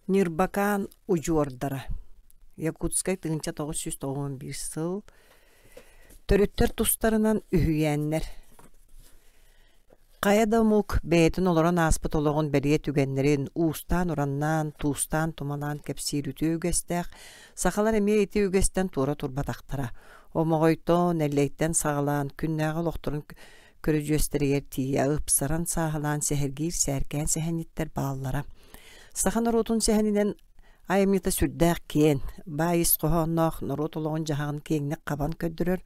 Нирбакан Ужордара. Якутскай тыгынча 991 сыл. Төрүттер тустарынан үһүйәннер. Каяда мук бәйтін оларан аспыт олығын бәрие түгеннерин уустан ураннан, туустан туманан кепсир үтü үгестәк, сақалар әме еті үгестен тура турбатақтара. Омағойто нәлләйттен сағалан, күннәғі лоқтырын көріжөстерігер тия ұпсаран сағалан сәхіргейр сәркән сәхәниттер баллара. Сахан орутун сәхәнинен айымыта сүрдәк кен, байыз қоғаннақ, нұрот олығын жағағын кеңнік қабан көддірір.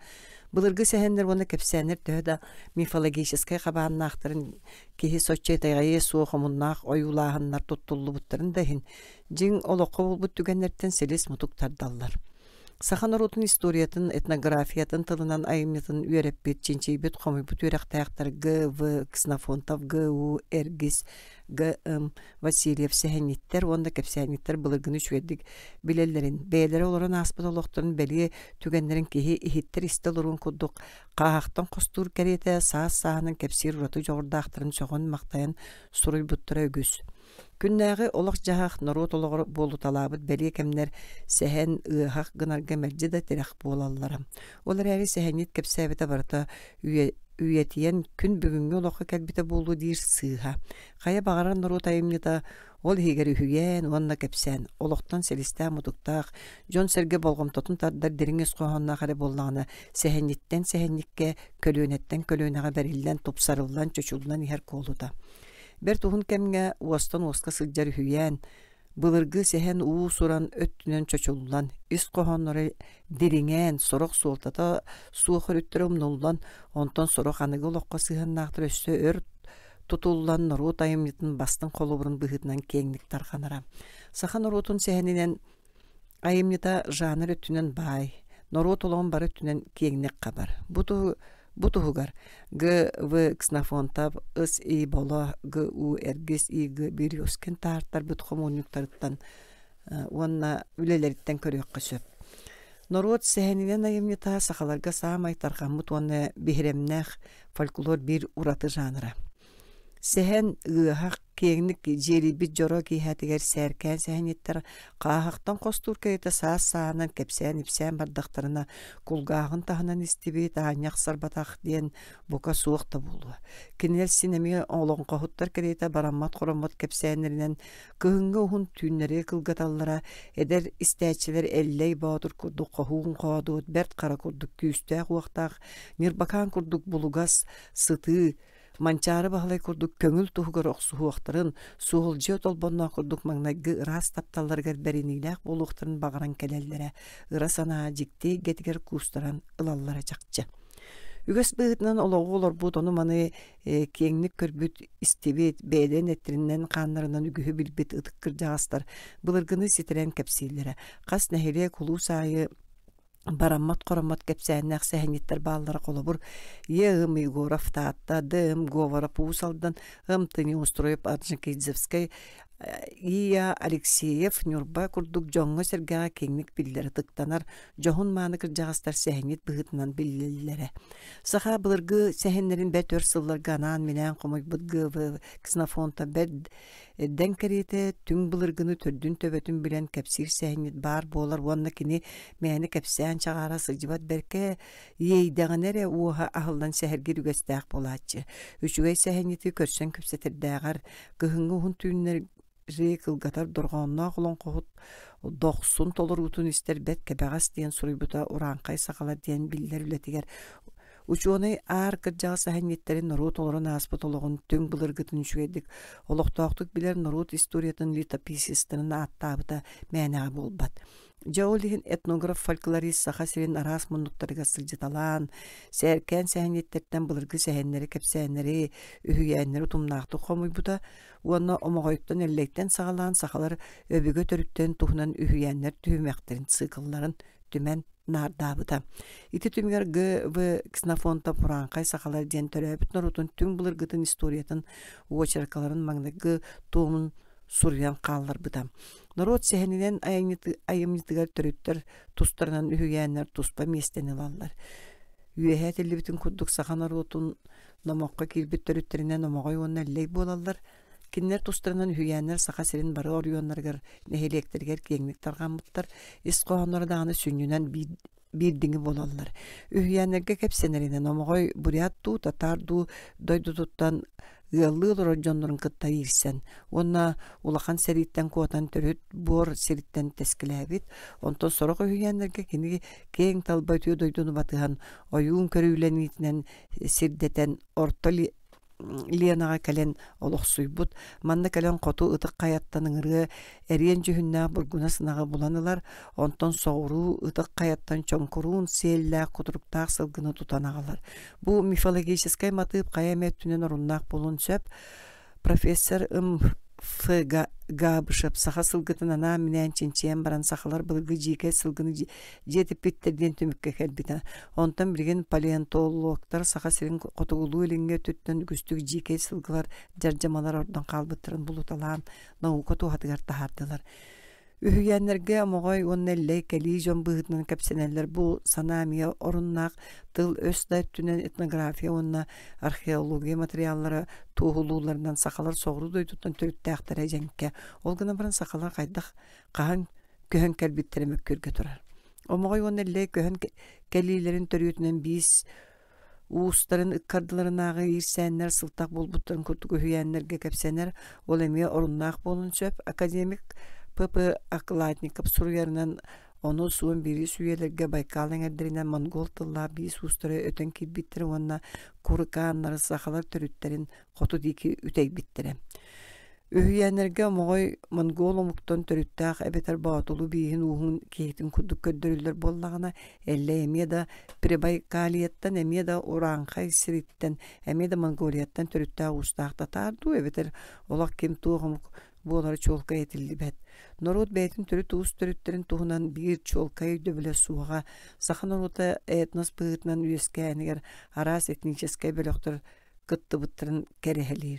Былыргы сәхәннер оны кепсәнер төді мифологическай қабаннақтырын кехи сочетайғайы суықымыннақ оюлағыннар тұттулы бұттырын дәхін. Жин олықы бұл бұт түгеннерттен селес мұтуктардаллар. Сахан орутун историятын, этнографиятын тылынан айымытын үйереп бет, ченчей бет қомай бұт үйрақтаяқтар Г.В. Ксенофонтов, Г.У. Эргис, Г.М. Васильев сәхәниттер, онда кепсәниттер былыргыны шүедік білелерін. Бәйлері оларын аспыт олықтырын бәлі түгенлерін кехи ихиттер истел ұрын күдік. Қағақтан қостур кәреті саас-сағының кепсир ұраты жоғырдақтырын соғын мақтайын сұруй бұттыра өгіз. Күннәғі олық жағақ нұрот олығыр болу талабыд бәлі кәмнер сәхән ұғақ ғынарға мәрджі да тірәқ болаларым. Олар әрі сәхәнет кепсәбеті барыта үйетиен күн бүгінгі олықы кәлбіті болу дейір сыға. Қая бағаран нұрот айымнета ол хегер үйен, онна кепсән. Олықтан селістә мұтықтақ, жон сәрге болғым тұтын тардар деріңіз қоғанна қары болғаны сәхәнеттен сәхәнекке, көлөнеттен көлөнеға бәрілден, топсарылдан, чөчілден ихер қолуда. Бер туһун кемге уостан уоска сылжар үйен, былыргы сәхән уу суран өттінен чөчілден, үс қоғаннары деріңен, сорық суылтата суықыр өттірім нолдан, онтан сорық анығы олыққа сығаннақтыр өссі өр tutullan norut ayımyıtın bastın kolubırın bıhıtынан кеңлік тарқанара. Сахан norutun сәхәнінен ayımyıta жаныр өттінен бай, norut олығын бар өттінен кеңлік қабар. Бутуғығар Г.В. Ксенофонтов, С.И. Боло, Г.У. Эргис, И.Г. Бирюскен тартар бұтқым онюктарыттан, онна үлелеріттен көріққа сөп. Norut сәхәнінен ayımyıta сақаларға саамай тарқамыт оны бихремнәқ фольклор бір уратı жаныра. Сәхән ұғақ кеңнік жері бит жоро кейхәтігер сәркән сәхәнеттер қағақтан қостур кәйті саас-сағынан кәпсән ипсән бардақтарына құлғағын тағынан істебет ағыняқ сарбатақ ден бұқа суықта болуы. Кенел синеме олың қағыттар кәрейті барамат құрамат кәпсәнерінен күхінгі ұғын түйінлері қылғаталлара әдер істәтшілер әлләй баудыр күрдік қағуын қағадуыд бәрт қара күрдік күйістәқ уақтақ нирбакан күрдік бұлығас сыты манчары бағалай күрдік көңіл тұғығыр оқсуғықтырын, суғылжы отолбонна күрдік маңнайғы ырас тапталарғар бәрінейләқ болуқтырын бағаран кәлелері, ырасана жікте гетігер кустаран ылаллара жақчы. Үгіс бұғытынан олығы олар бұд оны маны кеңнік көрбіт істебет, бәйден әттерінен қанларынан үгігі білбет ұтыққыр жағастар, бұлырғыны сетірен кәпсейлері, қас нәхеле құлу сайы бараммат qorammat кепсәннәк сәһәниттер баллары қолыбыр егым Егоров татта дым говора пусалдан тыни устроеп Орджоникидзевской Ия Алексеев Нюрба курдук жоңго сергага кеңник биллери тыктанар жоғын маны кыржагастар сәһәнит быгытынан биллелләре. Саха былыргы сәһәннәрин бәтөр сылларга анан менән комой Г.В. Ксенофонтов бәд дәнкәрете түң былыргыны төрдүн төбөтүн белән кәпсир сәһәнит бар болар ванна кини мәне кәпсән чагара сыҗибат бәркә ейдәгәнәре уха ахылдан сәһәргә үгәстәк булачы. Үчүгәй сәһәнити көрсән күпсәтердәгәр гыһыңгы хун түннәр рекылгатар дорғанна құлын қоғыт доқсын толыр ұтын істер бәт кәбәғас дейін сұрайбыта ұранқай сақалар дейін білдер үлетігер. Учуаны ар кыржаға сәхәнеттерін нұрут олырын аспыт олығын түң бұлырғытын шуедік. Олықтақтық білер нұрут историятын литописистінің аттабыта мәнәға болбат. Жаулиген этнограф фольклорист саха сирен арас мұндықтарға сылжыталан, сәркән сәхәнеттерден бұлырғы сәхәннері кәпсәннері, үхүйәннері тұмнақты қомой бұта, уанна омағайыптан әлләйттен сағалан сақалар өбігі төріттен тұхынан үхүйәннер түймәқтерін цикылларын түмән нардабыта. Ити түмгер Г.В. Ксенофонтов Уранқай сақалар ден төрәбіт нұрутын түң бұлырғытын историятын уочаркаларын маңнағы туымын сурьян қаллар бұта. Народ сәхінен айымнетігер түріттер тұстарынан үйгенлер тұспа местен алалар. Үйәхәт әлі бітін күрдік сақан арутын намаққа келбет түріттерінен намағай оны әллей болалар. Киннер тустарынан үһүйәннәр саха сирин бары орионнаргар нехелектергер кеңник таргаммыттар ис коһоннордаганы сүннүнен бирдиңи болаллар. Үһүйәннәргә кепсенеринен омогой бурят ту татар ду дойдутуттан ыаллыылор ордьоннорун кытта ирсен. Онна улахан сериттен куотан төрүт бор сериттен тескилэбит. Онтон сорок үһүйәннәргә кини кең талбайтыу дойдуну батыхан оюун көрүүленитинен сирдетен орто Ленаға кәлен олықсуйбут, манна кәлен қоту ытық қаяттан ыңырғы әрен жүхінна бұргуна сынағы бұланылар, онтон соғыру ытық қаяттан чонкуруун селлә құтыруктақ сылғыны тұтанағалар. Бұл мифологическай матып қаяметтінен орыннақ болын сөп, профессор Габышып саха сылгытын ана минән чинчен баран сахалар былгы жике сылгыны жетип питтерден төмөккө келбите. Онтан билген палеонтологтар саха сирин котугулуу элинге төттөн күстүк жике сылгылар жаржамалар ордон калбыттырын булуталаан наука тухатыгар тахардылар. Үһүйәннәргә могой оннелле кәли жон быһытнан кәпсенәлләр бу санамия орыннак тыл өстә түнен этнография онна археология материаллары туһулуулардан сахалар согру дойтуттан төрүттәхтәре җәнкә ол гына баран сахалар кайдах каһан көһөн кәлбиттеремек көргә турар. Омогой оннелле көһөн кәлиләрен төрүтнән бис уустарын иккардыларынагы ирсәннәр сылтак булбуттан күртүк үһүйәннәргә кәпсенәр ол эме орыннак болун сөп академик П.П. Акладников суруярынан onu суын бери сүйелерге Байкалың әрдерінен монгол тылла бейс устыры өтен кирбиттері онна курыкааннары сақалар түріттерін қоту дейкі үтей биттері. Үхүйәнерге моғой монгол омуктон түріттәқ әбетер баатулу бейін уғын кейтін күдік көддірілер боллағына әлі әмеда Прибайкалияттан әмеда Уранқай сириттен әмеда Монголияттан түріттәқ ұстақ татарду әбетер олақ кем туғым болары чолка етілді бәт. Норот бәйтін түрі туыс түріттерін туғынан бір чолка үйді біле суға. Сақан орота этнос бұғытынан үйеске әнігер арас этническай бөліқтір күтті бұттырын кәрехелер.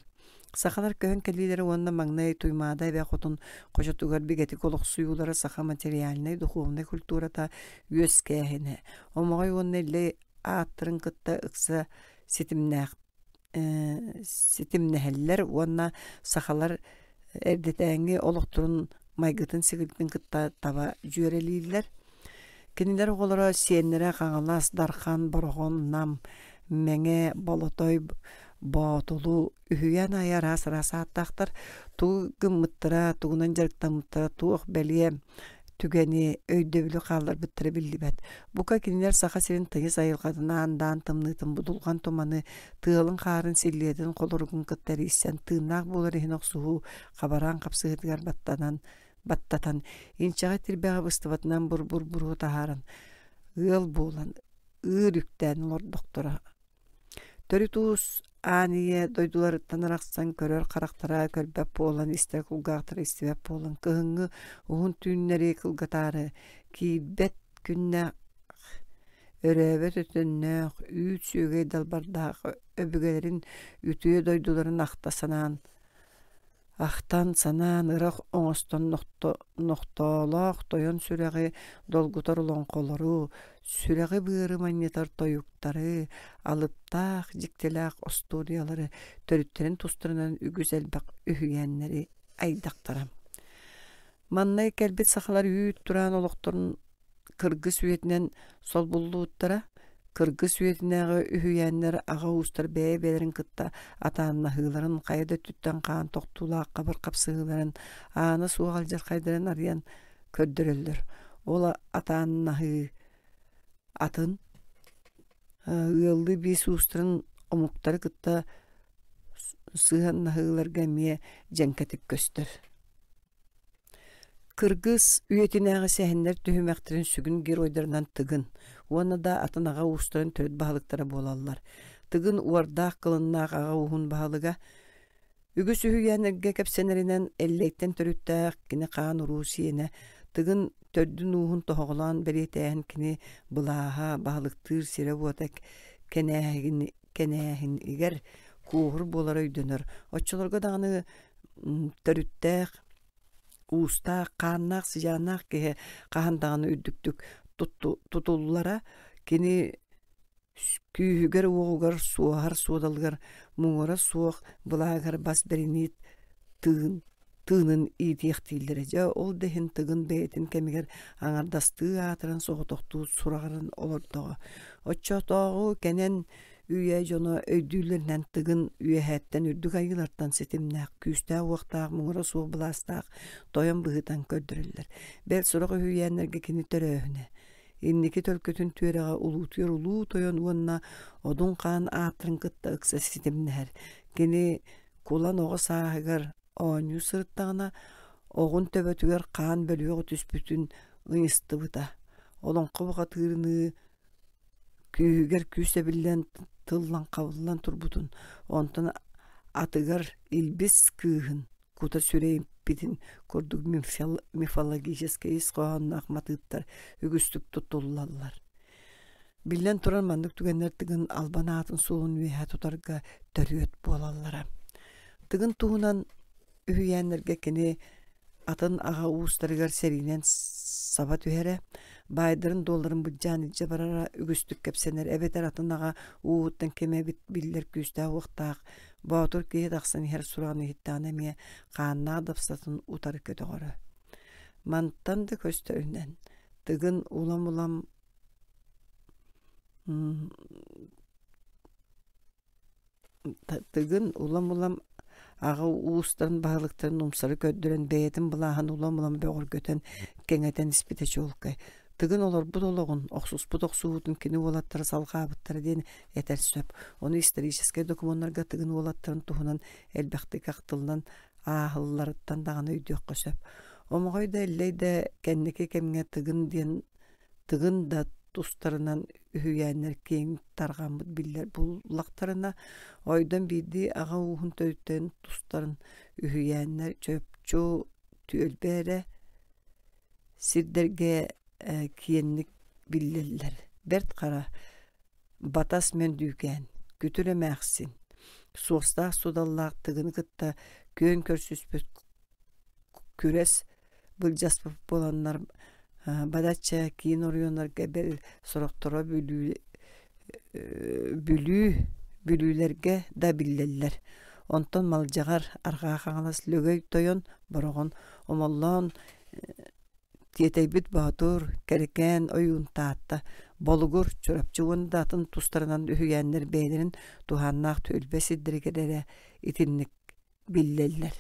Сақалар көхін кәлілері онына маңнай туймадай бә қотын қожатуғар бігетік олық суюлары сақа материалінай, духовнай культурата үйеске әхіне. Омағай онына әлі аттырын күтті ұқса сетімнәхеллер онына сақалар әрдетәңге олықтырын майгытын сігілдің кытта таба жүйерелейлер. Кенелер оғылары сенлері қаңылас, дархан, борғын, нам, мәңе, болотой, баатулу, үхүйен ая рас-раса аттақтар, туғы мұттыра, туғынан жарықтан мұттыра, туғы бәлие, түгені, өйдөбілі қалдар біттірі білді бәд. Бұқа кенелер сақа серін тыйыз айылғадына андан тымнытын бұдылған томаны тыылын қарын селлетін қолырғын кыттары иссен тыынақ болыр ехін оқсуғу қабаран қапсығытығар баттатан. Инчаға тірбәға бұстыватынан бұр-бұр-бұр тахаран. Үл болан, үр үктән олар доктора. Төрі туыс Ания дойдулар танарақсан көрөр қарақтара көлбәп болан, істер құлғақтыр істебәп болан. Кығыңы ұғын түйіннері қылғатары, кейбет күнне өрәбет өтіннәқ, үйт сүйгей далбардағы өбігелерін үтіе дойдуларын ақтасанан. Ақтан санан ырық оңыстан ноқтолақ тойон сүрәғі долгутар олон қолыру, сүрәғі бұғыры манетар тойуқтары, алыптақ, жіктелақ остудиялары, төріттерін тұстырынан үгіз әлбақ үхүйәннері айдақтара. Маннай кәлбет сақалар үйт тұран олықтырын кыргыз үйетінен сол бұллуыттара, кыргыз үйетінәғы үхүйәннер аға ұстар бәйбелерін кытта атанына хыларын қайда түттен қаан тоқтула қабыр қапсығыларын аны суғалжар қайдарын ариян көддірілдір. Ола атанына атын ұлды бес ұстырын омуқтары кытта сығанына хыларға мие жәнкәтік көстір. Кыргыз үйетінәғы сәхіндер түхімәқтерін сүгін гер ойдарынан тыгын. Оны да атынаға ұстырын төрт бағалықтары болалар. Тыгын уардақ қылыннақ аға ұғын бағалыға. Үгіс үйенерге кәпсенерінен әллейттен төріттәқ кені қаған ұру сиені. Тыгын төрдің ұғын тоғылан бәлетәйін кені бұлаға бағалықтыр сері бұатак кәнәхін егер қуғыр болар өйденір. Отчыларға дағаны төріттәқ уста қаннақ, сижанақ кеге қағандағаны үддіктік тұтулылара кені күйігер оғығар суағар суадалғар мұңыра суақ бұлағар бас берінет tığın tığının itiyaktildire ja ol dehin tığın beytin kemiger аңардасты атыран соғытоқту сурағырын олордоға. Отчотоғу кенен үйе жоно өйдүйлернен тыгын үйәһәттен үрдүк айылардан сетимнәк, күстә уақтақ, мұңыры суық бұластақ, тойын бұғытан көрдірілдер. Бәл сұрағы үйәнерге кені төрөһіне. Инники төлкөтүн түереға улутуер улу тойын уанна одун қан атын кытта ыкса сетимнәр. Кені кулан оғы сағығыр оңю сырыттағына оғын төбөтүгер қан бөлігі түспүтін ұйысты бұта. Олың қыбыға тырыны күйігер күйсе білен тыллан қабылан турбутун. Онтан атыгар илбис күйін кута сүрейін битин көрдүк мифологический исқоғаннақ матыттар үгістік тұтулалар. Билен туран мандык түгеннер тыгын албана атын суын үйе тұтарға төрүет болалара. Тыгын туғынан үйәнерге кені атын аға уыстарығар серинен сабат үйәрі, байдырын долларын бұджаны жабарара үгістік кепсенер, әбетер атын аға уыттан кеме биллер күсті уақтақ, баутур кейі дақсын хер сұрағаны хиттаны ме қанна адапсатын утары көті ғоры. Манттанды көстөрінен, тыгын улам-улам аға уыстарын бағылықтарын умсары көддірен бәйетін бұлағын улам-улам бәғыр көтен кеңетен іспетечі олқай. Тыгын олар бұд олығын, оқсус бұд оқсуғытын кені олаттары салға абыттары дейін әтәр сөп. Оны исторический документарға тыгын олаттарын тұхынан әлбәқті қақтылынан ағылыларыттан дағаны үйдеққа сөп. Омағойда әллейді кәннеке кәмге тыгын да тустарынан үйәнер кейін тарғамыд білер бұллақтарына ойдан бейді аға уғын төйттен тустарын үйәнер чөпчу түйелбәрі сирдерге киенник білелер. Берт қара батас мен дүйген күтілі мәқсін. Суостақ судаллақ тыгын кытта көн көрсүспөт күрес бұл жаспып боланлар бадача кейін орионарга бел сұрақтыра бүлүлерге да білелер. Онтон малжағар арға қаңылас лөгөй тойон бұрығын омаллан тиетейбіт бағытыр кәрікен ойын таатта болуғыр чөрапчуын датын тустарынан үйәнлер бәйдерін туханнақ төлбесіддіргелері итинник білелер.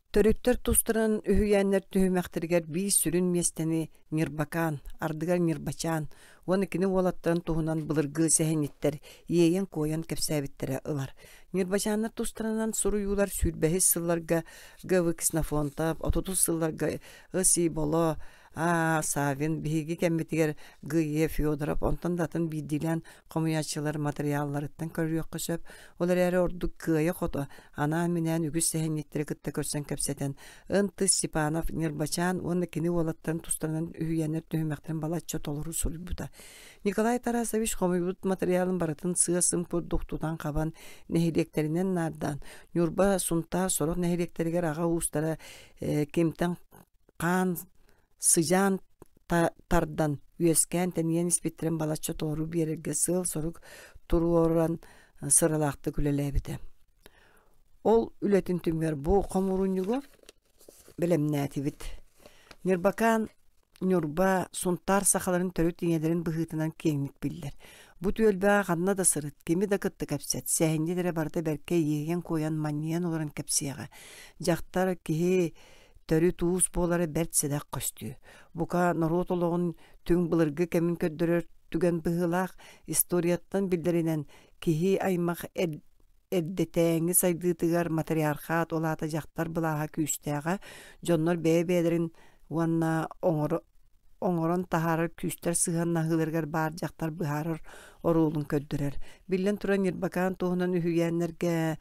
Төрүттер тустырын үйәннер түймәқтіргер бей сүрін местені Нирбакан, ардыгар Нирбачан, оны кені олаттарын туғынан бұлырғы сәхениттер, ейен қойан кәпсәбіттері ылар. Нирбачаннар тустырынан сұруюлар сүрбәхі сылларға ғывы кіснафонтап, 30 сылларға ғыси боло, Савин, биһиги кәмбетигер Гые Федоров, онтан датын бидилен комуячылар материалларыттан көрүөккө сөп, олар әрі ордук кыя қото, ана менен үгіс сәхенеттері кытта көрсөн кәпсетен. Ынты Степанов, Нирбачан, оны кені олаттарын тустарынан үйенер түймәқтен балатча толыру сұрбута. Николай Тарасович комуйбут материалын барытын сыасым көрдуқтудан қабан нәхилектерінен нардан. Нюрба сунта сорок нәхилектерігер аға устара кемтен қан сыжан тардан үйескен тәнген испеттерін балатча тору берерге сыл сорук туру оран сыралақты күлелебіді. Ол үлетін түмгер бұл қомуруnyugu білемнәтивит. Нирбакан Нюрба сунтар сақаларын төрі теңедерін бұғытынан кеңік білдер. Бұ түйелбі ғанна да сырыт, кемі да кытты кәпсет. Сәхінде барды бәрке еген қоян маниян оларын кәпсияға. Жақтар кеге төрі туыз болары бәртседақ қөстү. Бұқа народ олығын түң бұлырғы кәмін көддірер түген бұғылақ историяттан білдерінен кеге аймақ әрдетәңі сайдытығар материархат олата жақтар бұлаға күйістәға жоннор бәйбәдерін уанна оңорон тахарыр күстер сыған нағылыргар бар жақтар бұхарыр орулын көддірер. Білен тұран Нирбакан тоғынан үйенлерге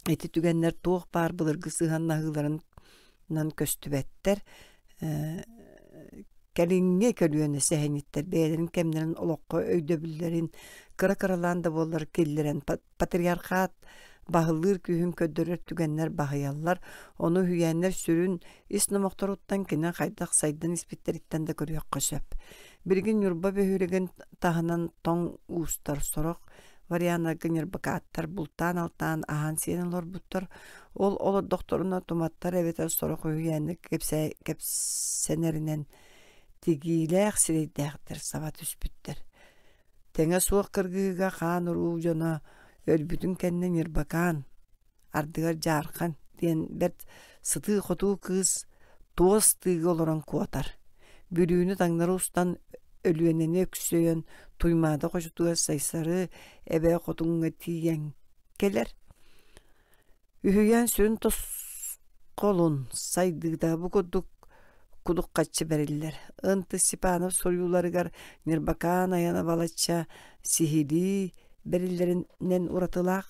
эти түгеннер тоқ бар бұлырғы сыған нағыларынан көстүбәттер. Кәліңге көлуені сәхениттер, бәйдерін кәмдерін олыққа өйдөбілдерін, кыра-кыраланда болар келдерін, патриархат бағылыр күйін көддірер түгеннер бағыялар, оны үйенлер сүрін ис-номоқтар оттан кенен қайдақ сайдан испеттеріттен де көрек қөсөп. Бірген Нюрба бөхіреген тағынан тоң уыстар сорок, вариана гынер бакаттар бултан алтан ахан сенен лор буттар. Ол докторуна туматтар эбетер сорок үйәнік кепсенеринен тигилэх сирейдäхтер сабат үспүттер. Теңе суық кыргыга хан уруу жона өлбүтүн кенне Мирбакан ардыгар жархан диен бет сыты хотуу кыз туос тыгы олорон куатар. Бүрүүнү таңнары устан өлүөнене өксөйөн туймаада кожутуга сайсары эбе хотуңга тиен келер. Үһүйән сүрүн тос колун сайдыгда бу кудук каччы бериллер. Ынты Сипанов союларыгар Мирбакан аяна балача сихили бериллеринен уратылақ.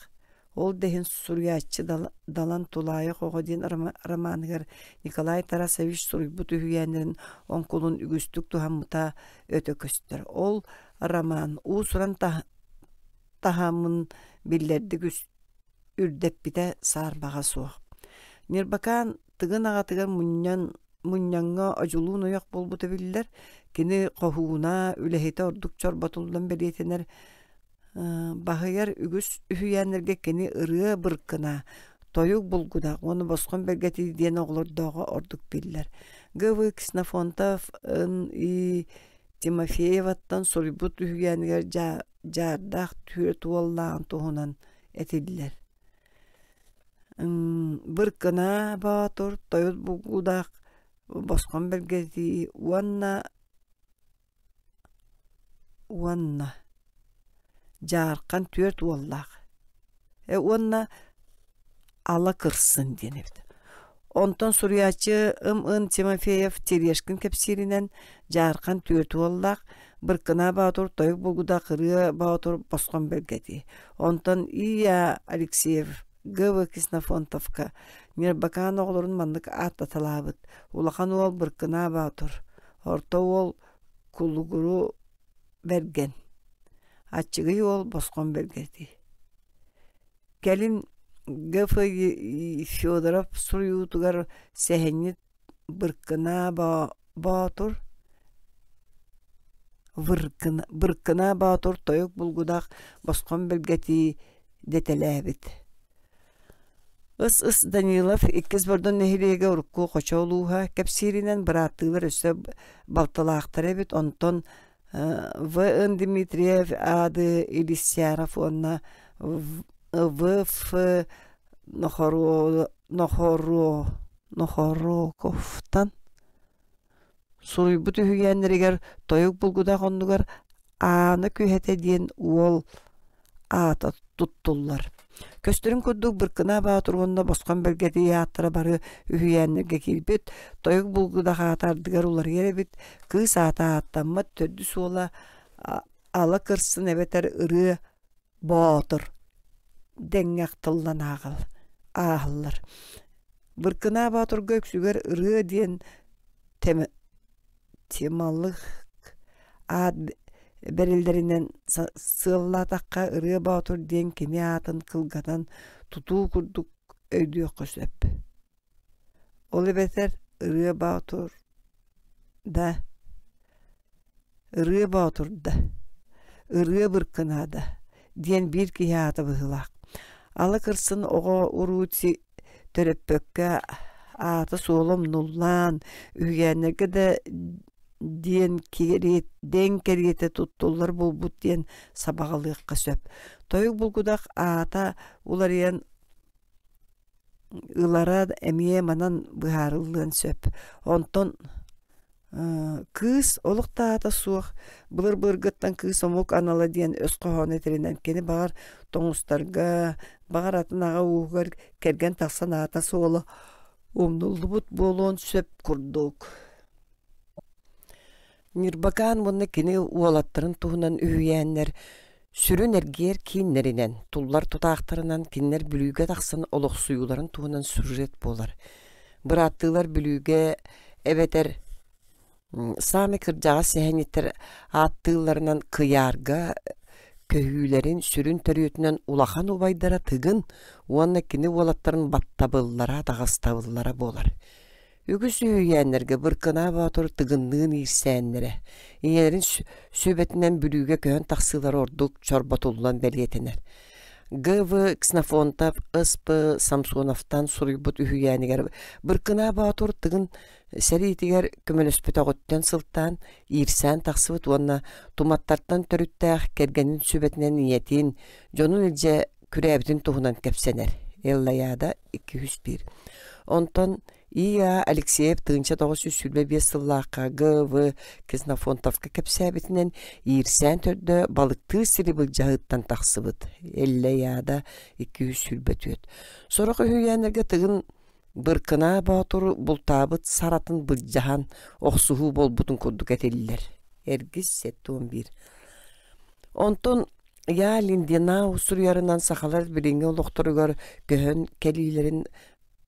Ол дехин сурьячы далан тулайы қоғаден романыгар Николай Тарасович суруйбут үһүйәнерин онкулун үгүстүк тухаммыта өтө көстөр. Ол роман уусуран тахамын биллердик үрдеп бите саарбаға суақ. Мирбакан тыгын ағатыгар муньянга ажулуун ояк болбута биллер, кини қохуна үлехете ордук чорбатулдан белетенер бағыяр үгүс үһүйәнерге кини ырыа быркына тойук булгуда оны босқан бергети диен оғлордоға ордук биллер. Гывы Ксенофонтов и Тимофееваттан сурибут үһүйәнергер жардақ түрі туоллаан туһунан этиллер. Быркына баатур тойут булгудақ босқан бергети уанна жарқан түрт уоллақ. Уанна ала кырсын денебді. Онтон сурьячы Тимофеев Терешкин кепсиринен жарқан түрт уоллақ. Быркына баатур тойук булгуда кырыа баатур босқан бергети. Онтон Ия Алексеев Гыва Ксенофонтовка Мирбакан оғлорун мандык аттаталабыт. Улахан уол быркына баатур. Орто уол кулугуру берген. Ачыгы уол босқан бергети. Келин Гыфа Федоров суруютугар сехенит быркына баатур. Быркына баатур тойук булгудақ босқан бергети детеләбит. Ыс Данилов иккіз бордон нехилеге урукку қочолуға кепсиринен быратылар өсі балталақтар эбит. Онтон В.Н. Дмитриев ады Илисяров онна В.Ф. Нохороковтан суруйбут үһүйәннеригер тойук булгуда қондугар аны күхете диен уол ата туттуллар. Көстөрүн көрдүк быркына баатургонда босқан бергети яаттара бары үһүйәннерге килбит. Тойук булгуда хатардыгар улар еребит. Кыз ата аттаммат төрдү суола ала кырсын эбетер ыры баатыр. Деңгәк тыллан ағылар. Быркына баатур көксүгер ыры диен темалык ад берилдеринен сыллатакка ыры баатур диен кини атын кылгадан тутуу курдук өйдүө көсөп. Ол эбетер ыры баатур да ыры быркынада диен бир кияты быһылак. Алы кырсын ого уруути төрөппөккө аты суолом нуллан үһүйәннерге да диен кериете туттуллар болбут диен сабагалыакка сөп. Тойук булгудак ата уларыян ылара эмие манан быһарыллыан сөп. Онтон кыз олукта ата суох былыр-былыргыттан кыз омук анала диен өс кохон этеринен кени багар тоңустарга багар атын ага уугар керген таксан ата суолу умнуллубут болуон сөп курдук. Мирбакан мунна кини уолаттарын туһунан үһүйәннер сүрүн эргер киннеринен туллар тутаактарынан киннер бүлүүгө таксын олох суюларын туһунан сюжет болар. Быраттылар бүлүүгө эбетер сами кыржага сехениттер аттыларынан кыярга көһүүлерин сүрүн төрүөтүнөн улахан убайдара тыгын уанна кини уолаттарын баттабыллара дагастабыллара болар. Үгüs üýänlerge bırkına batur tıgınlığın irsänlere. İňelerin söbetinden bülüge kön taksılar orduk çorbatullan belietener. G.V. Kznafontov ısp Samsonov'tan suruybut üýäniger bırkına batur tıgın seritiger kömölöspötөгөттөн sıltan irsän taksıbıt onna tumattartan törüttäh kergenin söbetinden niyetin jonun ilje küräbitin tuhunan kepsener. Ellayada 201. Onton İya Alexeyev tığınça 925 sılлааққа G.V. Kznafontovka kepsäbitinden irsän törde balıktı siri bıljahıttan taksıbıt. Ellayada 200 sülbötüt. Sorağı hüýänlerge tığın bırkına batur bultabıt saratın bıljahan oqsuhu bolbutun kurduk eteliler. Ergis 711. Onton ya lindina usur yarından sakalar biringe olukturugar göhön kelilerin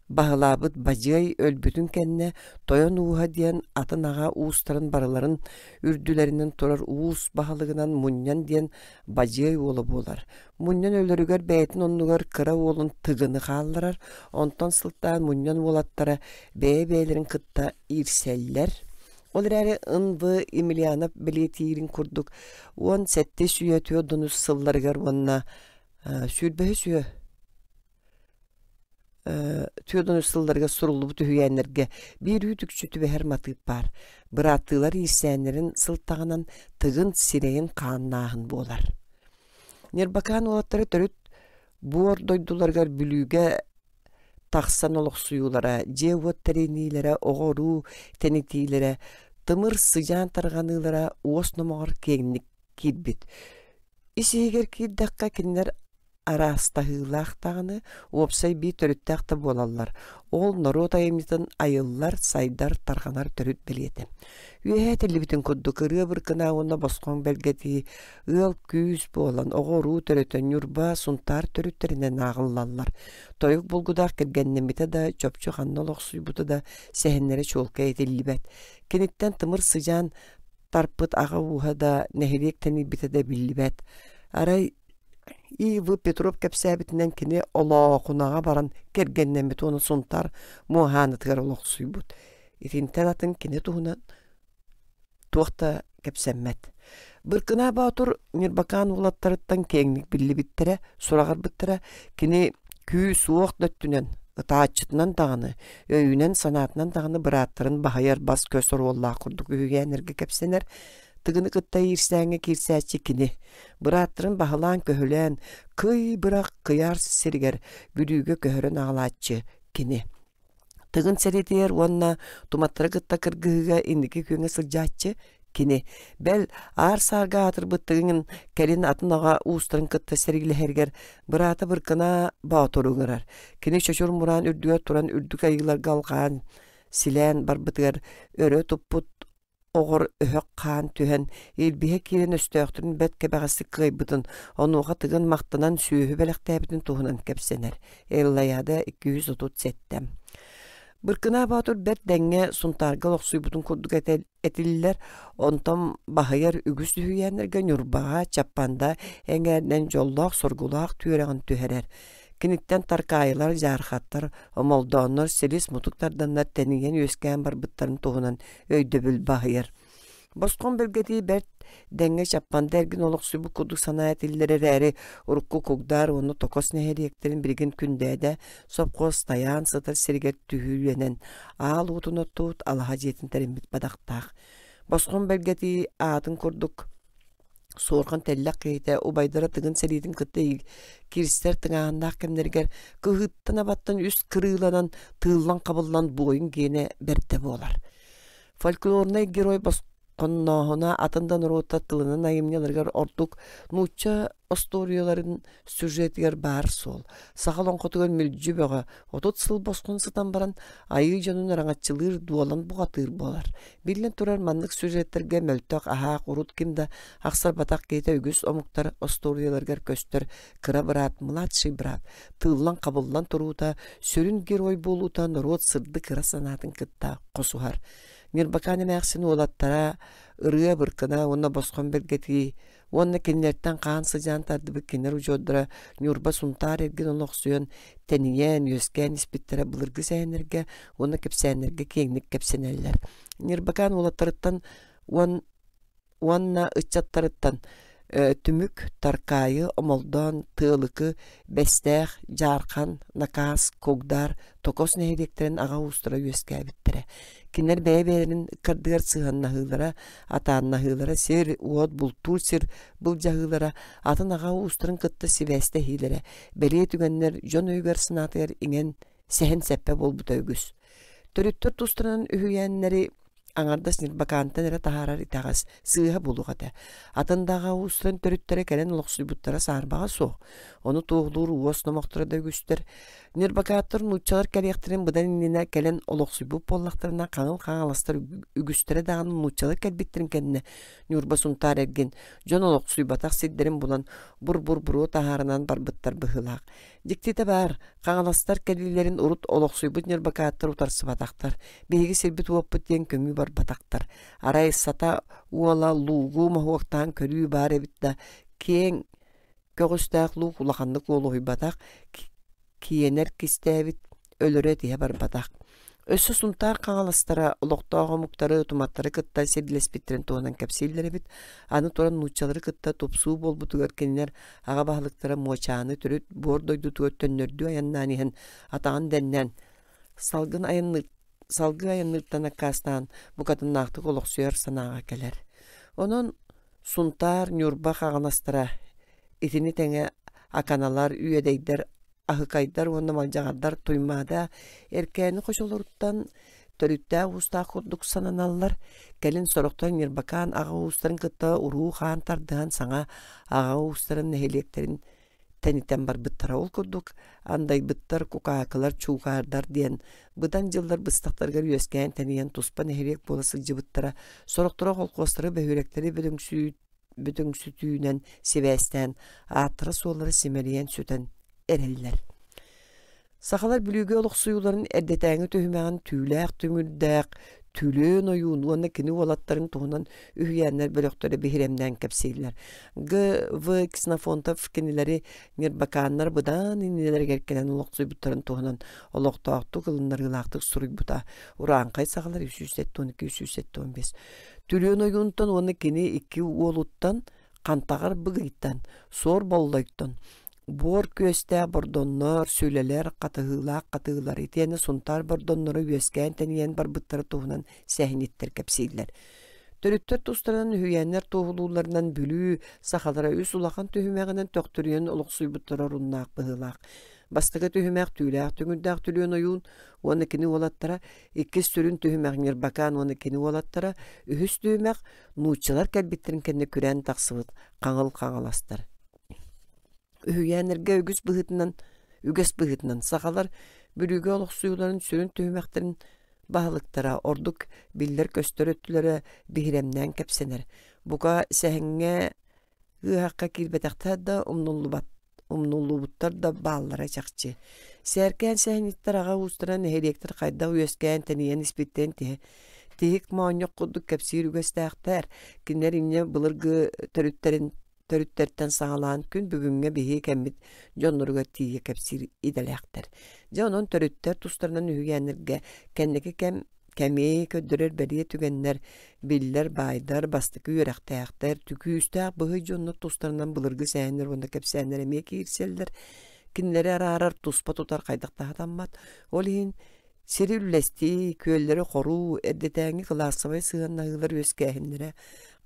Bahalabıt bacıay ölbütün kenne toyan uha diyen atın ağa uğustarın baraların ürdülerinden torar uğus bahalığından munyan diyen bacıay oğlu bolar. Munyan ölürüger beytin onlugar kıra oğlun tıgını kaldırar. Ondan sılttan munyan oğlattara beylerin kıtta irseller. Olirari ınvı Emiliana biletirin kurduk. On sette süyetiyor donuz sıllarıgar onna sülbehe süye. Tüyodun sıllarga surullu bu tühüyenlerge bir ütükçütü ve her matıp var. Bırattılar irsänlerin sıltağынан tığın sireyin kannağın bolar. Nerbakan olatları törüt bu ordoydulargar bülüge taksan oluk suyulara, cevot terenilere, oğoru tenitilere, tımır sıcan targanılara, osnomağır kenlik kirbit. İsiger ki dakika kinler arastahılaqtağını opsay bir törüttağta bolallar. Ol narot ayımızdan ayıllar, saydar, targanar törüt beliyeti. Üyetelli bitin koddu kırıya bırkına ona basqon belgeti ıl küz bolan oğoru törüten yurba suntar törütterinden ağıllallar. Toyuk bulgudağ kirgennemite da çöpçü xannalıq suybutu da sehenlere çolka etelli bet. Kenitten tımır sıcan tarpıt ağa uha da neherek teni bite de billi bet. Aray İvi Petrov kepsäbitinden kini olaqunağa baran kergennemit onu suntar muhanıtgar olaq suybut. İtinten atın kini tuhunan tuğta kepsemmet. Bırkına batur mirbakan ulattarıttan kenglik billi bittere, surağır bittere kini küy suoq döttünen ıtaatçıtынан dağını, öyünen sanatından dağını bırattırın bahayar bas kösor ollağa kurduk üyügenerge kepsener. Tıgını kıtta irsәңe kirsäçi kini. Bırattırın bahalan köhülen, kıy bırak kıyar siriger, güdüge köhörün ağlatçı kini. Tıgın seritiyer onna tumattara kıtta kırgıga indiki köngü sılcatçı kini. Bel ağır sarga atır bıttığın kelin atın ağa uğustarın kıtta serigili herger, bırata bırkına bağıtoru gırar. Kini şoşur muran ürdüge turan ürdük ayılar galgan, silen barbıtıgar, örö tupput, oğur öhök qan tühen ilbihe kiren östöktürün bet kebagası kıybıtın onuğa tıgın maqtanan sühü belektäbitin tuhunan kepsener. Ellayada 237. Bırkına batur bet denge suntarga loqsuybutun kurduk etililer ontom bahayar ügüs tühüyenlerge nurbağa çappanda engerden jollaq sorgulaq tüyreğin tüherer. Kinitten tarkayılar, jarxattar, omoldonlar, selis mutuklardanlar teniyen ösken barbıtların tohunan öydöbül bahayır. Bosqon belgeti bert denge çappan dergin oluk subu kuduk sanayet illeri rəri urukku kugdar onu tokos neheriyeklerin birgin kündədə sopqos tayan sıtır sirget tühüyenen ağal utunu tut alhacetin terimbit badaqtaq. Bosqon belgeti ağatın kurduk Sorgan tellak keyte ubaydara tıgın selidin kıtta kiristler tıgağında kemlerger kıhıttan abattan üst kırılanan tığılan kabıllan boyun gene berte bolar. Folkloruna geroy basqonnohuna atından rota tılının ayımnyalargar orduk nuça ostoriyaların süjetiger bar sol. Sağalon qotugan mülcü bağa otot sıl basqon sıtan baran ayı canın arangatçılır dualan buğatır bolar. Bilen turar manlık süjetlerge möltök aha qurut kimda aqsar batak keyte ügüs omuktar ostoriyalargar köster kıra bırat mılatşı bırat. Tığılan kabıllan turuta sürün geroy bolutan rot sırdı kıra sanatın kıtta qosuhar. Нирбаканы мәксин олаттара ырыя быркына онна босқон белгети онна киннерттен каан сыжан тарды бу кинер ужодра нюрба сунтар эрген олоксуен тениен юскен испиттере былыргы сәнерге онна кепсәнерге кеңник кепсенеллер. Нирбакан олаттарыттан онна ычаттарыттан түмүк таркайы омолдон тыылыкы бестех жаркан накас когдар токос нehedekтерин ага устура юскәбиттере. Кинер бәйбәрин кырдыгар сыганнахылара атааннахылара сер уот бултур сер бул жагылара атын ага устурын кытты сибәсте хилере. Беле түгәннәр жон өйгәр сынатыр иңен сәһен сәппә болбута үгүс. Төрүттөр тустуран үһүйәннәри аңардас Нирбакантан эре тахарар итагас сыыха булугата. Атындага устан төрүттөрө келен локсуйбуттара саарбага со. Оны тоглуур уос номоктора да күстер. Нирбакаттар нучалар келектерин будан инне келен олоксуйбуп боллактарына каңыл-каңаластар үгүстере даган нучалар келбиттерин кенне Нюрба сунтар эрген жон олоксуйбатак сиддерин булан бур тахарынан барбыттар быхылак. Диктите бар каңаластар келилерин урут олоксуйбут Нирбакаттар утарсыбатактар. Беги сирбит уоппут ден көңү бар батактар. Арай сата уола лугу махуактан көрүү бар эбитта кең көгүстак луг улаханнык олуй батак киенер кистебит өлөрө тие бар батак. Өссө сунтар каңаластара олоктоого муктары туматтары кытта сирдилеспиттерин тоонан кепсилдери бит. Аны туран нучалары кытта топсуу болбутугар кеннер ага баалыктара мочааны төрүт бордойду тугөр төннөрдү аяннанихен атаган деннен салгы айынныктан аккастан букатын нактык олоксуяр санаага келер. Онон сунтар Нюрба каганастара итини теңе аканалар үйедейдер ахыкайдар онна малжагардар туймада эркени кошолоруттан төрүттә уста курдук сананаллар келин сороктон Нирбакан ага устарын кытта уруу хаан тардыган саңа ага устарын нехелектерин тенитен бар быттара ол курдук андай быттар кукаакылар чуугардар диен быдан жылдар быстактарга үескән тениен туспа нехелек боласы жыбыттара сороктора колкостары бөһүректери бүтүңсүтүүнен себестен атыры солары семериен сүтен эреллер. Сахалар бүлүгө олоксуюларын эрдетәңи төһүмәгән түүләк түңүлдәк түлөн оюун уонна кини уолаттарын туһунан үһүйәннәр бөлөктөрө биһиремдән кепсейлер. В. Ксенофонтов кинилери Нирбаканнар будан иннелер геркенен олоксуйбуттарын туһунан олоктоакту кылыннар ылактык суруйбута. Ураанкай сахалар 312-315. Түлөн оюунтан уонна кини 2 уолуттан кантагар быгыйттан сор болдойттан бор көстә бордоннор сүлелер катыгылар итене сунтар бордоннору үескән тениен бар быттары туһунан сәһниттер кепсейлер. Төрүттөр тустарынан үһүйәннәр туһулууларынан бүлүү сахалара үс улахан төһүмәгенен төктүрүен олоксуйбуттара руннаак быһылаак. Бастыгы төһүмәк түләк түңүлдәк түлүөн оюун оны кини олаттара икки сүрүн төһүмәк Нирбакан оны кини олаттара үһүс төһүмәк нуучалар кәлбиттерин кенне күрән таксыбыт каңыл-каңаластар. Үһүйәннәргә үгес быһытынан сахалар бүрүгө олоксуюларын сүрүн төһүмәктерин баһалыктара ордук биллер көстөрөттүлөрө биһиремнән кепсенер. Буга сәһеңгә ыһакка килбетәктә да умнуллубуттар да бааллара чакчы. Сәркән сәһниттер ага устыран нехелектер кайда үескән тениен испиттен тиһик мааньяк кудук кепсир үгестәктәр кинер инне былыргы төрүттәртен саңалаан күн бүгүнгө биһи кеммит жоннорга тие кепсир иделектер. Жонон төрүттер тустарынан үһүгәннәргә кеннеке кәме көддөрөр бәлие түгәннәр биллер байдар бастыкы үрәктәктәр түкүстә быһы жоннор тустарынан былыргы сәннәр онда кепсәннәр эме кирселдер. Кинләре арар туспа тутар кайдакта таммат. Олин сирүлләсти көлләре хору эрдетәңи классыбай сыганнагылар өскәһеннәре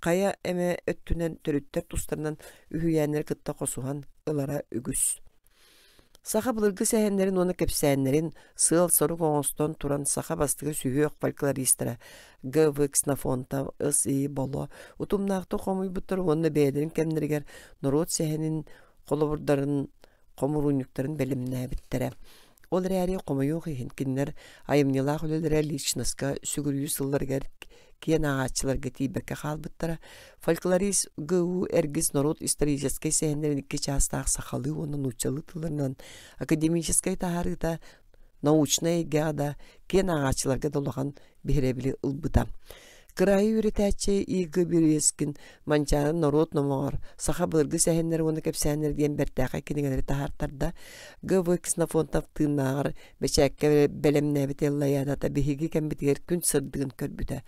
кая эме өттүнен төрүттер тустарынан үһүйәннәр кытта косуган ылара үгүс. Саха былыргы сәһеннәрин оны кепсәннәрин сыл сору коңостон туран саха бастыгы сүйөк фольклористра Г.В. Ксенофонтов ысы боло утумнаакты комуйбуттар оны бәдерин кемнергер народ сәһенин колобурдарын комуруnyuктарын белимнә биттере. Ол рәри комуюк киннер айымнылах үлеләре личностка сүгүрүү сылларга киен агачыларга тибекке халбыттара фольклорист ГУ эргис народ исторический сәһеннәрин икки частаак сахалы оны нучалы тыларынан академический тахарыта научная гада киен агачыларга долаган биһиребили ылбыта. Кырайы үретәче игі бірескін манчаны народ номоғыр. Саха бұлырғы сәхенлер оны кәпсәнер дейін бәртәқі кенегелері тахартарда. Гывы кснафонтав тыынағыр бәчәкке бәлемнәбіт еллаядата бігігі кәмбетігер күн сырдығын көрбіті.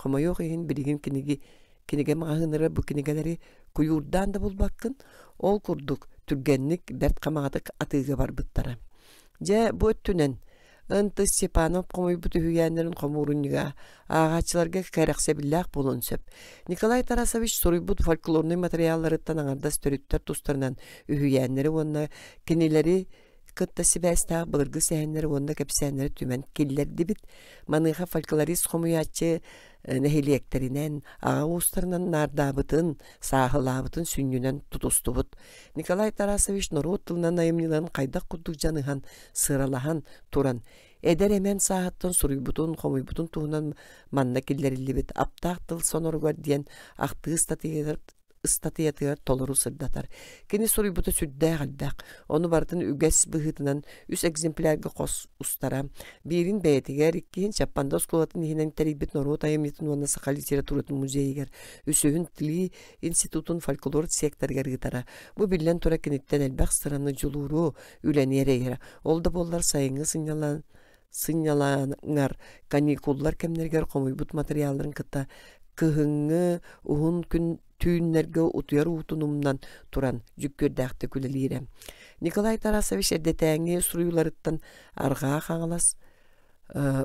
Құмайоқ ең білігін кенеге мағыныры бұ кенегелері күйурдан да бұлбаққын. Ол күрдік түргенлік бәрт қамағадық атығы бар бұттары. Жа бұ өттінен Ынты Степанов комой буту хүйәннерін комуруннига ағачыларға кәрәқсе білләқ болын сөп. Николай Тарасович соройбут фольклорный материалларыттан аңардас төріттер тустарынан үйәннері онна кенелері кытта сибәстағы бұлырғы сәйінлері онна кәпсәнлері түмен келлерді бит маныға фольклорист комуячы нәхелиектерінен аға ұстарынан нардабытын, сағылабытын сүннінен тұтыстыбыт. Николай Тарасович народ тылынан айымныларын қайдақ құддық жаныған, сыралахан туран. Эдер эмен сағаттан сұруйбутын, қомойбутын туғынан манна келлерілі бит. Аптақ тыл сонорғар дейін ақты статиятыгар толору сырдатар. Кені сұруйбуты сүрдәй қалбақ. Оны бартын үгәс бұғытынан үс экземплярға қос ұстара. Бірін бәйтігер, иккейін Чаппанда сколатын ехінен тәрейбет народ айыметін оны сақал литературатын музейгер. Үсігін тілі институтын фольклор секторгар ғытара. Бұ білен тұра кенеттен әлбәқ сыраны жылуру үленерегер. Олда боллар сайыңы сыняланыңар каникуллар кәмнергер қомойбут материаларын кыта кыһыңы уһун күн түйіннерге утуяр утунумнан туран жүккөрдәқті күлелері. Николай Тарасович әдетәңе сұруйларыттан арға қаңылас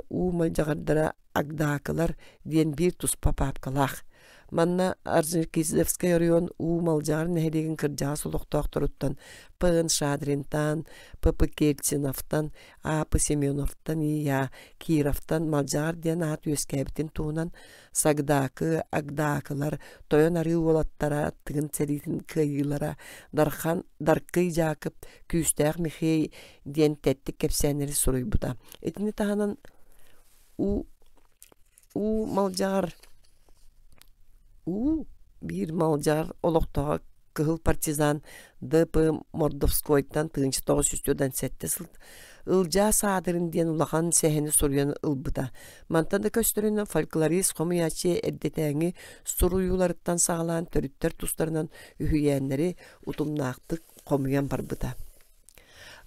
у мальжағардара агдакылар ден бір тұспа папкалақ. Манна Арзыкизевская район у малжар нәһелеген кыржаа солоқтоқтырыттан Пын Шадринтан, П.П. Кельциновтан, А.П. Семеновтан, Ия Кировтан малжар ден ат өскәбітін туынан сагдакы, агдакылар, тойон ары олаттара, тыгын цәретін кыйылара, дарқый жақып, күйістәқ мехей ден тәттік кәпсәнері сұруй бұда. Етіне тағанан у малжар bir maljar oloqtağa kıhıl partizan D.P. Mordovskoy'tan 1907-den сылт ылжа садырын ден улахан сәхені соруяны ылбыта. Мантанда көстөрүнөн фольклорист комуячы эрдетәңи соруюларыттан сағалан төрүттер тустарынан үйәннери утумнақтық комуян барбыта.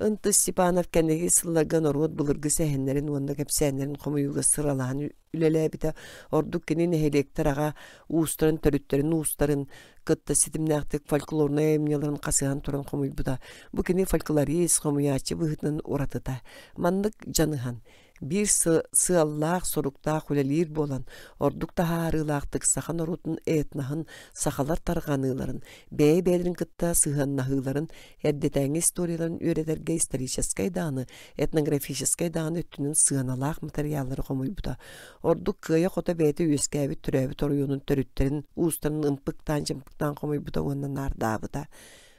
Ынты Степанов кәнеге сылларга народ бұлырғы сәхенлерін, онда кәпсәнлерін комуюға сыралаhan үлеләбіті ордук кені нәхелектер аға уыстарын, төрүттерін, уыстарын, кытта сетімнәқтік фольклорны әмнелерін қасыған тұран комуйбыда. Бұ кені фольклорист комуячы бұғытнын оратыта. Мандық жаныхан. Bir sığallaq soruqtaq ülelir bolan, ordukta harılaqtık saxan orutun etnahın saxalar tarğanıların, bey-beylerin kıtta sığannahıların, eddetəng istoriyaların öğreterge исторической dağını, etnografической dağını öttünün sığanalaq materialları komuybuda. Orduk kıya kota beyti üskəbi türəbi toruyunun törütterin, uğustarının ımpıktan cımpıktan komuybuda ondan ardabıda.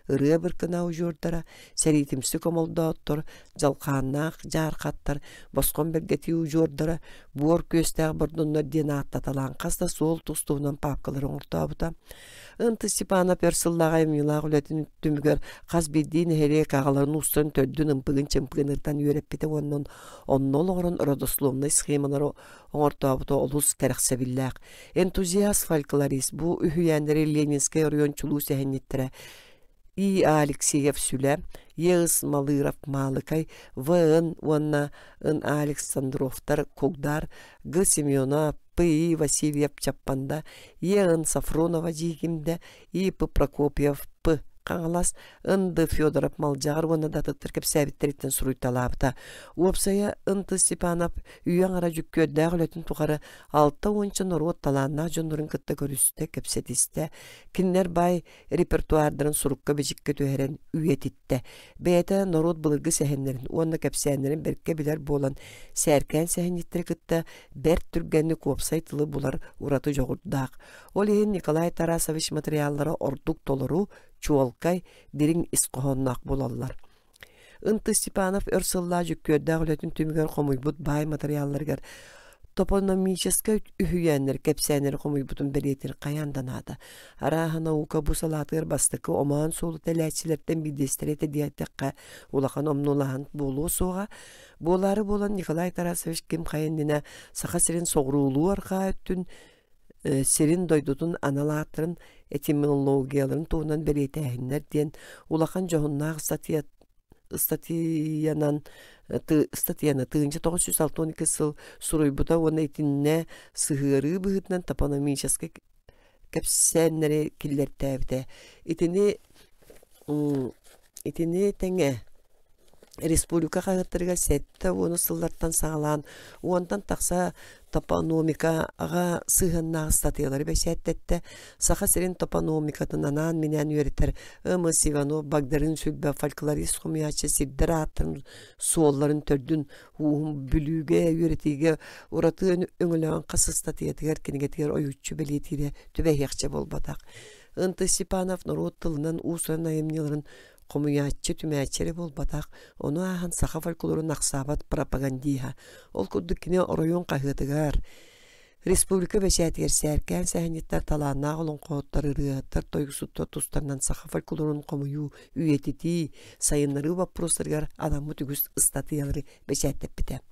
Irıya bırkına ucurdara, seritimsi komolda ottor, jalqanaq, jarqattar, bosqon belgeti ucurdara, buor köstəq burdunna dena attatalan qasta sol tustuğundan papkaları ortabıda. Ынты Степана персыллаға емилақ үлетін түмігер қаз беддейін херек ағаларын ұстарын төддің ұмпығын чымпығын ұртан үйреппеті оннан оннол оғырын родословный схемалары оңыртабыда олыс кәріқсе білләқ. Энтузиаст фольклорист бұл үйендері Ленинская район чулу сәхенеттері И. Алексеев Сүле, Егыз Малыров Малыкай, В.Н. Онна, Н. Александровтар Когдар, Г. Семена, П.И. Васильев Чаппанда, Егын Сафронова Жигимде, И. П. Прокопьев П. Қаңылас, Н.Д. Федоров Малжағыр оны датықтыр кеп сәбіттереттен сұруйталапта. Уапсая Н.Т. Степанов үйен ара жүкке дәғілетін тұғары 6-10 народ таланна жонларын кітті көрісті кепсетісті. Кинлер бай репертуардарын сұруққа бежікке төхерен үйетітті. Бәйті народ бұлырғы сәхенлерін, оны кепсәнлерін берке білер болан сәркен сәхенеттері кітті бәр түргенні уапсайтылы бұлар ұраты жоғырдақ. Ол ең Николай Тарасович материаллары ордук толыру Чуалкай дирин исқоһоннақ болалар. Ынты Степанов өрсылла жүккөрдәг үлетін түмігер қомуйбут бай материалларгар топономическа үһүйәннер кепсәнер комуйбутун беретер каянданада. Араха наука бу салатыр бастыкы оман солу теләчилерден бидестерете диятекка улахан омнулахан болу соға. Болары болан Николай Тарасович кем кайындина саха сирин соғрулу арқа өттін сирин дойдутун аналаатырын этимологияларын туунан беретәһиннер ден улахан жоғыннағы статьяна тыынча 962 сыл суруйбута оны итинне сыгыры быһытынан топономический кепсәннәре киллертәбите. Итини тәңе республика кагыттырга сетте оны сыллардан сагалан, ондан такса топономикага сыгынна статьялары бәшәттетте. Саха сирин топономикатын анан менен үйрәтер. Ымыс Иванов Багдарын сүлбә фольклорист хумиячы сиддиратын суолларын төрдүн бүлүгө үйрәтиге уратын өңөлөн кысы статьятыгар кенегетер оючу белетире түбәйякчы болбатак. Ынты Степанов народ тылынан усран айымныларын комуячы түмәчері болбатак, оны ахан саха фольклорын ақсабат пропагандиха. Ол күддікіне оройон қағытыгар. Республика бәшәтігер сәркән сәхінеттер таланна олын қоғыттары рыаттар тойгысутта тұстарынан саха фольклорын комую үйетети сайынлары вопростаргар адамы түгіс ыстатыялары бәшәттеп біте.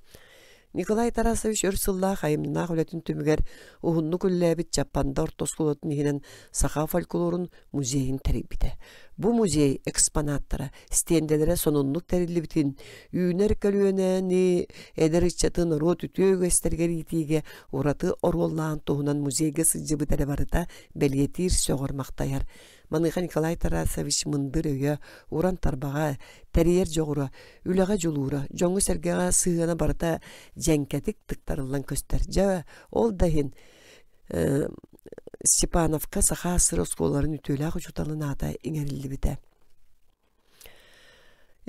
Николай Тарасович өрсылла хайымнына құлетін түмігер ұғынны күлләбіт Жапанда ортоскулатын егінен саха фольклорын музейін тәрібіті. Бу музей экспонаттары стенделері сонунлық тәрілі бітін үйінер көлуенәні әдірітчатын рот үтіөг әстергер етеге ораты ороллағын туғынан музейге сыджыбы тәрі барыта бәлетір соғырмақтайар. Маныға Николай Тарасович мындыр өйі уран тарбаға, тәрiyер жоғыра, үліға жолуыра, жоңы сәргеға сығына барыта жәнкәтік тықтарылан көстер. Жа, ол дайын Степановка саха сыры сколарын үтөлі жұталын ата еңерілі біті.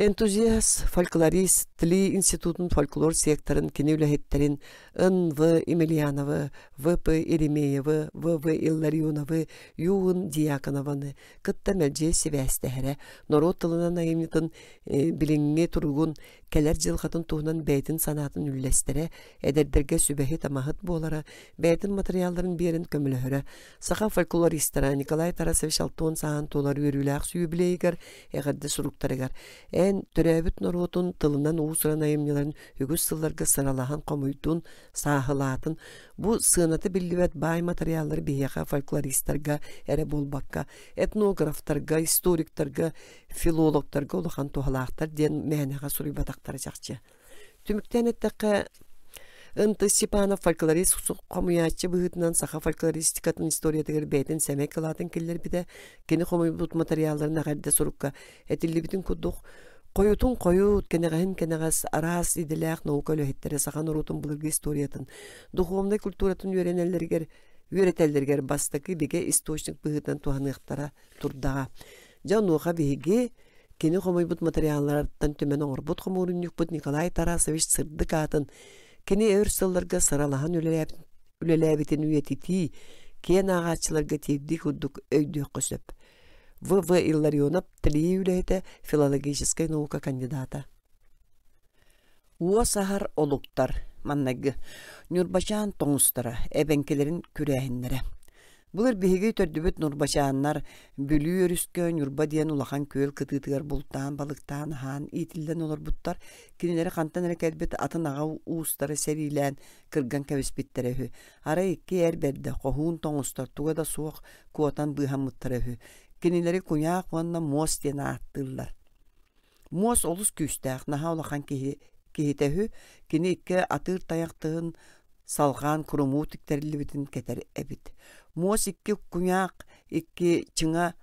Энтузиаст, фольклорист, Тли институтын фольклор секторын кене үләхеттерін Н.В. Емельяновы, В.П. Еремеевы, В.В. Илларионовы, Юын Диаконованы, кытта мәлже себәстәхәрі, народ тылынан айымнетін біліңге тұрғын кәлер жылғатын туғынан бәйтін санатын үлләстері, әдердерге сүбәхи тамахыт болары, бәйтін материалларын берін көміліхірі. Саха фольклористара Николай Тарасович алтуын саған толар өріләқ сүйіблейгер, әғарды сұруқтарығар. Ән түрәбіт наротын тылынан уысыран айымнеларын үгіз сылларға сыралахан қомуйтын, сағылатын. Бұ сынаты білдівәт бай материаллары бейеға фольклористарға, әрі болбаққа, этнографтарға, историктарға, филологтарға олыған туғалақтар ден мәнеға сұруйбатақтары жақчы. Түміктен әттіқі Ынты Степанов фольклорист қомуячы бұғытынан саха фольклористикатын историятығыр бәйтін сәмек қылатын келдер біде кені қомуйбұт материалларын ағарды сұрыққа әтілі бітін күдіқ қойутын қойут кенеғас арас иделәқ наука өліхеттері сахан ұрутын бұлырғы историятын дұхуымдай культуратын үйретелдергер бастықы беге источник бұғытын туғанықтара тұрдаға. Жануға беге кені қомуйбұт материаллардан төмен оңырбұт қомуырын бүт Николай Тарасович сырдық атын кені өр сылларға сыралахан үлеләбетін үйетети, кен ағатшыларға тевді күдік өйді қөсіп. В.В. Илларионов тілі үләйті филологическай наука кандидата. Уа сахар олуқтар, маннағы, Нұрбашан тоңыстары, әбәнкелерін күрәхінлері. Бұлар бігеге төрдібіт Нұрбашаннар бүлі өріскен Нұрба дейін улахан көл кытытығар бұлттан, балықтан, хан, итілден олар бұттар. Кенелері қантан әрек әлбет атын аға уыстары сәрилән кірган кәвіспеттері хүй. Ара екі әрберді қоғуын тоңыстар, туға да суық куатан бұйхан мұттары хүй. Кенелері күняқ ванна мос дейін аттылар. Мос олыс күстәқ, наға улахан кейетәхі, кені екі атыр таяқтығын салған күріму тіктәрілі бітін кәтер әбіт. Мос икки күняқ, икки чына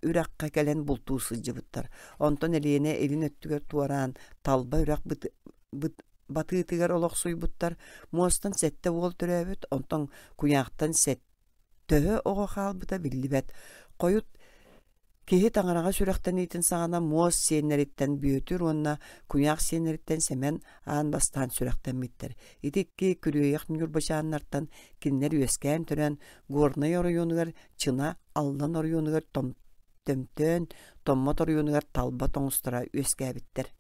үраққа кәлен бұлтуысы жыбыттар. Онтан әлейіне елін өттігер туаран, талба үрақ батыытығар олық суйбыттар. Мостан сәтті ол түрәбіт, онтан күняқтан сәттігі оға қалбыта білдібәт. Қойыт кеһи таңараға сүрәқтен ейтін сағана мос сенереттен бүйетір, онна күняқ сенереттен сәмен аан бастан сүрәқтен миттер. Итекке күрейек Нұрбашаннартан киннер өскән түрән горнай орыйонығар, чына аллан орыйонығар төмтөн, томмат орыйонығар талба тоңыстыра өскәбіттер.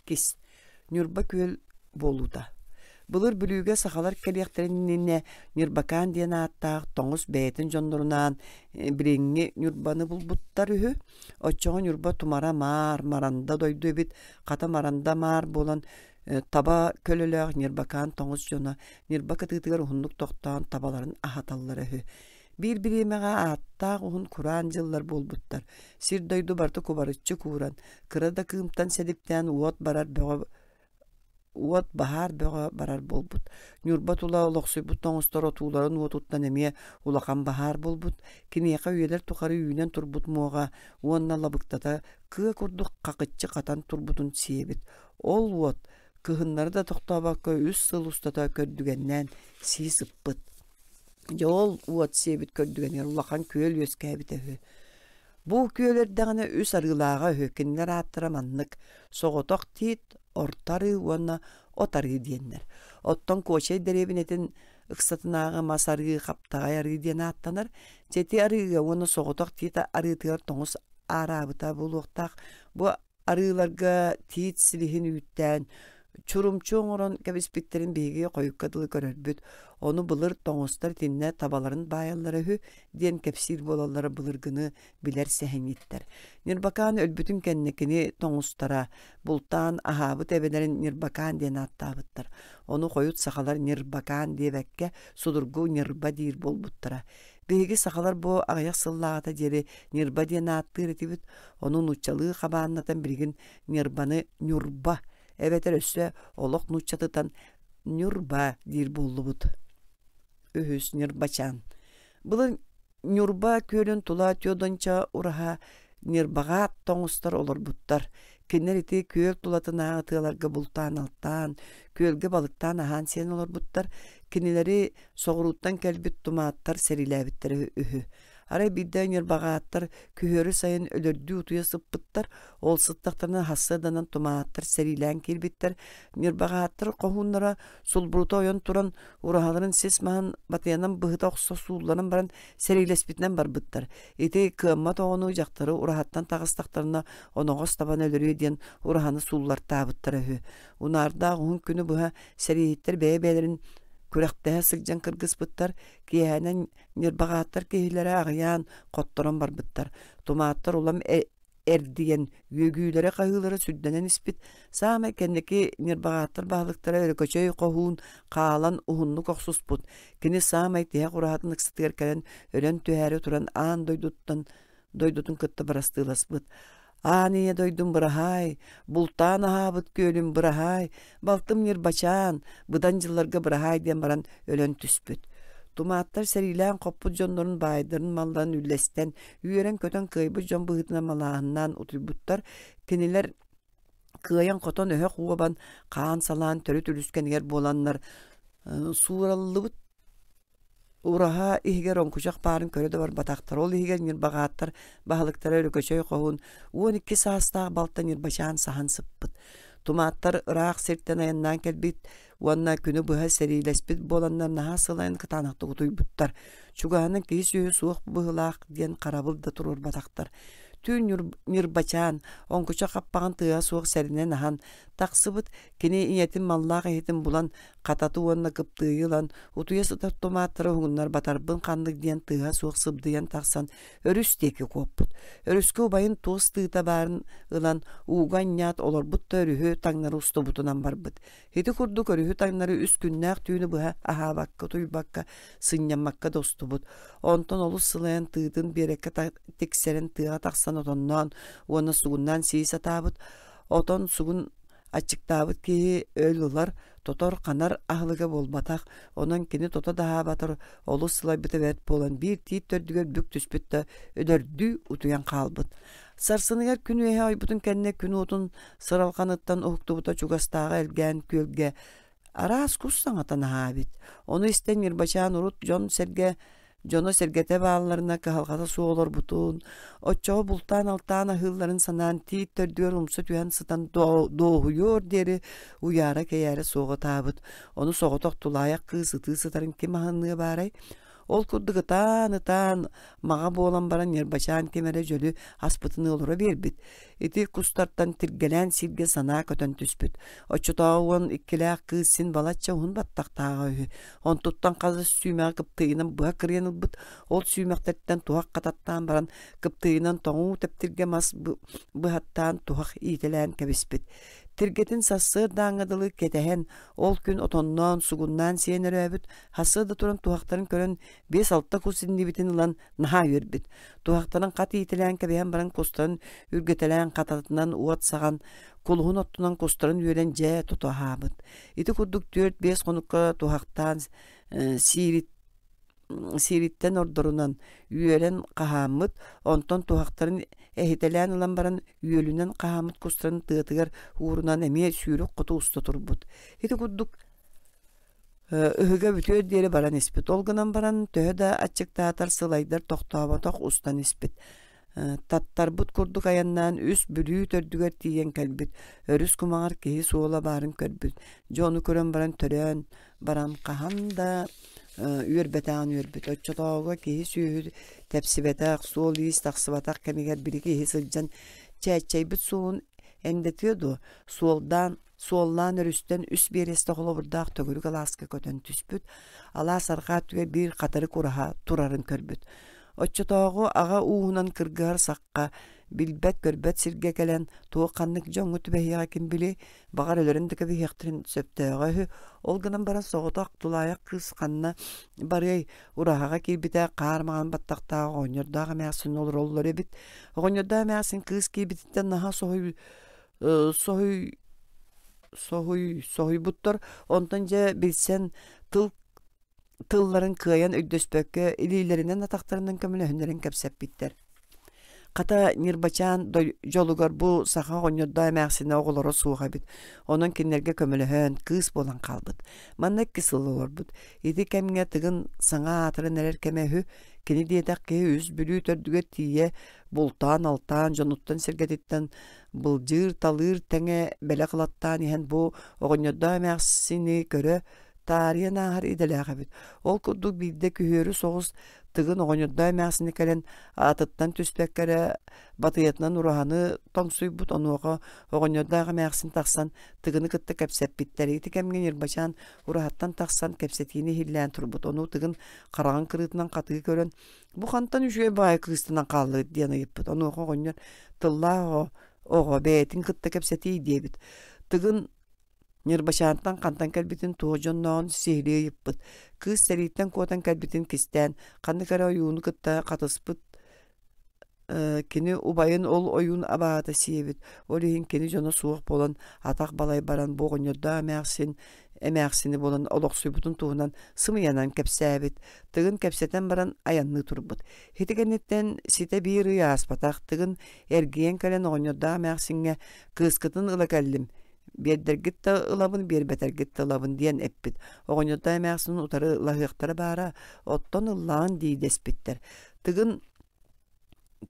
Кис, Нұрба көл болуда. Bulur bülüge sakalar keliyekterine nirbakan diyen attaq toңus beytin jonnorundan biringi nirbanı bulbuttar ühü. Oçoğun nirba tumara maranda doydu bit kata maranda bolan taba kölölög nirbakan toңus jona nirba kıtıtıgar uhunluk toqtan tabaların ahatalları ühü. Bir-birimeğe attaq uhun kuran jıllar bulbuttar. Sir doydu bartı kubarıççı kuran. Kırada kıımtan sedipten uot bahar böğe barar bolbut. Nurbat ula olaqsuybut toңustар otulарын uotuttan emie ulakan bahar bolbut. Kiniyaka üyeler tuqarı üyünen turbut muoga uonna labıktata kıa kurduk qaqıtçı qatan turbutun siyebit. Ol uot kıhınları da toqtabakka üs sıl ustata kördügenden siy sıppıt. Yol uot siyebit kördügenler ulakan köl yöskäbit ehü. Bu köylerdäňe üs arılaga hökinler attıramanlık. Soğotoq tit ortarı uonna otarı diyenler. Otton koçay derebinetin ıksatınağı masarı kaptağa arı diyen attanar. Jeti arıga uonna soğotoq tit arıtıgar toңus arabıta buluqtaq. Bu arılarga tit silihin ütten çurumçuň oran kebispitlerin begi koyukkadılı görörbüt. Onu bulur toңустар tinne tabaların bayalları hü diyen kepsir bolalları bulurgını biler sehenitler. Nirbakan ölbütün kennekini toңустара bultan ahabıt ebelerin nirbakan diyen attabıttar. Onu koyut sakalar nirbakan diyebekke sudurgu nirba dir bolbuttara. Begi sakalar bu ayak sılağata jeri nirba diyen attır etibit. Onun uçalığı kabağınatan birgin nirbanı nurba. Evet össe olok nuçatıtan nurba dir bollubut. Ühüs nirbaçan. Bulu nurba kölün tula tiyodonça uraha nirbagat toңустар olur buttar. Kinler iti köl tulatına atıyalarga bultan alttan, kölge balıktan ahan sen olur buttar. Kinileri soğuruttan kelbit tumaattar serilebitleri ühü. Aray birden nirbagattar kühörü sayın ölördü utuya sıppıttar. Ol sıttaqtarına hassadanan tumaattar serilen kelbittar. Nirbagattar kohunlara sulburuta oyan turan urahaların sesmahan batayanan bıhıta oqsa suullanan baran serilespitnen barbıttar. Eti kıammat oğunu ucaqtары urahattan tağыстaqtarına onoğos taban ölörü diyen urahanı suullar tabıttar öhü. Unarda oğun günü buha serihitler beyebelerin Kürektehe sılcan kırgız bıttar, kiyenen nirbagattar kihilere ağayan qottoran bar bıttar. Tomaattar olam erdiyen yögüylere qayıları süddenen ispit. Sağma kendeki nirbagattar bağlıktara örköçöy qohun qalan uhunlu qoxsus bud. Kini sağma itihe qurahatın ıksıtır kelen ölen tüheri turan an doydutun kıttı barastılas bud. Aniye doydum bırahay, bultan ahabıt kölüm bırahay, baltım nirbaçan, bıdan jıllarga bırahay diyen baran ölen tüspüt. Tumaattar serilen koppu jonların baydırın malların üllesten, üyeren köten kıybı jon bıhıtına malahından utubuttar, kiniler kıyan koton öhe kuvaban, kaan salan, törü tülüsken yer bolanlar, suralılıbıt, uraha ihger onkuşak barın körede var bataktar. Ol ihger nirbagattar bahalıktar öyle köşöy qohun. 12 saastağ balta nirbaçan sahan sıppıt. Tumaattar ıraq sirtten ayandan kelbit. Uanna günü buha serilespit bolanlar naha sılayın kıtanaqtı utuybuttar. Çugahanın kis yühü suuq bıhılaq diyen karabıl da turur bataktar. Tün nirbaçan onkuşak qappağın tığa suuq serine nahan taqsıbıt kini iyetin mallağı ehitin bulan qatatı uanna kıptığı yılan utuya sıtar tomaatları hunlar batarbın kandık diyen tığa suuq sıbdıyan taqsan örüsteki kopput. Örüske ubayın toz tığıta barın ılan uğan yat olur butta örühü taňnary ustu butunan barbıt. Heti kurduk örühü taňnary üst günnäq tüýnü buha aha bakka tuybakka sınyamakka dostu but. Onton olu sılayan tığdın bereke tekseren tığa taqsan otondan ona sugundan siysa tabıt. Oton sugun açıktabıt ki ölüler totor kanar ahlıga bolbatak onan kini tota daha batır olu sılay bite vert bolan bir tit tördügör bük tüspütte ödördü utuyan kalbıt. Sarsınıgar günü ehe aybutun kendine günü otun sıralkanıttan uhuktu buta çugastağa elgen kölge aras kussan atan habit. Onu isten nirbaçan urut Jono sergete bağlarına kahalgata su olur butun. Oçoğu bultan altana hılların sanan tit tördüyor umsu tüyen sıtan doğuyor deri uyara keyere soğut abıt. Onu soğutok tulayak kızıtı sıtarın kim ahanlığı baray. Ол курдугытан маға болан баран Нербачан кемере жөлү аспытыны олора бербит. Ити кустартан тиргелен сирге сана көтөн түспүт. Очотауын иккелек кысын балача hun баттактагы үһү. Он туттан казы сүймәк кыптыйынан буа кырыяныл бут. Ол сүймәктерден туак кататтан баран кыптыйынан тоңу тептирге мас быхаттан туак ителен кебиспит. Тиргетин сасы даңадылы кетehen ол күн отоннан сугуннан сиенерөбүт. Хасыда туран туактарын көрөн 5-6 кусинни битин улан наха үрбит. Туактарын каты ителен кебен баран кустарын үргетелен кататынан уат саган кулгун оттунан кустарын үйрен же тутахабыт. Ити кудук 4-5 конукка туактан сириттен ордорунан үйрен кахамыт, онтон туактарын эхителен улан баран үйөлүнен кахамыт кустарын тыатыгар уурунан эме сүйрүк куту уста турбут. Ити кудук ыһыга бүтөр диэри баран испит. Олгынан баран төһө ачыктаатар сылайдар тохтоботох устан испит. Таттар бут курдук аяннан үс бүрүү төрдүгөр тиен кэлбит. Өрүс кумагар кеһи суола барын көрбүт. Жону көрөн баран төрөн баран каханда үйөрбетаан үйөрбүт. Оччотоого кеһи сүйү тепсибетак суолис таксыбатак кемигер бири кеһи сылжан чәчәйбит суун эндетиоду. Суоллан өрүстен үс бересте холобурдаак төгүрүк аласка көтөн түспүт. Ала сарга түгө бир катары кураха турарын көрбүт. Оччотоого ага уунан кыргар сакка билбет көрбөт сирге келен туоканнык жоңу түбэхига ким били багар өлөрүндө кебихектерин сөптөөгө олгынан бара соготак тулаяк кыз канна бары урахага кирбите каармаган баттактагы оңордагы мясын олор оллор эбит. Оңордагы мясын кыз кирбититтен наха сохуй буттар онтон же билсен тылларын кыян өйдөспөккө илилеринен атактарынан көмөлөһүнөрүн кепсеп биттер. Ката Нербачан жолугар бу саха оңорда эмәксине оголоро сууга бит. Онун кинерге көмөлөһөн кыз болан калбыт. Маннык кысылылар бут. Иди кемге тыгын саңа атыры нерер кемеһү кини диетак ке үз бүлүү төрдүгө тие бултан алтан жонуттан сергетиттен былжыр талыр теңе беле кылаттан иһен бу оңорда эмәксини көрө тарыян ахар иделэҕэ бит. Ол курдук бирде күһөрү соҕус тыгын оҕоньордой эмээсини кэлэн аатыттан түспэккэрэ батыйатынан ураханы тоҥсуйбут онуоҕа оҕоньордойга эмээсин тахсан тыгыны кытта кэпсэппиттэр. Ити кэмген Нербачан урахаттан тахсан кэпсэтиини хиллээн турбут. Ону тыгын караҕын кырыытынан катыы көрөн бу хантан үчүгэй баай кыыстынан хааллыыт диэн ыйыппыт. Онуоҕа оҕоньор тыллаа оҕо бээтин кытта кэпсэтии диэбит. Тыгын Нербачантан кантан кэлбитин туожонноон сихилие йыппыт. Кыз сэрийттен куотан кэлбитин кистэн канны кара оюуну кытта катыспыт. Кини убайын ол оюун абаата сиебит. Олиһин кини жоно суох болан атак балай баран боҕоньорда эмээхсини болан олохсуйбутун туунан сымыянан кэпсээбит. Тыгын кэпсэтен баран аянны турбут. Хитигенниттен сите биир ыяаспатах тыгын эргиен кэлэн оҕоньорда эмээхсинге кыыскытын ыла кэллим. Бердергитте ылабын, бербетергитте ылабын диэн эппит. Оҕоньорда эмээхсинин утары лаһыактары баара оттон ыллаан диидеспиттер. Тыгын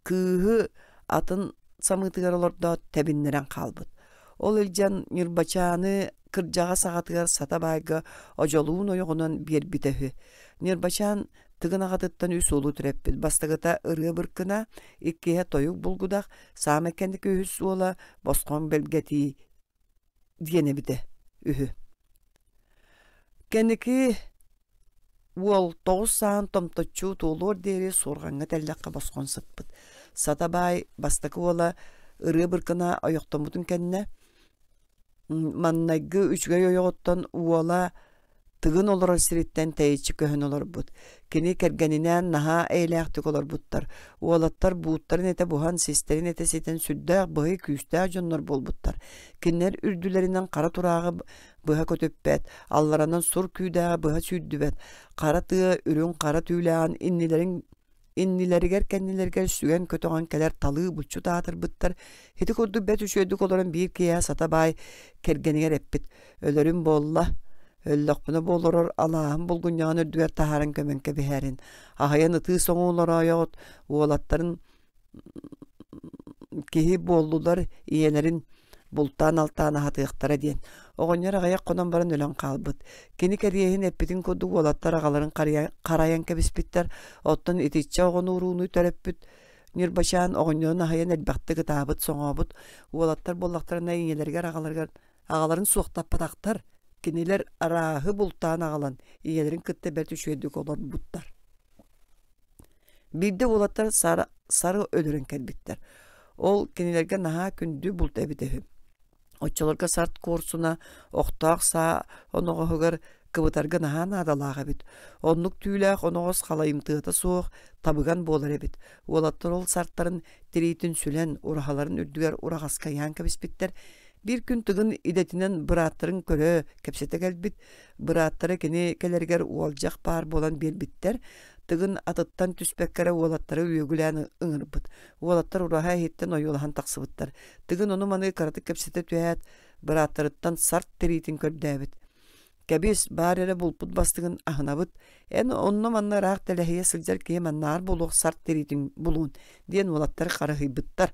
кыыһы атын самыытыгар олордо тебиннерен калбыт. Ол илдьан Нербачаны кырдьаҕа саҕатыгар сата байга ожолуун ойоҕунан биэрбитэһү. Нербачан тыгын аҕатыттан үс улуу түреппит. Бастагыта ырыа быркына иккиһэ тойук булгудах саамеккенди кыыһыс суола босхон белгетии диэне бите үһү. Кенники уол 9 саан томточчуу туулуор диэри суурҕаҥҥа тэллэххэ босхон сыппыт. Сатабай бастакы уола ырыа быркына ойохтомутун кэннэ маннайгы үчүгэй ойоҕоттон уола тыгын олорор сириттен тэйичи көһөн олорбут. Кини кэргэнинэн наһаа эйлээхтик олорбуттар. Уолаттар бууттарын эте буһан систерин эте ситен сүрдээх быһый күүстээх дьоннор болбуттар. Киннер үрдүлэринэн кара тураагы быһа көтөппэт, алларанан сур күүдээх быһа сүүрдүбэт. Кара тыа үрүн кара түүлээн иннилэригэр кэннилэригэр сүгэн көтөҕөн кэлэр талыы булчу таатырбыттар. Хити курдук бэт үчүөдүк олорон биир киэһэ сатабай кэргэнигэр эппит. Өлөрүн буолла өллөкпүнө болорор алааһын булгуньяан өрдүгэр таһааран көмөнкө биһэрин. Аһайан ытыы соҥуулар ойоҕот уолаттарын киһи буоллулар иэлэрин бултаан алтаана хатыахтара диэн. Оҕонньор аҕайах хонон баран өлөн хаалбыт. Кини кэриэһин эппитин курдук уолаттар аҕаларын хараyan кэбиспиттэр, оттон итиччэ оҕон уурууну төрөппүт. Нирбачаан оҕонньорун аһайан элбэхти гытаабыт, соҥообут, уолаттар боллахтарына иñелэригэр аҕаларын суохтаппатахтар. Кинилэр арааһы бултаан аҕалан, иñелэрин кытта бэрт үчүгэдик олорбуттар. Бирде уолаттар сары өлөрөн кэлбиттер. Ол кинилерге наһаа күндү булт эбитеһи. Оччолорга сарт курсуна охтаах саа оноҕоһугар кыбытарга наһаа наадалаах эбит. Оннук түүлээх оноҕос халайымтыата суох табыган буолар эбит. Уолаттар ол сарттарын тириитин сүлэн ураһаларын үрдүгэр ураҕаскайаан кэбиспиттер. Bir gün tığın idetinen bırattırın körö kepsete gelbit. Bırattırı kini keleriger uolcak par bolan belbitter. Tığın atıttan tüspekkere uolatları üyegülen ıngırbıt. Uolatlar uraha hitten oyulahan taksıbıttar. Tığın onu manı karatık kepsete tüyat. Bırattırıttan sart teritin kördäbit. Kebis barere bulput bastığın ahınabıt. En onunla manna raaq telehiye sılcar kiye mannar buluq sart teritin bulun. Diyen uolatları karahıybıttar.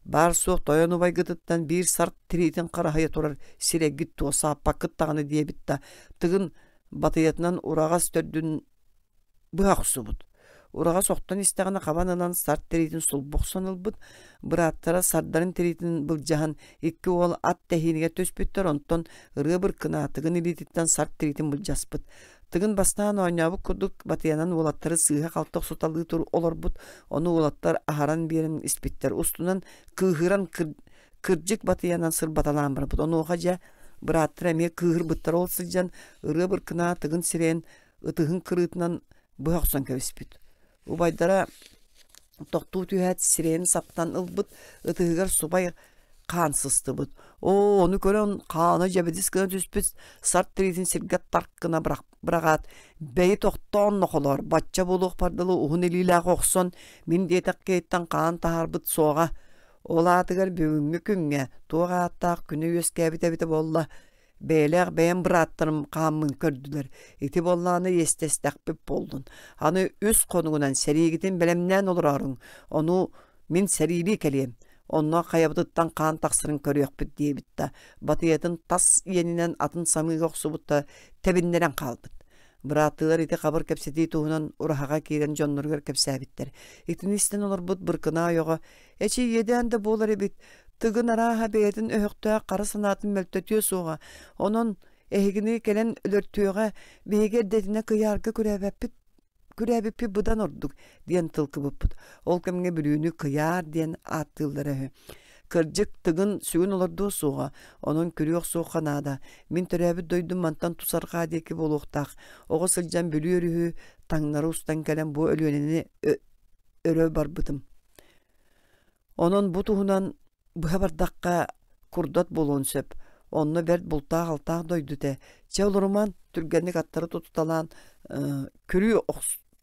Бар суох тоёнубай гытыттан бир сарт тиритин карахая турар сирегит туоса пакыт таганы диебитта тыгын батыятынан урагас төрдүн быахсубут. Урагас оқтан истагана кабанынан сарт тиритин сулбук санылбыт. Быраттара сардарын тиритин былжахан икки ол ат техиниге төспүттөр онтон ырыбыр кына тыгын илититтен сарт тиритин былжаспыт. Тыгын бастан ойнабы курдук батыянан улаттары сыыха калток суталыы тур олорбут. Ону улаттар ахаран берин испиттер. Устунан кыыхыран кыржык батыянан сыр баталаан барбыт. Ону жа быраттыр эме кыыхыр быттар ол сылжан ырыбыр кына тыгын сирен ытыгын кырыытынан быахсан кебиспит. Убайдара токтуу түйәт сирен саптан ылбыт ытыгар субай кансыстыбыт. Onu көрөн кааны жабедис кына түспүт сарт тиритин сиргат тарккына брагат бей токтон нохолор батча болук пардылы ухун элилак оксон мин диетак кейттен каан таарбыт соога олаатыгар бүгүнгү күнгө тугааттаак күнү өскәбите болла бейлер бейен браттырым каамын көрдүлөр ити болланы естестакпип болдун аны үс конугунан серигитин белемнен олорорун ону мин серили келем. Онна каябыттан каан таксырын көрөкпүт диебитта. Батыятын тас иенинен атын самыйга оксубутта тебиндерен калбыт. Быраатылар ити кабыр кепсети туунан урахага кирен жонноргер кепсәбиттер. Итинистен олорбут быркына ойога. Эчи еден де болар эбит. Тыгын араха бейтин өһөктө кара санатын мөлтөтүө суга. Онон эхигини келен өлөртүөгө беге детине кыярга көрөбөппүт. Күрәбиппи бұдан ордук, диен тылкы бұппыт. Ол кәмге бүлүүнү кыяр диен аттылдары. Кыржык тыгын сүгін оларду суға. Onun күріөк суғанада. Мин төрәбі дойдым мантан тусарға деки болуқтақ. Оғы сылжан бүлі өрігі таңнары устан кәлем бұ өлүенені өрө барбытым. Onun бұ туғынан бұға бардаққа курдат болуын сөп. Онны бәрт бұлтақ алтақ дойдуте. Че олырман түргенlik аттары тутуталан күрі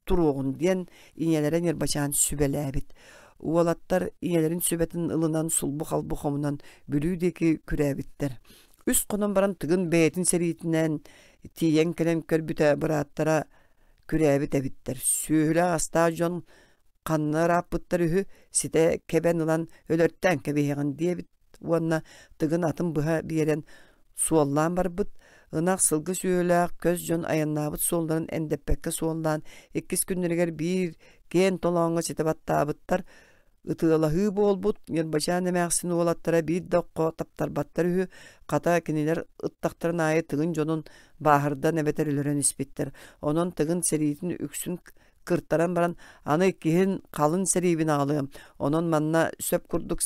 туруğun diyen iňelere nirbaçan sübelebit. Uolаттар iňelerin sübetin ılınan sulbuk albuğumundan bülüdeki kürebitler. Üst konan baran tıgın beytin seritinden tiyen kelem körbüte bırattara kürebit ebitler. Sühüle hasta jon kanlar apıttar ühü site keben ılan ölörtten kebeğen diye bit. Uanna tıgın atın bıha bir yeren suallan barbıt. Inak sılgı süyölak köz jon ayannabıt solların endepekke soğundan 2 günleriger bir gen tolağına sitebattabıttar ıtığılahı bolbut nirbaşan emeğsini olattara bir dokko taptar battar hü kata kiniler ıttaktarın ayı tığın jonun bahırda nebeterilerin ispittir. Onun tığın seritin üksün kırtaran baran anı kihin kalın seribini alığım. Onun manna söp kurduk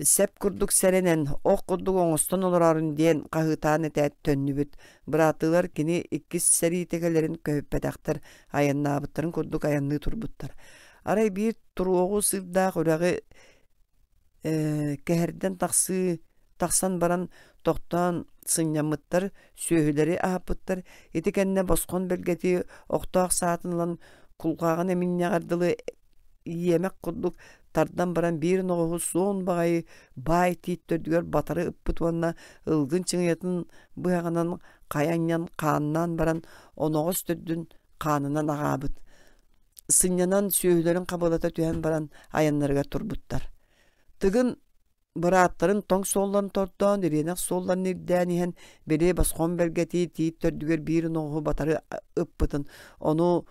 Sep kurduk serenen, ok kurduk oňoston olararyn diyen kahıtan etet tönnübüt. Bıratılar kini 2 seri tegelerin köpedaktar ayannabıtların kurduk ayanlığı turbuttar. Aray bir turuğu sırda uragı keherden taksan baran toktan sınyamıttar, söhüleri ahapıttar. Eti kendine boskon belgeti oktağ saatınlan kulqağın eminne gardılı yemek kurduk. Tardan baran bir noğu son bağayı bay tiyittördüger batarı ıppıtvanna ılgın çıngıyatın bıhağынан kayanyan kanından baran onoğuz tördün kanından ağabıt. Sınyanan söğülerin kabalata tüyen baran ayanlarga turbuttar. Tıgın Bıraatların toң sollan torton, direnek sollan nirden ihen, beri basqon belgeti tiit tördüger bir noğu batarı ıppıtın. Onu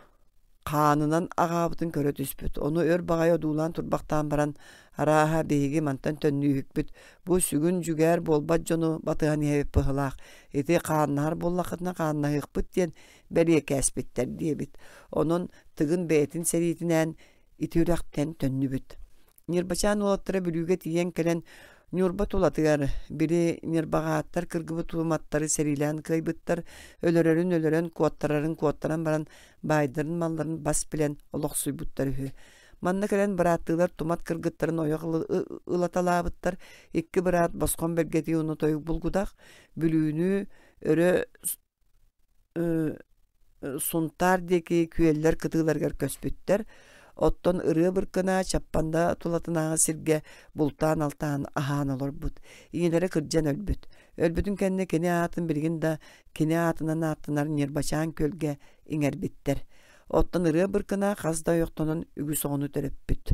kanınan ağabıtın körö түспүт. Onu ör bağaya duulan turbaktan baran araha beygi mantan tönnühükbüt. Bu sügün jüger bolbat jonu batıhan hep pıhılaq. Eti kannar bollakıtına kanna hıkbıt diyen beriye käsbitter diyebit. Onun tıgın beytin seritinen itirakten tönnübüt. Nirbaçan olattıra bülüge tiyen kelen Nurbat olatıgar, biri nirbağattar kırgıbı tuğmattarı serilen kıybıttar, ölörün kuattarın baran baydırın malların bas bilen olaq suybuttarı hü. Manna kelen bırattılar tumat kırgıttarın oyak ılatalabıttar, ikki bırat basqon belgeti onu toyuk bulgudak, bülüğünü örö suntar deki küyeller kıtılargar köspütter, Otton ırığı bırkına çappanda tulatına sirge bultan altan ahan olur but. İğnelere kırcan ölbüt. Ölbütün kendine kene atın bilgin da kene atından attınar nirbaşan kölge inger bitter. Otton ırığı bırkına kazda yoktonun ügüsü onu töröpbüt.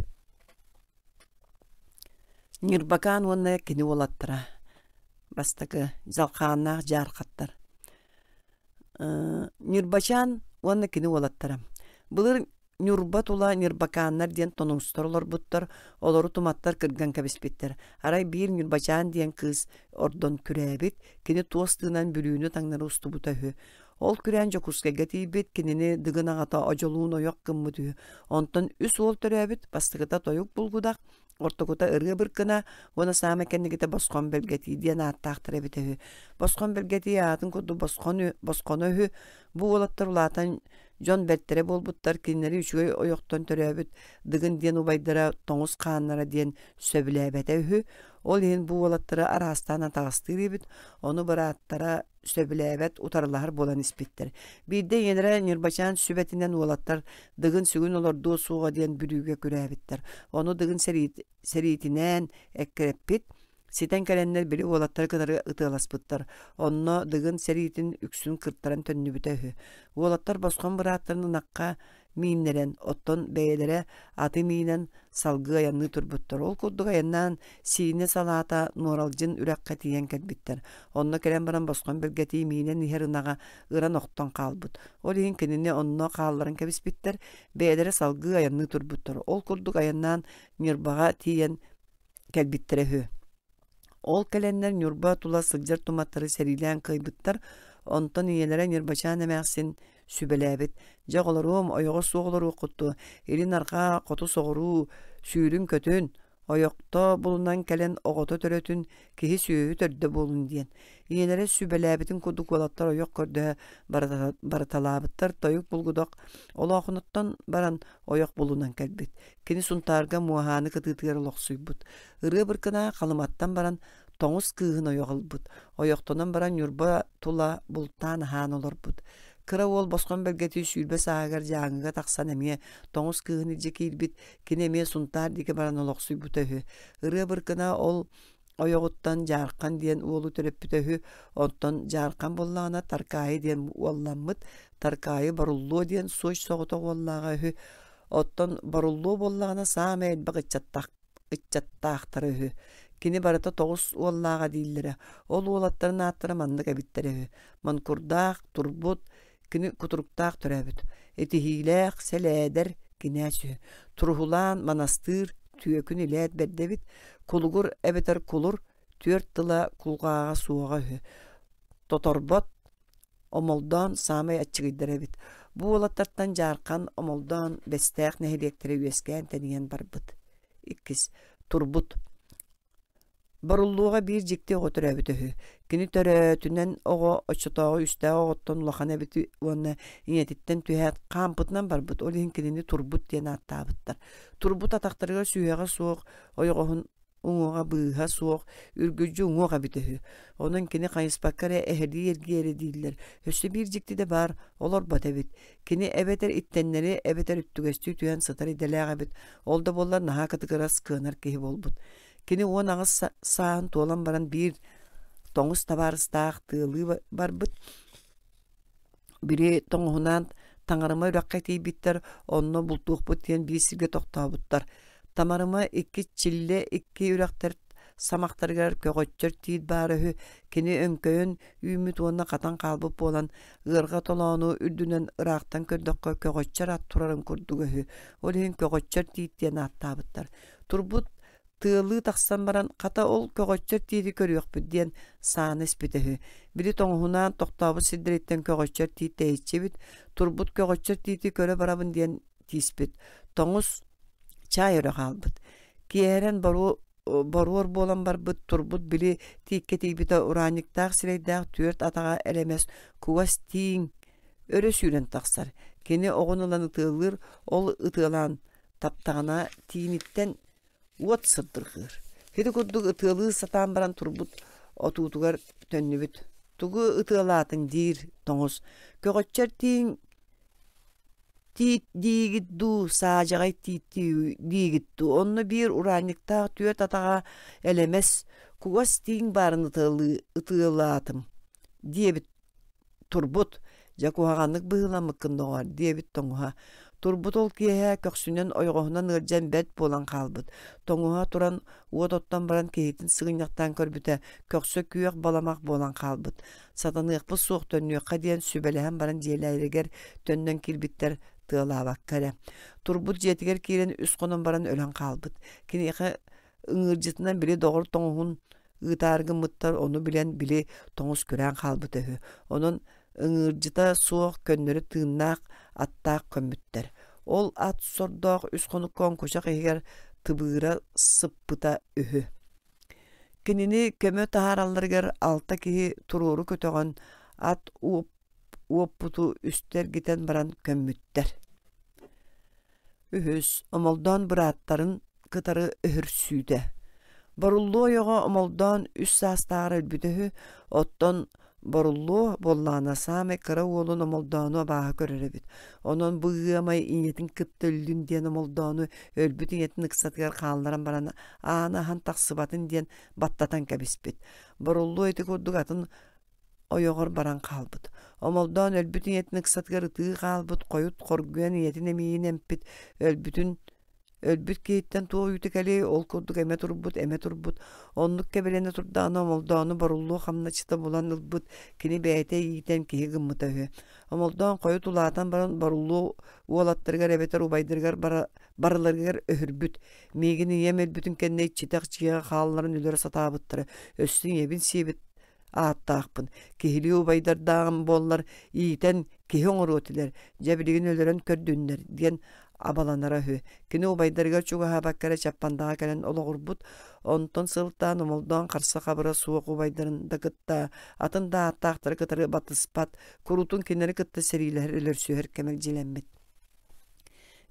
Nirbakan onunla kene olattıra. Bastakı zalqanaq jarqattar. Nirbaşan onunla kene olattıra. Bulur Nurbat ula nirbakanlar diyen tonungstorlar buttar, oloru tumattar kırgan kabispittir. Aray bir nirbacan diyen kız ordon kürebit, kini tuostığından bülüğünü tangnara ustu butahü. Ol küren jokuska getibit, kinini dıgın ağata acoluğun oyak kımmıdü. Ondan üs ol törebit, bastıgıta toyuk bulgudak, ortakuta ırgı bırkına, ona sağma kendikite basqon belgeti diyen attaqtır ebitehü. Basqon belgeti atın kudu basqonu hü, bu olattar ulatan John Bettere bolbuttar kinleri üçüge oyokton törebit, dıgın diyen ubaydara toңuz kanlara diyen söbülebetehü, ol yen bu olatlara arastana tağыстıribit, onu bırattara söbülebet utarılar bolan ispittir. Bir de yenere nirbaçan sübetinden olattar, dıgın sügün olurdu suğa diyen bürüge kürebittir. Onu dıgın seritinen ekkerepit, Siten kelenler biri olattar kadar ıtılaspıttar. Onno dıgın seritin üksün kırttaran tönnübütehü. Olattar basqon bıraatlarının naqqa miinleren, otton beylere atı miinen salgı ayanlı turbuttar. Ol kudduk ayannan sine salata noraljın ürekka tiyen kelbittar. Onno kelen baran basqon belgeti miinen niherinaga ıran oqton qalbut. Ol ihin kenine onno qalların kebispittar, beylere salgı ayanlı turbuttar. Ol kudduk ayannan nirbaga tiyen kelbittirehü. Ol kelenler nurba tula sılcar tumatları serilen kıybıttar, ondan iyelere nirbaçan emersin sübelebit. Jağolarum oyoğu soğulur kuttu, elin arka kotu soğuru, sürün kötün, oyokta bulunan kelen oğutu törötün, kihi süyü törde bulun diyen. Iyelere sübelebitin kuduk olattar oyok körde baratalabıttar, toyuk bulgudak, ola okunuttan baran oyok bulunan kelbit. Kini suntarga muahanı kıtıtıgar oloqsuybut. Irı bırkına kalımattan baran toңuz kığın oyoqılbut. Oyoktonan baran yurba tula bultan han olorbut. Kıra ol basqon belgeti sülbe sağagar jağıga taqsan emeye toңuz kığın ilceki ilbit kine emeye suntar dike baran oloqsuybutahü. Irı bırkına ol oyoğuttan jarqan diyen uolu töröppütahü. Ondan jarqan bollağına tarkayı diyen uollanmıt. Tarkayı barullu diyen soç soğuta uollağahü. Ottan barullu bollağına sağma elbaq itchattaqtarahü. Kini barata toğuz uollağa dillere. Ol uolattarın attara mandık ebitterehü. Mankurdaq, turbut, kini kuturuktaq törebüt. Eti hileq, seleder, kinäsü. Turhulan, manastır, tüyökün ilet beddebit. Kulugur, ebeter kulur, tört tıla kulgağa suağa hü. Totorbot, omoldan samay açıgıdderebit. Bu uolattartan jarqan omoldan bestaq nehiriyektere üyesken teniyen barbıt. İkis, turbut. Barulluğa bir jikti oğu töröbütühü. Kini törötünen oğu açıtağı üstə oğuttan ulaqan ebiti onu inetitten tühət qampıtnan barbıt. Olihin kinini turbut diyen attabıttar. Turbut ataqtarıga süyeğe soğuk, oyuğun uŋuğa bıha soğuk, ürgücü uŋuğa bitühü. Onun kini qayıspakkara ehli yergiyeri değiller. Hössü bir jikti de bar, olor bat ebit. Kini ebeter ittenleri ebeter üttügestü tüyen sıtar ideleğe ebit. Olda bollar naha katıgara sıkınar kehi bolbut. Kini on ağız sağın toğlan baran bir toңuz tabarыстaq tığılı barbıt. Biri toңuğundan taڭarıma ürakka teybitter, onunla bultuq butiyen bir sirge toqtabıttar. Tamarıma iki çille iki üraktar самақтаргар көҕөччөр тиит баарыһы кини өңкөйөн үймүт уонна катан калбып болан ырга толоону үрдүнен ыраактан көрдөккө көҕөччөр ат турарын курдугөһү ол иһин көҕөччөр тиит диэн ааттаабыттар турбут тыылыы тахсан баран ката ол көҕөччөр тиити көрүөхпүт диэн сааныс битэһү били тоҥуһунаан тохтообут сиддириттен көҕөччөр тиит тэйиччибит турбут көҕөччөр тиити көрө барабын диэн тииспит тоҥус чай өрө хаалбыт киэһэрэн боруор буолан барбыт турбут били тиикке тиибите урааниктаах сирейдээх түөрт атаҕа элемес кугас тииң өрө сүүрэн тахсар кини оҕун ылан ытыаллыыр ол ытыалаан таптаҕына тииниттен уот сырдыргыыр хити курдук ытыалыы сатаан баран турбут отуутугар төннүбүт тугу ытыалаатың диир тоҥус көҕөччөр тииң тиит диигидду саажагай тиитти диигидду онно биир урааниктаах түөт атаҕа элемес кугас тииң баарын ытыалаатым диэбит турбут жакуһаҕаннык быһыламмыккынноҕор диэбит тоҥуһа турбут ол киэһэ көксүнэн ойҕоһунан ыардьан бэт буолан хаалбыт тоҥуһа туран уот оттон баран киһитин сыгынньахтаан көрбүтэ көксө күйөх баламах буолан хаалбыт сатаныахпыт суох төннүөххэ диэн сүбэлэһэн баран дьиэлэйригэр төннөн килбиттэр тыалаабаккара турбут дьиэтигэр киирэн үс хонон баран өлөн хаалбыт киниэхэ ыҥыырдьытынан били доҕор тоҥуһун ыытааргыммыттар ону билэн били тоҥус күрээн хаалбыт өһү онон ыҥыырдьыта суох көннөрү тыыннаах аттаах көммүттэр ол ат сордоох үс хонуккон кучак иһигэр тыбыыра сыппыта үһү кинини көмө таһааралларыгар алта киһи турууру көтөҕөн ат уоппуту үстэр гитен баран көммүттэр үһүс омолдоон бырааттарын кытары өһүрсүүтэ боруллуу ойоҕо омолдоон үс саастаары өлбүтэһү оттон боруллуу боллаана саамай кыра уолун омолдоону абааһы көрөрөбүт онон быыамай иñэтин кыттөллүн диэн омолдоону өлбүт иñэтин ыксатыгар хаалларан баран аанаһан тахсыбатын диэн баттатан кэбиспит боруллуу эти курдук атын ойоҕор баран хаалбыт омолдоон өлбүт иñэтин ыксатыгар ытыы хаалбыт койут хоргуйан иñэтин эмиин эмпит өлбүт кииттен туo үтүкали ол курдук эме турбут оннук кебелене турдаана омолдоону боруллуу хамначыта булан ылбыт кини бэйэтэ иитен киһи гыммыта үһү омолдоон кою тулаатан баран боруллуу уолаттарыгар эбетер убайдырыгар барыларыгар өһүрбүт миигин ием өлбүтүн кэннэй читах чиэҕэ хаалларын үлөр сатаабыттара өссүн эбин сиэбит ааттаахпын киһилии убайдардаагын буоллар иитен киһи оҥоруотилэр дьэ өлөрөн көрдүннэр диэн абаланара үһү кини убайдарыгар чугаһаабаккара чаппандаҕа кэлэн олоҕурбут онтон сылтаан омолдоон харса хабыра суох убайдарын да кытта атын да аттаахтары кытары батыспат курутун кинери кытта сериилэһэр өлөрсүөһөр кэмек дилэммит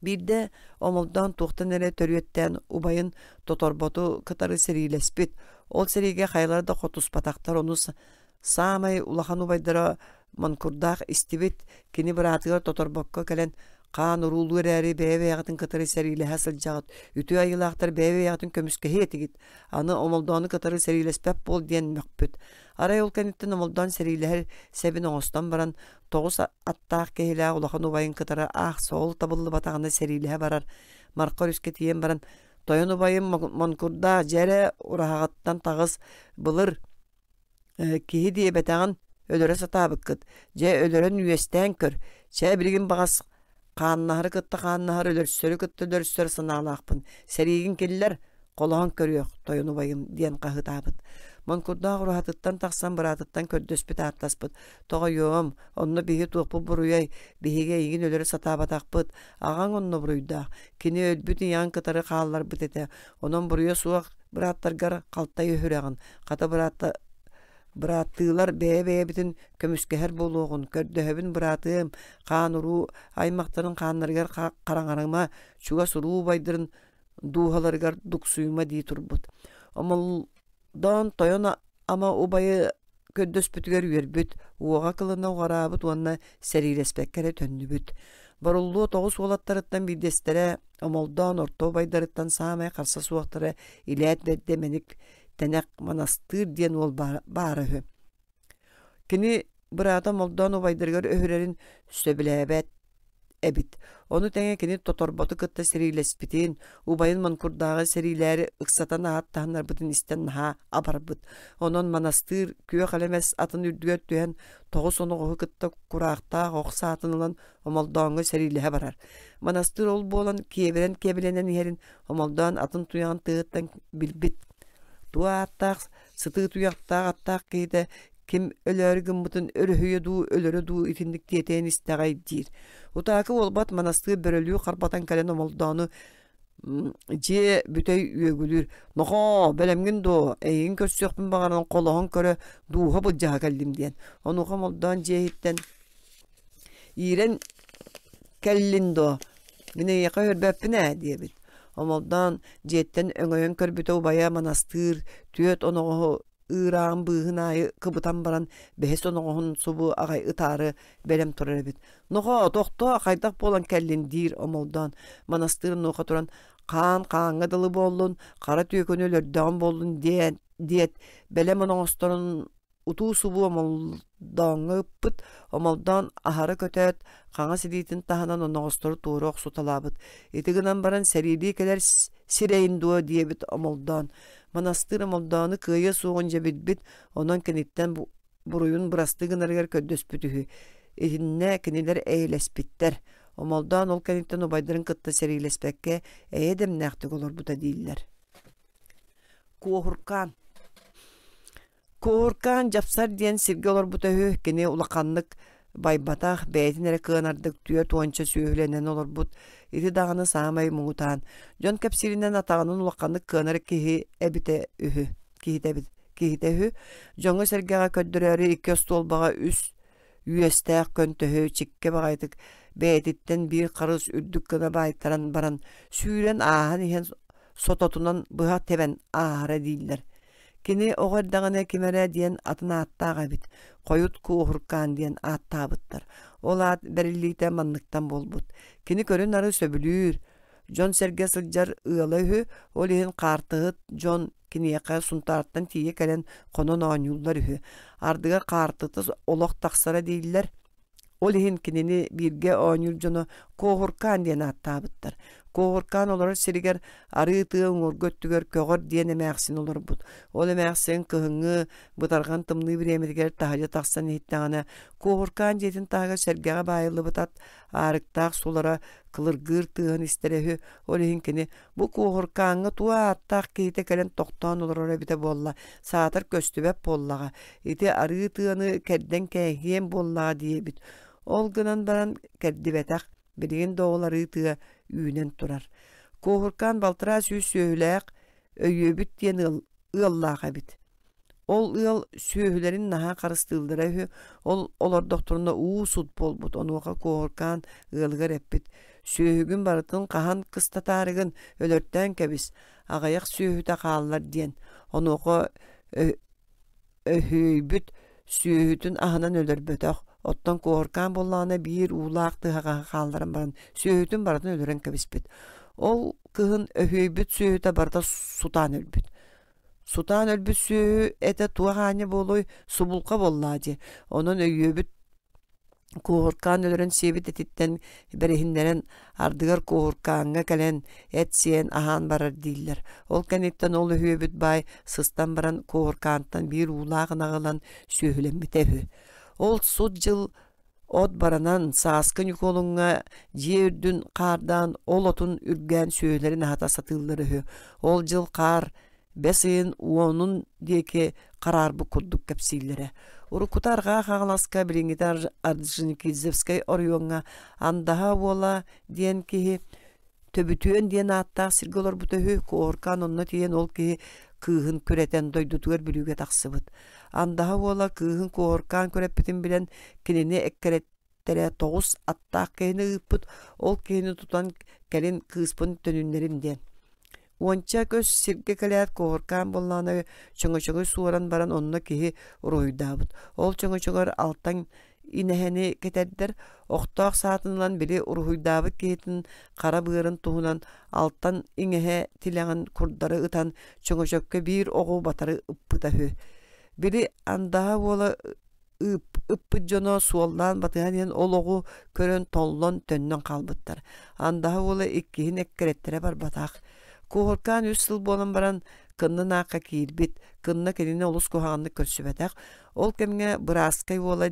биирдэ омолдоон туохтан эрэ төрүөттэн убайын тоторботу кытары сериилэспит ол сериигэ хайлар да хотуспатахтар ону саамай улахан убайдара манкурдаах истибит кини быраатыгар тоторбокко кэлэн хаан урулуу эрээри бэйэ-бэйэҕатын кытары сэриилэһэ сылдьаҕыт үтүө айылаахтар бэйэ-бэйэҕатын көмүскэһиэ этигит аны омолдоону кытары сэриилэспэп буол диэн мөхпүт арай ол кэнниттэн омолдоон сэриилэһэр сэбин оҥостон баран тоҕус аттаах кэһилээх улахан убайын кытары аах соол табыллы батаҕына сэриилэһэ барар марқа өрүскэ тиийэн баран тойон убайын монкурдаах дьэрэ ураһаҕаттан таҕыс былыр киһи диэбэтэҕин өлөрө сатаабыккыт дьэ өлөрөн үөстээн көр чэ билигин баҕас хааннаһары кытта хааннаһар өлөрсөрү кытта өлөрсөр санаалаахпын сэриигин киллер колоһон көрүөх тойон убайым диэн хаһытаабыт монкурдаах ураһатыттан тахсан быраатыттан көрдөспүт ааттаспыт тоҕойуом онно биһи туохпу буруйай биһиге игин өлөрө сатаабатахпыт аҕаң онно буруйдаах кини өлбүт ыйаан кытары хаалларбыт эте онон буруйа суох бырааттаргар халтай өһүрэҕин хата бырааттыылар бэйэ-бэйэбитин көмүскэһэр болуоҕун көрдөһөбүн быраатыым хаан уруу аймактарын хааннарыгар хараҥарыма чуга суруу байдырын дууһаларыгар дуксуйума дии турбут омолдоон тойон ама убайы көддөспүтүгэр үөрбүт уоҕа кылына уҕараабыт уонна сэриилэспэккэрэ төннүбүт боруллуу тоҕус уолаттарыттан биирдестерэ омолдоон орто байдарыттан саамай харса суохтара илэät бэрдэ мэник тэнэк манастыыр диэн уол баарыһы кини быраата омолдоон убайдырыгар өһүрэрин сөбүлээбэт эбит. Onu тәңе кини тоторботу кытта серилеспитин, убайын манкурдагы серилери ыксатан аттаханар бытын истен наха абарбыт. Онон манастыр күө қалемес атын үрдүгөр түен тоғыз онуғы кытта курақта оқса атынылан омолдоңы серилеhe барар. Манастыр ол болан кебеленен ерин омолдоң атын туян тыыттан билбит. Туа аттақ, сыты туяқтақ аттақ кейді ким өлөргүн бутун өлөрөдүү итиндик тиетен истагай дир. Утаакы олбат манастыр бөрөлүү карбатан кален омолдоону же бүтөй үөгүлүр. Нохо белемгин до эйин көссөкпүн баганын колоон көрө дууга быджага келдим диен. Онуга молдоон жеиттен ирен келлин до мine яка өрбөппүнэ диебит. Омолдоон жеттен өңөйөн көрбүтө бая манастыр түөт оного ыран быһынайы кыбытан баран бэһэс оноҕоһун субу агай ытары белем турар эбит. Нохо тохто хайдак болан келлин дир омолдоон манастыр нуха туран каанга дылы боллун, кара түйөкөнөлөрдөөн боллун диет белем оноҕосторун утуу субу омолдооҥыппыт, омолдоон ахары көтөт каҥа сидиитин таһанан оноҕостору туурок суталаабыт. Итигинан баран серилии келер сирейин дуо диэбит омолдоон. Манастыр омолдоону кыйа суоҕун жебитбит, онон кениттен буруйун бырастыгынарыгар көддөспүтүһү. Итинне кинилер эйлеспиттер. Омолдоон ол кениттен убайдарын кытта серилеспекке эйедемнээхтик олорбута дииллер. Кууркаан жапсар диэн сирге олорбутаһы кини улаканнык байбатах бэйэтин эре кыанардык түө туонча сүүһүленен олорбут. Ити даганы саамай муутаан. Дьон кэпсиринен атаганын улаканнык кыанары киһи эбите үһү. Киһите үһү. Дьоҥҥо сэргэҕэ көддөрөөрү икки столбаҕа үөстээх көнтөһү чикке баҕайтык бэйэтиттен биир харыс үрдүк гына баайтаран баран сүүрэн ааһан иһэн сототунан быһа тебен аахара дииллер. Кини оҕордағына кимерэ диэн атына аттааҕа бит. Койут куухуркаан диэн аттаабыттар. Ол аат бэриллиитэ манныктан болбут. Кини көрүн ары сөбүлүүр. Дьон сэргэ сылдьар ыала үһү, ол иһин хаартыһыт дьон киниэхэ сунтаартан тиийэ кэлэн хонон ооньууллар үһү. Ардыга хаартыты олох тахсара дииллер. Ол иһин кинини бииргэ ооньуул дьоно куухуркаан диэн аттаабыттар. Куухуркаан олорор сиригэр ары тыа уҥургөттүгөр көгөр диэн эмээхсин олорбут. Ол эмээхсин кыһыҥҥы бытарган тымныы бириэмитигэр таһырдьа тахсан иһиttäҕинэ куухуркаан диэтин таһыга сэргэҕэ баайыллыбытат аарыктаах сулара кылыргыыр тыаһын истэрэһү. Ол иһин кини бу куухуркааҥҥа туа аттаах киһитэ кэлэн тохтоон олорор эбитэ буолла саатар көстүбэп буоллаҕа ити ары тыаны кэрдэн кээһиэм буоллаҕа диэбит. Ол гынан баран кэрдибэтэх билигин доолары тыа үүнен турар. Куухуркаан балтыра сүүс сүүһүлээх өйүөбүт диэн ыаллааха бит. Ол ыал сүүһүлэрин наһаа харыстыыллара үһү, ол олордохторуна суут болбут. Онуоха куухуркаан ыалыгар эппит. Сүүһүгүн барытын хаһан кыстатаарыгын өлөртөөн кэбис аҕайах сүүһүтэ хааллар диэн. Онуоха өһүүбүт сүүһүтүн аһынан өлөрбөтөх. Оттон куухуркаан боллаана биир уулаах тыһаҕа хаалларан баран сүүһүтүн баратын өлөрөн кэбиспит. Ол кыһын өһүүбүт сүүһүтэ барда сутаан өлбүт. Сутаан өлбүт сүүһү этэ туахааñа болой субулка боллаади. Онон өйүөбүт куухуркаан өлөрөн сиэбит этиттен бериһиннерен ардыгар куухуркаанга кэлэн эт сиэн аһаан барар дииллер. Ол кэнниттен ол өһүүбүт бай сыстан баран куухуркаантан биир уулаагын аҕылан сүүһүлэммит эбү. Ол суд жыл от баранан сааскын юколуңа жиэрдүн каардан ол отун үргэн сүүһүлэрин ахата сатыыллары. Ол жыл каар бесыйын уонун диэки караарбы курдук кэпсииллэре. Урукутарга хагаласка бириңитар Орджоникидзевскай орюңа андаха буола диэн киһи төбүтүөн диэн ааттаах сирге олорбутөһү куухуркаан онно тиен ол киһи кыыһын күрэтен дойдутугар билүүгэ тахсыбыт. Андаха буола кыыһын куухуркаан көрөппитин билэн кинини эккереттэрэ тоҕус аттаах киһини ыыппыт, ол киһини тутан кэлин кыыспын төнүннэрин диэн. Уонча көс сирге кэлэät куухуркаан боллаана чоҥо-чоҥо суоран баран онно киһи уруйдаабыт. Ол чоҥо-чоҥор алтан инэһэни кетэрдэр охтоох саатынынан били уруйдаабыт киһитин хара быарын туһунан алтан иҥэһэ тилэҕин курдары ытан чоҥо-чөккө биир оҕу батары ыппыта үһү. Били андаһа буола ыппыт жоно суоллаан батыанен ологу көрөн толлон төннөн калбыттар. Андаһа уола иккиһин эккереттере барбатаах. Куоркаан 3 сыл болан баран кыннын аакка киирбит, кынна келине олус куһаганны көрсүбэтэх. Ол кемге бырааскай уола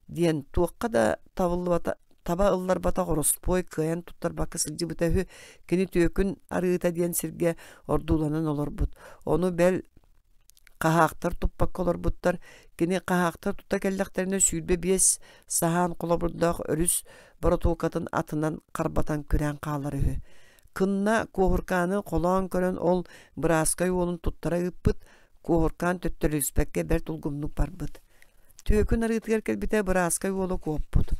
диэн туокка да таба ыллар бата гороспой кыян туттар бакка сылжыбытыһы кини түөкүн арыыта диэн сирге ордууланан олорбут. Ону бел кахаактар туппак олорбуттар, кини кахаактар тута келлектерине сүүрбе биес саhaan колобурдаах өрүс боротуукатын атынан карбатан күрән кааларыһы. Кынна куоркааны колоон көрөн ол бырааскай уолун туттара ыппыт, куоркаан төттөрүспекке бер тулгумнук барбыт. Түөкүн арыытыгар келбите бырааскай уолу куоппут.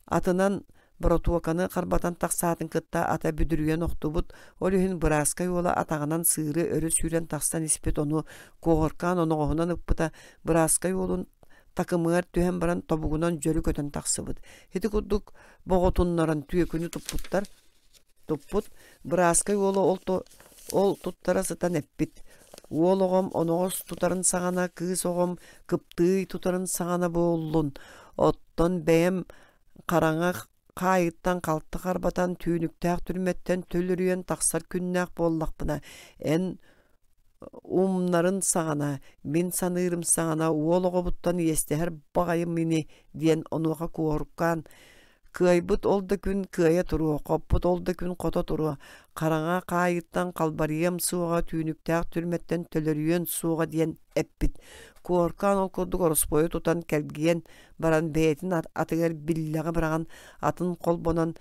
Атынан боротуоканы карбатан таксаатын кытта ата бүдүрүйен октубут, ол үһүн бырааскай уола атагынан сыыры өрү сүүрен такстан испит ону куоркаан оногоһунан ыппыта бырааскай уолун такымыар түһэн баран тобугунан жөрү көтөн таксыбыт. Хити курдук боготуннаран түөкүнү туппут, бырааскай уолу ол туттара сытан эппит. Уологом оногос тутарын саҥана, кыыс огом кыптыый тутарын саҥана буоллун. Оттон бэйэм караңа кайыттан калты карбатан түүнүктәэх түрметтен төлүрүйен таксар күннәэх боллакпына. Эн умнарын саҥана, мин саныырым саҥана, уологобуттан иестеһэр багайым мини диэн онуоха куоруккаан. Кыайбыт олда күн кыая туруа, коппут олда күн кото туруа. Караңа кайыттан калбарыйам суога түүнүктәэх түрметтен төлөрүйен суога диэн эппит. Куоркаан ол курдук ороспою тутан келгиен баран бээтин атыгар биллэҕэ бараган атын колбонан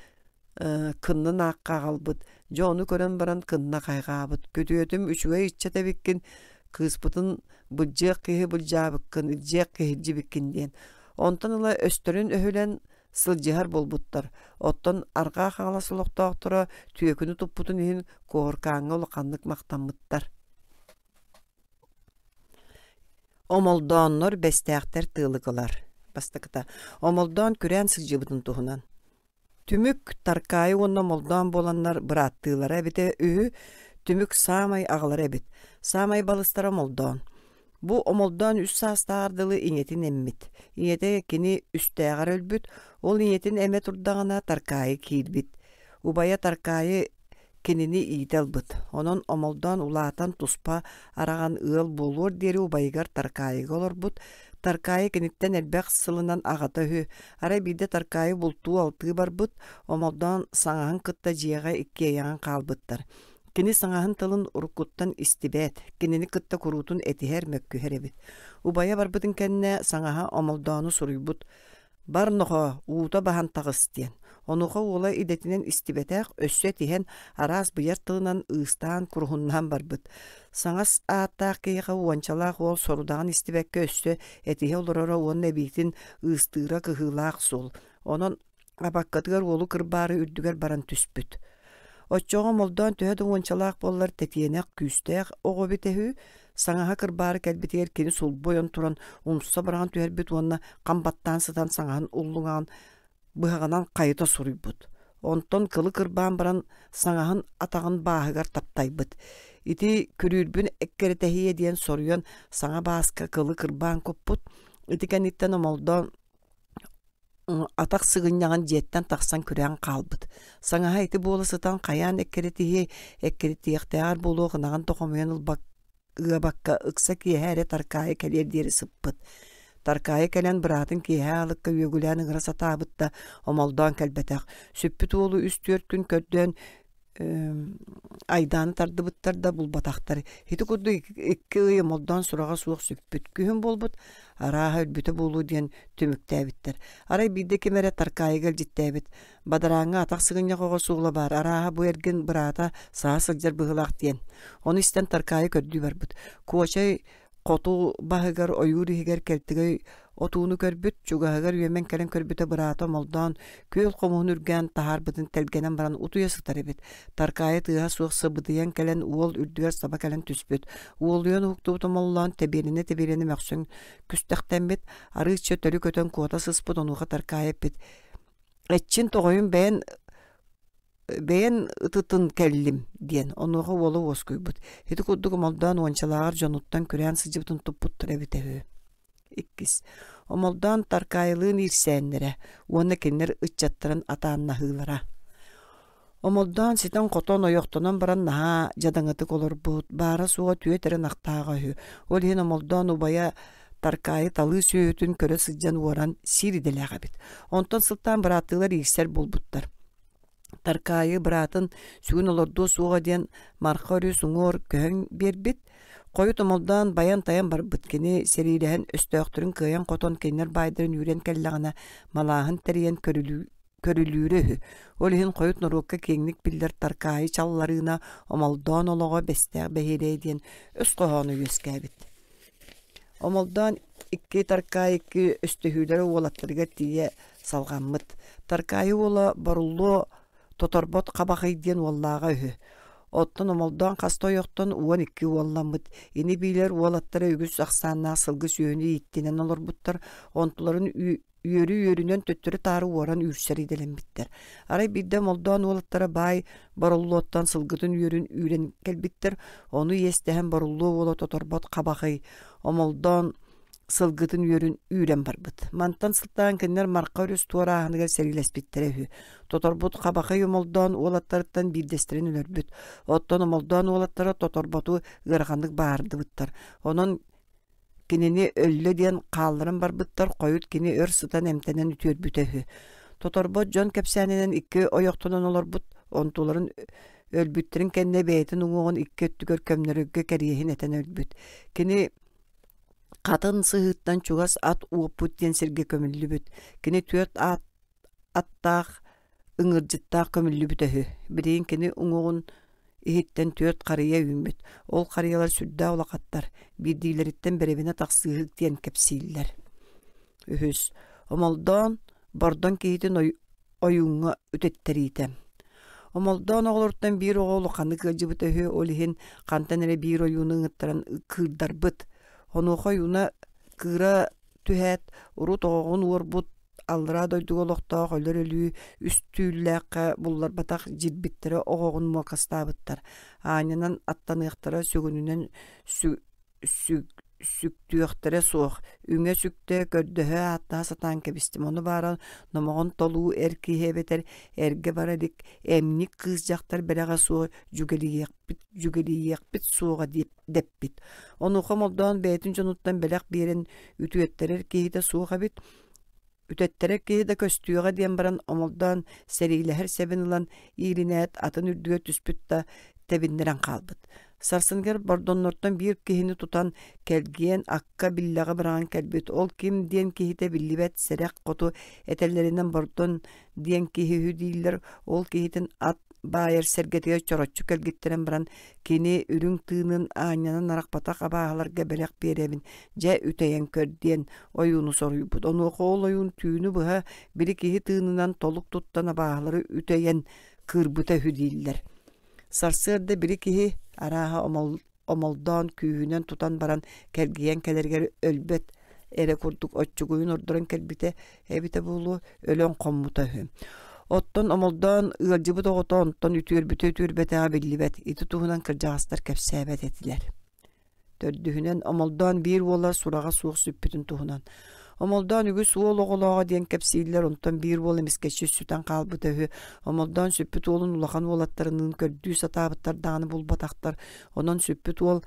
кыннын аакка калбыт. Жону көрөн баран кынна кайгаабыт. Көтүөтүм үчүгэй иччэ тебиккин, кыыспытын былдьыак киһи былдьаабыккын, илдьиэк киһилдьибиккин диэн. Онтон ыла өстөрүн өһүлэн сылдьыһар болбуттар. Оттон аргаа хаала солохтоохтора түөкүнү туппутун иһин куоркааҥҥа улаканнык мактаммыттар. Омолдооннор бестээхтер тыылыгылар. Бастакыта. Омолдоон күрэн сылдьыбытын туһунан. Түмүк таркайы уонна омолдоон боланнар бырааттыылара бите үһү түмүк саамай аҕалара эбит. Саамай балыстар омолдоон. Бу омолдоон 3 саастаардылы иñетин эммит. Иñете кини үстээҕэр өлбүт, ол иñетин эме турдаҕына таркайы киирбит. Убайа таркайы кинини иителбыт. Онон омолдоон улаатан туспа араган ыал болуор диэри убайыгар таркайыга олорбут. Таркайы киниттен элбэх сылынан агата үһү. Ара биирде таркайы бултуу алтыы барбыт, омолдоон саҥаһын кытта дьиэҕэ иккиэйэҕин хаалбыттар. Кини саҥаһын тылын уруккуттан истибэт, кинини кытта куруутун этиһэр мөккүһэр эбит. Убайа барбытын кэннэ саҥаһа омолдоону суруйбут. Бар нохо уута баһан тагыс диэн. Онуха уола идетинен истибэтээх өссө тиһэн араас быйар тылынан ыыстаан куруһуннаан барбыт. Саҥас ааттаах киэҕэ уончалаах уол сорудаган истибэккэ өссө этиһэ олорора уон эбиитин ыыстыыра кыһыылаах суол. Онон абаккатыгар уолу кырбаары үрдүгэр баран түспүт. Оччоҕо молдоон төһө уончалаах боллар тетиэнэх күүстээх оҕобитэһүү саҥаһа кырбаары кэлбитигэр кини сулбойон туран умса бараган түһэрбит уонна камбаттаан сытан саҥаһын уллуҥаан быһаҕанан хайыта суруйбут. Онтон кылы кырбаан баран саҥаһын атаҕын бааһыгар таптайбыт. Ити күрүүрбүн эккеретэһиэ диэн соруйан саҥа бааска кылы кырбаан куппут. Ити кэнниттэн омолдоон атак сыгынняган диеттен тахсан күрән калбыт. Саҥаһа ити буола сытан каяан эккеретиэхтээгэр болуо гынаган тохомуйан ылбакка ыкса киэһээре таркайы кэлиэр диэри сыппыт. Таркайы кэлэн быраатын киэһэ алыкка үөгүлээн ыҥыра сатаабыт да омолдоон кэлбэтэх. Сүппүт уолу 3-4 күн көрдөөн айдааны тардыбыттар да булбатахтар. Хити курду 2 ый омолдоон сурага суох сүппүт күһүн болбут. Арааһа өлбүтэ буолуу диэн түмүктээбиттер. Арай биирде кемере таркайыгар життээбит. Бадарааҥҥа атах сыгынньах оҕо суула баар. Арааһа бу эргин быраата саа сылдьар быһылаах диэн. Ону истэн таркайы көрдүү барбыт. Куочай хоту баһыгар ойуур иһигэр келтигэй отууну көрбүт, чугаһыгар үөмэн кэлэн көрбүтэ быраата омолдоон күөл хомуһун үргээн тахаарбытын телгенен баран утуйа сытар эбит. Таркайы тыаһа суох сыбытыйан кэлэн уол үрдүгэр саба кэлэн түспүт. Уолуйан уктуут омоллоон тебиэрине мөхсөң күстэхтэмбит. Арыычча төлү көтөн куота сыспыт онуха таркайы эппит. Эччин тоҕойун бэйэн ытытын кэллим диэн онуха уолу уоскуйбут. Хити курдук омолдоон уончалааҕар дьонуттан күрээн сыдьыбытын туппуттар эбитэһүү. ikkis. Omoldan tarkayılığın irsənlere, uanna kenner ıtçattırın ataanna hılara. Omoldan siten qoton oyoqtonan baran naha jadaŋatık olur bud, bara suğa tüyeterin aqtağa hü. Ol hin omoldan ubaya tarkayı talı söğütün körö sıccan uaran sirideläge bit. Onton sıltan bıratılar irser bulbuttar. Tarkayı bıratın sügün olordu suğa diyen marqarı suŋor köhöň berbit. Koyut omoldan bayan tayan bar bitkini serilehen östöktürün kıyan qoton kenner baydırın yüren kelleğine malahın teriyen körülüğürü. Olihin koyut norukka kenglik biller tarkayı çallarına omoldan oloğa besteğ behire diyen öz qohonu yüskebit. Omoldan iki tarkayı iki östöhüleri oğulattırga diye salğanmıt. Tarkayı ola barullu totorbot qabaqı diyen ollağa hü. Ottun omoldan kasta yoktun uan iki uallamıt. Ini biler ualattara ügüs aksanna sılgı süyünü yittinen olur buttar. Ontuların yörü-yörünün töttürü tarı uaran ürseri delen bitter. Aray birde moldan ualattara bay barullu ottan sılgıtın yörün üren kelbittir. Onu yestehen barullu uala totorbot qabaqı. Omoldan sılgıtın yörün üren barbıt. Mantan sıltan kenler marqarüs tuara ahınıgar seriles bittere hü. Totorbot qabaqı omoldan ualattarıttan birdestirin ülörbüt. Ottan omoldan ualattara totorbotu ırğanlık bağırdı bıttar. Onun kinini öllü diyen qaldırın barbıttar. Koyut kini ör sıtan emtenen ütür bütehü. Totorbot jon kepsanenen iki oyoqtonan olur but. Ontuların ölbüttirin kenne beytin uğun iki öttükör kömnörügge keriyehin eten ölbüt. Kini Qatın sıhıttan çugas at uoput diyen serge kömüllü büt. Kini tüyört attaq ıngırcıttaq kömüllü bütehü. Bireyin kini uŋuğun ihitten tüyört qarıya ümbüt. Ol qarıyalar südda olaqattar. Birdiğleritten berevine taqsıhık diyen kepsiller. Ühüs. Omoldan bardan kehitin oyunga ütetteritem. Omoldan oğulurttan bir oğulu qanı kılcı bütehü. Olihin qantanere bir oyunu ıngıttaran kırdar büt. Onuqa yuna kıra tühet urut oğun urbut aldıra doydu oloqta qoylar ölü üstüllәqə bullar bataq jilbittere oğun muakastabıttar. Aynanan attanıqtara sögününen süktüyöqtere soğuk. Üŋe sükte kördöhö atta satan kebistim. Onu baran nomoğun tolu erki hebeter erge baradik emnik kızcaqtar beraga soğu jügeliyek bit soğuğa deppit. Onu xomoldan beytin jonuttan belak biren ütüyetterer kehide soğuğa bit. Ütetterek kehide köstüyöge diyen baran omoldan seriyle her sebin ulan irinet atın ürdüge tüspüt da tebindiren kalbıt. Sarsıngar bardonnortan bir kehini tutan kelgiyen akka billaga bıragan kelbit. Ol kim diyen kehite billibet serek kotu etellerinden bardon diyen kehihü değiller. Ol kehitin at bayır sergetiye çorotçu kelgittiren baran keni ürün tığının ağanyanın arakpatak abağalarga belek berevin. Ce üteyen kör diyen oyunu soruyuput. Onu oğul oyun tüyünü bıha biri kehi tığınından toluk tuttan abağaları üteyen kırbıta hüdiller. Sarsırda biri kehi araha omoldan kühünen tutan baran kelgiyen kelergeri ölbet ere kurduk otçuguyun orduran kelbite hebite bulu ölön kommuta hü. Ottan omoldan ılcıbı doğuta ontan ütür bete bellibet iti tuhunan kırcağıstar kepsebet etiler. Dördühünen omoldan bir vola surağa soğuk süppütün tuhunan. Omoldan ügü suol oğulağa diyen kepsiller ondan bir vol emiskeçi süten kalbı tehü. Omoldan süppüt olun ulağan olatlarının kördüğü satabıttar dağını bulbataqtar. Onun süppüt ol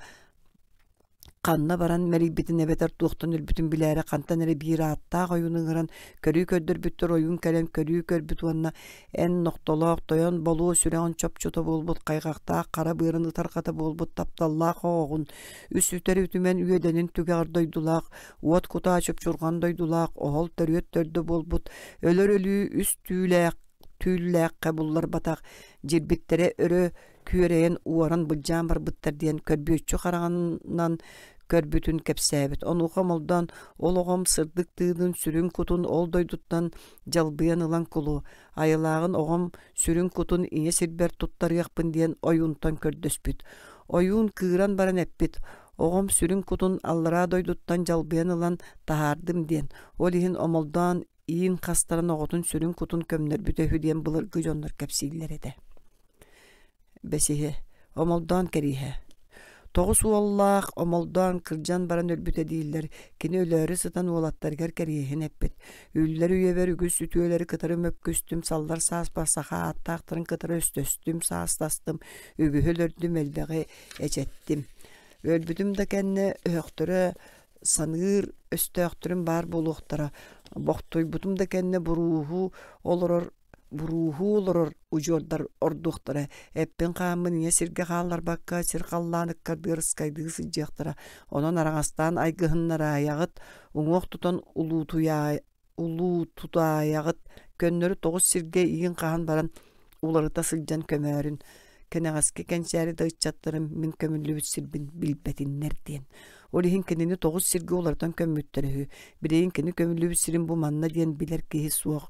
qanna baran meribitin ebeter tuğtan ülbütün bilere qantan ere bir atta oyunun ıran körü kördür bütür oyun kelen körü körbüt onna en noktoloq toyan bolu süren çopçota bolbut qaygaqta qara bırın ıtarqata bolbut taptallaq oğun üs üteri ütümen üyedenin tügar doydulaq uat kuta açıp çurgan doydulaq oğul törüet tördü bolbut ölür ölü üs tüylaq qabullar bataq jirbittere örö küreyen uaran bılcan bar bıttar diyen körbütçü qarağından körbütün kepsebet. Onu xomoldan oloğum sırdık tığdın sürün kutun ol doyduttan jalbıyan ılan kulu. Ayılağın oğum sürün kutun iye silber tuttar yakpın diyen oyuntan kördöspüt. Oyun kıran baran eppit. Oğum sürün kutun allara doyduttan jalbıyan ılan tahardım diyen. Olihin omoldan iyin kastarın oğutun sürün kutun kömner bütehü diyen bılırgı jonlar kepsiller ede. Besihe, omoldan kerihe. Toğus uallaq omoldan kırcan baran ölbüte değiller. Kini ölörü sıtan uolattargar keriyehin eppet. Üller üyeber ügüs ütüyeleri kıtarı möpküstüm. Sallar sağız basağa attaqtırın kıtarı üstöstüm. Sağыстастым. Ügühül ördüm elbeğe ecettim. Ölbütüm de kenne öhtürü sanır östöktürüm bar boluqtara. Boqtoy butum da kenne buruhu olurur ujordar orduqtara. Eppin qamı niye sirge qallar bakka sirqallanık kardırıskaydığı sıcaqtara. Onun arağastan aygıhınlara yağıt uŋoq tutan ulu tutayağıt könnörü toğuz sirge iyin qahan baran ularıta sılcan kömörün. Keneğaske kençeri dağıtçatlarım min kömüllü sirbin bilbetinler diyen. Olihin kenini toğuz sirge olardan kömmüttörühü. Bireyin keni kömüllü sirin bu manna diyen biler ki suoq.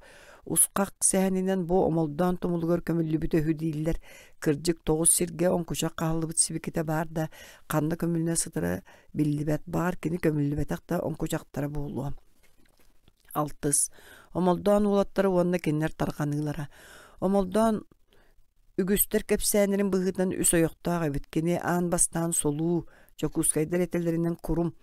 Usqaq sähäninen bu omoldan tumulgar kömüllübüte hüdiller. Kırjık toğuz sirge on kuşaq qahalıbıt sibikite bar da qanna kömülüne sıtıra billibet bar kini kömüllübet aqta on kuşaqtara boğuluam. Altız. Omoldan ulatları onna kenler tarqanılara. Omoldan ügüster kepsäänirin bıhıdan üs oyoqtağı bitkini an bastan solu çokuskaydar etelerinden kurum.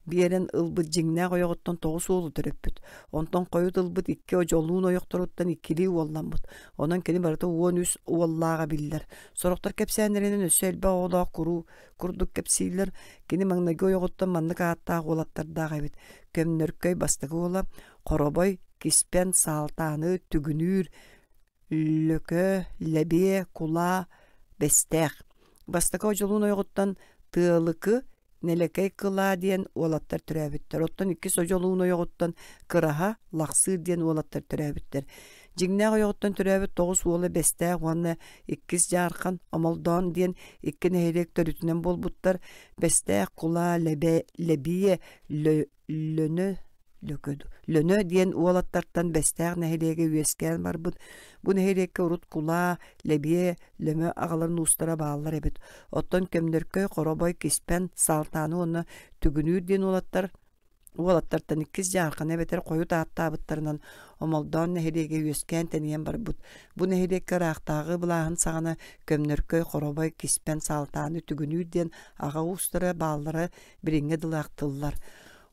Bieren ılbıt jiŋnäq oyoqottan toğuz oğlu töröppüt. Ondan koyut ılbıt ikki ojoluğun oyoqtoruttan ikkili uollanbıt. Ondan keni barata uon üs uollağa biller. Soroqtar kepsäänirin ösü elbä oğlaaq kurduk kepsiler keni maŋnagi oyoqottan manныk aattaq olattardağı bit. Kömnörköy bastıgı ola qoroboy kispen saltaаны tügünür lökö lebe kula besteq. Bastıgı ojoluğun oyoqottan tığılıkı nelekey kıla diyen olattar türäbitler. Ottan iki sojoluğun oyoqottan kıraha laqsı diyen olattar türäbitler. Jiŋnäq oyoqottan türäbit toğuz ola besteq onna ikkis jarqan omoldan diyen iki neherek törütünen bolbuttar. Besteq kula lebiye lönö diyen olattartan besteq neherege üyesken barbıt. Bu nehereke urut kula lebiye lömö ağaların ustara bağlar ebit. Ottan kömnörköy qoroboy kispen saltaаны onu tügünür diyen olattartan ikkis jarqan ebeter koyut aattaabıttarынан omoldan neherege üyesken teniyen barbıt. Bu nehereke raqtagı bulağın sağına kömnörköy qoroboy kispen saltaаны tügünür diyen ağa ustara bağları biriŋe dılaqtıllar.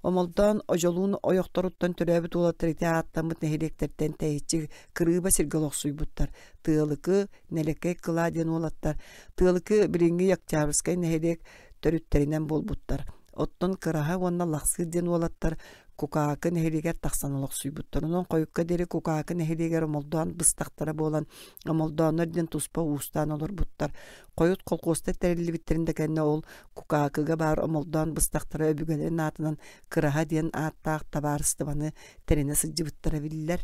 Omoldan ojoluğun oyoqtoruttan türäbit olattar ite aattamıt neherekterten tähitçi kırıba sirgaloq suybuttar. Tığılıkı nelekey kıla diyen olattar. Tığılıkı biriŋi yakçabırskay neherek törütterinden bolbuttar. Otton kıraha onna laqsı diyen olattar. Kukakı nehereger taqsanaloq suybuttar. Onon koyukka deri kukakı nehereger omoldan bыстaqtara bolan omoldanlar diyen tuspa uustan olur buttar. Koyut kolkosta terili bitterinde kenne ol kukakıga bar omoldan bыстaqtara öbügelerin atынан kıraha diyen aattaq tabarıstıbanı terine sıcı buttara biller.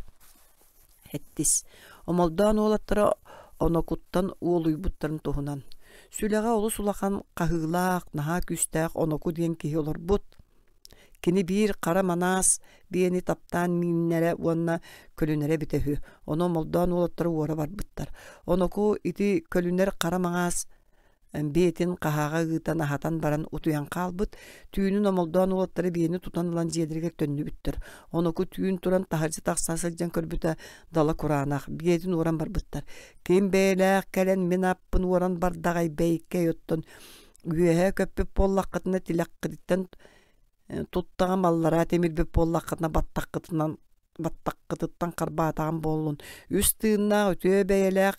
Hettis. Omoldan olattara onokuttan uoluy buttarın tohunan. Süleğe olu sulakan qahıılaq, naha küstaq onoku diyen kihi olur but. Kini bir qara manas bieni taptan minnere onna kölünere bitehü. Onu omoldan olattara uora barbıttar. Onoku iti kölünere qara manas betin qahaga gıtan ahatan baran utuyan qalbıt. Tüyünün omoldan olattara bieni tutan ulan jedirger tönünü bittir. Onoku tüyün turan taharcı taqsasılcan körbüte dala kuranaq. Bietin oran barbıttar. Kim beylaq kelen min appın oran bardagay beykke yotton. Üyehe köppüp bollaqıtına tilaqqıditten tuttağım mallara temir bollaqıtına battaqıtıttan qarbatağım bollun. Üstüğüna ötüye beylaq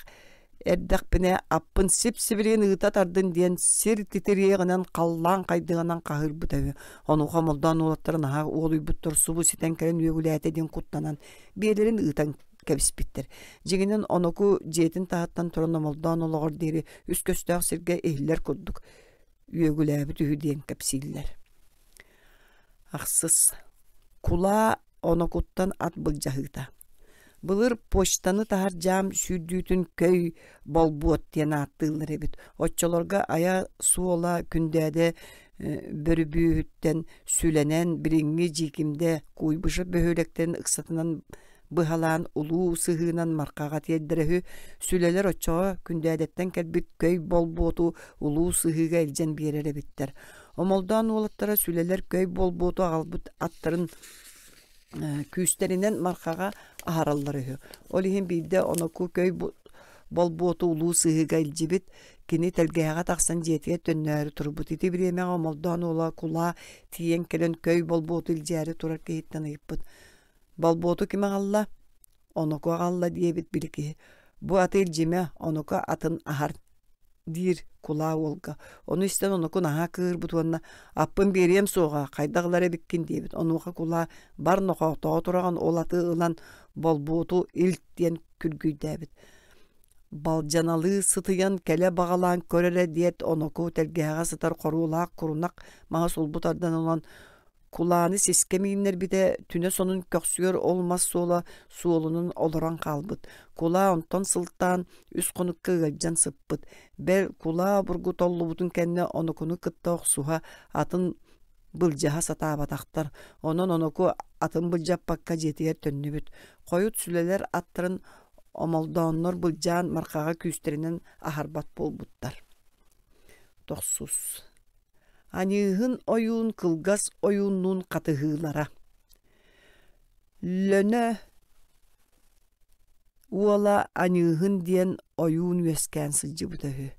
erdak bine appın sip-sibirin ıtat ardın diyen sir titiriyeginen qallan qaydığынан qahır bütevi. Onu qamoldan olatların ağa oğluy buttur subu siten keren üyegüləyete den kutlanan biyelerin ıtan kebisbittir. Jiginin onoku jetin tahattan turan omoldan olağır deri üst köstağ sirge ehiller kudduk. Üyegüləyet ühü diyen kepsiller. Aqsız. Kula onokuttan at bıljahıta. Bılır poçtanı tahar jam sürdütün köy bolbuot diyen attığılır ebit. Otçolorga aya su ola kündäde börübühütten sülenen biriŋi jikimde kuybuşu böhölekten ıksatınan bıhalan ulu sıhınan markaga tiyeddirehü süleler otçoğa kündädetten kelbit köy bolbuotu ulu sıhıga eljen biyerere bitler. Omoldan olattara süleler köy bolbuotu ağalbıt attарын küsterinden markaga aharalları. Olihin bilde onoku köy bolbuotu ulu sıhıga eljibit kini telgeğe taksan jetiye tönnörü turbut. İti bir yemeğe omoldan ola kula tiyen kelen köy bolbotu ilceri turar kehitten ayıppıt. Bolbotu kime galla? Onuko galla diye bit biliki. Bu atı ilcime onuko atın ahar dir kula olga. Onu isten onuko naha kır butuanna. Appın beriyem soğa kaydağlara bikkin diye bit. Onuka kula bar noqa toğa turağın olatı ılan bolbotu ilt diyen külgüy bit. Balcanalı sıtıyan kele bağalan körere diyet onuku telgeğe sıtar korulaq kurunak mağa solbutardan olan kulağını siskemeyinler bir de tüne sonun köksüyor olmaz sola suolunun oluran kalbıt. Kulağı ondan sıltan üst konuk kığılcan sıppıt. Bel kulağı burgu tollu butun kenne onukunu kıttaq suha atın bılcaha satabataktar. Onun onuku atın bılcap bakka jetiyer tönnübüt. Koyut süleler attırın omoldanlar bılcan markaga küsterinin aharbat bolbuttar. Toksuz. Anihın oyun kılgas oyunun katıhılara. Lönö uala anihın diyen oyun vesken sıcı budahı.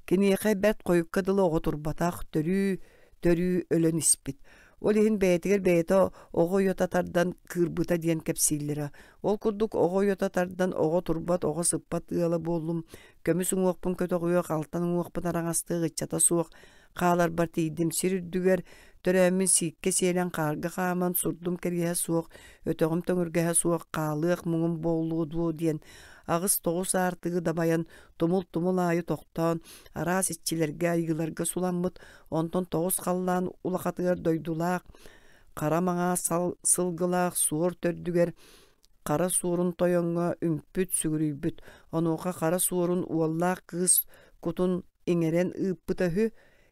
Kiniye bet koyuk kadılı oğu turbatak törü ölön ispit. Olihin beytiger beyta oğu yotatardan kırbıta diyen kepsillere. Ol kurduk oğu yotatardan oğu turbat oğu sıppat ığala bollum. Kömüsün oğpun kötü oğuya kaltanın oğpun arağastığı gıçata soğuk. Qalar bartıydım sirürdüger törəmin sikke selen qarga qaman surdum keriye soğuk. Ötöğüm töngürgehe soğuk qalıq muğum bolluğu diyen. Ağız toğus artığı da bayan tumul ayı toqtan. Aras iççilerge ayılarga sulanmıt. Ondan toğus qallan ulaqatıgar doydulaq. Qara mağa sılgılaq suur tördüger. Qara suurun toyonga ümpüt sügürüybüt. Onuqa qara suurun uallaq kız kutun ingeren ıppıtahü.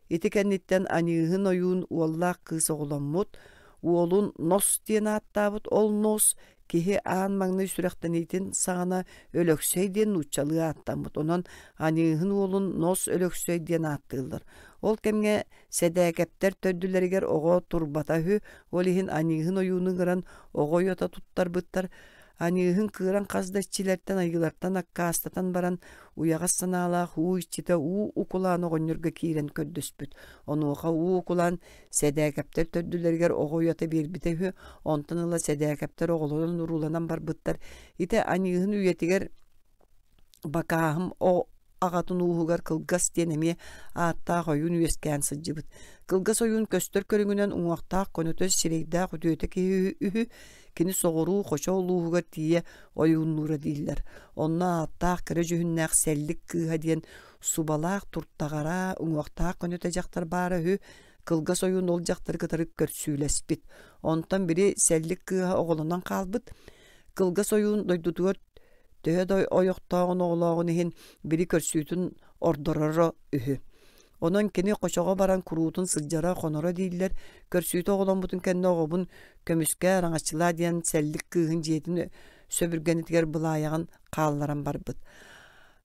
Iti kennitten anihın oyun uallaq kız oğlammut. Uolun nos diyen attabıt ol nos. Kihi ağın mağını sürekten itin sağına ölöksey diyen uçalığı attamıt. Onan anihın uolun nos ölöksey diyen attığılır. Ol kemge sedekepter tördüleriger oğo turbatahü. Olihin anihın oyunu gıran oğo yota tuttar bıttar. Anihın kıran kazdaşçilerden ayılardan akka astatan baran uyağa sanala hu içite ukulağını gönürge kiren köddüspüt. Onu oğa ukulan sedekepter tördüleriger oğo yota bir bitehü. Ondan ıla sedekepter oğulunun urulanan bar bıttar. İte anihın üyetiger bakahım o ağatın uğugar kılgas denemi ağatta oyun üyesken sıcıbıt. Kılgas oyun köstör körüngünen uğaqta konötöz siregda kutuyotek ühü kini soğuru koşa oluğugar diye oyunlura değiller. Onna ağatta kere cühünnaq sellik kıha diyen subalaq turttağara uğaqta konötecektar bari hü kılgas oyun olacaktır kıtırık körsüylespit. Ondan biri sellik kıha oğlunan kalbıt. Kılgas oyun doyduduğu Töhödoy oyoqtağın oğlağın ehin biri körsüytün ordororo ühü. Onun kini koşağa baran kurutun sılcara konora değiller. Körsüytü oğlan butun kendi oğubun kömüske rangaççılar diyen sellik kığın jeytini söbürgenitiger bulayağın qağılaran barbıt.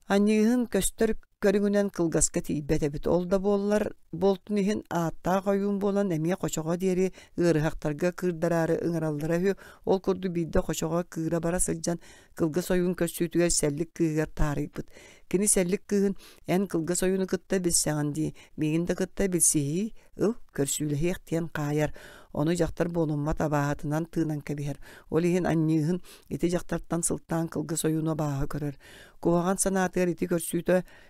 Anihın köstör körüngünen kılgaska tiybetebit. Olda bollar boltun ehin ağatta koyun bolan emiye koşağa deri ığırıhaqtarga kırdararı ıngırallara hü. Ol kurdu bidde koşağa kıra bara sılcan kılgas oyun köstüytüger sellik kığıgar tarıybıt. Kini sellik kığın en kılgas oyunu kıtta bilseğen di. Migin de kıtta bilsehi körsüylehek diyen qayar. Onu jaktar bolunma tabahatından tığınan kebiher. Olihin annihın iti jaktartan sıltan kılgas oyunu bağı körür. Kuvağan sanatır iti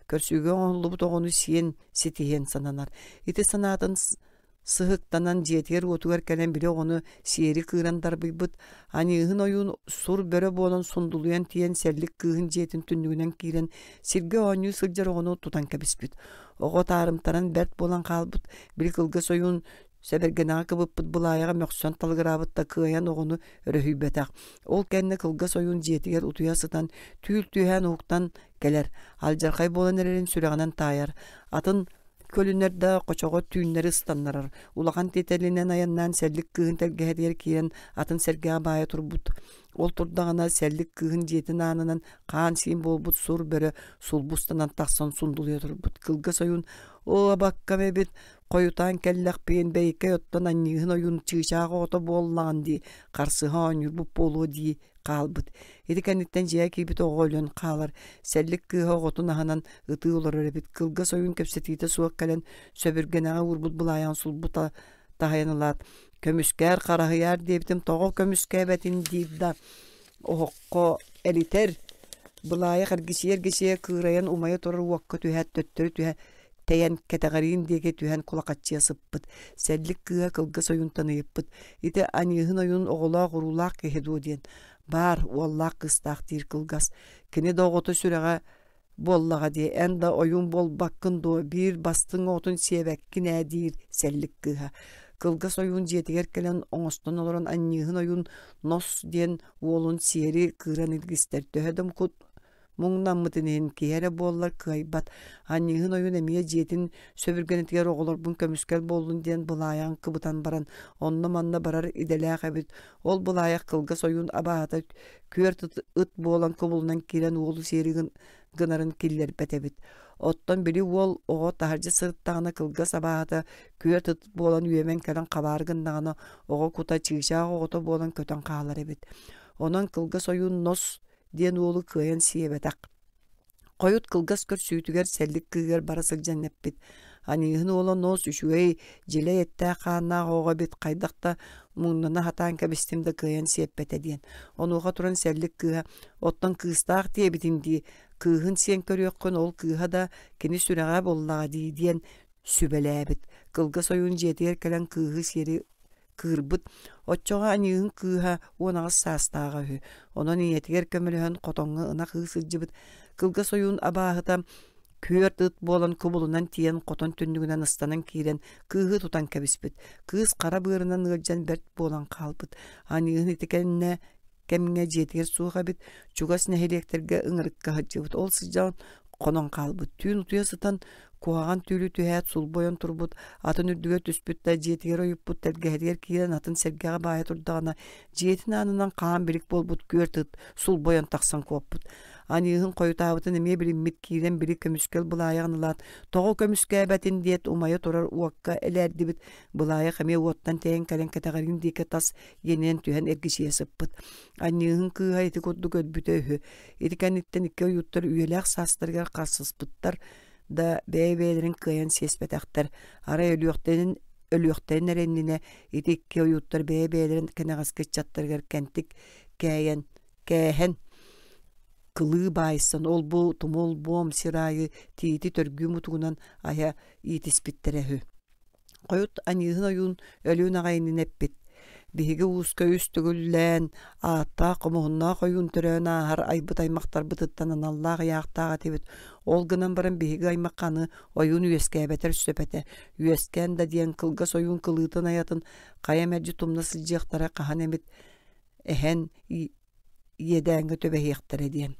körsüyge onlu toğunu siyen sitiyen sananar. Iti sanatın sıhıktanan jetiger otugar kelen bile onu siyeri kıran darbıybıt. Anihın oyun sur böre bolan sunduluyan tiyen sellik kığın jetin tünnügünen kiren sirge onyu sılcar onu tutan kebispit. Oğo tarımtaran bert bolan kalbıt. Bir kılgıs oyun sebergenağa kıbıppıt bulayağa möksan talgırabıtta kıyan oğunu röhübetak. Ol kenne kılgıs oyun jetiger utuyasıdan tüyül tüyhen uğuktan geler. Aljarkay bolan ererin süreğinden tayar. Atın kölünlerde koçoğa tüynleri ıstanlarar. Ulağan tetelinen ayandan sellik kığın telgehe der kiyen atın sergeğe baya turbut. Ол турдағына сәллік кыгын жетін анынан қаан син болбут сур бөрі сулбустанан тақсан сундулуя турбут. Кылгас ойун о бакка бебит қойутан кәлләк пейін бәйке оттан аннигын ойун чыгышағы ото боллаған ди қарсыға онюрбуп болу ди қалбыт. Эти кәнеттен жия кейбит оғолын қалар. Сәллік кыға отын аханан ыты олар өребит. Кылгас ойун кәпсетейті суақ кәлен сөбіргенағы урбут бұлаян сулбута тағайынылат. Көміскәр қарағыяр дебітім тоғы көміскә бәтін дейді оғыққа әлітер. Бұлайы қаргісер кыраян умайы тұрыр уаққа түйәт төттірі түйә тәйән кәтәғарин деге түйән құлақатчия сыппыт. Сәллік кыға кылгас ойынтаны еппыт. Ите анығын ойын оғыла ғұрулақ кехеду ден. Бар, уаллақ қыстақ дейір кылгас. Кені доғыты сүрәға боллаға де, әнда ойын бол баққын до бір бастың отын себәккін әдейір сәллік кыға. Кылгас ойун жетігер келен оңостон олорон аннигын ойун нос ден уолун сиери кыран илгистер. Төһөдөм кут муңнан мытынен киере боллар кайбат. Аннигын ойун эмие жетин сөбүргенетигер оголор бун көмүскел болдун ден булаян кыбытан баран. Онны манна барар иделээх эбит. Ол булаяк кылгас ойун абаата күөр ыт болан кобулунан кирен уолу сиеригин гынарын киллер бетебит. Оттон били уол оҕо таһаржы сырыттаҕына кылгас абаата күөр тыт болан үөмен кэлэн хабааргыннаҕына оҕо кута чыгышаах оҕото болан көтөн хаалар эбит. Онон кылгас ойун нос диэн уолу кыайан сиэбэтак. Койут кылгас көр сүүтүгер сэллик кыыгар бара сылдьан эппит. Анигын уола нос үчүгэй дилэ эттää хааннаах оҕо бит хайдахта мууннана хатаан кэбистимде кыайан сиэппэтэ диэн. Онуға туран сэллик кыыһа оттон кыыстаах диэбитин дии. Кыыһын сиэн көрүөккөн ол кыыһа да кини сүрэҕэ боллаҕа дии диэн сүбэлээбит. Кылгас ойун жетигер келэн кыыһы сиэри кыырбыт. Отчоҕа анигын кыыһа уонаҕас саастааҕа үһү. Онон иэтигер көмөлөһөн хотоҥҥа ына кыыс сылдьыбыт. Кылгас ойун абааһыта күөр тыт болан кубулунан тиен хотон түннүгүнэн ыстанан киирен кыыһы тутан кэбиспит. Кыыс хара быарынан ыалдьан берт болан хаалбыт. Анигын итикенне кемиңе жетигер сууга бит чугас нэһилектерге ыҥырыкка хаджыбыт. Ол сылдьаан хонон хаалбыт. Түүн утуя сытан куаган түүлү түһэät сулбойон турбут. Атын үрдүгө түспүт да жетигер ойуппут тэлгэһэтигер киирен атын сэргэҕэ баайа турдаҕына жетин анынан хаан билик болбут күөр тыт сулбойон тахсан куоппут. Анигын койутаабытын эмиэ билиммит киирен били көмүскел булааягынылаат. Тоҕо көмүскээбэтин диэт умайа турар уакка элэрдибит. Булааяк эмиэ уоттан тэйэн кэлэн кэтэҕарин диэке тас енен түһэн эргисиэ сыппыт. Анигын кыыһа ити курдук өтбүтэ үһү. Ити кэнниттен икки ойуттар үйэлээх саастарыгар харсыспыттар да бэйбээлэрин кыайан сиэспэтэхтэр. Ара өлүөхтэрин эрэннине ити икки ойуттар бэйбээлэрин кэнэҕаскы чаттарыгар кэнтик кээһэн кылыы баайсан ол бу тумол бом сирайы тиити төргүү мутугунан ая иитиспиттерэһү. Койут анигын ойун өлүүн аҕайынын эппит. Биһиги ууска үстүгүллээн ааттаа комуһуннаах ойун төрөөн аахар айбыт аймактар бытыттан аналлаах яахтааҕа тибит. Ол гынан баран биһиги аймакканы ойун үөскээбэтэр сөпэтэ. Үөскээн да диэн кылгас ойун кылыытын аятын кая мэрдьи тумна сылдьыахтара хаһан эмит эһэн иэдээҥҥэ төбэһиэхтэрэ диэн.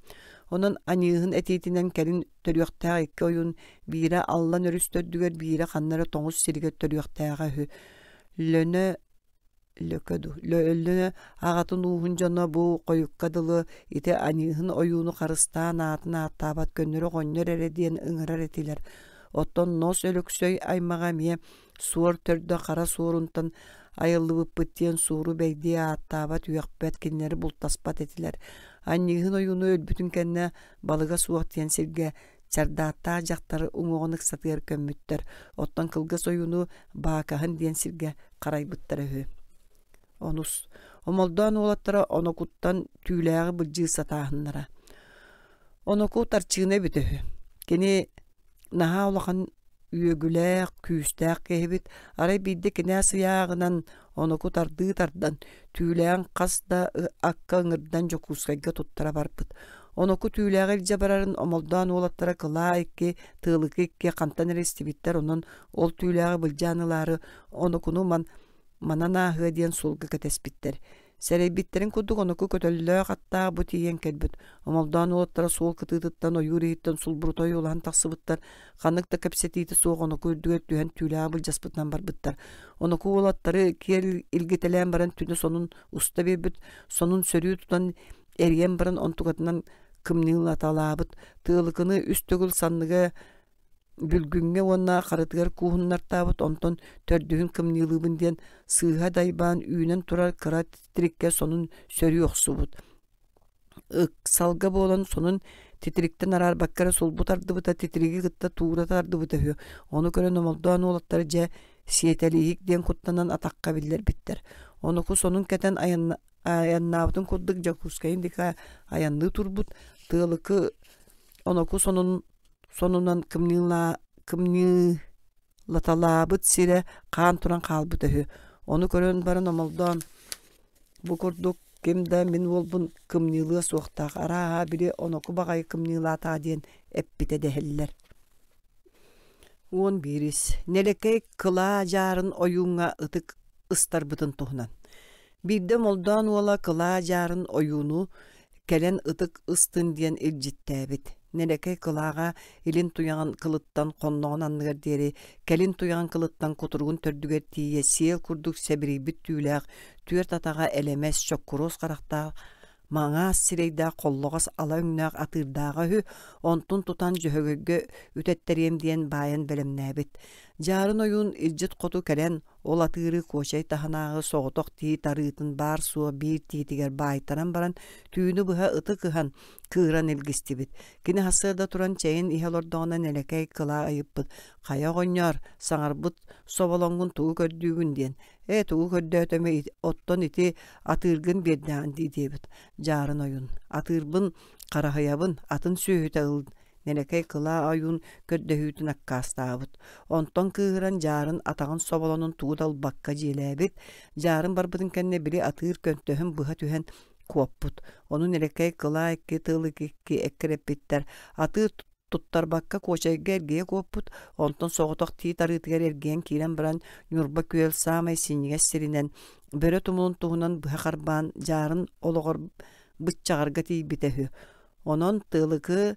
Онон анигын этиитинэн кэрин төрүөхтээҕэ икки ойун биирэ аллан өрүстөрдүгэр биирэ ханнара тоҥус сиригэр төрүөхтээҕэ үһү. Лөнө аҕатын уухун дьоно бу койукка дылы ити анигын ойууну харыстаан аатын ааттаабат көннөрө оҕонньор эрэ диэн ыҥырар этилэр. Оттон нос өлөксөй аймаҕа миэ суор төрдө хара суорунтан айыллыбыппыт диэн сууру бэйдии ааттаабат үөхпэт киннери бултаспат этилэр. Аннигын ойууну өлбүтүн кэннэ балыга суох диэн сиргэ чардааттаа дьахтары уҥуоҕун ыксатыгар көммүттэр. Оттон кылгас ойууну баакаһын диэн сиргэ харайбыттар үһү. Онус омолдоон уолаттара онокуттан түүлээҕи былдьыы сатааһыннара. Оноку тарчыына бүтөһү. Кини наһаа улахан үөгүлээх, күүстээх кэһибит. Арай биирдэ кинээ сыяағынан оноку тардыы тардан түүлээн хас да акка ыҥырдан жокуускайга туттара барбыт. Оноку түүлээҕи илдьэ барарын омолдоон уолаттара кылаа икки, тыылыгы икки хантан эрестибиттэр. Онон ол түүлээҕи былдьаанылаары онокуну мананааһыа диэн сулга кэтэспиттэр. Серейбиттерин кудук оноку көтөллөө катта бу тиен келбит. Омолдан олаттара сол кытыттан ойуриттен сулбуртой улан таксыбыттар. Ханыкта кепсетити соог оноку үрдүгөр түһен түләбыл жаспытнан барбыттар. Оноку олаттары кер илгетелен баран түнү сонун уста бербит, сонун сөрүү тутан эрген баран онтугатынан кымнылаталабыт. Тыылыкыны үстөгүл санныга бүлгүнгө онна карытыгар куһуннартабыт, онтон төрдүгүн кымнылыбын диен сыыха дайбаан үйүнен турар кыра титрикке сонун сөрүү оксубут. Салга болон сонун титриктен арар баккара солбут ардыбыта титриги гытта туурата ардыбыта хө. Ону көрөн омолдоон олаттары же сиетелиик диен куттанан атакка биллер биттер. Онуку сонун кетен аяннаабытын курдук жакускайын дика аянны турбут. Тыылыкы онуку сонунан кымнылаталаабыт сире каан туран каалбыта хө. Ону көрөн барын омолдоон бу курдук кемда мен болбун кымнылыа суохтаах араа бири оноку багай кымнылаатаа диен эппите дехеллер. 11. Нелекей кыла жарын оюңа ытык ыстарбытын тухнан. Бирде молдоон уола кыла жарын оюну келен ытык ыстын диен илжиттээбит. Нелекей кылаага илин туяған кылыттан конноон анныгар дери, келин туяған кылыттан кутургун төрдүгер тие сиел курдук себирибит түүлээх, түер татага элемес чоккуроос карактаа маңаас сирейда коллогос ала үңнээх атырдаага хүү, онтун тутан жөһөгөгө үтеттерием диен байын белемнээбит. Жарын оюн илжит коту келен ол атыры кочай таханаагы соғоток тии тарыытын бар суа бир тиитигер баайтаран баран түйүнү быха ыты кыхан кыыран илгистибит. Кини хасырда туран чейин ихелордоона нелекей кыла айыппыт. Кая гоньор саңарбыт соболоңгун туу көрдүүгүн диен. Туу көрдөөтөмө оттон ити атыргын бердаан дидебит. Жарын оюн атырбын карахаябын атын сүйүтэ ыл. Нелекей кыла айын көрдөһүүтүн аккаастаабыт. Онтон кыыран жарын атаган соболонун туудал бакка желебит. Жарын барбытын кенне били атыр көнтөһүн быха түһен куоппут. Onu нелекей кыла экки тылык экки эккереппиттер. Атыр туттар бакка кочайга эргее куоппут. Онтон соғоток тии тарыытыгар эрген кирен баран нюрба күел самай синьиге сиринен. Бөрө тумулун туһунан быха карбаан жарын ологор бытчагарга тийбитehü. Онон тылыкы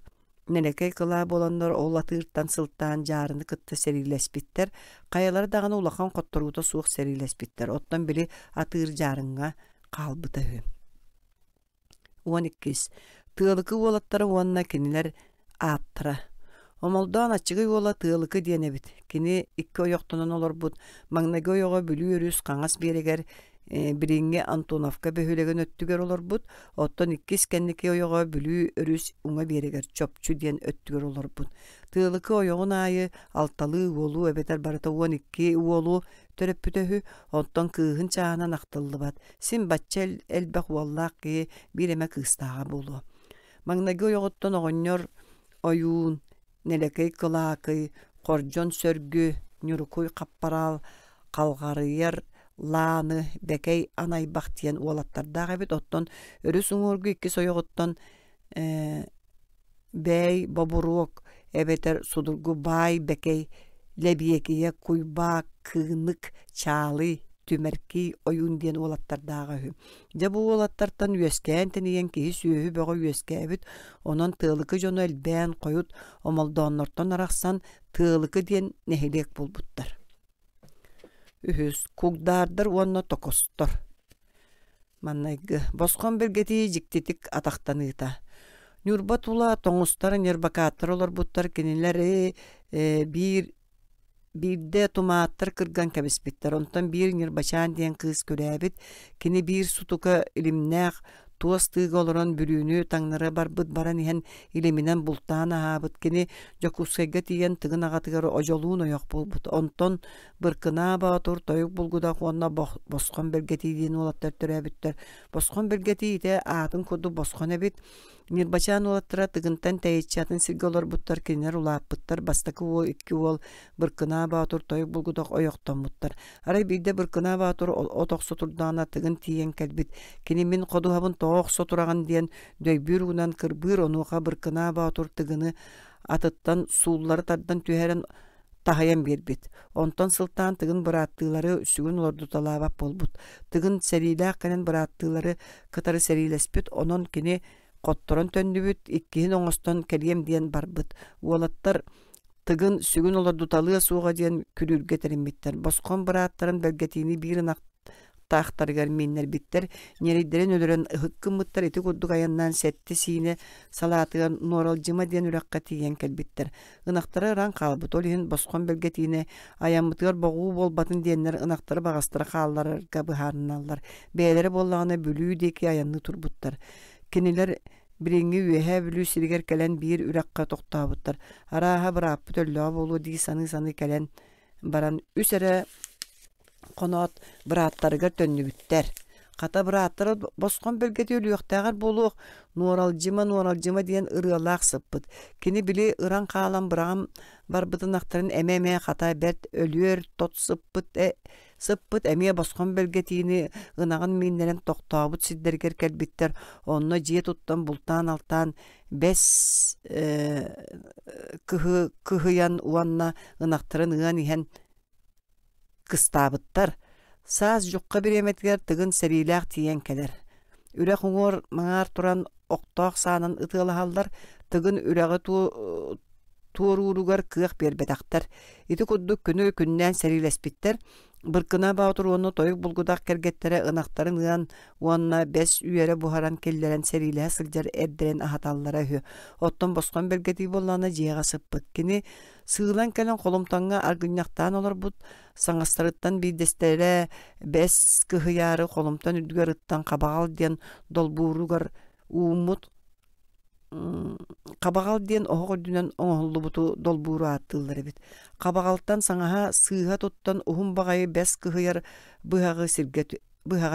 Нелекей кыла болоннор ол атыртан сылтаан жаарыны кытты серилеспиттер. Каялар даганы улахан котторута суох серилеспиттер. Оттон били атыр жаарынга калбытыһы. 12. Тыылыкы уолаттары уонна кинилер ааттыра. Омолдоон ачыгы уола тыылыкы диенебит. Кини икки ойоқтонон олорбут. Маңнаги ойоға бүлүү өрүс каңас берегер Биринге Антоновка бөһүлеген өттүгер олорбут. Оттон иккис кенники ойоға бүлүү өрүс уңа берегер чопчу диен өттүгер олорбут. Тыылыкы ойоғун айы алталы уолу эбетер барыта 12 уолу төрөппүтөһү. Оттон кыыһын чаанан актыллыбат. Син баччел элбэх уоллаакки биреме кыыстаага болу. Маңнаги ойоғоттон оҕонньор оюун, нелекей кылаакы, кордьон сөргү, нюрукуй каппарал, калгарыйар лааны бекей анайбах тиен уолаттардаага бит. Оттон өрүс уңургу икки сойоғоттон бэй бобуруок эбетер судургу бай бекей лебиекие куйба кыынык чаалы түмерки оюн диен уолаттардаага хүү. Жабу уолаттартан үескән тенеген кии сүйөһү бөҕө үескәбит. Онон тыылыкы жону элбээн койут омолдооннортон арахсан тыылыкы диен нехилек болбуттар. Үһүс кугдаардар уонна токостор. Маннайгы босхон бергети жиктитик атактаныыта. Нюрба тула тоңустар нербакааттар олорбуттар кинилер бирде тумааттар кырган кебиспиттер. Онтон бир нербачаан диен кыыс көрәбит. Кини бир сутука илимнээх туос тыыга олорон бүрүүнү таңнары барбыт баран иһэн илиминен бултаан аһаабыт. Кини жокускайга тиен тыгын агатыгар ожолуун ойох болбут. Онтон быркына баатур тойук булгуда хуонна босхон бергети диен улаттар төрәбиттер. Босхон бергети ите аатын коду босхон эбит. Нирбачаан улаттара тыгынтан тәйитчатын сирге олорбуттар кинер улааппыттар. Бастакы уол икки уол быркына баатур тойук булгудак ойохтоммуттар. Арай бирде быркына баатур оток сотурдаана тыгын тиен келбит. Кини мин кодуһабын тоох сотураган диен дөйбүр унан кырбыр онуға быркына баатур тыгыны атыттан сууллары тардан түһәрен tahayan birbit. Onton sıltan tıgın bırattığları üsügün olurdu talabap bolbut. Tıgın serilakkenen bırattığları kıtarı serilespit, onun kini kottoron töndübüt, ikkihin oңoston keliyem diyen barbıt. Uolattar tıgın sügün olurdu talıya suğa diyen külürge terimmitler. Boskon bırattарын belgetini birin taqtargar minner bitter neriderin ölürün hıkkımıttar eti kudduk ayandan setti sine salatıgan noralcıma diyen ürakka tiyen kelbittir. Inaqtara ıran qalbıt olihin boskon belgetine ayamıtgar boğu bolbatın diyenler ınaqtara bağastıra qallar gabı harnallar. Beyleri bollağına bölüyü deki ayanını turbuttar. Kiniler biringi üyehe bülü sirger kelen bir ürakka toqtabıttar. Araha bırapı töllüğa bolu di sanı kelen baran üsere konot bıraattarıgar tönnübütter. Kata bıraattarı boskon bölgeti ölüyoqtağar boluq nuoralcıma diyen ırıalaq sıppıt. Kini bili ıran qalan bırağım barbıtın aqtarın ememe kata bert ölüyor tot sıppıt emeye boskon bölgetini ınağın minlerin toqtabıt sidderger kelbitter. Onunla jiye tuttan bultan altan bes kıhıyan uanna ınaqtarın ıan ihan kıstabıttar. Saz jokka bir emetger tıgın serilaq tiyen keler. Ürek uğur mağar turan oqtaq sanın ıtılahallar tıgın üreği tuğrurugar kığıq berbedaktar. Iti kudduk günü künnen serilespittar. Bırkına bağıtır onu toyuk bulgudak kergettere ınaqtarın ıyan uanna bes üyere buharan kelleren serilehe sılcar erdiren ahatallara hü. Otton boskon belgeti bollana jiyaga sıppıt. Kini sığılan kelen kolumtanga argınyaqtan olur bud. Sangastarıttan bir destere bes kıhıyarı kolumtan üdügar ıttan kabağal diyen dolburugar umut kabağal diyen oğu dünen oğullu butu dolburu attılları bit. Kabağaltan sanaha sığha tuttan uhum bağayı bes kıhıyar bıhaga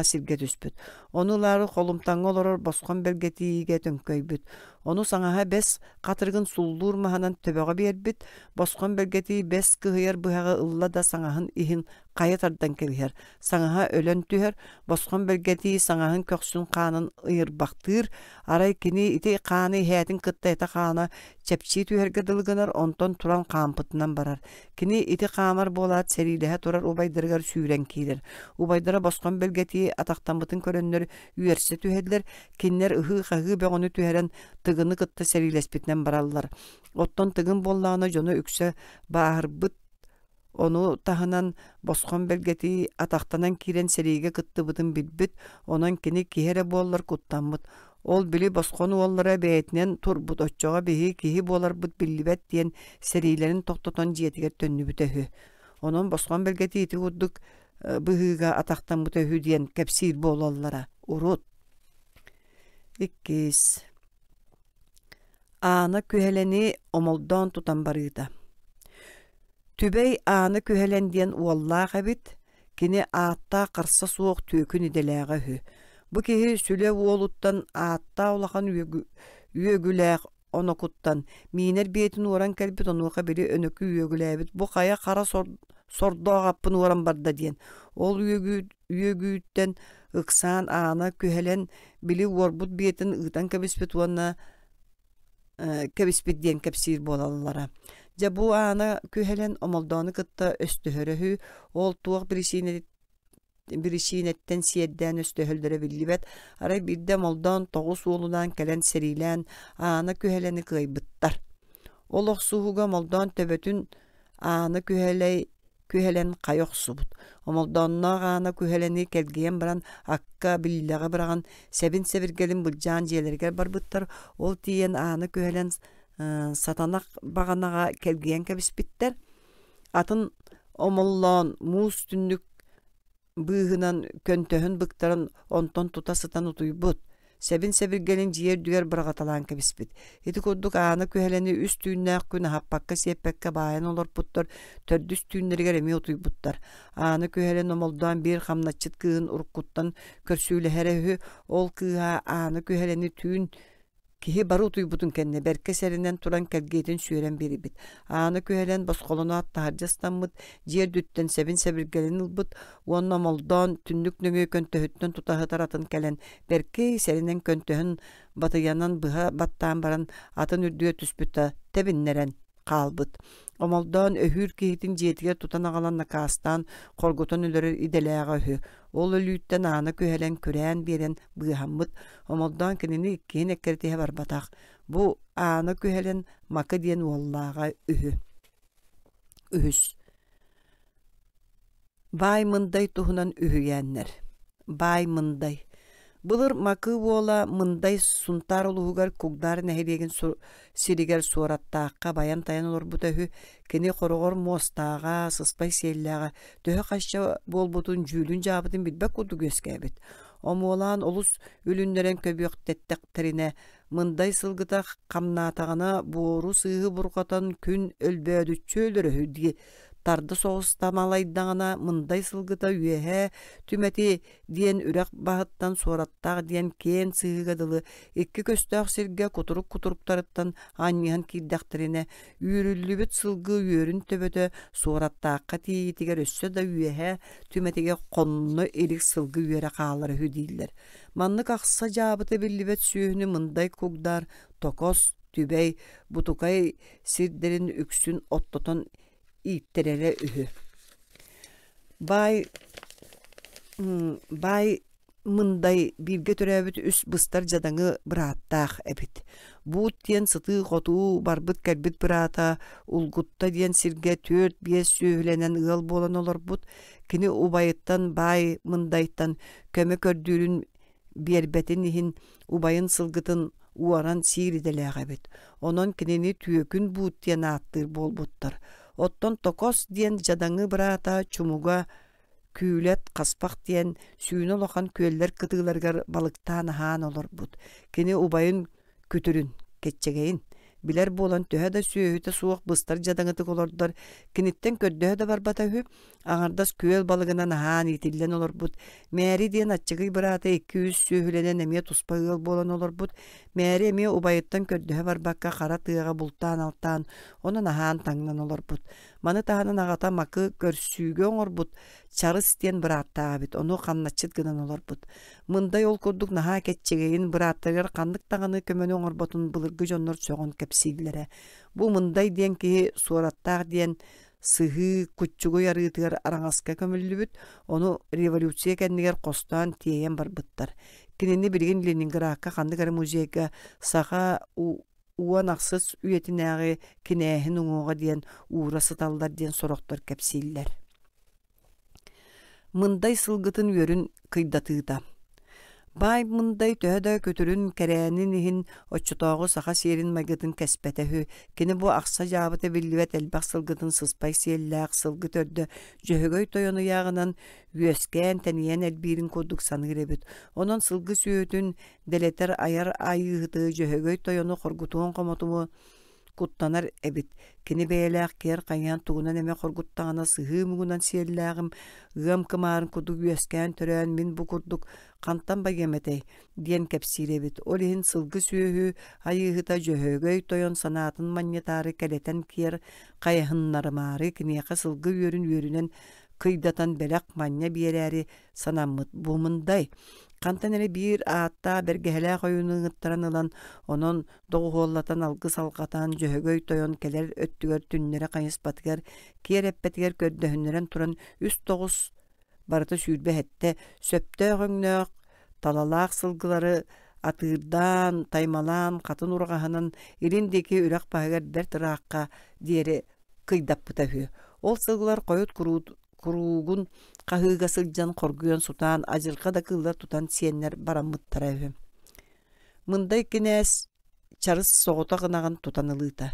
sirget üspüt. Onuları kolumtan olurur boskon belgetiye tönköybüt. Onu sanaha bes katırgın suldur mahanan töbeğe berbit. Boskon belgetiye bes kıhıyar bıhaga ılla da sanahın ihin kayatardan kebihar. Sanaha ölen tüher. Boskon belgetiye sanahın köksün kanın ıyır baktır. Aray kini iti kanı heyatin kıtta eta kana çepçi tüherge dılgınar onton turan kampıtından barar. Kini iti kamar bolat serilehe turar ubaydırgar süren kiler. Ubaydıra boskon belgetiye ataqtanbıtın körönleri üyerse tühedler. Kinler ıhı qahı beğonu tüheren tıgını kıtta serilespitnen barallar. Otton tıgın bollağına jonu ükse bağırbıt. Onu tahınan boskon belgeti ataqtanan kiren serige kıttı bıdın bilbit. Onan kini kihere bollar kuttanbıt. Ol bili boskonu ollara beyetinen turbut otçoğa bihi kihi bolar bıt billibet diyen serilerin toqtoton jiyetiger tönlü bütehü. Onun boskon belgeti iti udduk bıhıga ataqtan bütehü diyen kepsir bolallara urut. İkkiz. Ana küheleni omoldan tutan barıda. Tübey ana kühelen diyen uallağa bit, kini aatta qarsa soğuk tökün idelağa hü. Bu kihi süle uoluttan aatta olağan üyegüleğ onokuttan, miner biyetin oran kelbit onuqa biri önökü üyegüleğ bit. Bu kaya kara sordu ağappın oran barda diyen. Ol üyegüyütten ıksan ana kühelen bili vorbut biyetin ıtan kebispit uanna kebispit diyen kepsir bolallara. Ja bu ana kühelen omoldanı kıtta östühöröhü, ol tuğ birişinetten siyedden östühöldere billibet, aray birde moldan toğus oğludan kelen serilen ana küheleni kıybıttar. Oloq suhuga moldan töbötün ana kühelen kayoq subut. Omoldanna ana küheleni kelgeyen baran akka billaga bıragan sebin sebirgelin bulcan jelerger barbıttar, ol tiyen ana kühelen satanak baganaga kelgeyen kebispitler. Atın omollan mus tünnük bıhınan köntöhün bıktarın onton tutasıtan utuybut. Sebin sebirgelin jiyer düger bıragatalan kebispit. Eti kudduk ana küheleni üst tüyünnäq küne happakka sepekka bayan olur puttar, tördüs tüyünlerger emi utuybuttar. Ana kühelen omoldan bir hamnatçıt kığın urkuttan körsüyle herehü, ol kıha ana küheleni tüyün kihi barı utuybutun kenne berke serinden turan kelgetin süren biri bit. Ana kühelen boskolunu atta harcastanmıt, jiyer dütten sebin sebirgelin ılbıt, onna moldan tünnük nöngö köntöhütten tutahı taratın kelen berke serinden köntöhün batıyanan bıha battan baran atın ürdüye tüspütta tebinleren қалбыт. Омолдан öhür kihitin jetige tutan agalan nakastan korgutan ülörür ideläge öhü. Ol ölütten ana köhelen körän beren bıhammıt. Omoldan kinini ikkin ekkertihe barbatak. Bu ana köhelen makı diyen wallaga öhü. Ühüs. Bay mınday tuhunan ühüyenler. Bay mınday. Bulur makı bola mınday suntar uluğugar kugdar nehiregen siriger suarattaqqa bayan tayan olur bu töhü kini qorogor mostağa sıspay sellağa töhü qaşça bolbutun jülün jabıdın bilbek kudu göskebit. Omolan olus ülünleren köbüqtettekterine mınday sılgıta qamnatağına boru sığı burqatan kün ölbödüççölürü diye tardı soğustamalayddağına mınday sılgıta üyehe tümeti diyen ürek bahıttan sorattaq diyen ken sığıgadılı iki köstaq sirge kuturuk tarıttan annihan kiddakterine üyrüllübüt sılgı üyörün töbötö sorattaqqa tiyitiger össö da üyehe tümetige konnu elik sılgı üyere qağları hüdiller. Manlık aksa jabıtı billibet sühünü mınday kugdar tokos tübey butukay sirderin üksün ottoton İpterere ühü. Bay mınday birge töröbüt üst bıstar jadaňy bırattaq ebit. Bu diyen sıtı qotu barbıt kelbit bırata ulgutta diyen sirge 4-5 söylenen ığal bolan olur but. Kini ubayıttan bay mındaytan köme kördüğün berbetin ihin ubayın sılgıtın uaran sirideläg ebit. Onon kinini tüökün buut diyen attır bol buttar. Otton tokos diyen jadaňy bırata çumuga kület kaspak diyen sүйüne lokan köller kıtılargar balıktan han olur bud. Kini ubayın kütürün ketçegeyin. Biler bolan töhe da süöhüte suwak bıstar jadaňyty olordar. Kinitten köddöhe da barbata hü. Aňardas köl balygынан han itillen olur bud. Märi diyen atçıgy bırata 200 süöhülenen emie tuspagıl bolan olur bud. Märi emie ubayıttan köddöhe barbakka qara tığaga bultan altan. Onun han taňnan olur bud. Many tahanın agata makı körsüge oňor bud. Çarys diyen bıratta bit. Onu qannatçyt gınan olur bud. Mınday ol kurduk naha ketçegeyin bırattalar qandyk taňyny kömeni oňor botun bılyrgy jonnor çoğun kepsilere. Bu mınday diyen ki surattar diyen sıhı kutçugu yarıtıgar araňaska kömüllübüt. Onu revolüsiýa kendiger kostan tiýen barbıttar. Kinini bilgin Leningradka qandyk muziýega saha uwan aksız üyetinägi kinehin uňuga diyen uğrası tallar diyen soroktor kepsiller. Mınday sılgıtın yörün kıydatıda. Bay mınday töhödö kötürün keräänin ihin oççutoogu saha serin magıtın kespetehü. Kini bu aksa jabıta billibet elbaq sılgıtın sıspay siyellaq sılgıt ördö jöhögöy toyonu yağınan üyeskän teniyen elbirin kurduk sanıыр ebit. Onon sılgı süötün deleter ayar ayıhıtı jöhögöy toyonu korgutuğun komotumu kuttanar ebit. Kini beýelek ker qaýan tugunan eme qorguttagana sıhı mugunan siyellagym gam kımarın kurduk üyeskän törän min bu kurduk kantan bagemetey diyen kepsire ebit. Olihin sılgı süöhü ayıhıta jöhögöy toyon sanatın manyetary keleten ker qaýhynlarmary kiniýe sılgı yörünen kıydatan belak manya bieräri sanammıt bu mınday. Kantanere bir aatta bergehelä goýunyň ıttaran ylan onon doguhollatan algı salgatan jöhögöy toyon keler öttüger tünnere qaýys batger kiereppetger köddöhünleren turan üst togus barata süürbe hette söptö göňnök talalak sılgılary atyrdan taymalan katın urgahanın ilindeki ürek bahygar der tıraqqa diýeri kıydap bıtahü. Ol sılgılar koyut kurugun qahyga sıljan korguyan sutan ajyrqa da kıllar tutan siyenler barammıttara. Mınday kines çarys soğuta gınagan tutanılıta.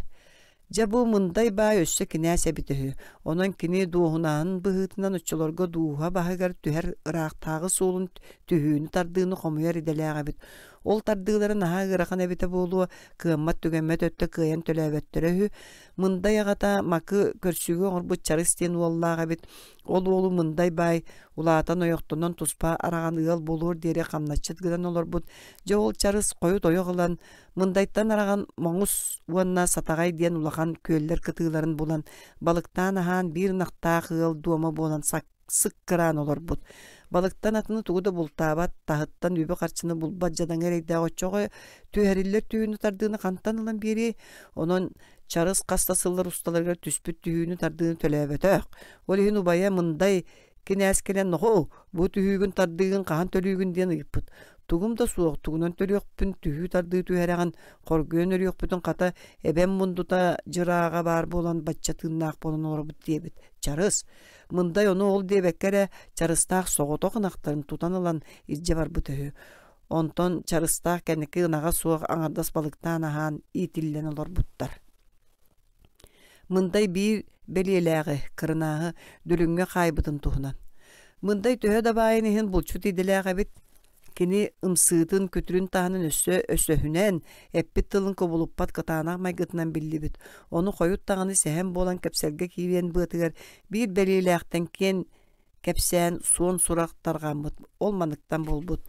Ja bu mınday baý össe kines ebitehü. Onan kini duhunan bıhıtынан uççularga duha bahygar tüher ıraqtağı solun tühünü tardygyny gomuýar ideläg ebit. Ol tardygylaryň naha gırakan ebite bolu kıymmat tügemmet ötte kıyan töläbettirehü. Mınday agata makı körsüge oňor bu çarys diýen wallaga ebit. Ol mınday baý ulatan oýoktondan tuspa aragan ýyl bolur diýerek gamnatçyt gıdan olur bu. Ja ol çarys goýut oýoglan mındaytan aragan moňus wanna satagay diýen ulakan köller kıtylaryň bolan balyktan ahan bir nakta ýyl duama bolan sıkkıran olur bud. Balıktan atını tuğda bultabat, tahıttan übü qarçını bulbat jadan ereyde oçoğu, tüheriller tüyünü tardığını kantan alan biri, onun çarız kastasıllar ustalarga tüspüt tüyünü tardığını tölebetök. Olihin ubaya mınday kineskelen noğu, bu tüyügün tardığın kahan tölügün diyen ıyıpıt. Tugum da soğuk, tugunan tölüyokpün tüyü tardığı tüyherağın korguyun ölüyokpütün kata eben bunduta jırağa bar bolan batçatığınaq bolan orbut diyebit. Çarız. Mınday onu ol diyebekkere çarыстaq soğutoq ınaqtарын tutan alan irce var bu tüyü. Onton çarыстaq kenneki ınağa soğuk aŋardas balıktan ahan itillen olor buttar. Mınday bir beliyelääği kırınağı dülüŋe kaybıtın tuhunan. Mınday tühö da bayinihin bulçut idiläğe bit kini ımsııtın kütürün tahanın ösöhünen eppit tılın kobuluppat katağına maygıtından billibit. Onu koyut tağını sehem bolan kepselge kiyen bıtıgar bir beliyelääğten ken kepsen son surak targamıt olmanıktan bolbut.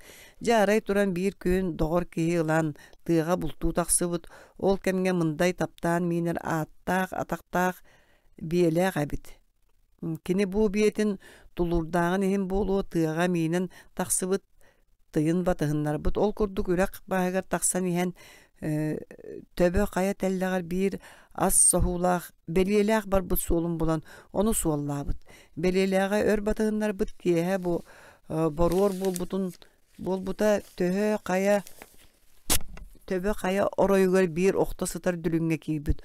Jaray turan bir gün doğor kihi ılan tığğa bultu taqsıbıt. Ol kemge mınday taptan miner attaq ataqtaq biyelääğe bit. Kini bu biyetin tulurdağın ehim bolu tığğa minin taqsıbıt tıyın batıhınlar bут. Ol kurduk ürek bağıgar taqsan ihan töbö kaya telleğer bir az sohulaq beliyelääğ bar but suolun bulan onu suollabıt. Beliyelääğe ör batıhınlar but kiyehe bu boruor bolbuta töhö kaya oroyugar bir okta sıtar dülüŋe kiybüt.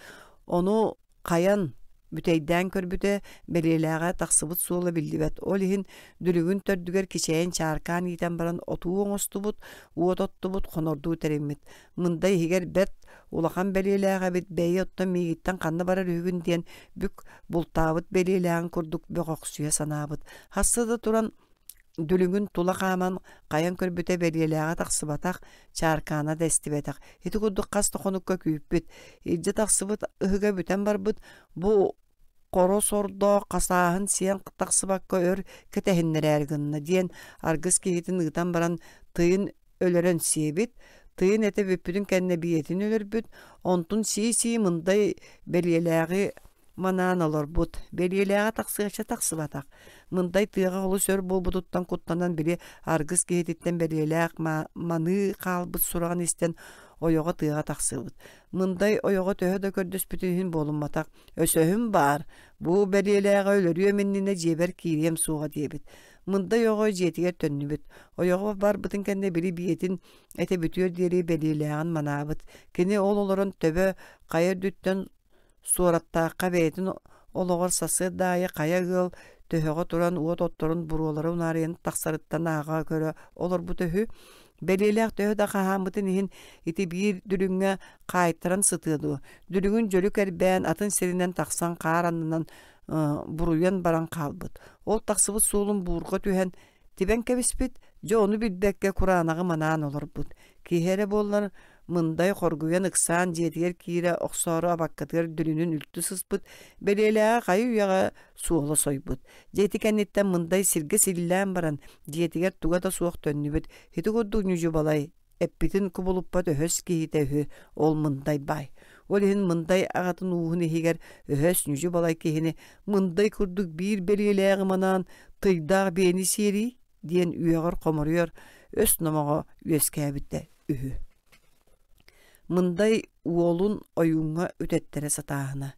Onu kayan büteyden körbüte beliyelääğe taqsıbıt suola billibet. Olihin dülügün tördüger kiçeyen çarkan iten baran otuğu oŋostubut, uot ottubut, konorduu teremmit. Mınday higer bet ulakan beliyelääğe bit beyi ottan migitten kanna barar ügün diyen bük bultabıt beliyelääğin kurduk böqoqsuya sanabıt. Hassada turan dülügün tula qaman qayan körbüte beliyelääğe taqsıbataq çarkana destibetak. Hiti kurduk qas toqonukka kүйüppüt. İrce taqsıbıt ıhıga büten barbıt. Bu qoro sordo qasahın siyen taqsıbakka ör ketehinler ergınna diyen argız kihitin ıgdan baran tıyın ölörön siyebit. Tıyın ete büppüdün kenne biyetin ölörbüt. Ontun si mınday beliyelääği manan olur but. Beliyelääğe taqsıgaça taqsıbatak. Mınday tığağa olu sör bolbuduttan kuttanan biri argız kihititten beliyelääğ manı qalbıt surağın isten oyoga tığağa taqsıbıt. Mınday oyoga töhö da kördüs bütühin bolunmatak. Ösöhüm bar. Bu beliyelääğe ölörüyor mennine jeber kiriyem suğa diyebit. Mınday oyoga jetiger tönnübüt. Oyoga bar bıtın kenne biri biyetin ete bütüyor diyeri beliyelääğin manabıt. Kini ol oloron töbö kaya dütten suarattaqqa beytin oloğor sası dayı kaya gıl töhöge turan uot ottorun buruoları unarıyan taqsarıttan ağa körö olur bu töhü. Beliyelääğ töhö da qahamıtın ihin iti bir dülüŋe qaytıran sıtıdı. Dülüŋün jölük erbäň atın serinden taqsan qaranından buruyan baran qalbıt. Ol taqsıbıt suolun buurga tühen tiben kebispit jo onu bilbekke kuranağı manan olur bud. Kihere bollar mınday korguyan ıksan jetiger kire oqsoru abakkatıgar dülünün ültü sıspıt. Beliyelääğe qayı uyağa suola soybut. Jeti kennetten mınday sirge sillän baran jetiger tuga da suoq tönnübüt. Hiti kurduk nüjü balay. Eppitin kubuluppat öhös kihitehü ol mınday bay. Olihin mınday ağatın uğun ehiger öhös nüjü balay kihini mınday kurduk bir beliyelääği manan tıydağı beni seri diyen üyeğer komoruyor. Ös namağa üyeskäbitte ühü. Mınday uolun oyunga ütettere satahına.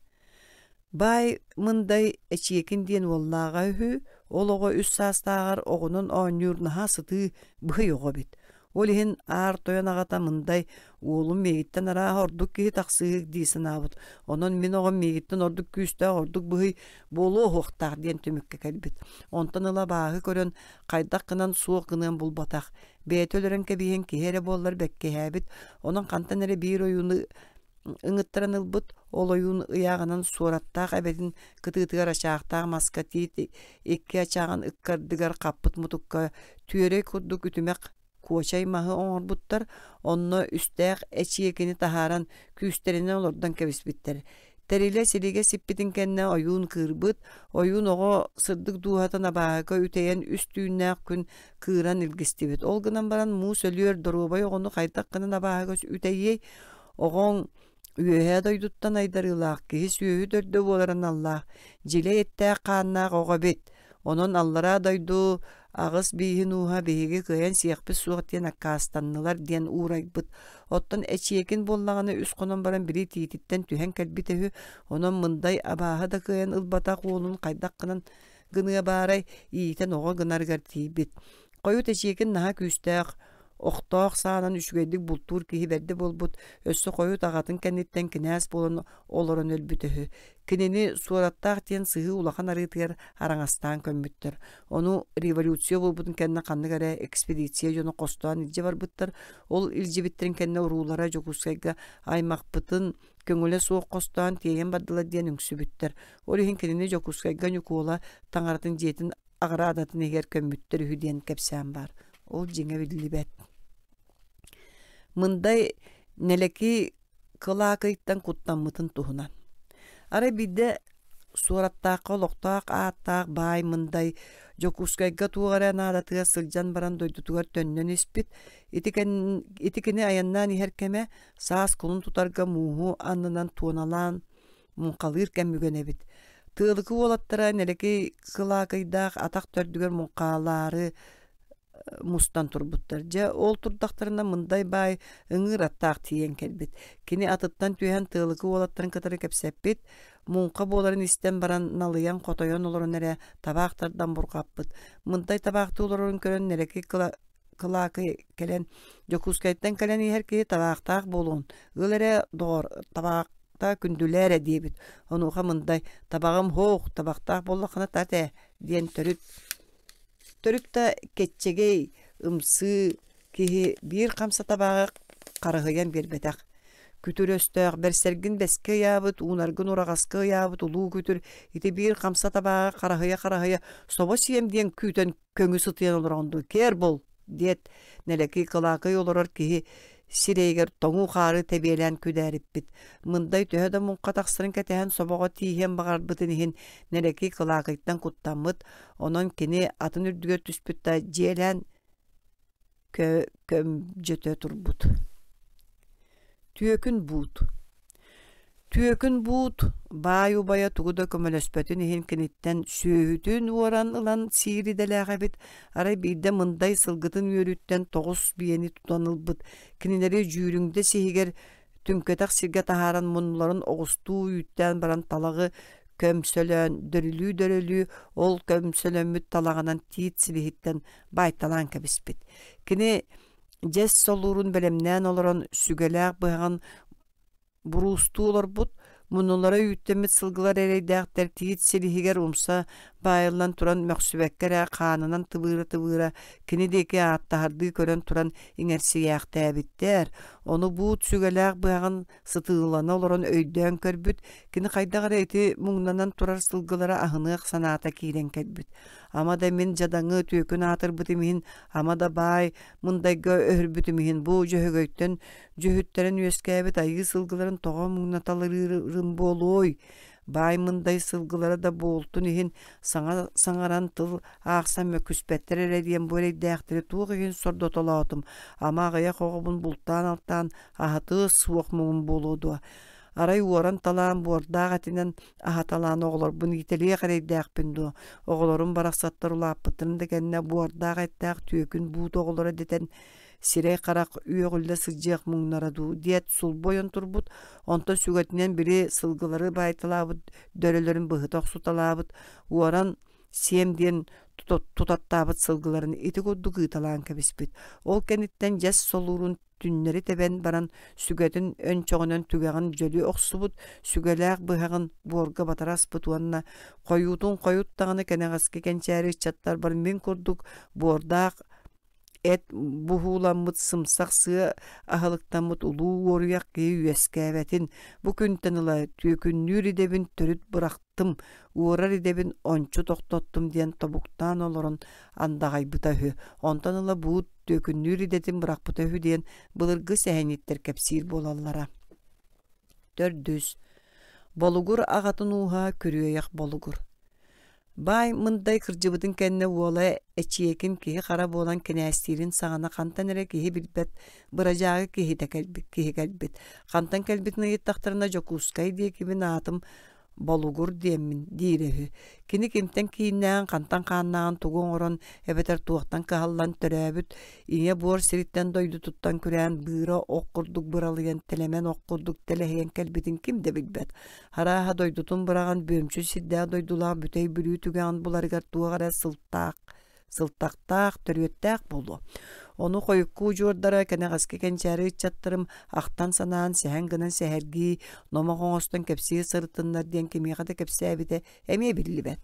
Bay mınday eçiyekin diyen vallağa ühü, oloğa üst sastağar oğunun oğunyur naha sıtı bıhı yoğu bit. Olihin ağır toyan ağata mınday uolun megitten ara horduk kihi taqsıgık disin abut. Onun min oğun megitten orduk küste orduk bıhı bolu oğuqtaq diyen tümükke kelbit. Ontan ıla bağı körön qaydak kınan suoq kınan bulbataq. Beyt ölörön kebihen kihere bollar bekke habit. Onun kantan ere bir oyunu ıngıttıran ılbıt, ol oyun ıyağının suarattaq ebedin kıtıgıtıgar aşağıtaq maskati ekki açağın ıkkardıgar qappıt mutukka tüyere kurduk ütümek kuaçay mahı oňorbuttar. Onno üstäq eçiyekini taharan küsterinden olordan kebisbitler. Terile silige sippitin kenne oyun kırbıt, oyun oğo sırdık duhatan abaga üteyen üstünnäq gün kıran ilgistibit. Olgınan baran mu sölüyor dorobay onu qaytak kının abaga üteyey oğon üyehe doyduttan aydarılaq ki süyühü dördö bolaran Allah. Jile ettää qaannaq oğa bit. Онон аллара дойду агыс бейhin уha бейге кыян сиякпы суак тен аккастаннылар ден уурайбыт. Оттон эчиекин боллаганы үс конон баран бири тиититтен түһен кэлбитеһү, онон мындай абааһа да кыян ылбата куолун кайдаккынан гыныа баарай иитен ого гынаргар тиибит. Койут эчиекин наһа күстәк Охтоох саанан үшгейдик бултуур киһи берди болбут, өссө койут агатын кэнниттен кинээс болон олорон өлбүтөһү. Кинини суораттаах тиен сыһы улахан арыытыгар араңастаан көммүттөр. Ону революция болбутун кэнне канныгара экспедиция жону костуан илже барбыттар, ол илжебиттерин кэнне уруулара жокускайга аймакпытын көңүле суох костуан тиеген бардыла диэн үңсүбүттер. Ол ихин кинини жокускайга нюкуола таңартын жиетин агара адатын эгер көммүттөр үһү диэн кепсээн бар. Ол жеңе билибет. Мындай нелеки кылаакайттан куттаммытын туһунан. Ара бидде суораттаакка олохтаак ааттаак баай мындай жокускайга туuгаран аадатыга сылдьан баран дойдутугар төннөн испит. Итикини аяннаан иһэркэме саас кулун тутарга мууху аннынан туоналаан мункалыыр кэммүгэнэбит. Тыылыкы уолаттара нелеки кылаакайдаах атак төрдүгөр мункаалаары мустан турбуттар. Жа ол турдактарына мындай бай ыңыр аттаак тиен келбит. Кини атыттан түйен тыылыкы уолаттарын кытары кепсеппит. Мунка боларын истен баран налыян котойон олорун эре табаактардан бургаппыт. Мындай табаакты олорун көрөн нереки кылаакы келен жокускайттан келен иһерки табаактаак болуун. Ыл эре доор табаакта күндүлээре диэбит. Онуха мындай табагым хоох табаактаак боллакына тате диэн Төрүкта кетчегей ымсы киһи биир камса табаага карыһыйан бербетак. Күтүр өстөөх берсергин беске яабыт, уунаргын урагаска яабыт, улуу күтүр ити биир камса табаага карыһыйа собо сием диэн күтөн көңү сытыян олоронду. Кер бол диет нелеки кылаакай олорор киһи сирейгер тоңу хары тебелен күдәриппит. Мындай төһөдө мунка тахсырын кэтэһэн собого тииһен багарбытын иһин нереки кылаакайттан куттаммыт. Онон кини атын үрдүгөр түспүт да жиэлэн көм жөтө турбут. Түөкүн буут бай убая тугуда көмөлөспөтүн иһин киниттен сүйүтүн уоран ылан сиири делээҕэбит. Арай биирде мындай сылгытын үөрүттен 9 биени тутанылбыт. Кинилери жүүрүңде сиһигер түнкөтак сирге тахааран муннуларын огустуу үйттен баран талагы көмсөлөн дөрүлүү ол көмсөлөммүт талаганан тиит силиһиттен байталаан кэбиспит. Кини жес солуурун белемнээн олорон сүгэлээх быһаган буруустуу олорбут. Муннулара үйттемит сылгылар эрейдээхтер тиит силиһигер умса байылан туран мөхсүбэккэрэ хаанынан тыбыыра кини деки ааттаһарды көрөн туран иҥерсигээхтээбиттээр. Ону буут сүгэлээх быһаган сытыылана олорон өйдөөн көрбүт. Кини хайдагара эти муҥнанан турар сылгылара аһыныах санаата киирен келбүт. Ама да мен жадаңы түөкүн аатырбытым иһин, ама да бай мындайга өһүрбүтүм иһин. Бу жөһөгөйттөн жөһүттерен үөскээбит айгы сылгыларын тоҕо муҥнаталырырым болуой. Бай мындай сылгылара да болтун иһин саңаран тыл аахсан мөкүспеттер эредиен бу эрейдээхтери туох иһин сордотолоотум. Ама агая хогобун бултаан алтаан аһаты суох муҥун болуудуа. Арай уоран талаан буордаах атинан аһаталаан оҕолорбун ителие эрейдээхпин дуо. Оҕолорун барахсаттар улааппытын да кэнне буордаах айттаах түөкүн буут оҕолора детен сирей карак үйөгүлле сылдьыах муҥнараду диэт сулбойон турбут. Онто сүгөтүнен бири сылгылары байталаабыт, дөрөлөрүн быһытох суталаабыт. Уоран сиэм диэн тутаттаабыт сылгыларын ити курду кыыталаан кэбиспит. Ол кэниттен жас солуурун түннери тебен баран сүгөтүн өн чоҕунан түгэҕин дьөлү охсубут. Сүгэлээх быһагын буорга батараспыт уанна койуутун койуттаҕына кэнэҕэски кэнчээри чаттар бар мен курдук буордаах эт бухууламмыт сымсах сыа аһылыктаммыт улуу уоруяк кии үөскээбэтин. Бу күнтен ыла түөкүннүүр идебин төрүт бырахтым, уорар идебин ончу тохтоттум диэн тобуктаан олорон андагайбыта үһү. Онтон ыла буут түөкүннүүр идетин бырахпыта үһү диэн былыргы сэһэниттер кэпсиир буолаллара. 4. Болугур агатын ууһа күрүөйэх болугур. Бай мындай кырдьыбытын кэнне уола эчиекин киһи хара буолан кинээстиирин саҕана хантан эре киһи билбэт бырajaagy киһи кэлбит. Хантан кэлбит ныйыттахтарына жокуускай диэкибин аатым Bolugur diemmin direhi. Kini kimten kiinnään kantan kaannaan tugun oron ebeter tuohtan kahallan törääbyt. Iňe buor siritten doydu tuttan kürään bıra okkurduk bıralıyan telemen okkurduk teleheyen kelbitin kimde bilbet. Haraha doydutun bıragan bömçü sidda doydula bütey bürü tügen bulargar tuğara sıltaqtaq törüyettaq bolu. Onu koyukku jordara kene gaske kençeri çattırım aktan sanan sehen gınan sehergi noma goňostan kepsi sırtınlar diyen kemiğe de kepsebide eme billibet.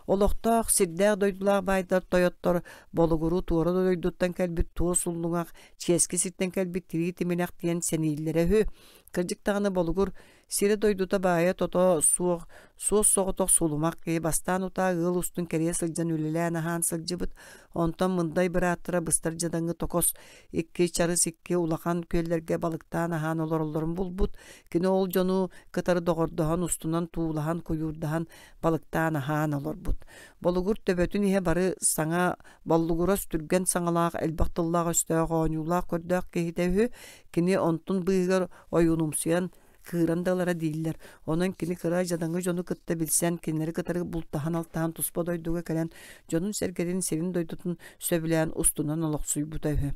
Oloqtaq siddaq doydular baydar toyottor boluguru tuora doyduttan kelbit tuosulluğaq çeski sitten kelbit triti minak diyen senillere hü. Kırcık tağını bolugur sire doyduta baya toto soğuk soğutok sulumak ki bastan uta ığıl ustun kereye sılcan ülele anahan sılcıbıt ondan mınday bir attıra bıstar jadangı tokos ikki çarız ikki ulakan köllerge balıktan ahan olorulların bulbut kine ol jonu kıtarı doğurdahan ustundan tuğulahan kuyurdahan balıktan ahan olorbut. Bolugur töbötün ihe barı sana bolluguras türgen sanalaq elbaqtıllaq östö goňulaq kördök kehitehü kine ontun bıйгар oyunumsuyan kırandalara değiller. Onun kini kıra jadangı jonu kıtta bilsen kinleri kıtarı bultahan altahan tuspa doyduga kelen jonun sergerin serin doydutun söbilen ustunan oloqsuy butayı.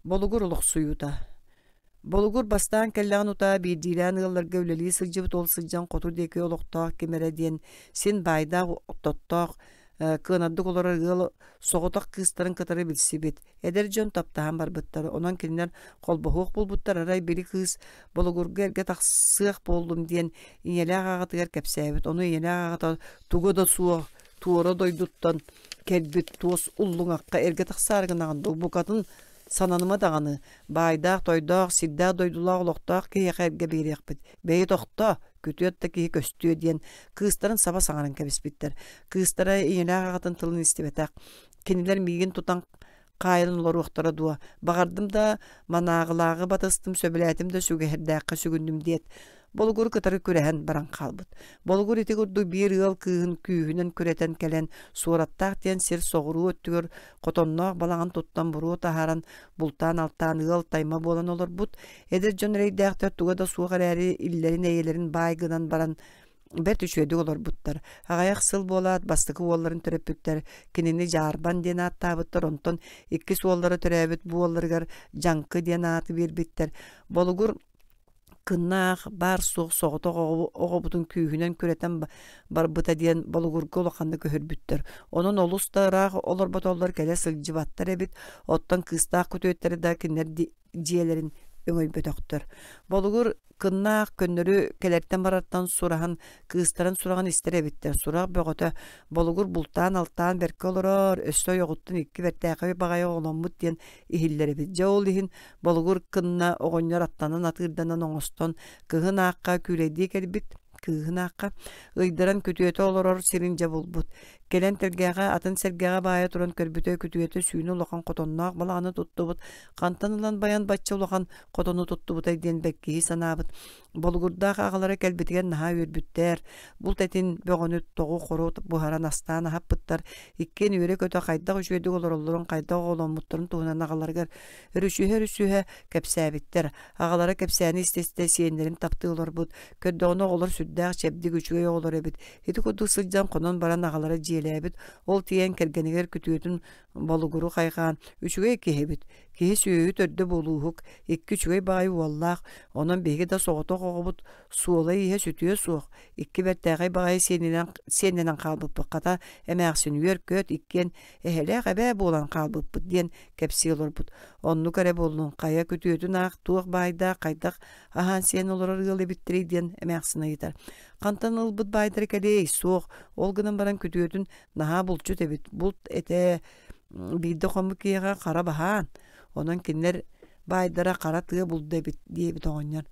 Bolugur oloqsuyu da. Bolugur bastan kellan uta bir dilan ıllar gövleli sılcıbıt ol sılcan qotur deki oloqtaq kemere diyen sin bayda tottaq kınadık olara ığıl soğutak kıstarın kıtarı bilsibit. Eder jon taptahan barbıtları. Onan kinler kolboğuk bulbuttar aray biri kız bolugur gerge taqsıq boldum diyen inyele ağatı ger kepsebit. Onu inyele ağatı tuğu da suğa tuğra doyduttan kelbit tuğus ulluğaqqa erge taqsargınağında bu kadın sananıma dağını baydaq doydaq siddaq doydulaq oloqtaq ki erge beriyaqbit. Beyi toqta kütüyetteki köstüyor diyen kızların sabah sanarın kebisbitler. Kızlara iğne ağatın tılını istebetak. Keniler migin tutan kayılın olur uqtara dua. Bağardım da manağılağı batastım söbeletim de sügeherdaqqa sügündüm diyet. Bolgur kıtarı körehen baran kalbıt. Bolgur eti kurdu bir yıl kığın kühünen köreten kelen surattak diyen sir soğuru öttügör kotonnoq balağın tuttan buru taharan bultan altan yıl tayma bolan olur but. Eder jon reydaq töttüge da suğar eri illerin eyelerin baygınan baran bet üçöydü olur buttar. Ağayak sıl bolat bastıkı olların törepütter kinini jarban diyen at tabıttar onton iki suolları törepüt bu ollargar jankı diyen atı bir bitter. Bolgur kınnaq bar soğuta oğa butun kühünen köreten barbıta diyen bolugurgu olaqandı köhürbüttür. Onun olustarağı olur batollar kele sılcıbattar ebit ottan kыстaq kütüetleri da kinler jiyelerin öňöy bötöktür. Bolugur kınnaq könnörü kelerten barartan surahan kıstaran surahan istere bitter. Suraq bögötö bolugur bultan altan berke oloror östö yoğuttun iki bertäqe bagaya olanmut diyen ihilleri bit. Jol ihin bolugur kınna ogoñlar attanın atırdanan oňoston kıhın aqqa küledi kelbit. Kıhın aqqa ıydıran kütüeti oloror sirince bulbut. Kelen tergäge atın sergäge baya turan körbütö kütüeti sүйünü ulaqan qotonnoq balağını tuttubut. Kantan ulan bayan batça ulaqan qotonu tuttubut diyen bekkihi sanabıt. Bolgurdaq ağalara kelbitigen naha ürbütter. Bult etin bögönüt toğu qoru buharan astan hapıttar. İkken üre kötö qaydaq üçüyedi olorolorun qaydaq olanmutların tuğunan ağalargar rüşühe kepsäbittir. Ağalara kepsäni isteste siyenlerin taptığı olor but. Köddöğünü olur süddaq çebdik üçüge olur ebit. Heti kudu sılcan qonon baran ağalara jiyelebit. Ol tiyen kergeniger kütüetün boluguru qaygan üçüge kehebit. Kihi süyü tördü boluğuk. İkki üçüge bayi vallaq. Onun begi da soğuta qoğubut. Suola ihe sütüye soğuk. İkki bertäqe bayi senenen qalbıp qata emäqsin üyer köt ikken ehele qabe bolan qalbıp diyen kepsi olorbut. Onnu kare bolun qaya kütüetün aq tuğ bayda qaydaq ahan sen oloror ýyly bittiri diyen emäqsine yitar. Kantan ılbıt baydar keley soğuk. Olgının baran kütüetün naha bulçut ebit. Bult ete bide qomu kiyaga qara bahan. Onun kinler baydara qara tığı buldu ebit diye bit oğunlar.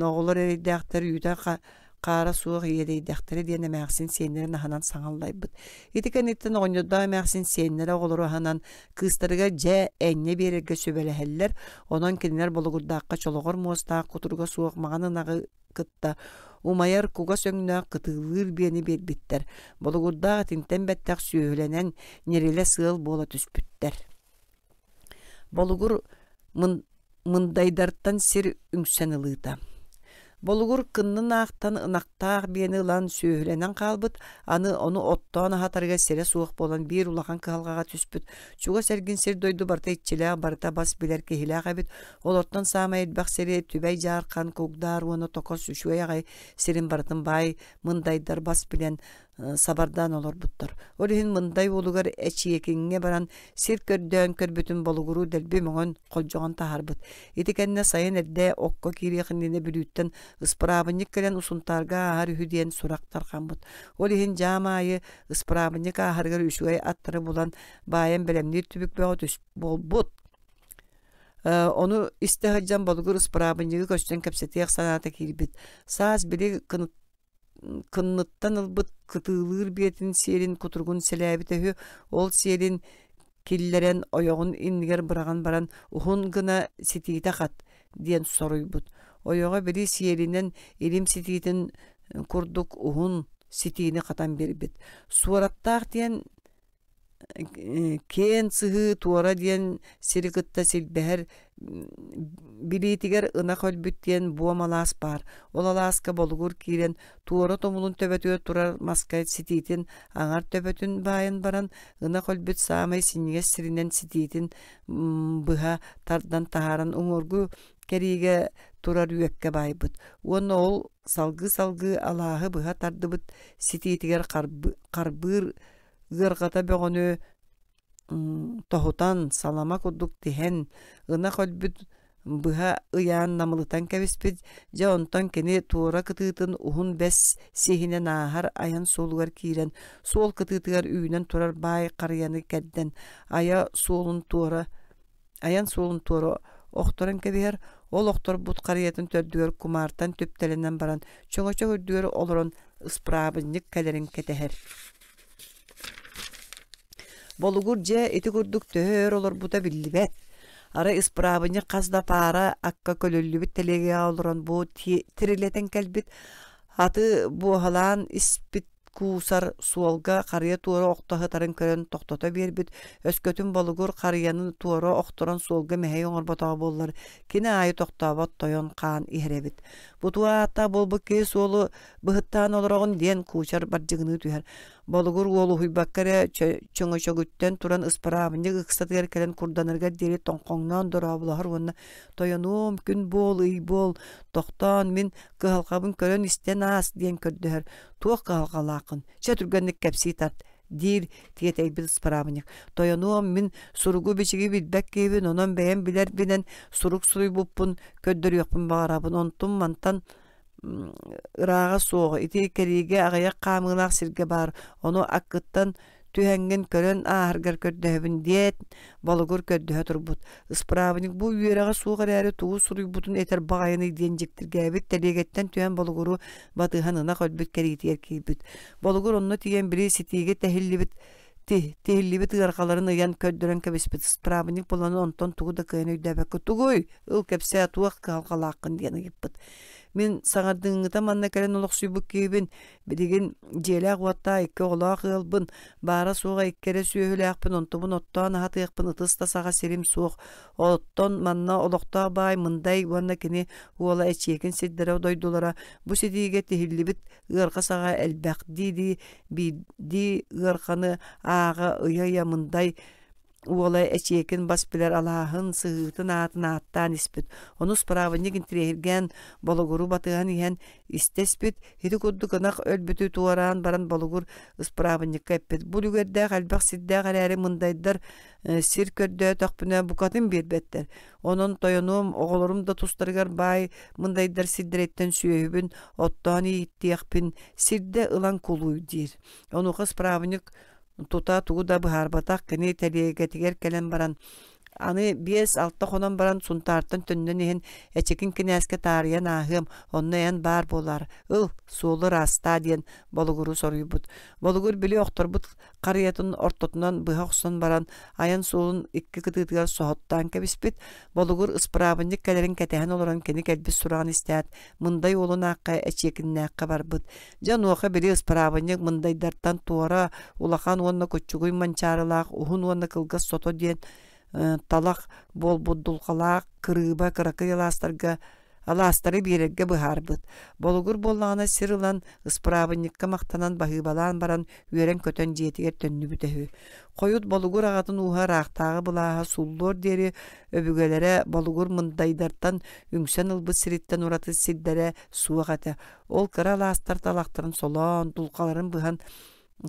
Oğullar ereydäqteri ýütä qara suwak ereydäqteri diýene mäxsin senleri nahanan saňallaýbyt. Etiken etten oňda mäxsin senleri oğulary hanan kystarga je enne bererge söbeleheller. Onan kinler bolugurdaqqa çologor mostaq kuturga suwak maganynagy kıtta umayar kuga söňnä kıtılır beni berbitler. Bolugurda tinten bettek söýlenen nerele sığıl bola түспүттер. Bolugur mındaydartan sir üngsen ılıda. Болугур кыннын ақтан ынақтақ бені ылан сүйіленен қалбыт, оны оттан ахатарга сере суық болан бір улахан кығалғаға түспіт. Чуға сәргін сер дойду барта итчелеға барта бас білер кехилеға бит, олоттан сама едбақ сере түбәй жарқан көгдар, оны токос үшуай ағай серин бартын бай, мындайдар бас білен сабардан олар бұттар. Олихин мындай олугар әчиекеңе баран сир көрдөн көрбүтін болугуру дәлбі мұңын қолжоған тахарбыт. Етекенне сайын әрде оққа кирекініне білуттен ыспырабынник кәлен усунтарға ағар үхіден сурақтар қамбыт. Олихин жамайы ыспырабынник ағарғар үшуай аттары болан байын білемнер түбік бәғыт үс болбыт. Onu istihaccan bolgur ıspırabıncığı köşten köpsetiyak sanata kiribit. Saz bile kınlıttan ılbıt kıtılır biyetin serin kuturgun selabit ehü ol serin killeren oyoğun inniger bırağan baran uhun gına sitiyite kat diyen soruybut. Oyoğa biri serinden ilim sitiyitin kurduk uhun sitiyini katan beribit. Suarattaq diyen кен сыһы туора диэн сирикытта силбэһэр билиитигэр ына хөлбүт диэн буомалаас бар. Ол алааска болгур киирен туора томулун төбөтүө турар маскайт ситиитин аңар төбөтүн баайын баран ына хөлбүт саамай синниге сиринен ситиитин быха тардан тахаран уңоргу кериге турар үөкке байбыт. Уонна ол салгы алааһы быха тардыбыт ситиитигэр карбыыр гыргата бөгөнү тохутан салама курдук тиһэн ына хөлбүт быха ыяан намылытан кэбиспит жа онтон кини туора кытыытын ухун бес сихинен аахар аян суолугар киирен суол кытыытыгар үүнен турар баай карыяны кэдден аян суолун туора охторон кэбиһэр ол охтор бут карыятын төрдүгөр кумаартан төптеленен баран чоңочо көрдүгөр олорон ыспырабынник кэлерин кетэһэр. Болугур же эти курдук төхөр олар бута биллибет. Ара испрабыны казда пара акка көлөллүбүт телеге олорон бу тирилетен келбит. Аты бу халан испит кусар суолга карыя туора октахы тарын көрөн токтото бербит. Өскөтүн болугур карыянын туора окторон суолга мехей оңорботоо боллар. Кини айы токтообот тойон каан ихребит. Бутуаата болбу ке суолу быхыттаан олорогун диен кучар баржыгыны түһэр. Болугур уолу хуйбаккара чөңөчөгүттен туран ыспырабынны ыксатыгар келен курданырга дери тоңкоңнон дорабылахар уонна тойонуум күн бол ый бол токтон мен кыhalkabын көрөн истен аас диен көрдөһөр туох кыhalкалаакын чөтүргөнник кепси тарт дир тиетей бил ыспырабынник тойонуум мен суругу бичиги билбеккебин онон бэйэн билер бинен сурук суруйбуппун көддөрүөкпүн багарабын онтун мантан ырааға соғы ити кериге ағаяқ қамығылақ сирге бар оны аққыттан түхәнген көрін ағыргар көрдөһөбүн диет болугур көрдөһө турбут ыспырабыник бу үйераға суғар әрі туғы суруй бутун этер бағайыны диен жектиргәбит телегеттен түһән болугуру батыханына көлбүт керитер кийбит болугур онно тиген бири ситиге тихиллибит ырқаларын ыян көддөрөн кебиспит ыспырабыник боланы онтон тугу да кыйын үйдөбөккө тугуй ыл кепсе туақ калкалаакын диен ыгиппыт. Мен саңардыңыта манна кэлен олық сүйбік кейбін, бідеген желі ағуатта икке олақ ғылбын, бара суға иккере сүйөлі онтубын оттан ағаты еқпін ұтыста саға серим суық. Оттон манна олықта бай, мындай уанна кені уола әчекін сиддері дойдулара. Бұ сетиге тихиллибіт ғырқа саға әлбәқ биди ғырқаны аға ұя мындай уолай эчекин бас билер алаахын сыгытын атын аттан испит. Оны справынник тирехирген болугуру батыган иен истеспит. Хиди курдук ынак өлбүтү туаран баран болугур справынник кеппит. Булугерде қалбақ сидде қалары мындайдар сир көрдө тақпына букатын бербеттер. Онон тойонуум оголорум да тустаргар бай мындайдар сиддереттен сүйөбүн оттан иттиякпин сирде ылан кулуй дир. Онуға справынник тута тугу да быһарбатах кини телегетигер келен баран аны 5-6 хонон баран сунтартын төннөн иһин эчекин кинәскә тарыян аһым онны ян бар болар ыл суолы раста диен болугуру соруйбут болугур били окторбут карыятын ортотунан быһаксын баран аян суолун икки кытыытыгар соһоттан кебиспит болугур ыспырабынник келерин кетеһен олорон кини келбис сураган истәт мындай олун акка эчекиннәккә барбыт жануоха били ыспырабынник мындайдартан туора улахан уонна көччүгуй манчарылаак ухун уонна кылгас сото диен талақ бол буддулқалақ кырыба кыракыяластарга Аластары берерге быһарбыт. Болугур боллағына сырылан, ысправынникка мақтанан бағыбалан баран үйерен көтөн жетігер төнні бүтәхі. Қойут болугур ағатын уға рақтағы бұлаға суллор дері өбігелері болугур мындайдартан үңсен ылбыт сириттен ураты сиддері суағаты. Ол кыра аластар талақтарын солон, дулқаларын бұған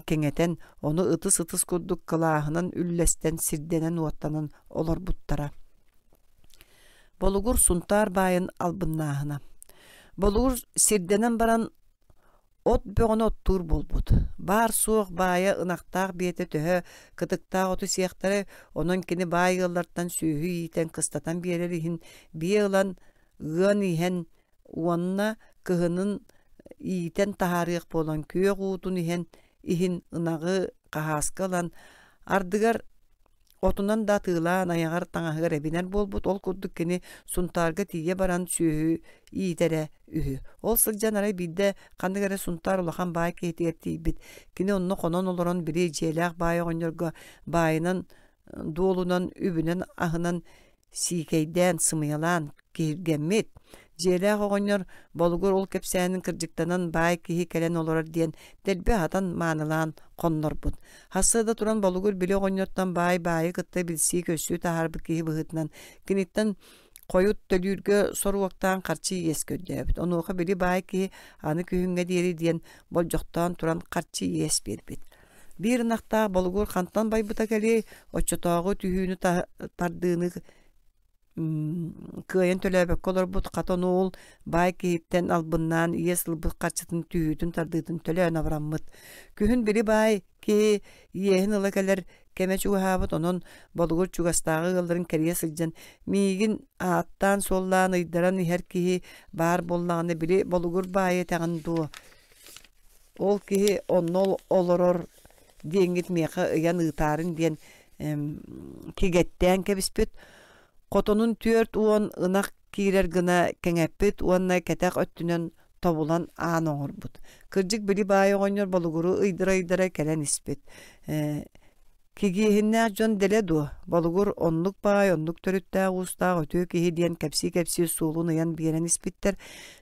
кеңетен, оны ытыс-ытыс күрдік кылағынан үллестен сирденен уаттанын олар бұттара. Болугур сунтар байын албыннағына. Болугур сирденен баран от бөғіні оттур болбуд. Бар суық байы ынақтақ беті төхі, кытықтақ оты сияқтары, onun кені бай ғыллартан сүйі етен қыстатан берер ихін, бие ғылан ғын ихен уанна кығының иетен тахарық болан күйе ғуытын ихін ынағы қағасқылан, ардығар отунан да тыылан аяғар таңағығар әбінер болбут, ол күрдік кені сунтарға тие баран сүйі иетере үхі. Ол сылжан арай бидді қандығары сунтар улахан бай кейтігер бит. Кені онны қонон олырын бірі желяқ бай оңырға байынан, дуолунан, үбінен, ахынан сикейден, сымыялан кейіргенмет. Желяқ оғыныр болугур ол кепсәнін кіржіктанан бай кейі кәлен олырар дейін дәлбе атан манылан қоннор бұд. Хасыда туран болугур білі оғыныртан бай кытты білсі көсі тахарбы кейі бұғытынан. Кенеттен қойут төлүргө соруақтан қарчы ес көддөбіт. Онуға білі бай кейі аны күйінге дейірі дейін бол жоқтан туран қарчы ес бербет. Бір нақта болугур қантан бай бұта кәлі очотағы түйіні тардığını кыйын төлөбөк колор бут катон ол бай кейттен албыннан иесыл бут качытын түйүтүн тардыытын төлөөн абраммыт. Күхүн бири бай ки иехин ылакалар кеме чугабыт онон болугур чугастагы ылдырын керие сылжан мигин аттан соллаан ыйдаран ихер кихи бар боллаганы бири болугур бай тагынду. Ол кихи оннол олорор деңгит меха ыян ыйтарын ден кигеттен кебиспит. Котонун түөрт уон ынак кирер гына кеңеппит уонна кетек өттүнөн тобулан аан оңорбут. Кыржык били бай оңор болугуру ыйдыра келен испит. Кигихинне жон деледу болугур онлук бай онлук төрүттә уста өтө киһи диен кепси суулун ыян биерен испиттер.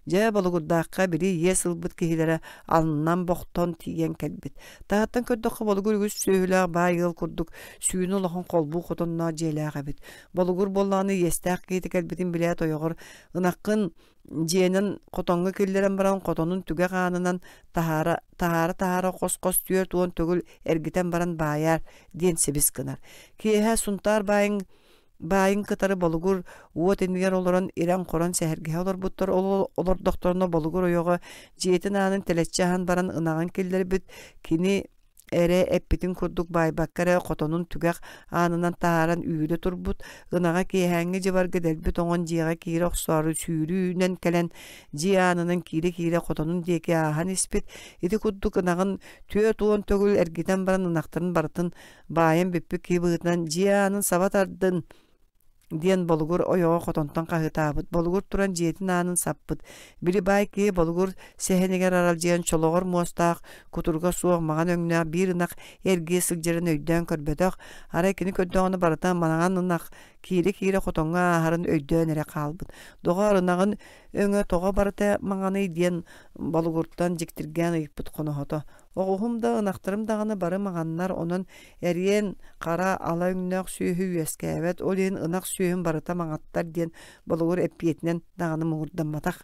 Жа болугурдаакка били есыл бут киһилере алынан боктон тиген келбит. Тааттан көддөккө болугур үс сөйлөг бай ыл курдук сүйүнү лохон колбу котонно желага бит. Болугур болланы естак кийти келбитин биле тоёгор ынаккын жиенин котоңго киллерен баран котонун түге канынан тахара кос түөр туон төгүл эргитен баран баяр диен себис кынар. Киэхэ сунтар байын кытары болугур уот эндигер олорон иран корон сэхерге олор буттар олор докторно болугур ойого жиетин анын телеччахан баран ынаган киллер бит кини эре эппитин курдук байбаккара котонун түгәк анынан тааран үйүдө турбут ынага киэхэнге жыбарга делбит оңон жиэга кире оксуары сүүрүүнен келен жианынын кире котонун деке ахан испит ити курдук ынагын түө туон төгүл эргитен баран ынактарын бартын байын биппи кибыытынан жианын сабатардын диен болугур ойого котонтон кахытаабыт. Болугур туран жиетин анын саппыт. Били бай ки болугур сехенегер арал жиен чологор муостаак кутурга суох маган өңнөк бир ынак эрге сылжырын өйдөн көрбөтөк. Арай кини көддөңүнү баратан манаган ынак кире котонга ахарын өйдөн эре калбыт. Догор ынагын өңө тога барата маңаны диен болугуртан жиктирген ыйыппыт конохото. Оғуымда ынақтырым дағаны бары мағаннар онын әрен қара ала үңнәк сүйі өскәбет, олен ынақ сүйін барыта маңаттар ден болуғыр әппиетінен дағаны мұғырдан матақ.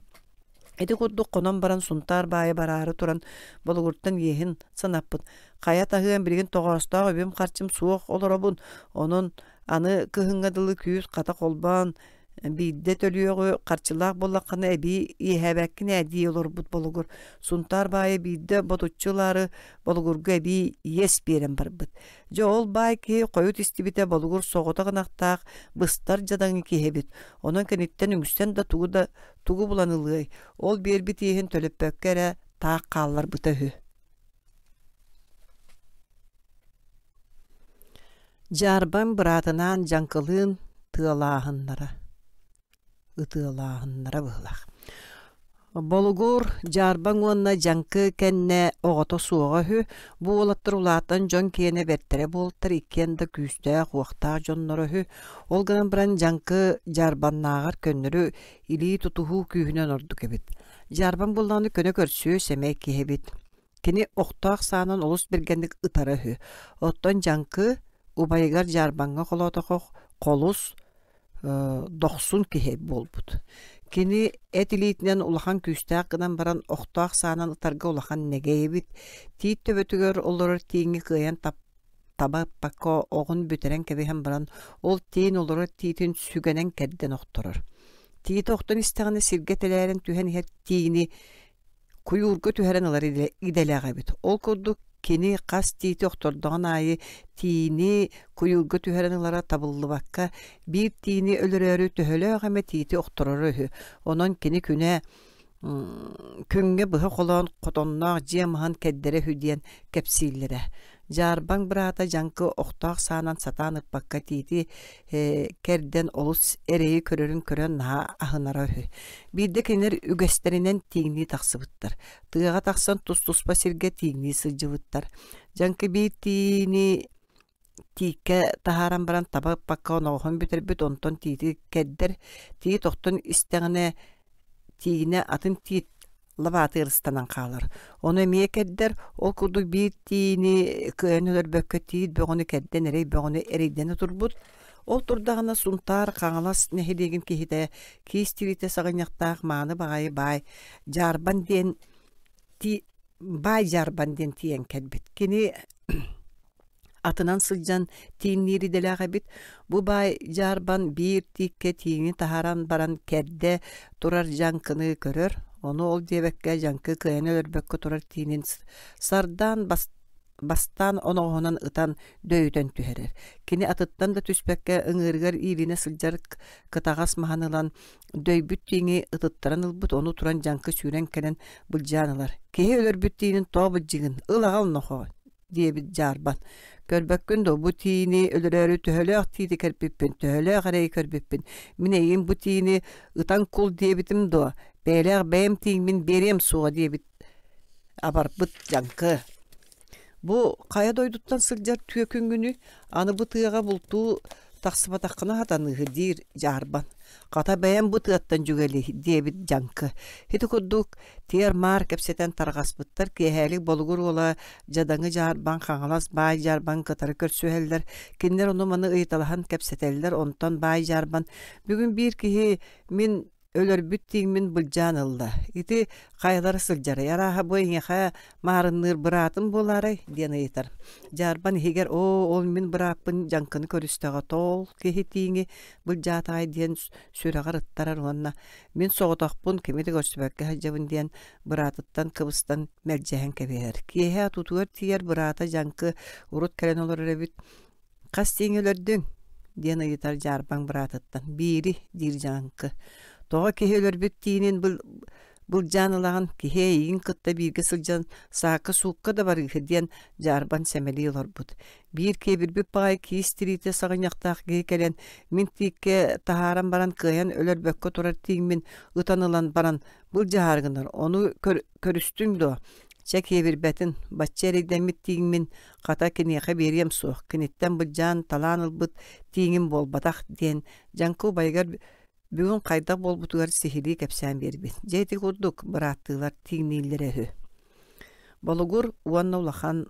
Эти курдук конон баран сунтар байы барары туран болуғырттан ехін санаппыт. Қая тағыған білген тоғастағы өбем қарчым суық оларабын, онын аны кыхыңадылы күйіз қата қолбан, Бидде төлүөгү карчылаак боллакканы эби иэбэккин эдии олорбут болугур. Сунтар баайы бидде ботуччулары болугурга эби ес берен барбыт. Жол бай ки коют истибите болугур согота гынактаак быстар жадаңы киэбит. Онон кенеттен үңүстен да тугу буланылыгай. Ол бербит иэхин төлөппөккере таак кааллар бытыхы. Жарбан братынан жаңкылын тыалаахыннара. Ытыалаахыннара быылах. Болгур жарбан уонна жанкы кенне оғото суоға хü, бу олаттыр улаатан жон киене бертере болттар иккенда күстää хуактаа жоннору хü, ол гынан баран жанкы жарбаннаагар көннөрү илии тутухуу күүһүнөн ордук эбит. Жарбан булланы көнө көрсүү семей киһебит. Кини охтаах саанан олус бергендик ытара хü. Оттон жанкы убайгар жарбанга холотохох колус 90 киһе болбут. Кини этилитнен улахан күстәк гынан баран охтаах саанан ытарга улахан негейбит. Тиит төбөтүгөр олорор тиңи кыян таба пакко огун бүтерен кебиһен баран ол тиин олорор тиитин сүгенен кедден охторор. Тиит охтон истегine сиргетелерин түһен хет тиини куюрга түһәрен алар иделәгәбит. Ол курдук кини қас тиити охтордоған айы тиини куюрга түһәренлара табыллыбакка бир тиини өлөрөрү төһөлөөгәме тиити охторору. Онон кини күнә күнгө быһы холон котонноо жемахан кеддере хүдиен кепсиллере. Жарбан брата жанкы охтаах саанан сатаан ыппакка тиити керден олус эрейи көрөрүн көрөн наha ахынара хü. Бирде кенер үгестеринен тиңни тахсыбыттар. Тыга тахсан тус-туспа сирге тиңни сыжыбыттар. Жанкы бир тиини тиикке тахаран баран таба ыппакка оноғын бүтербүт онтон тиити кеддер. Тиит охтон истегine тиигине атын тиит лабаты ырыстанан қалар. Оны эмие кеддер, ол курдук бир тиини кыөнөлөр бөккө тиит бөгөнү кедден эрей бөгөнү эрейдени турбут. Ол турдагына сунтар каңалас нехидеген кихите кистирите сагыньяктаах мааны багайы бай жарбан ден тиен кедбит. Кини атынан сылжан тииннири делага бит. Бу бай жарбан бир тикке тиини тахаран баран кедде турар жанкыны көрөр. Onu ol diyebekке jankı kıyana örbekke turar tiinin sardan bastan onoğunan ıtan döyden tüherer. Kini atıttan da tüsbekke ıngırgar iline sıljar kıtağas mahanılan döybüt tiini ıtıttaran ılbıt onu turan jankı süren kelen bulcanılar. Kehe ölörbüt tiinin toğu jigin ılağal noho diyebit jarban. Körbökkün de bu tiini ölürörü tühölöğ tiidi kerpippin, tühölöğ arayı kerpippin. Mineyim bu tiini ıtan kul diyebitim do. Beyler benim tiğimin berem suğa diyebit abarbıt jankı. Bu kaya doyduttan sıljar tüökün günü anı bu tığağa bulduğu taksıba takına hatanığı dir jarban. Kata beğen bu tığattan cügeli diyebit jankı. Hiti kudduk tiyer mar kepseten targasbıttar kehelik bolgur ola jadanı jarban kangalas bay jarban katarı körsüheller. Kinler onu manı ıytalahan kepseteller ondan bay jarban. Bugün bir kihi min ölөр büttiğimin bulcanıldı. İti kayları sılcara. Yaraha boyunca marınır bıratın boları diyen ayıtar. Jarban higer ol min bırakpın jankını körüstüge tol kehitiğini bulcatay diyen süreğar ıttarar onunla. Min soğutakpın kemidi görsübekke hacabın diyen bıratıttan kıbıstan melcehen kebeher. Kehe tutuyor tiyer bırata jankı urut kelen olur revit. Kastiğin ölördün diyen ayıtar jarban bıratıttan. Biri dir jankı. Toğa kehelör büttiğinin bulcanılağın keheyin kıtta birge sılcan sağkı suğukka da var diyen jarban semeli olur bud. Bir kebir bir pay kistirite sağınyaktağ kelen min tikke taharan baran kıyan ölör bökkö turar tiğimin utanılan baran bulcahargınlar. Onu körüstün do. Çekiye bir betin batçeriden mit tiğimin kata kiniyaka beriyem suğ. Kinitten bulcan talan ılbıt tiğim bol batak diyen jankı baygar bugün kayda bol butugar sihiri kepsen berbit. Jeti kurduk bıraktılar tiğnillere hü. Bolugur ulahan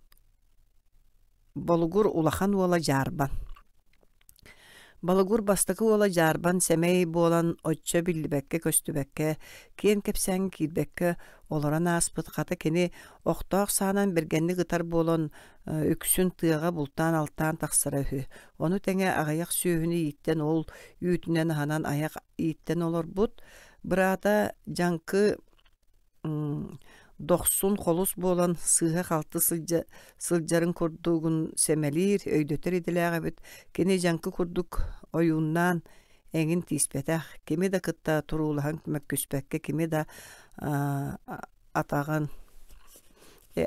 ola jarban. Bolugur bastıkı ola jarban semey bolan oçça billibekke köstübekke ken kepsen kilbekke olaran aspıt kata keni oktağ sağanan bergenli gıtar bolan üksün tığağa bultan altan taksara hü. Onu tenge ağayak sühünü yitten ol yütünen hanan ayak yitten olur but. Brata jankı 90 kolus bolan sığha kaltı sıljarın kurduğun semelir öydöter idilağa bit. Kene jankı kurduk oyundan engin tispetah. Kime de kıtta turulahan küspekke kime de atağan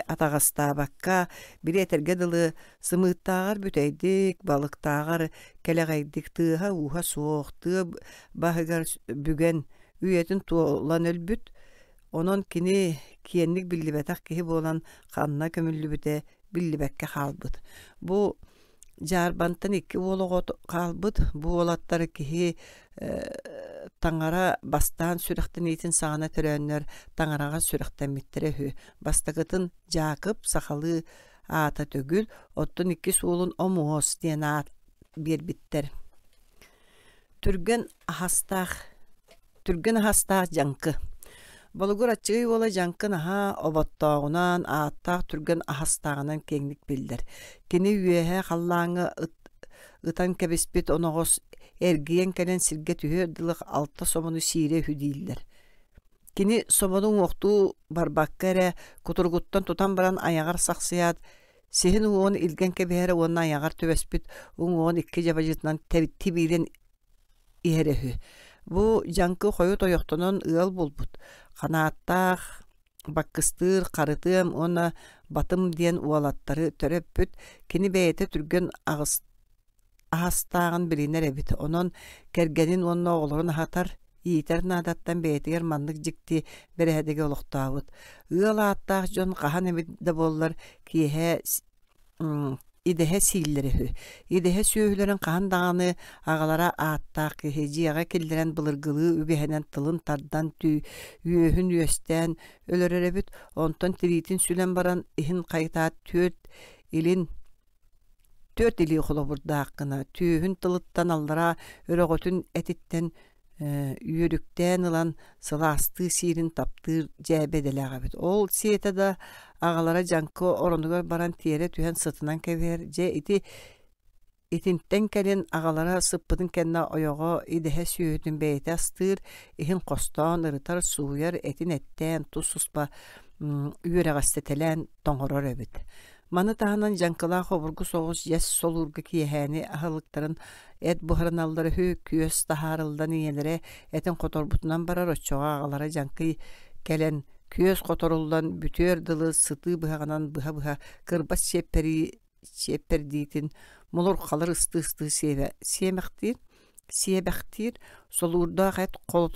atağasta bakka bir etergedalı sımıttağar büteydik balıktağar kelegaydik tığa uha soğuk tığa bahıgar bügen üyetin tuğulan ölbüt Onun kini kiyenlik billibetak kihi bolan kanna kömüllübüte billibekke halbıt. Bu jarbantan iki ologot kalbıt. Bu olatları kihi tangara bastan sürüxten itin sağına törönler tangaraga sürüxten mittirehü. Bastakıtın Jakıp sakalı ata tögül, ottun iki suulun omuos diyen bir bitter. Türgen hastaq jankı. Bolugur açığı ola jankın aha obottağınan ağattaq türgen hastağınan kenglik bildir. Kini üyehe xallağını ıtan kebespit onoğuz ergiyen kelen sirge tühür dılık altta somunu sire hüdiller. Kini somonun oqtu barbakkere kuturguttan tutan baran ayağar saksiyat. Sihin uğun ilgen kebehere onun ayağar tübespit uğun iki jabajitnan tibilen iherehü. Bu jankı koyu toyoktunun ığıl bulbut. Kanaattaq, bakkıstır, karıtım, ona batım diyen ualatları töröppüt, kini beyete türgün ağastağın biliner ebit. Onun kergenin onun oğulurun hatar, yiğiter nadattan beyete germanlık jikti berehedegi oluqtağıt. Iğıl ağattaq jon qahan ebit de bollar kihe idehe sillerihi. İdehe süyühlerin qahan dağını ağalara ağattaq heciyaga kildiren bılırgılığı übehenen tılın tardan üyühün üyesten ölörerebit. Onton tiritin sülen baran ihin qaytaat Tört ili xulu burda haqqına. Tüyühün tılıttan allara örögötün etitten yürükten ılan sılastı sirin taptır cebedele bit. Ol siyete da ağalara jankı orunugar baran tiyere tühen sıtınan kever. Itinten kelen ağalara sıppıdın kenne oyoğu idehe süyüdün beyte astır. Ihin kostan ırıtar suyar etin etten tuzsuzpa üyere gastetelen toңoror ebit. Manı tahanan jankıla xoburgu soğuz yes solurgu kiyeheni ahılıkların et buharınalları küyös taharıldan iyelere etin kotorbutundan barar oçoğa ağalara jankı kelen küyös kotoruldan bütüör dılı sıtı bıhaganan bıha kırbas şepperditin mulur kalır ıstı siyebektir. Solurdağ et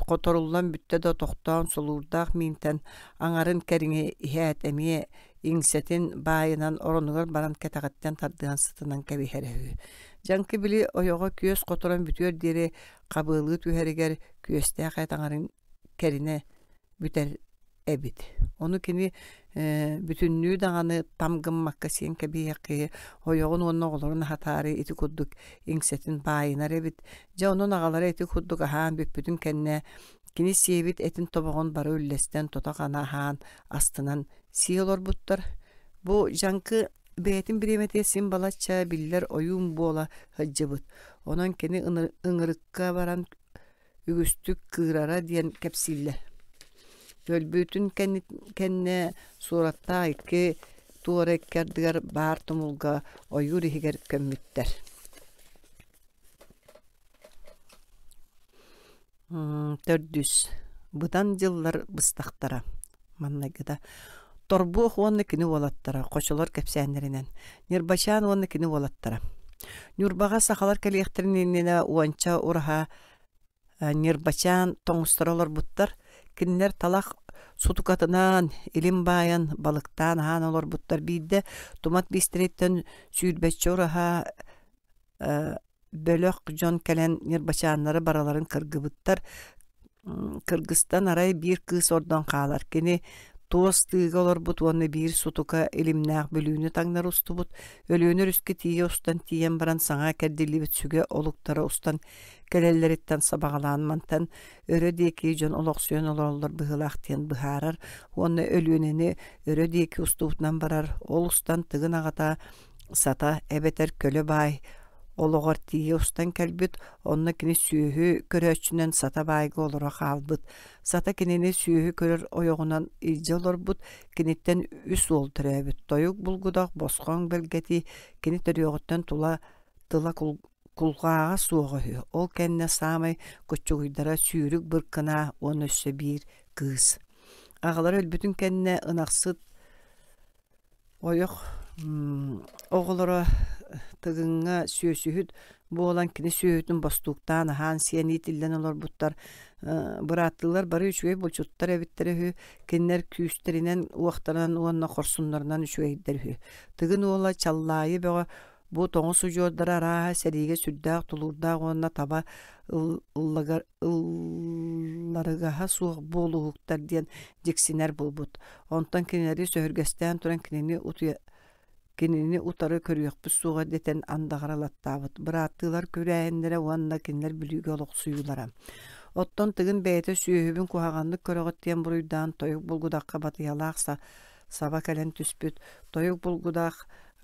kotoruldan bütte de toqtan solurdağ minten anarın kerine ihet emiye İngsetin bayınan orunugar baran ketagatten tardıhan sıtınan kebiherehü. Jankı bili oyoğa küyös kotoran bütüör deri qabılı tüheriger küyöstää qaytangarın kerine büter ebit. Onu kini bütünlüğü dağını tamgın makkasiyen kebiyaqi oyoğun onun oğulurun hatari iti kudduk İngsetin bayınar ebit. Ja onun ağaları iti kudduk ahan büppüdün kenne kini siyebit etin toboğun barı üllesten totaqana ahan astınan siyolor buttar. Bu jankı beytin biremetesin balatça biller oyun bola hıccıbıt. Onun keni ıngırıkka baran ügüstük kırara diyen kepsiller. Bölbütün kenne suratta iki tuğrekkerdigar bar tumulga oyur higer kömmütter. Tördüs. Budan yıllar bıstaktara. Mannagıda. Torbu onu kini olattara. Koşular kepsenlerinden. Nirbaşan onu kini olattara. Nurbağa sakalar kaliyektirinine uança uraha nirbaşan toңustaralar buttar. Kinler talak sutukatынан ilim bayan balıktan han olur buttar bide. Tomat bistretten süydbetçi uraha bölök jon kelen nirbaşanları baraların kırgıbıttar. Kırgızstan aray bir kız oradan qalar. Kini toz tığ olur but onu bir sutuka ilimnaq bölüğünü tangnar ustu but. Ölüğünür üskü tiye ustan tiyen baran sana kerdili bitsüge oluktara ustan kelelleritten sabağalanmantan örö deki jon oloksiyon olurlar bıhılaqtiyen bıharar. Onu ölüğüneni örö deki ustubutnan barar. Ol ustan tığın ağata sata ebeter köle bay. Oloğar tiye ustan kelbit, onna kini süyühü köröçünen sata baygı olura qalbıt. Sata kinini süyühü körör oyoğunan ilce olur but, kinitten üs ol türebit. Toyuk bulgudaq bosqon belgeti, kini törüyoğuttan tıla kulgağa suğuhü. Ol kenne samay koçuğuydara süyürük bırkına on össe bir kız. Ağalar ölbütün kenne ınaqsıt oyoq oğulara tığınğa süyüsühüt Bu olan kini süyütün bostuqtan han siyeni tillen olur buttar bırattılar bari üçüye bulçuttar evitleri hü kinler küsterinen uaqtaran uanna korsunlarından üçüyedder hü tıgın ola çallayı be bu toğu sucudara raha serige süddaq tulurdaq onna taba ıllarıgaha suq boluqtar diyen jiksiner bulbut ondan kinleri söhürgesten turan kinini utarı körüyök bu suğa deten andağaralattavut. Bırattılar köreğenlere uanna kinler bilüge oluq suyulara. Otton tıgın beyte süyübün kuhağanlık körögöt diyen buruydan toyuk bulgudaqqa batıyalaqsa saba kalen tüspüt. Toyuk bulgudaq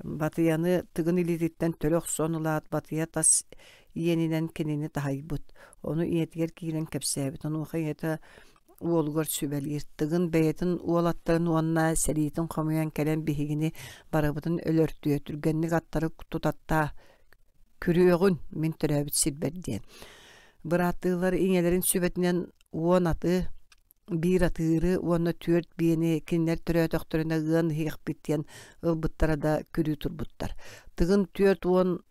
batıyanı tıgın ilititten tölök sonulaat batıya tas yeninen kinini tahaybut. Onu iyetger kilen kepsebit. Onu uqayeta uolgar sübelir. Tıgın beytin uolattарын uanna seritin qamuyan kelen bihigini barabıtın ölörtüye türgenlik attarı tutatta kürüyögün min türebit silber diyen. Bırattılar iňelerin sübetinden uon atı bir atırı uonna türt biyeni kinler türötöktörüne ığın hiq bittiyen ılbıttara da kürü turbuttar. Tıgın türt uon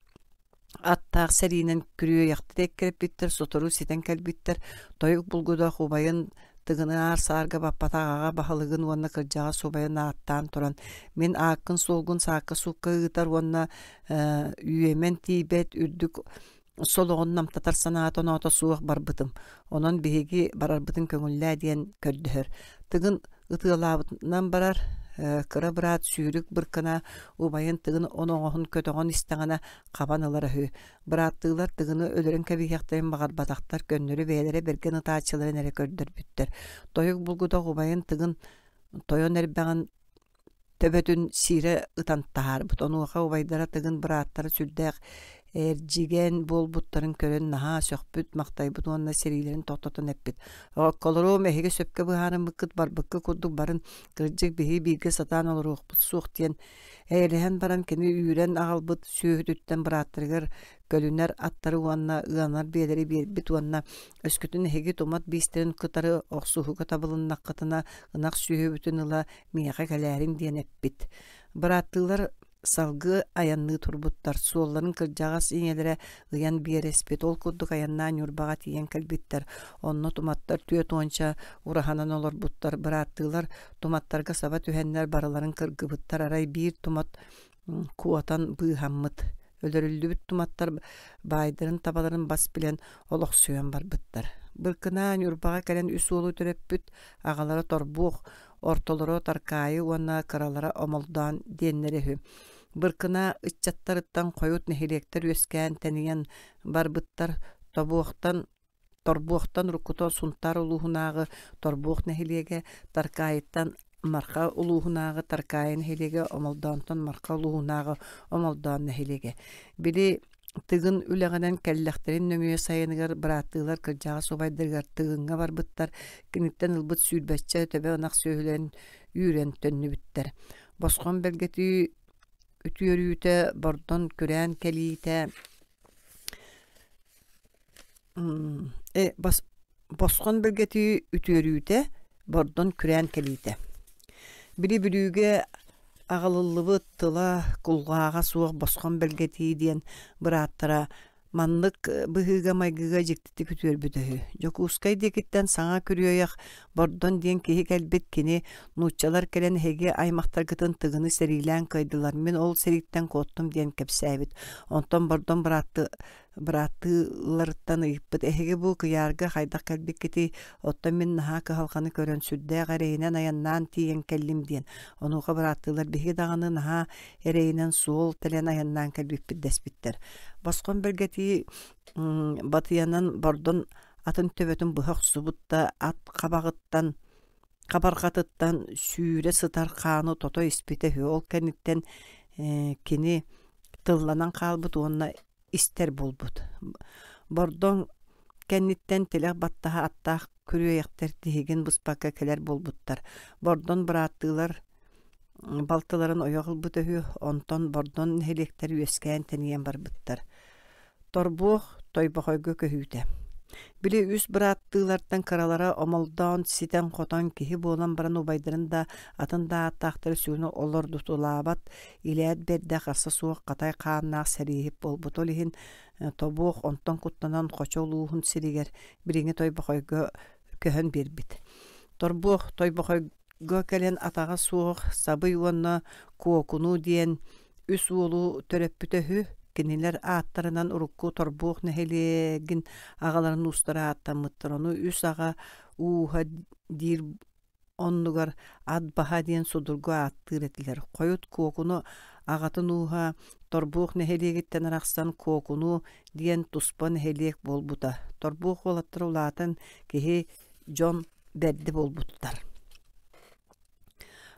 attaq serinen kürüyö yaktı tekkerip bitter sotoru siten kel bitter toyuk bulguda hubayın tıgını ağır sarga bappatağağa bahalıgın uonna kırjağa sobayın attan turan. Men akın solgun sakı sukka ıtar uonna üyemen tibet ürdük soluğun namtatar sanatın ota suuq barbıtım. Onun bihigi bararbıtın köngüllä diyen kördühür. Tıgın ıtığılabıtından barar kıra bırat sürük bırkına ubayın tıgın onoğun kötöğün isteğine qaban alara hü. Bırattığılar tıgını ölürün kebiheklerin bağır badaqtar gönlülü beylere bergen ıtaçıları nere kördür büttür. Toyuk bulguda ubayın tıgın toyon erbağın töbötün sire ıtantahar. Butonuğa ubaydara tıgın bıratları sürdäq erjigen bolbutların körön naha sökbüt maqtaybıt onna serilerin toqtoton eppit. Koloro mehige söpke bıhanın bıkıt barbıkkı kudduk barın kırjık bihi bilge satan oluruq bıt suq diyen eylehen baran keni üren ağalbıt sühüdütten bırattırgır gölünler attarı uanna ıanar beleri bit uanna öskütün hegi tomat bisterin kıtarı oqsuhuga tabılın naqqatına ınaq sühübütün ıla miyaqa kalerin diyen eppit. Bırattılar salgı ayanlığı turbuttar. Suolların kırjağas iňelere ıyan bir espet ol kudduk ayannan yurbağa tiyen kalbittar. Onno tumattar tüet onça urahanan olur buttar. Bırattılar tumattarga saba tühenler baraların kırgıbıttar. Aray bir tumat kuatan bıhammıt. Öldürüldü büt tumattar baydırın tabaların bas bilen oloq süyen barbıttar. Bırkınan yurbağa kalen üs olu törep büt ağalara torbuq ortoları tarkayı ona karalara omoldan diyenleri hü. Bırkına ıççattarıttan koyut nehilekler üsken teniyen barbıttar torbuqtan rukuto suntar uluhunağı torbuq nehilege tarkayıttan marka uluhunağı tarkayın nehilege omoldantan marka uluhunağı omoldan nehilege. Bili tıgın üleğenen kellekterin nömüye sayınıgar bırattılar kırjağı sobaydırgar tıgınga barbıttar kinitten ılbıt sülbetçe töbe ınak söhülen yüren tönlü bitter. Bosqon belgeti ütüyörüyüte bordon küren keliyite Bosqon belgeti ütüyörüyüte bordon küren keliyite. Biri bürüge ağılılıbı tıla kulgağa suaq bosqon belgeti diyen bırattara manlık bıhıga maygıga jektitti kütüör büdöhü. Joku uskay dekitten sağa körüyoyak bordon diyen kehi kelbet kini nuççalar kelen hege aymaqtar gıtın tıgını serilen kaydılar. Men ol seritten kottum diyen kepsäbit. Onton bordon bırattılarıttan ıyıppıt. Ehege bu kıyargı haydak kelbet keti ottan men naha kıhalkanı körön sürdä gareynen ayannan tiyen kellim diyen. Onuğa bırattılar bihi dağını naha ereynen suol telen ayannan kelbet biddesbittir. Bosqon belgeti batıyanan bordon atın töbötün bıhaq subutta at kabargatıttan süüre sıtar kanı toto ispite hü ol kenitten kini tıllanan kalbıt onna ister bulbut. Bordon kennitten telek battaha attaq kürüye yakter tihigin buspaka keler bulbuttar. Bordon bırattılar baltaların oyağıl bütöhü onton bordon helekter üesken teniyen barbıttar. Torbuq toybahoyga köhüte. Били үс быраттыылардан кыралара омолдон ситен хотон киһи буолан баран убайдарын да атын да аттаахтары сүүнү олор дутулаабат илэät бердэ харса суох катай хааннаах сэрииһип болбут ол иһин тобуох онтон куттанан хочолуухун сиригер бириҥи тойбохойго көһөн биэрбит. Торбуох тойбохойго кэлэн атаҕа суох сабый уонна куокуну диэн үс уолу төрөппүтөһү кинилер ааттарынан урукку торбуох нэһилиэгин аҕаларын устара ааттаммыттар ону үс аҕа ууһа диир оннугар ат баһа диэн судургу ааттыыр этилэр. Хойут куокуну аҕатын ууһа торбуох нэһилиэгиттэн арахсан куокуну диэн туспа нэһилиэг болбута. Торбуох уолаттар улаатын киһи дьон берди болбуттар.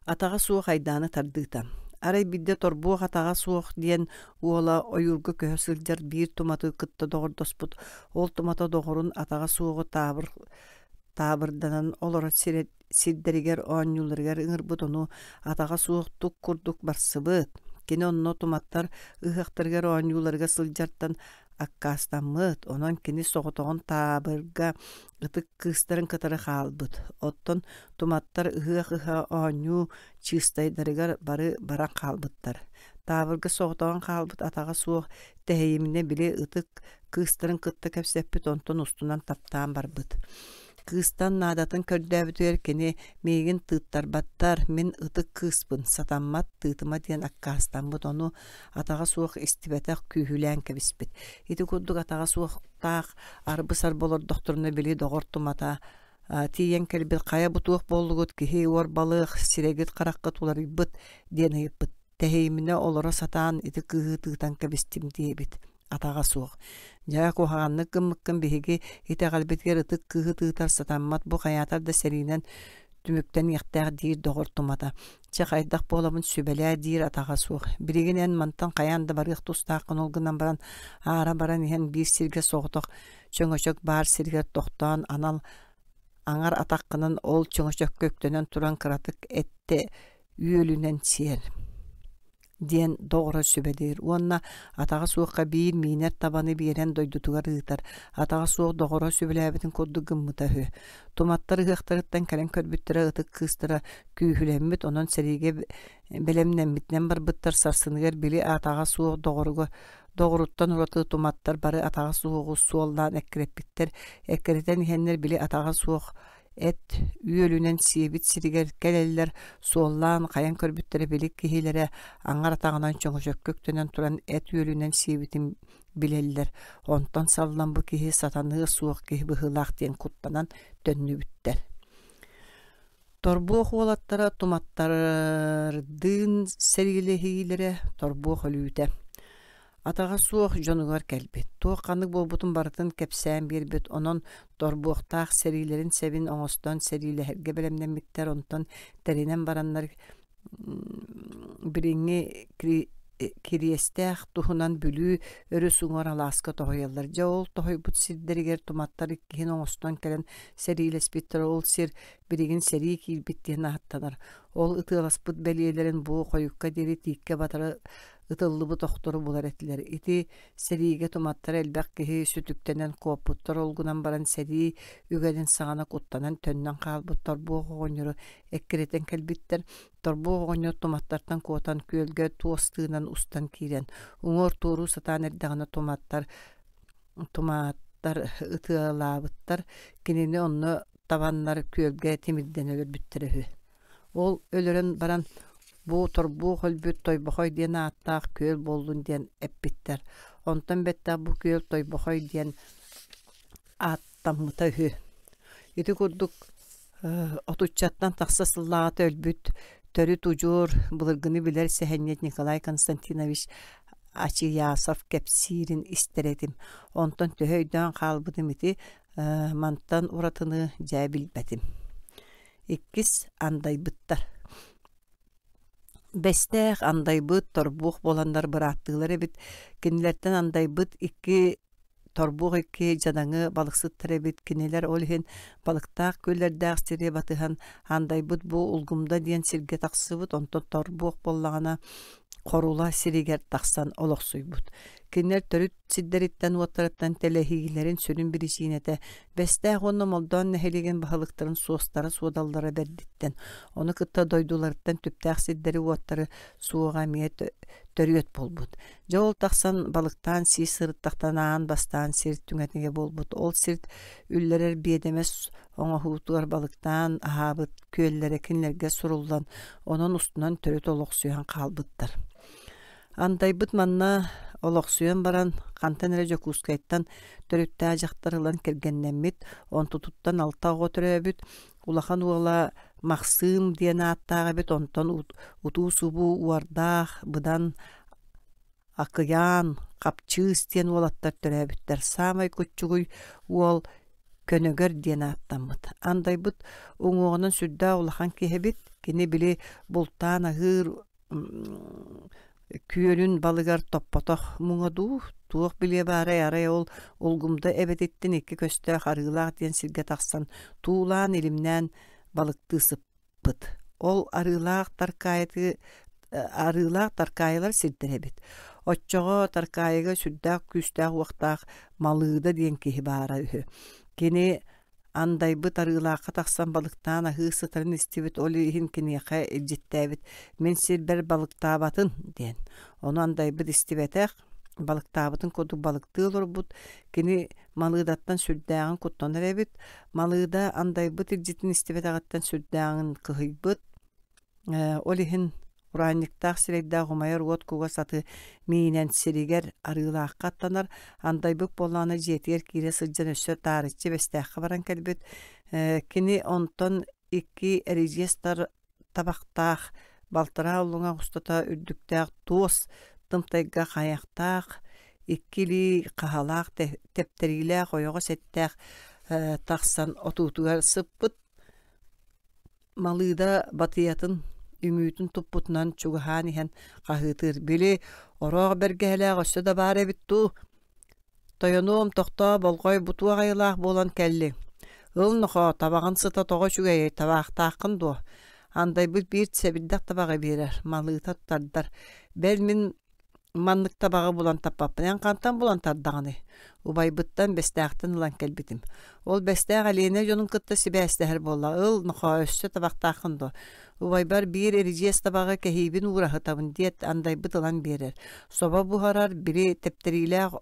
Атаҕа суох айдааны тардыыта. Арай бидде торбуох атаҕа суох диэн уола ойурга көһө сылдьар биир туматы кытта доҕордоспут. Ол тумата доҕорун атаҕа суоҕу таабырданан олора сирдэригэр оонньууларыгар ыҥырбут ону атаҕа суох тук курдук барсыбыт. Кини онно туматтар ыһыахтарыгар оонньууларыга сылдьартан аккаастаммыт. Онон кини соҕотоҕун таабырга ытык кыыстарын кытары хаалбыт. Оттон туматтар ыһыах оонньуу чыыстайдарыгар баран хаалбыттар. Таабырга соҕотоҕун хаалбыт атаҕа суох тэһийимине били ытык кыыстарын кытта кэпсэппит онтон устунан таптаан барбыт. Кыыстан наадатын көрдөөбүтүгэр кини миигин тыыттарбаттар мин ытык кыыспын сатаммат тыытыма диэн аккаастамбыт ону атаҕа суох истибэтэх күүһүлээн кэбиспит. Ити курдук атаҕа суохтаах арбысар болор дохторуна били доҕор тумата тиийэн кэлбит хая бутуох боллугут киһи уор балыах сирэгит харахха туларыйбыт диэн ыйыппыт. Тэһийимине олоро сатаан ити кыыһы тыытан кэбистим диэбит атаҕа суох. Дьаа куһаҕаннык гыммыккын биһиги итэҕэлбитигэр ытык кыыһы тыытар сатаммат бу хайаатар да сэриинэн түмүктэн ихтээх диир доҕор тумата. Чахайдах буолабын сүбэлээ диир атаҕа суох. Биригин эн мантан хайаан да барыах тустааххын олгунан баран аара баран иһэн биир сиргэ соҕотох чөҥөчөк баар сиргэр тохтоон анал аңар атаххынан ол чөҥөчөк көктөнөн туран кыратык этте үөлүнэн сиэр диэн доҕора сүбэлиир. Уонна атаҕа суохха биир миинэр табаны биэрэн дойдутугар ыытар. Атаҕа суох доҕора сүбэлээбитин курдук гыммыта үһү. Туматтар ыһыахтарыттан кэлэн көрбүттэрэ ытык кыыстара күүһүлэммит онон сэрииге белемнэммитнэн барбыттар сарсыныгар били атаҕа суох доҕоруттан уратыы туматтар бары атаҕа суоху суоллаан эккиреппиттер. Эккиритэн иһэннэр били атаҕа суох эт үөлүнэн сиэбит сиригэр кэлэллэр суоллаан хайан көрбүттэрэ билик киһилэрэ аңар атаҕынан чөҥөчөк көктөнөн туран эт үөлүнэн сиэбитин билэллэр. Онтон саллан бу киһи сатаныы суох киһи быһыылаах диэн куттанан төннүбүттэр. Торбуох уолаттара туматтардыын сэригилэһиилэрэ торбуох өлүүтэ. Атаҕа суох дьонугар кэлбит. Туох ханнык болбутун барытын кэпсээн биэрбит. Онон торбуохтаах сэриилэрин сэбин оҥостон сэриилэһэргэ белемнэммиттэр онтон тэринэн бараннар бириҥи кириэстээх туһунан бүлүү өрү суҥар алааска тоһуйаллар. Дьа ол тоһуйбут сирдэригэр туматтар иккиһин оҥостон кэлэн сэриилэспиттэр ол сир биригин сэрии киирбит диэн ааттанар. Ол ытыаласпыт бэлиэлэрин буу хойукка дири тиикке батары ытыллыбы тохтору булар этилэр. Ити сэрииге туматтар элбэх киһи сүтүктэнэн куоппуттар олгунан баран сэрии үгэлин саҕана куттанан төннөн хаалбыт торбуох оҕонньору эккиритэн кэлбиттэр. Торбуох оҕонньор туматтартан куотан күөлгэ туостыынан устан киирэн. Уҥуор тууруу сатаан эрдэҕинэ туматтар ытыалаабыттар кинини онно табаннар күөлгэ тимирдэн өлөрбүттэр үһү. Ол өлөрөн баран бу торбуох өлбүт тойбохой диэн ааттаах күөл болдун диэн эппиттер. Онтон беттээ бу күөл тойбохой диэн ааттаммыта үһү. Ити курдук отуччаттан тахса сыллаата өлбүт төрү тужуур былыргыны билер Сэхэннет Николай Константинович Ачиясов кепсиирин истеретим. Онтон төһөйдөөн хаалбытым ити мантан уратыны жай билбетим. Иккис андайбыттар. Бестэх андайбыт торбуох боландар бырааттыылар эбит. Кинилерден андайбыт икки торбуох икки жадаңы балыксыттар эбит. Кинилер олхин балыктаах көллердээх сире батыхан андайбыт бу улгумда диэн сирге тахсыбыт. Онтон торбуох боллагана корула сиригер тахсан олохсуйбут. Кинер төрүт сиддериттен уоттарыттан телехигилерин сөрүн бирисинете бестәг онно молдон нехелеген бахалыктарын суостары суодаллара бердиттен. Оны кытта дойдуларыттан түптәк сиддери уоттары суога миет төрүөт болбут. Жол тахсан балыктан си сырыттактан аан бастан сирт түңетиге болбут. Ол сирт үллерер биедемес оңохуутуар балыктан аһаабыт күөллере кинлерге сурулдан онон устунан төрүт олоксуян калбыттар. Андайбыт манна олоксуян баран кантан эре жокускайттан төрүттää жактарылан кергеннеммит он тутуттан алтаго төрөбүт улахан уола махсым диэн аттаага бит онтон утуу субу уардах быдан акыян капчыыс диэн уолаттар төрөбүттер самай куччугуй уол көнөгөр диэн аттаммыт. Андайбыт уңуогунан сүрдää улахан киһэбит кини били бултаан аһыыр күөлүн балыгар топпотох муңадуу туох биле бары арай ол олгумда эбетиттин икки көстөөх арыылаах диэн сирге тахсан туулаан илимнään балыкты сыппыт. Ол арыылаах таркайылар сирдеребит. Оччого таркайыга сүрдээх күстээх уактаах малыыда диэн киһи баара үһү. Кини андайбыт арыылаакка тахсан балыктаан аһыы сытарын истибит ол иһин киниэхэ илдьиттээбит мен сирбер балыктаабатын диэн. Ону андайбыт истибэтэх балыктаабытын коду балыкты олорбут кини малыыдаттан сүрдээҕин куттанар эбит. Малыыда андайбыт илдьитин истибэтэҕиттэн сүрдээҕин кыһыйбыт. Ол иһин ураанниктаах сирейдээх умайар уот куга саты миинэн сиригер арыылаакка аттанар андайбык боллаана жетиер кире сылдьан өссө таарыччы бестээххэ баран кэлбит. Кини онтон икки эрижестар табактаах балтара уллуҥа устата үрдүктээх туос тымтайга хайахтаах иккили каһалаах тептерилээх ойоҕо сеттээх тахсан отуутугар сыппыт малыыда батыйатын үмүүтүн туппутунан чугаһаан иһэн хаһыытыыр били ороох бэргэһэлээх өссө да баар эбиттуу тойонуом тохтоо болгой бутуа гайылаах буолан кэлли ыл нохо табагын сыта того чугайы табаахтааххын дуо андайбыт биир сэбиддэх табага биэрэр малыыта тардар бэл мин маннык табага булан таппаппын кантан булан тардаҕаны убайбыттан бестээхтэн ылан кэлбитим. Ол бестээх алиэне дьонун кытта сибээстэһэр буолла ыл нохо өссө табахтааххын дуо убайбар биир эрижиэс табага кэһиибин ураһытабын диэт андайбыт ылан биэрэр. Соба буһарар били тептерилээх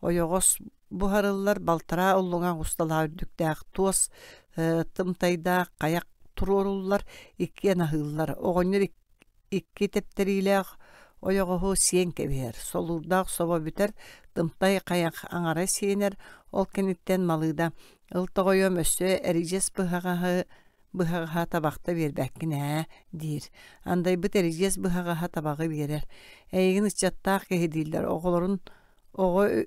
ойоҕос буһарыллар балтара уллуҥа усталаа үрдүктээх туос тымтайдаах каяк туруоруллар иккиэн аһыыллар оҕонньор икки тептерилээх ойоҕоһу сиэн кэбиэр солурдаах соба бүтэр тымтай каяк аҥара сиэнэр ол кенниттэн малыыда ыл тоҕойуом өссө эрижиэс быһаҕаһа табахта биэрбэккин диир. Андайбыт эрижиэс быһаҕаһа табагы биэрэр. Эйигин ыччаттаах киһи дииллэр оҕолорун оҕо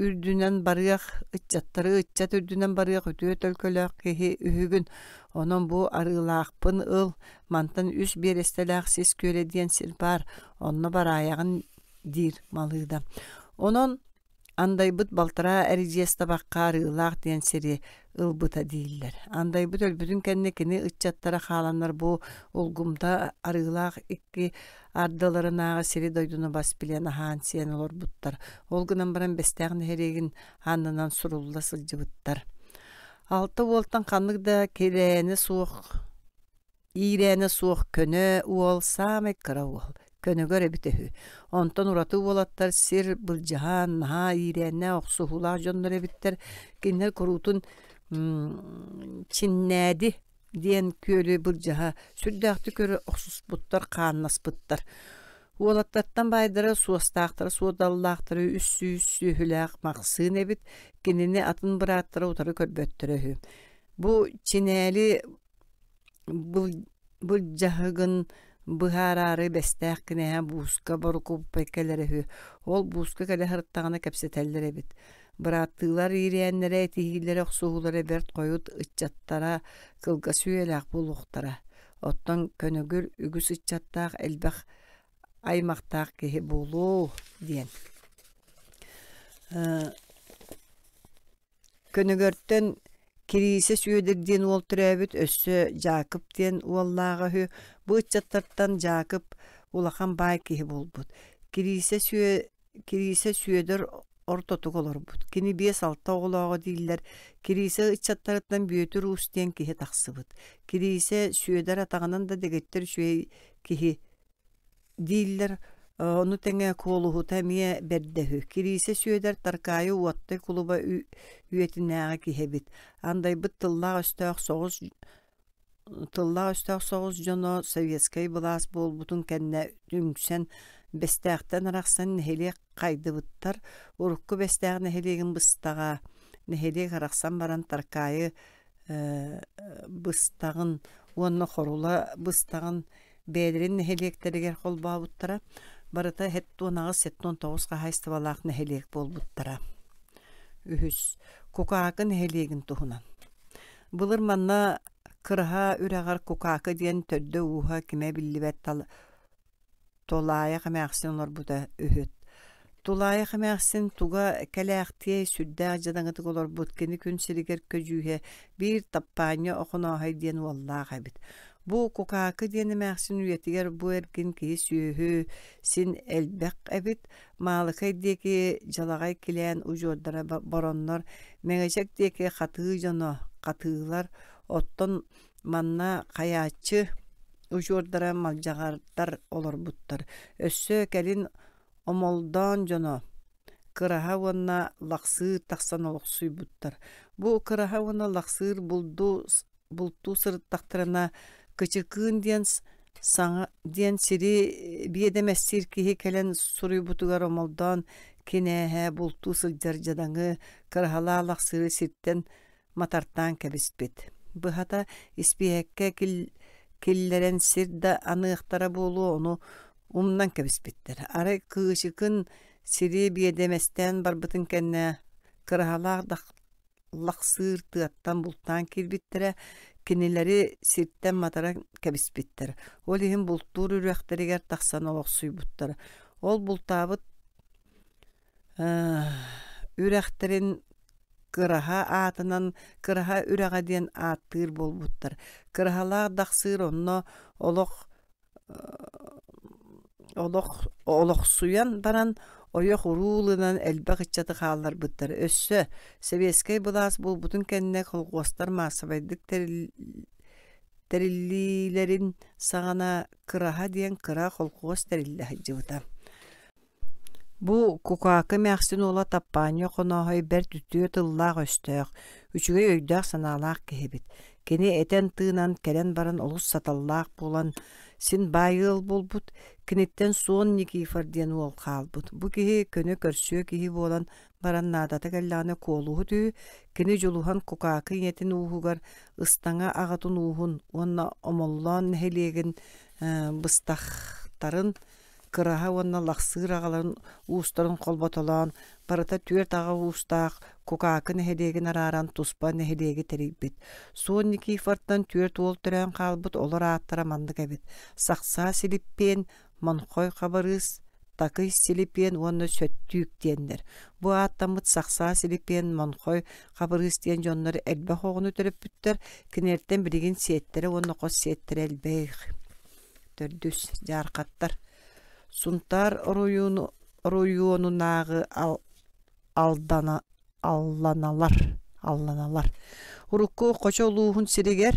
үрдүнэн барыах ыччаттары ыччат үрдүнэн барыах үтүө төлкөлөөх киһи үһүгүн онон бу арыылаахпын ыл мантан үс биэрэстэлээх сис күөлэ диэн сир бар онно барааягын диир малыыда. Онон андайбыт балтара эрижиэс табакка арыылаах диэн сири ылбыта дииллэр. Андайбыт өлбүтүн кэнне кини ыччаттара хааланнар бу улгумда арыылаах икки ардаларынааҕа сири дойдуну бас билэн аһаан сиэн олорбуттар. Ол гынан баран бестээҕин эһэригин хааннынан сурулла сылдьыбыттар. Алты уолтан ханнык да иирээни суох көнө уол самай кыра уол көнөгөр эбитэһү. Онтон ураты уолаттар сир былдьаһаан наһаа иирээннэ охсуһулаах дьоннор эбиттэр киннер курутун чиннээди диэн күөлү былдьаһа сүрдээхти көрө охсуспуттар хааннаспыттар. Уолаттаттан байдары суостаахтары суодаллаахтары үссүү-үссүүһүлээх махсыын эбит кинини атын бырааттары утары көрбөттөрөһү. Бу чинээли былдьаһыгын быһаарары бестээх кинэһэ бууска борукуппайкалерыһы. Ол бууска кэлэ хырыттаҕына кэпсэтэллэр эбит. Бырааттыылар иирээннэрэ тиһииллэри охсуһулары берт койут ыччаттара кылга сүүэлээх булуохтара. Оттон көнөгүр үгүс ыччаттаах элбэх аймактаах киһи буолуу диэн. Көнөгөртөн кириисе сүүэдэр диэн уол төрөөбүт өссө Жакып диэн уоллааҕаһы бу ыччаттартан Жакып улахан баай киһи болбут. Кириисе сүүэ kirise süeder ortotuk olorbut. Kini 5-6 oğulağı değiller. Kirise ıçatlarından büyütür ustiyen kihi taksıbıt. Kirise süeder atağından da degettir şüey kihi değiller. Onu tenge koluhu temiye beddehü. Kirise süeder tarkayı uattı kuluba üyetinäge kihebit. Anday bıt tıllağı üstəq soğuz jono Sovetskay bilas bolbutun kenne üngsen bestäqten araqsan neheli qaydıbıttar. Urukku bestäq neheligin bıstağa neheli qaraqsan baran tarkayı bыстagın onu horula bыстagın bedirin nehelikteriger kolbabuttara. Barata het onağı setton toğusqa haystyvalaq nehelik bolbuttara. Ühüs kokakın neheligin tuhunan. Bulur manna kırha üreğar kokakı diyen töddü uha kime billibet tolaya qamaqsin olar bu da ühüt. Tolaya qamaqsin tuga kalaaqtiye süddä jadаңıtık olar butkeni gün siriger köjühe bir tappanya oqonahay diyen vallahi bit. Bu kokakı diyen maqsin üyetiger bu erkin ki sühü sin elbek ebit malıkay deki jalagay kilen ujodara baronlar meğecek deki qatı jana qatığlar otton manna qayaçı ujordara maljağartar olur buttar. Össö kelin omoldan jono kıraha vonna laqsı taqsan oluqsuy buttar. Bu kıraha vonna laqsır bultu sırıttaqtırına kıçıkın diyen sana diyen siri biedemessir ki kelen suruy butugar omoldan kinehe bultu sıljar jadaňy kırahala laqsırı sirtten matartan kebispet. Bu hata ispiyekke killeren sirde anıqtara bolu onu umdan kebispetler. Ara kıışıkın siri biyedemesten barbıtın kenne kırahala laqsır tıattan bultan kirbittere kinileri sirtten matara kebispetler. Ol ihim bultur ürekteriger taqsan oluqsuy buttar. Ol bultabıt ürekterin kıraha atынан kıraha üreğe diyen attır bolbuttar. Kırahala daqsır onno oloq suyan baran oyoq urulunan elbaq içatı qallar buttar. Össö Sovetskay bilas bolbutun kenne kolqostar masabaydık terillilerin sağana kıraha diyen kıra kolqos terilli hajjıbıta. Bu kokakı maqsin ola tappanya qonahay ber tütüö tıllaq östök. Üçüge öydaq sanalaq kehebit. Keni eten tığınan kelen baran olus satallaq bolan sin bayıl bolbut. Kinitten son Nikifar diyen ol qalbut. Bu kihi könü körsüö kihi bolan baran nadata gellane koluhu tüü. Keni joluhan kokakı yetin uhugar ıstanga ağatun uhun. Onna omollan helegin bыстaqtarın kıraha onna laqsır ağaların uustarın kolbatolan, barata tüert ağa uustaq, kokakı nehelegin araran tuspa nehelegi teribit. Son Nikifartan tüert ol tören qalbut olar attara mandık ebit. Saqsa silippen, manqoy qabarız, takı silippen onna söttüyük diyenler. Bu attamıt saqsa silippen, manqoy qabarız diyen jonları elbe hoğunu törüp bütter, kinerten birigin siyettere onna qos siyettere elbeyg. Tördüs, jarqattar. Suntar ruyununağı allanalar. Urukku qoçoluğun siriger,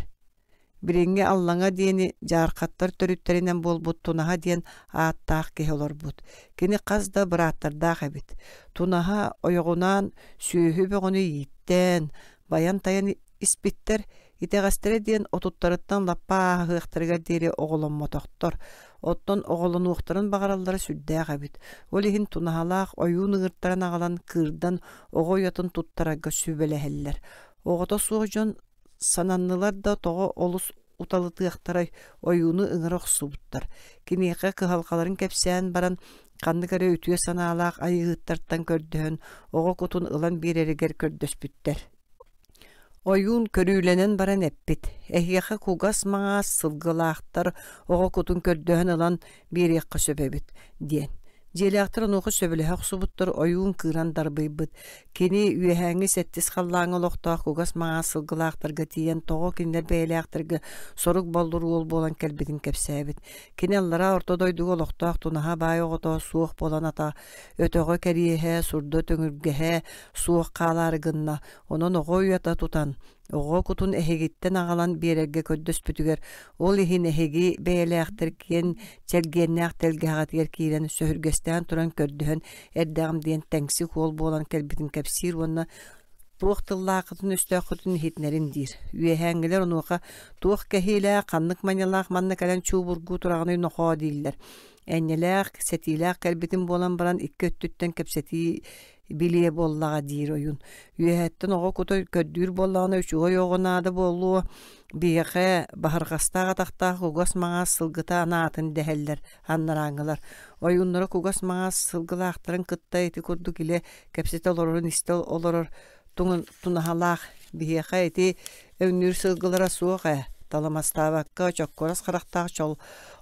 biringe allana diyeni jarqattar törütterinden bolbut tunaha diyen aattaq kehe olorbut. Kini qazda bırattardaq ebit. Tunaha oyoğunan sühü beğonu yitten, bayan tayan ispitter, iteğastere diyen otuttarıttan lappa hıqtırgar deri oğulun motoqtor. Otton oğulun uqtarın bağaralları süddäq ebit. Olihin tunahalaq oyun ığırttaran ağalan kırdan oğoyatın tuttaraga sübeleheller. Oğota soğucan sananlılar da toğa olus utalıtığıqtaray oyunu ığıraq subuttar. Kiniqe kıhalqaların kepsen baran kandı kare ütüye sanalaq ayıqtarttan kördühün oğa kutun ılan bir eriger kördöspütter. Oyun körüylenen baran eppit. Ehyaqa kugas mağaz sılgılaqtar oğa kutun kördühün ılan bir yakka söbebit diyen. Желяқтыр онуқы сөбілі хақсубыттыр ойуын кыран дарбыйбыт. Кені үйәңі сәттіс қаллаңы лоқтақ көгас маға сылғылақтырғы тиен тоғы кенлер бәйліяқтырғы сорук болдыр ол болан кәлбетін кәпсәбіт. Кені аллара ортодойдығы лоқтақ тунаға бай оғыта суық болан ата өтөғі кәриеhe сурды төңіргеhe суық қаларығынна. Onun oğu uyata tutan. Oğu kutun ehegitten ağalan bererge köddös pütüger. Ol ehin ehegi beyleğtir kiyen çelgenneğ telgeğatiger kiren söhürgesten turan kördühön erdağım diyen tengsi kol bolan kelbitin kepsir onna tuğtillaqıtın üstöqütün hitnerin dir. Üyehengiler onuqa tuğ kehile qanlık manyalaq manna kalen çuburgu turağını noqa diller. Enneler setiler kelbitin bolan baran iki öttütten kepseti biliye bollağa dir oyun. Üyehetten oğa kutu köddür bollağına üçüğü yoğunadı bolluğu. Biyeğe bahargastağa taqtaq kugas mağa sılgıta anatın deheller anlarağılar. Oyunları kugas mağa sılgılaqtırın kıtta eti kurduk ile kepseti olurun istel olurur. Tunahalaq biyeğe eti önnür sılgılara soğuğa. Talamastağıqqa çokkoras qaraqtaq çol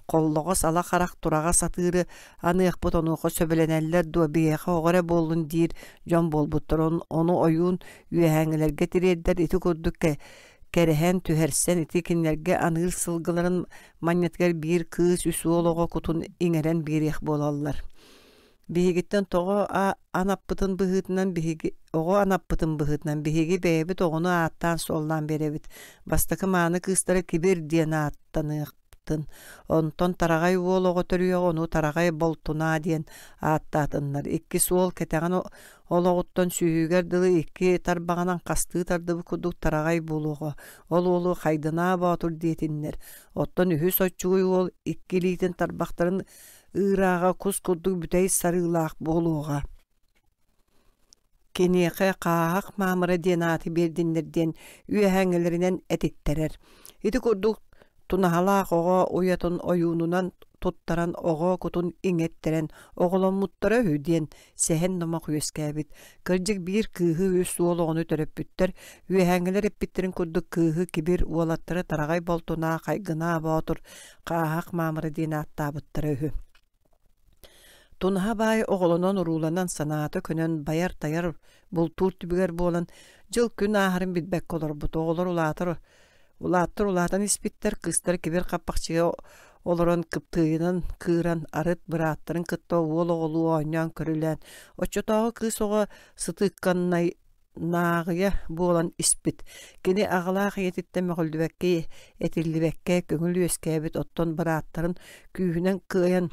kolloğos ala qaraq turağa satırı anıyıq butonuqo söbelenəller duwa biyeğe oğara bollun dir jon bolbuttur onu oyun üyehəngələrge tirerder eti kurduk kerehen tühersen eti kinlerge anır sılgıların manyetger bir kız üsü oloğa kutun ingeren biyeğ bolallar. Bihigitten toğu anappıtın bıhıtından oğu anappıtın bıhıtından bihigi beyebit oğunu attan soldan berebit. Bastakı mağını kızları kibir diyen attanıqtın. Onton taragay oğuluğu törüyor onu taragay boltuna diyen attatınlar. İkki sol keteğin oloğuttan sühüger dılı iki tarbağынан kastığı tardıbı kuduk taragay buluğu. Olu haydına bağıtır diyetinler. Ottan ühü soçuğu ol ikkiliğitin tarbaqların ırağa kuz kurduk bütey sarılaq boluğa. Keneqe qağaq mamıra denatı berdinlerden üyehəngilerinden etitterer. Eti kurduk tunahalaq oğa oyatın oyununan tuttaran oğa kutun ingetteren oğlan muttara hüdiyen sehen namaq üyeskabit. Kırcık bir kıhı üstü oluğunu töröp bütter. Üyehəngiler epbitterin kurduk kıhı kibir ualattırı taragay boltuna qaygına bağıtır. Qağaq mamıra denatta bıttara hü. Tunaha bay oğlunan urulanan sanatı könön bayar tayar bultur tübüger bolan jıl gün ahırın bitbek olur bu oğulur ulatan ispitler kızlar kibir kapakçıya oluran kıptığının kıran arıt bırattırın kıtta oğlu oynayan körülen oçotağı kız oğa sıtıkkanına nağıya bolan ispit. Gene ağlaq yetitten möğüldübekke etillibekke köngülü öskebit otton bırattırın kühünen kıyan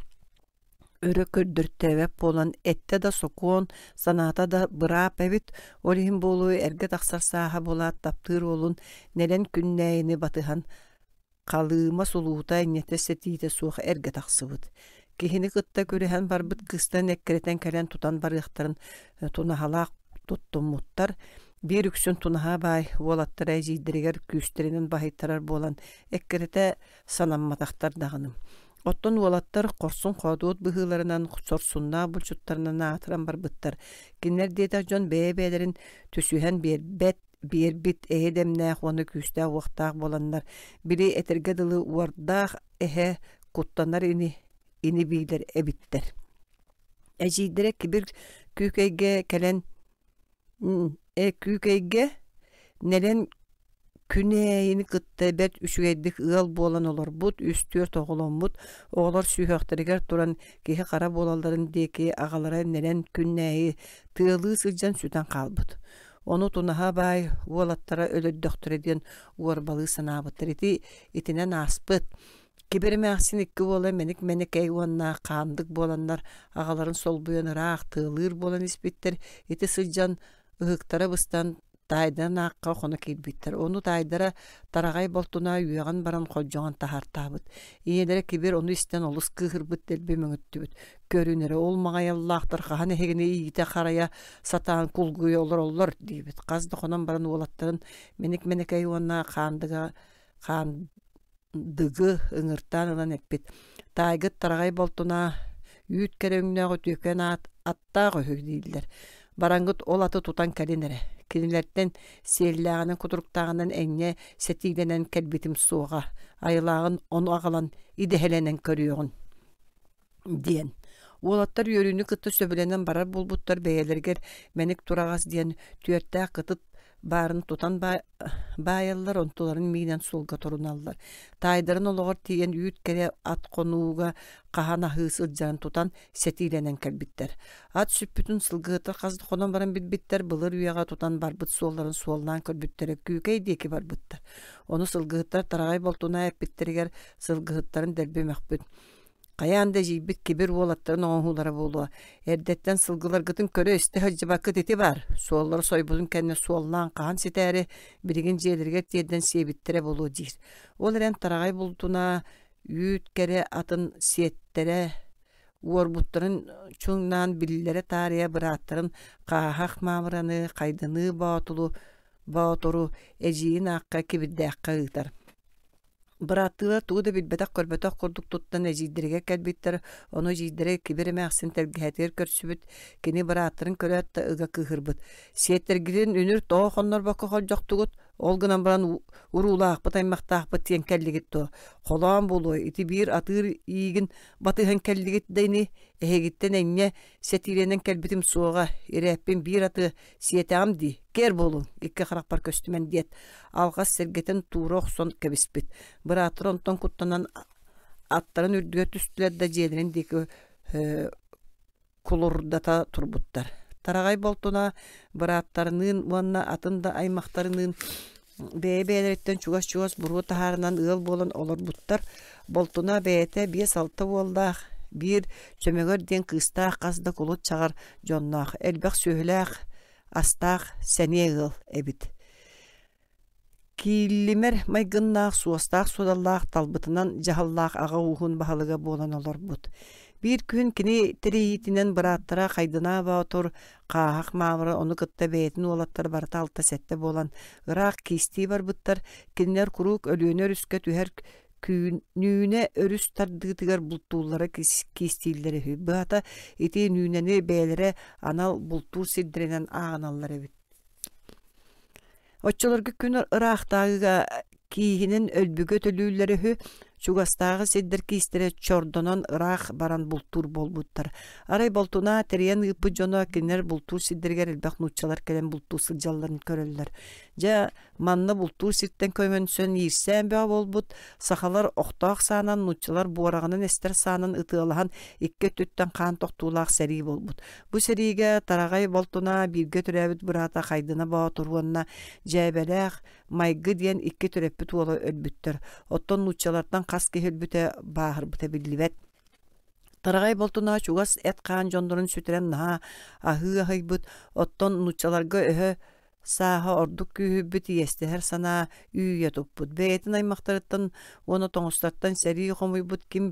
örü kördürtebep bolan ette da sokon sanata da bırap evit orihim bolu erge taqsar saha bolat taptır olun nelen künneyini batıhan qalığıma soluğuta innete setite suğ erge taqsıbıt. Kihini kıtta görühen barbıt kıstan ekkereten kelen tutan barıqtарын tunahalaq tuttumuttar. Bir üksün tunaha bay volattıra ejidiriger küsterinin bahitarar bolan ekkerete sanammataqtar dağınım. Otton volattar korsun qoduut bıhılarından sorsunna bulçutlarından atıran barbıttar. Kinler deta jon beyebelerin tüsühen bir bit ehedemne onu küste vaqtaq bolanlar. Biri eterge dılı vardaq ehe kuttanar ini biler ebitler. Ejidire kibir kükeyge kelen kükeyge nelen Küneyini kıtta bet üşüyeddik ığal bolan olur. Bud üstür toğulan bud. Oğlar süyhaqtırıgar turan kehi qara bolalların deki ağalara nelen küneyi tığılı sılcan süten qalbıd. Onu tunaha bay volattara ölöddöktür ediyen uarbalı sanabıttır. Itinen aspıd. Kibirime aksin ikki bola menik eyvanna qandık bolanlar ağaların sol buyanı rağ tığılır bolan ispittir. Iti sılcan ığıktara bıstan Taydan aqqa xona kelbittir. Onu taydara taragay boltuna üyağın baran koljoğan tahartabıt. İyelere kibir onu isten olus kıhırbıt delbe möngüttübüt. Görünere olmagay Allah'tır. Qahane hegine iyite qaraya satan kulguyu olur diyebit. Qazdı xonan baran olattırın menik eyvanna qandıgı ıngırtan ılan ekbit. Taygıt taragay boltuna yüt keröngüne tüken attağı högdeydiler. Barangıt olatı tutan kalinere. Kinilerden seyirlağının kudurktağının enge setiylenen kelbitim soğa. Ayılağın onu ağalan idehelenen körüyorun. Diyen. Уолаттар yörünü кытты сөбүленен барар булбуттар бәялергер меник турагас диен түөртää кытыт барын тутан байаллар онтуларын миинен сулга торуналлар. Тайдарын ологор тиен үйт кере ат конууга кахана хыысылжарын тутан сетиленен келбиттер. Ат сүппүтүн сылгыытар казды конон баран билбиттер былыр үйага тутан барбыт суолларын суолнан көрбүттере күүкей диеки барбыттар. Оны сылгыыттар тарагай болтуна эппиттеригер сылгыыттарын дербемекпит. Каянда жийбит кибир уолаттарын оңхулары болуа. Эрдеттен сылгылар гытын көрө исте хыджыбакы тити бар. Суоллар сойбудун кенне суоллан каан ситээри биригин жээлерге тиеден сиебиттере болуу дир. Ол эрен тарагай бултуна үйт кере атын сиеттере уорбуттарын чуңнан биллере таария бырааттарын каахак мамыраны кайдыны баотору эжиин акка кибирдэакка ыытар. Бырааттыла тууда билбетак көрбөтök курдук туттан эжиддерге келбиттер, ону жийдере кибиремэхсин тергетер көрсүбүт, кини бырааттырын көрөтtä ыга кыхырбыт. Сиеттергирин үнүр тоо хоннор бакка холжоктугут, ол гынан баран уруулаакпыт аймактаакпыт тиен келлигит то. Холоон болуу, ити бир атыр ийгин батыхан келлигит дейни, эхегиттен эңне сетиленен келбитим суога, ирэппин бир аты сиетеам ди, кер болу, икке харакпар көстүмен диет. Алгас сергетен туурок сон кебиспит. Бырааттыр онтон куттанан аттарын үрдүгө түстүлер да жээлерин деки кулурдата турбуттар. Тарагай болтуна бырааттарынын уанна атында аймактарынын бээбээлереттен чугас буруу тахарынан ыал болон олорбуттар. Болтуна бээте 5-6 болдаах бир чөмөгөр ден кыстаах казда кулут чагар жоннаах элбек сөйлээх астаах сәне ыал эбит. Киллимер майгыннаах суостаах судаллаах талбытынан жахаллаах ага уухун бахалыга болан олорбут. Bir күн кини тириитинен бырааттара кайдына баотур каахак маамыры ону кытта бээтин уолаттар барыта алта сетте болан ыраак кисти барбыттар кинилер курук өлүөнөр үскө түһэр нүүне өрүс тардыытыгар бултуулара кистииллери быата ити нүүнени бээлере анал бултуу сирдиренен ааналлар эбит. Оччолорга күн ыраактаагыга киихинин өлбүгө төлүүлери чугастагы сиддер кистере чордонон ырах баран бултур болбуттар. Арай болтуна терен ыпы жоно кинер бултур сиддергер элбак нучалар келен бултур сылжалларын көрөллөр. Жа манны бултур сирттен көймөнсөн ирсен баа болбут, сахалар октоак саанан нучалар буарагынын эстер саанын ытыалахан икке түттен каан токтуулаак сери болбут. Бу сериге тарагай болтуна бирге төрөбүт бырата кайдына баа туруанна жайбелех майгы диен икке төрөппүт уола өлбүттөр. Оттон нучалардан кас кехелбүтэ баахырбыта билибет. Тарагай болтуна чугас эт каан жондорун сүтүрен наха ахыйбыт, оттон нучаларга өһө сааха ордук күүбүт иестехер сана үйе туппут. Бээтин аймактарыттан оны тоңустаттан сери хомуйбут ким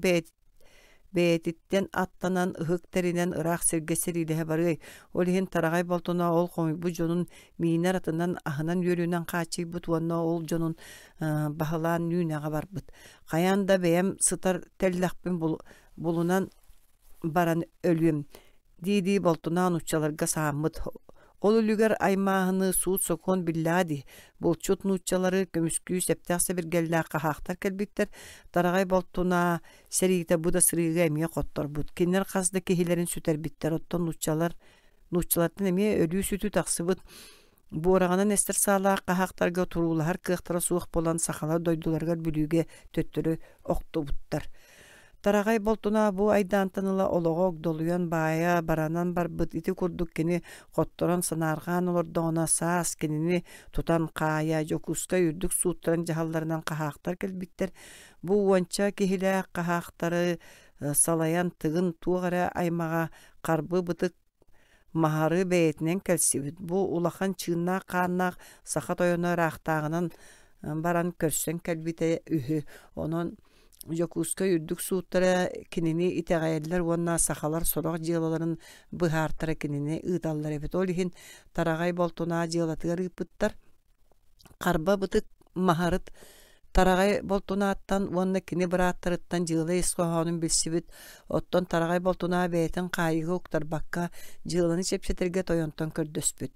бээтиттен аттанан ыхыктеринен ыраак сергесерилеhe барый. Олихин тарагай болтуна ол хомуйбут жонун миинер атынан ахынан йөрүүнен каачыйбыт, уонна ол жонун бахалаан нүүнега барбыт. Каянда бэйэм сытар теллахпин булунан баран өлүм. Диди болтуна нучаларга сааммыт. Ол үлүгер аймаахыны суут сокон биллади. Болчут нучалары көмүскүү септакса биргеллаа кахактар келбиттер. Тарагай болтуна серигите буда сырыга эмие котторбут. Кинер казды кехилерин сүтербиттер. Оттон нучалартын эмие өлүү сүтү таксыбыт. Буораганан эстер саалаа кахактарга турулар кыктара суох болан сахала дойдуларга бүлүүгө төттөрү октубуттар. Тарагай болтуна бу айдаантаныла ологок долуян бая баранан барбыт ити курдук кини котторон санарган олордоона саас кинини тутан кая жокуска үрдүк сууттарын жахалларынан кахактар келбиттер. Бу уонча кихиле кахактары салаян тыгын тугара аймага карбы бытык махары бээтинен келсибит. Бу улахан чыыннаак кааннаак саха тойоно раактаагынан баран көрсөн келбите үһү. Онон жокуска үрдүк сууттара кинини итегайеллер уонна сахалар сорок жыалаларын быхаартара кинини ыыталлар эбит. Олихин тарагай болтуна жыалатыгар ыппыттар. Карба бытык махарыт тарагай болтуна аттан уонна кини бырааттарыттан жыала исхоһонун билсибит. Оттон тарагай болтуна бээтин кайыгы уктар бакка жыаланы чепсетерге тойонтон көрдөспүт.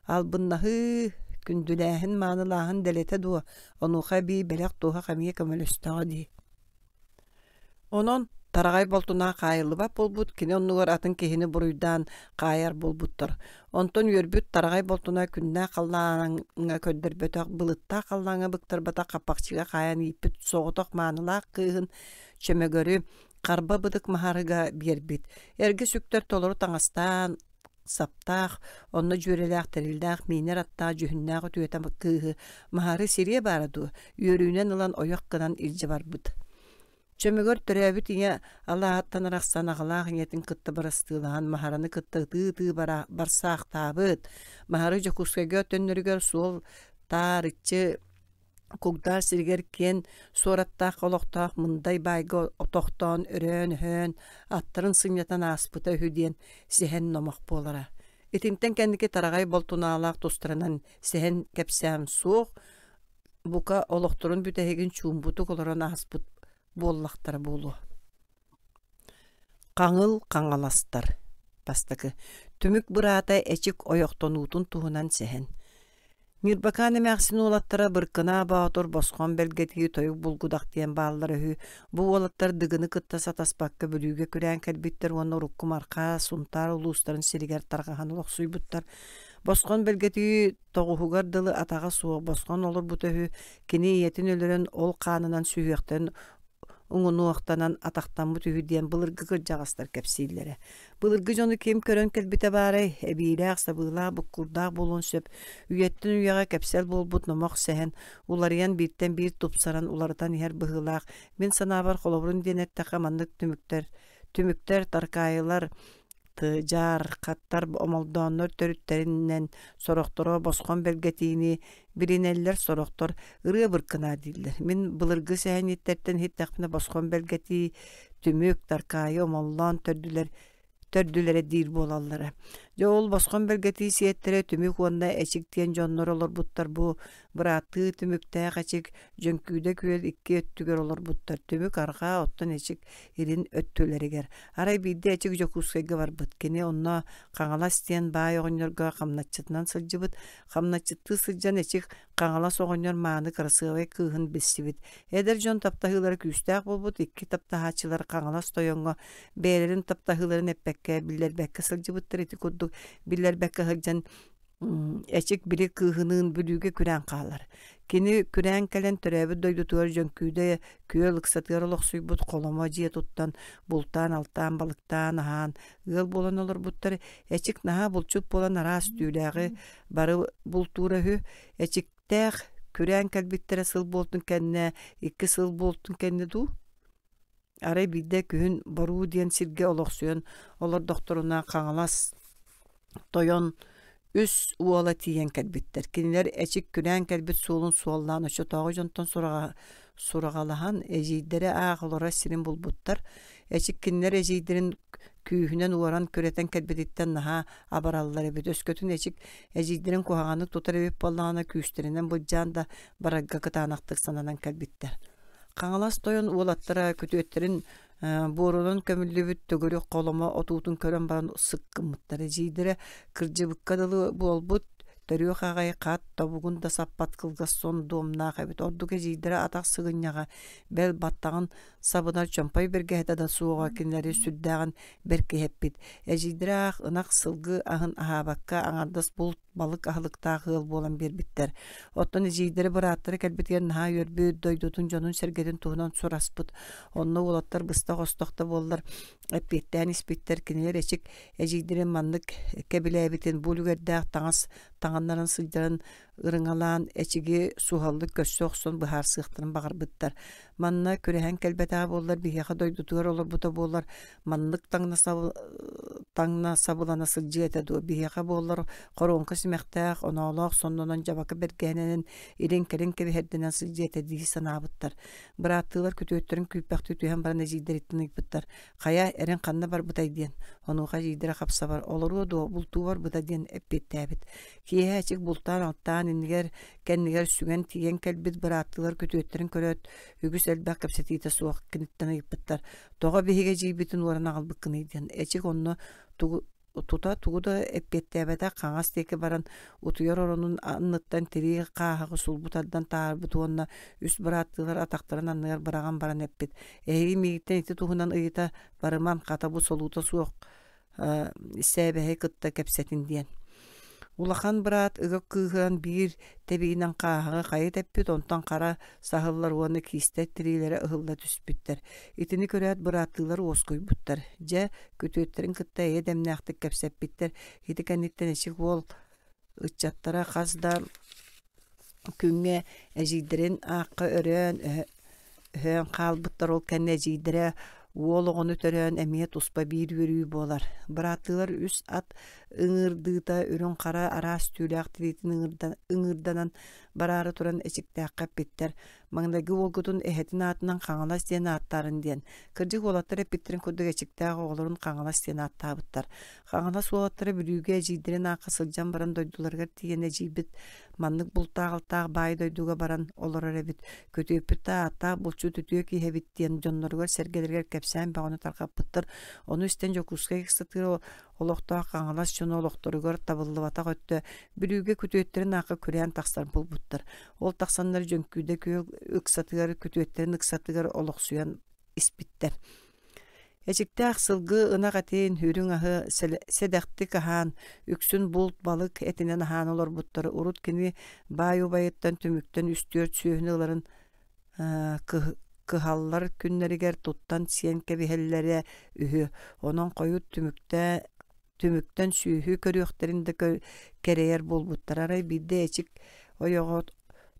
Ал быннахы күндүлээхин маанылааһын делете дуо онуха би белек туха камия көмөлөстөҕө дии. Онон Тарагай болтуна кайылыба болбут, кини оннугар атын кehini буруйдан кайар болбуттар. Онтон йөрбүт тарагай болтуна күннә каллаңа көддөрбөтөк былытта каллаңа быктырбата капакчыга каян ипит соғоток маанылаак кыыгын чөмөгөрү карба быдык маһарыга биербит. Эрге сүктөр толору таңастан саптаах, онно жүрелээх тэрилдээх минер аттаа жүһүннээх өтүөтэ кыыгы маһары сирие бараду, үйөрүүнэн ылан ойох гынан илже барбыт. Чөмөгөр төрөбүт ине алааттан арахсан агалаах иңетин кытты барастыылаан маһараны кыттыгы барсаахтаабыт. Маһары жокускайга төннөрүгөр суол таарычы кугдар сиргер кен сураттаах олохтаах мындай байго отохтон өрөөн аттарын сыньятан аспыта хүден сиһэн номох болара. Итимтен кендики тарагай болтунаалаах тустаранан сиһэн кепсэм суох бука олохторун бүтэһигин чуумбуту колорон аспыт боллахтар болу. Қаңыл қаңаластар. Бастакы. Түмүк бұрата эчик ойоқтонуутун туһунан сиһэн. Мирбаканы мәхсин олаттара быркына баатор босхон белгетии тойук булгудак диен бааллары хүү. Бу олаттар дыгыны кытта сатаспакка бөлүүгө күрән кәлбиттер онно руккум арка сунтар улустарын сиригер таргахан олоксуйбуттар. Босхон белгетии тоғухугар дылы атаға суық босхон олар бутөһү кини иетин өлөрөн ол қанынан сүйектен уңунуақтанан атақтан бұт үйден бұлырғы кыржағастар кәпсейлері. Бұлырғы жоны кем көрін кәлбіте барай, әбейрәқ, сабылақ, бұққұрдақ болуын сөп, үйеттін үйеға кәпсел бол бұт номақ сәхен, уларыян бірттен бір тұпсаран улардан ер бұғылақ. Мен санабар қолабырын денетті қамандық түміктер таркайылар, жар, қаттар омалдоннор төрүттеринен сорохторо босхон белгетиини биринеллер сорохтор ыры быркына дилдер. Мен былыргы сэхэниттерден хиттахпына босхон белгети түмүк таркайы омаллон төрдүлere дир болаллары. Жол босхон белгети сиеттере түмүк онна эчиктен жоннор олор буттар бу быраты түмүктэ качык жөнкүйдө күөл икки өттүгөр олор буттар түмүк арга оттон эчик ирин өттүлеригер. Арай бидде эчик жокускайга бар бут. Кене онна каңала стен бай огоньорга камначытынан сылжыбыт. Камначытты сылжан эчик каңала согоньор мааны кырсыгы кыгын бессибит. Эдер жон таптахылары күстак болбут. Икки таптахачылар каңала стоёнго бээлерин таптахыларын эппекке биллер бекке сылжыбыттыр эти курдук. Биллер бекке хылжан эчик бири кыгынын бүлүүгө күрән каалар. Кини күрән кэлен төрөбү дойдутугар жөнкүйдө күөл ыксатыгар олоксуйбут коломо жие туттан бултан алтан балыктан ахан ыл болон олор буттар эчик наха булчуп болан арас дүүлэги бары бултуурахы эчиктех күрән кэлбиттере сыл болтун кэнне икки сыл болтун кэнне ду арай бидде күн боруу диен сирге олоксуйон олор докторуна каңалас тойон үс уола тиен кэлбиттер. Кинилер эчик күрән кэлбит суолун суоллаан очо тоғы жонтон сурагалахан эжейдері ағылора сирин булбуттар. Эчик кинилер эжейдерин күйүнен уоран көретен кэлбититтен наха абараллар эбит. Өскөтүн эчик эжейдерин кухаганык тутар эбит боллаана күүстеринен бұджан да барагга кытаанактык сананан кэлбиттер. Каңалас тойон уолаттара күтүөттерин борунун көмүллүбүт төгөрү коломо отуутун көрөн баран сыккыммыттар эжийдере кыржыбыккадылы болбут төрүө хагай кат тобугун да саппат кылгас сон домнаах эбит ордук эжийдере атак сыгынняга бел баттагын сабынар чомпой бергеһете да суога кинлери сүддагын беркеһеппит эжийдере ах ынак сылгы ахын ахабакка аңардас бул балык ахылыктаах ыл болан бербиттер. Оттон эжийдере быраттары келбитген наха өрбү дойдутун жонун сергедин туһунан сураспыт. Онно улаттар быста хостокта боллар. Эппеттен испиттер кинелер эчик эжийдере маннык кебилебитин булугердах таңаннарын сылдарын ырыңалаан эчиги сухаллык көссөксөн быхар сыктырын багарбыттар. Манна көрөһөн келбетаа боллар бияха дойдутугар олор бута боллар. Маннык таңна сабылана сылжы этеду бияха боллар коронка симехтаах оноолоох соннонон жабакы бергененин ирин керин кебиһерденен сылжы этедиги санаабыттар. Быраттылар күтүөттөрүн күйпәк түтүһөн баран эжийдериттин ыйпыттар. Кая эрен канна бар бутай диен. Онуга жийдере капса бар. Олору до бултуу бар бута диен эппеттебит. Кие ачык бултан алтан иннигер кеннигер сүген тиген келбит быраттылар күтүөттөрүн көрөт. Үгүс элбак капсетите суак киниттен ыйпыттар. Тога биһиге жийбитин уорана албыккын иден. Эчик онно тута тууда эппеттебете каңас теке баран утуяр оронун анныттан тери каахагы сулбутардан таарбыт уонна үс бараттылар атактарын анныгар бараган баран эппит. Эги мигиттен ити туһунан ыйыта барыман ката бу солуута суох сәбәһе кытта кепсетин диен. Улахан брат ыгы кыыган бир тебигинен каахагы кайыт эппит, онтан кара сахыллар уаны киистет тирилere ыһылла түспүттер. Итини көрөт браттылар оскойбуттар. Же көтөттерин кытта эдемнактык кепсеппиттер. Ити кенниттен эчик ол ыччаттара казда күнгө эжидерин акка өрөн һөн калбыттар ол кенне эжидере уологону төрөн эмиет успа бир үрүү болар. Браттылар үс ат ыңырдыта үрүн кара арас түләк тиритин ыңырданан барары туран эчиктәккә биттер. Маңдагы олгутун эхетин атынан каңалас диен аттарын диен. Кырдык олаттары питтерин курдук эчиктәк оголорун каңалас диен аттабыттар. Каңалас олаттары бүрүүгө эжидерин акы сылжан баран дойдуларга тиен эжибит. Маннык бултаалтаак бай дойдуга баран олорор эбит. Көтөпүттә атта булчу түтүө киһебит диен жонноргор сергелерге кепсән баганы таркаппыттыр. Ону истен жокуска экстатыр олохтоа каңалас жон олохторугор табыллыбата көттө. Бүрүүгө көтөттерин акы күрән таксар булбуттар. Ол таксандар жөнкүдө ыксатыгар көтөттерин ыксатыгар олохсуян испиттер. Эчиктәк сылгы ына катен хүрүң ахы седәкти кахан үксүн булт балык этинен ахан олор буттары урут кини баю байыттан түмүктөн үстүөр сүйөнөлөрүн кыхаллар күннәригер туттан сиен кебихелләре үһү онон коют түмүктөн сүйүһү көрүөхтеринде керейер болбуттарары бидде эчик ойогот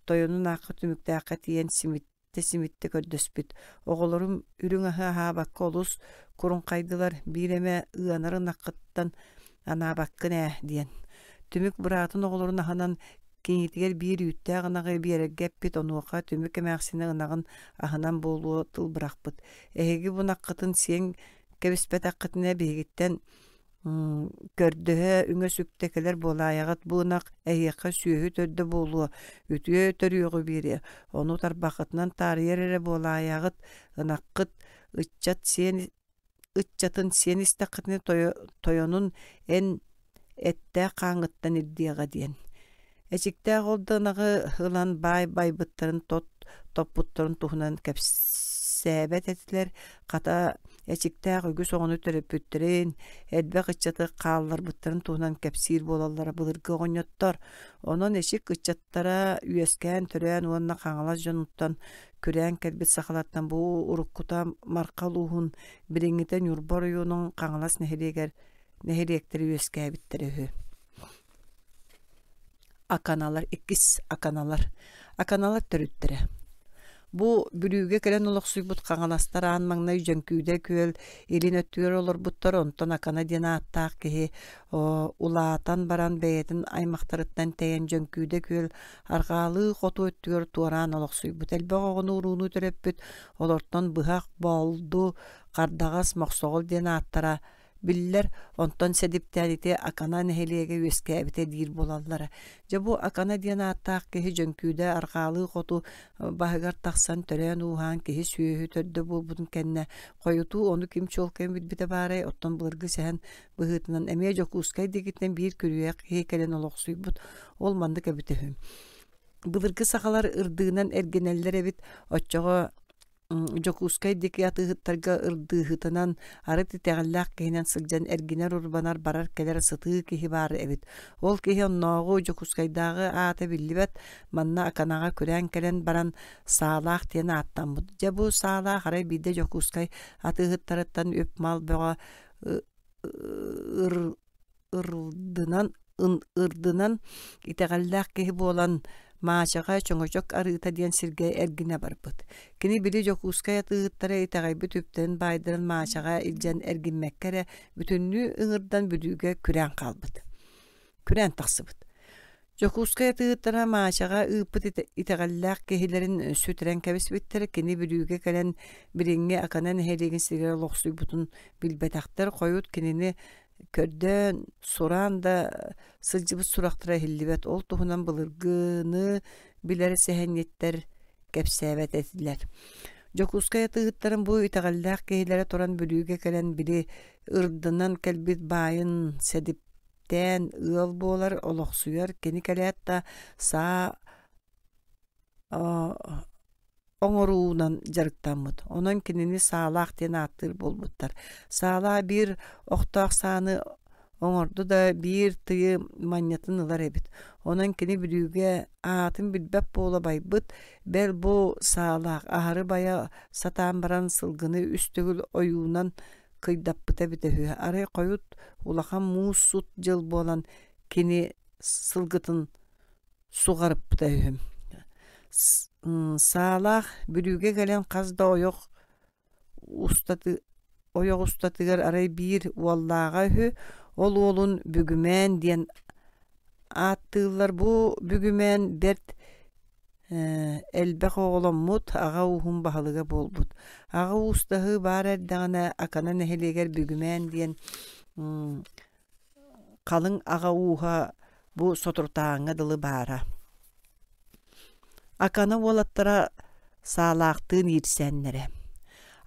тойонун акы түмүктәккә тиен симитте көрдөспүт. Оголорум үрүң аха бакка олус курун кайдылар биреме ыанарын акыттан ана баккына диен. Түмүк буратын оголорун аханан кеңитигер бир үттә гынагы берегеппит онука түмүк эмәксине гынагын аханан болуу тыл бракпыт. Эги бунаккытын сен кебиспет акытына бегиттен көрдөһө үңө сүктекелер болаягат буунак эйекка сүйүһү төрдө болуу үтүө төрүөгү бири ону тарбакытынан тарыерере болаягат ынаккыт ыччатын сен истакытны тойонун эн этте каңыттан ирдиэга диен. Эчиктээ голдынагы ылан байбыттарын топпуттарын туһунан кепсәбет этилер ката эчиктээ үгү соҕону төрөпүттөрүн эдбек ыччаты кааллар буттарын туһунан кепсиир болаллара былыргы оҕонньоттор. Онон эчик ыччаттара үөскään төрөөн уонна каңалас жонуттан күрән келбит сахалаттан бу уруккута маркалуухун бириңитен юрбор уюнун каңалас нехириектери үөскээбиттери аканалар аканалар төрүттөрө. Бу бүрүүгө келен олоксуйбут каңаластар аанмаңнай жөнкүүдө күөл илин өттүөр олор буттар онтон акана дена аттаак киһи улаатан баран бэйэтин аймактарыттан тэйэн жөнкүүдө күөл аргаалыы хоту өттүөр туораан олоксуйбут. Элбе оҕону урууну төрөппүт олортон быһаак болду кардагас мохсоҕол дена аттара биллер онтон седиптәлите акана нехелиеге үескәбите дир болаллара. Жабу акана диена аттаак киһи жөнкүүдө аргаалыы хоту баһыгар тахсан төрөөн уһаан киһи сүйүһү төрдө булбутун кэнне койуту ону ким чолкен битбите баары оттон былыргы сэһэн быһыытынан эмиэ жокуускай дигиттен бир күрүөк киһи келен олохсуйбут ол мандык эбитеһүм. Былыргы сахалар ырдыынан эргенеллер эбит оччоҕо жокускай деки атыгыттарга ырдыгытынан ары титәгәлләк кенен сылжан эргинер урбанар барар келер сыты киһи бар эбит. Ол киһи онногу жокускайдагы аты биллибет манна аканага көрән келен баран саалах тен аттан бу. Же бу саалах ары биде жокускай атыгыттарыттан өп мал бага ырдынан итәгәлләк киһи болан маачаға чоңочок арыыта диэн сиргэ эргине барбыт. Кини били жокускай атыыттара итагайбыт үптен байдырын маачаға илжен эргинмеккере бүтүннүү ыҥырдан бүдүүгө күрән калбыт. Күрән тахсыбыт. Жокускай атыыттара маачаға ыыппыт итагаллаак киһилерин сүтүрэн кэбиспиттер кини бүдүүгө келен бириңҥи аканан хелигин сиргэ лохсуйбутун билбетахтар койут кинини көрдөн суран да сылжыбыт сурактыра хиллибет ол туһунан былыргыны билер сэһэнниттер кепсээбет этилер. Жокуская тыгыттарын бу итагаллах кейлere туран бүлүүгө келен бири ырдынан келбит байын седиптен ыал болар олохсуяр кени келетта са оңоруунан жарыктаммыт. Онон кинини саалаах тен аттыр болбуттар. Саалаа бир охтоох сааны оңорду да бир тыйы маннятын ылар эбит. Онон кини бүлүүгө аатын билбеп боло байбыт. Бел бу саалаах ахары бая сатаан баран сылгыны үстөгүл оюунан кыйдаппыт эбит эһү. Ары коют улахан муус сут жыл болан кини сылгытын сугарыппыт эһү. Саалаах бүлүүгө келен казда ойох устатыгар арай бир уаллаага үһү. Ол олун бүгүмэн диэн аттыылар. Бу бүгүмэн берт элбэх оголоммут ага уһун баһалыга болбут. Ага устаһы бар эрдэгэнэ акана нэһилигэр бүгүмэн диэн калың ага уха бу сотуртааҥҥа дылы баара. Акана уолаттара саалаактыын иирсэннэре.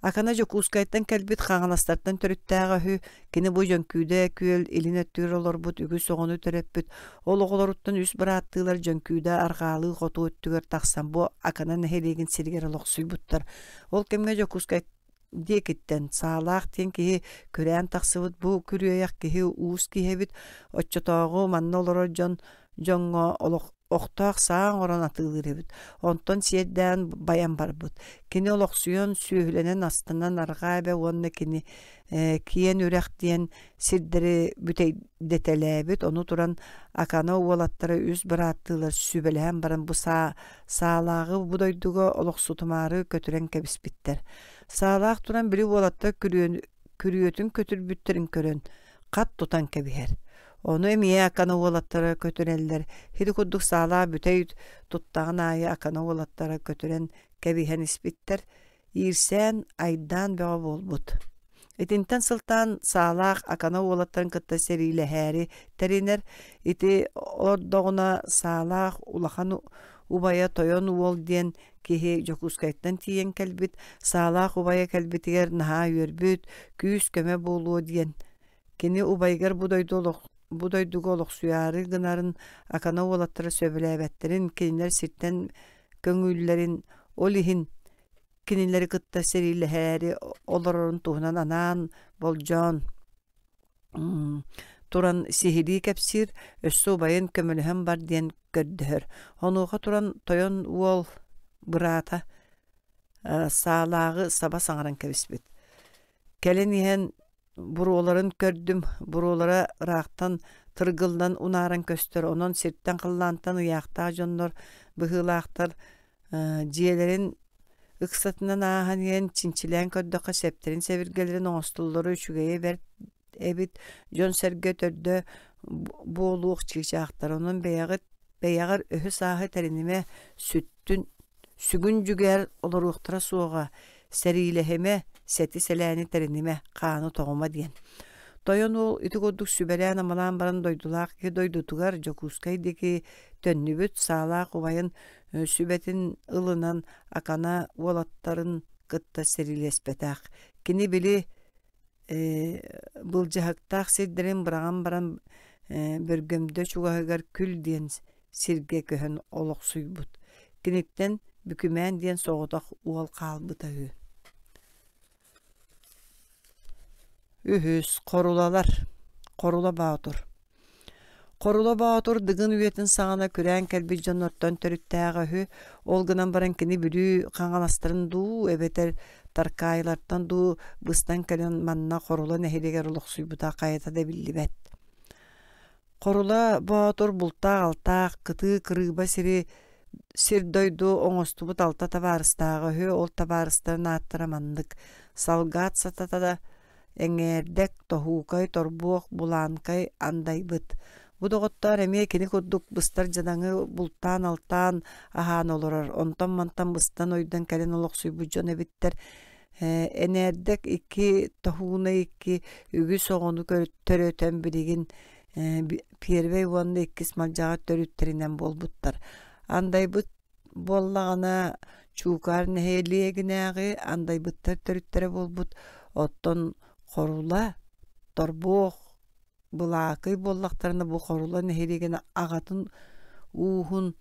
Акана жокускайттан келбит хаҥаластартан төрүттээҕэ үһү кини бу дьонкүүдэ күөл илин өттүгэр олорбут үгү соҕону төрөппүт. Ол оҕолоруттан үс бырааттыылар дьонкүүдэ аргаалыы хоту өттүгэр тахсан бу акана нэһилигин сиригэр олохсуйбуттар. Ол кемге жокускай диэкиттен саалаах тиэн киһи күрээн тахсыбыт. Бу күрүөйэх киһи уус киһэбит оччотоогу манна олоро дьоҥҥо охтоох сааң орон атыылыр эбит. Онтон сиэрдээн баян барбыт. Кини олохсуйон сүүһүлэнэн астынан аргаа эбэ уонна кини киэн үрэх диэн сирдери бүтэйдэтэлээбит. Ону туран акана уолаттары үс бырааттыылар сүбэлээн баран бу саалаагы будойдуго олохсутумаары көтүрэн кэбиспиттэр. Саалаах туран бiri уолаттар күрүөтүн көтүрбүттерин көрөн кат тутан кэбиһэр. Onu emiye akana uolattara kötürенлер. Hidi kudduk sağlığa bütey tuttağın ayı akana uolattara kötüren kebihen ispitter. İrsen aydan beğa bolbut. Etinten sıltan sağlığa akana uolattaren kıtta seriyle heri teriner. Iti ordoğuna sağlığa ulahan ubaya toyon uol diyen kihi jokuskayttan tiyen kelbit. Sağlığa ubaya kelbitiger naha yörbüt. Küs köme bolu diyen. Kini ubaygar budaydugu oloksuyaары gınarın akana uolattara söbüläbetterin kinler sirten köngüllerin olihin kinilleri kıtta seriyle heri olorun tuhunan anan boljon turan sihiri kepsir össü ubayın kömülühem bar diyen gördühör. Onuğa turan toyon uol bırata sağlağı sabah sağaran kebisbit. Kelen ihen buruların kördüm, burulara raqtan tırgıldan unaran köstör, onun sirtten kıllantan uyaqta jonlar, bıhılaqtar, ciyelerin ıksatından ahaniyen çinçilen kördöqa septerin sevirgelerin oğustulları üçügeye ver ebit, jon serge tördö boğuluq çiğçaqtar, onun beyağır öhü sahi terinime sügün cüger oluruqtıra soğuğa, serileheme seti selani terinime qaanu toğuma diyen. Toyon ol iti kodduk sübelen amalan baran doydulaq ki doydutugar jokuskaydeki tönnübüt sağlaq ubayın sübetin ılınan akana volatların kıtta serilespetaq. Kini bili bılcahıktaq sirderin bırağan baran börgömdö çugahıgar kül diyen sirge köhön oloqsuybut. Kinikten bükümen diyen soğudaq uol qalbıta hü. Ühüs, korula bağıdır. Korula bağıdır, dıgın üyetin sağına küren kelbi jonnortan törüttəğə hü, olgınan baran kini bürü qanğalastırın du, ebeter tarkaylardan du, bıstan kelen manna korula nehiliger oluqsuybuta qayata da billibet. Korula bağıdır bultaq altaq, kıtı kırıba sir doydu oңostubut alta tabarıstağı hü, ol tabarıstarını attıramandık. Salgat satada eňerdek tohukay torbuok bulankay andaybyt. Bu doğottar emie kini kudduk bıstar jadaňy bultan altan ahan oloror. Ontan mantan bıstan oydan kelen oloqsuy bu jon ebitter. Enerdek iki tohuuna iki ügü soğunu töröten birigin pierbey wanda iki smaljağa törütterinden bolbuttar. Andaybyt bollagana чукар нехелиегинägi андай быттар төрүттөрө болбут. Оттон корула торбуох булаакый боллактарына бу корула нехелиегине агатын уухун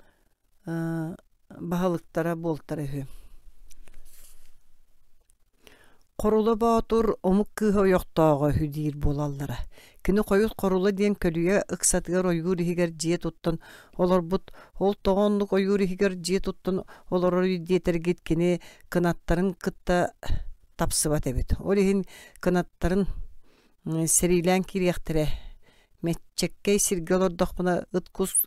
баһалыктара болтары. Корула баатур омук кыыһа ойохтоого хүдиир буолаллара. Кини койут корула диэн көлүе ыксатыгар ойгуур ихигер жие туттан олорбут ол тоҕоннук ойгуур ихигер жие туттан олорор диэтергит кини кынаттарын кытта тапсыбат эбит. Ол ихин кынаттарын серилэн кириэхтере метчеккей сирге олордохпуна ыт кус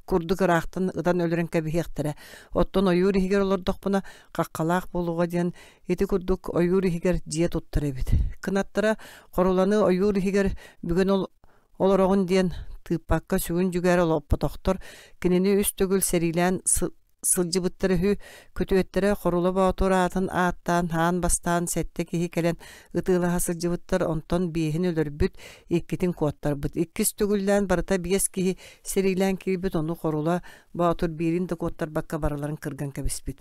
курдук ыраахтан ыдан өлөрөн кэбиэхтере. Оттон ойгуур ихигер олордохпуна каккалаах болууга диэн ити курдук ойгуур ихигер жие туттар эбит. Кынаттара коруланы ойгуур ихигер бүгүн олорогун диэн тыыппакка сүгүн жүгэр олоппотохтор кинини үстөгүл серилэн сылжыбыттары хүү көтүөттөрө корула баатур аатын ааттан хаан бастаан сетте киһи келен ытыылаха сылжыбыттар онтон биэһин өлөрбүт иккитин куоттарбыт. Иккис түгүллään барыта биэс киһи серилэн киирбит ону корула баатур биирин да куоттарбакка бараларын кырган кэбиспит.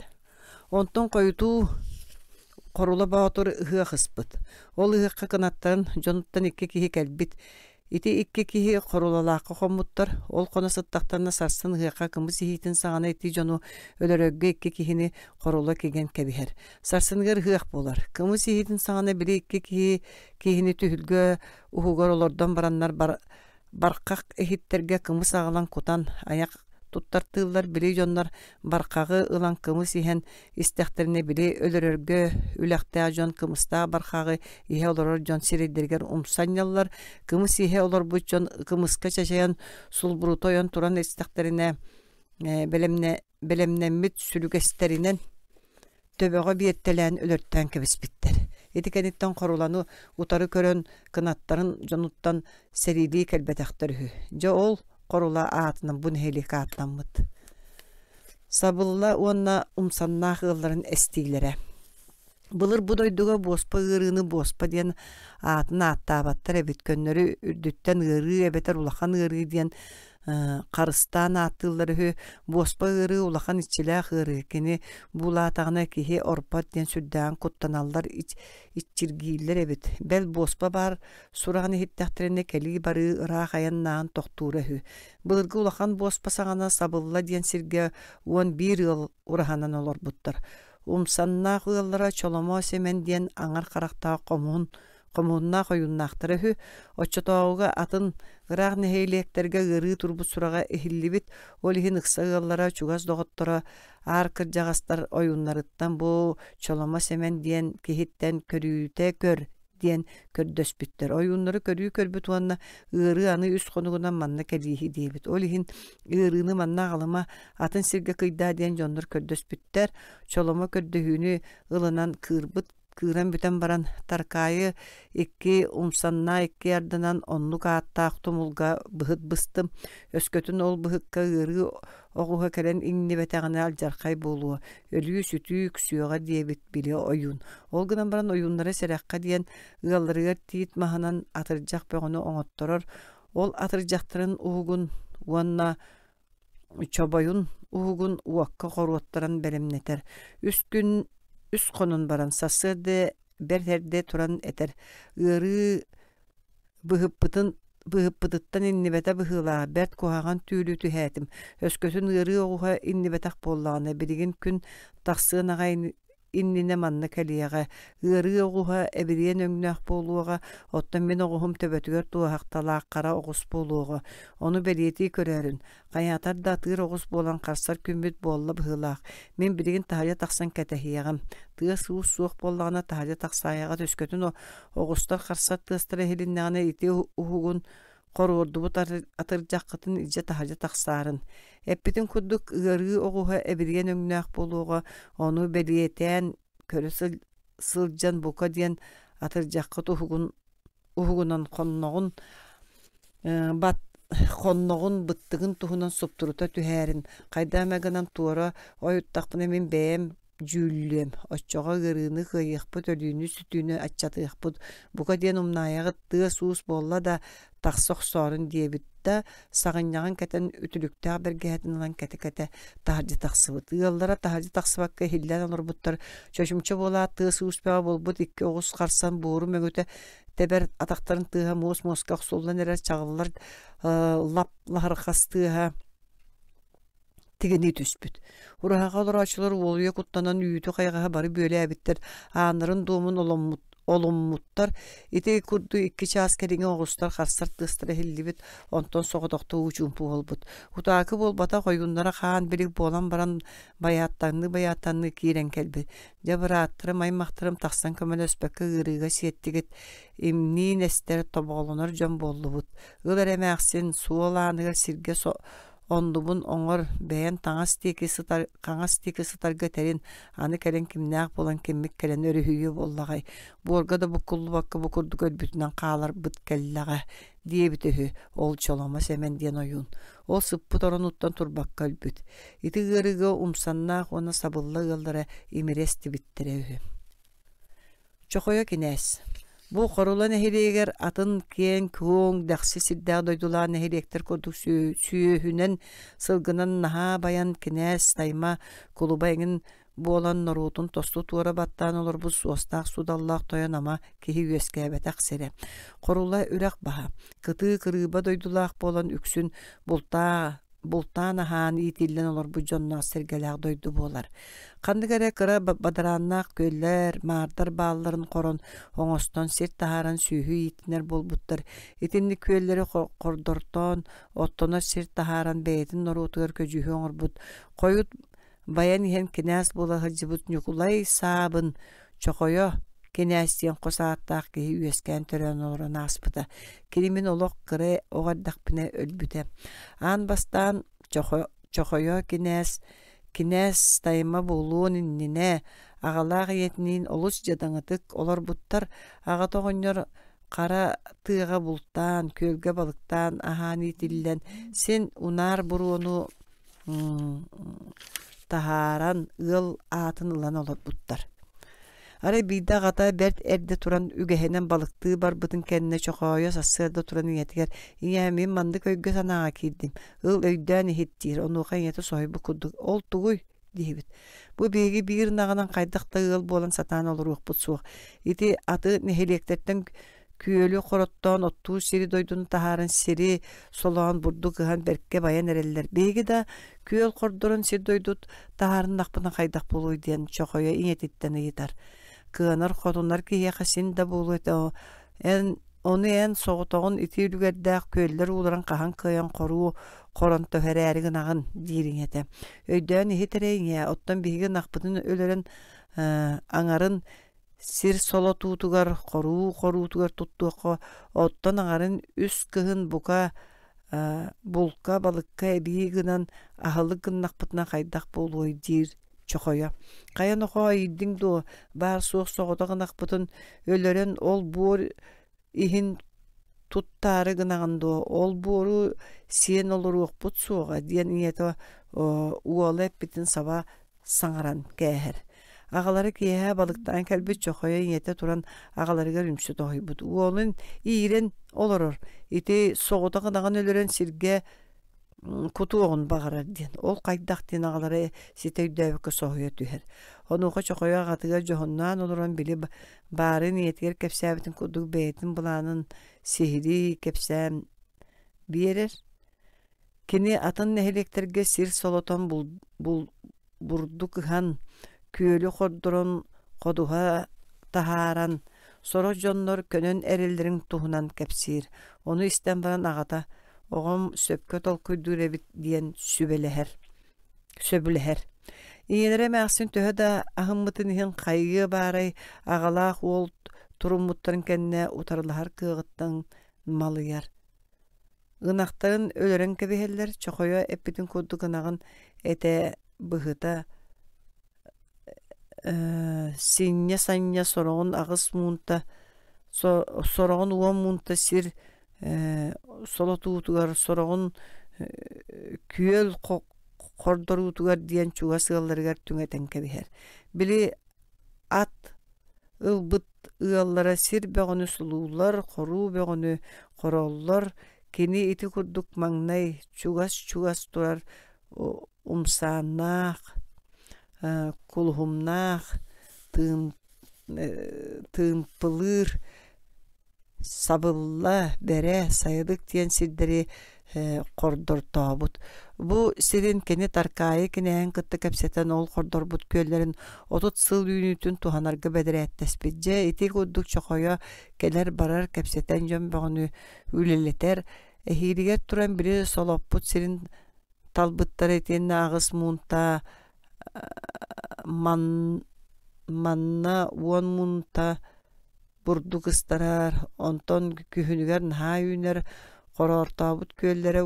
Онтон койутуу корула баатур ыһыа хыспыт. Ол ыһыакка кынаттарын дьонуттан икки киһи келбит. Ити икки киһи корулалаакка хоммуттар. Ол коно сыттактарына сарсын ыһыакка кымыс иһитин саҕана ити дьону өлөрөөгө икки киһини корула киген кэбиһэр. Сарсыныгар ыһыак болар. Кымыс иһитин саҕана били икки киһини түһүлгө уһугар олордон бараннар баркак иһиттерге кымыс аҕалан кутан аяк туттартыыллар били дьоннор баркагы ылан кымыс иһэн истэхтерине били өлөрөргө үлэхтээ дьон кымыстаа баркагы иһэ олорор дьон сирэйдэригэр умсанньаллар. Кымыс иһэ олорбут дьон кымыска чачайан сулбурутойон туран истэхтерине белемнэммит сүлүгэстеринен төбөҕө биэттэлээн өлөртөөн кэбиспиттэр. Итикениттен коруланы утары көрөн кынаттарын дьонуттан серилии кэлбэтэхтэр. Дьо ол корула аатынан бун хелик ааттанмыт. Сабылла уонна умсаннаах ылларын эстиилере. Былыр будойдуга боспа ырыны боспа диэн аатын ааттаабаттар эбит көннөрү үрдүттен ыры эбетер улахан ыры диэн карыстаан ааттыыллары боспа ыры улахан ичилээх ыры кини булаатагына киһи орпот диэн сүрдээн куттаналлар иччиргииллер эбит. Бэл боспа бар сураганы хиттэхтерине келии бары ыраах аяннаан тохтуура хүү. Былыргы улахан боспа саҕана сабылла диэн сиргэ уон биир ыл ураханан олорбуттар. Умсаннаах ыаллара чоломо семен диэн аңар харахтаа комууннаах ойуннаахтара хүү. Оччотооҕуга атын ыраах нэһиэлиэктерге ырыы турбут сурага эхиллибит. Ол иһин ыкса ыаллара чугас доҕоттора аар кырдьаҕастар ойуннарыттан бу чоломо семен диэн киһиттэн көрүүтэ көр диэн көрдөспүттер. Ойуннары көрүү көрбүт уанна ыры аны үс хонугунан манна келииһи диэбит. Ол иһин ырыны манна аҕалыма атын сиргэ кыйдаа диэн дьоннор көрдөспүттер. Чоломо көрдөһүүнү ылынан кыыран бүтэн баран таркайы икки умсанна икки ардынан оннук ааттаах тумулга быһыт быстым. Өскөтүн ол быһыкка ыры оҕуһа кэлэн иҥнибэтэҕинэ алдьархай буолуо. Өлүү сүтүүк сүйөҕө диэбит били ойуун. Ол гынан баран ойууннары сэрэххэ диэн ыалларыгар тиит маһынан атырдьах бөҕөнү оҥотторор. Ол атырдьахтарын уһугун уонна чобойун уһугун уокка хоруоттаран бэлэмнэтэр. Үс хонун баран сасыырды бертерде туран этер. Ыры быһыппытыттан иннибэtä быһыылаа бэрт куһаҕан түүлүү түһээтим. Өскөтүн ыры оҕуһа иннибэтэх буоллаҕына билигин күн тахсыынаҕа иннине манна кэлиэҕэ. Ыры оҕуһа эбириэн өҥнөөх буолуоҕа оттон мен оҕуһум төбөтүгэр туаһакталааххара оҕус буолуоҕа. Ону бэлиэтии көрөөрүн. Хайаатар да тыыр оҕус буолан харсар күмбүт буолла быһыылаах. Мен билигин таһырдьа тахсан кэтэһиэҕим. Тыа сыус суох буоллаҕына таһырдьа тахсааҕа өскөтүн оҕустар харсар тыастара эхилиннэҕинэ ити уһугун коруурдубут атырдьаххытын идьэ таһырдьа тахсаарын. Эппитин курдук ырыы оҕуһа эбириэн өҥнөөх буолуоҕа ону бэлиэтээн көрө сылдьан бука диэн атырдьаххыт уһугунан хонноҕун быттыгын туһунан суптурута түһээрин. Хайдаамагынан туора ойуттахпына мен бэйэм Жүллем, оччоға гырыны хыйықпыт, өлүүнү сүтүүнү аччатыықпыт. Бука ден умнайағы тыа суус болла да тақсық сорын диебітті сағыннағын кәтін үтіліктәғ бергәтін олан кәті-кәті тахаржы тақсыбыт. Иыллара тахаржы тақсыбаққа хиллән олар бұттар. Шошымчы бола тыа суус бәға болбыт, икки оғыз қарсан буыру мөгөті тәбәр атақтарын тыға мос-моска қсолдан әрер чағылар лап лахарқас тыға тигени түспүт. Ураха олорачылар олуя куттанан үйүтү кайгаха бары бөле әбиттер. Анырын дуумун олуммуттар. Ити курду 2 час кериңе оғыстар қарсар тыстыры хиллибит. Онтон соғыдоқты учумпу болбут. Утаакы болбата койгуннара хаан билик болан баран баяттанны киирен келби. Жабыраттырым аймақтырым тақсан көмөл өспәкке ырыга сиеттигит. Имнин эстер тобоолонор жон боллубут. Ылар эмәксин суолааныгар сирге ондубун оңор бәйен қаңас теки сытарга тәрин аны кәлен кимнәк болан кеммик кәлен өрүхүйі боллағай. Борга да букуллу бакка букурду көлбүтінен қалар бұт кәлләға диебітіхі ол чолома сәмен ден ойын. Ол сыппыт орын уттан турбак көлбүт. Ити ғырыға умсаннақ оны сабылла ғылдары имересті біттірі. Чоқойо кенәс. Бу корулан эхилегер атын кен көң дәхси сиддә дойдулан эхилектер koduk сүйөһүнен сылгынан наха баян кинәс тайма кулубайгын болан норутун тосту туара баттан олар бу суостак судаллак тоян ама кихи үескәбәт аксере. Корула үрәк баха. Кыты кырыба дойдулак болан үксүн бултан ахан итиллен олар бу жонна сергеләк дойду болар. Кандыгара кыра бадараннак көлләр, мардар балларын корон оңостон сет тахаран сүйhü итнер болбуттар. Итинни көлләре кордортон, оттона сет тахаран бейтин норутугар көжүһü оңорбут. Коют баян иһен кинәс була хыжыбыт нюкулай сабын чокойо кинәстен косааттак ки үескән төрөн орын аспыта. Килимин олок кыре огардакпыны өлбүтә. Ан бастан чокойо кинәс тайма болуун иннине агалак етнин олус жадаңытык олар буттар ага тогоннор кара тыга бултан көлгө балыктан ахани тиллен сен унар буруну тахаран ыл атын ылан олар буттар. Ары бида гата берт эрде туран үгеһенен балыкты бар бутын кенне чокойо сассырда туран иетигер иңе мен манды көйгө санага кирдим. Ыл өйдөн хиттир онуга иете сойбу кудук ол тугуй дибит. Бу беги бир нагынан кайдакта ыл болан сатан олурук бутсук. Ити аты нехелектеттен күөлү короттон оттуу сири дойдун тахарын сири солоон бурду кыхан беркке баян эреллер. Беги да күөл кордорун сир дойдут тахарын накпына кайдак болуй диен чокойо иетиттен ыйтар. Кыанар хотунар кие хасин да болуйта. Оны эн соғытоғын итилүгердәк көллер уларан қахан кыян кору корон төһәрәригин агын дириңете. Өйдөн ихитерейңе оттан биһиген акпытын өлөрен аңарын сир соло туутугар коруутугар туттуоқо оттан аңарын үс кыһын бука булка балыкка эбиигинан ахылыгын накпытына кайдак болуй дир чокойо. Каян охо иддиң ду бар суох соғытагын акпытын өлөрен ол буор ихин туттары гынагындо ол буору сиен олоруок бут суога диен ието уолеп битин саба саңаран кэхер. Агалары кие балыктан кэлбит чокойо иете туран агаларыга үрүмсү тохойбут. Уолун иирен олорор. Ити соғытагын өлөрен сирге кутуогун багарар диен. Ол кайдактын агалары ситейдөбүкө соһуя түһер. Онуга чокойо агатыга жохоннан олорон били барын иетигер кепсәбитин кудук бейтин буланын сихири кепсәм биерер. Кини атын нехелектерге сир солотон бурду кыхан күөлү кордорон кодуга тахаран соро жоннор көнөн эрелдерин тухунан кепсир. Ону истен баран агата оғым сөпкө толкуйдуребит диен сөбүлэхер. Иенере мәксин төһө да ахыммытын ихин кайгы барай агалаах ол туруммуттарын кенне утарлахар кыгыттан малыяр. Гынактарын өлөрен кебехеллер чокойо эппитин курду гынагын эте быхыта синья сорогун агыс мунта сорогун уон мунта сир солотуутугар сорогун күөл кордоруутугар диэн чуга сыалларыгар түңэтен кебиһэр. Били ат ылбыт ыаллара сир бөгөнү сулуулар, хоруу бөгөнү хороллор, кини ити курдук маңнай чугас турар умсааннаах, кулхумнаах, тыымпылыр, сабылла, бере, сайыдык диэн сирдери кордортообут. Бу сирин кени таркайы кинээн кытты кэпсетен ол кордорбут көллерин отут сыл үйнүтүн туханарга бедерээттеспит. Же ити курдук чохойо келер барар кэпсетен жөн бөгөнү үлелетер. Эхиригер туран бири солоппут сирин талбыттар этиен агыс муунта манна уон муунта бурдук ыстарар, онтон күхүнүгер наха үйнер корортообут көллere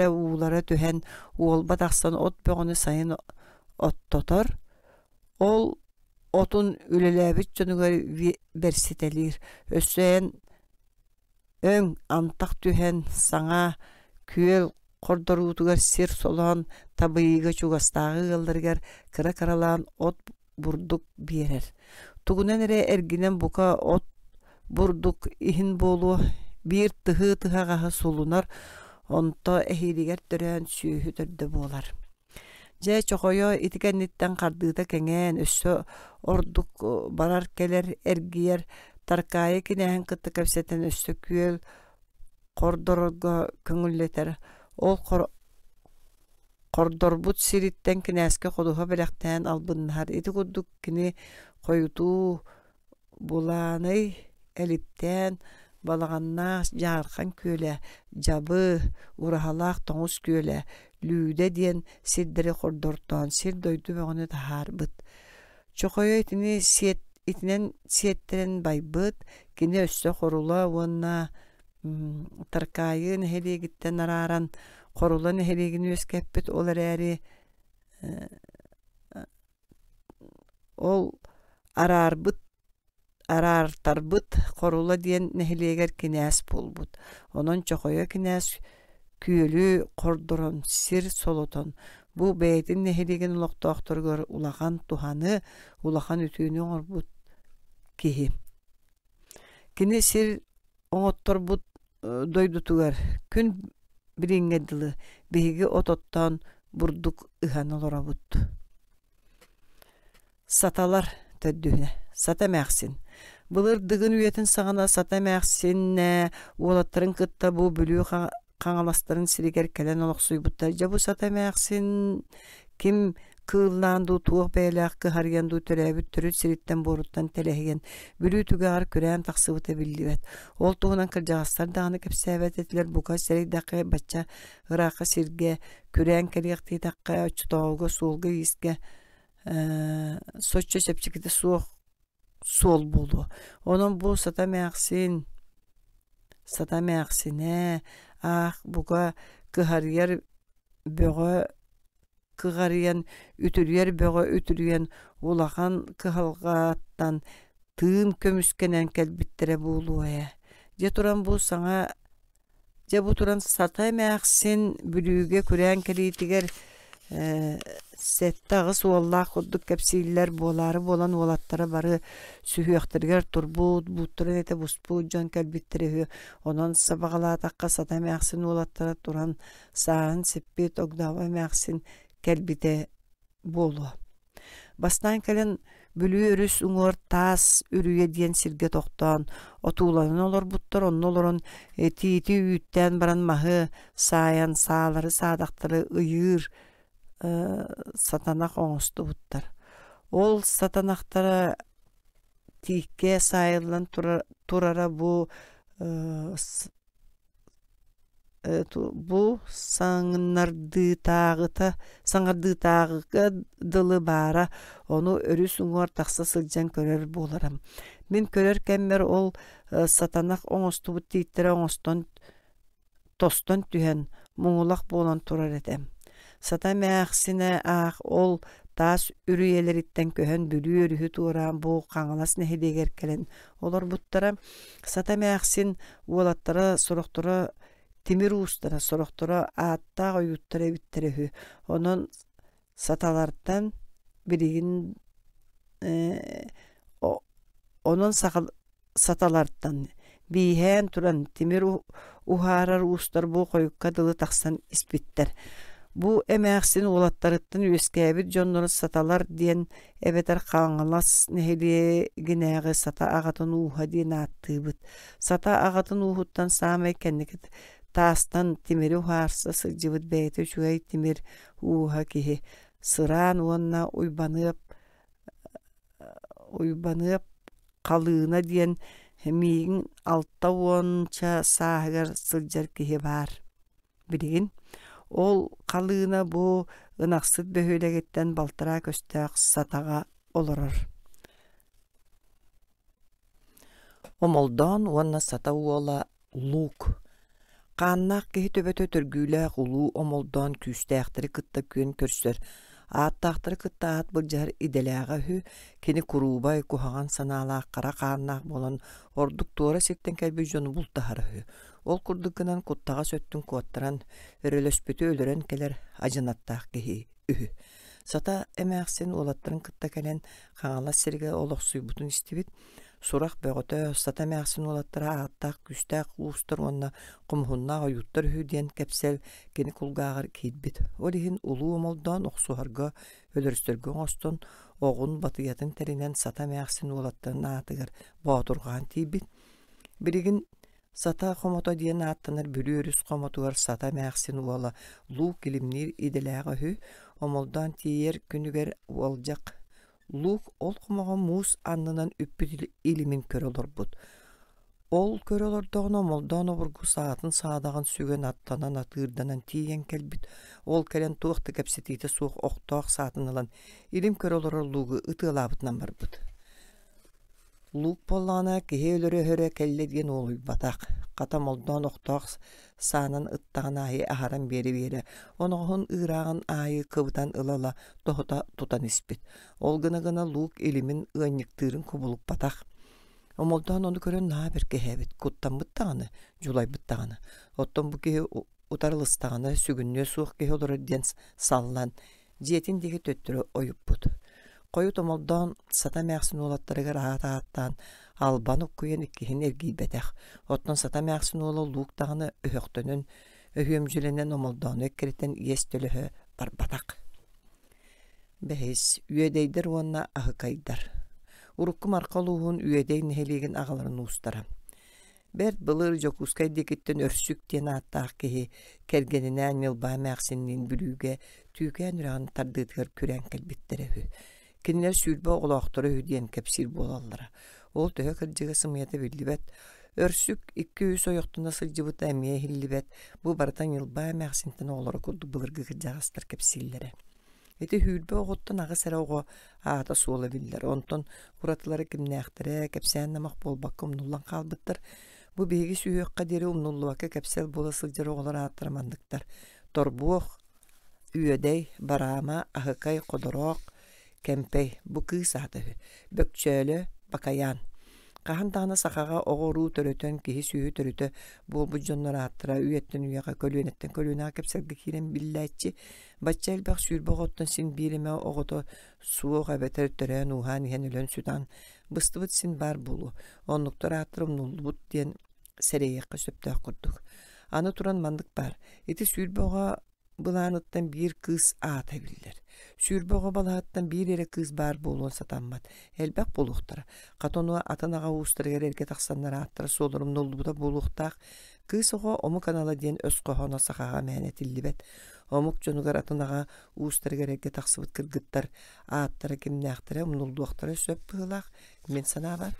уулара түһэн уолба тахсан от бөгөнү сайын оттотор. Ол отун үлелээбит жонугар берсителир. Өссөен өң антак түһэн саңа күөл кордоруутугар сир солоон табыйыга чугастагы ылдыргар кыра-кыралаан от бурдук биерер. Тугунан эре эргинен бука от бурдук ихин болу бир тыһы-тыһагаһы сулунар, онто эхиригер төрөн сүүһү төрдө болар. Же чохойо итикенниттен кардыыта кеңен өссө ордук барар келер эргиер таркайы кинээн кытты кэпсетен өссө күөл кордорго көңүллетер. Ол кордорбут сириттен кинээске ходуха белэхтээн албыннахар. Ити курдук кини койутуу булааны элиптен балаганнаах жаархан күөлэ, жабы, урахалаах тоңус күөлэ, лүүдэ диэн сирдери кордортоон, сир дойду бөгөнү тахаарбыт. Чохойо итинен сиеттерен байбыт, кини өссө хорула уонна таркайы нехелигиттен арааран хорула нехелигини өскеппит ол эрээри ол арартарбыт хорула диэн нехилиэгер кинээс болбут. Онон чохойо кинээс күөлү кордорон сир солотон. Бу бэйэтин нехилиген улоктоохторгор улахан туханы, улахан үтүүнү оңорбут киһи. Кини сир оңотторбут дойдутугар күн бириңедылы биһиги ототтон бурдук ыхан олорабут. Саталар төддүһүнэ, сата мэхсин. Былыр дыгын үйетін сағана сата мәқсин уолаттарын кытта бу бүлүү қаңаластарын сиригер кәлен олықсуйбуттар. Жа бу сата мәқсин ким кыылнаанду туох бәйләқ кыхарыянду төрәбіт түріт сириттен боруттан тәләхеген бүлүү түгәғар көрән тақсыбыта білдібет. Ол туғынан кыржағастар дағаны кәпсәбәт етілер бука сәрек дақы бача ырақы сирге көрән кәліғті таққа очтауғы суолғы еске соччо сепчикіті суол болу. Онон бу сата мәқсине буга кыхарыяр бөҕө кыгарыян үтүрүер бөҕө үтүрүен улахан кыхалгааттан тыым көмүскенен келбиттере буулуая. Же туран бу саңа же бу туран сата мәқсин бүлүүгэ күрән келитигер сеттагы суоллаах курдук кепсииллер болары болан олаттара бары сүһүөхтергер турбут буттуран эте буспут жон келбиттере онон сабагалаатакка сата мәқсин олаттара туран саан сеппит огдаба мәқсин келбите болу. Бастан келен бүлүү өрүс уңор таас үрүе диен сирге тоқтон отууланын олор буттар онно олорон тиити үйттен баран махы саян саалары саадактары ыйыр сатанак оңосту буттар. Ол сатанактара тиикке сайылан турара бу саңардыытаагыга дылы бара ону өрүс уңор такса сылжан көрөр боларам. Мен көрөр кеммер ол сатанак оңосту бут тииттере оңостон тостон түһен муңулак болан турар этем. Сата мәқсине ол таас үрүелериттен көһөн бүлүү өрүһү тууран бу каңалас нехилегер келен олар буттара сата мәқсин уолаттара сорохтора Timir uustana soroktora aatta oyuttara bitterehü. Onun satalardan birigin onun satalardan bihen turan timir uharar uustar bu koyukka dılı taksan ispitter. Bu emeğsin ulattarıttın üskebit jonları satalar diyen ebeter kangalas neheliye ginäge sata ağatın uha diyen attıbıt. Sata ağatın uhuttan samay kendikit taastan timiri uharsa sıcıbıt beyti şuay timir uha kihi. Sıran uanna uybanıp kalığına diyen hemigin altta uança sahgar sılcar kihi var. Bilgin. Ol kalığına bu ınaqsıt böhülegetten baltıra köstəq satağa olurur. Omoldan uanna sata uola luk. Qannaq kehi töbötö törgüylaq ulu omoldan küstəqtiri kıtta kön körsör. Aattaqtırı kıtta aat bırjar idelağa hü keni kurubay kuhagan sanalaq qara qannaq bolan orduk tuora sekten kelbi jonu bultaharı hü. Ol kurdukынан kuttağa söttün kuattıran örölöspütü ölüren keler acınattaq kehi ühü. Sata emeğsin olattırın kıtta kelen qanala serge oloq suybutun istibit. Suraq böğötö sata emeğsin olattıra aattaq küstaq uustar onna qumhunna oyuttar hü diyen kepsel keni kulgağır keydbit. Olihin ulu omoldan oqsuharga ölürstörgün oston oğun batıyatın terinen sata emeğsin olattırın aatıgar bağıturgan tiybit. Birigin sata qomota diyen attanır bülüyoruz qomotugar sata mäxsin uala luk ilimnir idelağa hü omoldan tiyer günüger olacak. Luk ol qomoğa mus annından üppüt ilimin kör olur bud. Ol kör olur doğun omoldan oburgu saatın saadağın sügen attanan atırdanan tiyen kelbit. Ol kelen tuğta kapsitite suq oqtaq saatın alan ilim kör olur lugu ıtılabıtnan bar bud. Luk pollana kehe ölürü höre kelle diyen oluy bataq. Qatam oldan oqtaq sanan ıttağın ayı aharan beri. Onoğun ırağın ayı kıvıdan ılala tohuta tutan ispit. Ol gına luk ilimin ıanyıktırın kubulup bataq. Omoldan onu körün naber kehebit. Kuttan bıttağını, julay bıttağını. Ottan bu kehe utarılыстağını sügünlüğe suq kehe olur diyen sallan. Ciyetin degi töttürü oyup bud. Koyu tomoldan sata mäxsin olattarıga rahat-rahattan alban okkuyen ikkihin ergibedeq. Ottan sata mäxsin ola luuktağını öhöktönün, öhüömjülenen omoldan ökkeritten iyes tölöhö barbataq. Behes, üyedeydir onna ahıkaydar. Urukkum arqaluğun üyedey neheligin ağaların ustara. Bert bılır jokuskay dekitten örsük diyen attaq kehi kergeninen yılba mäxsinin bülüge tüyken ürağın tardıdgar küren kelbittere hü. Kinler sülbe oğlaqtara hüdiyen kepsir bolallara. Ol töhö kırcıga sımıyata billibet. Örsük 200 oyoqtuna sılcıbıta emiye hillibet. Bu baratan yılba mäxsinten oğlara kurdu bılırgı kırcağastır kepsillere. Eti hülbe oğuttan ağı sara oğu ağata suola biller. Onton kuratıları kimnäxtere kepsään namaq bolbakka umnullan qalbıttır. Bu begi süyöqqa deri umnullubakka kepsel bola sılcar oğlara ağattaramandıktar. Torbuoq, üyedey, barama, ahıkay, qodoroq, kempey, bu kız adı. Bökçölü, bakayan. Qahan dağına saqağa oğuru törötön, kihi süyü törötö, bu jonlara attıra, üyetten üyağa, kölünetten kölüneğa kepselgi kiren billaytçi. Batça elbaq sürbe oğuttan sin birime oğutu suoq ebeter törön uhan ihen ölön südan. Bıstıbıt sin bar bulu. Onluktora attırım nullubut diyen sereyekka söptöq kurduk. Anı turan mandık bar. Eti sürbe oğa bulanıttan bir kız ağatabilir. Sürbe oğa balahattan bir yere kız bar bolun satanmat. Elbaq boluqtara. Qatonu atanağa uustırıgar erke taqsanlara attıra solurum nollubuda boluqtaq. Kız oğa omuk anala diyen öz qohona saqağa mänetilibet. Omuk jonugar atanağa uustırıgar erke taqsıbıt kırgıttar. Aattara kimnäxtara umnulduaqtara söp bığılaq. Men sana var.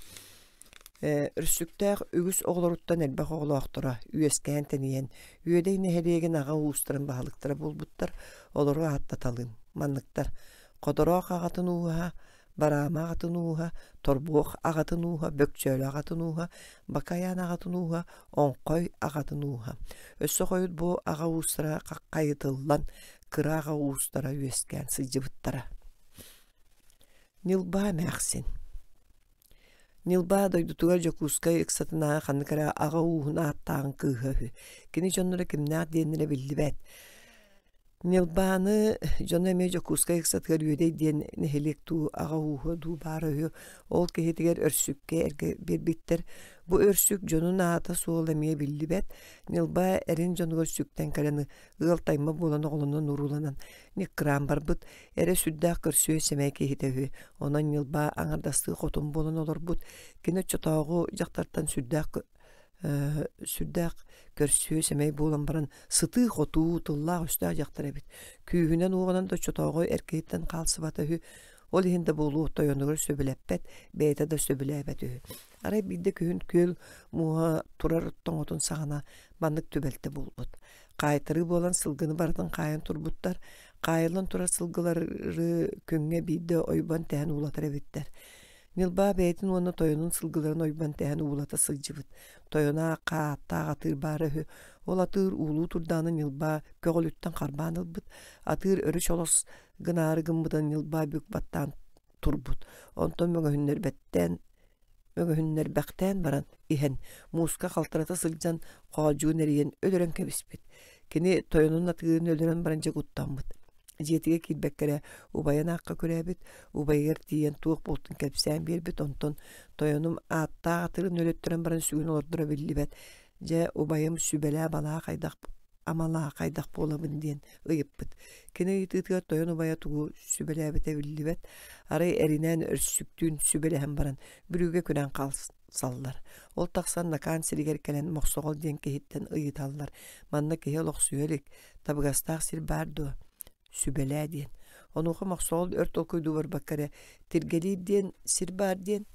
Ürsüktəq ügüs oğluruttan elbaq oğlaqtıra, üyeskən teniyen, üyedey neheliyegin ağa uustırın bahalıqtıra bulbuttar, oluru attatalın, manlıqtar. Qodoroq ağatın uha, barama ağatın uha, torbuoq ağatın uha, bökçölü ağatın uha, bakayan ağatın uha, onqoy ağatın uha. Össü qoyud bu ağa uustıra qaqqayıtıllan, kıra ağa uustara üyeskən sıcıbıttara. Nilba məxsin. Nilba doydutugar Jokускay iksatına xanıkara ağa uğuna attağın kıhı. Kini jonlara kimnaat diyenine billibet. Nilbаны жона ме Жокускай иksatgar üyedey diyen nehelik tu ağa uğu du barıhı. Ol kehetiger örsükke erge bir bitter. Bu örsük jonun ata soğulamaya billibet. Nilba erin jonugar sükten kalanı ığıltayma bolan oğlunun urulanan. Nikram barbıt. Ere süddağ körsüye semey kehitehü. Ona Nilba aŋardastığı xotun bolan olur but. Kine çotağı jaktartan süddaq körsüye semey bolan baran sıtı xotu tulla üstə jaktar ebit. Kühünen oğanan da çotağı erkeyitten qalsı batahü. Ol hinde bolu toyonugur söbüleppet, beyta da söbülebetü. Aray bilde kühün köl muha turar otun sağına bandık tübelte bulbut. Qaytırı bolan sılgını bardan qayan turbuttar. Qayılan turar sılgıları köңe bilde oyban tähän ulatar ebitler. Nilba beytin onu toyonun sılgıların oyban tähän ulata sılcıbıt. Toyona qaatta atır barıhı. Ol atır ulu turdanı Nilba kögülütten qarbanılbıt. Atır örüş olos gınarı gımbudan Nilba bük battan turbut. Onton mögöhünler bäkten baran ihen muska qaltırata sılcan qoğacuğun eriyen ödören kebispit. Kini toyonun atığın ödören baranca guttanbıt. Jetige kilbekkere ubayan haqqa körebit, ubayger tiyen tuğuk boltun kelpsen berbit, onton toyonum atta atırın ölöttüren baran sügün olurdura billibet. Je ubayım sübele balağa qaydak, amalağa qaydak bolabın diyen ıyıppıt. Kene yitigar toyon ubaya tuğu sübele bete billibet. Aray erinen örsüktüğün sübele hem baran bürüge könen sallar. Ol taqsan nakan siliger kelen moqsoğol diyen kehitten ıyıtallar. Manna kehe loqsuyölik, tabıgastağ sil bardu. Sübele diyen. Onuqa maqsoğol ört okuydu var bakkara. Tirgeli diyen, sirbar diyen.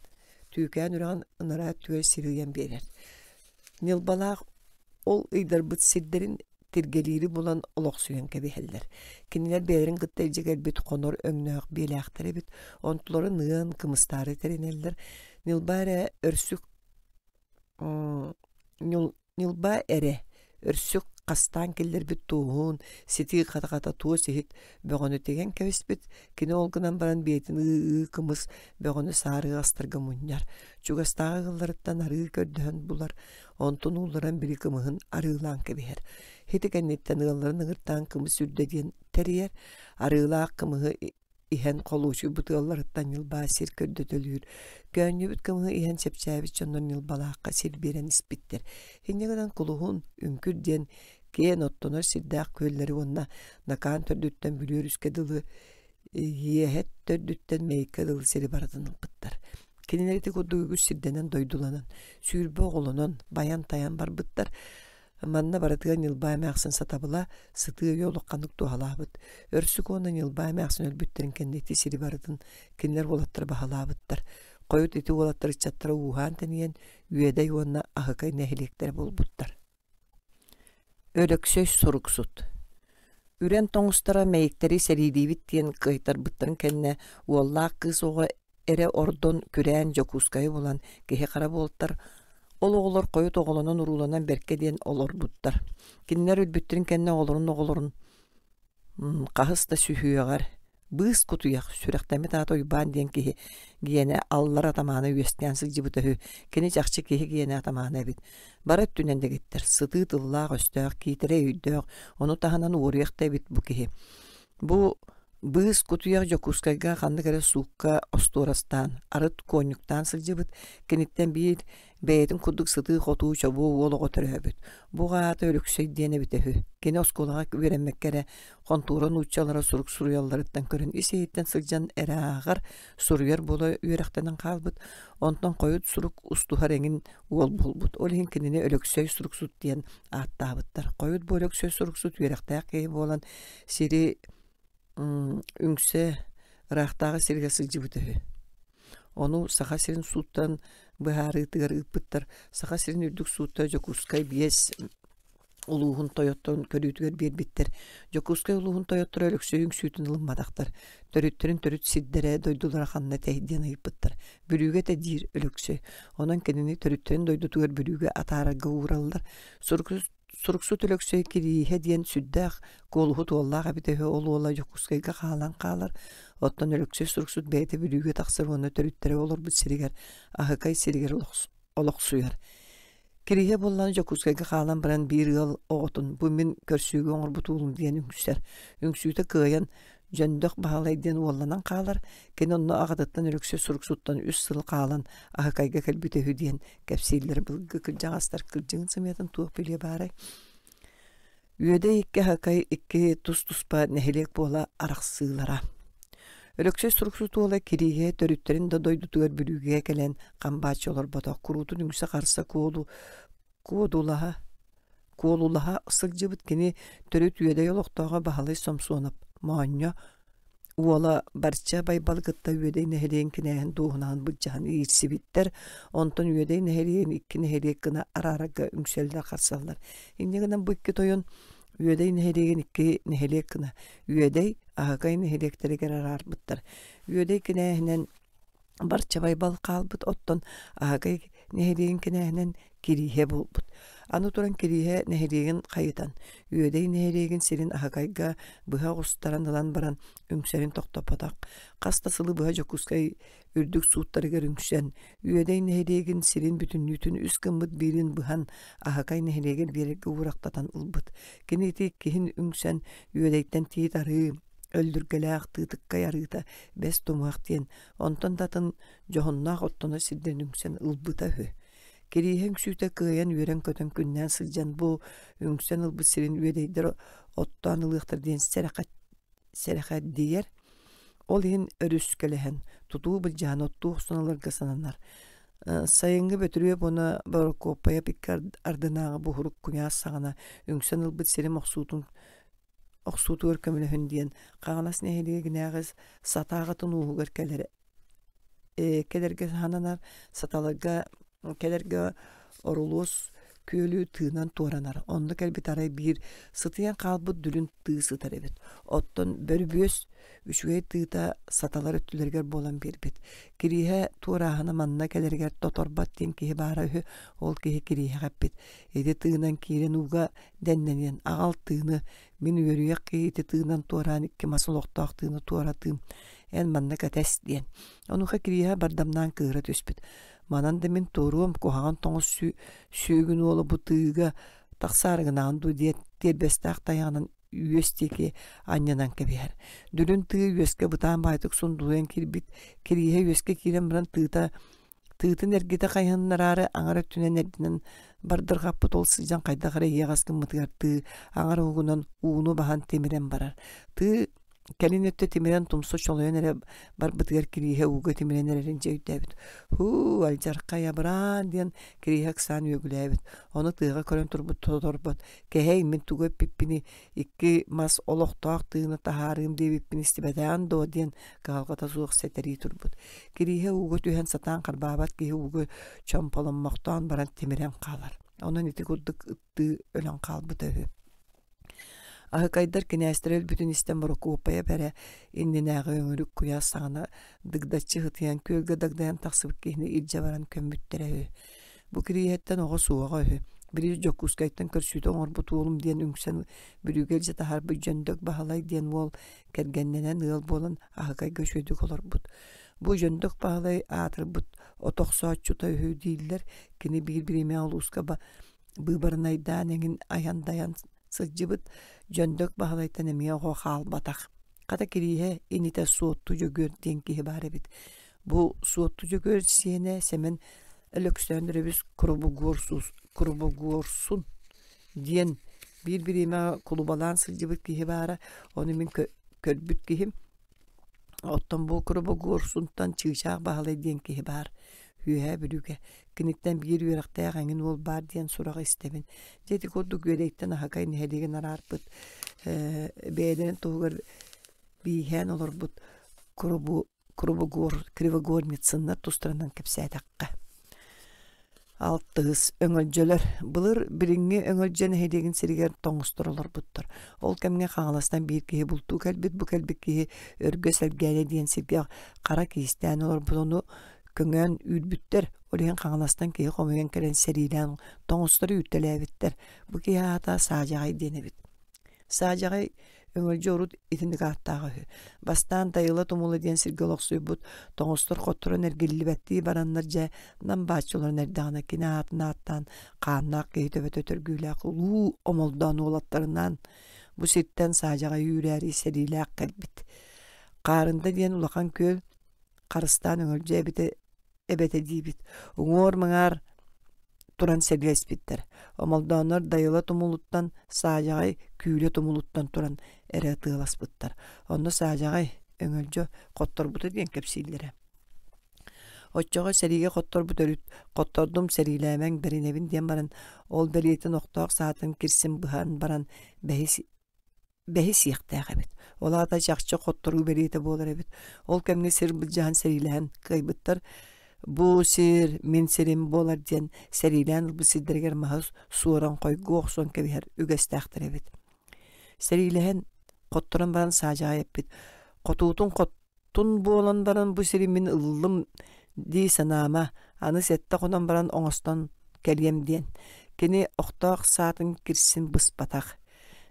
Tüyken üran ınara tüyer siriyen berer. Nilbalaq ol ıydarbıt sirderin tirgeliği bulan oloqsuyan kebiheller. Kiniler belerin gıttaycak elbet konor öngnöğ belaqtar ebit. Ontları nığın kımıstarı terineller. Nilbara örsük Nilba ere örsük qastan keller bit tuğun, siti qata tuğu sihit böğünü tegen kevespit, kine olgınan baran beytin kımız böğünü sarı astırgı munyar. Çugastağı gıllarıttan arı kördüğün bular, ontun uğlaran biri kımıhın arılan kebiher. Hiti kennetten ığılların ığırtan kımı sürdediyen teriyer, arıla kımıhı ihan qoluçu butullarıttan Nilba sir kördötölür. Gönlü bit kımıhı ihan sepçäbit çondan Nilbalaqqa sir beren ispittir. Hinnegadan kuluhun ünkür diyen keyen ottonor sirdaq kölleri onna nakan tördütten bülüyorüske dılı yehet tördütten meyke dılı seri baradın bıttar. Kenileriti koduygu sirdenen doydulanan, sürbe oğulunan bayan tayan bar bıttar. Manna baratıgan Nilba mağsın satabıla sıtığı yolu kanık duhalabıt. Örsük onan Nilba mağsın ölbütterin kendeti siri baradın kendiler olattır bahalabıttar. Koyut eti olattır çattıra uğan teniyen üyede yuvanna ahıkay nehilikler bulbuttar. Ölöksöz soruksut. Üren toňustara meýikteri seridiýbit diýen kıytar bıttırın kenne uallaq kız oğa ere ordon kürän Jokuskay bolan gehe qara boltar. Ol oğlar koyut oğlanan urulanan berke diýen olor buttar. Kinler ölbüttirin kenne oğlorun qahыс da sühüýagar. Bıs kutuyak sürektemet atoy ban diyen ki giyene allar atamana üyestensik jibutöhü kene jakçı ki giyene atamana ebit. Barat dünende gittir. Sıtı tıllaq östök kitire üydök onu tahanan uğrayak da ebit bu ki. Bu bıs kutuyak Jokuskayga qandı kere suqqa ostorastan arıt konyuktan sıljibit kenitten bir beytin kuduk sıtı qotu çabu olu qoturöbüt. Bu gata ölüksöy diyene bitehü. Kene oskolağa verenmek kere konturan uççalara suruk suruyallarıttan körün iseyitten sılcan erağar suruyar bola üyerektanan qalbıt. Ondan koyut suruk ustuha rengin ol bulbut. Olihin kenine ölüksöy suruksut diyen aattabıttar. Koyut bu ölüksöy suruksut üyerektayak keyip olan siri üngse raqtağı sirge sılcıbıtıhü. Onu sağa sirin suuttan bıharı tıgar ıpıttar. Sağa sirin ürdük suutta Jokuskay biyes uluğun toyottorun körütüger bir bittir. Jokuskay uluğun toyottor ölüksöyün sütün ılınmadaktar. Törüttürün törüt siddere doydulara xanna tehdiyen ayıpıttar. Bürüge de dir ölüksöy. Onun kendini törüttürün doydutugar bürüge atara gavurallar. Suruksu tülöksöy kirihe diyen süddäq golhu tuollağa bitehe ola yokuskayga qalan qalar. Ottan ölöksöy suruksut beyte bürüge taqsır onu törüttere olur bu siriger. Ahıkay siriger oloqsuyar. Kirihe bollan yokuskayga qalan biran bir yıl oğutun. Bu min körsüge oňur butulum diyen üngsüser. Üngsüte kıyan jöndök bahalaydiyen ollanan qalar. Ken onu ağadattan ölöksöy suruksuttan üst sıl qalan ahıkayga kelbütehü diyen käpsiller bilgi kıljagastar kıljığın sımyatan tuğuk bilye baray. Üyede ikke hakay ikke tuspa nehelek bola araqsılara. Ölöksöy suruksut ola kirihe törütterin da doydutugar bürüge gelen qambaçı olur bata. Kurutun üngüse qarsa kuolulaha ısılcı bitkini törüt üyede yoloqtağa bahalay somsuonap. Maanya uola barça baybalıkıtta üyede neheleyin kinähen doğunan bıccahan iyirsi bitter. Ondan üyede neheleyin iki neheleyik gına araraga üngselder qarsallar. İnne gınan bu iki toyun üyede neheleyin iki neheleyik gına. Üyede ahagay neheleyikleri arar bittar. Üyede kinähenen barça baybal qalbıt ottan ahagay neheleyin kinähenen kirihe bulbut. Anu turan kirihe neheleyin qayıtan. Üyede neheleyin serin ahagayga bıha gustarandalan baran üngserin toqtapadak. Qastasılı bıha jokuskay ürdük suuttarıgar üngsen. Üyede neheleyin serin bütünlütün üst gımbıt birin bıhan ahagay neheleyin birege uğraqtatan ılbıt. Keneti kihin üngsen üyedeyten tiyit arı öldürgeleğ tıtıkka yarıta bes tomuaq diyen. Ondan datın johonnaq ottona silden üngsen ılbıta hü. Kirihe üngsüte kıyan üyeren kötön künnen sılcan bu üngsen ılbı sirin üyedeydir ottan ılıqtır diyen sereqat diyer. Ol hin örüskelehen tutuu bilcan ottuğ sunalarga sananar. Sayıngı bötürüye buna barokopaya pikkar ardınağı buhuruk kunyas sağına üngsen ılbı sirin oqsutu örkömülehün diyen qağanas neheliye ginağız satağıtın uğugar kelerge hananar satalarga kelerge orulus köylü tığınan toranar. Onda kelbet aray bir sıtıyan qalbı dülün tığı sıtar evet. Otton börüböz üçüge tığıta satalar öttülerger bolan bir bit. Kirihe torahana manna kelerger totorbat diyen kihi barahı ol kihi kirihe qabbit. Ede tığınan kiren uga dennenyen ağal tığını min yörüye kihite tığınan toran iki masal oqtaq tığını toratığım en manna kates diyen. Onuqa kirihe bardamdan kıhıra töspit. Manan demin toruam kohağın toңus sügün ola bu tığıga taqsarıgınan du diye terbestaq tayağının üyesteki anyanan kebiher. Dülün tığı üyeske butan baytık sunduyen kirbit kirihe üyeske kiren biran tığıtın ergete kayhanlar arı aňara tünen erdinen bardır qappıt ol sıcan qayda qara yeğaskın mıtıgar tığı aňara uğunan uğunu bahan temiren barar. Tığı kelin ötte timiren tumso çoloyan ere bar bıtıgar kirihe uğu timiren erince üdebit. Hu aljarqa yabran diyen kirihe kısan ügülebit. Onu tığıga kören turbut totorbat. Kehey min tuğu pippini iki mas oloqtaq tığını taharım diye pippini istibedan do diyen galgata suğuk seteri turbut. Kirihe uğu tühen satan qarbabat kihe uğu çampalanmaqtan baran timiren qalar. Onun iti kudduk ıttı ölen qalbıda hü. Ahıkaydar kinästirel bütün istem borokopaya bere innenäge öňürük kuyas sağına dıgdaççı hıtıyan kölge dagdayan taqsıbık kehine ilce baran kömmüttere. Bu kiriyetten oğa suaga hü. Biri jokuskaytan körsüte oňur butulum diyen üngsen bürügelce tahar bu jöndök bahalay diyen wol kergennenen ıl bolan ahıkay göşödük olur but. Bu jöndök bahalay atır but otoqsaat çuta hü diýiller kini bir-birime aluska bıbarnaydan engin ayandayan sılcıbıt jöndök bahalaytan emiye oğa xal bataq. Qata kirihe inite suottu jogör diyen kihi bare bit. Bu suottu jogör siyene semen ölöksöndürebüs kurubugorsun diyen bir-birime kulubalan sılcıbıt kihi bara onu min körbüt kihim. Ottan bu kurubugorsuntan çığışaq bahalay diyen kihi bar. Hühe bülüge. Kinitten bir yüraqtaya gangin ol bar diyen surağı istemin. Jeti koduk yöreykten ahakay neheligen ararpıt. Beğedenen tuğgar bihen olur but krivogornitsınlar tustranan kepsaytakka. Altığız öňöljeler. Bulur biringi öňölje neheligen siriger toňusturulur buttur. Ol kemge qaňalastan bir kihi bultu kelbit bu kelbit kihi örgösel gele diyen sirge qara kisten olur bunu köňen ülbütter Bulihin kangastan ki komuyen kelen serilen toңустары üttelebitler. Bu ki hata sacagay denebit. Sacagay öngölce urut itindik attağı. Bastan dayıla tumulu diyen sirgolok suybut toңустар kotturan ergilli betti baranlarca nan bahçıların erdağına kine attan kannak geytöbet ötörgüyle ulu omoldan olatlarından bu sitten sacagay yüreri seriyle kalbit. Qarında diyen ulakan köl Qarıstan öngölce ebete dibit. Uңor mыңар turan seriyes bitter. Omoldanlar dayıla tumuluttan sacagay küyle tumuluttan turan ere tığlas bittar. Onda sacagay öngölce kottor butu diyen kepsillere. Oçoğa serige kottor butörüt. Kottordum serilemen berinevin diyen baran ol beriyetin oktağ saatin kirsin bıhan baran behis yıqtağabit. Ola da jakçı kottoru beriyete bolar ebit. Ol kemne sir biljahan serilen kaybıttar. Bu sir min sirim bolar diyen serilen bu sidderger mahus suoran koy goğson kebiher ügestağtır ebit. Serilen kottoran baran sacagay ebit. Kottun bolan baran bu siri min ıllım di sanama anı sette konan baran oңostan keliyem diyen. Kini oktağ saatin kirsin bıs bataq.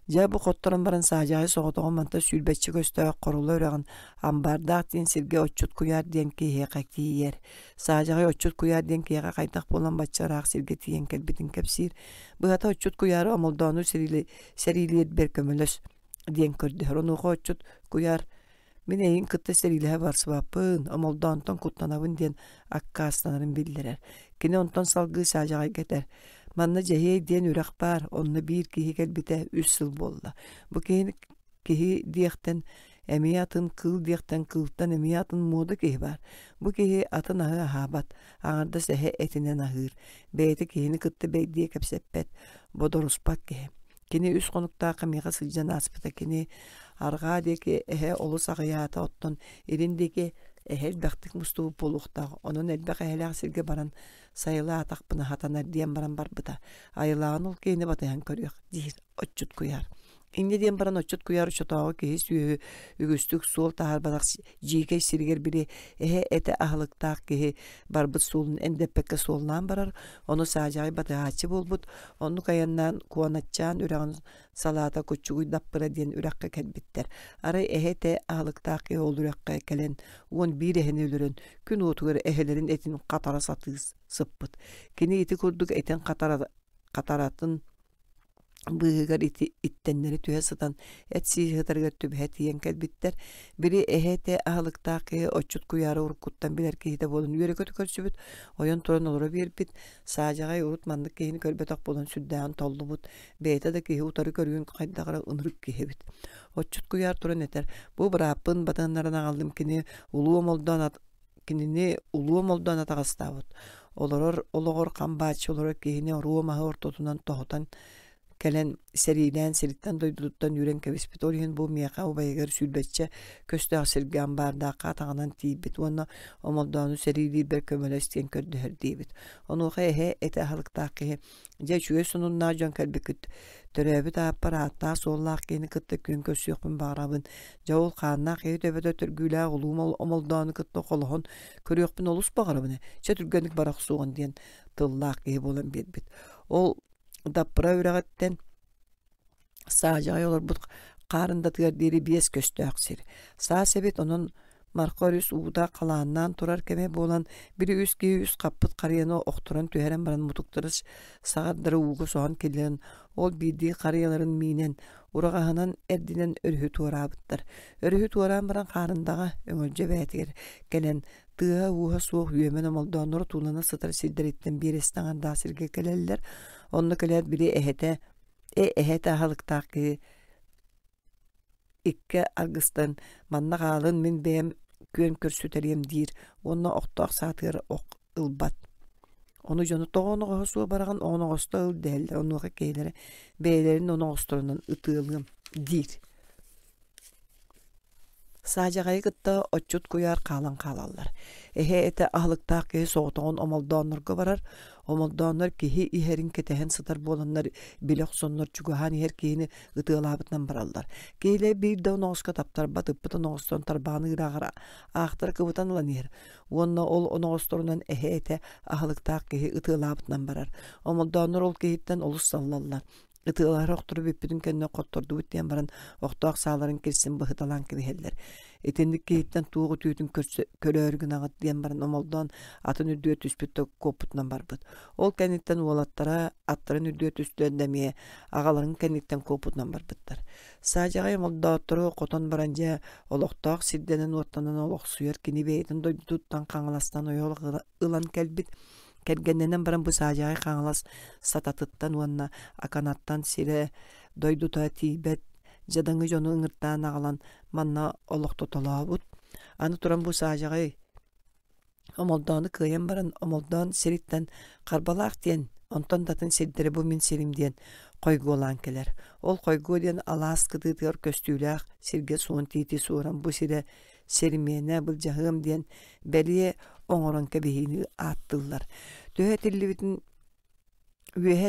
Ja bu kottoran baran sacagay soğutoğun manta sülbetçi göstöğe korulu örağın ambardağ diyen sirge oçut kuyar diyen kihe kakti yer. Sacagay oçut kuyar diyen kihe kaytaq bolan batçaraq sirge tiyen kelbitin kepsir. Bu hata oçut kuyarı omoldonu serili ber kömölös diyen kördü. Ronuğu oçut kuyar min eyin kıtta serilehe varsı vapın omoldonton kutlanavın diyen akka astanarın bildirer. Kine onton salgı sacagay geter. Manna jehey diyen ürek bar, onna bir kihi kelbite 3 yıl bolla. Bu kihi diyekten emiyatın kıl diyekten kıltan emiyatın moda kihi bar. Bu kihi atın ahı ahabat, ağırda sehe etinen ahır. Beyti kihini kıttı bey diye kepseppet, bodoruspak kihi. Kini üst konukta kamiga sıccan aspıta kini arga diye ki ehe olu sağıyata otton irindeki ehel baktık mustuğu poluqta. Onun elbaq ehel sirge baran sayılı ataq bına hatanar diyen baran bar bıda. Ayılağın ol keyni batayan körüyor. Dihir, oçut kuyar. İnne diyen baran oçut kuyar uçotağı kehi süyü ügüstük suol tahar badak jikey sirger biri ehe ete ahlıqtaq kehi barbıt suolun endepekke suolundan barar. Onu sacagay batayaçı bolbut. Onu kayandan kuanatçan ürağın salata kuçuguy dappıra diyen ürakka kelbitter. Aray ehe te ahlıqtaq kehi ol ürakka kelen on bir eheni ölürün. Gün otuğur ehelerin etin katara satığız sıppıt. Kini iti kurduk etin kataratın bığıgar ittenleri tühe satan etsi hıtargar tübhet yiyen kelbitter. Biri ehete ahlıqtaqı oçut kuyarı urkuttan biler kihide bolun yürek ötü körsübüt. Oyan turan olura birbit. Sacagay urutmandık kihini kölbetak bolun süddağın tollu bud. Beyta da kihi utarı körgün kaydağıra ınırık kihibit. Oçut kuyar turan eter. Bu bırapın batanlarına aldım kini uluğum oldan atağıstavut. Olor kambaçı olarak kihini ruğumağı ortotundan tohutan kelen serilen seritten doyduluttan yüren kevispit olihin bu miyaka o bayagar sülbetçe köstü sirgan bardaqa tağanan tibit ona omoldonu serili bir kömölestiyen kördü her dibit onu he ete halıqtaqı je şüye sunun nacan kalbikit törebit apparata sollaq keni kıttı gün kösüyokun bağrabın jaul qanna qey töbet ötürgüla ulum omoldonu kıttı qolhon körüyokun olus bağrabını çetürgönük baraq suğun diyen tıllaq bolan birbit ol dappıra üregetten sacagay olur bu qarında tığar deri bies köstüğük sir. Sa sebet onun Markorius uğda qalandan turar keme bolan biri üst qappıt qariyana oqturan tüheren baran mutuqtırış sağaddırı uğu soğan kellen ol bildiği qariyaların minen urağahanan erdinen örhü tuarabıttır. Örhü tuaran baran qarındağa öngölce bätigir kelen tığa uğa soğuk yüyemen omoldonları tuğlana sıtır sildiretten bir estanan dasirge keleller. Onu kelet biri ehete halıqtaqı ikke argıstan manna qalın min bem kön körsüteriyem dir. Onu oqtaq satır oq ılbat. Onu jonu toğunu qosu baragan onu qosta ıl del. Onu keylere beylerin onu qosturundan ıtılgım dir. Саажагай кытта отчут куяр калан калаллар. Эхе эте ахлыктаак кеһи соҕотоҕун омолдооннорго барар. Омолдооннор киһи иһэрин кетэһэн сытар буоланнар билэх соннор чугаһан иһэр киһини ытыалаабытынан бараллар. Киһилэ биир да оноҕуска таптарба тыппыт оноҕустон тарбааны ыраахара аахтар кыбытан ылан иһэр. Уонна ол оноҕусторунан эхе эте ахлыктаак киһи ытыалаабытынан барар. Омолдооннор ол киһиттен олус саллаллар. Ытыалары оқтуру биппитин кэннэ коттордубут диэн баран охтоох сааларын кирсин быһыталаан кибиһэллэр. Итинник киһиттен туuгу түйүтүн көрөөрүгүн аҕат диэн баран омолдоон атын үрдүө түспүттө коппутунан барбыт. Ол кэнниттен уолаттара аттарын үрдүө түстүөн дэмие аҕаларын кэнниттен коппутунан барбыттар. Саадьаҕай омолдооттору хотон баранжа олохтоох сирденен уоттанан олохсуйар кини бэйитин дойдуттан хаҥаластан ойоол ылан кэлбит. Кэргэннэнэн баран бу саадьаҕай хаҥалас сататыттан уонна аканаттан сире дойдута тиибэт жадаҥы дьону ыҥыртаан аҕалан манна олохтотолообут. Аны туран бу саадьаҕай омолдоону кыайан баран омолдоон сириттэн харбалаах диэн онтон датын сирдери бу мин сирим диэн койгуолаан келер. Ол койгуо диэн алаас кытыытыгар көстүүлээх сирге суун тиити сууран бу сире серимиэнэ былдьаһыам диэн бэлие оҥорон кэбиһиини ааттыллар. Үөһэ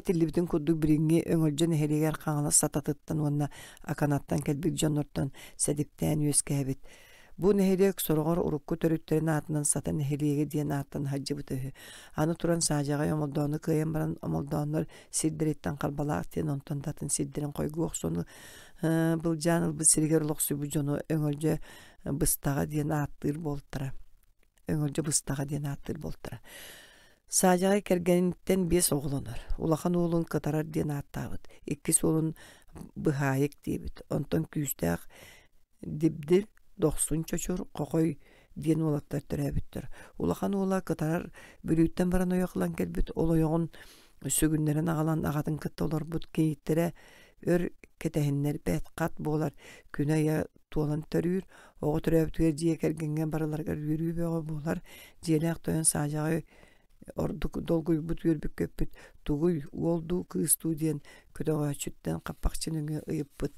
тиллибитин курдук бириҥҥи өҥөлдьөн эһэлигэр хаҥалас сататыттан уонна аканаттан кэлбик дьоннортон сэдиптээн үөскээбит. Бу нэһилиэк сороҕор урукку төрүттэрин аатынан сата нэһилиэги диэн ааттан хаджыбыт үһү. Аны туран саадьаҕай омолдоону кыайан баран омолдооннор сирдэриттэн харбалаах диэн онтон датын сирдэрин койгуох сону былдьаан ылбыт сиригэр олохсуйбу дьону өҥөлдьө быстаҕа диэн ааттыыр буолтара. Саадьаҕай кэргэниттэн биэс оҕолонор. Улахан уолун кытарар диэн ааттаабыт. Иккис уолун быһаайык диэбит. Онтон күүстээх дибдир дохсун чочур хохой диэн уолаттар төрөөбүттөр. Улахан уола кытарар бүрүүттэн баран ойоохлан келбит. Ол ойоҕун сүгүннэрин аҕалан аҕатын кытта олорбут. Кейиттерэ өр кетэһиннэр бэт хат буолар күнэ я туолан төрүүр. Оҕо төрөөбүтүгэр дьиэ кэргэнгэ барыларгар үрүү бөҕө буолар. Дьиэлээх тойон саадьаҕай ордук долгуйбут үөрбүк көппүт тугуй уолду кыыстуу диэн көдөҕөөчүттэн хаппахчын өҥө ыйыппыт.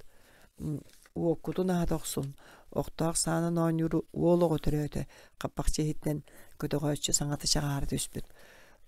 Уоккутун аатохсун охтоох саанан оонньуру уолоҕо төрөөтө хаппахчы иһиттэн көдөҕөөччү саҥаты чаҕаары түспүт.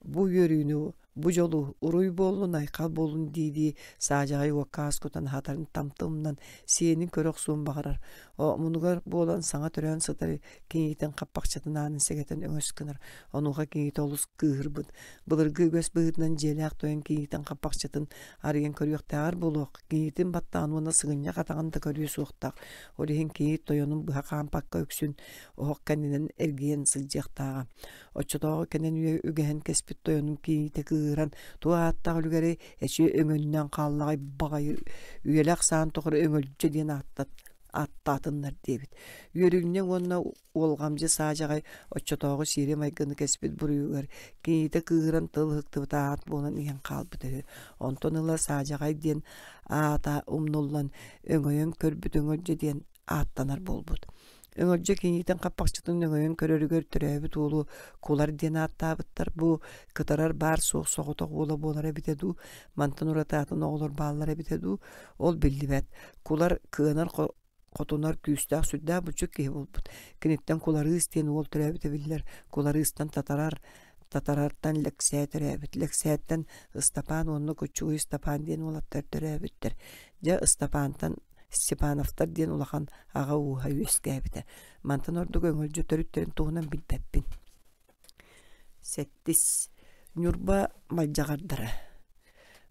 Бу үөрүүнү бу жолу уруй буоллун айхал буолун дииди саадьаҕай уоккааскутан хатарын тамтымнан сиэнин көрөхсуун баҕарар. Мунугар буолан саҥа төрөөн сытары киңиитэн хаппахчатын аанын сегэтэн өҥөскүнэр. Онуға киңиит олус кыыһырбыт. Былыргы үгөс быһытынан дьиэлээх тойон киңиитэн хаппахчатын арыйан көрүөхтээгэр булуох. Киңиитин баттаануона сыгынньа катаҕан да көрүү суохтаах. Олиһин киңиит тойонун быһа хаампакка өксүн оһох кэннинэн эргиэн сылдьыахтааҕа. Оччотоҕо кэнэн үгэһэн кэспит тойонун киңиите кыыран туааттаах үлүгэри эчи өҥөннөн хааллагай багай үөлээх саан тохор өҥөлдьө диэн аттаатыннар диэбит. Үөрүгүннен уонна уолгамжы саадьаҕай оччотоҕу сиири майгыны кэспит буруйугар киңиите кыыран тылыһыктыбыта аат буолан иһэн хаалбыт үһү. Онтон ыла саадьаҕай диэн аата умнуллан өҥөйөн көрбүт өҥөлдьө диэн ааттанар болбут. Өңөлдьө киңиитэн хаппахчытын өңөйөн көрөрүгөр төрөөбүт уолу кулар диэн ааттаабыттар. Бу кытарар баар суох соҕотох уола буолар эбитедүү, мантан уратаатын оҕолор бааллар эбитедүү. Ол биллибэт. Кулар кыанар хотунар күүстээх сүрдээх булчук киһи болбут. Киниттэн куларыыс диэн уол төрөөбүт эбиллэр. Куларыыстан татарартан лексээ төрөөбүт. Лексээттэн Ыстапаан уонна кучугу Ыстапаан диэн уолаттар төрөөбүттэр. Дьэ Ыстапаантан Степановтар диэн улахан аға уха үескәбите. Мантан ордук өңөлжө төрүттерин туғынан билбеппин. Сеттис. Нюрба малжағардара.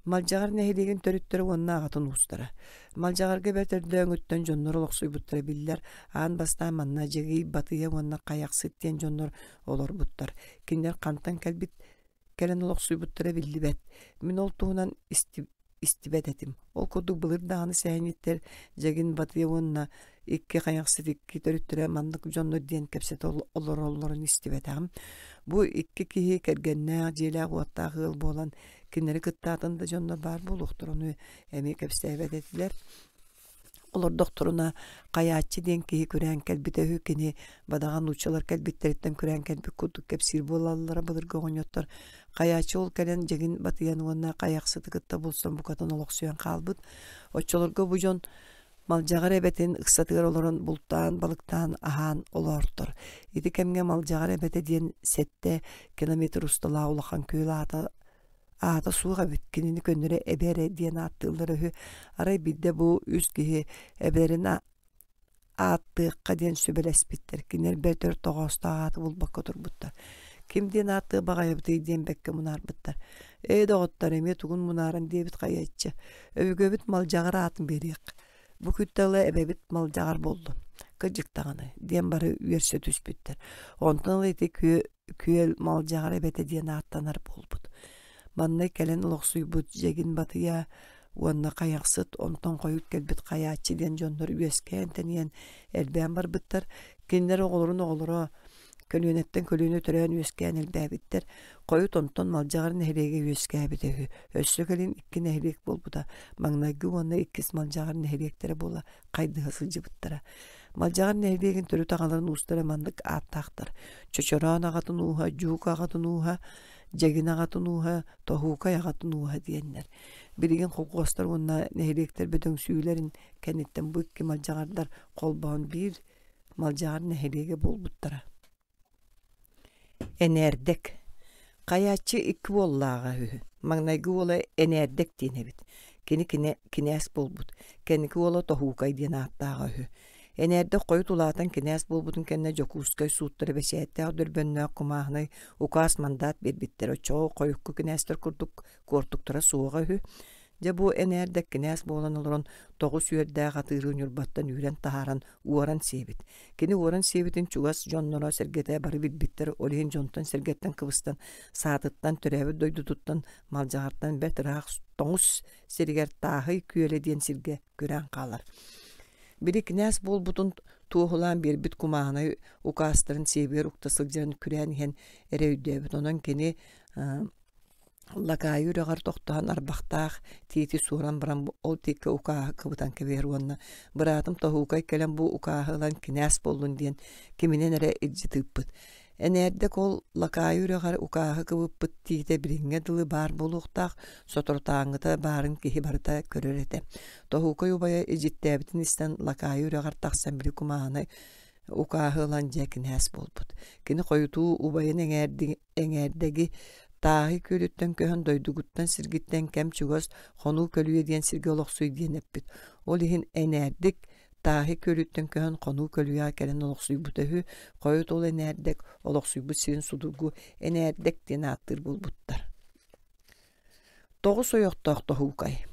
Малжағар нәхилеген төрүттері онна ағатын устара. Малжағарга бәтерді өңөттен жоннор олықсуй буттары биллер. Аан бастан манна жеги батыя онна қаяқсыт диэн жоннор олар буттар. Киндер қантан кәлбит кәлен олықсуй буттары биллибет. Мен ол туғынан истибет этим. Ол курдук былыр дааны сәйниттер жагин батыя онна икки қаяқсыт икки төрүттері мандык жоннор диэн кепсет олорын истибет ағым. Бу икки кихи кәргеннәг желәг уаттағы ыл болан киннери кыттаатында жоннор бар болуқтыр. Оны әме кепсәбет етілер. Олар докторуна каяатчы ден кихи көрән кәлбите хөкені бадаған учалар кәлбиттеріттен көрән кәлбит курдук кепсир болалылара бұлырға оңyoттар. Каяатчы ол кәлен жагин батыян уанна каяқсыты кытта болсан букатын олық сүйен қалбыт. Очаларга бұ жон Малжагар эбетин ыксатыгар олорон бултан балыктан ахан олортор. Ити кемге малжагар эбете диен сетте километр устала улахан көл ата суга биткинини көннөрө эбере диен аттылары арай бидде бу үс кихи эберин аттыкка диен сөбелеспиттер. Кинер бетер тогоста аты булбакка турбуттар. Кимден атты багайбыты диен бекке мунарбыттар. Доготтар эме тугун мунарын дебит кайатчы. Өбөгөбүт малжагар атын берек. Бу күтталы эбебит малжагар болду. Кыжыктаганы диен бары үерсе түспүттер. Онтон эти күел малжагар эбете диен аттанар болбут. Манна келен улуксуйбут жегин батыя уанна каяксыт онтон коюп келбит каячы диен жондор үескен тенен элбен барбыттар. Киндер оголорун көлөнөттен көлөнө төрөн үескен элбебиттер. Коют онтон малжагар нехереге үескебите. Өссөкөлүн 2 нехерек болбуда. Маңнагы уанна 2 малжагар нехеректери бола кайдыга сылжыбыттара. Малжагар нехерегин төрү тагаларын устара мандык аттактар. Чочорон агатын уха, жуук агатын уха, жегин агатын уха, тохука агатын уха диеннер. Бириген кокостар уанна нехеректер бөдөң сүйүлерин кенеттен бу 2 малжагардар колбон бир малжагар нехереге болбуттара. Энердек. Каячы 2 боллага хü. Маңнайгы ола энердек дейнебит. Кинес болбут. Кеники ола тохукай дейін аттаға хü. Энердек койут улаатан кинес болбутун кенне жокускай суuттары бесетте дөрбөннө кумаахнай укас мандат бербиттер. Очо койукку кинестер курдук кортуктара суога хü. Ja bu энердек кинес болан олорон 9 үйердә гатырын юрбаттан үйрен тахаран уоран себит. Кини уоран себитин чугас жоннора сергете бары билбиттер олин жонтон сергеттен кыбыстан саатыттан төрөбү дойдутуттан малжагартан бетирак тоңус сергер тахы күөле ден сирге көрән калар. Бири кинес болбутун туохулан бербит кумааны укастырын себер уктасылжан күрән хен эрөйдөбүт. Онон кини лакайы рагар тоқтан арбахтах тити суран брам ол тике ука кыбытан кеверуанна братым тохукай келен бу укахылан кинес болдун диен киминен эре иджитыппыт. Энердек ол лакайы рагар укахы кыбыппыт тите биринге дылы бар болуктах сотортаңыта барын кихи барыта көрөрете. Тохукай убая иджиттебитин истен лакайы рагар таксан бир кумааны укахылан жекинес болбут. Кини коютуу убайын эңердеги Тахи көлүттен көһөн дойдугуттан сиргиттен кем чугас хону көлүе диен сирге олоксуй диен эппит. Ол ихин энердик тахи көлүттен көһөн хону көлүе келен олоксуй бутөһү койут ол энердик олоксуй бут сирин судургу энердик диен аттыр булбуттар. 9 оёкток тохукай.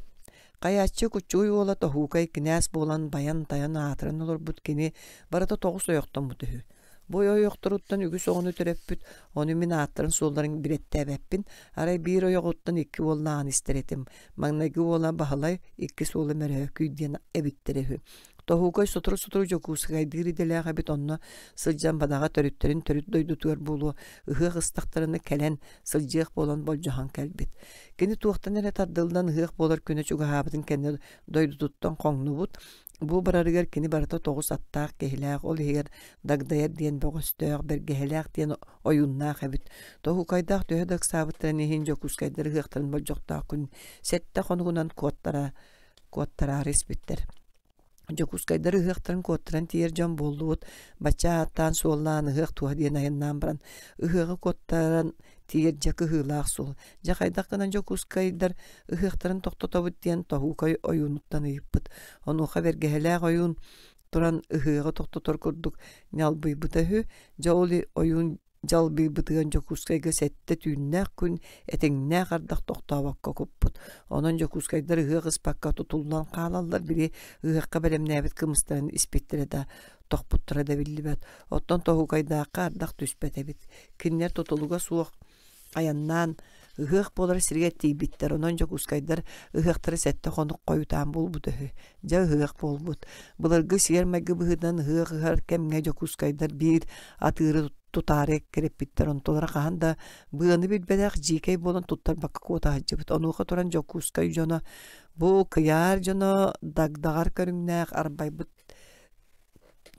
Каячы кучуй ола тохукай кинес болан баян таян атырын олор бут кини барата 9 оёктон бутөһү. Бой ойоқтыруттан үгіс оғыны төреппіт, оны мен аттырын солдарын биретті арай бір ойоғыттан 2 оллағын істеретім. Маңнайғы ола бағалай 2 солы мәрі күйден әбіттерехі. Тохукай сотыру жокусыгай дырыделяға бит онна сылжан бадаға төрүттерин төрүт дойдутуар болу, ыхық ыстақтарыны кәлен сылжық болан болжахан кәлбет. Кені туақтан әрі тардылдан ыхық болар көне чуға хабытын кәне дойдутуттан қоңны бұд. Бу барарыгар кини барата 9 аттақ кехиләк, ол егер дагдайыр диен бөғістөғ, бір кехиләк диен ойуннақ әбіт. Тохукайдақ төхедік сабыттырын ехин жокускайдыр ыхықтарын бол жоқтақ күн. Сәтті қонығынан куаттара респиттер. Жокускайдары ыхықтарын коттыран тиер жон болуыт, бача аттан суоллаан ыхық туа диен айыннан баран. Ыхығы коттаран тиер жакы хылақ сол. Жақайдаққынан жокускайдар ыхықтарын тоқтотабыт диен тохукай ойуnuттан ыйыппыт. Онуға бергехеләқ ойун туран ыхығы тоқтотор көрдік нялбый бұтахы, жаули ойун жалбый бытыган жокускайга сәтті түйіннәк күн әтеңнәк ардақ тоқтауаққа көппіт. Онын жокускайдар ыхығы спаққа тұтылдан қалалар бири ыхыққа бәлемнәбіт кымыстарын испеттері да тоқпыттыра да білібәт. Оттан тохукайдаққа ардақ түспәт әбіт. Киннер тұтылуға суық аяннан ыхық болар сирге тейбиттер. Онын жокускайдар ыхықтары сәтті қонық қойутан болбуды. Жа ыхық болбуд. Бұларғы сиермәгі бұғыдан ыхығығар кәмге жокускайдар бір атыры тутарек керепиттер. Онтолара қағанда бұғаны білбәдәқ жекей болан туттар баққа кота хаджыбыт. Онуға туран жокускай жона бұл кияр жона дагдағар көріңнәқ арбайбыт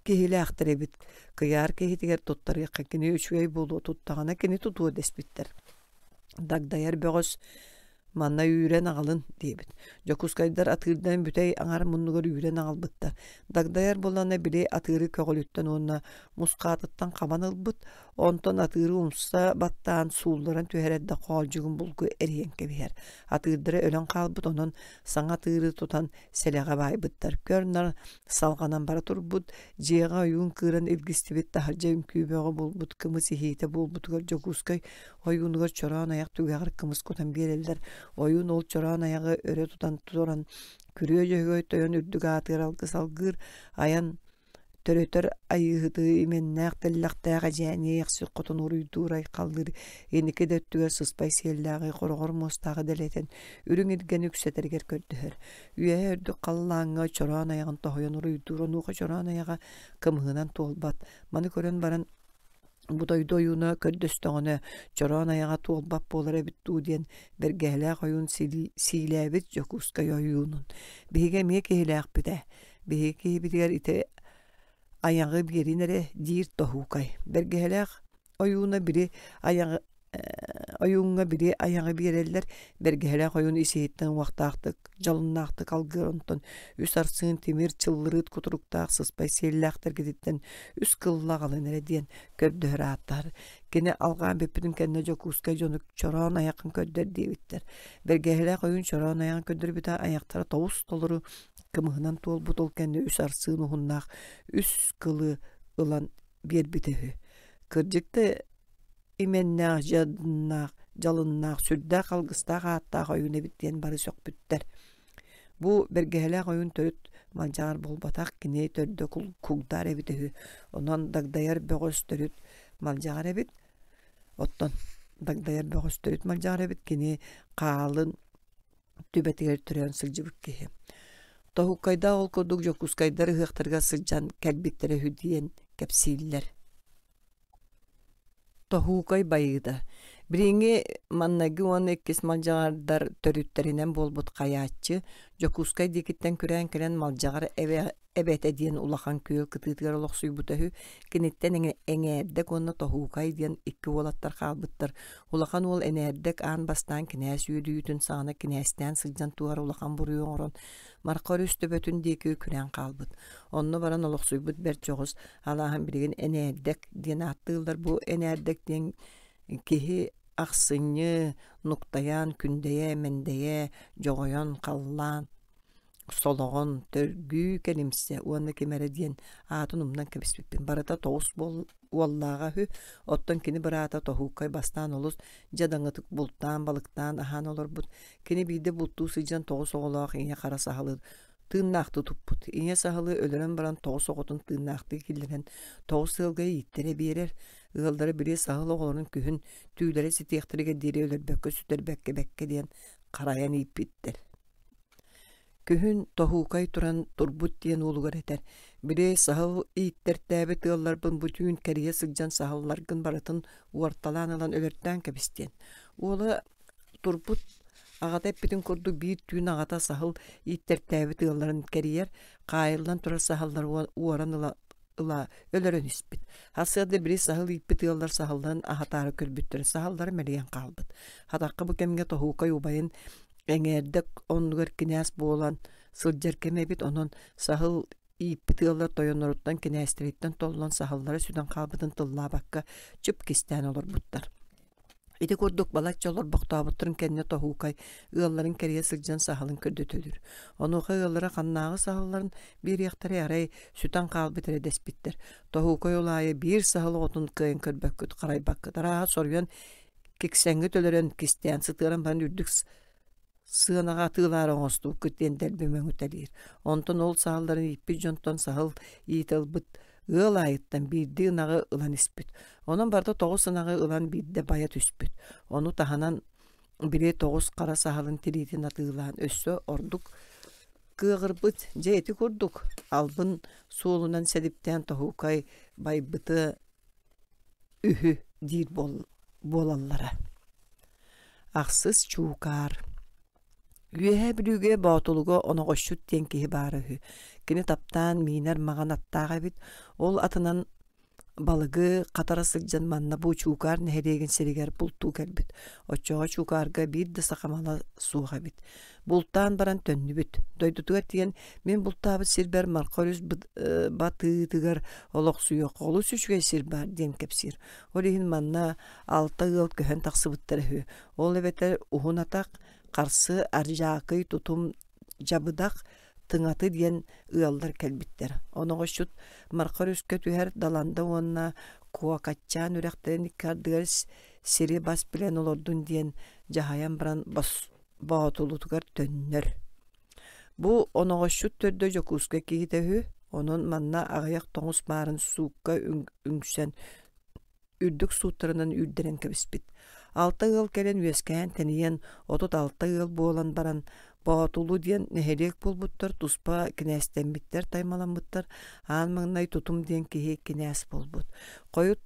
кехиле ақтыребит. Кияр кехитігер туттары кені үшвей болу туттағана кені тутуы деспиттер. Дагдайар бөғыз manna үйрен ағалын дейбит. Жокускайдар атырдан бүтей аңар мұнығыр үйрен ағалбыттар. Дагдаяр болана біле атыры көгіліттен онына мұсқатыттан қабан ылбыт, онтон атыры умса баттан сууларын түйередді қолжығын бұлғы әрен кебер. Атырдыры өлен қалбыт, онын саңа атыры тұтан селеға байбыттар. Көрнар салғанан бара турбут, жеға ойын кыран илгістібет тахаржа үмкүйбеға болбут, кымыз ихейте болбутығар Жокускай ойынығыр чоран аяқ түгеғар кымыз көтен берелдер. Oyun ol çoran ayağı öre tutan tutoran kürüye jögöy toyon ürdük atır algı salgır ayan törötör ayıhıdı imennäq tellaqtaga jani yaxşı qotun uruyduray qaldır enike döttüger sıspay sellagi qorgor mostağı deleten ürün edgen yükseterger kördüher üye ördü qallaňa çoran ayağın toyon uruydur onu çoran ayağa kımhınan tolbat many kören baran bu doyuna kördüstüğüne çoran ayağa tuğulbap bolara bittu diyen bergehlä oyun siläbit Jokuskay oyunun. Bihige mek ehlä bide. Bihige bidiger ite ayağı birinere dir tohukay. Bergehlä oyuna biri ayağı oyunga biri ayağı bireller bergehlä oyun isehitten wagtaqtık jalınaqtık algıronton üsarsın temir çılırıt kuturuktaq sıspay sellaqtar giditten üs kıllağalınere diyen köddör attar. Gene algan bepidin kenne Jokuskay jonuk çoran ayaqın ködder debitler. Bergehlä oyun çoran ayaqın ködder bita ayaqtara tavus toluru kımıhınan tol butol kenne üsarsın uhunnaq üs kılı ılan bir bitehü. Kırjıkta imennäq jadnaq jalınnaq sürdä qalgısta gatta oyun ebitden bari sok bütter. Bu bergehlä oyun törüt maljar bolbatak kine törde kugdar ebitehü. Onan dagdayar bögös törüt maljar ebit. Otton dagdayar bögös törüt maljar ebit kine qalın tübetiger türen sıljıbık ki. Tohukayda ol koduk Jokuskaydar hıqtırga sıljan kelbittere hüdiyen kepsiller. Tohukay bayıda. Biringi mannagi on ekkis maljağardar törütterinen bolbut kayatçı. Jokuskay dikitten küren kiren maljağar ebet ediyen ulakan köy kıtıtgar olaq suybutahü. Kinitten eňerdek onna Tohukay diyen ikki olattar kalbıttar. Ulakan ol eňerdek an bastan kinäs yürüyütün sağına kinästen sıljan tuğar ulakan buruyon oron. Marqar üstü bötün deki küren kalbıt. Onnu baran olaq suybut bert joğuz. Allah'ın birigin eňerdek diyen attığıllar bu eňerdek diyen kihi aqsınyı nuktayan kündeye mendeye joğoyan qallan soloğun törgü kelimse uanna kemere diyen atunumdan kebisbipin barata toğus bol wallaga hü otton kini barata Tohukay bastan olus jadaňatyk bulttan balıktan ahan olur but kini bide bultu sıjan toğus oğlaq iňe qara sahalı tığnaq tutup iňe sahalı öleren baran toğus oğutun tığnaqty killeren toğus sılgay yittere berer ıgıldары biri sahıl oğulunun kühün tüylere sitiyektirige diri ölürbekke süter bekke diyen qarayan ip bittir. Kühün Tohukay turan turbut diyen ulugar eter. Biri sahıl iitler täbi tığıllarbın bütün keriye sıljan sahıllargın baratın uartalan alan ölertten kebistien. Ola turbut ağata epitin kurdu bir tüyn ağata sahıl iitler täbi tığılların keriyer qayıldan turar sahıllar uaran ıla ölörön ispit. Hasıda biri sahıl ipit yıllar sahıldan ahatarı kölbüttür. Sahılları meleyen kalbıt. Hatakka bu kemge Tohukay ubayın eňerdek onlugar kinäs bolan sıljar kemebit onun sahıl ipit yıllar toyonuruttan kinästiritten tollan sahılları süden kalbıtın tılla bakka çıp kisten olur buttar. Iti kurduk balak çalor baktabıttırın kendine Tohukay ığalların keriye sıljan sahılın kördötülür. Onu ığallara kannağı sahılların bir yaktara yaray sütan kalbitere despittir. Tohukay olayı bir sahıl otun kıyın körbek köt qaray bakıdır. Ağa soruyan keksengi töleren kisteyen sıtıran ban ürdük sığınağa tığlar oğustu kütten delbemen ötelir. Ondan ol sahılların ipi jonton sahıl yiğitilbıt ığıl ayıttan bir dığınağı ılan ispit. Onun barda toğuz sınağı ılan bir de bayat üspit. Onu tahanan biri toğuz qara sahalın tiritin atığılan össö orduk kığırbıt jeti kurduk. Albın suolunan sedipten Tohukay baybıtı ühü dir bolallara. Aqsız çuukar. Üye birüge bağıtılığı ona qoşut diyen kihi barıhı. Kini taptan miner mağan attağı bit. Ol atынан балыгы қатара сылжан манна бу чукар нехереген серигер бултуу келбит. Очоға чукарга бир да сақамала суға бит. Бултан баран төнні бит. Дойдутугар тиген мен бултабыт сирбер марқорюс батыытыгар олық суйоқ. Олу сүшге сирбар ден кепсир. Олихин манна 6 ыл көхен тақсыбыттар хүй. Ол эбетер ухун атақ қарсы аржаақы тутум жабыдақ тыңаты диен ыалдар кәлбиттер. Оноға шут марқар үскө түһәр даланда онна куакачан үрәхтерен иккардыгар сири бас билен олордун диен жахаян баран баатулутугар төннөр. Бу оноға шут төрдө жокуска киитехү, онун манна агаяк тоңус барын суукка үңсен үрдүк суутарынан үрдерен кебиспит. 6 ыл келен үескән тениен 36 ыл болан баран Баатулу диен нехерек болбуттар, туспа кинәстенбиттер таймаламбыттар, анмаңнай тутум диен кихе кинәс болбут. Койут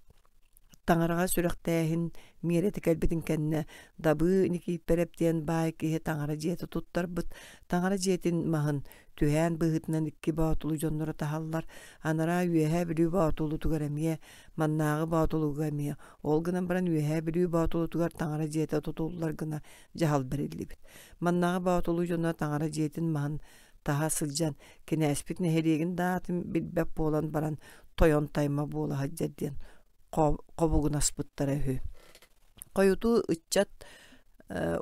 таңарага сүрәктәһин мирети кәлбитин кәнне дабы никиппереп диен бай кихе таңара жиети туттар бут. Таңара жиетин махын түһән быһытынан икки баатулу жоннора тахаллар, анара үеһә билүү баатулу тугарамия, маннагы баатулу гамия. Ол гынан баран үеһә билүү баатулу тугар таңара жиети тутуллар гына жахал берилибит. Маннагы баатулу жоннора таңара жиетин махын таха сылжан кинәспит нехереген даатын билбәп болан баран тойон тайма бола хаджар диен кобугун аспыттара хүй. Койуту ыччат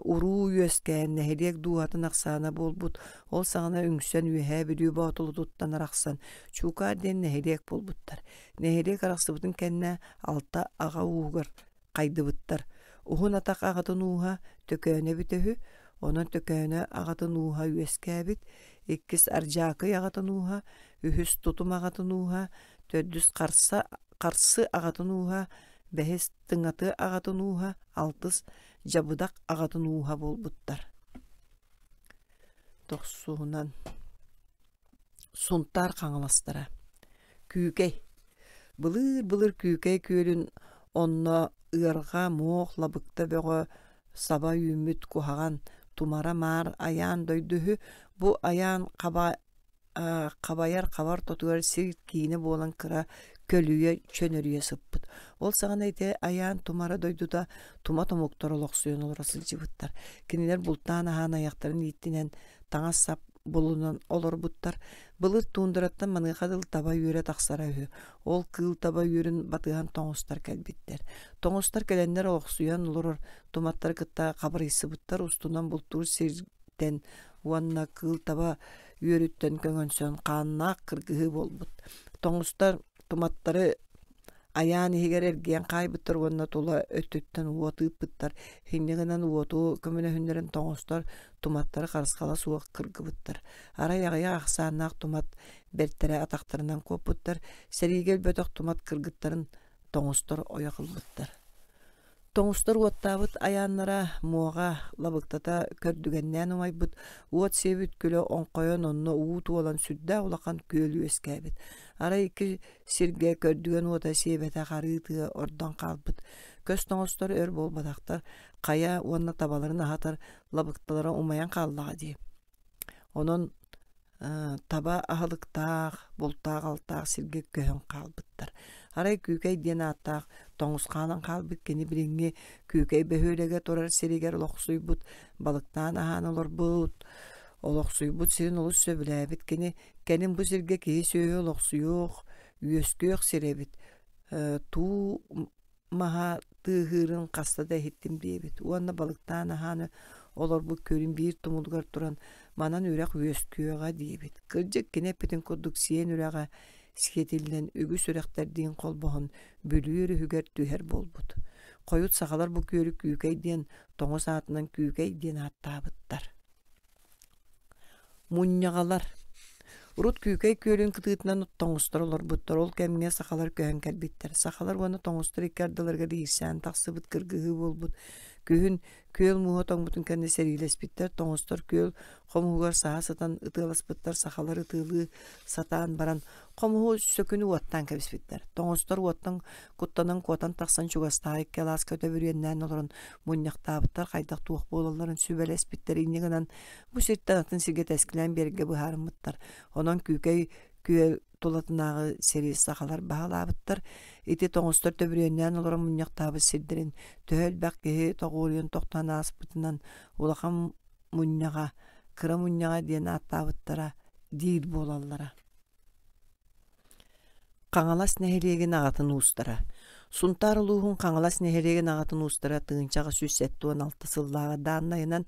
уруу үескән нехерек дуатын аксана болбут. Ол саңана үңсен үһә билүү баатулу туттан араксан. Чукар ден нехерек болбуттар. Нехерек араксыбытын кәнне алта ага уугар кайдыбыттар. Ухун атак агатын ууха төкөөнө бүтөһү, онон төкөөнө агатын ууха үескәбит, иккис аржаакы агатын ууха, үһүс тутум агатын ууха, төрдүс карсы агатын ууха, бэхис тыңаты агатын ууха, алтыс жабыдак агатын ууха болбуттар. Токсуунан сунтар каңаластара. Күүкей. Былыр күүкей күөлүн онно ыарга моох лабыкта бөгө саба үймүт кухаган тумара маар аян дойдуһу. Бу аян кабаяр кабар тотугар сир кийине болан кыра көлүйө чөнөрүе сыппыт. Ол саган айте аян тумара дойдуда тума томуктор олоксуйон олоросыл жыбыттар. Кинилер бултаан ахан аяктарын иттинен таңа сап болунан олорбуттар. Былыр туындыраттан маныхадыл таба үйрө таксара үһү. Ол кыл таба үйрүн батыган тоңустар кэлбиттер. Тоңустар келендер олоксуйон олорор туматтар кытта кабырыйсыбыттар устунан бултур сирден уанна кыл таба үйрүттен көңөнсөн каннаак кыргыһы болбут. Тоңустар туматтары аян егер эрген кайбыттар уанна тула өттүттен уотыппыттар. Хиннегенен уоту көмөнө хүннерин тоңустар туматтары карыскала суак кыргыбыттар. Араягая аксааннаак тумат бертере атактарынан көппыттар. Серигел бөтөк тумат кыргыттарын тоңустар оякылбыттар. Тоңустар уоттабыт аяннара муага лабыктата көрдүгеннен умайбыт. Уот себит күлө оңкойон онно ууту olan сүддә улақан көлү эскәбит. Ара ики сирге көрдүген уота себете карыты ордан калбыт. Көз тоңустар өр болбадактар кая уонна табаларын ахатар лабыкталара умаян каллага ди. Онон таба ахалыктаах, бултаах, алтаах сирге көһөн калбыттар. Арай күүкей диэн аттаах тоңускаанан калбыт кени билинги күүкей бөһөлеге турар сиригер олоксуйбут, балыктаан аhaan олорбут, олоксуйбут сирин олус сөбүлэбит кенин бу сирге кии сөйө олоксуйуох, үөскөөх сиребит. Туу маха тыыхырын кастада хиттим диэбит. Уанна балыктаан аhaan олорбут көрүн биир тумулгар туран манан үрэх үөскөөгө диэбит. Кырдьык кинеппитин курдук сиэн үрээга сиетилден үгүс үрәхтердиин колбоһун бүлүүрү хүгер түһэр болбут. Койут сахалар бу көрү күүкей диэн тоңус аатынан күүкей диэн аттаабыттар. Муньягалар. Урут күүкей көрүн кытыытынан тоңустар олорбуттар. Ол кемге сахалар көһөн кэлбиттер. Сахалар уаны тоңустар иккардыларга диирсään тахсыбыт кыргыһы болбут. Күһүн көөл муһа тоңбутун кэнне серилеспиттер. Тоңустар көөл хомугар саха сатан ытыыласпыттар. Сахалар ытыылы сатаан баран хомугу сөкүнү уаттан кэбиспиттер. Тоңустар уаттан куттанан куатан тахсан чугастаай келаас көтө бүрүеннään олорун муньяктаабыттар хайдах туох бололларын сүбэлеспиттер. Иннигынан бу сирттен атын сирге тескилен берге быһаарыммыттар. Онон күүкей тулатынағы сери сақалар бағалабыттар. Ити тоңыстар төбіреннен олар мұньяқтабы сирдерін төхел бәккеге тоғуырын тоқтан аспытынан улақан мұньяға, кыра мұньяға ден аттабыттара дейір болаллара. Қаңалас нәхереген ағатын ұстара. Сунтар ұлуғын қаңалас нәхереген ағатын ұстара тыңчаға сүссеттуан алты сыллаға даннайынан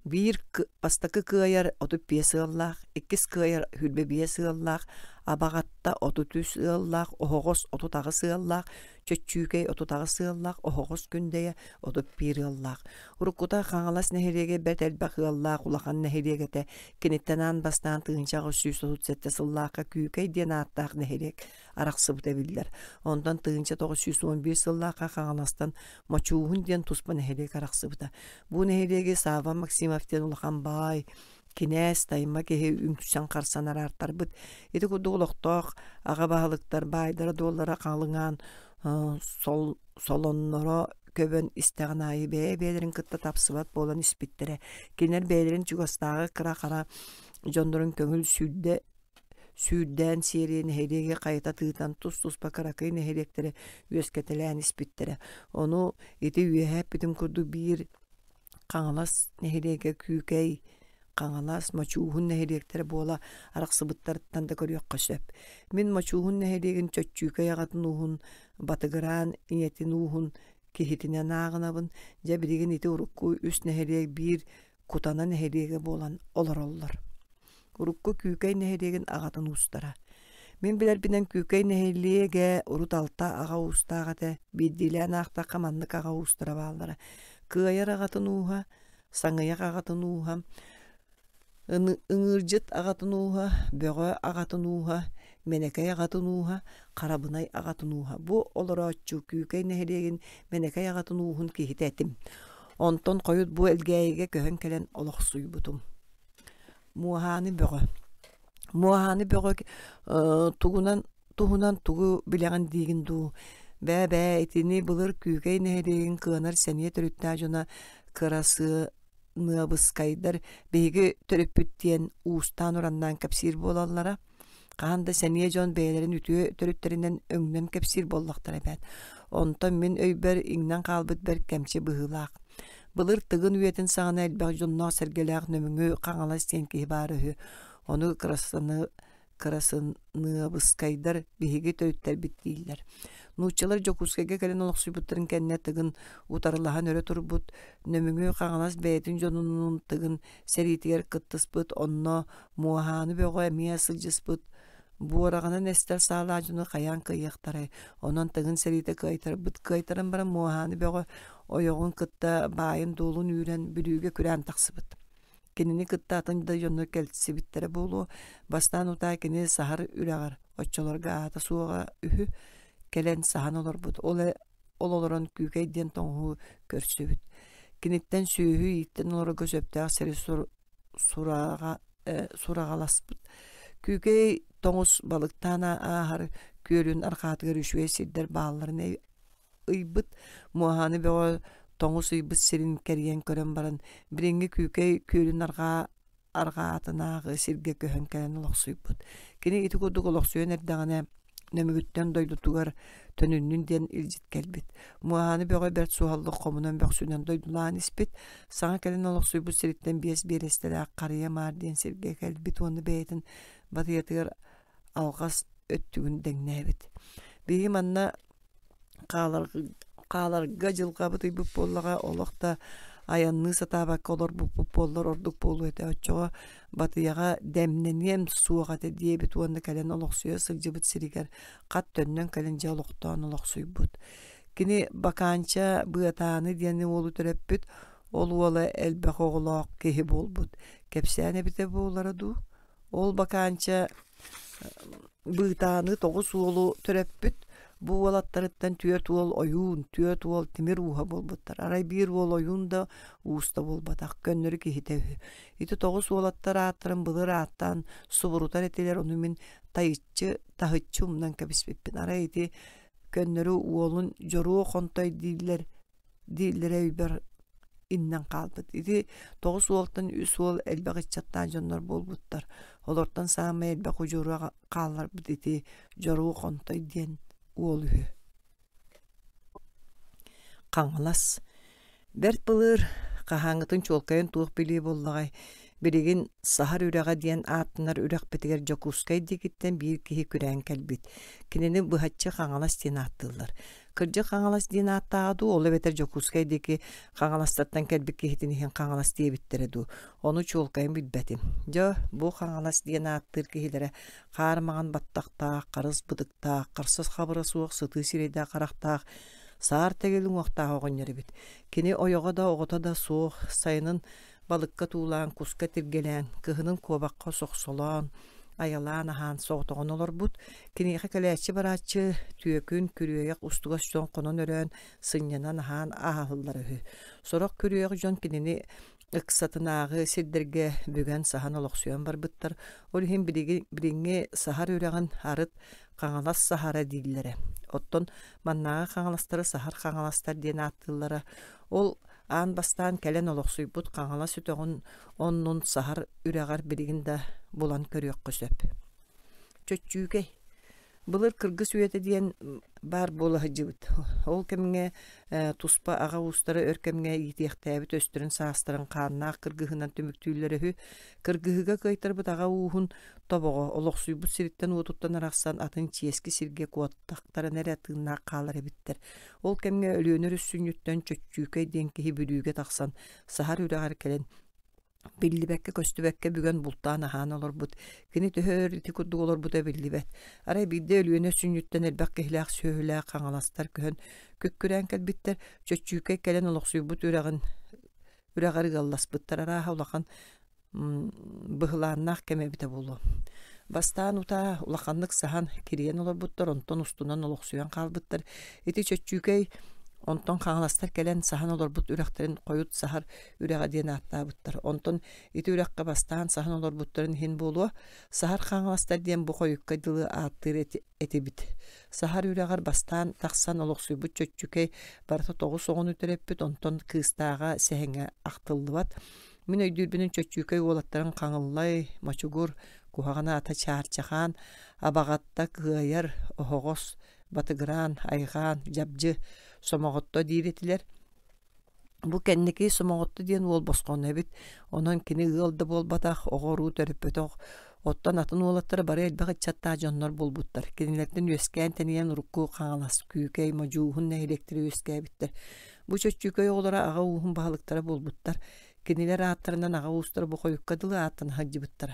bir pastaki kıyar 35 ıllaq, 2 kıyar hülbebiye ıllaq, abagatta 33 ıllaq, oğuz 30 ıllaq, çöççükey 30 ıllaq, oğuz gündeye 31 ıllaq. Urukuda қаңалас нәхерege betelbaq ıllaq, ulaqan nәхерege te kinittenan bastan tığınçağı 337 ıllaqqa küykey den attaq nәхерек araqsıbı debillər. Ondan tığınça 911 ıllaqqa қаңаластан maçuğun den tuspa nәхерек araqsıbı da. Bu nәхерege Sava Maksimov'ten ulaqan bay, Kines tayma kehe ünküsen qarsanar artar bit. Eti kuduqloqtoq, ağa bağlıqtar baydara dollara qalıngan solonlara köbön istəğin ayı beylerin kıtta tapsıvat bolan ispittere. Kener beylerin çugastağı kıra qara jondorun köngül südden seriyeni herege qayta tığıtan tuz bakarakay neherektere üyesketelen ispittere. Onu eti üyehep bitim kurdu bir қаңалас нәхерege küykey қаңалас maçuğun nәherektere bola araqsıbıttarıttan da körüyokka söp. Min maçuğun nәheregen çöççükey ağatın uğun, batıgıran iyetin uğun kehitine nağınabın, jabirigen iti urukku üst nәhereg bir kutana nәherege bolan olar. Urukku küykey nәheregen ağatın ustara. Min biler binen küykey nәherege urut alta ağa ustağate, biddilen ağta kamanlık ağa ustara bağlara. Kıyar ağatın uğa, sanıyak ağatın uğa, ıngırcıt ağatın uğa, böğe ağatın uğa, menekay ağatın uğa, karabınay ağatın uğa. Bu olara açı küykey nәheregen menekay ağatın uğun kehit etim. Ondan koyut bu elgeyege köhön kelen olaq suyu butum. Muahani böğe. Muahani böğe tuğunan tuğu bileğen digin du. Bä etini bulur küykey nәheregen kınar seniye törüttää jona kırası nıabıskaydar beygi törüppüt diyen uustan orandan kapsir bolallara. Qahanda seniye jon beylerin ütüye törütterinden öngnen kapsir bollaqtara bät. Ondan min öyber ingnan qalbıt ber kemçe bıhılaq. Bulur tığın üyetin sağına elbaq jonna sergeleaq nömüngü qаңалас tenki barıhı. Onu kırasını bıskaydar beygi törütter bittiler. Nuçalar jokuskege gelen olaqsuybutların kenne tığın utarılahan öre turbut. Nömüngü қаңалас beytin jonunun tığın seritiger kıttıspıt. Onna muahanı böğe miya sılcıspıt. Bu arağına nestel sağlacını qayan kıyıqtara. Onun tığın serite kıytar. Bıt kıytarın bara muahanı böğe oyoğun kıtta bayın dolun üren bülüge küren taqsıbıt. Kenini kıtta atın da jonu keltisi bittere bolu. Bastan uta keni sahar üreğar. Oççolarga ata suağa ühü. Kelen sahan olur bud. Ol oloran küykeyden tonhu körsübüt. Kinitten sühü itten olara gösöptää seri surağalaspıt. Küykey tonus balıktana ahar körün arqatıga rüşüye sidder bağlarına ıybıt. Muahanı böğe tonus ıybıt serin keriyen kören baran. Biringi küykey körün arqatına sirge köhön kelen olaqsuybıt. Kini iti kurduk olaqsuya nerdağına nömügütten doydutugar tönünün den iljit kelbit. Muahanı böğe bert suhallık komunan böksünen doydulan ispit. Sana kelen olaqsuybıt seritten berestele qarıya mar den sirge kelbit. Onu beytin batıyatıgar alğas öttügün dengnebit. Beyim anna qalarga jılqabı tıybıp bollağa olaqta ayanını satabak olur bu bollar orduk bolu ete açığa batıyağa demleniyem suağa te diye bit onda kalen olaqsuya sılcıbıt siriger qat tönnen kalenja olaqtan olaqsuybut. Kini bakança bıatanı diyeni olu töröppüt olu ola elbaq oğlaq kehi bolbut. Kepsene bite bolara du. Ol bakança bıatanı 9 olu töröppüt. Bu olattarıttan tüyöt ol oyun, tüyöt ol timir uha bolbuttar. Aray bir ol oyun da usta bolbatak. Gönleri kehitevü. Iti 9 olattar attırın bılır attan suburutar etiler onu min tahıtçı umdan kabisbipin. Aray iti gönleri olun joru kontay diller öyber innen kalbıt. İdi 9 volttan 3 volt elbaq içattan jonlar bolbuttar. Olortan saama elbaq ucuruğa qallar biti joruğu qontay diyen uoluhu. Qaŋalas. Bert bılır qahaŋıtın çolkayın tuğ bili bollagay. Birigin sahar üreğe diyen atınlar ürek bitiger Jokuskay dikitten bir kihi küren kelbit. Kinini bıhatçı qaŋalas diyen attıllar. Kırcı qaŋalas diyen attağıdı ola beter Jokuskay diki qaŋalastartan kelbit kihitinihin qaŋalas diye bittiredu. Onu çolkayın bilbetim. Jo, bu qaŋalas diyen attır kihilere qarmağan battaqtaq, qarız bıdıqtaq, qarsız xabıra soğuk sıtı sireyda qaraqtaq, sağır tegelin oqtaq oğun bit. Kini oyoğa da oğuta da soğuk sayının balıkka tuulan, kuska tirgelen, kıhının kobaqqa soqsolan, ayalan ahan soğutoğun olur bud. Kiniğe keleçi baratçı, tüyökün kürüyek ustugas jon konon örön, sınyanan ahan ahılları hü. Sorak kürüyek jon kinini ıksatın ağı sildirge bügen sahan oloqsuyan bar bıttar. Olihim biringe sahar öreğin arıt qaŋalas sahara dillere. Otton mannağı qaŋalastары sahar qaŋalastar diyen attıllara. Ol an bastan kelen oloqsuybut qaŋalas ütöğün onnun sahar üreğar biriginde bulan körüyök kösöp. Çöççüge. Bılır kırgız üyete diyen bar bola hıcıbıt. Ol kemine tuspa ağa ustara örkemine itiyaktayabit östürün sağıstırın kanına kırgıhından tümüktüylere hü. Kırgıhıga kaytarbıt ağa uğun toboğa oloqsuybut siritten uğututtan araqsan atın çieski sirge kuattaqtara nere atığına qalare bitter. Ol kemine ölüönür üssünütten çöççüge denkihi bülüge taqsan sahar üreğar kelen Billibekke köstübekke bügen bultan ahan olur bud. Kini töhör iti kudduk olur buda billibet. Aray bidde ölüyene sünnütten elbak ihlaq söhülaq qaŋalastar köhön. Kökküren kelbitter çöççüke kelen oloqsuy bud üreğari gallas buttar araha ulaqan bıhılanaq keme bite bulu. Bastan uta ulaqanlık sahan kiriyen olur budtar onton ustunan oloqsuyan qalbıttar. Iti çöççüke onton qaŋalastar kelen sahan olur but ürekterin koyut sahar üreğe diyen attabıttar. Onton iti ürekka bastan sahan olur butların hin bulu. Sahar qaŋalastar diyen bu koyukka dılı attır eti bit. Sahar üreğar bastan taqsan oloqsuy but çöççükey barata toğu soğun üterepbit onton kıstağa sehenge aqtıllı bat. Min öydürbinin çöççükey olattарын qaŋıllay, maçugur, kuhağına ata çağırçahan, abagatta kıyar, ohoğos, batıgıran, ayğan, jabjı, somoğotto diretiler. Bu kenneki somoğotto diyen ol bosqon ebit. Onun kini ığıldı bol bataq, oğoru törüpötoq. Ottan atın olattara bari elbaq itchatta jonlar bolbuttar. Kinilerden üskän teniyen rukku qaŋalas küykey majuhun elektri üskä bittir. Bu çöççükey olara ağa uğun bahalıktara bolbuttar. Kiniler atlarından ağa ustara bu koyukka dılı atın hacıbıttara.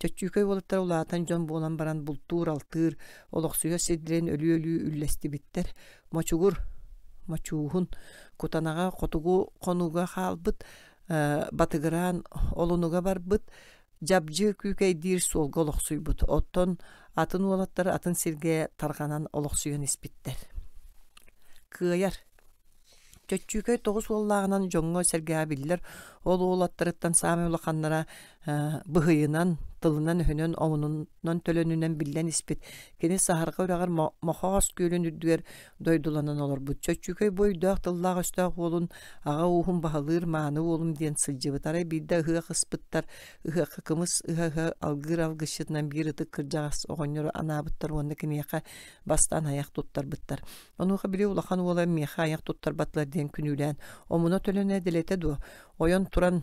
Çöççüköy olattara ulatan jon bolan baran bultur altır, oloqsuya sedren ölü üllesti bitter. Maçuğun kutanağa kotugu konuga halbıt, batıgıran olunuga barbıt, jabjı küykey dir solga oloqsuybut. Otton atın olattara atın sirge targanan oloqsuyan ispitter. Kıyar. Çöççüköy 9 vollağынан jongo sergää biller. Ol olattarıttan sami ulaqanlara bıhıyınan, tılından öhünün, omunundan tölönünen billen ispit. Keni saharga uragar moxoğaz kölün ürdüger doydulanan olur. Bu çöççüköy boydağ tıllağ östağ olun, ağa uğun bahalır, mağını olun diyen sılcıbıt. Aray bir de ıhıaq ıspıttar, ıhıaq kımız, ıhıaq algır algışıdından bir ıtı kırcağız oğonyoru anabıttar, onda kiniyaqa bastan ayak tuttar bıttar. Onuqa bile ulaqan ola miyaqa ayak tuttar batlar diyen künülen. Omuna tölöne dilete du. Oyon turan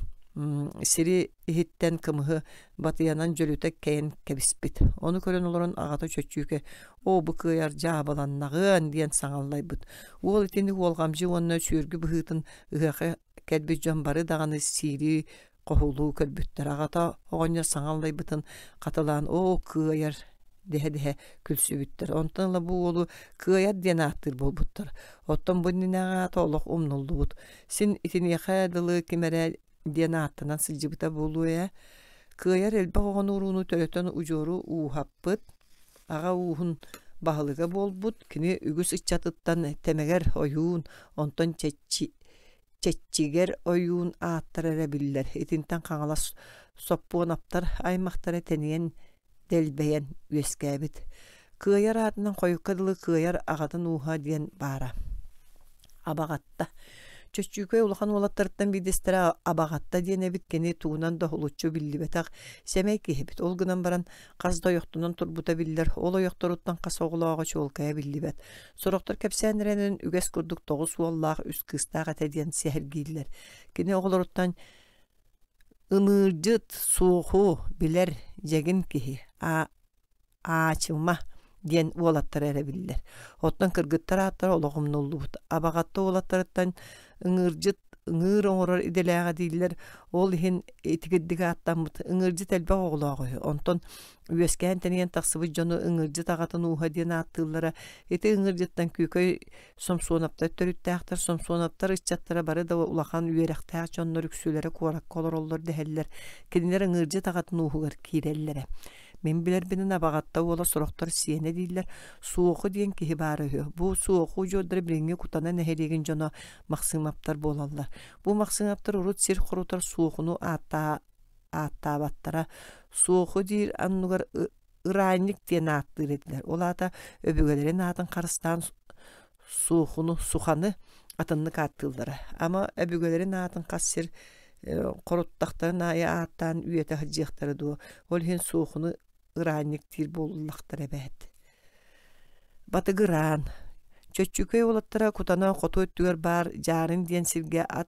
siri ihitten kımıhı batıyanan jölütek keyin kebispit. Onu kölen olorun ağata çöççüke o bu kıyar jabalannağın diyen saŋallay bıt. Uol itini uolgamcı onna sürgü bıhıtın ıhaqı kelbi jambары dağını siri qohulu kölbüttер. Ağata oğanya saŋallay bıtın qatılan o kıyar dehe külsübüttер. Ontanla bu olu kıyar diyen attır bolbuttar. Ottan bu ninağa oloq umnuldu bud. Sin itini yaxadılı kimere diyen attınan sılcıbıta buluya. Kıyar elbaq oğun uğrunu tölöten ujoru uğhappıt. Ağa uğun bahalıga bolbut. Kini ügüs içatıttan temeger oyun. Ondan çetçiger oyun attırara biller. Etinten qaŋalas soppuğun aptar aymaqtara teniyen delbeyen üeskäbit. Kıyar atından koyukadılı kıyar ağadın uğha diyen bara. Abagatta. чөччүүкөй улахан уолаттарыттан бидестера абагатта диэне биткени туунан да холуччу биллибетах семей киһибит. Ол гынан баран каз дойохтунан турбута биллер, ол ойохторуттан кас оголоого чуолкая биллибет. Сороктор кепсәнеренин үгес курдук 9 уоллаах үс кыстаага тедиен сехергииллер. Кини оголоруттан ыныржыт сууху билер жегин киһи аачылма диэн уолаттар эребиллер. Оттан кыргыттар аттар ологумнуллубут. Абагатта уолаттарыттан ыңыр оңорор иделээга дииллер. Ол ихин этигиддиге аттаммыт ыңыржыт элбе оголоогой. Онтон үескән тенен таксыбы жону ыңыржыт агатын уха диэн аттыллара. Эти ыңыржыттан күкөй сомсуонаптар төрүттääхтер, сомсуонаптар ыччаттара бары да улахан үеректää чоннор үксүлери куарак колороллор дехеллер. Кинилер ыңыржыт агатын ухугар киреллере. Мен билербинин абагатта уола сороктор сиене дииллер. Суоху диэн киһи бары хö. Бу суоху жоддары билинге кутана нехереген жоно максымаптар болаллар. Бу максымаптар урут сир хорутар суохуну аттабаттара. Суоху дир аннугар ырайник диэн аттыр эдилер. Олата өбүгөлерин атын карыстан суохуну суханы атынны каттылдара. Ама өбүгөлерин атын кассир коруттактарын ая аттан үйете хаджыктары ду. Ол хин суохуну ырайник тир болуллактар эбет. Батыгыран чөччүкөй олаттара кутана кото өттүгөр бар жарын диэн сирге ат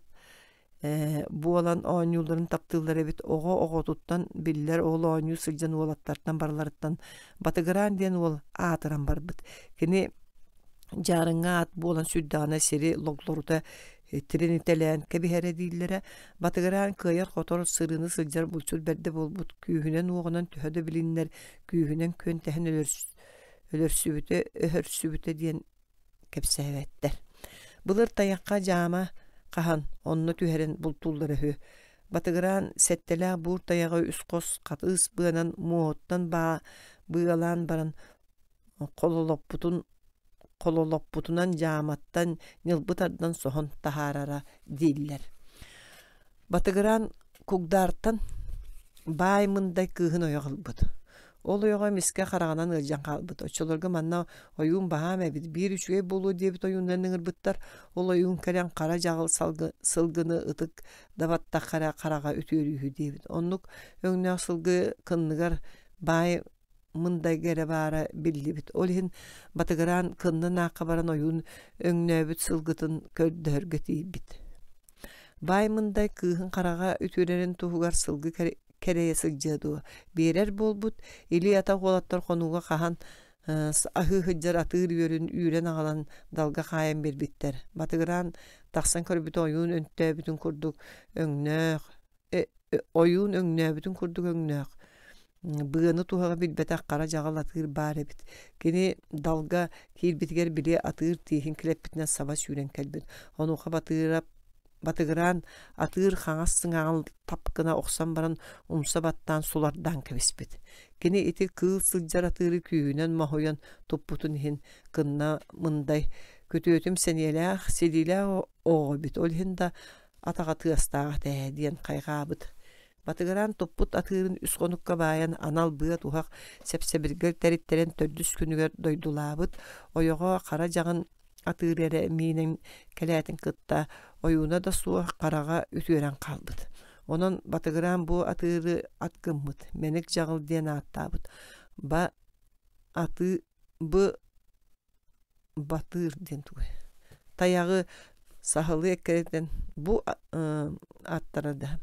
буолан оонюларын таптылар эбит. Ого оготуттан биллер ол ооню сылжан олаттартан барларыттан батыгыран диэн ол атыран барбыт. Кини жарыңа ат буолан сүддана сири логлорута тренителен кебиһере дииллере. Батыгыран кыйар хотор сырыны сылжар булчул берде болбут. Күүһүнен уогунан төһөдө билиннер. Күүһүнен көн тэһин өлөрсүбүтө диэн кепсэбеттер. Былыр таякка жаама кахан онну түһерен бултуллары хö. Батыгыран сеттелää бур таягы үскос катыс быанан муоттан быалан баран кололоппутунан жааматтан нылбытардан сохон тахарара дииллер. Батыгыран кугдартан баймындай кыыһын ойоголбут. Ол ойога миске караганан ылжан калбыт. Очолорга манна оюун баам эбит. Бир үчүгэй болуу диэбит оюуннан ыңырбыттар. Ол оюун келен кара жагыл сылгыны ытык дабатта карага үтүөрүүхү диэбит. Оннук өңнөк сылгы кынныгар бай мындай кере бара биллибит. Ол хин батыгыран кыннын акка баран оюун өңнөбүт сылгытын көрдөргө тийбит. Бай мындай кыыһын карага үтүөрерин туһугар сылгы керeye сылжыду. Берер болбут, или ата голаттар конуга кахан ахы хыджар атыр үйөрүн үйрен агалан далга кайын бербиттер. Батыгыран таксан көрбүт оюун өнтөбүтүн курдук өңнөк. Оюун өңнөбүтүн курдук өңнөк. Быаны туһага билбет аккара жагал атыр бар эбит. Кини далга кирбитигер биле атыр тиһин килеппитинен саба сүүрен келбит. Онуха батыгыран атыр хаңассың ағыл тапкына оқсан баран умса баттан сулардан кебеспит. Кини ити кыл сылжар атыры күйінен махоян туппутун хин кынна мындай көтөтүм сенелях седилях оғы бит. Ол хин да атаға тыастаға тәдиен қайғабыт. Батыгыран туппут атырын үс конукка баян анал быа тухақ сепсебіргер тәриттерен төрдүс күнігер дойдулабыт. Ойоға қара жағын атырere минен келетин кытта оюна да суа карага үтүөрен калбыт. Онон батыгыран бу атыры аткыммыт. Менек жагыл диэн аттабыт. Батыр диэн тугай. Таягы сахалы эккеретен бу аттарада.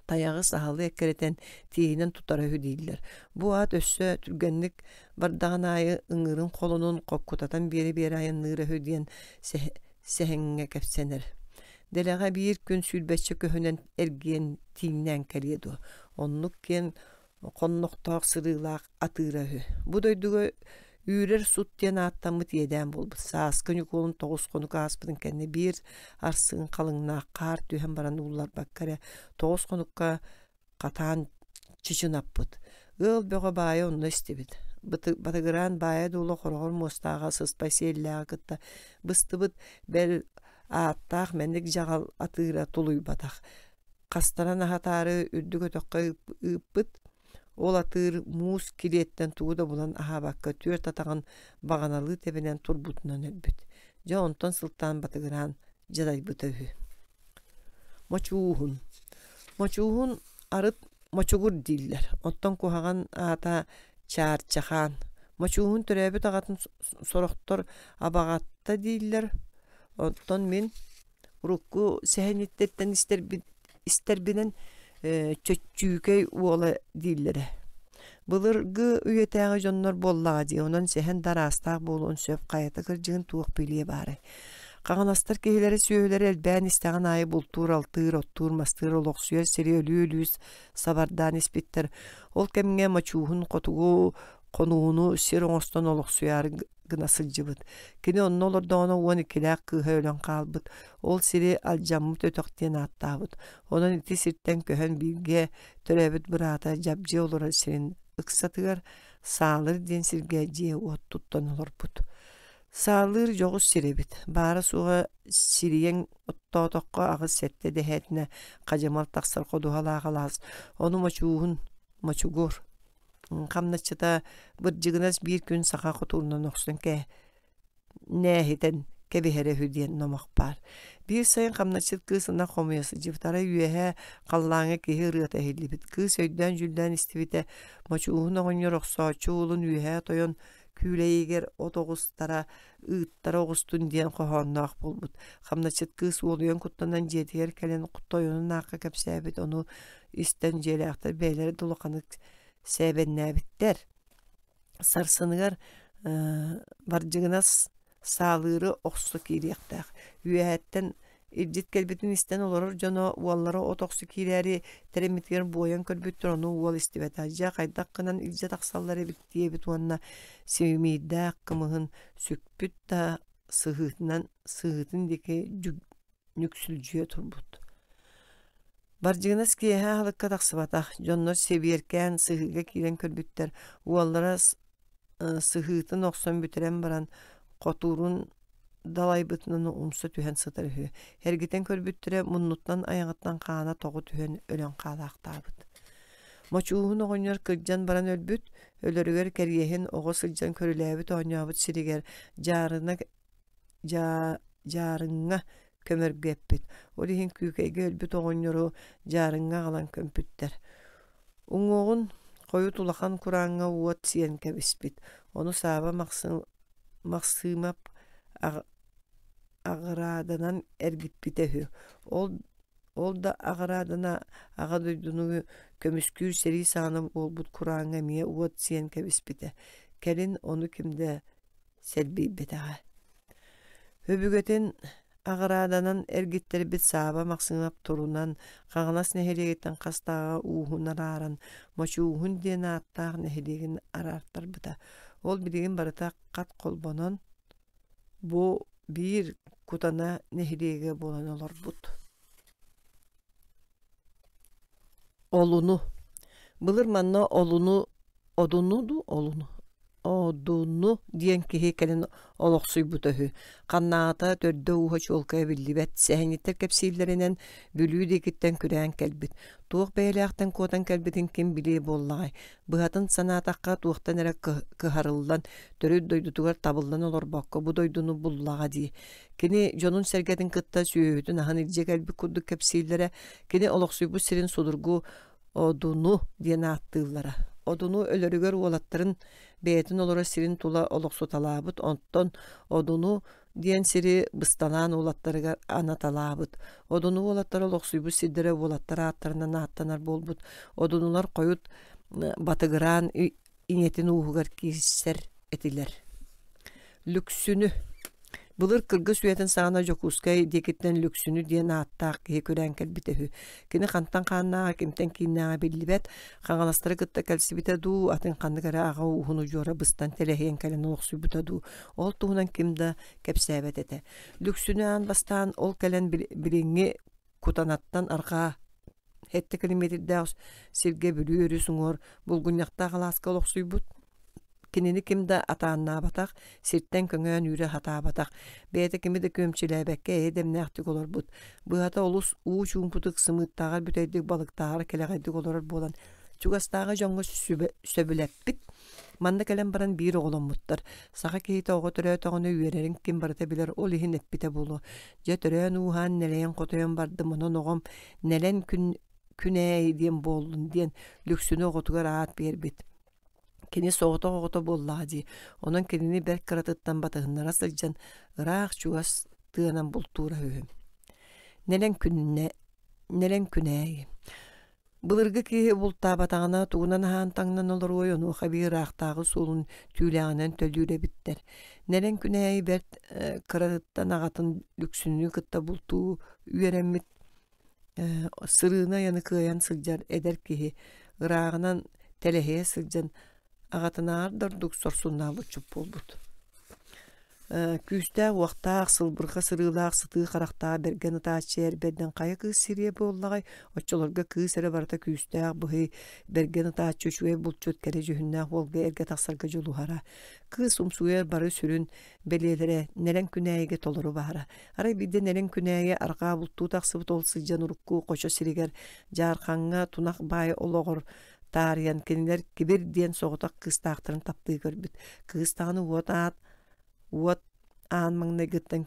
Таягы сахалы эккеретен тиинен тутара хүдейлер. Бу ат өссө түргенник бардаган айы ыңырын колунун копкутатан бери айын ныры хүден сехенге кепсенер. Делега бир күн сүлбәтче көһөнен эрген тиңнен келеду. Оннук кен конноктоок сырылак атырахы. Бу дойдуга үйрер сут тен аттамыт еден болбут. Саас көнүколун 9 конук аспытын кенне бир арсын калыңна кар түйен баран уллар баккаре 9 конукка катан чичинаппыт. Ыл бөҕө баайы онно истебит. Батыгыран баайы дулу хорогор мостаага сыспай селлэга кытта быстыбыт бел аттах менник жагал атыра тулуй батах. Кастаран ахатары үрдүгө токка ыппыт. Ол атыр муус килеттен тууда булан ахабакка түөр татаган баганалы тебенен турбутунан өлбүт. Жа онтон сылтан батыгыран жадай бытыгы. Moçuğun. Moçuğun arıt moçugur diller. Ottan kuhagan ata çarçahan. Moçuğun türebi tağatın soroktor abagatta diller. Ottan min rukku sehenittetten ister binen çöççüykey uola dillere. Bılırgı üyetäge jonlar bollağa diye. Ondan sehen darastaq bolun söp qayata kırjığın tuğuk biliye bari. Qaganastar kehileri söyleri elbän istägen ayı bultur, altır, ottur, mastır, oloqsuyer, seri ölüylüs, sabardan ispittir. Ol kemge maçuğun qotugu konuğunu sir oңoston oloqsuyar gınasılcıbıt. Kini onun olur da ona 12'lək kıha ölen qalbıt. Ol siri aljammut ötöqtiyen attabıt. Onun iti sirtten köhen bilge törebit bırata jabjı olur sirin ıksatıgar sağlır den sirgeciye ot tuttan olur but. Sağlır joğuz sirebit. Bara suğa siriyen ottotoqqa ağız sette dehetine qajamal taqsar qoduhala qalaz. Onu maçugur. Kamnaçıda bir jignas bir gün sağa qoturundan oqsun ke nehiten kebihere hüdiyen nomaq bar. Bir sayın kamnaçıt kısına qomayası jiftara yüehe qallaŋa kehi rıata hillibit. Kıs öydän jülden istivite maçuğun oğunyor oqsa çoğulun yüehe toyon küleyiger otogustara ıttara ogustun diyen qohonnaq bulbut. Kamnaçıt kıs oluyon kutlanan jetiger kelen quttoyunun naqqa kapsabit onu isten jeleaqtar beyleri doluqanık sebennäbitler. Sarsыныgar barjıgınas sağlığırı oqsu kiriyaqtaq. Üyehetten ilcit kelbetin isten olurur jono uallara o toqsu kiriyari teremitger boyan körbüttür onu ual istivetajja qaydaqqinan ilcet aqsalları bittiye bituanna sevimidda qımıhın sükbüt da sığıtın deki nüksülcüye turbut. Barjıgınas kiyehe halıkka taqsıbataq. Jonlar sebiyerken sığıga kiren körbütter. Uallara sığıtın oqson bütiren baran qoturun dalaybıtının umsa tühen sıtırı. Hergiten körbüttüre munnuttan ayağıttan qaana toğu tühen ölen qalaqtabıt. Moçuğun oğunyor kırcan baran ölbüt, ölörüger keryehin oğu sılcan körüläbit oğunyabıt siriger jarıŋa kömörgeppit. Olihin kükeyge ölbüt oğunyoru jarıŋa qalan kömpütter. Uŋoğun koyu tulakan kuraŋa uat siyen kebispit. Onu saba maqsımap ağıradanan ergitpitehü. Ol da ağıradana ağa duydunu kömüskür seri sanım olbut kuraŋa miye uat siyen kebispite. Kelin onu kimde selbi betağa. Höbügöten ağıradanan ergitleri bit saba maqsımap turunan qağınas nehelegitten qastağa uğunar aran. Maçı uğun diyen attağ nehelegin arartar bita. Ol biligin barata qat kolbonan bu bir kutana nehelege bolan olur but. Olunu. Bılır manna olunu odunu diyen kehe kelin oloqsuy butöhü. Qannaata törde uha çolkaya billibet. Sehenitler kepsillerinden bülüy dekitten küreyen kelbit. Tuğuk beyleğten kodan kelbitin kim bileye bollağay. Bıhatın sanataqqa tuğuktan ere kıharıldan törü doydutugar tabıldan olur bakka. Bu doydunu bullağa diye. Kini jonun sergetin kıtta süyüdün ahan ilce kelbi kurdu kepsillere. Kini oloqsuy bu sirin sudurgu odunu diyen attığılara. Odunu ölörügör olatların beytin olara sirin tula oloqsu talabıt. Ondan odunu diyen siri bıstalan olatları ana talabıt. Odunu olatları oloqsuy bu sidire olatları atlarından attanar bolbut. Odunular koyut batıgıran inetin uğugar kisser etiler. Lüksünü. Bılır kırgız üyetin sağına jokuskay dekitten lüksünü diyen attaq kehe kören kelbitehü. Kini qantan qannağa kimten kinnağa billibet. Qangalastары kıtta kelsibite du atın qandıgara ağa uğunu jora bıstan teleheyen kelen oloqsuy buta du. Ol tuğunan kimde kepsebet ete. Lüksünü an bastan ol kelen bilingi kutanattan arqa hette kilometrede sirge bülüyorü suңor bulgunyaqta qalaska oloqsuy but. Kinini kimde ataanna batak, sirtten köngön yürü hata batak. Beyte kimi de kömçilebekke edemnähtik olur but. Bu hata olus uçun putuk sımıttağar büteydik balıktağar keleğaydik olur bolan. Чугастағы жоңғы сөбіләппіт, манда кәлем баран бір оғылын мұттар. Саға кейті оғы түрі тоғыны үйерерін кем барыта білер, ол ихин әппіте болу. Же түрен уған нәлейін қотойын барды, мұнын оғым нәлен күнәй ден болдың ден люксіні оғытығар аат бербет. Кені соғыта оғыта боллады. Оның кенini бәр қыратыттан батығынлара сылжан ұрақ чугас тыанан бұлтура өйім. Нәлен күнәй. Былыргы кейі бұлта батағына туғынан haan таңнан олар ойыну қабир ақтағы солын түйләғынан төлдүйре біттер. Нәлен күнәй бәрт қыратыттан ағатын люксіні қытта бұлту үйереммет сырына яны кыян сылжар эдер кейі ұрағынан тәләхе сылжан ағатына ардардық сорсунна бұчып болбут. Күстәг уақтақ сылбырға сырылақ сыты қарақтаға берген ұтачер берден қайы кыз сирие боллағай отчыларға кыз әрі барыта күстәг бұхы берген ұтачы шуе бұлчут кәрі жүхіннәқ олға әрге тақсарға жолуғара. Кыз умсуер бары сүрін белелері нәлен күнәйге толыру бағара. Арай бидде нәлен күнәйге арға бұлту тақсыбыт ол сылжан ұрыққу қоша сиригер жарқанға тунақ бай олығыр тариян кенілер кебер ден соғытақ кыз тақтырын тапты көрбіт. Кыз тағыны уот аанмаңна гыттан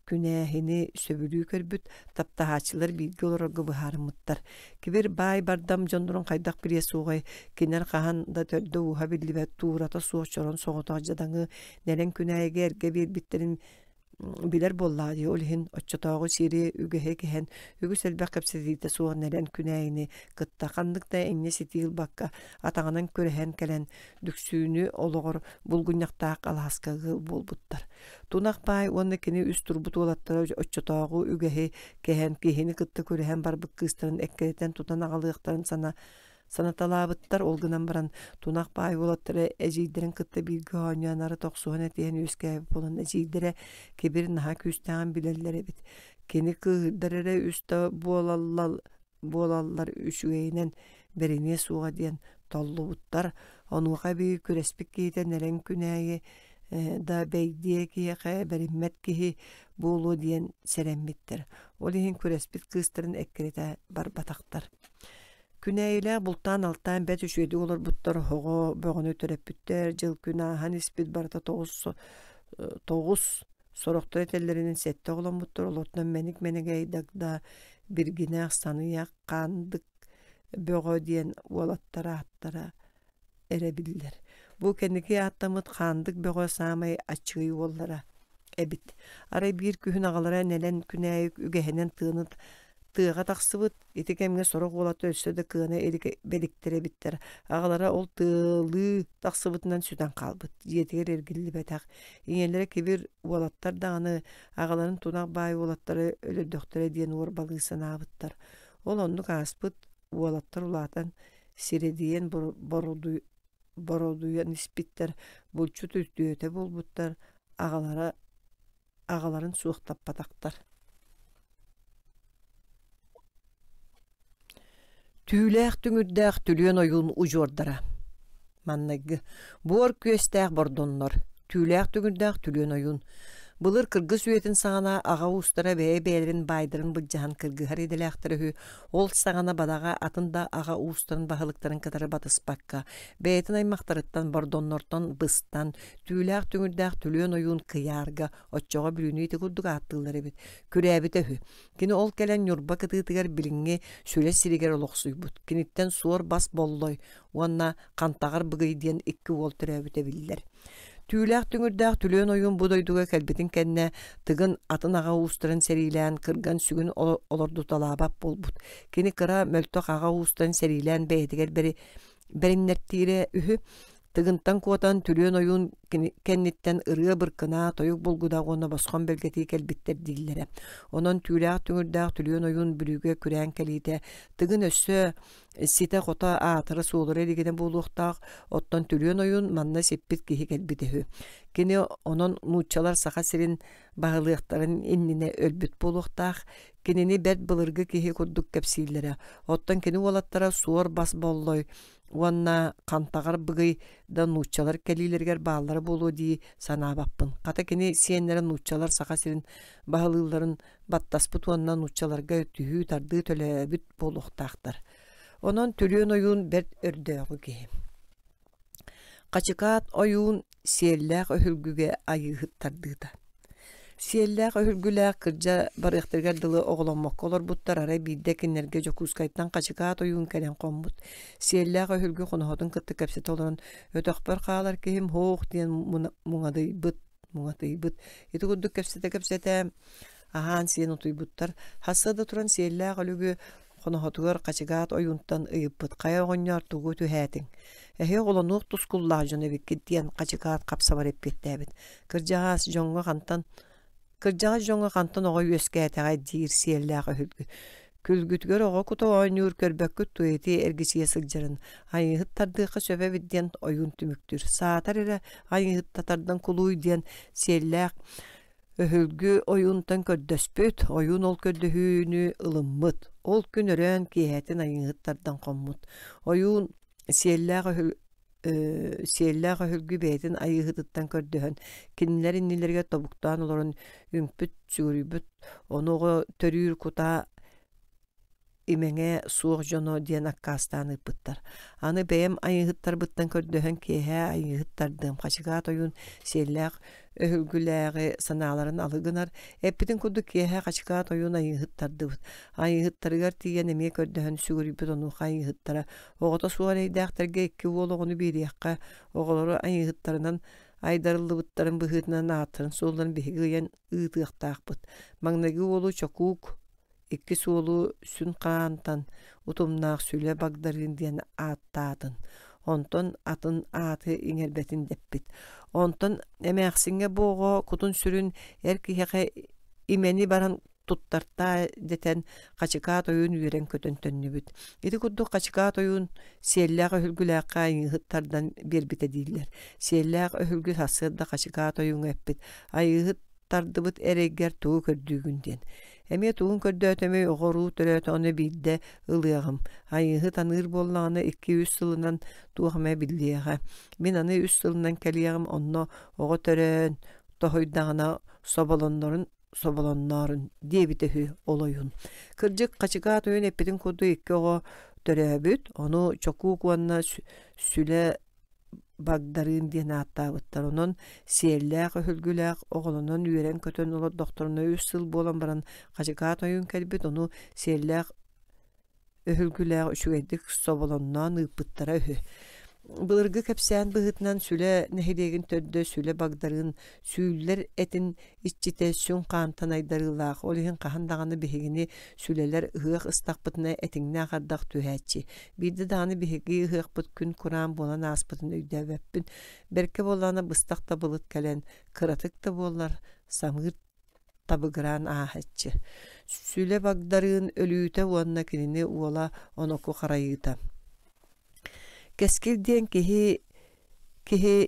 күнәһини сөбүлүү көрбүт таптахачылар билги олорго быхарымыттар. Кибер бай бардам жондурун кайдак бирие сугай кинер кахан да төлдө уха биллибет туурата суочорон соғытақ жадаңы нелен күнәйге эрге бирбиттерин билер боллады. Ол хин отчотоогу сири үгөһө кеһен үгү сэлбэх кепсидиите суо нелен күнәйини кытта кандыкта эмне ситил бакка атаңанан көрөһөн келен дүксүүнү ологор булгуньяктаак алааскагы болбуттар. Тунак бай онны кини үс турбут олаттара отчотоогу үгөһө кеһен кихини кытта көрөһөн барбык кыстарын эккеритен тутан агалыктарын санаталабыттар олгынан баран тунак бай олаттары эжийдерин кытта билги оонянары токсуон этиен үскәйб болан эжийдере кебир наха күстәган билеллери бит. Кени кыһырдарере үстө буолаллар үшүгейнен берине суга диен толлубуттар. Онуга би күреспик кейтен нерен күнәйе да бейдие киеқе бериммет кихи болу диен сереммиттер. Ол ихин күреспик кыстырын эккерите барбатактар. Күнәйлә бултан алтан бәт үшөйді олар бұттар хоғы бөғіні төреппіттер, жыл күнә хан іспет барда тоғыз сорақтар етелерінің сәтті олан бұттар, олартынан мәнік айдағда біргіне ақсаны қандық бөғі дейін олаттара аттара әрі білдер. Бұл кәнеке аттамыд қандық бөғі самай ачығы олара әбіт. Арай бір күхін ағалара нәлен күнәйік үгәхенен тыға тақсыбыт, етекемге сорық олаты өссөді кыына еліке беліктері біттер. Ағалара ол тылы тақсыбытынан сүтен қалбыт. Жетігер ергілі бәтақ. Еңелері кебір олаттар дағаны ағаларын тунақ бай олаттары өлірдөқтері дейін орбалығысын абыттар. Ол онды қаспыт олаттар олатан сиредейен бородуян іспиттер бұлчу түстүйеті болбыттар. Ағаларын суықтап батақтар. Түүлээх түңүрдээх түлүөн ойуун ужуордара. Маннагы. Буор күөстээх бордоннор. Түүлээх түңүрдээх түлүөн ойуун. Былыр кыргы сүйетін саңана аға устара бәйбәлерин байдырын бұджахан кыргы хариділәқтірі ол саңана бадаға атында аға устарын бағылықтарын катары батыспаққа. Бәйтін аймақтарыттан бордоннортан быстан түүләқ түңірдәқ түліен ойуын қиярға отчоға бүліні еті күрдіг аттылары бет. Күрәбіті хүй. Кені ол кәлен юрба кытытығар біліңе сөйлес сиригер олықсуй бұд. Кенеттен суар бас боллой. Уанна қантағар бұғайден ikki ол түрәбіті білдер. Түүләк түңірдәк түлөөн ойын будойдуға кәлбетін кәнне тыгын атын аға уустарын сәрилән кырган сүгін олорду талабап болбут. Кені кыра мөлтөк аға уустарын сәрилән бәйетігер бәріннәртейре үхі тыгынтан куотан түлөөн ойын кәннеттен ырыа бұркына тойық болгуда оны басқан бәлгеті кәлбеттер дейілері. Онан түүләк түңірдәк түлөөн ойын бүріге күрән кәлейті тыгын өссө сите кота атыры суолары дегенен болуқтақ оттан түлөөн ойын манна сеппет кихи кәлбетехі. Кені онан нучалар сақа сирин бағылықтарын инніне өлбіт болуқтақ кенені бәт бұлырғы кихи күрдік кәпсейлері. Оттан кені олаттара суор бас боллой уанна қантағар бұғый да нучалар кәлейлергер бағалары болу дей санабаппын. Қата кені сиенлері нучалар сақа сирин бағылыларын баттаспыт уанна нучаларға түхі тарды төлі бүт болуқтақтар. Onun türüön oyun bir ördöğü ki. Kaçıkat oyun siyerlek öhülgüge ayıhıttardığıda. Siyerlek öhülgülek kırca barıqtırgar dılı oğlanmak olur buttar aray biddekinlerge jokuskayttan kaçıkat oyun kelen kombut. Siyerlek öhülgü konuhodun kıttı kapsit olurun. Ötökber qağalar kehim hoğ diyen muğadıy bıt. Eti kudduk kapsite ahan siyen otuy buttar. Hasada turan siyerlek öhülgü konuhodugar kaçıkat oyuntan ıyıppıt. Kaya oğunyar tuğu tühätin. Ehe oğlanuk tuskullağı jone bikki diyen kaçıkat kapsa var eppettebit. Kırcaağız jonga kantan oğa üeskätägä diir siyerläge hülgü. Külgütgör oğa kuta oýnur körbäkküt tuýety ergisiýe syljaryn. Aýyhyt tardyqa söbe bidden oyun tümüktür. Saatar ere aýyhyt tatardan kuluy diyen siyerläg hülgü oyuntan kördöspüt. Oyun ol kördühünü ılymmyt. Ol günörän kihätin aýyhyttardan gommut. Oyun siyerläge siyerläge hülgü beytin ayıhıtıttan kördühön. Kinler innilerge tobuktan olorun ümpüt çürübüt. Onu törür kuta imenge suğ jono diyen akkastan ıpıttar. Anı beyem ayıhıttar bıttan kördühön kehe ayıhıttardığım kaçıgat oyun siyerläg öhülgüläge sanaların alıgınar. Eppitin kudu kehe kaçıgat oyun ayıhıttardı. Ayıhıttarıgar tiyen emeye kördühön sügürübüt onu ayıhıttara. Oğota suğar eydäkterge ekki oğluğunu biriyakka oğulları ayıhıttarından aydarıllı bıttarın bıhıtından atırın. Soğulların bihigiyen ıtıqtaq bıt. Magnagi oğlu çokuk iki suolu sün qaantan utumnaaq süle bagdarin diyen aattaadın. Onton atın aatı iňerbetin deppit. Onton emäxsinge boğo kutun sürün erkiheqe imeni baran tuttarta deten kaçıkat oyun üren kötön tönnübüt. Iti kudduk kaçıkat oyun siyerläg öhülgüläqqa ayıhıttardan birbite değiller. Siyerläg öhülgü hasırda kaçıkat oyun eppit. Ayıhıttardıbıt ereger tuğu kördüğünden. Emi tuğun kördötömey oğoru törötö onu bilde ılıyağım. Ayıhı tanır bollağını 200 yılından tuğamay bildiğe. Min anı 3 yılından keliyağım onu oğu törön tohoydağına sobalonların diye bitehü olayın. Kırcık kaçıkat oyun epidin kodu 2 oğu töröbüt. Onu çokuk vanna süle bagdarın diye nattağıttar. Onun siyerläg öhülgüläg oğlunun üren kötön olu doktoruna 3 yıl bolan baran kaçıkat oyun kelbit onu siyerläg öhülgüläg üçügedik sobalonnan ıpıttara öhü. Bılırgı kepsen bıhıtnan süle nehidegin töddö süle bagdarın süller etin iççite sün kantan aydarılaq. Olihin qahandağını bihigini süleler ıhıq ıstakpıtına etinne aqardaq tühätçi. Birde dağını bihigi ıhıqpıt gün kuran bolan aspıtını üdäveppin. Berke bolana bıstakta bılıt kelen kıratık da bollar samır tabıgıran ahətçi. Süle bagdarın ölüyüte uanna kinini uola onoku qarayıta. Keskil diyen kihi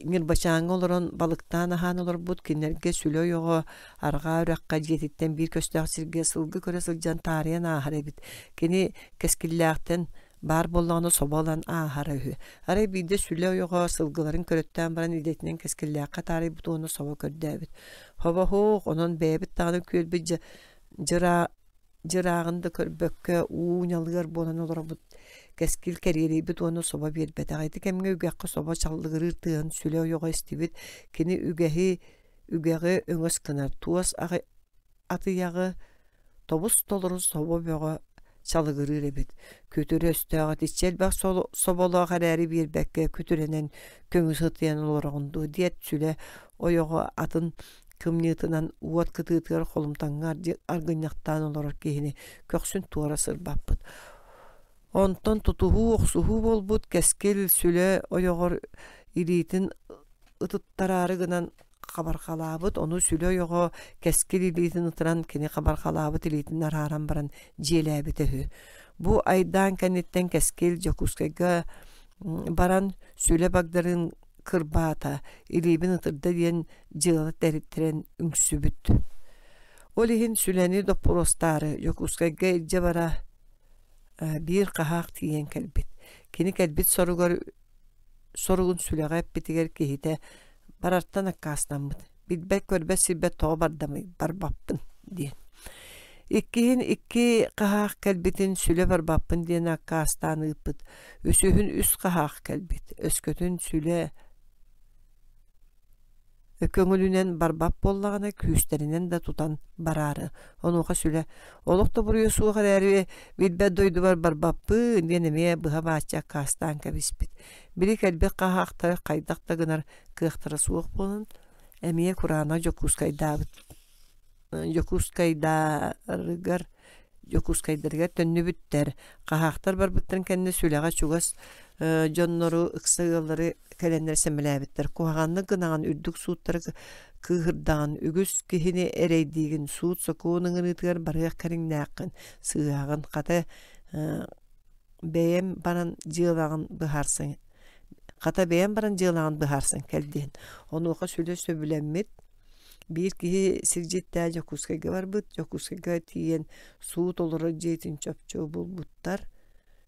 ngirbaşaң olorun balıktan ahan olor bud kinlerge sülö yoğu arga ürakka jetitten bir köstök sirge sılgı köre sıljan tariyan ahar ebit. Kini keskilläkten bar bollağını sobalan ahar öhü. Aray bide sülö yoğu sılgıların körötten baran idetinen keskilläkka tari budu onu soba kördü ebit. Hoba hoğ onun bebit tağını kölbi jırağında körbökke uğunyalıgar bolan olor bud. Keskil keriyeli bit onu soba bir betağıydı. Kemge ügekki soba çallıgırır tığın sülö yoga istibit. Kini ügehi öngös kınar. Tuas atı yağı tobus toluru soba yoga çallıgırır ebit. Kötürü östüğü içel bak sobalığa kararı bir bekke kötürenen köngüs hıtıyan olorağındı. Diyet sülö o yoga atın kımniyetinden uvat kıtıtıgar kolumtangar argınyaktan olarak gehini köksün tuara sırbapıt. Onton tutuhu oqsuhu bolbut keskil süle oyoğor ilitin ıtıttararı gınan qabarqalabıt. Onu süle oyoğo keskil ilitin ıtıran kini qabarqalabıt ilitin araran baran jelabitehü. Bu aydan kennetten keskil jokuskega baran süle bagdarın kırbata ilibin ıtırda diyen jığılı derittiren üngsübüt. Olihin süleni doporostarı jokuskega ilce bara bir qahaq tiyen kelbit. Kini kelbit sorugun süleğep bitiger kihite barartan akkasnamıd. Bilbek körbet silbet toğa bardamı barbaptın diyen. Ikkihin ikki qahaq kelbitin süle barbapпын diyen akka astanıpıt. Üsühün üst qahaq kelbit. Öskötün süle köngülünen barbap bollağına küstərinen de tutan bararı. Onuqa süle. Oluq da buruyor suğa kadar bilbə doydu var barbapпы deneme bıha bahçe kastan kebispit. Biri kelbit qahaqta qaydaqta gınar kıqtara suğuk bolun. Emiye kurana Jokuskaydargar tönny bütter. Qahaqtar barbıttırın kenne süleğe çugas jonnoru ıksığılları kelenler semmelebitler. Kuhağanlı gınağın ürdük suutları kıhırdan, ügüs kihini ereydiğin suut sokuğunun ıtıgar barıyak karin naqın sığağın qata beyem baran jığılağın bıharsın. Qata beyem baran jığılağın bıharsın keldiğin. Onu oqa süle söbülenmit. Bir kihi sircitte jokuskayga var bıt. Jokuskayga tiyen suut olur jetin çöpçö bulbuttar.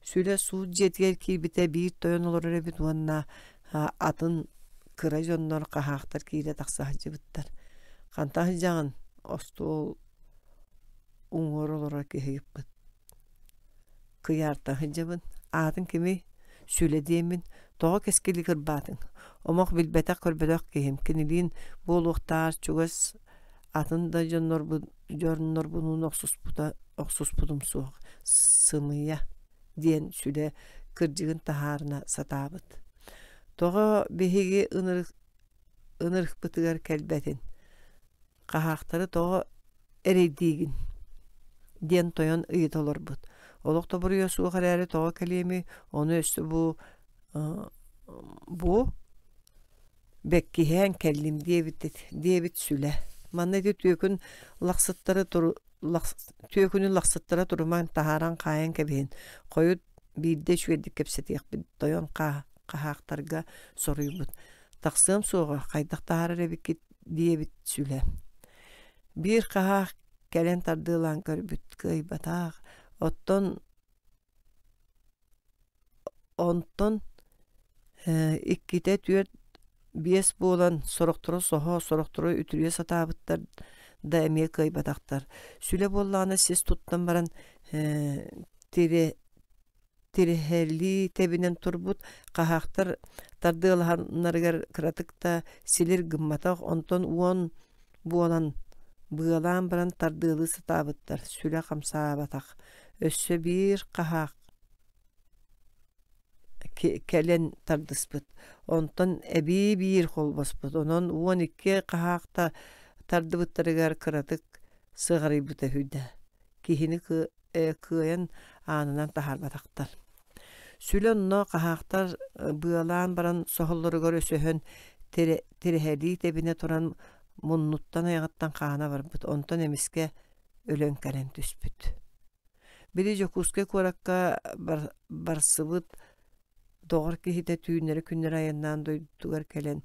Süle suut jetger ki bite bir toyon olur ebit vanna atın kıra jonnor qahaqtar kiyle taqsahcı bıttar. Qantah jağın ostol uңor olur kihip bıt. Kıyarta hıcabın atın kimi süle diyemin toğa keskili kırbatın. Omaq bilbetak körbedok kihim kinilin boluqtar çugas atın da jonnor bunun oqsus budum suq sımıya diyen süle kırcığın taharına satabıt. Toğa behigi ınırıq bıtıgar kelbetin. Qahaqtары toğa ereydiğin diyen toyon ıyıt olur bıt. Oluq da buruyor suğa kararı toğa kelimi onu üstü bu bekkihen kellim diyebit süle. Manna de tüyükün laqsıtlara turman taharan qayan kebihin. Koyut bilde şüvedik kepsetiyak toyon qahaqtarga soruyubut. Taqsığım soğa qaydaq tahara rebikit diyebit süle. Bir qahaq kelen tardığılan körbüt kıybataq. Onton ikkite tüyet bies bolan soroqturu ütürüye satabıttar da emeye kıybataqtar. Süle bollağına siz tuttan baran tiriheli tebinen turbut qahaqtar tardığılanlargar kıratıkta silir gımmataq onton uon bolan bığalan baran tardığılı satabıttar. Süle qamsabataq. Össö bir qahaq kelen tardıspıt. Ondan ebi bir kolbaspıt. Onun 12 qahaqta tardıbıttarıgar kıratık sığarıbıta hüdde. Kihini kıyan anından taharbataqtar. Sülönno qahaqtar bığalan baran soholları görösöhön tiriheli tebine turan munnuttan ayaqattan qana barbıt. Ondan emiske ölön kalen tüspüt. Biri jokuske korakka barsıbıt doğar ki hide tüyünleri günler ayından doydugar kelen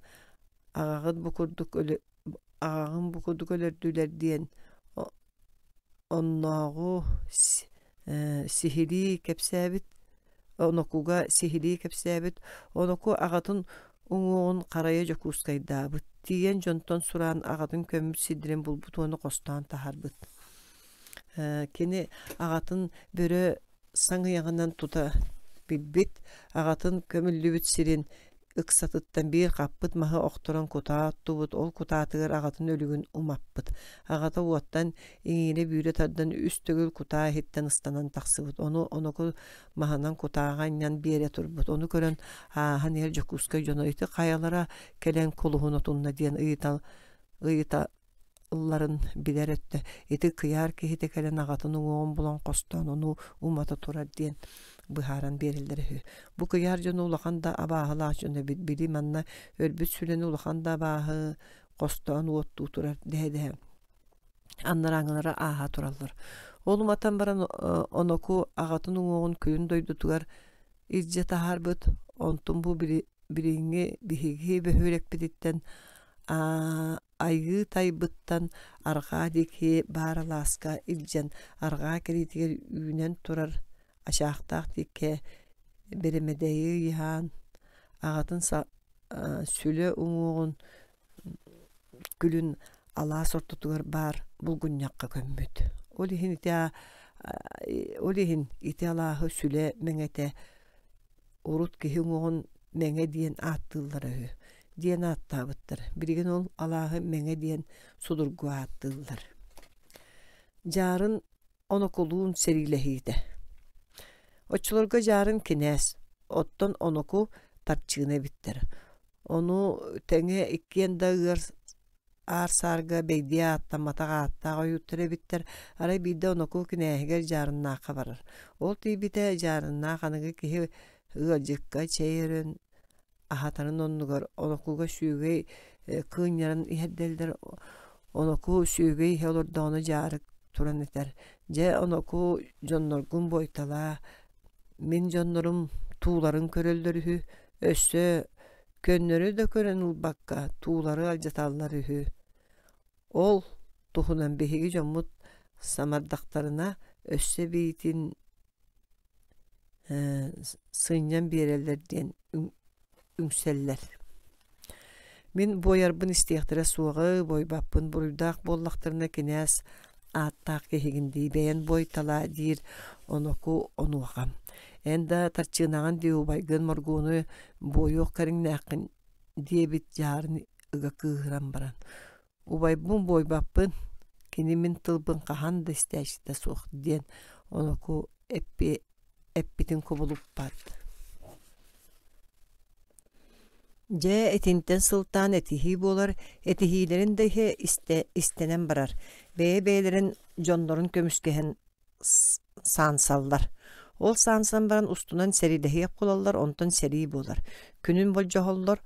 ağağın bu kurduk ölerdüler diyen onnağı sihiri kepsabit onokuga sihiri kepsabit onoku ağatın uğun qaraya jokuskayda bıt diyen jonton suran ağatın kömür sidiren bulbut onu qostan taharbıt. Keni ağatın börö saŋı yağından tuta bilbit ağatın kömüllübüt sirin ıksatıttan bir qappıt maha oqturan kuta tubut ol kutatığır ağatın ölügün umapпыт. Ağata uattan iğine büyre tardan üstögül kuta hitten ıstanan taqsıbıt. Onu mahanan kutağan yan bir yere turbut. Onu gören hanyer jokuska jonoyti qayalara kelen koluğun otunna diyen ıyıtaların biler etti. Eti kıyar ki hite kelen ağatını uğun bulan qostan onu umata turar diyen bıharan berilleri. Bu kıyar jonu ulaqan da abahıla jonu bili manna ölbüt süleni ulaqan da abahı qostan uottu turar dehe. Anlarağınlara aha turallar. Olum atan baran onoku ağatın uğun köyün doydu tugar izce taharbıt. Ontun bu biringi bihigi behörek biditten aygı taybıttan arga deki baralaska ilcen arga keritiger ünen turar aşağıtaq dike beremedeyi yihan ağatın süle uğun gülün ala sortutugar bar bulgun yakka kömbüt. Olihin ite Allah'ı süle meŋete urut kihin oğun meŋe diyen attılları diyen attabıttır. Birigen ol Allah'ı meŋe diyen sudurgu attıllar. Jarın onokuluğun serilehiydi. Oçulurga jarın kines, otton onoku tarçığına bittir. Onu tenge ikkien dağır arsarga beydiye attamatağa attağa yuttere bittir. Ara bir de onoku kinehiger jarın naqa varır. Ol tibite jarın naqanıgı kihi ıgacıkka çeyirin ahatanın onnugar onokuga sügey kınyarın iherdelder onoku sügey olurda onu jarık turan eter. Je onoku jonnorgun boytala min jonnorum tuğların köröldürühü össö könleri de kören ulbakka tuğları alcatallarıhü. Ol tuhunan behigi jommut samardaktarına össö beytin sınyan bireller diyen ümseller. Min boyarbın istiyaktıra suağı boybapın buruydak bollaktarına kines attaq kehigindi beyen boytala dir onoku onuğam. Enda tarçınağın diyu baygın morgunu boyuq karin naqin diyebit jarın ıga kıhıran baran. Ubaybın boybapın kinimin tılbın qahan da istəyişdə suaq diyen onoku eppitin kubulup bat. Je etinten sıltan etihi bolar, etihilerin de istenen barar. Beylerin jonnorun kömüskehen sansallar. Ol sansan baran ustunan serilehiyek kulallar, ondan seri bolar. Günün bolcahollar,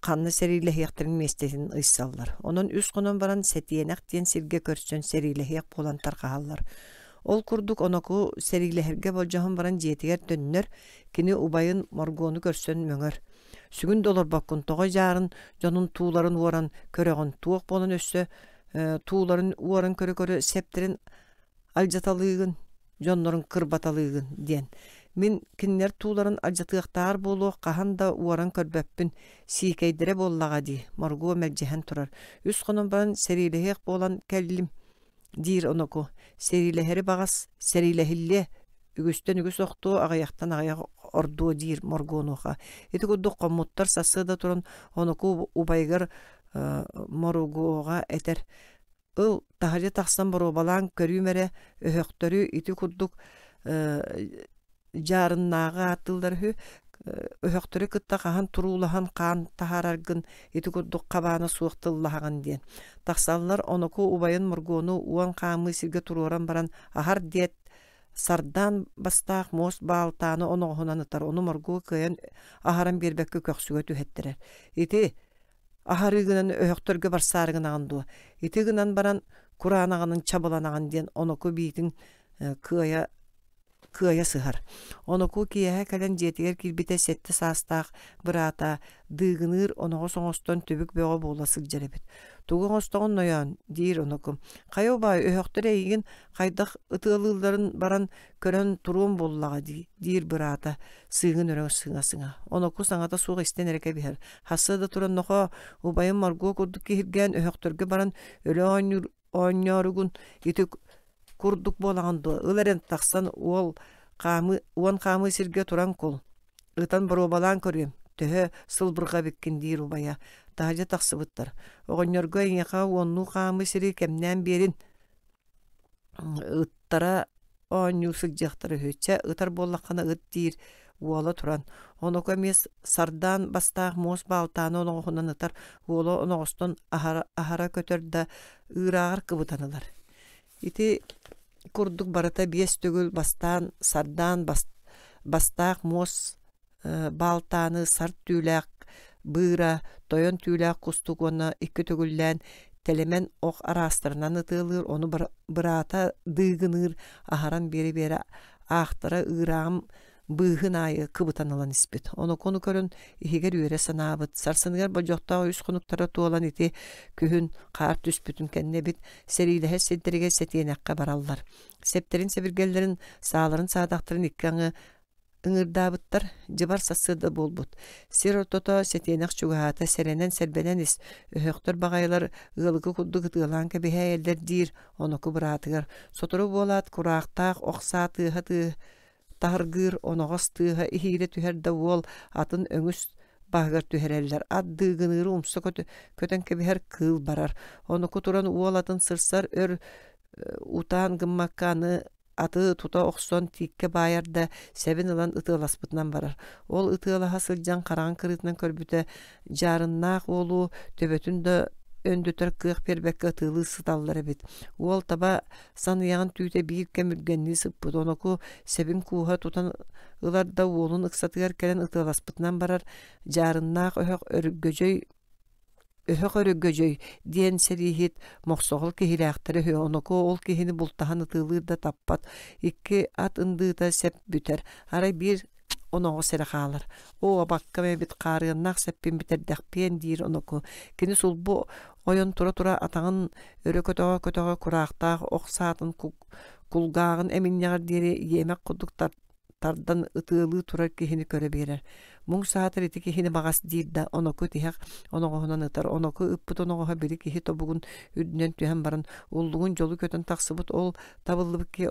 kanlı serilehiyeklerin mestetin ıssallar. Onun üst konun baran setiyenek diyen sirge körsön serilehiyek bolan tarqahallar. Ol kurduk onoku serileherge bolcahın baran jetiger dönünür, kini ubayın morgonu körsön möngör. Sügün dolar bakkun toğa jarın, jonun tuğların uğaran köreğin tuğuk bolun össö, tuğların uğaran köre septirin aljatalığın, jonnorun kırbatalığın diyen. Min kinler tuğların aljatığıqtar bolu, qahan da uğaran körböppün sikeydire bollağa di, morgu mercehen turar. Üst konun baran serilehek bolan kellim, dir onoku. Serileheri bağas, serilehille, ügüsten ügüs oqtu, ağayaqtan ağayaq ordu dir morgonuqa. Eti kudduk qommuttar sasıda turun onoku ubaygar morguğa eter. O tahaca taqsan barobalan körümere öhöktörü iti kudduk jarınnağı atıldarı öhöktörü kıtta qahan turulahan qan taharargın iti kudduk qabana suuqtıllahagın diyen. Taqsallar onoku ubayın morgonu uan qamı sirge tururan baran ahar diyet sardan bastaq mos baltаны onoğunan atar onu morgu kıyan aharan berbekke köksüge tühettirer. Iti aharıgınan öhöktörge barsarıgın ağındu. Iti gınan baran Kur'anağının çabalanağın diyen onoku biyitin kıya sığar. Onoku kiyehe kalen jetiger kilbite sette sastaq bırata dığınır onoğu soğustan tübük beğo boğlasık jerebit. Tuğun ostoğun noyan dir onokum. Kayo bay öhöktör eygin kaydaq ıtığılılların baran kören turuğun bollağa dir bırata sığın örön sığına. Onoku saňata suğ istenereke biher. Hasıda turan noxo ubayın morgu kurduk kihirgen öhöktörge baran öle oynyorugun itik kurduk bolağındı. Ilaren taqsan uan qamı sirge turan kol. Itan barobalan körüyüm. Töhö sılbırga bekkin dir ubaya. Tahaca taqsıbıttar. Oğonyorga iňaqa onu qamı siri kemnen berin ıttara oňu sıjaqtara höçe ıtar bollaqana ıt dir uola turan. Onoka mes sardan bastaq mos baltany onoğunan ıtar. Uola onoğuston ahara kötörda ırağır kıbıtanılar. Iti kurduk barata bies tögül bastan sardan bastaq mos baltany sart tüylaq bıra toyon tüylaq kustuk ona iki tögüllen telemen oq arastırınan ıtılır onu bırata dığınır aharan beri ahtara ırağım bıhın ayı kıbıtan alan ispit. Onu konu körün ihiger üyere sanabıt. Sarsınıgar bacokta o üst konuktara tuolan iti kühün kart üspütün kendine bit seriyle setterige setiyenekka barallar. Septerin sebirgellerin sağların sağdaktırın ikkanı ыңырдаабыттар жыбар сасыда болбут. Сир ортото сетенек чугаата серенен сербененис өһөктөр багайлар ылгы кудду гытылан кебеhe элдер дир оноку быраатыгар. Сотору болат кураактаах окса тыыха тахыргыр оногос тыыха ихире түһэрдэ уол атын өңүс багар түһэрэллэр. Аддыгыныры умса көтөн кебеһэр кыл барар. Оноку туран уол атын сырсар өр утаан гыммакканы аты тута оксон тикке байарда себин ылан ытыласпытынан барар. Ол ытылаха сылжан караан кырытынан көрбүтэ жарыннаах олу төбөтүндө өндүтөр кыах пербекке ытылы сыталлар эбит. Ол таба саныягын түйте биир кемүргенни сыппыт. Оноку себин кууха тутан ыларда уолун ыксатыгар келен ытыласпытынан барар. Жарыннаах өһөх өрөгөжөй диэн серихит мохсоғыл кихилээхтері хö оноку ол кихини бултахан ытылыр да таппат. Икки ат ындыыта сеп бүтер. Арай бир оноғы серахалар. О абакка бит қарыыннақ сеппин битердәқпен дир оноку. Кини сулбу ойон тура атаңын өрө көтөгө кураақтақ оқсатын кулгағын эминнягар дири емек кудуктар тардан ытылы турар кихини көрө берер. Муң саатыр ити кихини багас дирда оноку тихак оногоһунан ытар. Оноку ыппыт оногоһа бiri кихи тобугун үдүнөн түһэн баран уллугун жолу көтөн таксыбыт ол табыллыбык ки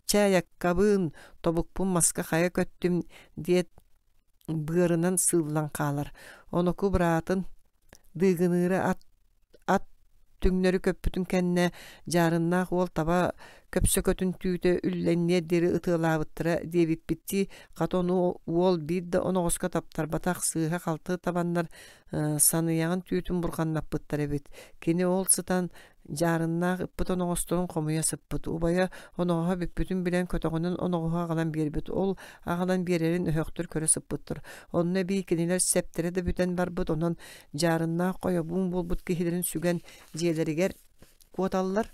чаяккабын тобукпун маска хая көттүм диет быырынан сыллан калар. Оноку быраатын дыгыныры ат түңнөрү көппүтүн кенне жарыннаах ол таба көпсө көтүн түйте үлленне дери ытылаабыттыра дебиппитти катону уол бирде оногоска таптар батак сыыха калты табаннар саныягын түйтүн бурганнаппыттар эбит. Кини ол сытан жарыннаах ыппыт оногосторун комуя сыппыт. Убая оногоха биппүтүн билен көтөгөнүн оногоха агадан бербит. Ол агадан берерин өһөктөр көрө сыппыттыр. Онна бийкинилер септере де бүтен барбыт. Онон жарыннаах койобун болбут кихилерин сүген жиелеригер куоталлар.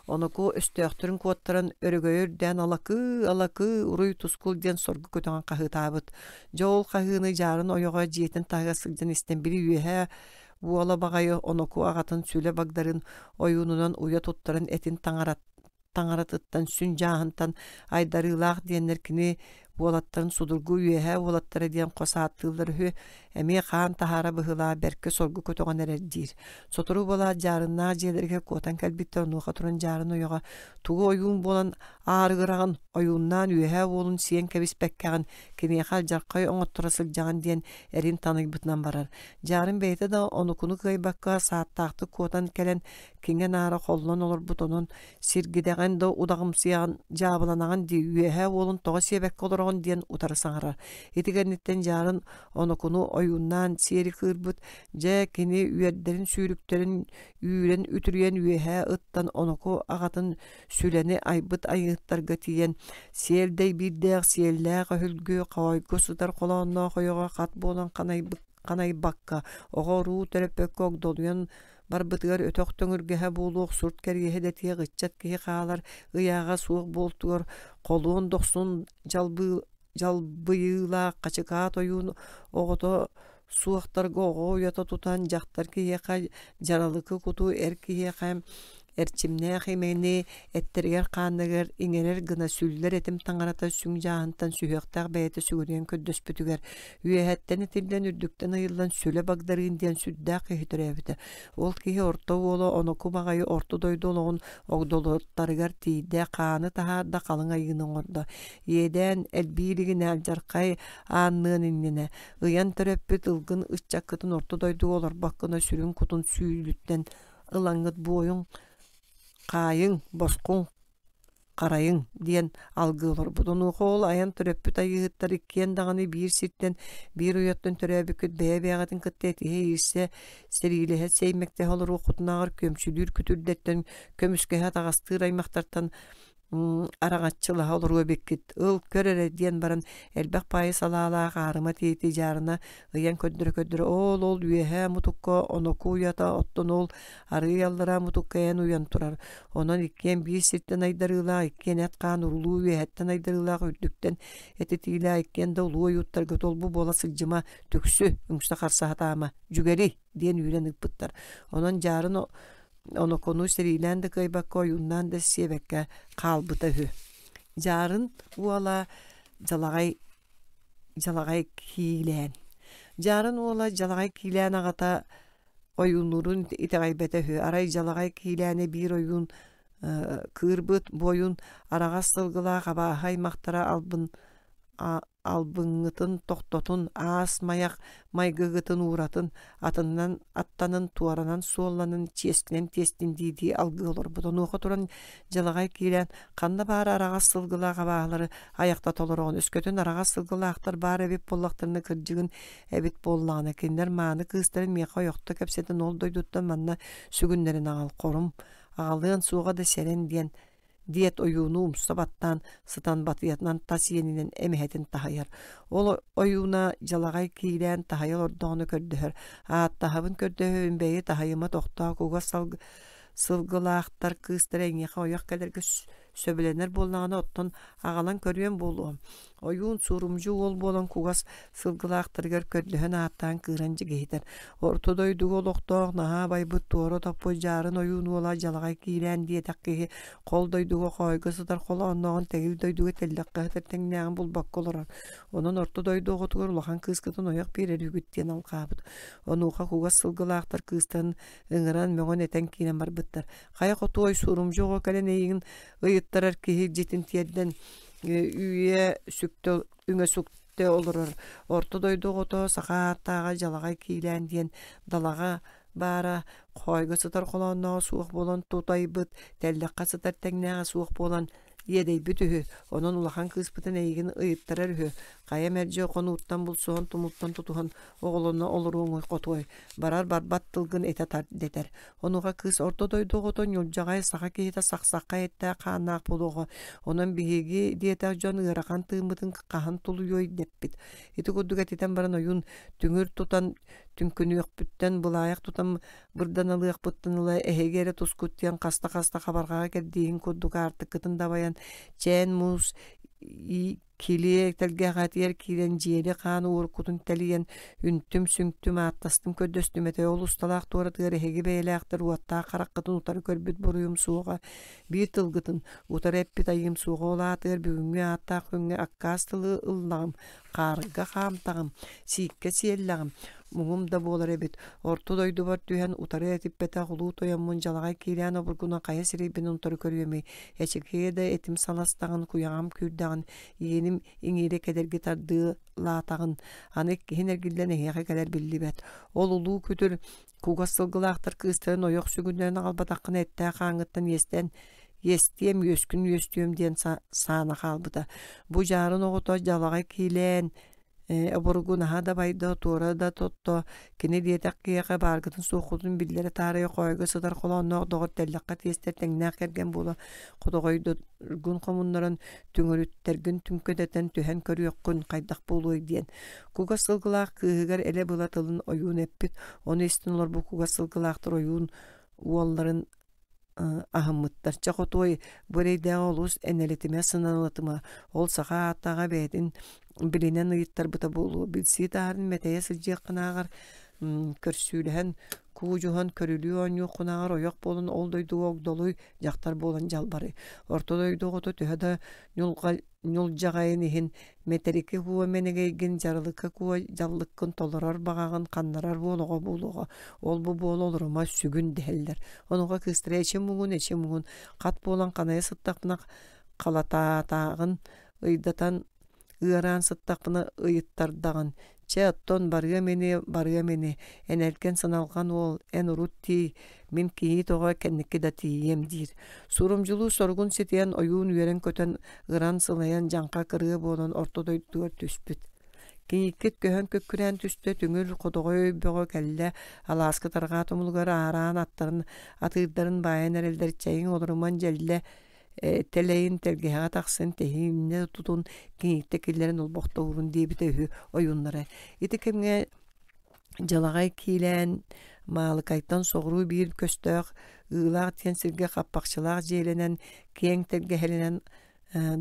Оноку өстөктөрүн куоттарын өрөгөйөр ден алакы уруй тускул ден соргу көтөгөн кахытаабыт. Жол кахыны жарын ойога жиетин тага сылжан истен бири үйе уола багайы оноку агатын сүле багдарын оюнунан уя туттарын этин таңаратыттан сүн жаһантан айдарылаах диеннер кини уолаттарын судургу үйе уолаттары диен косааттылар хө эми хаан тахара быхыла берке соргу көтөгөн эрдир. Сотору бола жарынна желерге котан калбитте онуха туран жарын ойога тугу оюн болан аарыгыраган оюннан үйе болун сиен кебиспеккаган кини хал жаркай оңоттурасыл жаган диен эрин таныйбытынан барар. Жарын бейте да онукуну кыйбакка сааттаакты котан келен кинген ара холлон олор бутонун сиргидеген да удагымсыяган жабыланаган ди үйе болун тога себек олоргон диен утары саңарар. Итигенниттен жарын онукуну оюннан сери кырбыт же кини үйердерин сүйрүктерин үйрен үтүрүен үйе ыттан оноку агатын сүлени айбыт айыттарга тиен сиэлдей бирдег сиэллээх өхүлгү кавайгы сутар колоонно койого кат болан канайбакка огоруу терепекке огдолуян барбытыгар өтөк төңүргеһе буулук сурт кергеһе да тие гыччат киһи хаалар ыяга суук болтугар колуун доксун жалбыйыла качыкаат оюун огото суактарга ого уята тутан жактар киһиэха жаралыкы куту эр киһиэха эрчимнээх эмени эттергер хаанныгар иңерер гына сүллер этим таңарата сүң жаантан сүйөктаах бэйэте сүгүрүен көддөспүтүгер үйэһэттен итилден үрдүктен ыйылдан сүлэ багдарын диэн сүддээх киһитүрэбите. Ол киһи орто уолу оноку багайы орто дойдолоҕун огдолуттарыгар тиийдэ хааны таһаарда халыҥ айыының ордо. Иэдэн элбииригин алжаркай аанныын иннене. Ыйан төрөппүт ылгын ыччаккытын орто дойду олорбаккына сүрүн кутун сүүлүттен ылаңыт буойуң кайың, босқун, карайың диен алгылар. Будуну хол аян төрөппүт айыгыттар иккен даганы бир сирттен бир уяттан төрөбүкөт бэбягатын кыттети ийсе серилеһе сеймекте холор окутунагар көмчүлүр күтүрдеттен көмүскеһе тагастыр аймактартан арагатчылы холор беккит ыл көрөрө диен баран элбек пайы салаалаа арыма тиети жарына ыян көддөрө ол үйе мутукко оноку уята оттон ол ары яллара мутуккаен уян турар. Онон иккен бир сирттен айдарыла иккен эткан урулуу үйеттен айдарыла үрдүктен этетиле иккен да улуу юттарга толбу бола сылжыма төксү үңүстө карсаатаама жүгери диен үйрен ыппыттар. Онон жарын онокону серилэнде кайбакка оюннан да себекке калбыта хө. Жарын уала жалагай киилэн. Жарын ола жалагай киилэн агата oyunların itegaybete hü. Aray jalagay kiilene bir oyun kırbıt boyun aragas sılgıla qabahay maktara albıngıtın toktotun as mayak maygıgıtın uğratın attanın tuaranan sollanın çeskinen testin didi algı olur. Budan oqa turan jalagay kiilen kanda bar aragas sılgıla qabahlары ayakta toloroğun öskötün aragas sılgıla aktar bar ebip bollaktarını kırcıgın ebit bollağına kinder manı kıstарын meqa yoqta kapsetin ol doyduttan manna sügünlerin ağal qorum ağalığın suğa da seren diyen diyet oyunu umsabattan sıtan batıyatından tas yeninin emehetin tahayar. Ol oyuna jalagay kiilen tahayar ordağını kördühür. Tahabın kördühün beyi tahayıma toqta kuga sılgılaqtar kıstır enyeqa oyak kalerge söbülener bolnağına ottan ağalan körüyen boluğum. Oyun surumcu ol bolan kugas sılgılaqtırgar kördühün attan kırancı geyder. Ortodoydu oloqtaq naha baybıt doğru topu jarın oyun ola jalagay kiilen diye takkihi kol doydugu koygısıdar kola onnoğun tegil doydugu tellaqqa tertengnağın bulbak olorar. Onun ortodoydu tugur ulahan kıskıtın oyak bir erügütten alqabıd. Onuqa kugas sılgılaqtar kıstan ıngıran möğün eten kinen barbıttar. Qayak otu oy surumcu o kalen eyin ıyıttarar ki jitin tiyedden üye süktü üngö sükte olurur. Ortodoydu oto saqattağa jalagay kiilen diyen dalaga bara koyga sıtar kolonno suuq bolan tutaybıt tellaqqa sıtar tengnağa suuq bolan yedey bütühü onun ulahan kıspıtın eygin ıyıttarar hü qaya merce konu uttan bulsuğun tumulttan tutuhan oğluna oluruğun qotoy barar barbat tılgın ete deter onuğa kız ortodoydu oton yolcagay sağa kehita saqsaqqa ette qanaq buluğu onun bihigi diyete jon ıraqan tığmıtın qahan tuluyoy deppit iti kudduk etiten baran oyun tüngür tutan tünkünü yokbütten bulayak tutam burdan alıyaq bıttın ılay ehegere tuskuttiyan kasta qabargaga kerdiğin kudduk artık kıtın dabayan çen muz kiliye telge gatiyer kilen jiyeli qanı urkutun teliyen üntüm süngtüm attastım köddöstümete ol ustalaq toratır ehegi beylaqtır uatta qaraqqıtın utar körbüt buruyum suuğa bir tılgıtın utar eppit ayım suuğa olatır büngü atta qüngü akkastylı ıllağım qarga qamtağım sikke siyellağım Mungum da bolar ebit. Ortodoydu var tühen utarı etip beta hulu toyammun jalagay kiilen oburguna qaya siribin untarı körüyemi. Eçekeye de etim salastağın kuyağım kürdağın yenim iŋire kedergi tardığı latağın. Anek hinergilden eheğe kadar billi bet. Ol ulu kütür kugasılgılaqtır kıstırın oyoq sügünlerini albataqın ette qanğıttan yestiyem yöskün yöstüyem diyen sana qalbıda. Bu jarın oğuta jalagay kiilen Oburgun hada bayda tora da totto kini dietak kiyaqa bargıtın soğudun billere taraya koyga sıdar kolonnoq doğru tellaqqa tester tengna kergen bula qodogoydu gun komunların tüngürüttergün tümködeten tühen körüyoqqun qaydaq buluy diyen kuga sılgılaq kıhıgar ele bulatılın oyun eppit onu istin olur bu kuga sılgılaqtır oyun uolların ahımıttar çaqotoy burayda olus eneletime sınanıtıma ol sağa attağa beydin bilinen ıyıttar bıta bolu bilsi tarın meteye sıcak qınağır körsülühen kujuhan körülüyon yok qınağır oyak bolun oldoydu ogdoluy jaktar bolan jalbары ortodoydu oto tühada nyol jagaynihin meteriki huwa menegeygen jarılıka kuwa jallıkkın toloror bagağın kannarar boluğa ol bu bol oluruma sügün deheller onuğa kıstıra eçe mugun qat bolan qanaya sıttaqpına qalatağın ıydatan ıran sıttaqpına ıyıttardağın Çeatton barıya meni enelken sanalgan ol en urutti min kihi toğa kenniki da tiyem dir. Surumculuğu sorgun setiyen oyun üyeren köten ıran sılayan janqa kırığı bolan ortodoyduğa tüspüt. Kiyikit köhön kökküren tüste tüngül kodogoy böğü kelle alaskı targa tumulgar aran atların atırların bayan erelder çayın olurman jelle teleyin telgeha taqsın tehinne tutun kiniktekillerin olboqta urun diye bitehü oyunlara. Iti kemge jalagay kiilen maalıkaytan soğru bir köstök ıılaq tiyen sirge qappaqçılaq jeylenen keng telgehelenen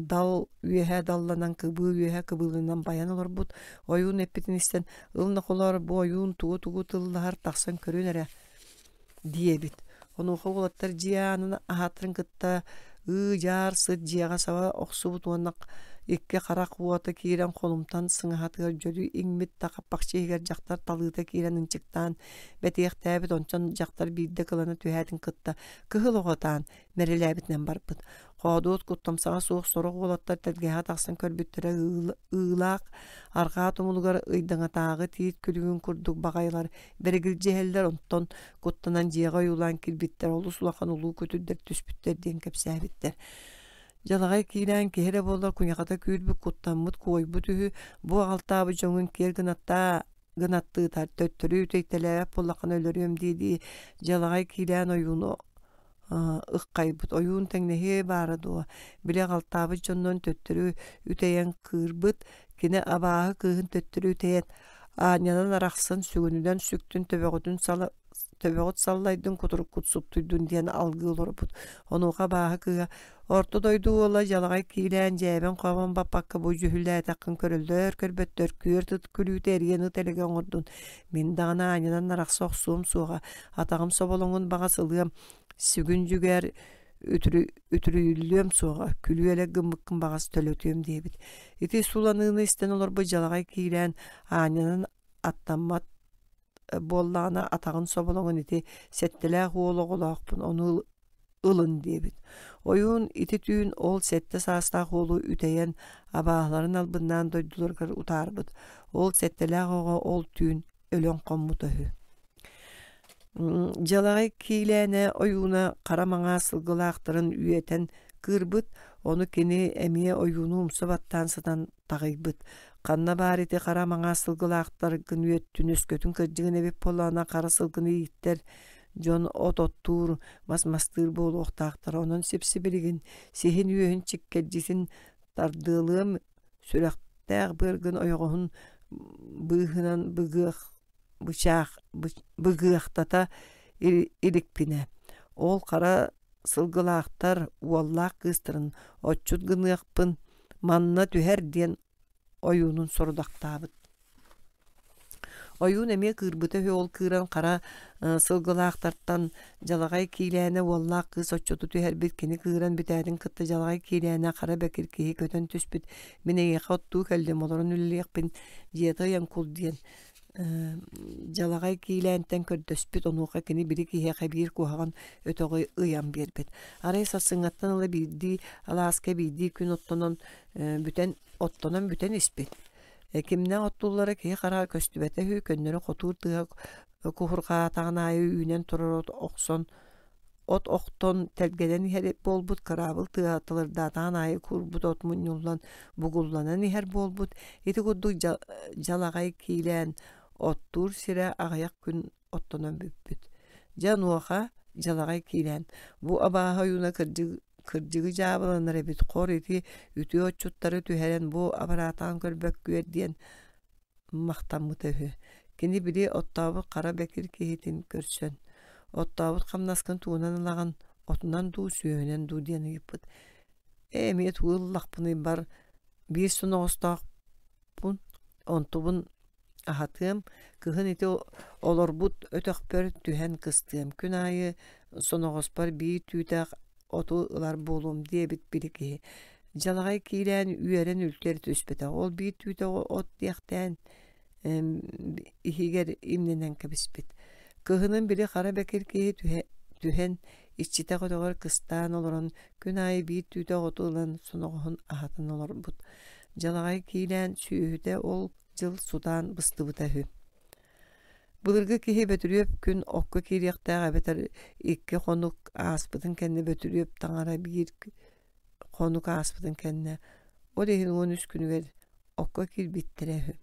dal üyehe dallanan kıbı üyehe kıbılından bayan olur bud oyun epitin isten ılna qolar bu oyun tuğu tıllar taqsın körünere diye bit. Onu qoğulattar jiyanın ahatırın kıtta jar sıd jiyaga sava oqsubut onak икке қара қуаты киирен қолымтан сыңаһатыгар жөлү иңмит тақаппақчыгер жақтар талыыта киирен ынчыктаан бәтиэхтээбит ончон жақтар биирде кыланы түһээдин кытта кыһыл оҕотаан мэрилээбитинэн барбыт. Хоодуут куттамсаға суох сорох уолаттар тэлгэһэ тахсан көрбүттэрэ ыылаах аргаа тумулугар ыйдаҥатааҕы тиит күлүгүн курдук баҕайлар бэригилдьиһэллэр онтон куттанан дьиэҕэ уйулаан килбиттэр олус улахан улуу көтүддэр түспүттэр диэн кэпсээбиттэр. Жалаҕай киилээн киһэрэ буоллар куняхата күүрбүк куттаммыт куойбут үһү бу аҕалтаабы дьоҥун киэр гынаттыытар төттөрү үтэйтэлээбэп буллахан өлөрүөм диэдии жалаҕай киилээн ойууну ыккайбыт ойуун тэҥнэһиэ баара дуо билэ аҕалтаабы дьоннон төттөрү үтэйэн кыырбыт кини абааһы кыыһын төттөрү үтэйэн аанньанан арахсын сүгүнүдэн сүктүн төбөҕүт саллайдын кутуруккут суптуйдун диэн алгыы олорбут. Онуоха бааһы кыыһа орто дойду уола жалаҕай киилээн дьээбэн хуаман баппакка бу үһүллээтэххин көрөллөр көрбөттөр күөр күлүүтэ эриэн ытэлэгэ оҥордун мин даҕаны аанньанан арахса охсуум суоҕа атаҕым соболоҥун баҕа сылыам сүгүн жүгэр үтүрүйлүөм суоҕа күлүү эле гыммыккын баҕас төлөтүөм диэбит. Ити суланыыны истэн олорбу жалаҕай киилээн аанньанан аттаммат буоллаана атаҕын соболоҥун ити сэттэлээх уолоҕулоохпун ону ылын диэбит. Ойуун ити түүн ол сэтте саастаах уолу үтэйэн абааһыларын албыннаан дойдуларгар утаарбыт. Ол сэттэлээх оҕо ол түүн өлөн хоммут өһү. Жалаҕай киилээнэ ойууна хара маҥаа сылгылаахтарын үөтэн кыырбыт, ону кини эмиэ ойууну умса баттаан сытан таҕыйбыт. Ханна баар ити хара маҥаа сылгылаахтаргын үөттүн өскөтүн кырдьыгын эбит поллаана хара сылгыны ииттэр дьон от оттуур мастыр буолуохтаахтар онон сипсибилигин сиһин үөһүн чиккэддитин тардыылыам сүрэхтээх быаргын ойоҕоһун быыһынан быгыахтата иликпине. Ол хара сылгылаахтар уоллаах кыыстарын отчут гыныахпын манна түһэр диэн ойуунун сорудактаабыт. Ойуун эмиэ кыырбыта үһү ол кыыран хара сылгылаахтартан жалаҕай киилээнэ уоллаах кыыс отчуту түһэрбит кини кыыран бүтээдин кытта жалаҕай киилээнэ хара бэкир киһи көтөн түспүт мин эйиэхэ оттуу кэллим олорун үллиэхпин дьиэtä янкул диэн жалаҕай киилээнтэн көрдөспүт онуоха кини били киһиэхэ биир куһаҕан өтөҕүй ыйан биэрбит. Арай сасыҥаттан ыла биирдии алааска биирдии күн оттонон бүтэн испит. Кимнэ оттууллара киһи хара көстүбэтэ үһү көннөрү хотуур тыа кухургаатаҕын аайы үүнэн турар охсон от охтон телгеден иһэр буолбут караабыл тыатылырдаатаан аайы курбут от муньуллан бугулланан иһэр буолбут ити курдук жалаҕай киилээн оттуур сирэ аҕайах күн оттонон бүппүт. Жануоха жалаҕай киилээн бу абааһа ойууна кырдьыгы жаабыланар эбит хор ити үтүө отчуттары түһэрэн бу абараатаан көрбөккүөр диэн махтаммыт өһү. Кини били оттаабыт хара бэкир киһитин көрсөн. Оттаабыт хамнаскын туунан ылаган отунан дуу сүйөнен дуу диэн ыйыппыт. Эмиэ туыллахпыны бар биир суноҕустаахпун онтубун аһатыам кыһын ити олорбут өтөхпөр түһэн кыстыам күн аайы соноҕоспар биир түүтээх оту ылар буолуум диэбит били киһи. Жалаҕай киилээн үөрэн үлтэр түспэтэ ол биир түүтэ от диэхтээн иһигэр имненэн кэбиспит. Кыһынын били хара бэкир киһи түһэн иччитэ хотоҕор кыстаан олорон күн аайы биир түүтэ оту ылан соноҕоһун аһатын олорбут. Жалаҕай киилээн сүүһүтэ ол жыл судаан быстыбыта үһү. Былыргы киһи бөтүрүөп күн окко кириэхтээх эбэтэр икки хонук ааспытын кэннэ бөтүрүөп таҥара биир хонук ааспытын кэннэ ол иһин уон үс күнүгэр окко киирбиттерэ үһү.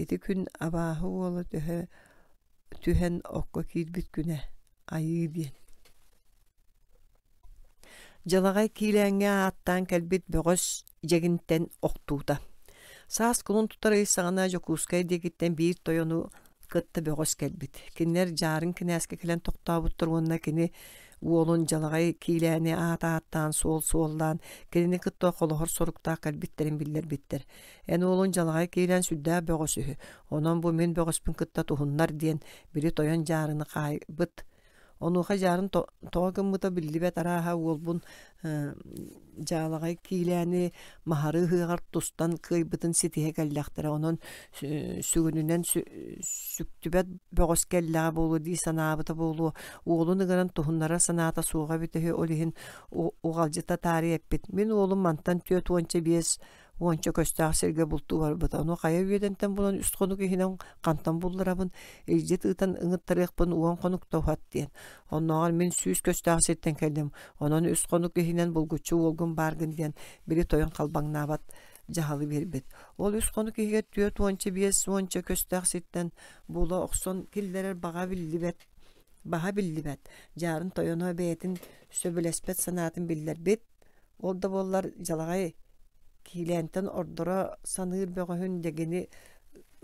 Ити күн абааһы уола түһэн окко киирбит күнэ айыы диэн. Жалаҕай киилээҥҥэ ааттаан кэлбит бөҕөс дьэгинтэн охтуута. Саас кулун тутар ыйсаҕына жокуускай диэгиттэн биир тойону кытта бөҕөс кэлбит. Кинилэр жаарын кинээске кэлэн тохтообуттар уонна кини уолун жалаҕай киилээни аатааттаан суоллаан кинини кытта холоһор соруктаах кэлбиттерин биллэрбиттэр. Эн уолун жалаҕай киилээн сүрдää бөҕөс үһү. Онон бу мин бөҕөспүн кытта туһуннар диэн били тойон жаарыны хаайбыт. Onuğa jarın toğummuta billibet araha olbun жалагай кийләне маһары хыгар тустан кыйбытын ситиһе кэллэхтэрэ онон сүгүнүнэн сүктүбэт бөҕөс кэллэҕэ буолу дии санаабыта буолу уолун ыгынан туһуннара санаата сууга битэһи олиһин угалдьыта таары эппит мин уолум мантан түөт уонча биэс уонча көстөөх сиргэ бултуу барбыта ону хая үөдэнтэн булан үст хонук иһинэн кантан булларабын илдьи тыытан ыҥыттарыахпын уон хонук тоһуат диэн онноҕор мин сүүс көстөөх ситтэн кэллэм онон үст хонук иһинэн булгуччу уолгун бааргын диэн били тойон халбаңнаабат жаһалы биэрбит ол үс хонук иһигэ түөт уонча биэс уонча көстөөх ситтэн була охсон киллэрэр баҕа биллибэт жаарын тойоно бэйэтин сөбүлэспэт санаатын биллэрбит ол да буоллар жалаҕай киилээнтэн ордоро саныыр бөҕөһүн дегини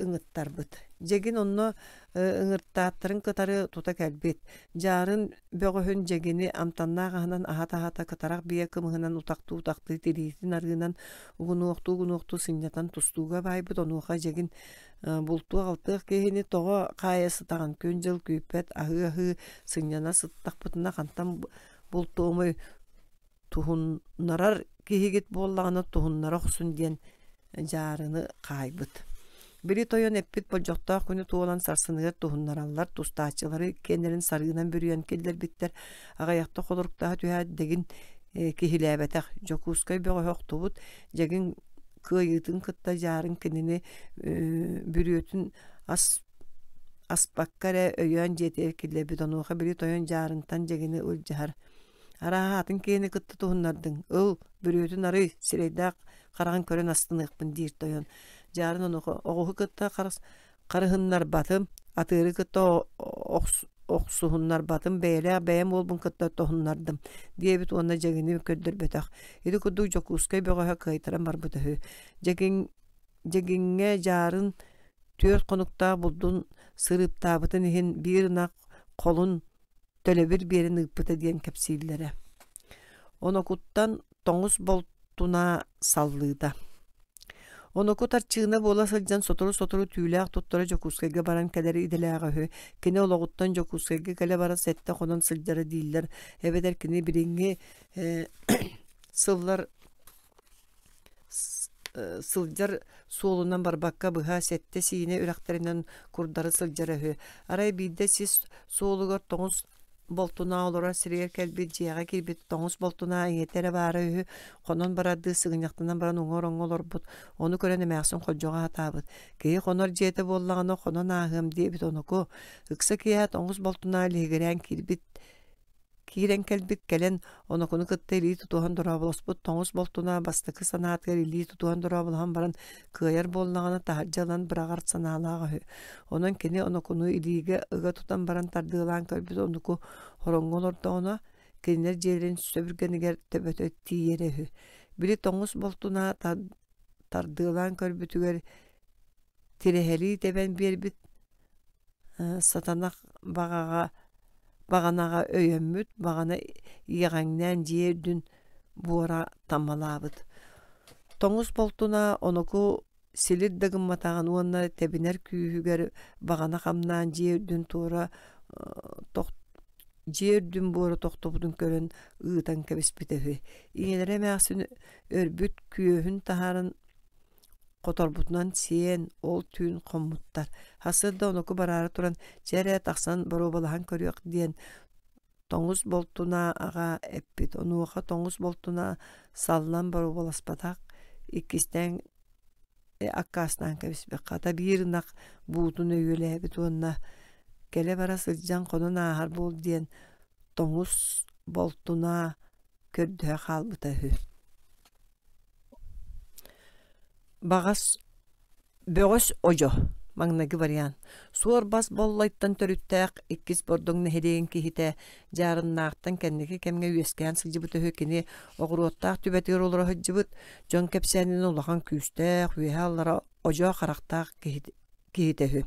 ыҥыттарбыт жегин онно ыҥыртааттарын кытары тута кэлбит жаарын бөҕөһүн жегини амтаннааҕаһынан аһата кытарах бия кымыһынан утактыы тириитин арыынан угунуохтуу сынньатан тустууга баайбыт онуоха жегин бултуу алтыах киһини тоҕо хаайа сытаҕан күн жыл күүппэт аһыы сынньана сыттахпытына хантан бултуумой туһуннарар киһигит буоллаҕына туһуннара охсун диэн жаарыны хаайбыт бiri тойон эппит болжоқтоох күнү туолан сарсыныгар туһуннараллар тустаачылары кеннерин сарыынан бүрүөн киллербиттер аҕайахта холоруктаах түһээт дегин киһилээбэтэх жокуускай бөҕөһөхтубут жегин кыайыытын кытта жаарын кинини бүрүөтүн аспаккаре өйөөн жетээр киллербит онуоха бiri тойон жаарынтан жегини улдьаһар араһаатын киһини кытта туһуннардың ыл бүрүөтүн арый сирэйдээх хараҕын көрөн астыныахпын диир тойон жаарын оҕуһу кытта карыһыннар батым атыыры кытта охсуһуннар батым бэйэлээх бэйэм уолбун кытта тоһуннардым диэбит уонна жегини көрдөрбөтөх ити курдук жокуускай бөҕөһө кыайтаран барбытыһы жегиҥҥэ жаарын түөт хонуктаах булдун сырыыптаабытын иһин биир ынак холун төлөбүр биэрин ыыппыта диэн кэпсииллэрэ онокуттан тоҥус болтуна саллыыта оноку тарчыына буола сылдьан сотору түүлээх туттара жокуускайга баран кэлэри иделээҕэһү кини ологуттан жокуускайга кэлэ бара сэтте хонон сылдьара дииллэр эбедэр кини бириҥҥи сылдьар суолунан барбакка быһа сэтте сиине үрэхтэринэн курдары сылдьараһы арай биирдэ сис суолугар тоҥус болтуна олора сиригер кэлбит дьиэҕэ киирбит тоҥус болтуна иҥэтэрэ баара үһү хонон барардыы сыгыньахтанан баран оҥор-оҥолорбут ону көрөн эмээхсин холдьоҕа хатаабыт киһи хонор дьиэтэ буоллаҕына хонон ааһыам диэбит онуку ыкса киэһэ тоҥус болтуна лиһигэрээн киирэн кэлбит кэлэн онокуну кытта илии тутуоһан дорообулоспут тоҥус болтуна бастакы санаатыгар илии тутуоһан дорообулаһан баран кыайар буоллаҕына таһырдьалан быраҕар санаалааҕыһы онон кини онокуну илиигэ ыга тутан баран тардыылаан көрбүт онуку хороҥҥолордоҕуна кинилэр дьиэлэрин сөбүргэнигэр төбөтө тииэрэһү били тоҥус болтуна тардыылаан көрбүтүгэр тирэһэлии тэбэн биэрбит сатанах бағанаға өйөммүт, бағана иэҕэҥнээн дьиэ буора таммалаабыт. Тоҥус болтуна оноку силит дагымматаҕан уонна тэбинэр күүһүгэр бағана хамнаан дьиэ туора дьиэ буора тохтобутун көрөн ыытан кэбиспитэһү. Иҥелэрэ эмээхсин өрбүт күөһүн таһааран которбутунан сиэн ол түүн хоммуттар. Хасырда оноку бараары туран чэрэ тахсан боробалахан көрүөх диэн тоҥус болтуна ага эппит. Онуоха тоҥус болтуна саллан боробаласпатак иккистен аккаастан кэбиспит. Хата биирнак буутун өйүлээбит уонна келе бара сылдьан хонон аахар буол диэн тоҥус болтуна көрдөһө хаалбытаһы. Бағас бөҕөс ожо маңнаги вариант. Суор бас боллайттан төрүттээк иккис бордоҥна хэдэйин киһитэ жаарыннаахтан кэнники кэмҥэ үөскээн сылдьыбытыһы кини оҕуруоттаах түбэтигэр олоро hyдьыбыт дьон кэпсээнин улахан күүстээх үөһэ аллара ожо харахтаах киһитэһү.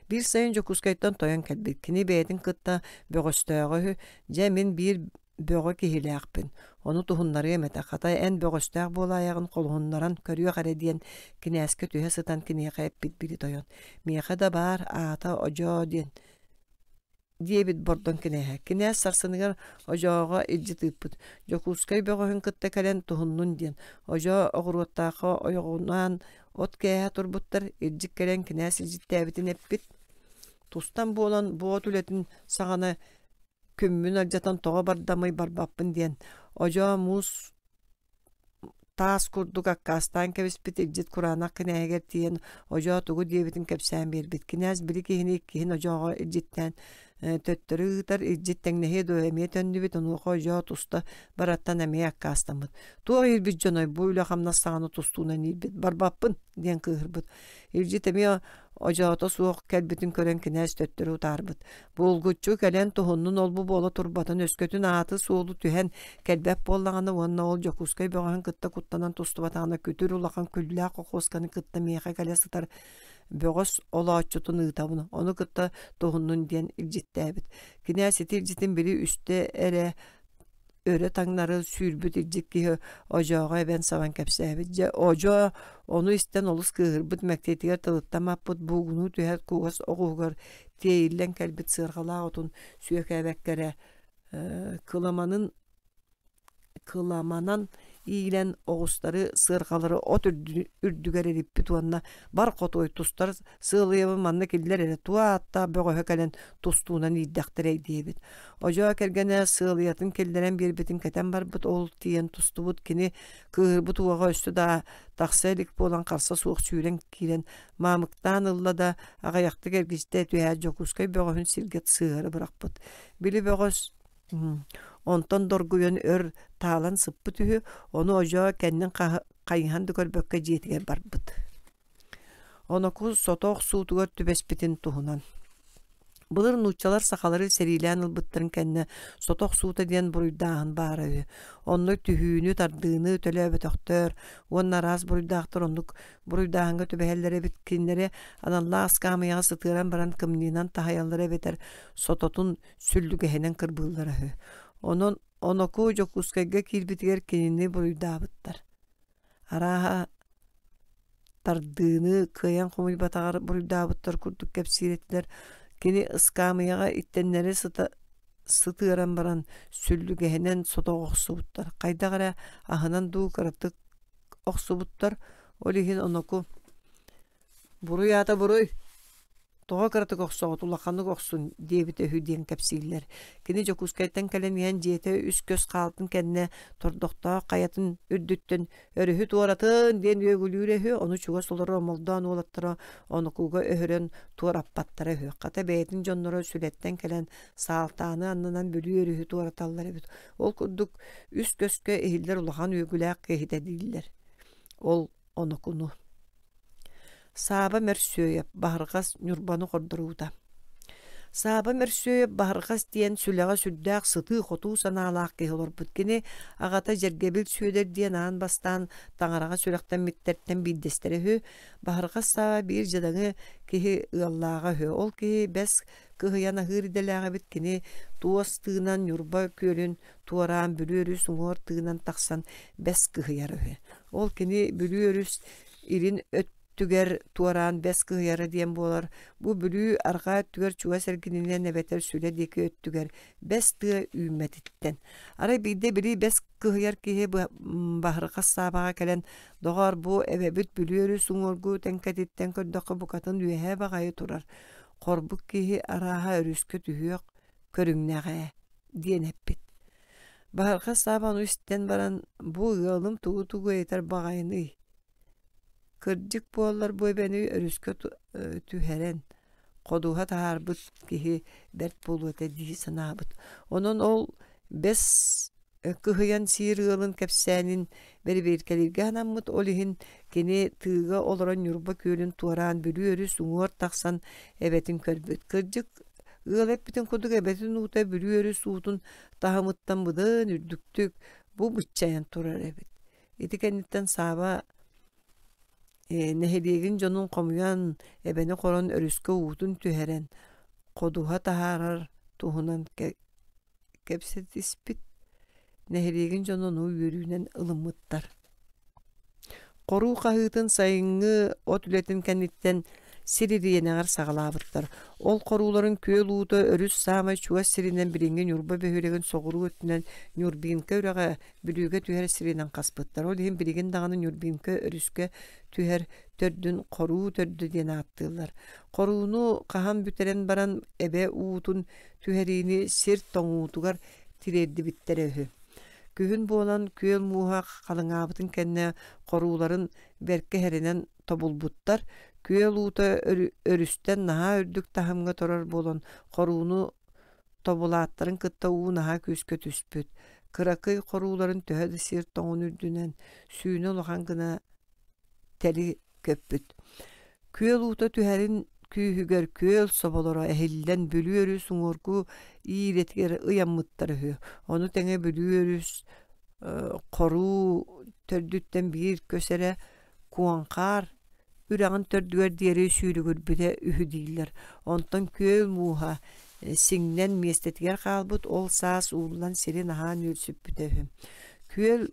Бир сайын жокускайттан тойон кэлбит кини бэйэтин кытта бөҕөстөөгөһү дьэ мин биир бөҕө киһилээхпин. Ону туһуннары эмэтэ хатай эн бөҕөстөөх буолааягын холуһуннаран көрүөх эрэ диэн кинээскэ түһэ сытан киниэхэ эппит били тойон. Миэхэ да баар аата ожоо диэн диебит бордон кинеһэ. Кинээс сарсыныгар ожоого илжи тыппыт. Жокускай бөгөһүн кытта кэлэн тухуннун диэн. Ожоо огуруоттаахы ойоғунан от кээһэ турбуттар илжик кэлэн кинээс илжиттээбитин эппит. Тустан буолан буот үлетін сағана күммүн алжатан тоға бардамай барбаппын диэн. Ожоо мус таас курдук аккастан кебиспит илжит кураанак кинээгер тиен ожоо тугу диэбитин кепсään биэрбит. Кинээс били кихини кихин ожоого илжиттэн төттөрүгүтар илжиттеңнэхи дөэмие төннүбит онуохо ожоо туста бараттан эмие аккастамыт. Туа илбит жоной бу үлэ хамнассааны тустуунан илбит барбаппын диэн кыырбыт. Илжит эмие ожоото суох келбитин көрөн кинээс төттөрү таарбыт. Булгуччу кэлэн тухуннун олбу боло турбатын өскөтүн ааты суолу түһэн келбеп боллаганы уонна ол жокускай бөгөһүн кытта куттанан тустубатаана күтүр улахан күллää кокосканы кытта миэхэ кэлэстар бөгөс олооччутун ыытабын. Ону кытта тухуннун диэн илжиттээбит. Кинээс илжитин бири үстэ эре өрө таңнары сүүрбүт илжик киһи ожоого эбен сабан кепсээбит. Ожоо ону истен олус кыырбыт мэктетигер тылыттамаппыт бугуну түһэр кугас оҕуугар тиэйиллэн кэлбит сыарҕалаа отун сүйөкээбэккэрэ кыламанан иилэн оҕустары сыарҕалары от үрдүгэр эриппит уонна бар хотуой тустар сыылыйабы манна киллер эре туа атта бөгөһө кэлэн тустуунан ииддэхтэрэй диэбит. Ожоо кэргэнэ сыылыйатын киллерэн биэрбитин кэтэн барбыт ол тиен тустубут кини кыырбыт уаға өстү да тахсэлик болан харса суох сүүрэн киирэн маамыктаан ылла да аҕайахтык эргистэ түһээ жокускай бөгөһүн сиргет сыары бырахпыт. Били бөгөс онтон доргуйон өр таалан сыппы түһү ону ожоо кэннин кайыхан көрбөккө жетигер барбыт. Оноку сотоох суутугар түбеспитин туһунан. Былыр нучалар сахалары серилээн ылбыттарын кэнне сотоох суута диэн буруйдааһын баарабы. Онной түһүүнү тардыыны төлөбөтөхтөр, уонна араас буруйдаахтар оннук буруйдааһынга түбэһэллэре бит киннере аналлаа аскаамыяга сытыыран баран кымнынан тахаяллары бетер сототун сүллүгэһэнен кырбыыллары. Оноку жокускайга киирбитигер кинини буруйдаабыттар. Арааха тардыыны кыйан хумуйбатагар буруйдаабыттар курдук кепсииреттилер. Кини ыскаамыяга иттеннери сытыыран баран сүллүгэһэнен сотоох оксубуттар. Кайдагара аһынан дуу каратык оксубуттар. Олиһин оноку буруйаата буруй тоҕо каратык оксоҕот улаханнык оксун диэбитэ хүдиэн кэпсииллэр. Кини жокускайттан кэлэн иһэн дьиэтэ үс көс хаалтын кэннэ тордохтоо кайатын үрдүттэн өрүһү туоратын диэн үөгүлүүрэхү ону чуга солоро молдоон уолаттара онукуга өһөрөн туораппаттара хө. Ката бэйэтин дьонноро сүлэттэн кэлэн саалтааны аннынан бөлүү өрүһү туораталлар эбит. Ол курдук үс көскө эхиллэр улахан үөгүлээх кэһитэ дииллэр. Ол онукуну Саба мерсөйөп баһаргас нюрбаны кордорууда. Саба мерсөйөп баһаргас диэн сүлэҕэ сүрдээх сытыы хотуу санаалаах киһи олорбут. Кини аҕата жергебил сүүдэр диэн аан бастаан таҥараҕа сүрэхтэн миттэртэн бииддэстэрэһү баһаргас саба биир жадаҥы киһи ыаллааҕа хө. Ол киһи бэс кыһыйан аһыыридэлээҕэбит кини туос тыынан нюрба күөлүн туораан бүлүөрүс уҥуор тыынан тахсан бэс кыһыйары хө. Ол кини бүлүөрүс ирин түгер туаран бес кыһыйары диэн буолар. Бу бүлүү арҕаа түгер чуга сэргининэн эбэтэр сүлэ диэки өттүгер бес тыа үүмэтиттэн. Ара биирдэ били бес кыһыйар киһи баһыргас саабаҕа кэлэн доҕор бу эбэбит бүлүөрү суҥуоргуу тэнкэтиттэн көрдөххө букатын үөһэ баҕайы турар. Хорбук киһи арааһа өрүскө түһүөх көрүҥнэҕэ диэн эппит. Баһыргас сааба ону истэн баран бу ыалым тугу эйтер баҕайыны кырдьык буоллар бу эбэни өрүскө түһэрэн кодууһа таарбыт киһи берт булуэта дии санаабыт. Онон ол бес кыһыйан сиир ыалын кэпсээнин бери-бээркэлиргэ анаммыт ол иһин кини тыыга олорон ньурба күөлүн туораан бүлүү өрүс уҥуор тахсан эбэтин көрбүт. Кырдьык ыал эппитин курдук эбэтин уута бүлүү өрүс уутун таһымыттан быдын үрдүктүк бу быччайан турар эбит. Ити кэнниттэн саба нэһилиэгин дьонун хомуян эбэни хорон өрүскө уутун түһэрэн кодууһа таһаарар туһунан кэпсэтиспит нэһилиэгин дьонун үйөрүүнэн ылыммыттар. Коруу хаһыытын сайыҥҥы от үлэтин кэнниттэн siririyenеğер сагалабыттар. Ол коруларын көөл ууда өрүс саамай чуга сиринен билинген юрба бөһүреген согуру өтүнен юрбинке үрага бүлүгө түһэр сиринен каспыттар. Ол ем билеген даганы юрбинке өрүскө түһэр төрдүн коруу төрдү диен аттылар. Корууну кахан бүтерен баран эбе уутун түһэрини сир тоңуутугар тирерди биттереһү. Күһүн буолан күөл мууха калыңаабытын кэнне корууларын берке херинен тобулбуттар. Күөл uuта өрүстен наха өрдүк тахымга торар болон корууну тобулааттарын кытта уу наха күскө түспүт. Кыракый корууларын төһөдө сир тоңун үрдүнен сүүнө лохан гына тели көппүт. Күөл uuta түһәрин күүһүгер күөл соболоро эхиллен бүлүөрү суңоргу ииретгер ыяммыттары. Ону теңе бүлүөрүс коруу төрдүттен бир көсере куанкар үрәгін төрдүгер диэри сүүрүгүр бүдэ үһү дииллер. Онтон күөл мууха сиңнен местетигер хаалбыт ол саас уулан сирин аhaan өлсүп бүтэһү. Күөл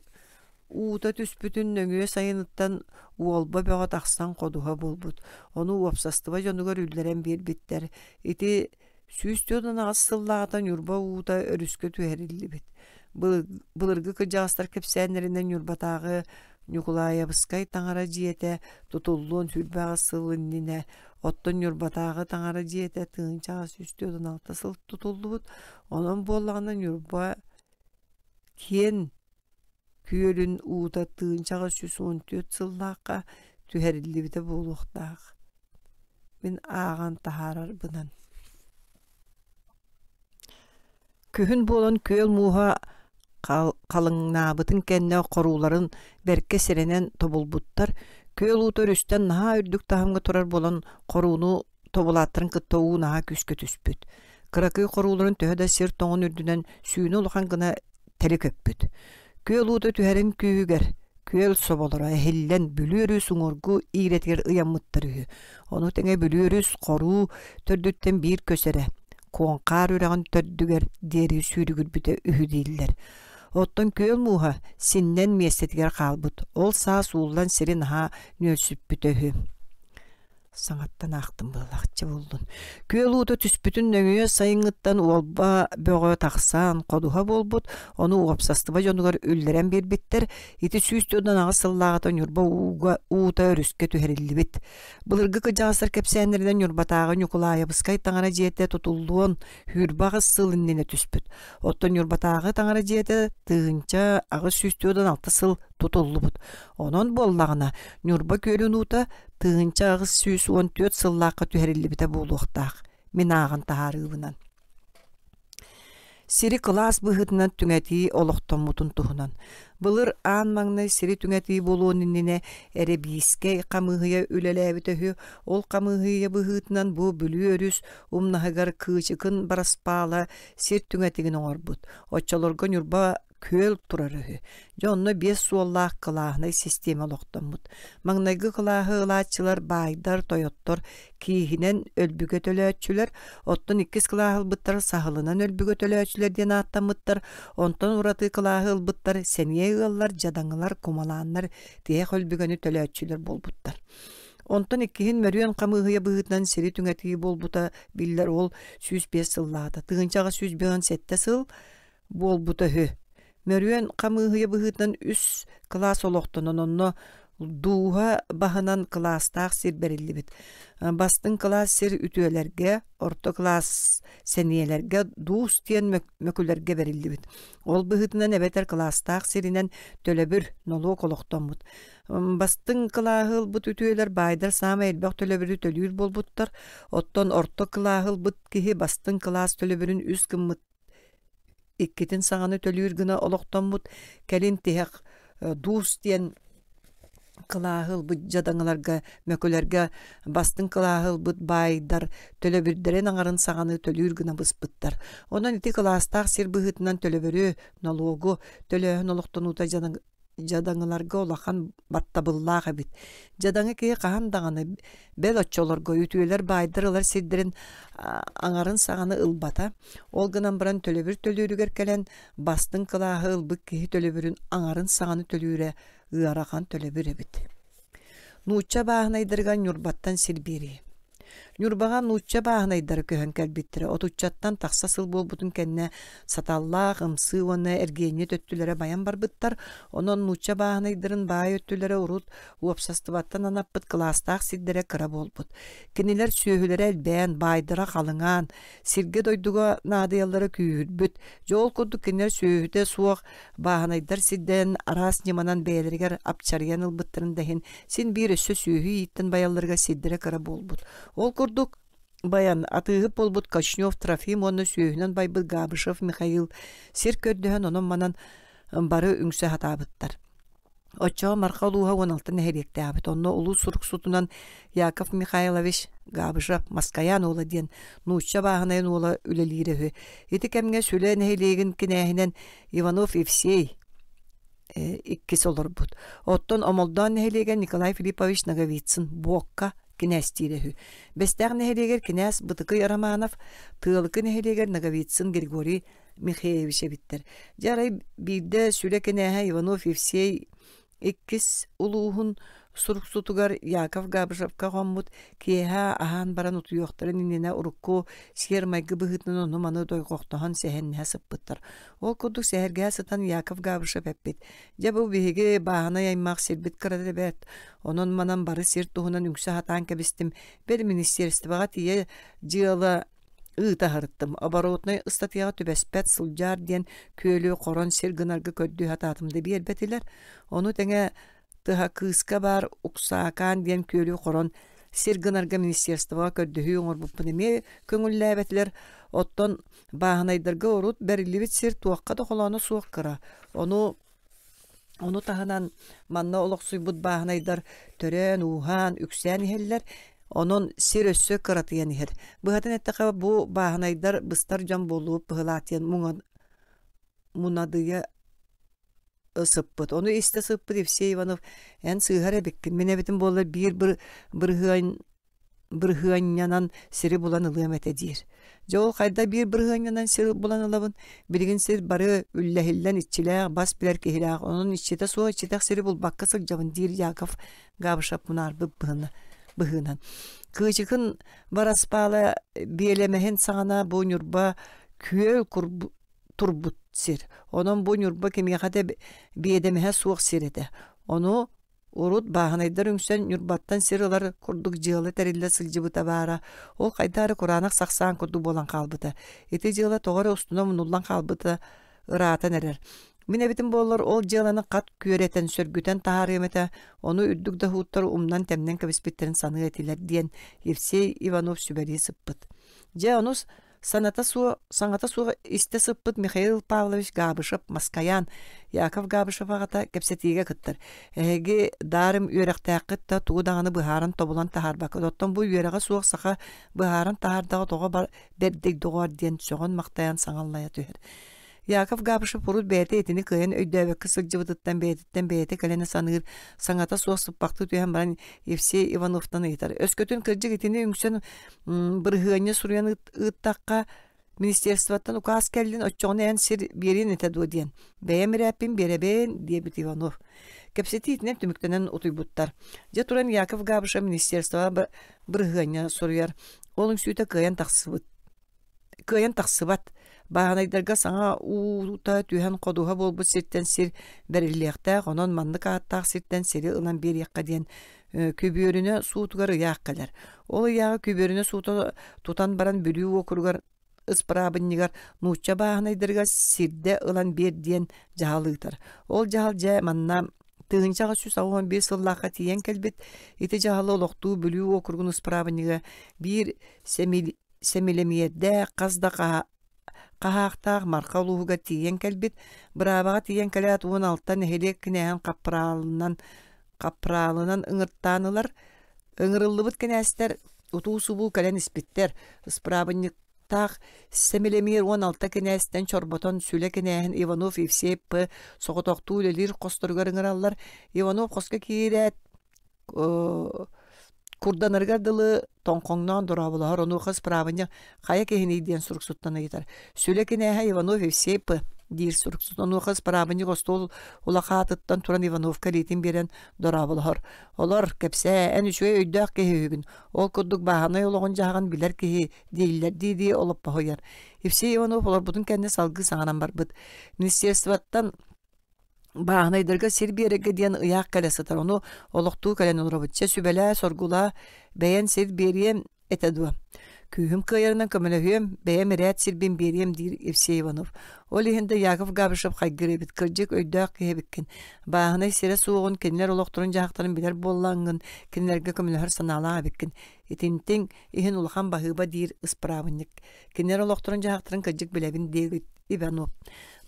uuta түспүтүн нөңүө сайыныттан уолба бөҕө тахсан кодуха болбут. Ону уопсастыба дьонугар үллэрэн биэрбиттэр. Ити сүүстүөдөн агас сыллаатан юрба uuta өрүскө түһэриллибит. Былыргы кыдьаҕастар кепсээннеринен юрбатаагы Нюкулаябыскай таңара диете тутуллуон сүрбәгә сылыннине оттон юрбатагы таңара диете тыынчага сүстөдөн алта сыл тутуллубут. Онон боллагынан юрба кен күөлүн uuta тыынчага сүс 14 сыллаакка түһэриллибите болуктаак. Мен ааган тахарар бынан. Күһүн болон күөл мууха калыңнаабытын кэнне корууларын берке сиренен тобулбуттар. Күөл uuta өрүстен наха үрдүк тахымга турар болон корууну тобулааттарын кытта уу наха күскө түспүт. Кыракый корууларын төһөдө сир тоңун үрдүнен сүүнө улахан гына тели көппүт. Күөл uuta түһәрин күүгер күөл соболоро эхиллен бүлүөрү суңоргу ииретгер ыяммыттары. Ону теңе бүлүөрүс коруу төрдүттен бир көсере куанкар үрәгін төрдүгер диэри сүүрүгүр бүтэ үһү дииллер. Оттон күөл мууха синнен местетигер хаалбыт. Ол саас уулан сирин аhaa нөлсүп бүтэһү. Саңаттан ақтым былақчы болдун. Күөл uuta түспүтүн нөңүө сайыңыттан уолба бөҕө тахсан кодуха болбут. Ону уопсастыба дьонугар үллэрэн биэрбиттер. Ити сүүстүөдөн агас сыллаагатан юрба uuta өрүскө түһэриллибит. Былыргы кыдьаҕастар кепсээннеринен юрбатаагы Нюкулаябыскай таңара диете тутуллуон хүрбагыс сылыннине түспүт. Оттон юрбатаагы таңара диете тыынча агыс сүүстүөдөн алта сыл тутуллубут. Онон боллагына нюрба күөлүн uuta тыынча агыс сүүс 14 сыллаакка түһэриллибите болуктаак. Мен ааган тахарыыбынан. Сири класс быһытынан түңәтии олохтоммутун туһунан. Былыр аан маңнай сири түңәтии болуун иннине эребииске камыһыя үлэлээбитэһү. Ол камыһыя быһытынан бу бүлүү өрүс умнаһыгар кыычыкын бараспаала сир түңәтигин оҥорбут. Оччолорго нюрба күөл турарыһы. Дьонно 5 суоллаах кылааһынай система олохтоммут. Маңнайгы кылааһы ылааччылар баайдар, тойоттор кииһинен өлбүгө төлөөчүлөр, оттон 2 кылааһы ылбыттар саһылынан өлбүгө төлөөчүлөр диэн ааттаммыттар. Онтон ураты кылааһы ылбыттар сение ыаллар, жадаңылар, кумалааннар тиэх өлбүгөнү төлөөчүлөр болбуттар. Онтон иккиһин мөрүөн камыһыя быһытынан сири түңәтии болбута биллер ол сүүс 5 сыллаата. Тыгынчага сүүс 7 сыл болбутаһы. Мөрүөн камыһыя быһытынан 3 класс олохтонон онно дууха баһынан класстаах сир бериллибит. Бастын класс сир үтүөлерге, орто класс сениелерге, дуус тиен мөкүлерге бериллибит. Ол быһытынан эбетер класстаах сиринен төлөбүр налог олохтоммут. Бастын клаахыл бут үтүөлер байдар саама элбэх төлөбүрү төлүүр болбуттар. Оттон орто клаахыл бут киһи бастын класс төлөбүрүн үс кыммыт иккитин саҕаны төлүүр гына олохтоммут. Келин тиһэх дуус тиен кылааһыл бут жадаңыларга, мөкөлерге бастын кылааһыл бут байдар төлөбүрдерен аңарын саҕаны төлүүр гына быспыттар. Онон ити класстаах сир быһытынан төлөбүрү налогу төлөөһүн олохтонуута жадаңыларга олахан баттабыллааха бит. Жадаңы кии каһан даганы бел оччолорго үтүөлер байдырылар сирдерин аңарын саҕаны ылбата. Ол гынан баран төлөбүр төлүүрүгер келен бастын кылааһы ылбык киһи төлөбүрүн аңарын саҕаны төлүүрэ ыарахан төлөбүр эбит. Нуучча бааһынайдырган юрбаттан сирбири. Нюрбаға нучча баһынайдары көһөн кэлбиттире. Отуччаттан тахса сыл болбутун кэнне саталлаах, ымсы, оны эргейне төттүлere баян барбыттар. Онон нучча баһынайдарын баай өттүлere урут уопсастыбаттан анаппыт класстаах сиддере кыра болбут. Кинилер сүйөһүлere элбээн, байдыра халыңаан, сирге дойдуга наадыяллары күйүрбүт. Жол курдук кинилер сүйөһүтэ суох баһынайдар сидден арас неманан бээлеригер апчарыян ылбыттарын дахин син бир өссө сүйөһү иттен баялларга сиддере кыра болбут. Ол курдук баян атыгып болбут Кочнев Трофим, оны сүйөһүнөн байбыт Габышев Михаил сир көрдөһөн онон манан бары үңсө хатабыттар. Очо маркалуха 16 нехеректе абыт. Онно улу сурук сутунан Яков Михайлович Габышев Маскаян ола диен нучча баһынайын ола үлелирехү. Ити кемге сүле нехелеген кинäһинен Иванов Евсей иккис олорбут. Оттон омолдан нехелеген Николай Филиппович Наговицын Бокка кинәстирехү. Бестәг нехелегер кинәс Бытыкы Яраманов, тыылыкы нехелегер Наговицын Григорий Михайлович биттер. Жарай бирде сүле кинәһе Иванов Евсей иккис улуһун сурук сутугар Яков Габышевка гоммут киэһэ аһаан баран утуйохтарын иннене урукку сиер майгы быһытнын ону маны дойгохтоһон сэһэннэһэ сыппыттар. Ол курдук сэһэргээ сытан Яков Габышев эппит. Дьэ бу биһиги баһана яймаах сирбит кырадыбэт. Онон манан бары сир туһунан үҥсэ хатаан кэбистим. Бер министерствоға тие дьыала ыытаһырыттым. Оборотной ыстатыяға түбәспәт сылжар диэн көөлү корон сир гынаргы көддүү хатаатымды биэрбетилер. Ону теңе тыһа кыыска бар уксаакаан диэн көөлү корон сир гынарга министерствоға көддүһүү оҥорбуппун эме көңүллээбетилер. Оттон баһынайдарга урут берилибит сир туакка дохолоону суох кыра. Ону таһынан манна олохсуйбут баһынайдар төрөн уһаан үксээн иһэллэр. Онон сир өссө кыратыян ихер. Быһатын эттеқа бу баһынайдар быстар жан болуп быһылаатыян мунадыя сыппыт. Ону исте сыппыт Евсей Иванов эн сыыхар эбеккин. Мен эбитин болар бирхыаннянан сири булан ылыам этедир. Жол хайда бирхыаннянан сири булан ылабын. Билигин сир бары үллэхиллэн итчилээх, бас билэр кихилээх. Онун итчите суо итчитэх сири булбакка сылжабын дир Яков Габышев мунарбы быһынан. Кыычыкын бараспалы биэлемэһин саҥана бу нюрба күөл турбут сир. Онон бу нюрба кемиэхате биэдемэһэ суох сир эте. Ону урут баһынайдар үҥсөн нюрбаттан сир ылар курдук дьыалы тэриллэ сылдьыбыта баара. Ол хайдаары кураанах сахсаан курдук болан хаалбыта. Ити дьыала тоҕора устуна мунуллан хаалбыта ыраатан эрер. Мин эбитин боллар ол дьыаланы кат күөрэтен сөргүтен таһаарыэмэтэ, ону үрдүк да хуuттар умнан темнен кэбиспиттерин саныы этилэр диэн Евсей Иванов сүбэри сыппыт. Дьэ онус саңата суо исте сыппыт Михаил Павлович Габышев Маскаян Яков Габышев агата кэпсэтиигэ кыттар. Эһиги даарым үөрэхтээккыт да туу даҕаны быһааран тобулан таһаарбакка. Оттон бу үөрэҕэ суох саха быһааран таһаардаҕа тоҕо бердик доҕор диэн сөҕөн мактаян саҥаллайа түһэр. Яков Габышев урут бэйэтэ этини кыйан өйдөбөккө сылдьыбытыттан бэйэтэ кэлэне саныыр саҥата суох сыппакты түһэн баран Евсей Ивановтан ыйтар. Өскөтүн кырдьык этини үҥсөн бырыһыанньа суруян ыыттакка министерствоттан укаас келлин оччоҕуна эн сир биэрин эте дуо диэн. Бэйэм ирэппин биэрэбээн диэбит Иванов. Кэпсэти итинен түмүктэнэн утуйбуттар. Дьэ туран Яков Габышев министерствоға бырыһыанньа суруяр. Ол үҥсүүтэ кыйан тахсыбат. Баһынайдарга саҥа уута түһэн ходуһа болбут сиртен сир бериллиэхтээх, онон маннык ааттаах сиртен сири ылан биэриэххэ диэн күбүөрүнэ суутугар ыяахкалар. Ол ыяаҕы күбүөрүнэ суута тутан баран бүлүү окуругар ыспыраабыннигар нуучча баһынайдарга сирде ылан биэр диэн жаһалыытар. Ол жаһал дьэ манна тыынчаҕа сүс ауан бир сыллаахха тиийэн келбит. Ити жаһалы олохтуу бүлүү окуругун ыспыраабыннига бир семилемиэрдэ казда Қахақтақ марқа улуғыға тиен кәлбет, бұрабаға тиен кәләт 16-тан әхелек кінәһін қапралынан ұңырттанылар, ұңырылы бұт кінәстер, ұтуысы бұл кәлән іспеттер, ұспырабынықтақ сәмелемер 16 кінәстен чорботон сүлі кінәһін Иванов Евсейп соғытоқту үлелер қостырғар ұңыралар, Иванов қосқа кейрәт, Курданыргар дылы тоңқоңнан дұрабылағыр, оны қыз правыны қая кехіне дейін сұрықсуттан айтар. Сөйлі кенәйі Иванов Евсейп дир сурук. Onu kız parabını kostol ulaqatıttan turan Ivanovka ritin beren dorabılhor. Olar kepse en üçüye öydaq kehügün. Ol kudduk bahana yolğun jağın biler kehi değiller di olup bahoyar. Evsey Ivanov olar budun kendi salgı sağanan bar bud. Ministerstvattan Bağnaydarga Sirbiye'ge diyen ıyak kalesidir. Onu oluqtuğu kalen olurabıtça sübele sorgula beyen Sirbiyem etedu. Kühüm kıyarından kömülehüyem beyen eret Sirbiyem beriyem dir Evsey Ivanov. O lehinde Yakov Gabışıp kaygırı bit kırcık öydüğük kehebikkin. Bağnay sire soğun kendiler oluqturun jahtarın biler bollangın kendilerge kömülehür sanala abikkin. Etintin ihin ulğan bahıba dir ıspravınlık. Kendiler oluqturun jahtarın kırcık bilebin dir Ivanov.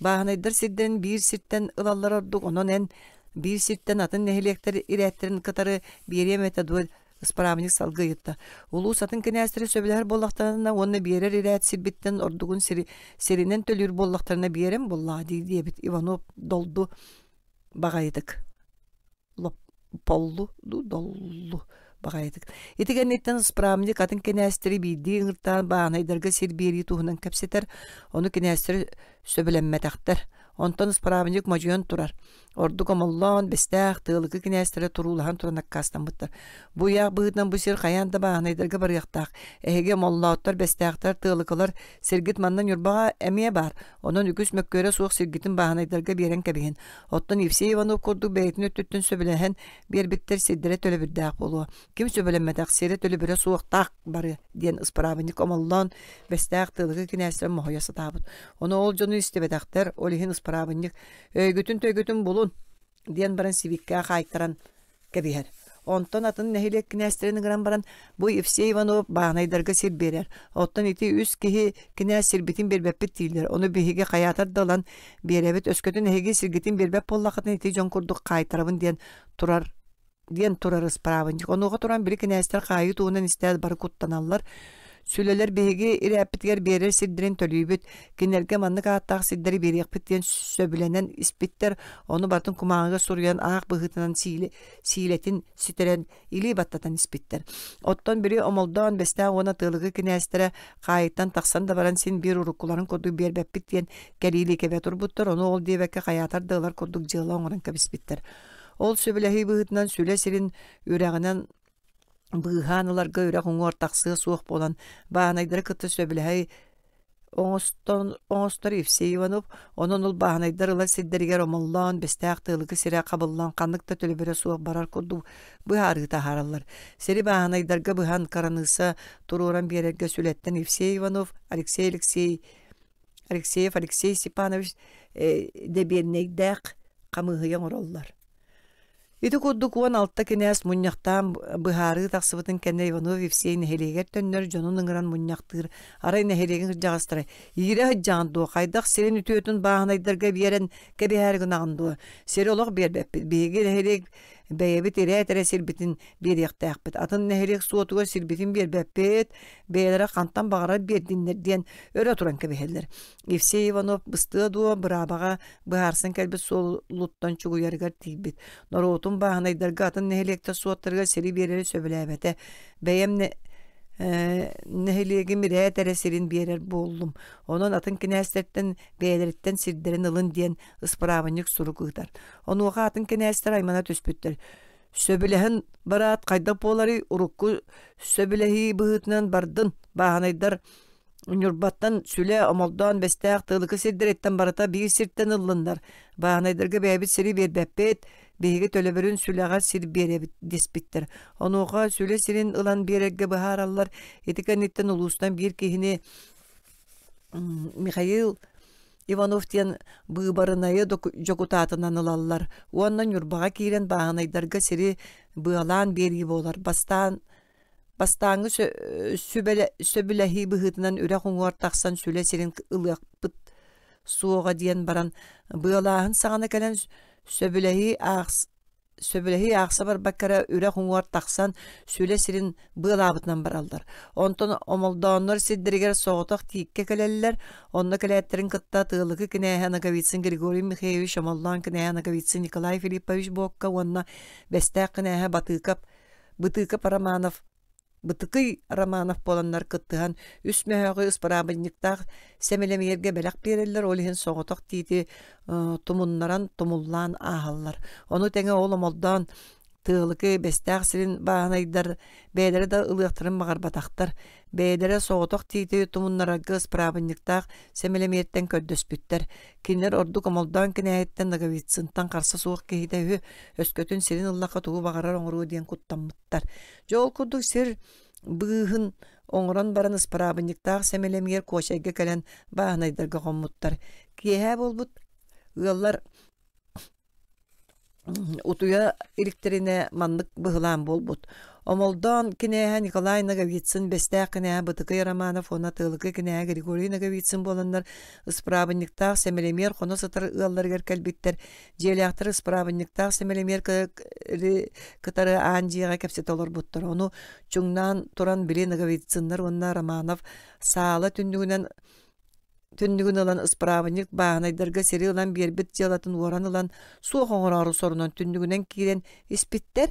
Bağnaydır sidden bir sirtten ılallar orduk, onun en bir sirtten atın nehelekleri iretlerin kıtarı bir yemete duy ısparamınık salgı yıttı. Ulu satın kinestiri söbüler bollaklarına onu bir yer iret sirbitten ordugun serinen tölür bollaklarına bir yerim bolla diye bit Ivanov doldu bağaydık. Pollu doldu bağaydık. Etigennetten ısparamınık atın kinestiri bildiği ırtan bağnaydarga sirbiri tuğunan kapseter onu kinestiri söbülenmetaktar. Ondan ısparamınık majuyon turar. Ordu komollan bestağ tığlıkı kinestire turulahan turanak kastan bıttar. Bu yağ bığıdan bu sir kayanda bağnaydarga bar yaqtaq. Ehege mollautlar bestağtar tığlıkılar sirgit mandan yurbağa emiye bar. Onun üküs mökköre soğuk sirgitin bağnaydarga beren kebihin. Ottan Evsey Ivanov kurdu beytini öttüttün söbülehen bir bitter siddire töle bir dağ bolu. Kim söbülenmedak sire töle bire soğuk dağ barı diyen ısparamınık komollan bestağ tığlıkı kinestire mohoyası tabut. Onu olcunu istebedaktar olihin ısparamınık öygütün tögütün bulun diyen baran sivikka kaytaran kebiher. Ondan atın nehilek kinestrenin gran baran bu Evsey Ivanov bağnaydarga sir berer. Ottan iti üst kihi kines sirbitin bir bepit değiller. Onu bihige kayatar dalan bir evet öskötün nehige sirgitin bir bep pollakatın iti jon kurduk kaytarabın diyen turar ısparavıncık. Onu turan biri kinestler kayı tuğunan ister barı kuttanallar. Süleler behege irepitger berer siddirin tölübüt. Kinerge manlık ağattaq siddiri beriyakpit diyen söbülenen ispitler onu bartın kumağıga soruyan ağ bıhıtınan siletin siteren ili battatan ispitler. Ottan biri omoldan bestağ ona tığlığı kinestere kayıttan taqsan da baran sin bir urukkuların kodu bir beppit diyen gelili kebe turbuttar onu ol diyebekke kayatar dağlar koduk jığla oңыран kebispitler. Ol söbülehi bıhıtınan süle sirin üreğinan bıhanılar göyre huңor taqsı soğuk bolan bağnaydары kıtı söbülehey oňostar Evsey Ivanov onun ol bağnaydarılar sidderiger omollan bestağ tığlığı sire qabıllan kanlıkta tölübere soğuk barar kodu bu harıta harallar. Seri bağnaydarga bıhan karanısa tururan bir yerge sületten Evsey Ivanov Alexey Stepanovich de bir neydaq qamıhıyan orallar. Iti kudduk 16 kines munyaqtan bıharı taqsıbıtın kenne Ivanov Evsey neheleger tönner jonun ıngıran munyaqtır. Aray nehelegin hırjağıstıra. Yire hıjjağındı. Qaydaq serin ütüyötün bağnaydarga beren kebiher gınağındı. Seri olaq bege neheleg beyebit ere sirbitin bir yaqtaqbit. Atın neheleg suotuga sirbitin bir beppet. Beylere kantan bağırar bir dinler diyen öre turan kebiherler. Evsey Ivanov bıstığı duo bırabağa bıharsın kelbet soluttan çuguyargar tibit. Norotun bağnaydarga atın nehelegte suotlarga seri bereri söbülebete. Beyem nehelegi mireye teresirin bir yer bollum. Onun atın kineslerden beyleritten sirderin ılın diyen ısparavanyık suru kıhtar. Onu oğa atın kinesler aymana tüspüttür. Söbülehin barat kayda polari urukku söbülehi bıhıtından bardın bağnaydar Nurbattan süle omoldan bestağ tığlıkı sirderetten barata bir sirtten ıllınlar. Bağnaydarga beybit siri bir beppet Bege töleberün sülağa sir bere despittir. Onuğa süle sirin ılan berege baharallar etikanitten ulustan bir kihini Mikhail Ivanov diyen bıbarınayı jokutatından alallar. Ondan yurbağa kiren bağnaydarga siri bıalan bir gibi olar. Bastağını söbülehi bıhıtınan üre huңor taqsan süle sirin ılıq bıt soğuğa diyen baran bıalahın sağına gelen söbülehi ağsa bar bakara üre huңor taqsan süle sirin bıalabıtnan barallar. Ondan omoldanlar siddiriger soğutaq tiikke keleller. Onna keletterin kıtta tığlığı kinähe Nagovitsin Grigoriy Mikhailович omoldan kinähe Nagovitsin Nikolay Filipovich Bokka onna bestaq kinähe Bıtıka Paramanov Бытыкый Романов боланнар кыттыхан үс möhögü ысparabynnyктag semelemeyerge belak bererler olihin soğotok titi tumunnaran tumullan ahallar. Onu teňe olomoldan tığlıkı bestaq sirin bağanaydar beylere da ılıqtırın mağarbataktar. Beylere soğutok titi tumunlara gız prabınlıktaq semelemeyetten köddöspütter. Kinler ordu komoldan kineyetten nagavitsıntan karsa soğuk kehidehü öskötün sirin ıllaka tuğu bağarar oңuru diyen kuttanmıttar. Jol kurduk sir bığın oңuran baran ısprabınlıktaq semelemeyer koşayga kelen bağanaydarga qommuttar. Kiyehe bolbut ıallar utuya elektrine manlık bıhılan bolbut. Omoldan kineha Nikolay Nagavitsin bestaq kineha Bıtıkay Romanov ona tığlıkı kineha Grigoriy Nagavitsin bolanlar ısprabınlıktaq semelemer kono satır ıallar gerkelbitter. Jeliaqtır ısprabınlıktaq semelemer kıtarı anjiga kepset olur buttur. Onu çungnan turan bili Nagavitsinler onna Romanov sağla tündügün alan ısprabınlık bağınaydarga seri alan berbit jalatın oran alan su hoңorarı sorunun tündügünen kiren ispitter.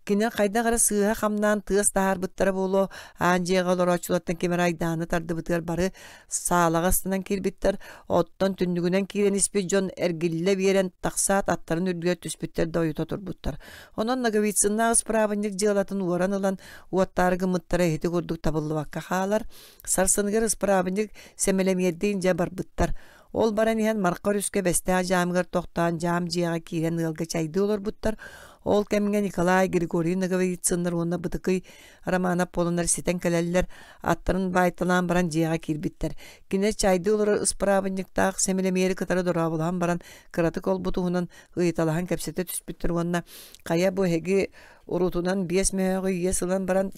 Kine kayda gara sığha kamdan tığız tahar bıttara bolu anjiga olor açulattan kemer aydanı tardı bıtgar barı sağlağı astınan kirbitter. Ottan tündügünen kiren ispi jon ergille beren taksat atların ürdüge tüspitter doyut otur buttar. Onan Nagavitsinna ısprabınlık jalatın oran alan uattargı mıttara heti kurduk tabıllı vakka halar. Sarsınıgar ısprabınlık semelemiyedince bar bıttar. Ol baran ihan markar üske beste jamgar tohtan jam jiga kiren ılgı çaydı olur buttar. Ol kemingen Nikolay Grigoriy Nagavitsinler ona Bıtıkay Romanov bolanlar siten keleller atların baytalan baran jiga kirbitter. Kine çaydı olur ısprabınlıktaq semelemeyeri kıtara dorabulan baran kıratık ol butuğundan ıyıtalahan kepsete tüsbitter ona kaya bu hegi urutunan bies möhögü yesilen baran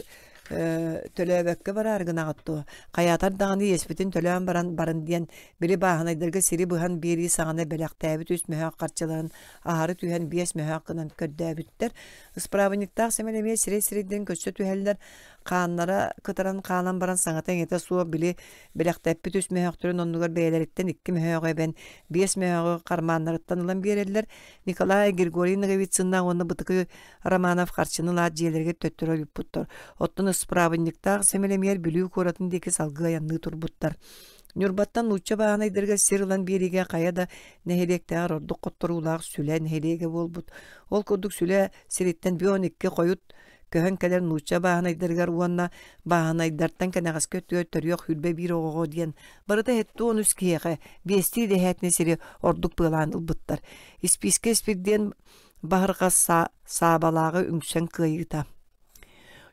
tölöbökke barar gına gatto. Kayatar dağını yesbitin tölöön baran diyen biri bağınaydarga siri buhan biri sağına belaktäbit üst möhög qarçaların ahары tühen bies möhögkınan köddäbitler. Isprabınlıktaq semelemeye siri-siriden köçse tüheller kanlara kıtaran kanan baran saňatan ete suwa bili belaktäbit üst möhögtörün onnugar beýleritten 2 möhöge ben bies möhöge karmanlaryttan alan bererler. Nikolay Grigoriy Nagavitsinna onu Bıtıkay Romanov qarçyny la jelerge töttürüp buttur. Ottun ısprabınlıktaq semelemeyer bilүү koratın deki salgı ayanlığı turbuttar. Nurbattan uçça bağınaydarga sirilan berige kaya da nehelektäğer orduk qotturulaq süle nehelege bolbut. Ol kurduk süle siritten 12 koyut köhön keler nuçça bağınaydargar uanna bağınaydartan keneğas kötüyor törüyor hülbe bir oğo diyen. Barıda hetti on üskiyege besti de hetne siri orduk bılanıl buttar. İspiske ispirden baharga sabalağı üngsen kıyıta.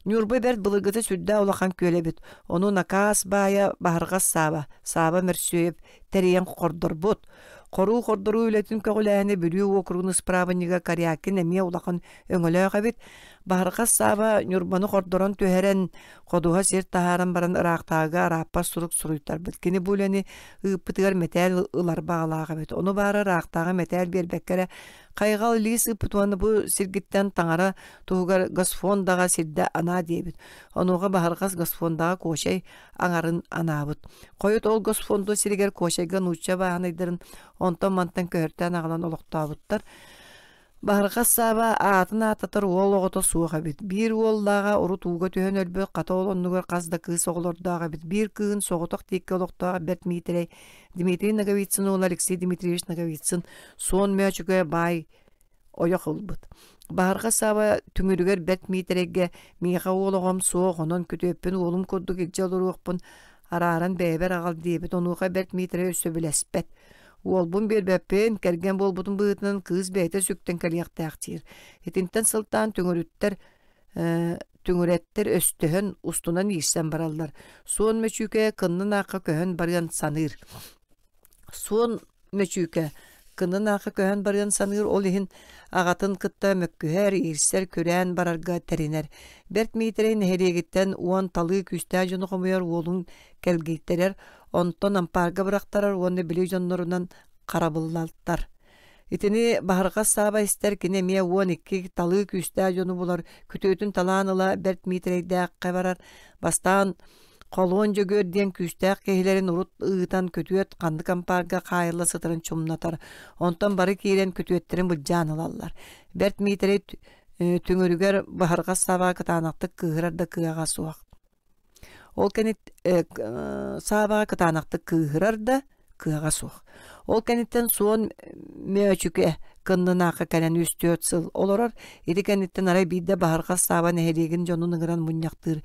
Nurba bert bılırgıtı südda olakan kölebit. Onu nakas baya bahargas saba mersüyep teriyen kordorbut. Koru kordoru ületin kögülähine bülüü okurgun ısprabınnyga karyakin emiye olakan öňölöge bit. Bahargas saba Nurbany kordoran töheren koduha ser taharan baran ıraqtaga arappa suruk suruytar bit. Kini buleni ıpıtıgar metal ılar bağlaga bit. Onu bara ıraqtaga metal berbekkere kaygal lis ıpıtuanı bu sirgitten taňara tuğgar gasfondaga sirde ana diyebit. Onuga bahargas gasfondaga koşay aňaryn anabıt. Koyut ol gasfondu sirger koşayga nuçça bağınaydarın ondan mantan köhörten ağalan oluktabıttar. Bahargas saba atın atatar ol oğota suğa bit. Bir ollaga uru tuğga tühön ölbö qata olonnugar qazda kız oğlordaga bit. Bir kığın soğutak tekke oluktaga bet mitre Dmitri Nagavitsin ol Alexey Dmitrievich Nagavitsin son möçüge bay oyak olbut. Bahargas saba tüngürüger bet mitrege miha ologam soğuk onan kütöpün olum kurduk ekjal uruqpun araran beber agal diyebit onuğa bet mitre ösö bilespet. Olbun berbeppen kergen bolbutun bıhıtынан kız beyte sükten kaliyaqtaqtir. Etinten sıltan tüngüretler östöhön ustunan yişsen barallar. Son meçüke kınının aqa köhön baryan sanır. Olihin ağatın kıtta mökküher irser kören bararga teriner. Bert mitrein heregitten uan talı küstä jonu qomuyor olun kelgitteler. Onton amparga bıraktarar onu bilijonlarından karabıllalttar. Itini bahargas saba ister kine miye 12 talı küstä jonu bular kütötün talanıla bert mitreide qabarar bastan kolonca gördiyen küstaq kehilerin urut ığıtan kötüet kandı kamparga kayırla sıtırın çumnatar. Ondan barı kiren kötüetlerin bu canılallar. Bert mitre түңөрүгер баһарга саба кытанакты кыһырарда кыага суак. Ол кенет саба кытанакты кыһырарда кыага суак. Ол кенеттен суон мөчүкө кыннынаакка кэлен үстөт сыл олорор иди кенеттен арай бидде баһарга саба нехелеген жонун ыңыран муньяктыр.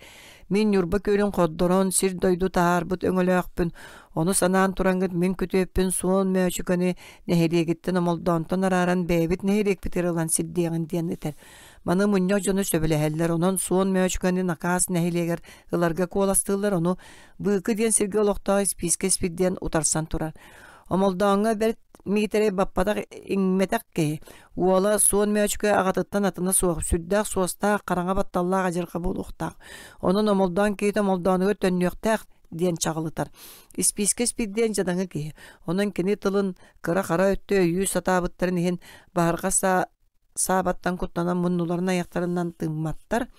Мен юрба көрүн коддорон сир дойду таарбыт өңөлөкпүн. Onu санаан турангыт мен көтөппүн суон мөчүкөне нехелегиттен омолдонтон араран бэбит нехелек питерылан сиддегин диэн этер. Маны муньяк жону сөбөлэһэллер онон суон мөчүкөне накаас нехелегер ыларга куоластыылар ону быыкы диэн сирге олохтоо списке спидден утарсан турар. Омолдоңга бер митере баппадак иңметак ке. Уола суон мөчкө агатыттан атына суох сүддак суоста караңа батталлаак ажырка болуктак. Онун омолдон кейте омолдонгө төннөктак диэн чагылытар. Списке спидден жадаңы ке. Онун кини тылын кыра өттө үйү сатабыттарын ихин баһарга саабаттан куттанан муннуларын аяктарынан тымматтар.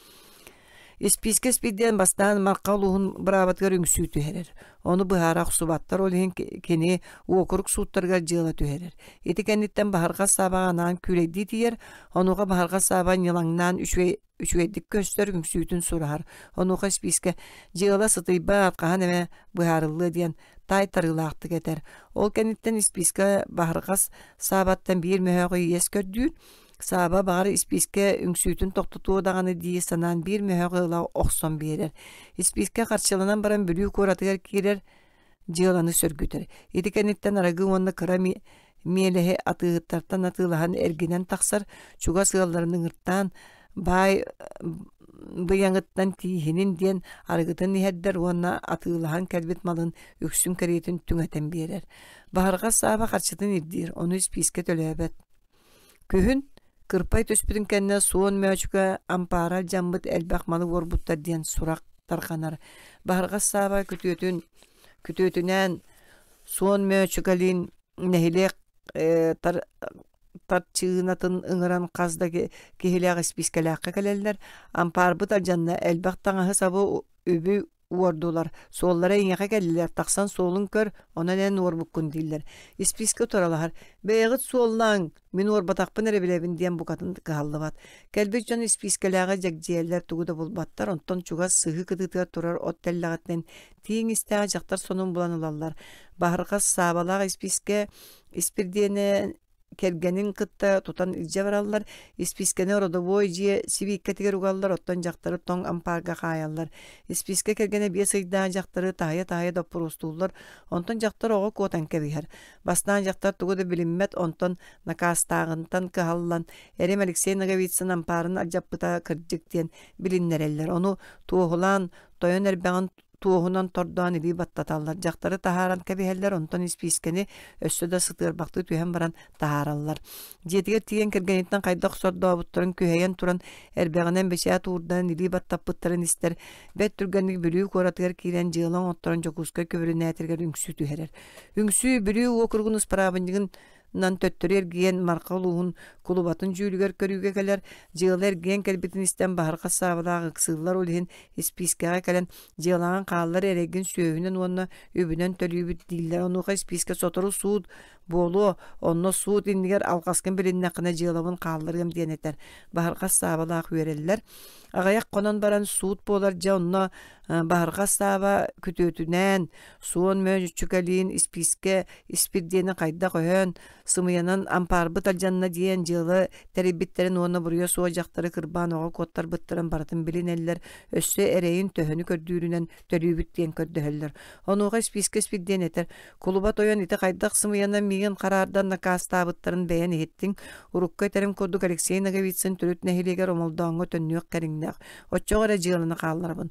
Списке спидден бастан маркалуун брабатгар үңсүү түһерер. Onu bıhara xusubаттар олин кени уокурук суuttарга жыла түһерер. Ити кенниттен баһарга сабаганан күлейди тиер, онуга баһарга сабан йылаңнан үчвейдик көстөр үңсүүтүн сурар. Онуга списке жыла сытыйба аткахан эме быһарылы диен тайтарылаакты кетер. Ол кенниттен списке баһарга сабаттан бир мөһөгө ес көрдүн. Саба бағар списке үңсүүтүн тоқтотуу даганы дии санан бир мөһөгыла оксон берер. Списке карчылынан баран бүлүү коратыгар кирер жыыланы сөргүтер. Итикениттен арагы онны кыра миелеhe атыыттартан атыылахан эргинен таксар чуга сыалларының ырттан бай быяңыттан тиихинин диен арыгытын иһэддер уонна атыылахан кэлбит малын үксүн кэриэтин түңэтен берер. Баһарга саба карчытын ирдир, ону списке төлөбөт. Күһүн кырпай төспүтүн кэнне суон мөчкө ампара жамбыт элбак малы орбуттар диен сурак тарханар. Баһарга саба күтөтүнен суон мөчкөлин нехилек тарчыынатын ыңыран казда кехилеага спискелеакка келелер. Ампарбыт алжанна элбак таңаһы сабы үбү уордулар. Соллара иңеге келилер. Таксан солун көр, онан орбуккун диллер. Списке туралар. Бейгит соллаң, мен орбатакпын эре билебин диен букатын кааллыбат. Келбит жон спискелеага жакжиелер тугуда болбаттар, онтон чуга сыгы кыдытыга турар оттеллагаттен тиң истега жактар сонун буланылалар. Баһарга сабалага списке испирдене кергенин кытта тутан илже бараллар, спискене родовой жие сивикке тигер угаллар, оттон жактары тоң ампарга каяллар. Списке кергене бие сыйда жактары тая допурустуулар, онтон жактар ого котан кебихер. Бастан жактар тугуда билиммет, онтон накастагынтан кыхаллан, Эрем Алексей Наговицын ампарын алжаппыта кырдыктен билиннереллер. Ону туохулан, тойон эрбеган туохунан тордуан иби баттаталлар. Жактары тахаран кебихеллер, онтон спискени өссөдө сытырбакты түйен баран тахараллар. Жетигер тиген кергениттен кайдак сордообуттарын күһэйен туран эрбегенен бешеат уурдан иби баттаппыттарын истер. Бет түргенник бүлүү коратыгар киирен жыылан отторон жокуска көбүрүн этергер үңсүү түһерер. Үңсүү бүлүү окургунус парабынжыгын нан төттөрер ген маркалуун кулубатын жүүлүгөр көрүүгө келер. Жыылар ген келбитин истен баһарга сабылагы кысыллар олихин спискеге келен жыылаган кааллар эрегин сүйөбүнөн уонна үбүнөн төлүүбүт дииллер. Онуга списке сотору суут болу, онно суут индигер алкаскын билиннакына жыылабын каалларым диенетер. Баһарга сабылак үереллер. Агаяк конон баран суут болар жа онно баһарга саба күтөтүнен суон мөчүкөлин списке спиддени кайда көһөн сымыянан ампарбыт алжанна диен жылы терибиттерин уонна буруя суо жактары кырбан ого коттар быттыран баратын билинеллер өссө эрейин төһөнү көрдүүрүнен төлүүбүт диен көрдөһөллөр. Онуга списке спидден этер кулуба тоyon ите кайдак сымыянан миген караардан накастабыттарын бэйен эттиң урукка терим курдук Алексей Наговицын төрөт нехилегер омолдоңго төннүөк кериңнак оччогора жыылына каалларбын.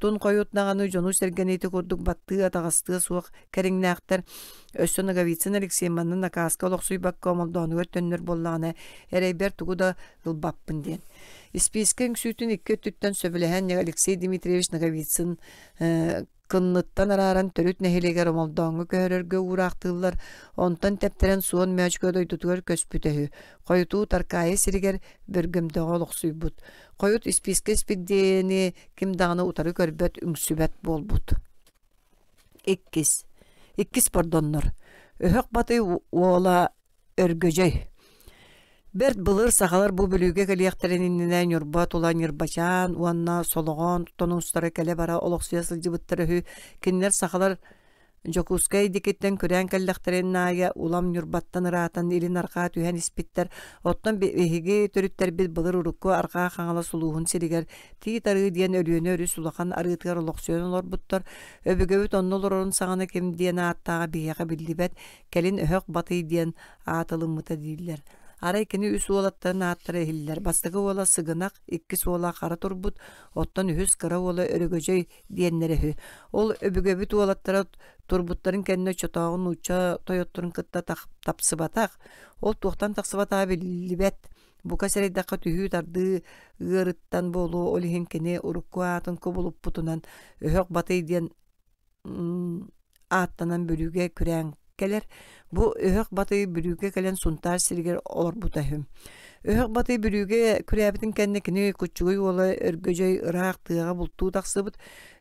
Коютнаганы жону сергенейти курдук батты атагасты суак кериңнактар өссө Наговицын Алексей маннын накаска олоксуй бакка омолдоңго төннөр боллагана эрейбер тугуда ылбаппын диен. Списке үңсүүтүн икки өттүттөн сөбүлэһэн Алексей Дмитриевич Наговицын кынныттан араран төрүт нехилегер омолдоңго көһөрөргө уурактыылар, онтон тептерен суон мөчкө дойдутугар көспүтөһү. Коютуу таркайы сиригер бөргөмдөҕө олохсуйбут. Коют списке спиддени ким даганы утары көрбөт үңсүбөт болбут. Иккис пардоннор. Өһөк баты уола өргөжөй. Берт былыр сағалар бу бөлүгө келияктерининен юрба тулан юрбачан, уанна сологон, тонустары келе бара олоксуя сылжыбыттары киннер сағалар Жокускай дикеттен көрән кәлләхтерен ная улам юрбаттан ыраатан илин арқа түйән испиттер. Оттан беһиги төрүттер бит былыр урукку арқа хаңала сулуһун сиригер. Тии тары диен өлүөнө өрү сулахан арыытыгар олоксуен олор буттар. Өбүгөбүт оннолорун саңаны кем диен ааттаға бияға биллибет. Келин өһөк батый диен аатылыммыта дииллер. Арай кини үс уолаттарын ааттары эхиллер. Бастығы уола сыгынақ, иккис уола қара турбут, оттан үхіс қара уола өрөгөжөй диеннерехі. Ол өбүгөбүт уолаттары турбуттарын кәнне чотағын уча тойоттырын кытта тапсыбатақ. Ол туқтан тақсыбатаға білібет. Бука сәрейдаққа түйі тарды ғырыттан болу, олихин кені урукку атын көболуп путунан өһөк батый диен ааттанан бөлүге күрән келер. Бу өһөк батый бүрүгө келен сунтар сиргер олор бутахым. Өһөк батый бүрүгө күрәбитин кеннекини кучугуй ола өргөжөй ырак тыга бултуу таксыбыт.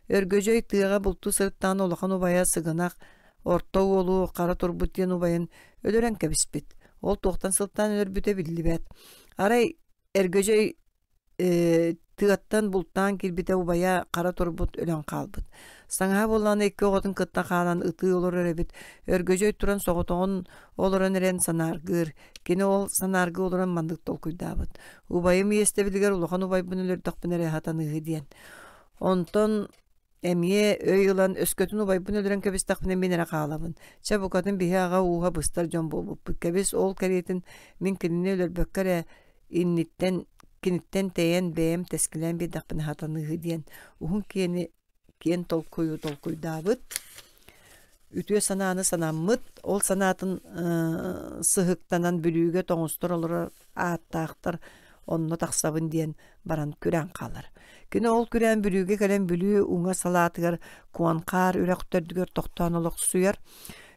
Өргөжөй тыга бултуу сырттан олахан убая сыгынак орто олу кара турбут ден убайын өлөрен кебиспит. Ол тоқтан сылттан өрбүтө биллибет. Арай өргөжөй тыгаттан булттан кирбите убая кара турбут өлөн калбыт. Саңа болланы экке оғытын кытта қалан ыты олар өребит. Өргөжөй туран соғытоғын оларын әрен санаргыр. Кені ол санаргы оларын мандық толкуйдабыт. Убайым есте білгер улахан убай бұнылыр доқпын әрі хатан ығы ден. Онтон әмие өй ылан өскөтін убай бұнылырын кәбіс тақпын әмен әрі қалабын. Чабукатын бихе аға уға бұстар жон болуп. Кәбіс ол кәретін мен кініне өлір бөккәрі инниттен киниттен тәйен бәйім тәскілен бей дақпын хатан ығы ден. Ухын кен толкуйдабыт. Үтüе санааны санаммыт, ол санатын сыһыктанан бүлүүгө тоңустор олар ааттаактар онно тақсабын диен баран күрән қалар. Кені ол күрән бүлүүгө келен бүлүү уңа салаатыгар куанқар үрәктөрдүгөр тоқтан олық суяр.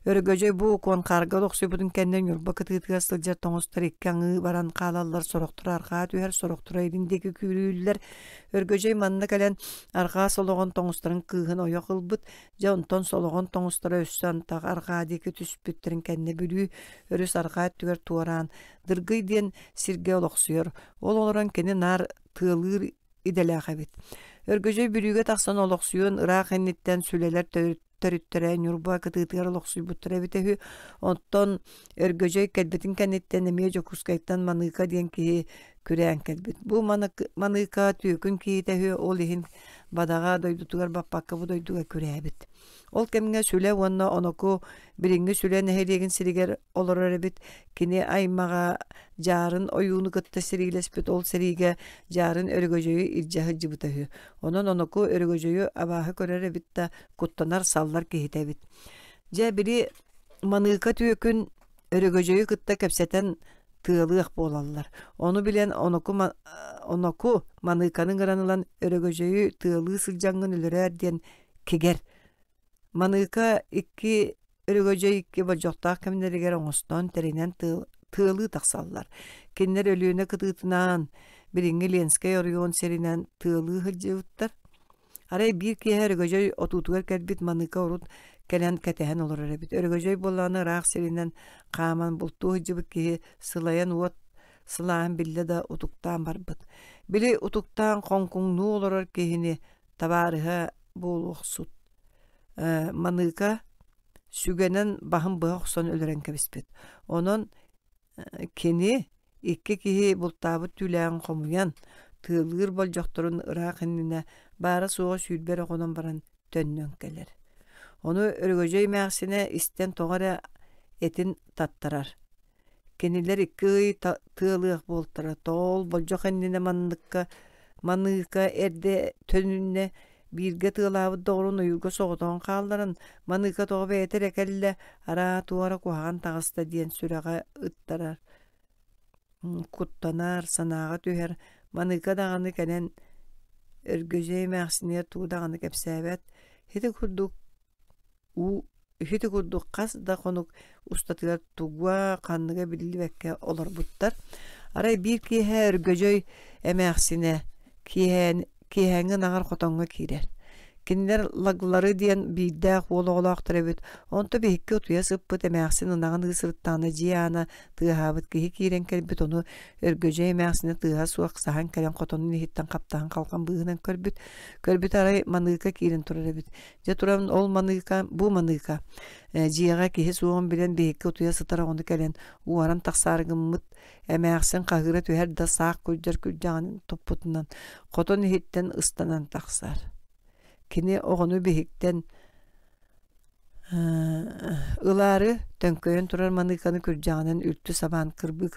Өргөжөй бу куанқарга олықсуй будын кәнден юрба кытыытыгар сылжар тоңустар иккаңы баран қалалар сороқтыр арқа түйер сороқтыр айдіндегі күрүүлер. Өргөжөй манна келен арқа солоғын тоңустарын кыыхын ойо қылбыт. Жаунтон солоғын тоңустары өссен тақ арқа декі түспүттерін кәнне бүлүү өріс арқа түгер туаран дыргый ден сирге олықсуйар. Ол оларан кені нар тыылыр иделяға бет. Өргөжөй бүлүүгө тақсан олықсуйын ырақ энниттен сүлелер төрүттөрөн юрба кытыытыгар олоксуй буттара битеһү онтон өргөжөй келбетин кенеттен эмие жокускайттан маныка диен кии күрән келбет. Бу маныка түйөкүн киитеһү ол ихин бадага дойдутугар баппакка бу дойдуга күрәбит. Ол кемге сүле онна оноку биринги сүле нехелеген сиригер олорор бит кини аймага жарын оюуну кытта сирилеспит ол сириге жарын өргөжөйү иржахы жыбытыһы. Онон оноку өргөжөйү абаһы көрөр бит да куттанар саллар кихитебит. Жа бири маныка түйөкүн өргөжөйү кытта кепсетен тыылыах болалар. Onu bilen onoku manıkanın granılan örgöjöyü tığılığı sılcangın ülürer diyen keger. Manıka iki örgöjöy iki bacaktağ kemneriger oğustan terinen tığılığı taksallar. Kenler ölüğüne kıtıtınan biringi lenskay oryon serinen tığılığı hılcıvıttar. Aray bir ki her örgöjöy otutugar kerbit manıka orut kelen ketehen olur arabit. Örgöjöy bollanı rağ serinden qaman bultuğu jıbık ki sılayan uat sılayan bille da utuktan barbıt. Bili utuktan konkung nu olur kehini tabarıha boluqsut. Manıka sügenen bahım bağıqson ölüren kebispet. Onun keni iki kihi bultabı tüleyen komuyan tığılır bolcaktorun ıraq inine bara soğa sülbere konan baran tönnön keler. Onu örgöjöy mäxsine isten toğara etin tattarar. Keniler iki tığılıq boltara tol boljak ennine manıka erde tönünne birge tığılabı doğrun uyurga soğudan kalların manıka toğı beter ekelle ara tuara kuhan tağısta diyen sürağa ıttarar. Kuttanar sanağa tüher manıka dağını kenen örgöjöy mäxsine tuğ dağını kepsebet heti kurduk qas da konuk ustatıgar tuğwa kanlıga billi bekke olur buttar. Aray bir ki her örgöjöy emeğsine kihengin ağır kotonga kirer. Кинилер лаглары диен биддах ологолоохтар эбит. Онто бихикке утуя сыппыт эмээхсин ынаган ысырыттаана жиана тыахабыт киһи киирен келбит ону өргөжө эмээхсине тыаха суак сахан келен котонун иһиттен каптаан калган быһынан көрбүт арай маныыка киирен турар эбит. Же туран ол маныыка бу маныыка жиага киһи суогун билен бихикке утуя сытарагону келен уаран таксаарыгыммыт эмээхсин кагыра түһэр да саак күлжаганын топпутунан котон иһиттен ыстанан таксаар. Кини оҕону биһиктен ылаары төңкөйөн турар маныыканы күржаганын үртү сабаан кырбы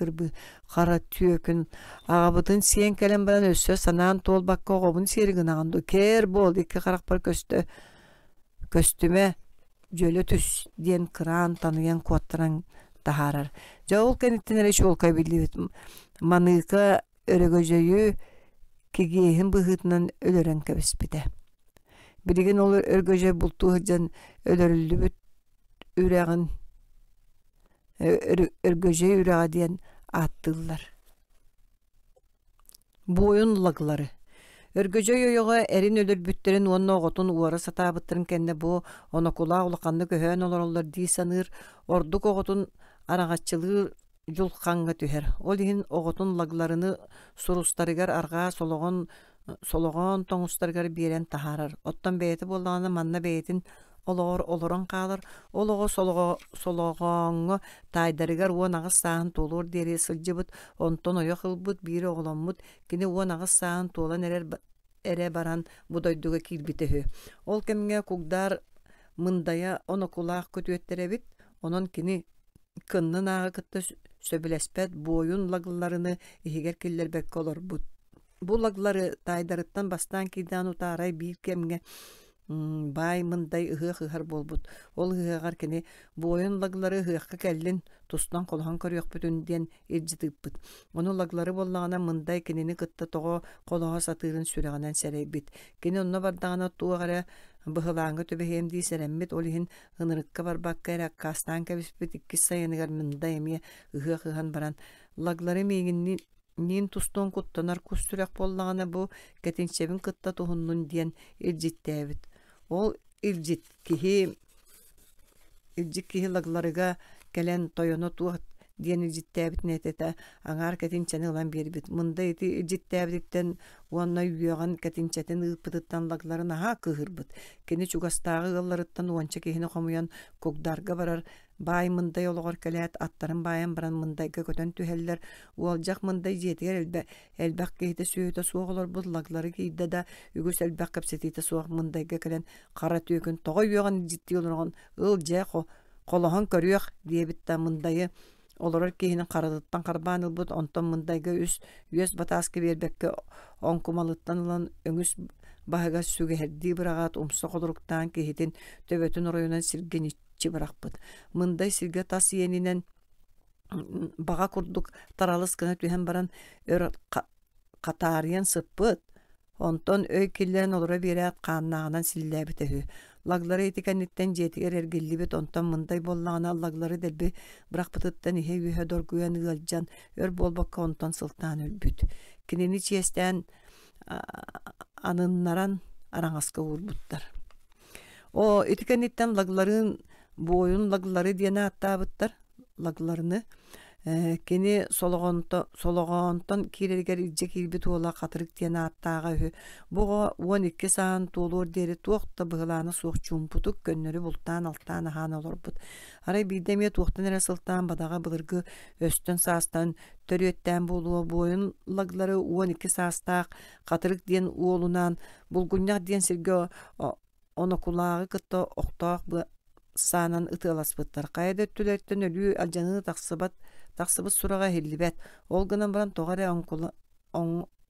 хара түөкүн агабытын сиен келен баран өссө санаан туолбакка оҕобун сиэригинаганду кээр бол икки харакпар көстүмэ жөлө түс диэн кыраан таныян куаттаран тахарар. Жаул кениттен эре шолкай билибит маныыка өрөгөжөйү кигиэхин быһыытынан өлөрөн кэбиспите. Билигин ол өргөжө бултуһыжан өлөрүлүбүт үрэгин өргөжө үрэга диэн аттылар. Буойун лаглары. Өргөжө йойого эрин өлөрбүттерин уонна оҕотун уара сатаабыттарын кэнне бу онокулаа улаканны көһөөн олороллор дии саныыр ордук оҕотун арагаччылыыр жулханга түһэр. Ол иһин оҕотун лагларыны сурустарыгар аргаа сологон тоңустаргар биэрен тахарар. Оттон бэйэти боллааны манна бэйэтин олорон каалар. Олого сологоңго тайдарыгар уон агыс саан туулур диэри сылжыбыт, онтон ойо хылбыт, бири оголоммут, кини уон агыс саан туулан эре баран будойдуга киирбитеһү. Ол кемге кугдар мындая онокулаах көтүөттеребит, онон кини кыннын ага кытта сөбүлеспет буойун лагларыны иһигер киллербекке олорбут. Бу лаглары тайдарыттан бастан кийдаан утаарай биир кемге бай мындай ыһыахыһар болбут. Ол ыһыагар кини буойун лаглары ыһыахка келлин тустан колохан көрүөхпүтүн диэн иржитыппыт. Ону лаглары боллагана мындай кинини кытта того колоха сатыырын сүрэгэнэн сэрэйбит. Кини онно бардагана туагара быһылааңга төбэһиэм дии сэреммит. Ол иһин ынырыкка барбакка эраккаастаан кэбиспит иккис сайыныгар мындай эмиэ ыһыахыһан баран лаглары миигинни нин тустон куттанар кустурак боллагана бу кетинчебин кытта тухуннун диэн иржиттээбит. Ол иржит киһи лагларыга келен тойоно туат диэн иржиттээбит нетете аңар кетинчени ылан биэрбит. Мында ити иржиттээбиттен уанна үйөҕан кетинчетин ыыппытыттан лагларын аһаа кыһырбыт. Кини чугастаагы ылларыттан уонча киһини хомуйан кугдарга барар. Бай мындай олоғор кэлэät аттарын байан баран мындайга көтөн түһэллэр. Уолжак мындай жетигер элбак киһите сүйөтө суоҕолор бут лаглары киирде да үгүс элбак кэпсетиите суох мындайга келен хара түөкүн тоҕо үйөҕан житти олоргон ыл же колоһон көрүөх диэбитта мындайы олорор киһини харадыттан харбаан ылбут. Онтон мындайга үөс батааска биэрбекке оҥкумалыттан ылан өҥүс баһыга сүгэһэрдии быраҕаат умса холоруктаан киһитин төбөтүн оройунан сиргениччи барахпыт. Мындай сиргэ тас иэнинен баҕа курдук таралыс гына түһэн баран өр катаарыйан сыппыт. Онтон өй киллэн олора биэрэät хааннааҕынан силлээбитэһү. Лаглары итикэнниттен жетигер эргиллибит. Онтон мындай боллаҕына лаглары дэлби бырахпытыттан иһэ үөһө доргуйан ыалдьан өр буолбакка онтон сылтаан өлбүт. Кинини чиэстэн аныннаран араңаска уурбуттар. О итикэнниттен лагларын буойун лаглары диэна аттаабыттар. Лагларыны кини сологоонтон киирэригэр илдьэ киирбит уола хатырык диэна аттаага үһү. Буга 12 саан туулуур диэри туохта быһылааны суох чуумпутук көннөрү бултаан алтаан аһаан олорбут. Арай биидэмиэ туохтан эре сылтаан бадага былыргы өстөн саастан төрүөттään буолуо буойун лаглары 12 саастаах хатырык диэн уолунан булгунньах диэн сиргэ онокулаагы кытта охтоох саанан ытыаласпыттар. Кайда түлөттөн өлүү алжаны тахсыбыт сурага хиллибет. Ол гынан баран тогаре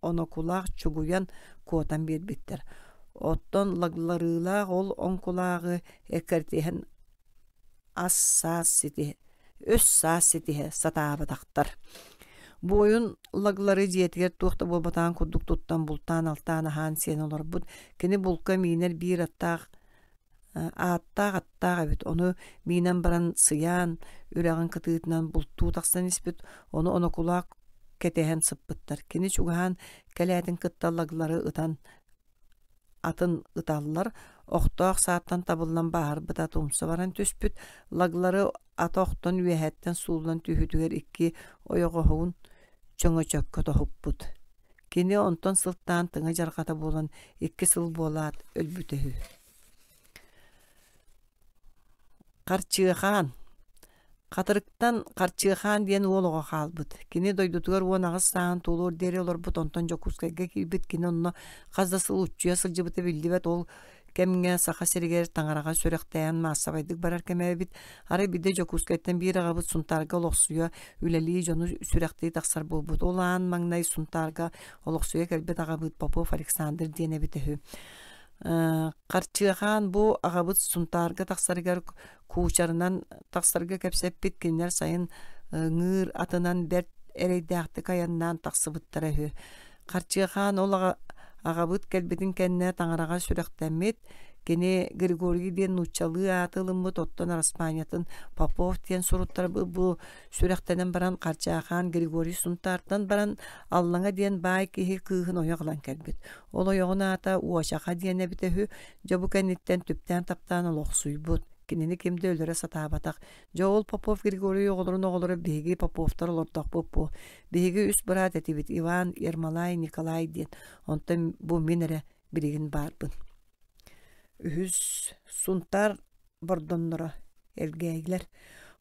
онокулаах чугуян куотан биэрбиттер. Оттон лагларыылаах ол оңкулаагы экертиһэн өс саас ситиһэ сатаабатахтар. Буойун лаглары диэтигер туохта болбатаан курдук туттан бултаан алтаан аһаан сиэн олорбут. Кини булка минер биир аттаах аттаах эбит. Ону минен баран сыяан үрэгин кытыытынан бултуу тахсан испит. Ону онокулаак кетэһэн сыппыттар. Кини чугаһаан кэлээtin кытта лаглары ытан атын ыталлар, оқтоақ сааттан табылан бағар бұта тумса баран түспүт, лаглары аты оқтон үйәһәттен суулан түйітігер икки ойоғоғуын чөңө чөккө тоһуппут. Кини онтон сылттаан тыңа жаргата болан икки сыл болаат өлбүтөһү. Карчыахан. Катырыктан Карчыахан диэн уолуга хаалбыт. Кини дойдутугар уонагыс саан тулуур дере олорбут онтон жокускайга кирбит кини онно казда сыл уччуя сылжыбыты билдибет ол кемге саха серигер таңарага сөрөктәян массабайдык барар кемебит. Ары биде жокускайттан бир агабыт сунтарга олоксуя үлели жону сүрөктей таксар болбут. Олаан маңнай сунтарга олоксуя келбет агабыт Попов Александр диэне битеһү. Карчыахан бу агабыт сунтарга таксаргар куучарынан таксарга кепсеппит кинер сайын ңыр атынан бер эрейдәкти каяннан таксыбыттарыһы. Карчыахан ол агабыт келбетин кенне таңарага сүрөктәммит кини Григорий ден нучалы атылыммыт оттон Распаниятын Попов ден суруттар бу сүрөктенен баран Карчыахан Григорий сунтартан баран аллаңа ден бай кихи кыыхын оягылан келбит. Ол оягына ата уашака диене битеһү жабу кенниттен түптен таптан олоксуйбут. Кинини кимде өлөрө сатаабатак. Жоол Попов Григорий оголору биги Поповтар олордок буппу. Биги үс брат этибит Иван, Ермолай, Николай ден. Онтон бу минере биригин барбын. Үһүс сунтар бордоннора элгейлер.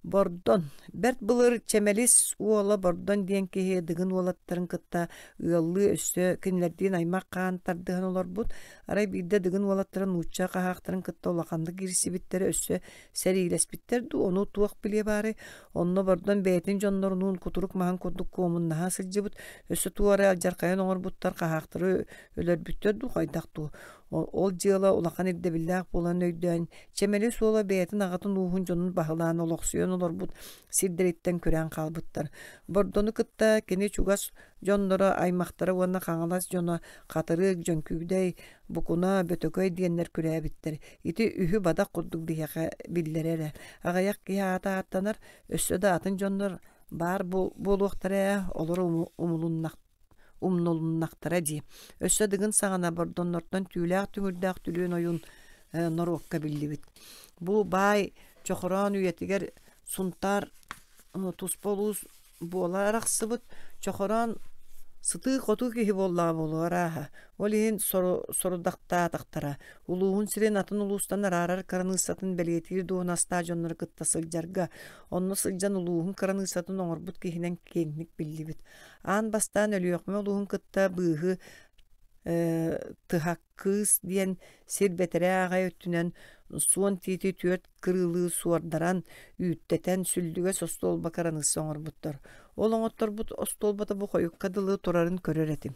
Бордон. Берт былыр чемелис уола бордон диен кеhe дыгын уолаттарын кытта ыаллы өссө кинлердин аймак каан тардыгын олорбут. Арай бирде дыгын уолаттарын учча кахактарын кытта олаканды кирсибиттери өссө серийлеспиттерду. Ону туак биле бары. Онно бордон бээтин жоннорунун кутурук махан курдук коомуннаха сылжыбыт. Өссө туары алжаркайын оңорбуттар кахактары өлөрбүттөрдү хайдакту. Ол жыла улахан ирдебиллаах болан өйдөн чемели суола бээтин агатын уухун жонун бахылаан олоксуйон олорбут сирдериттен көрөн калбыттар. Бордону кытта кини чугас жоннора аймактары уонна каңалас жоно катырык жөнкүгдей букуна бөтөкөй диеннер күрээбиттер. Ити үһү бадак курдук бияка биллерере. Агаяк киһаата аттанар өссө да атын жоннор бар болуактара олор умнулуннактара ди. Өссө дыгын сагана бордоннортон түүлээх түңүрдээх түлүүн ойун норуокка биллибит. Бу бай чохорон үйетигер сунтар тусполус буолараксыбыт чохорон сыты коту кихи боллаа болуарааха. Олиһин сорудакта тактара. Улуун сирен атын улуустан арарар каранысатын белетир дуонаста жоннор кытта сылжарга. Онно сылжан улуун каранысатын оңорбут кихинен кеңник биллибит. Аан бастан өлүөкмө улуун кытта быыхы тыхаккыз диен сир бетере агай өттүнен суон тити түөт кырылыы суардаран үйттетен сүлдүгө состолба каранысы оңорбуттар. Ол оңотторбут остолбата бу койукка дылы турарын көрөр этим.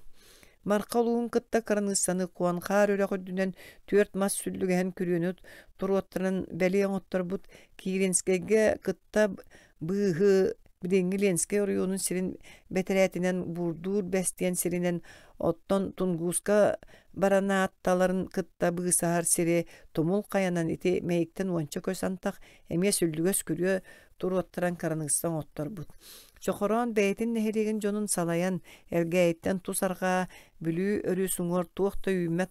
Маркалуун кытта каранысаны куан хаар өрөкөдүнен түөрт мас сүлдүгөһен күрүүнүт туруоттарын бели оңотторбут Киринскеге кытта быыхы Биденгиленске районун сирин бетеретинен бурдуур бестиен сиринен оттон Тунгуска баранаатталарын кытта быысаар сири тумул каянан ити мейиктен уонча көсантак эме сүлдүгөс күрүө туруоттаран караныстан отторбут. Чохорон бэйтин нехереген жонун салаян элгейттен тусарга бүлүү өрүү суңор туохта үймет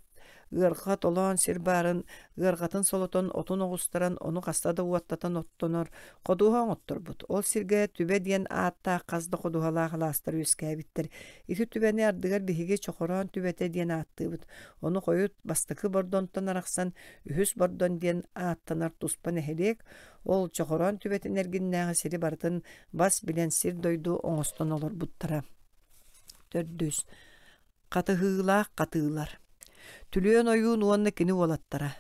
гыргат олон сир барын гыргатын солотон отун огустаран ону кастада уаттатан оттонор кодуха отторбут. Ол сирге түбе диен аатта казда кодухалаа халастар үскәбиттер. Ити түбени ардыгар биһиге чохорон түбете диен ааттыбыт. Ону коют бастыкы бордонтон араксан үһүс бордон диен ааттанар туспан эхелек. Ол чохорон түбетин эргиннäge сири бартын бас билен сир дойду оңостон олор буттара. Төрдүс. Катыылар. Түлüön oyuun уонна кини уолаттара.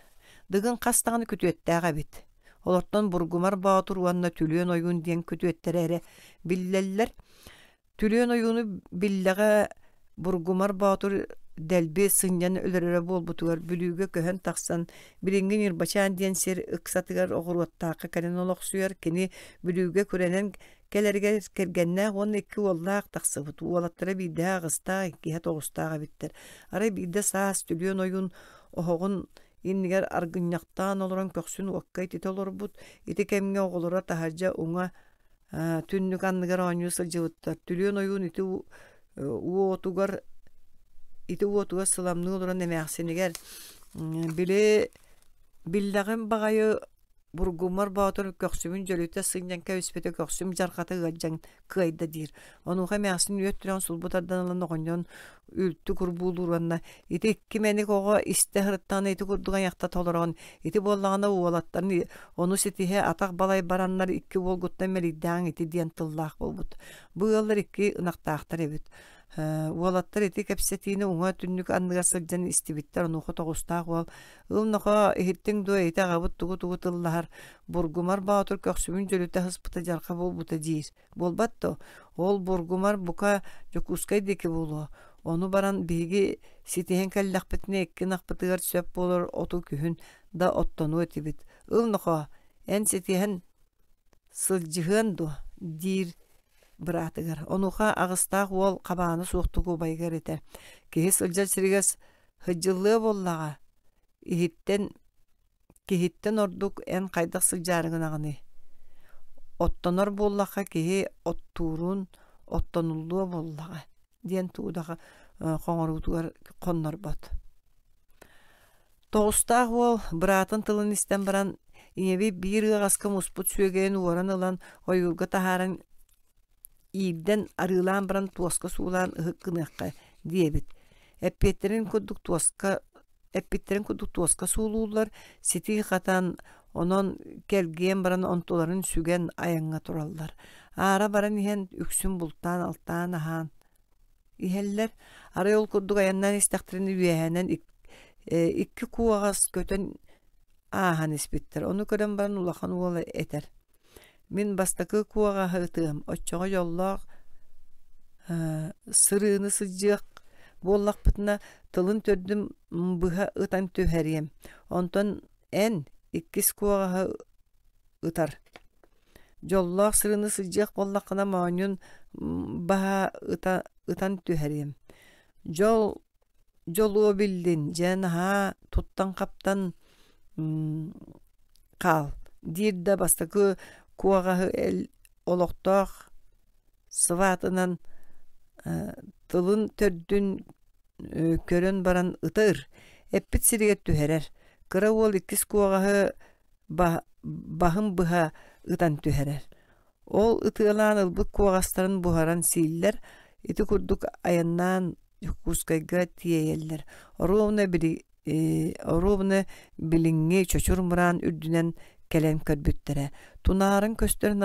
Дыгын кастаганы күтүөттääge бит. Олортон бургумар баатур уонна түлüön oyuun диен күтүөттерере биллеллер. Түлüön oyuunu биллеге бургумар баатур делби сыньян өлөрөрө болбутугар бүлүүгө көһөн таксан бириңгин ирбачаан диен сер ыксатыгар огуруаттаакка кэнен олоксуяр кини бүлүүгө күренен келерге кергенне он икки уоллаак таксыбыт уолаттара биде агыста киһэ тогустаага биттер. Ары биде саас түлüön oyuun оһогун иннигер аргынняктаан олорон көксүн уоккай тите олорбут ити кемге оголора тахаржа уңа түннүк анныгар оонью сылжыбыттар. Түлüön oyuun ити уотугар сыламны олорон эмээхсинигер Bile bildagın bagayı burgumar baatır köksümün jölüte sınyan köspete köksüm jarqata gajjan kıyda dir. Onu hemesin yöttüren sulbutardan alan oğunyon ültü kurbuluranna. Iti iki menik oğa istehrittan iti kurdugan yakta tolorağın. Iti bollağına uvalatlarını onu setihe atak balay baranlar iki bolguttan meliddan iti diyen tıllaq bolbut. Bu yıllar iki ınaqtağıqtar evet. Uvalattar iti kepsetini uğa tünnük anlığa sılcan istibittar onu toğustaq ol. Ilnaqa ehittin duwa iti ağabut tugu tıllar. Burgumar baatır köksümün jölüte hıspıta jarqa bolbuta dir. Bolbatto. Ol burgumar buka jokuskay deki bolu. Onu baran bigi sitihen kallaqpetine ekki naqpıtıgar söp bolur otu kühün da ottonu etibit. Ilnaqa en sitihen sılcıhın du dir bıratıgar. Onuqa ağыстaq ol qabağını soğtugu baygar eter. Kehi sılcar sirigas hıcıllığı bollağa. Kihitten orduk en qaydaq sıljarıgın ağını. Ottonor bollaqa kehi otturun ottonulluğu bollağa. Diyen tuğdağa qoңorutugar qonnor bot. Toğustaq ol bıratın tılın isten baran inebi bir ığaska musput süögeyen uğaran alan oyulga taharan İbden arılan baran tuaska suulan ıhıkkınıqqa diyebit. Epetlerin kuduk tuaska suulular siti qatan onon kelgeyen baran ontoların sügen ayaňa turallar. Ara baran ihen üksün bultan altan ahan. İheller ara yol kuduk ayandan istaktirini üyehenen iki kuağas köten ahan ispittir. Onu kören baran ulaqan uola eter. Min bastakı kuağa hıtığım. Oçoğa yollaq sırığını sıcaq bollaq pıtına tılın tördüm bıha ıtan töheriyem. Ondan en ikkis kuağa ıtar. Yollaq sırığını sıcaq bollaqına maanyun baha ıtan töheriyem. Jolu bildin. Jen ha tuttan kaptan qal. Dirde bastakı kuağı el oloqtaq sıvatınan tılın tördün körön baran ıtır. Eppit siriget tüherer. Kıra ol ikkis kuağı bahın bıha ıtan tüherer. Ol ıtılan ılbık kuağastарын buharan siller iti kurduk ayannan kuskayga tiyeyeller. Oruvna bilingi çöçürmüran ürdünen kelen körbüttere. Tunarın köstörün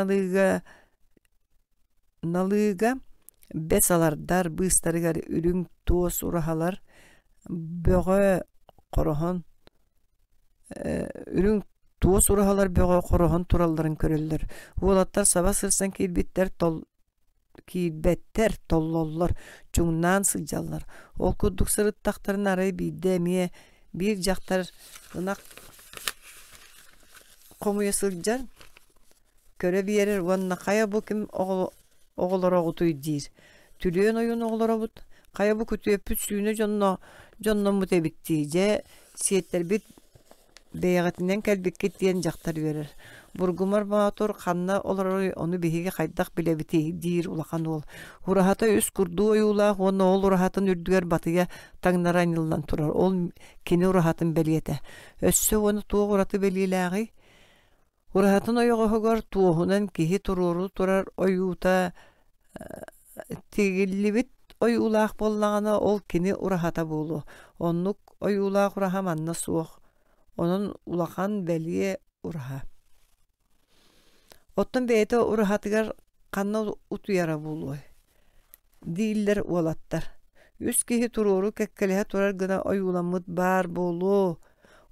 nalıga besalardar bıstarıgar ürün tuos urahalar böğe korohon ürün tuos urahalar böğe korohon turalların körüller. Uolattar sabah sırsan kilbetter tollollar çuğundan sıcallar. Ol kuduk sırıt taktarın arayı bidemiye bir jaktar ınak komuya sılcar köre bir yerer vanna kaya bu kim oğulara otuy dir. Tülüyen oyun oğulara but. Kaya bu kutuya pütsüğüne canına mutebittice siyetler bit beyagatinden kelbekket diyen jaktar verir. Burgumar bağıtor kanna olar onu bihige kaydak bile biti dir ulakan ol. Urahata üst kurdu oyula onu ol urahatın ürdüger batıya tağnaran yıldan turar. Ol kini urahatın beliyete. Össü onu tuğ uratı beliyelaği. Urahatın oyoğu hogar tuğunan kihi tururu turar oyuta tigillibit oyulaq bollağına ol kini urahata bolu. Onluk oyulaq urahamanna suğ. Onun ulakan beliye uraha. Ottan beyte urahatıgar kanna utuyara bolu. Diller olattar. Üst kihi tururu kekkelehe turar gına oyulamıt bar bolu.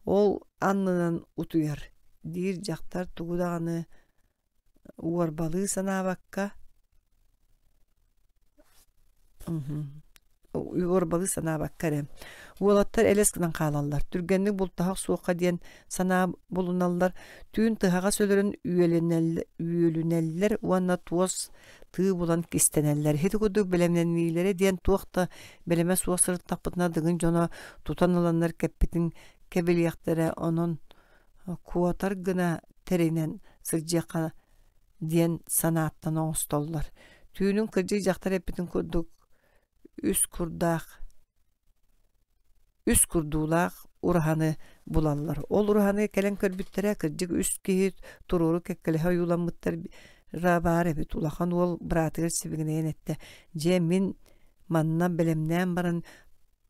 Ol anlınan utuyar. Dir jaktar tugudağını uvarbalığı sana bakka. Uvarbalığı sana bakkarem. Uvalattar eleskinden kalallar. Türgenlik bultahaq soğuqa diyen sana bulunallar. Tüyün tıhağa sölörün üyelüneller. Uanna tuos tığı bulan kisteneller. Heti kudu bilemlenliylere diyen tuaqta bileme suğa sırıt taqpıtına dığın jona tutan olanlar keppitin kebeliyaktere onun kuatar gına terinen sılcıqa diyen sanattan oğustollar. Tüyünün kırcı jaktar heppitin kurduk üst kurdulaq ураханы булаллар. Ол ураханы келен көрбүттере кырдык үст киһит туруру кеккеле юламмыттар рабар эбит улахан ол братыгар сибигинен этте. Же мин манна белемнен баран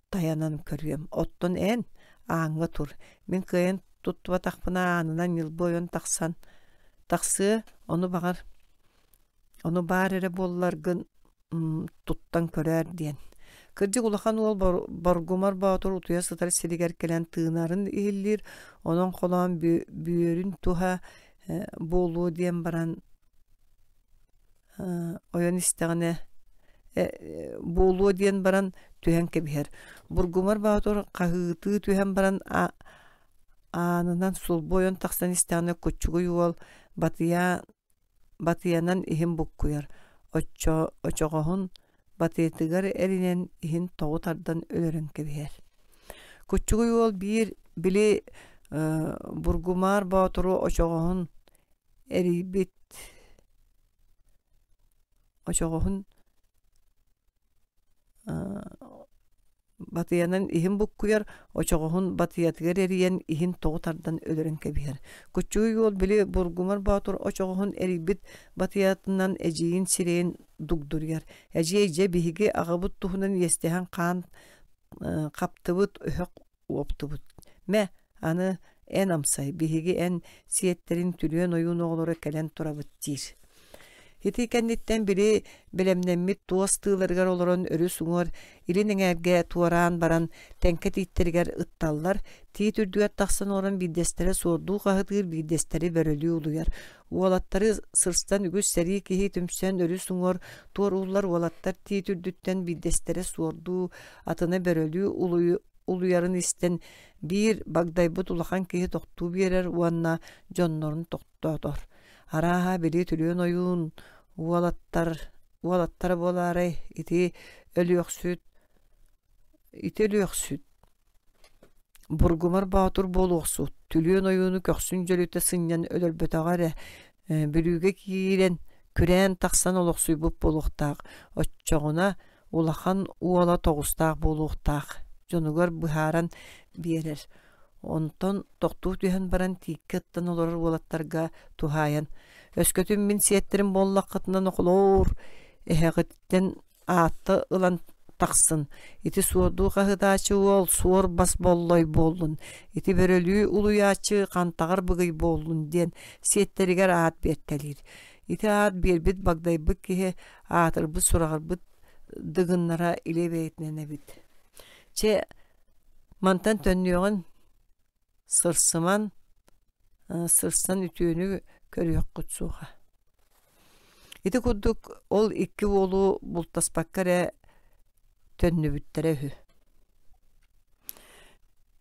таянан көрүем. Оттон эн аңга тур. Мин кыйын туттуба тахпына анынан ел бойон тақсы оны бағар. Оны бар эре болларгын туттан көрөр диен. Кырдык улахан ол Боргумар Баатур утуя сытар силигер келен тыынарын иһиллир, онон колон бүйөрүн туха болуу диен баран ойон истегіне болуу диен баран түһен кебихер. Боргумар Баатур кахыты түһен баран анынан сул бойон тақсан истегіне көччүгү юол батыянан ихин буккуяр. Очоғоһун батыйтыгар эринен ихин тоғутардан өлөрөн кебихер. Көччүгү юол бир били Боргумар Баатуру очоғоһун эрибит очоғоһун батыянан ихин буккуяр, очоғоһун батыятыгар эриен ихин тоғутардан өлөрөн кебихер. Көччүгү юол били Боргумар Баатур очоғоһун эрибит батыятынан эжиин сирээн дугдуряр. Эже биһиги агабыт туһунан естеһэн хаан каптыбыт өһөк уоптубут. Мэ аны эн амсай биһиги эн сиеттерин түлүөн оюун оҕолоро келен турабыт диир. Хити кенниттен бiri билемнеммит туос тыыларыгар олорон өрү суңор илинеңерге туараан баран тенке тииттеригер ытталлар, тии түрдүгер тахсан орон биддестере суордуу каһытыыр биддестери бөрөлүү улуяр. Уолаттары сырстан үгүс сери киһи түмсен өрү суңор туор уулар уолаттар тии түрдүттен биддестере суордуу атына бөрөлүү улуярын истен бир багдайбыт улахан киһи тохтуу биэрер уанна дьоннорун тохтоотор. Араха били түлүөн оюун уолаттар болары ити өлүөксүт Боргумар Баатур болуоксут түлүөн оюуну көксүн жөлүтө сыньян өлөлбөтөгөр билүүгө киирен күрэн тахсан олоксуйбуп болуктаак оччоҕуна улахан уола тогустаак болуктаак дьонугар быһааран биэрер. Онтон тохтуу түһэн баран тиикке ыттан олорор уолаттарга тухаян. Өскөтүн мин сиеттерин боллаккытынан окулоор эһэгиттен аатты ылан тахсын. Ити суордуу каһыдаачы уол суор бас боллой боллун. Ити бөрөлүү улуяачы кантагар быгый боллун диэн сиеттеригер аат бертелир. Ити аат бербит багдайбыт киһи аатырбыт сурагарбыт дыгыннара илебейтненебит. Че мантан төннүөҕүн сырсан үтүүнү көрүөк кутсууха. Ити курдук ол икки уолу бултаспаккаре төннүбүттере үһү.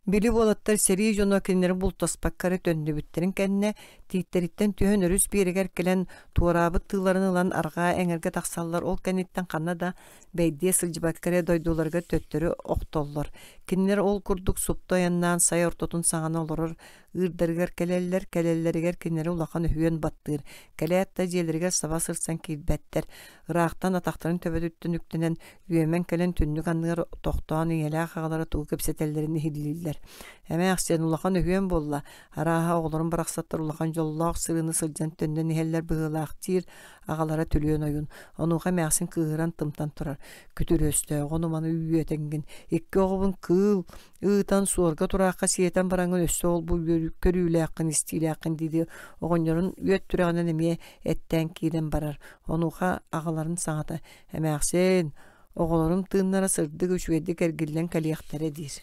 Били уолаттар сери жоно киннери бултаспаккаре төннүбүттерин кэнне тииттериттен түһөн өрүс биэригер келен туораабыт тыыларын ылан аргаа эҥерге тахсаллар ол кэнниттен ханна да бэйдие сылдьыбаккаре дойдууларга төттөрү охтоллор. Киннер ол курдук суптояннаан сай ортотун саҥана олорор ырдарыгар келеллеригер киннери улахан үһүөн баттыыр. Келээтта дьиэлэригэр саба сырсан киирбэттэр. Ыраахтан атахтарын төбөтүттэн үктэнэн үөмэн келен түннүк анныгар тохтоон иэлээх аҕалара туу кэпсэтэллэрини хиллиллэр. Эмэ ахсен улахан үһүөн болла. Арааха оҕолорун барахсаттар улахан жоллоох сырыны сылдьан төннөн иһэллэр быһыылаах тиир аҕалара түлүөн ойун. Онуха мэахсин кыыһыран тымтан турар. Күтүрөстөө онуманы үйүөтеңгин. Икки оҕобун кыыл ыытан суорга тураакка сиэтэн бараңын өссө ол бу көрүүлээккин истиилээккин диди оҕонньорун үөт түрэҕинэн эмиэ эттэн киирен барар. Онуха аҕаларын саҥата. Эмээхсен оҕолорум тыыннара сырдык үчүгэдик эргиллэн кэлиэхтерэ диир.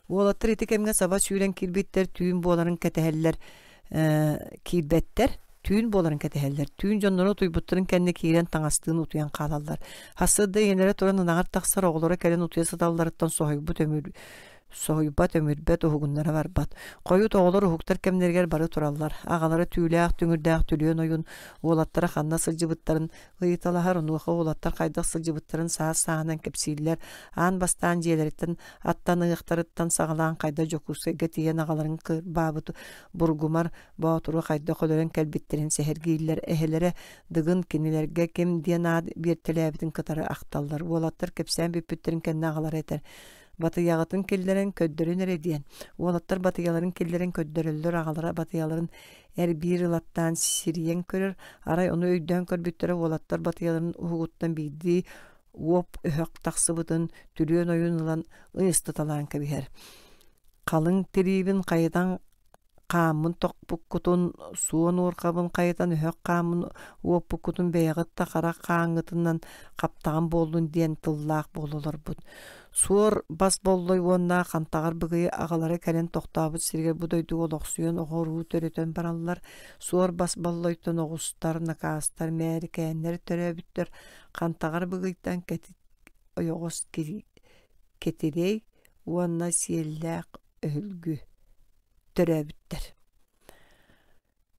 Уолаттар ити кемге саба сүүрэн киирбиттер түүн буоларын кэтэһэллэр киирбэттер түүн буоларын кэтэһэллэр түүн дьонноро туйбуттарын кэнне киирэн таҥастыын утуян хаалаллар. Хассыда иэнере туран ынаңар тахсар оҕолоро кэлэн утуя сыталларыттан соһуйбат өмүрбэт уһугуннара барбат. Хойу тоҕолор уһуктар кэмнергер бары тураллар. Аҕалары түүлээх түҥүрдээх түлүөн ойун уолаттара ханна сылдьыбыттарын ыйыталаһар, онуоха уолаттар хайдах сылдьыбыттарын саас-саанан кэпсииллэр аан бастаан дьиэлэриттэн аттан ыйахтарыттан саҕалаан хайда жокуусайга тиийэн аҕаларын кырбаабыт Боргумар Баатуру хайда холөрөн кэлбиттерин сэһэргииллэр эһэлэре дыгын кинилэргэ ким диэн аад биэртэлээбитин кытары ахталлар. Уолаттар кэпсээн бүппүттерин кэннэ аҕалар этэр. Батыягытын келлерен көддөрün эредиен. Уолаттар батыяларын келлерен көддөрөллөр агалара батыяларын бир ылаттан сириен көрөр. Арай onu өйдөн көрбүттөрө уолаттар батыяларын угуттан биди уоп өһөк тахсыбытын түрүөн ойун ылан ыйыстыталаан кебиһэр. Қалың тирибин кайдан қамын тоқпуккутун суон ууркабын кайдан өһөк қамын уоппуккутун бэйагытта кара кааңытынан каптаган болдун диэн тыллаах бололорбут. Суор бас боллой уонна хантагар быгый агалары кэлен тохтаабыт сиригер будойду олохсуйон оҕоруу төрөтөн бараллар. Суор бас боллойтон оҕустар, накаастар, мээри кээннери төрөбүттөр. Хантагар быгыйтан ойоҕос кетирей уонна сиэллээх өһүлгү төрөбүттер.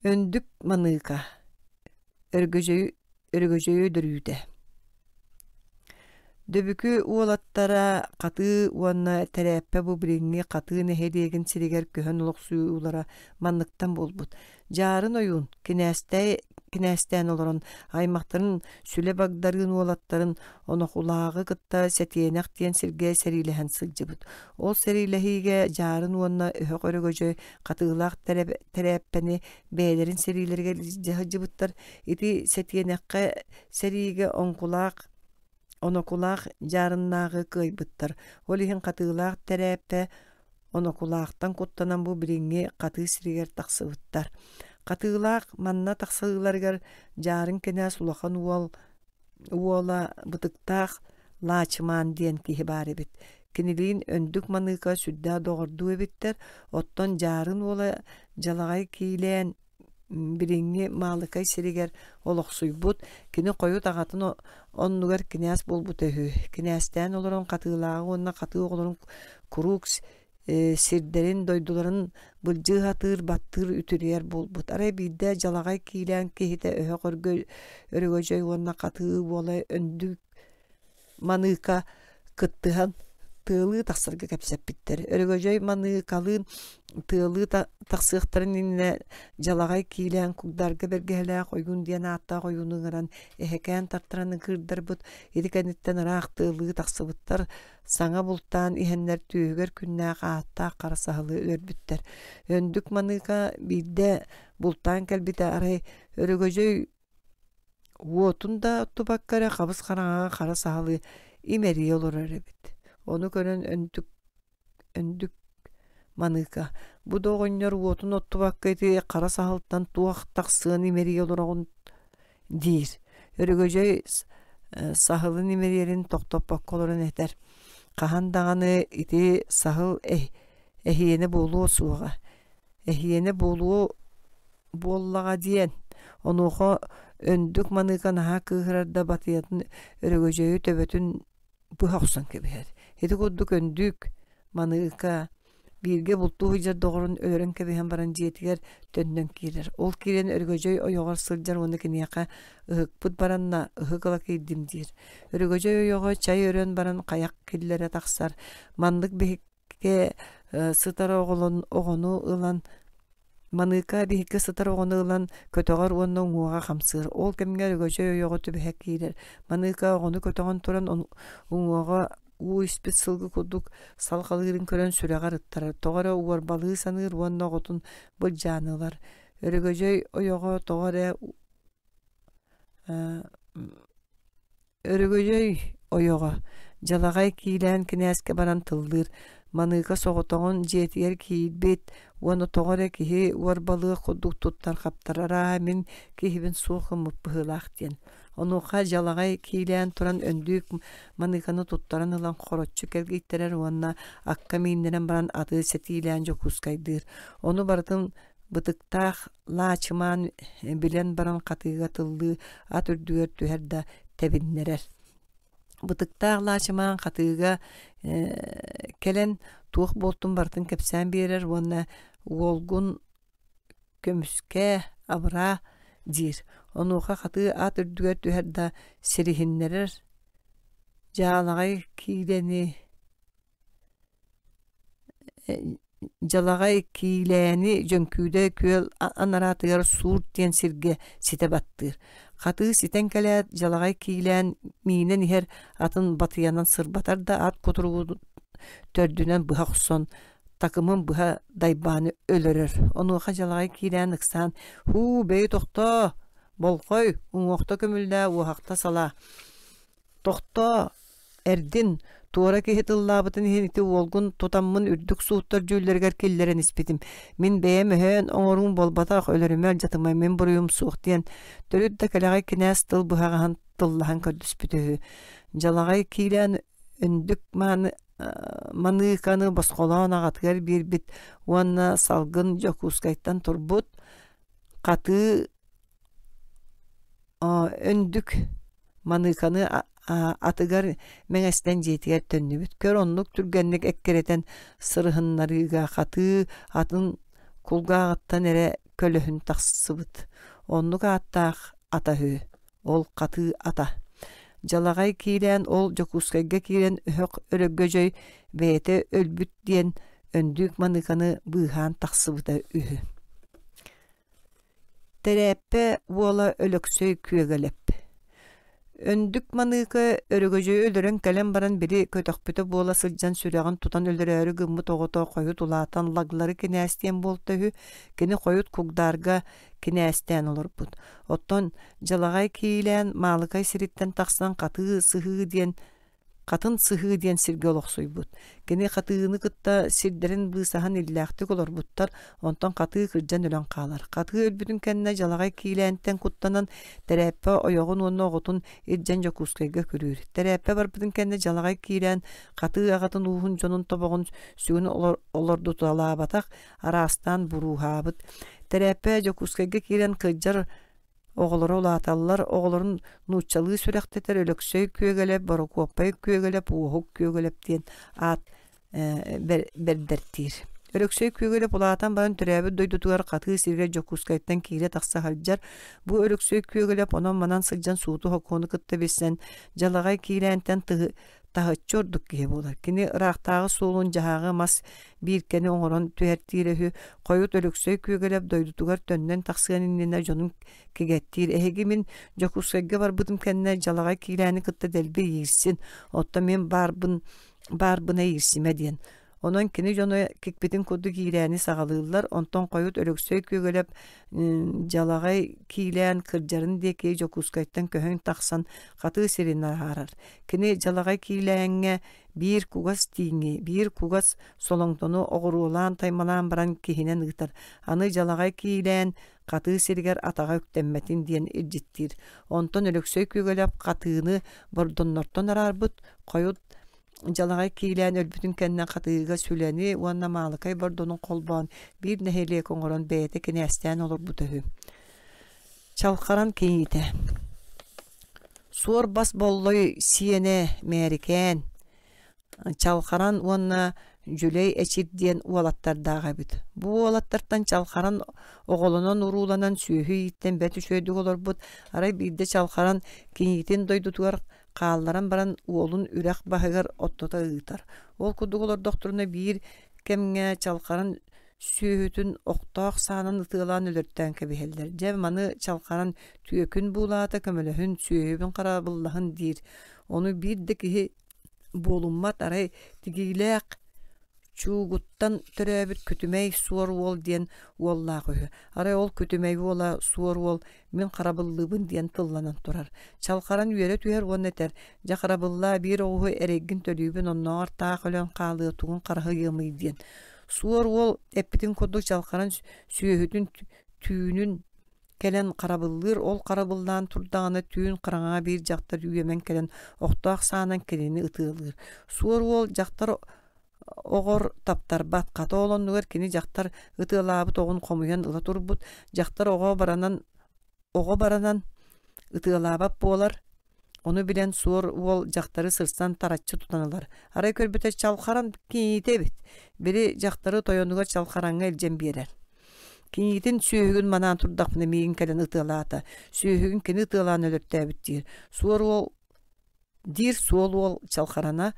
Өндүк маныыка өргөжөйү дөрүүтэ. Дөбүкү уолаттара каты уонна терәппе бу бириңи каты нехедеген сиригер көһөн улуксуулара манныктан болбут. Жарын ойун кинәстән олорон аймактарын сүле багдарын уолаттарын онохулагы кытта сетиенек тиен сирге серилеһен сылжыбыт. Ол серилеһиге жарын уонна өһөк өргөжөй катыылаак терәппени бээлерин серилерге жыһыжыбыттар. Ити сетиенекке сериге онокулаак жарыннаагы кыйбыттар. Ол иһин катыылаак терәппе онокулаактан куттанан бу бириңи каты сиригер тахсыбыттар. Катыылаак манна тахсыыларгар жарын кенәс улахан уола бытыктаах лаачымаан диэн киһи бар эбит. Кинилиин өндүк маныыка сүддээ доҕордуу эбиттер. Оттон жарын уола жалаҕай киилээн бириңи маалыкай сиригер олохсуйбут. Кини койу тагатын оннугар кинэс болбут өһү. Кинэстэн олорон катыылаагы онна катыы оҕолорун курук сирдерин дойдуларын былжыһатыр баттыр үтүрүер болбут. Арай бидде жалаҕай киилээн киһите өһөк өргөжөй уонна катыы буола өндүк маныыка кыттыһан тыылыы тахсырга кэпсэппиттер. Өргөжөй маныыкалыын тыылыы тахсыахтарын инне жалаҕай киилээн кугдарга бергеһэлээх ойгун диэн ааттаах ойгунуңаран эһэкээн тартараны кырдарбыт. Идикэниттен ыраах тыылыы тахсыбыттар саҥа бултаан иһэннэр түүһүгэр күннээх ааттаах кара саһылыы өрбүттэр. Өндүк маныыка биирдэ бултаан кэлбитэ арай өргөжөй уотун да оттубаккара хабыс хараҥаҕа кара саһылыы имери олорор эбит. Onu көрөн өндүк маныыка. Бу доҕонньор уотун оттубаккайты кара саһылтан туох тахсыын имери олорогун диир. Өргөжөй саһылын имериерин тохтоппакка олорун этер. Хаһан даҕаны ити саһыл эһиэне буолуо суоҕа. Эһиэне буолуо буоллаҕа диэн. Онуохо өндүк маныыка наһаа кыыһырарда батыйатын өргөжөйү төбөтүн быһахсан кебиһэр. Эти курдук өндүк маныыка биирге бултуу ыйдьар доҕорун өлөрөн кэбиһэн баран дьиэтигэр төннөн киирэр. Ол киирэн өргөжөй ойоҕор сылдьар уонна киниэхэ ыһыкпыт баранна ыһыгыла киирдим диир. Өргөжөй ойоҕо чай өрөн баран каяк киллэрэ тахсар. Маннык биһикке сытар оҕону ылан маныыка биһикке сытар оҕону ылан көтөҕөр уонна уҥуоҕа хамсыыр. Ол кэмҥэ өргөжөй ойоҕо түбэһэ киирэр. Маныыка оҕону көтөҕөн туран уҥуоҕа испит сылгы курдук салхалыырын көрөн сүрэҕэр ыттарар. Тоҕоро уорбалыы саныыр уонна оҕотун былдьаанылар. Өргөжөй ойоҕо тоҕоро өргөжөй ойоҕо жалаҕай киилээн кинээске баран тыллыыр. Маныыка соҕотоҕун дьиэтигэр киирбит уонна тоҕоро киһи уорбалыы курдук туттар хаптарара мин киһибин суохым быһыылаах диэн. Онуха жалаҕай киилээн туран өндүк маныыканы туттаран ылан хороччу келгийттерер уонна акка мииннерен баран аты сетиилээн жокускайдыыр. Ону бартын бытыктаах лаачымаан билэн баран катыыга тыллыы ат үрдүгэр түһэр да тебиннерер. Бытыктаах лаачымаан катыыга келен туох болтун бартын кэпсээн биэрэр уонна уолгун көмүскэ абыра диир. Онуха хаты ат үрдүгэр түһэр да сирихиннерер. Жалаҕай киилээни жөнкүүдэ күөл анаратыгар суурт диэн сирге сите баттыыр. Хаты ситен кэлээт жалаҕай киилээн миинен иһэр атын батыянан сырбатар да ат Tördünen bıha kuson takımın bıha daybanı ölürür. Onu xajalagay kilen ıksan hu bey tokta bolkoy uňokta kömülde uwakta sala. Tokta erdin Tuora kehitıllabıtın hiniti olgun tutamın ürdük suuttar jüllerger killere nispetim. Min beye möhön oňorun bolbataq ölürümel jatymay men buruyum suuq diyen. Törüt de kalagay kinäs tıl bıhagahan tıllahan kördüspütühü. Jalagay kilen öndük manıkanı basqolan agatgar bir bit wanna salgın jokuskaytan turbut katı öndük manıkanı atıgar meňesten jetiger tönnübüt. Kör onluk türgenlik ekkereten sırhınlarıga katı atın kulgağıttan ere kölöhün taksıbıt. Onluk attaq atahü. Ol katı ata. Jalagay kilen ol jokuskayga kilen öhök örögöjöy bete ölbüt diyen öndük manıkanı bıhan taksıbıta ühü. Tereppe vola ölöksöy küegelep. Öndük manıka örögöjöy öldürün kalem baran biri kötökpütü bola sılcan süreğin tutan öldürörü gımmı toğuta koyut ulatan lagları kinästien boltahü kini koyut kugdarga kinästien olur bud. Otton jalagay kilen malыкay siritten taksan katı sıhı diyen Katın sıhı diyen sirge oloksuy bud. Kini katıını kıtta sirderin bısahan illahtik olur budtar, ondan katı kırcan ölen kalar. Katı ölbütün kendine jalagay kiylenten kuttanan tereppe oyoğun onu oğutun ircan jokuskayga körür. Tereppe barbütün kendine jalagay kiylen katı ağatın uğun jonun toboğun sügünü olordu talabatak arastan buruhabıt. Tereppe jokuskayga kiylen kırcar oğulları olatallar, oğulların nuçalığı sürekteter, ölöksöy küyegelep, barokopay küyegelep, uğuk küyegelep diyen at berdertir. Ölöksöy küyegelep olatan baran türebi doydutugar katı sirre jokuskayttan kiyle taksa harcar. Bu ölöksöy küyegelep onan manan sılcan suutu hokonu kıtta besen, jalagay kiylenten tahıççorduk gibi bolar. Kini ıraqtağı soğulun jahağı mas bir keni oňoron tühertirehü koyut ölöksöy küyegelep doydutugar tönnen taksıgan innene jonun kegettir. Ehegimin jokuskayga barbıdım kendine jalagay kiyleni kıtta delbi yirsin. Otta men barbına yirsime diyen. Onun kini jonu kekbitin kudu kiyleni sağalırlar. Onton koyut ölöksöy küyegelep jalagay kiylen kırjarın deki jokuskayttan köhön taksan katı sirinler harar. Kini jalagay kiylenge bir kugas tiňi, bir kugas solongtonu ogurulan taymalan baran kihinen ıtar. Anı jalagay kiylen katı sirger ataga öktemmetin diyen irjittir. Onton ölöksöy küyegelep katıını bordonnorton ararbıt koyut jalagay kiylän ölbütün kenden katıga süleni wanna malykay bordonun kolban bir nehele koňoron bete kinästän olur bu töhü. Çalkaran kiyite. Suor bas bolloy siyene meriken. Çalkaran wanna jüley eçit diyen ualattar daga bit. Bu ualattardan çalkaran oğolunan urulanan sühü itten beti şöydük olur bud. Aray birde çalkaran kiyitin doydutugar Kağlaran baran uolun ürek bahıgar ottota ığıtar. Ol kudugular doktoruna bir kemge çalkaran sühütün oktaq saanan ıtılan ölürtten kebiheller. Cevmanı çalkaran tüyökün buğlata kömölöhün sühübün karabıllahın dir. Onu bir de ki bolunmat aray tigilek çuğuttan töröbüt kütümey suor wol diyen wollaqı. Aray ol kütümey wola suor wol min qarabıllыбын diyen tıllanan turar. Çalkaran üyere tüyer wonneter. Ja qarabılla bir oğu eregin tölübün onnar taq ölen qalı tuğun qarahı yımı diyen. Suor wol epitin kodu çalkaran süyühütün tüünün kelen qarabıllir ol qarabıldan turdağına tüün qarağa bir jaqtar üyemen kelen oqtaq saanan keleni ıtılır. Suor wol jaqtar oğor taptar bat kata olan nugar kini jaqtar ıtılabı toğun komuyan ıla turbut jaqtar oğa baranan ıtılabap bolar onu bilen suor wol jaqtarı sırsan taratçı tutanılar. Aray körbüte çalkaran kiyite bit. Biri jaqtarı toyonugar çalkaranga eljen birer. Kiyitin sühügün manan turdaqны migin kelen ıtılata. Sühügün kini ıtılan ölürtte bittir. Suor wol dir suol wol çalkarana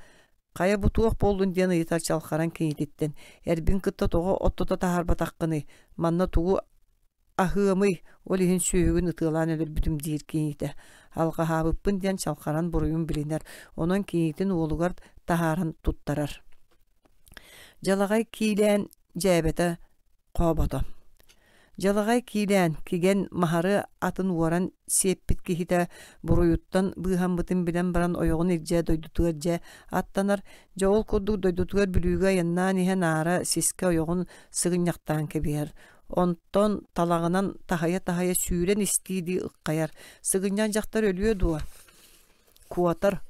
Kaya bu tuğuk boldun diyen ıyıtar çalkaran kiyititten. Erbin kıtta toğu ottota tahar bataqqını. Manna tuğu ahığımı olihin sühügün ıtılan ölür bütüm dir kiyite. Halqa habıppın diyen çalkaran buruyun biliner. Onun kiyitin oğlugar taharan tuttarar. Жалагай кийлен жәбеті қобото. Жалагай кийлен киген махары атын уоран сеппит кихите буруюттан быхан бытын билен баран ойоғын ирже дойдутугар же аттанар жоол курдук дойдутугар бүлүүгө яннаан иһен аара сиске ойоғын сыгыньяктаан кебиер. Онтон талагынан тахая сүүрен истииди ыккаяр. Сыгыньян жактар өлүө дуа. Куатар.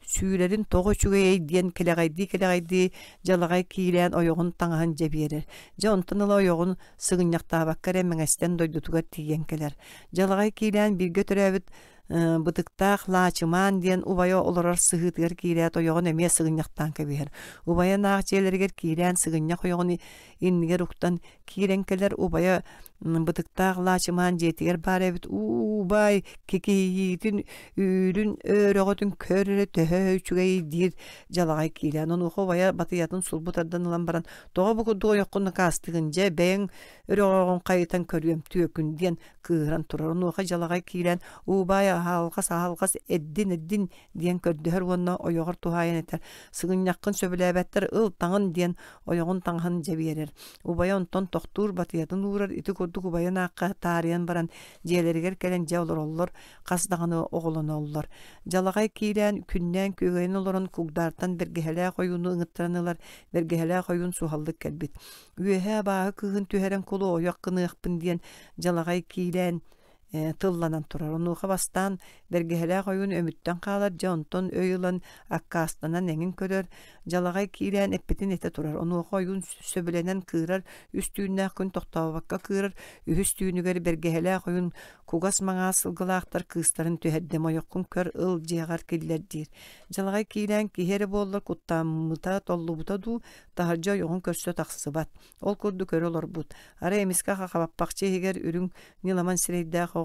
Сүүрерин тоғы чүгей диен келегайди жалагай кийлен ойоғын таңахан жебиерер. Жа онтон ыла ойоғын сыгыньяктаабаккар эмеңестен дойдутугар тиген келер. Жалагай кийлен бирге төрөбүт бытыктаах лаачыман диен убайа олорор сыгытыгар кийлет ойоғын эмие сыгыньяктаан кебиер. Убайа наах желергер кийлен сыгыньяк ойоғын иннигер уктан киирен келер убайа бытыктаах лаачыман жетигер бар эбит убай кикиитин үрүн өрөгөтүн көрөрө төһөчүгэй дир жалагай кийлен онухо убайа батыятын сулбутардан ылан баран тоо букурдуга йоккунна каастыгын же бэйин өрөгөн кайытан көрүөм түөкүн диен кыыран турар онуха жалагай кийлен убай аалгас эддин диен көрдөһөр уонна ойогор тухайын этер сыгыньяккын сөбүлээбэттер ыл таңын диен ойогун таңхан жебиерер убая онтон тохтуур батыятын уурар ити курдук убайын аакка таарыян баран жиэлеригер келен же олороллор касдаганы оголоноллор жалагай кийлен күннен көгөйүн олорон кугдартан бергеһэлээ койууну ыҥыттыранылар бергеһэлээ койуун суһаллык келбит үөһэ бааһы кыыһын түһэрэн кулу ойоккыныахпын диен жалагай кийлен тылланан турар. Онуха бастан бергеһэлээ койуун өмүттен каалар жонтон өйүлан аккаастанан эңин көрөр жалагай кийлен эппитин эте турар. Онуха ойуун сөбүленен кыырар үстүүннээх күн тохтобакка кыырар үһүстүүнүгер бергеһэлээ койуун кугас маңаа сылгылаахтар кыыстарын түһэрдем ойоккун көр ыл жеягар киллер диир. Жалагай кийлен киһери буоллар куттааммыта толлубута дуу таһаржа ойоҕун көрсө тахсыбат. Ол курду көрө олорбут. Ара эмиске хакабаппакчы эгер үрүң ниламан сирейдээх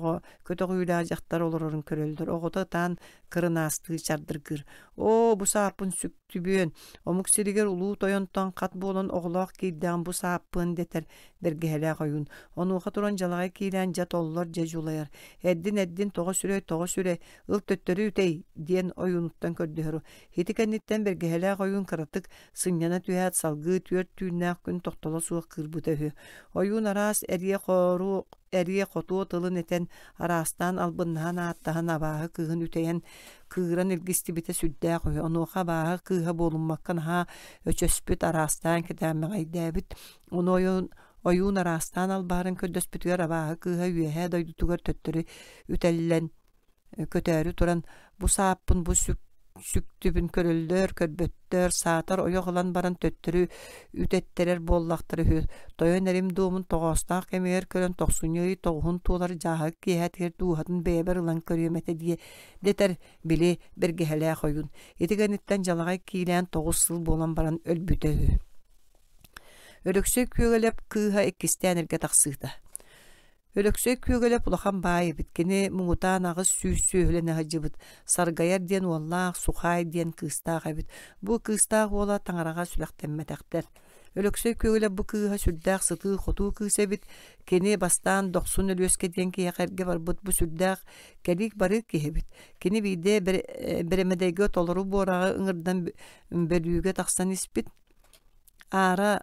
көтөгүйлää жактар олорорун көрөлдөр. Огото таан кырынаасты чардыргыр. Бу саапын сүктүбүөн. Омук сиригер улуу тойонтон кат болон оголоох кийдään бу саапын детер бергеһэлээ койуун. Онуха туран жалагай кийлен жат оллор же жулаяр. Эддин того сүрө ыл төттөрү үтей диен оюнуттан көрдөһөрү. Хитикенниттен бергеһэлээ койуун кыратык сыньяна түһэт салгыы түөр түүнээх күн тохтоло суох кырбутөһү. Оюун араас эрие хотуо тылын этен арастан албыннаан ааттаһан абааһы кыыһын үтэйэн кыыран илгистибите сүддээх ой. Онуха абааһы кыыһа буолуммаккан өчөспүт арастан кэтээмэҕэйдээбит. Ону оюун арастан албаарын көрдөспүтүгэр абааһы кыыһа үөһэ дойдутугар төттөрү үтэллэн көтөөрү туран бу сааппын бу сүктүбүн көрбөттөр саатар ойоголан баран төттөрү үтеттерер боллактары тойон эрим дуумун тогоостаах кемигер көрөн тохсуñuy тогун туулар жааһы киэһэтигер дуухатын бэйбер ылан көрүөмэтэ дие детер били бергеһэлээ койуун. Итигениттен жалагай кийлэн 9 сыл болан баран өлбүтөһү. Өлөксөй күөгөлеп кыыһа эккистээнерге тахсыыта. Өлөксөй күөгөлеп улахан баай биткени муңутаан агыс сүүсүөһүлэне хажыбыт саргаяр диэн уоллаах сухай диэн кыыстаах эбит. Бу кыыстаах уола таңарага сүлэхтэммэтэхтэр. Өлөксөй күөгөлеп бу кыыһа сүрдээх сытыы хотуу кыыс эбит. Кени бастаан 90 өлөскэ диэн киэхэргэ барбыт бу сүрдээх келик бары киһибит. Кени биде беремедейгэ толору буорагы ыҥырдан бөлүүгэ тахсан испит. Ара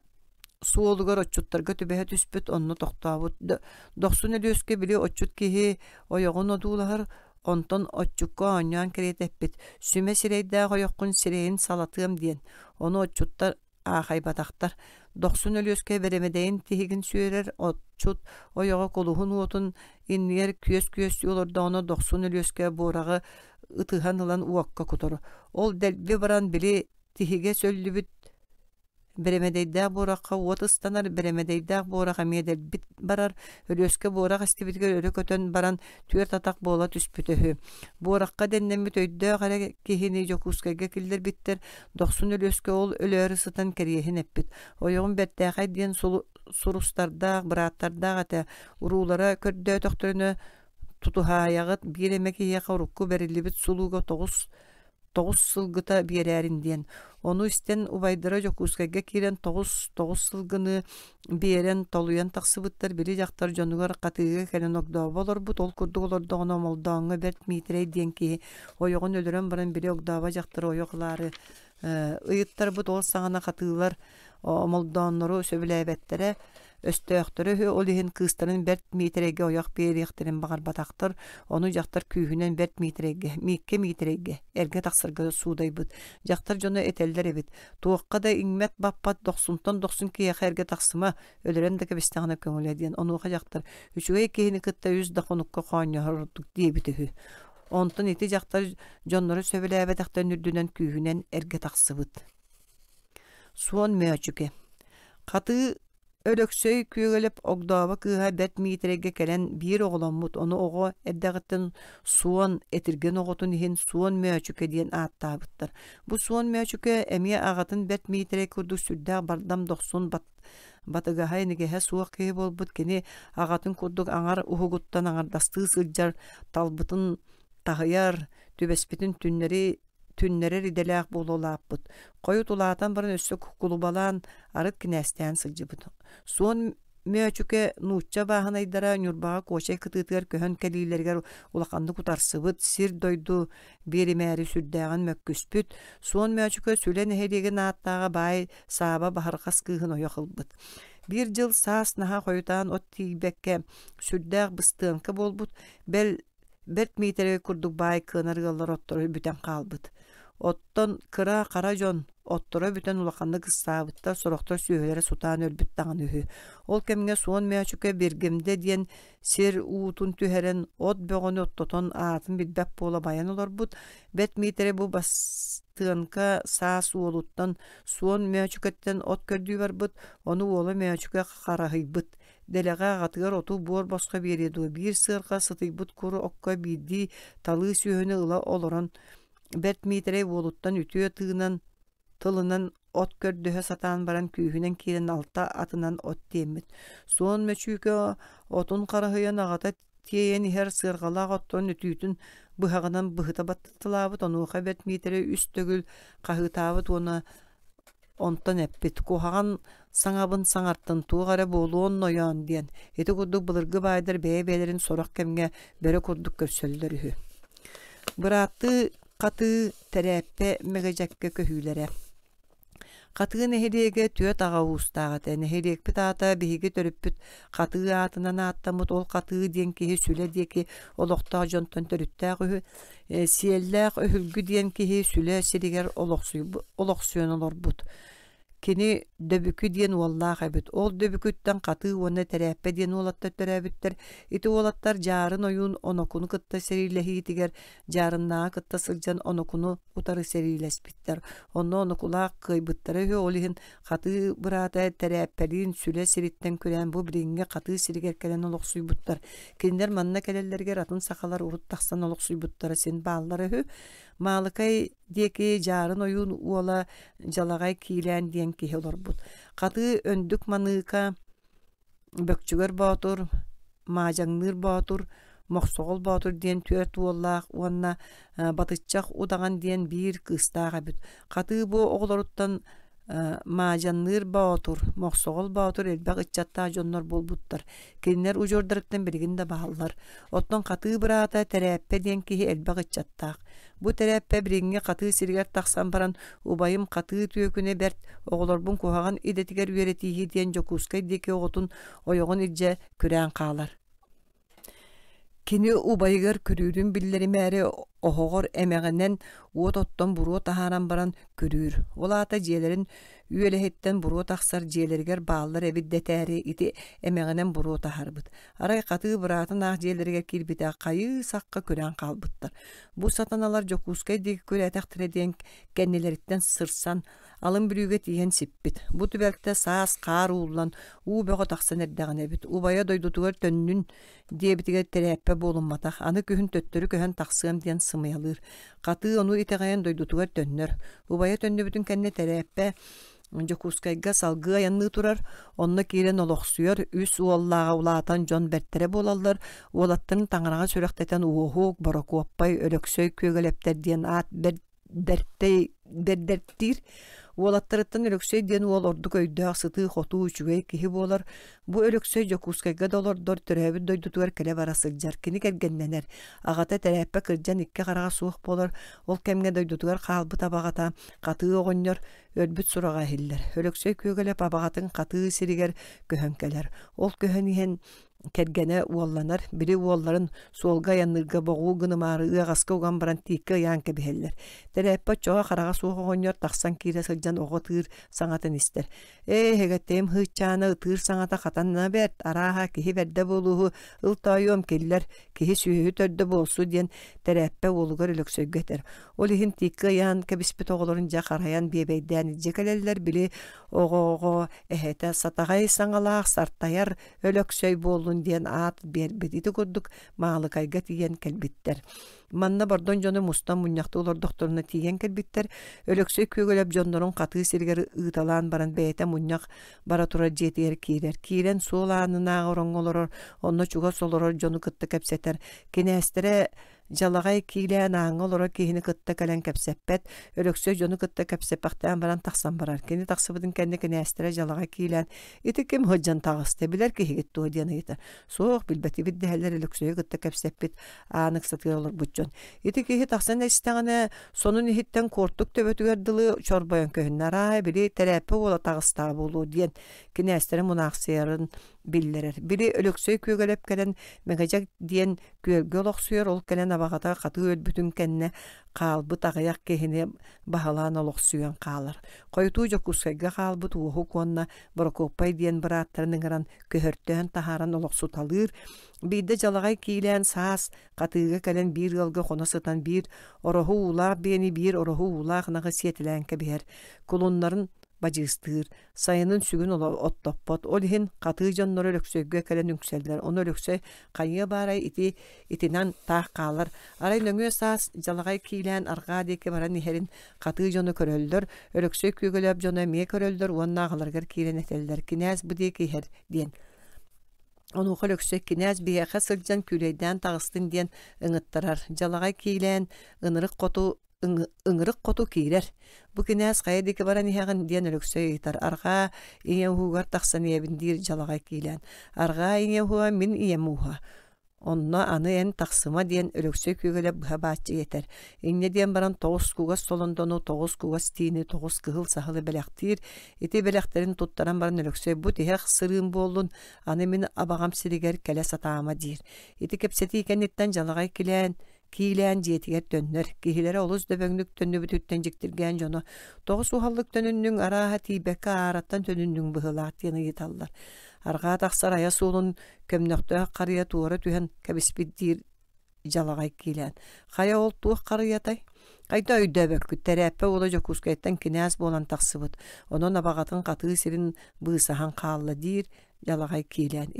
суолугар оччуттарга түбэһэ түспүт онно тохтообут 90 өлөскө били оччут киһи ойоҕун одуулаһар онтон оччукка оññоон кериэтэппит сүмэ сирейдээх ойоккун сирэйин салатыам диэн ону оччуттар аахайбатахтар 90 өлөскө беремедейин тиһигин сүүрэр оччут ойоҕо кулуһун уотун иннигер күөс юолорда ону 90 өлөскө буурагы ытыһан ылан уокка кутору ол дэлби баран били тиһиге сөллүбүт беремедейдäк буоракка уотыстанар беремедейдäк буорака медел бит барар өлөскө буорак истибитигер өрө көтөн баран түөр татак боола түспүтөһү. Буоракка деннемит өйдөө гара кихини жокускайга килдер биттер 90 өлөскө ол өлөөрү сытан кериэхин эппит. Ойоғун бертээхай диэн сурустардаах бырааттардаах ата уруулара көрдөө тохторуну тутухаягыт биремекие хорукку берилибит сулууга 9 сылгыта биерәрин диен. Ону истен убайдыра жокускайга кирен 9 сылгыны биерен толуян тахсыбыттар били жактар жонугар катыыга келен огдоо болор бут ол курдук олордоғына молдоңы берт митрей диен ки ойоғын өлөрөн баран били огдооба жактар ойоғлары ыйыттар бут ол саңана катыылар омолдооннору сөбүлэбеттере өстөөхтөрү ол иһин кыыстарын берт миитереге ояк биэриэхтерин багар батактар ону жактар күүһүнен берт миикке миитереге эрге таксырга суудайбыт жактар жоно этелдер эбит туокка да иңмет баппат доксун киэхэ эрге таксыма өлөрөн да кебистагана көңүлэ диэн онуха жактар үчүгэй киһини кытта үз даконукка хооньоһордук диэбитүһү онтон ити жактар дьоннору сөбүлээбэтахтар нүрдүнэн күүһүнен эрге таксыбыт суон мөөчүке каты өлөксөй күөгөлөп огдооба кыыһа бет миитереге келен биир оголоммут ону ого эрдэгиттен суон этирген оготун иһин суон мөөчүке диэн ааттаабыттар бу суон мөөчүке эмиэ агатын бет миитереге курдук сүрдээх бардам дохсун батыгаһа инигеһэ суох киһи болбут кини агатын курдук аңар уһугуттан аңардастыы сылдьар талбытын таһыяр түбэспитин түннери риделээх буолуолааппыт кою тулаатан баран өссө кукулубалаан арыт кинээстэээн сылдьыбыт суон мөөчүке нуучча бааһынайдара ньурбаҕа куочай кытыытыгар көһөн кэлиилэригэр улаханны кутарсыбыт сир дойду биэримээри сүрдээгин мөккүспүт суон мөөчүке сүлэн эһириэгин ааттааҕа баай сааба баһархас кыыһын ойохылбыт бир жыл саас наһа хойутаан от тиийбэкке сүрдээх быстыанка буолбут берт миитереге курдук баай кыанарыгаллар оттору бүтэн хаалбыт оттон кыра кара дьон оттора бүтэн улаханны кыстаабыттар сорохтор сүүһөлэри сутаан өлбүт таҥын үһү ол кэмҥэ суон мөөчүкэ биргемде диэн сир уутун түһэрэн от бөҕөнү оттотон аатын билбэп буола байан олорбут бет миитере бу бастыанка саас уолуттан суон мөөчүкэттэн от көрдүү барбыт ону уола мөөчүкэ хараһыйбыт дэлэҕэ аҕатыгар оту буор босхо биэриэдуу биир сыарга сытыйбыт куру окко биирдии талыы сүүһүнү ыла олорон бет миитере уолуттан үтүө тылынан от көрдөһө сатаан баран күүһүнэн киирэн алта атынан от тиэммит суон мөчүүкэ отун хараһыйан аҕата тиэйэн иһэр сыаргалаах оттон үтүүтүн быһаҕынан быһыта баттылаабыт онуоха бет миитере үс төгүл хаһыытаабыт уона онтон эппит куһаҕан саҥабын саҥартын туuҕара буолуон ноёон диэн ити курдук былыргы баайдар бэйэ-бэйэлэрин сорох кэмҥэ бөрө курдук көрсөллөр үһү бырааты каты тэрэппэ мэгэдьэккэ көһүүлэрэ катыы нэһириэге түөт аҕа уустааҕата нэһириэкпит аата биһиги төрүппүт катыы аатынан ааттаммыт ол катыы диэн киһи сүлэ диэки олохтоох дьонтон төрүttäэх үһү сиэллээх өһүлгү диэн киһи сүлэ сиригэр олохсуйан олорбут кини дөбүкү диэн уоллаах эбит ол дөбүкүттэн катыы уонна тэрэппэ диэн уолаттар төрөөбүттэр ити уолаттар жаарын оюун онокуну кытта сериилэһиитигэр жаарыннаа кытта сылдьан онокуну утары сериилэспиттэр онно онокулаах кыйбыттара үһү ол иһин катыы быраата тэрэппэлиин сүлэ сириттэн күрээн бу бириҥҥэ катыы сиригэр келен олохсуйбуттар кинилэр манна келеллэригэр атын сахалар урут тахсан олохсуйбуттара син бааллар үһү маалыкай диэки жаарын оюун уола жалагай киилээн диэн киһи олорбут катыы өндүк маныыка бөкчүгөр боотур маажаҥныыр боотур мохсоҕол боотур диэн түөрт уоллаах уонна батыччах удаган диэн биир кыыстаах эбит катыы бу оҕолоруттан маажанныыр боотур мохсоҕол боотур элбэх ыччаттаа дьоннор буолбуттар кинилэр ужуурдарыттан билигин да бааллар оттон катыы быраата тэрэппэ диэн киһи элбэх ыччаттаах бу тэрэппэ бириҥҥэ катыы сиригэр тахсан баран убайым катыы түөкүнэ берт оҕолорбун куһаҕан идэтигэр үөретииһи диэн дьокуускай диэки оҕотун ойоҕун илдьэ күрээн хаалар кини убайыгар көрүүрүн биллеримээри оһоҕор эмэҕинэн уот оттон буруо таһааран баран көрүүр ол аата дьиэлэрин үөлэһиттэн буруо тахсар дьиэлэригэр бааллар эбит дэтээри ити эмэҕинэн буруо таһаарбыт арай катыы быраатын аах дьиэлэригэр киирбитэ хайыы сакка күрээн хаалбыттар бу сатаналар дьокуускай диэки күрээтэхтэрэ диэн кэннилэриттэн сырсан алын бүрүүгэ тиийэн сиппит бу түбэлтэ саас каар уулан уу бөҕө тахсан эрдэҕин эбит убайа дойдутугар төннүн диэбитигэр тэрэппэ буолумматах аны күһүн төттөрү көһөн тахсыам диэн сымыялыыр катыы ону итэҕэйэн дойдутугар төннөр убайа төннүбүтүн кэннэ тэрэппэ дьокуускайга салгыы аянныы турар онно киирэн олохсуйар үс уоллааҕа улаатан дьон бэртэрэ буолаллар уолаттарын таҥараҕа сүрэхтэтэн уоһуук борокуоппай өлөксөй күөгэлэптэр диэн аат бердэртиир Уолаттарыттан өлөксөй диэн уол ордук өйдөөх сытыы хотуу үчүгэй киһи буолар. Бу өлөксөй жокускайга долордор төрөбүт дойдутугар келе бара сылдьар кини кэргэннэнэр. Агата тэрэппэ кырдьан икки харага суох болор. Ол кемге дойдутугар хаалбыт абагата катыы оҕонньор өлбүт сурага хиллер. Өлөксөй күөгөлөп абагатын катыы сиригер көһөнкелер. Ол көһөн иһэн кэргэне уолланар, бiri уолларын суолга яннырга боҕуу гынымаары ыагаска уган баран тиикке ыяан кэбиһэллэр. Тэрэппэ чоҕо харага суох оҕонньор тахсан киирэ сылдьан оҕо тыыр саҥатын истэр. Хэгэтэм хыычаана тыыр саҥата хатанна бэрт, арааха киһи бэрдэ буолууһу ыл тойуом киллэр, киһи сүүһү төрдө буолсу диэн тэрэппэ уолугар өлөксөйгөтэр. Ол иһин тиикке ыяан кэбиспит оҕолорун дьа харайан биэбэйдээн идьекэлэллэр били оҕоҕо эһэтэ сатаҕай саҥалаах сартайар өлөксөй буоллун диэн аат биэрбитити курдук маалыкайга тиийэн кэлбиттэр. Манна бордон жону мустан муньахты олор докторуна тиийэн кэлбиттэр. Өлөксөй күөгөлөп дьоннорун катыы сиригер ыыталаан баран бэйэтэ муньах бара тура дьиэтигэр киирэр. Киирэн суолаанынааҕа ороҥҥолорор, онно чуга солорор дьону кытта кэпсэтэр. Кинээстерэ жалагай киилээн ааҥолоро киһини кытта кэлэн кэпсэппэт, өлөксөй дьону кытта кэпсэппахтаан баран тахсан барар. Кини тахсыбытын кэнни кинээстерэ жалагай киилээн ити ким хөдьан таҕысты билэр киһигит туо диэн ыйытар. Суох билбэтибит дэһэллэр өлөксөйү кытта кэпсэппит aanык сатыыр олор буччон. Ити киһи тахсан эстэҕинэ сонун иһиттэн куортук төбөтүгэр дылы чорбойон көһүннараа били тэрэппэ уола таҕыстаа буолуу диэн кинээстерэ мунаахсыйарын биллэрэр. Били өлөксөй күөгөлөп кэлэн мэгэжэк диэн күөлгө олохсуйар ол кэлэн абаҕата катыы өлбүтүн кэннэ хаалбыт аҕыйах киһини баһалаан олохсуйан хаалар. Хойутуу жокускайга хаалбыт уоһу куонна Прокопай диэн бырааттарын ыҥыран көһөртөөн таһааран олохсуталыыр. Биирдэ жалагай киилээн саас катыыга кэлэн биир ылга хоно сытан биир ороһу уулаах биэни биир ороһу уулаах наҕы сиэтилээн кэбиһэр. Кулуннарын бажыыстыыр, сайынын сүгүн оттоппот, ол иһин катыы дьоннор өлөксөйгө кэлэн үҥсэллэр. Ону өлөксөй хайыа баарай итинан таах каалар. Арай нөҥүө саас жалагай киилээн аргаа диэки баран иһэрин катыы дьону көрөллөр, өлөксөй күөгөлөп дьону эмиэ көрөллөр, уоннааҕаларгар киирэн этэллэр. Кинээс бу диэки иһэр диэн. Онуха өлөксөй кинээс биэхэ сылдьан күлэйдээн таҕыстын диэн ыҥыттарар. Жалагай киилээн ыҥырык хоту киирэр. Бу кинээс хайа диэки баран иһэҕин диэн өлөксөй ыйтар. Аргаа иҥэ уһуугар тахсан иэбин диир жалагай киилээн. Аргаа иҥэ уһуа мин иэм уһа. Онно аны эн тахсыма диэн өлөксөй күөгөлөп быһа бааччы етер. Иҥне диэн баран 9 кугас солондону, 9 кугас тиини, 9 кыһыл саһылы бэлэхтиир. Ити бэлэхтерин туттаран баран өлөксөй бу тиһэх сырыын буоллун аны мин абаҕам сиригэр кэлэ сатаама диир. Ити кэпсэти икэнниттэн жалагай киилээн диэтигэр төннөр. Киһилэрэ олус дөбөҥнүк төннүбүтүттэн дьиктиргээн дьоно 9 уһаллык төнүннүң арааһа тиибэккэ ааратан төнүннүң быһылаах диэн ыйыталлар. Аргаа тахсар ая суулун көмнөхтөөх карыя туора түһэн кэбиспит диир жалагай киилээн. Хая ол туох карыятай. Кайда өйдөбөккүт тэрэппэ уола жокускайттан кинээс буолан тахсыбыт. Онон абаҕатын катыы сирин быысаһан хаалла диир жалагай киилээн.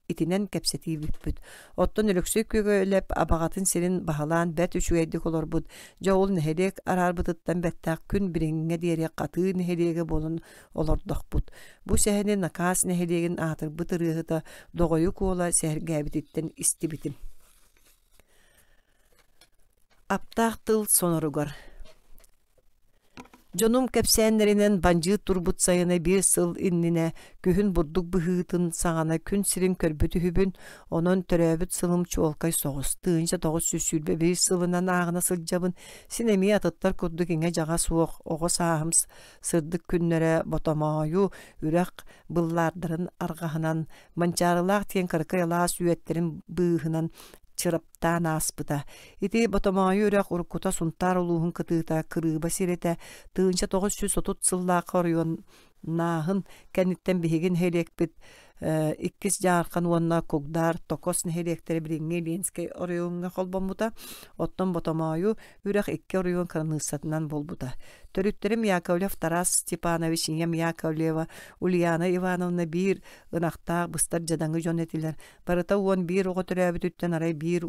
Итинен кэпсэтиибиппүт. Оттон өлөксөй күөгөлөп абаҕатын сирин баһалаан бэт үчүгэйдик олорбут. Жоул нэһэлиэк араарбытыттан бэттаах күн бириҥҥэ диэриэ катыы нэһэлиэгэ болун олордохпут. Бу сэһэни накаас нэһэлиэгин аатырбыт ырыаһыта доҕойу куола сэһэргээбититтэн истибитим. Аптаах тыл соноругар. Дьонум кэпсээннэринэн банжыы турбут сайына бир сыл иннине күһүн бурдук быһыытын саҥана күн сирин көрбүтүһүбүн, онон төрөөбүт сылым чуолкай соҕус. Тыынча 900 бир сылынан ааҕына сылдьабын синеми атыттар курдук иҥэ жаҕа суох, оҕо сааһым сырдык күннэрэ ботомоою үрэх быллаардарын аргаһынан, манчаарылаах тиэн кыркай алаас үөттерин быыһынан чырыптаан ааспыта. Ити ботомоою үрэх уруккута сунтаар улууһун кытыыта кырыыба сирете тыынча 930 сыллаакка орuyonnaahын кэнниттэн биһигин хэлиэкпит иккис жаархан уонна кугдар токос нэһэлиэктери бириҥҥи Ленскай орuyonга холбоммута. Оттон ботомоою үрэх икки орuyон кырыныыссатынан болбута. Төрүттерим Яковлев Тарас Степанович, ием Яковлева, Ульяна Ивановна бир ынахтаах быстар жадаҥы дьон этилэр. Барыта уон бир оҕо төрөөбүтүттэн арай бир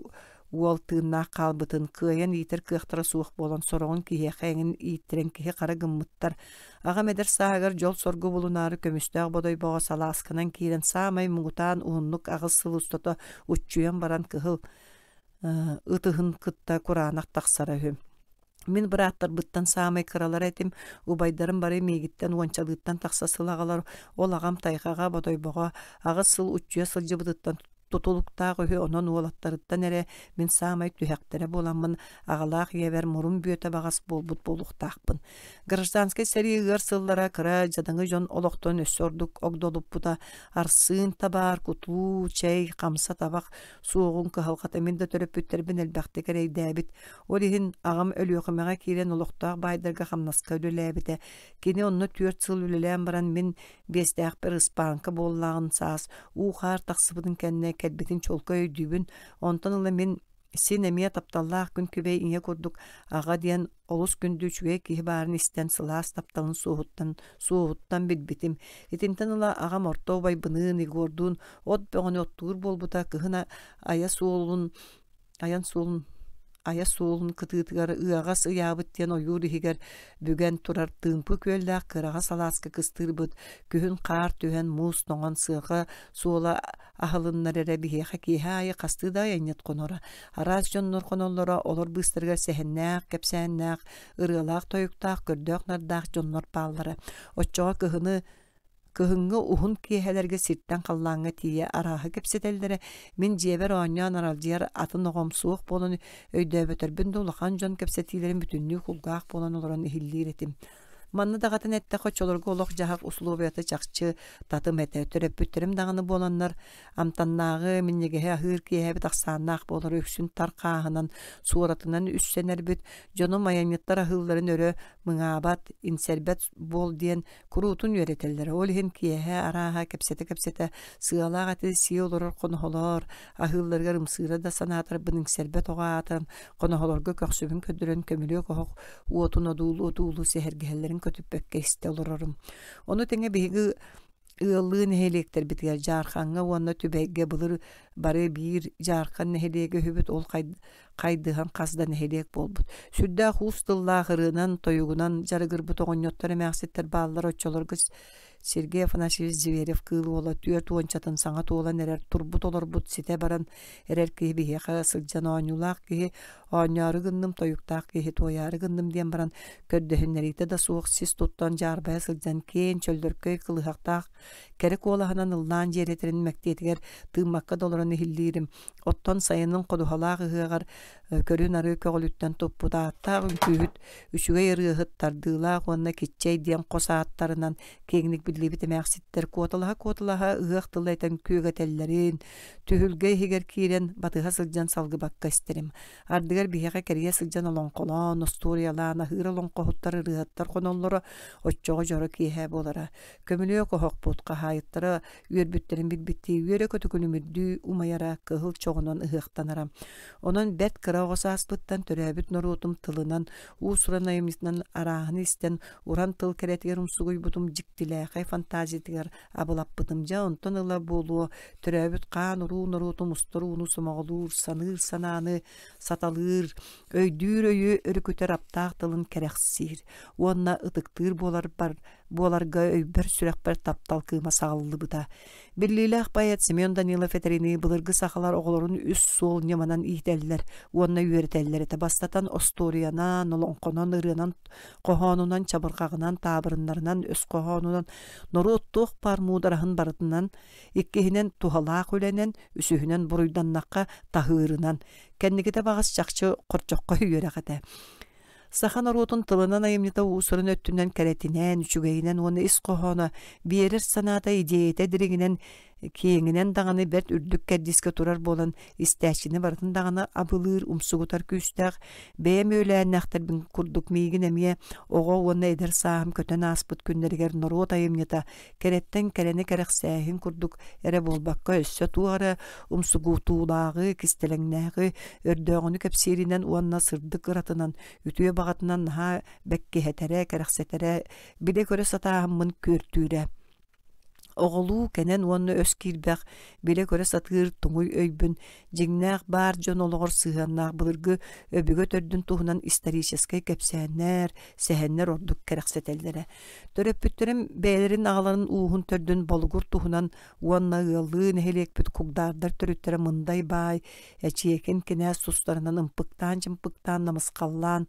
уол тыыннаах хаалбытын кыайан иитер кыахтара суох болон сороҕун киһиэхээҥин ииттерэн киһи хара гыммыттар. Аҕам эдэр саагар жол соргу булунаары көмүстөөх бодойбоҕо салаасканан киирэн саамай мугутаан ууннук аҕыс сылыстото уччуйан баран кыһыл ытыһын кытта кураанах тахсара үһү. Min bıraattар быттан saamay kıralar etim, ubайдарым бары мегиттен уончалыыттан тахса сылагалар, ол агам тайгаға бодойбоға, ағы сыл уччуя сылжы бытыттан тутулуктаах өһү онон уолаттарыттан эре мин saamay түһэктере боламмын, агалаах иэбэр мурун бүөтэ багас болбут болуктаахпын. Гражданский сэрийыгар сыллара кыра жадаңы жон олохтон өссөрдүк огдолуппута, арсыын табар, кутлуу, чай, камса табак, суогун кыһалгата мин да төрөппүттербин элбэхти керейдээбит. Олиһин агам өлүөхүмэҕэ киирен олохтоох байдарга хамнаска үлэлээбите. Кини онно 4 сыл үлэлээн баран мин биэстээх бир ыспаанка буоллаагын саас, уухаар тахсыбытын кэннэ кэлбитин чолко өйдүүбүн, онтон ыла мин син эмиэ тапталлаах күн күбэй иҥэ курдук ага диэн олус күндүүчүгэ киһи баарын истэн сылаас тапталын суоһуттан билбитим. Итинтен ыла агам орто байбыныын игуордуун от бөҕөнү оттуур буолбута кыһына ая суолун кытыытыгар ыагас ыяабыт диэн ойуур иһигэр бүгэн турар тыымпы күөлдээх кырага салааска кыстыырбыт, күһүн хаар түһэн муус тоҥон сыаха суола аһылыннар эре биһиэхэ киэһэ айы хастыыда айанньат хонора. Араас дьоннор хоноллора олор быыстарыгар сэһэннээх, кэпсээннээх, ырыалаах тойуктаах, көрдөөх нардаах дьоннор пааллара. Оччоҕо кыһыҥҥы уһун киэһэлэргэ сирттэн халлааҥҥа тиийэ арааһы кэпсэтэллэрэ мин дьиэбэр оонньоон аралдьыар атын оҕомсуох буолан өйдөөбөтөрбүн да улахан дьон кэпсэтиилэрин бүтүннүү кулгаах буолан олорон иһиллиир этим. Манна дагатын этте хочолорго олох жаһак условията чакчы татым эте төрөппүттерим даганы боланнар амтаннаагы миннегеһе ахыр киэһэ тахсааннаах болор өксүн таркааһынан суоратынан үссенербит жоном аяньяттар ахылларын өрө мыңаабат инсербет бол диэн куруутун үөретеллер. Ол иһин киэһэ арааһа кэпсэтэ сыалаагаты сии олорор конохолор ахылларга ымсыыра да санаатар бының сербет оҕаатын конохолорго көхсүбүн көдүрөн көмүлүө кохох уотун одуулу сэһэргэһэллерин көтүппекке исте олорорум. Ону теңе биһиги ыаллыын эхелиектер битигер жаарханга уонна түбэйге былыр бары биир жаархан эхелиеге хүбүт ол кайдыхан каздан эхелиек болбут. Сүрдää хуустыллаахырынан тоюгунан жарыгырбут оҕонньоттор эмээхситтер бааллар оччолорго Сергей Афанасьевич Зверев кыыл ола түөр туончатын саңа туолан эрер турбут олорбут сите баран эрер киһи биһиэхэ сылдьан ооньулаах киһи оонньоору гынным тоюктаах киһи туояары гынным диэн баран көрдөһүннэрийте да суох сис туттан жаарбая сылдьан киэн чөлдөркөй кылыһактаах керек уолаһынан ыллаан дьиэретерин мэктиэтигэр тыыммакка долорон ихиллиирим. Оттон сайынын кодухалаах ыһыагар көрүн ары көҕөлүттэн туппутааттаах үnkүүһүт үчүгэй ырыаһыт тардыылаах уонна киччэй диэн хосааттарынан кеңник билибит эмээхситтер куоталаха ыах тылайтан күөгэтэллэрин түһүлгэй хигер киирен батыха сылдьан салгыбакка истерим. Ардыгар биһиэхэ кэрийэ сылдьан олоңколоон, осториялаан, аһыыр олоңкоһуттар ырыһаттар хоноллоро оччоҕо жоро киэһэ буолара. Көмүлүө кохокпут хаһаайыттара үөрбүттерин билбиттии үөрэ көтүкүнүмүрдүү умайара кыһыл чоҕунан ыһыахтанара. Онон бэт кыра оҕосааспыттан төрөөбүт норуутум тылынан уусуран айымнытынан арааһын истен уран тыл керетигер умсугуйбутум дьиктилээхэй фантазиятыгар абылаппытым дьа онтон ыла буолуо төрөөбүт хаан уруу норуутум устуру уну сумоҕулуур саныыр санааны саталыыр өйдүүр өйү өрүкүтер аптаах тылын керехсиир уонна ытыктыыр буоларга өйбөр сүрэхбэр таптал кыыма сагаллыбыта. Биллилээх поэт Семен Данилов этерини былыргы сахалар оҕолорун үс суол ньаманан иителлер уонна үөрэтэллер эте бастатан осториянан, олоңконон, ырыанан, кохоонунан, чабырхагынан, таабырыннарынан, өс кохоонунан, норуоттуох пармуудараһын барытынан, иккиһинэн тухалаах үлэнэн, үсүһүнэн буруйданнакка таһыырынан, кэннигите багас чахчы корчокко үөрэхэтэ. Сахан орутун тылынан айымнята уусурун өттүнэн кэретинэн, үчүгэйинэн, уонна ис кохооно биэрер санаата идеяте диригинэн киэҥинэн даҕаны бэрт үрдүк кэрдиске турар болан истээчини барытын даҕаны абылыыр умсугутар күүстээх бэйэм өөлээннээхтэрбин курдук миигин эмиэ оҕо уонна эдэр сааһым көтөн ааспыт күннэригэр норуот айымнята кэреттэн кэрэни кэрэхсээһин курдук эре буолбакка өссө туары умсугутуулаагы кистэлэҥнээхи өрдөөҕүнү кэпсииринэн уонна сырдык ыратынан үтүө багатынан наһаа бэккиһэтэрэ кэрэхсэтэрэ биле көрө сатааһыммын күөртүүрэ. Оҕолуу кэнэн уонна өс киирбэх биле көрө сатыыр туҥуй өйбүн дьиҥнээх баар дьон олоҕор сыһыаннаах былыргы өбүгө төрдүн туһунан исторической кэпсээннэр, сэһэннэр ордук кэрэхсэтэллэрэ. Төрөппүттэрим бээлэрин аҕаларын уухун төрдүн болгур туһунан уонна ыаллыын эхелиэкпит кугдаардар төрүттэрэ мындай баай, эчиэкин кинээс тустарынан ымпыктаан намыскаллаан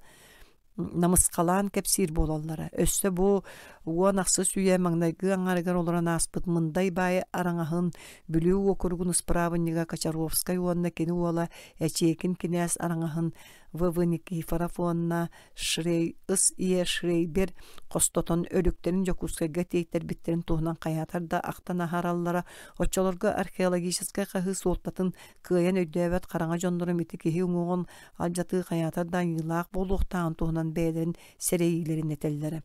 намыскалаан кепсир болаллара. Өссө бу уон аксы сүйе маңнайгы аңарыгар олоран аспыт мындай бай араңаһын бүлүү окургун исправыннига Кочаровскай уонна кини уола эчиекин кинес араңаһын ВВ Никифоров уонна Шрей ыс ие Шрейбер костотон өлүктерин жокускайга тейттер биттерин туһунан каятарда актан ахараллара очолорго археологический кахы суолтатын кыйан өйдөбөт караңа жондору мити кихи уңугун алжаты каятардан йылаак болуктаан туһунан бэдерин серейилерин этеллери.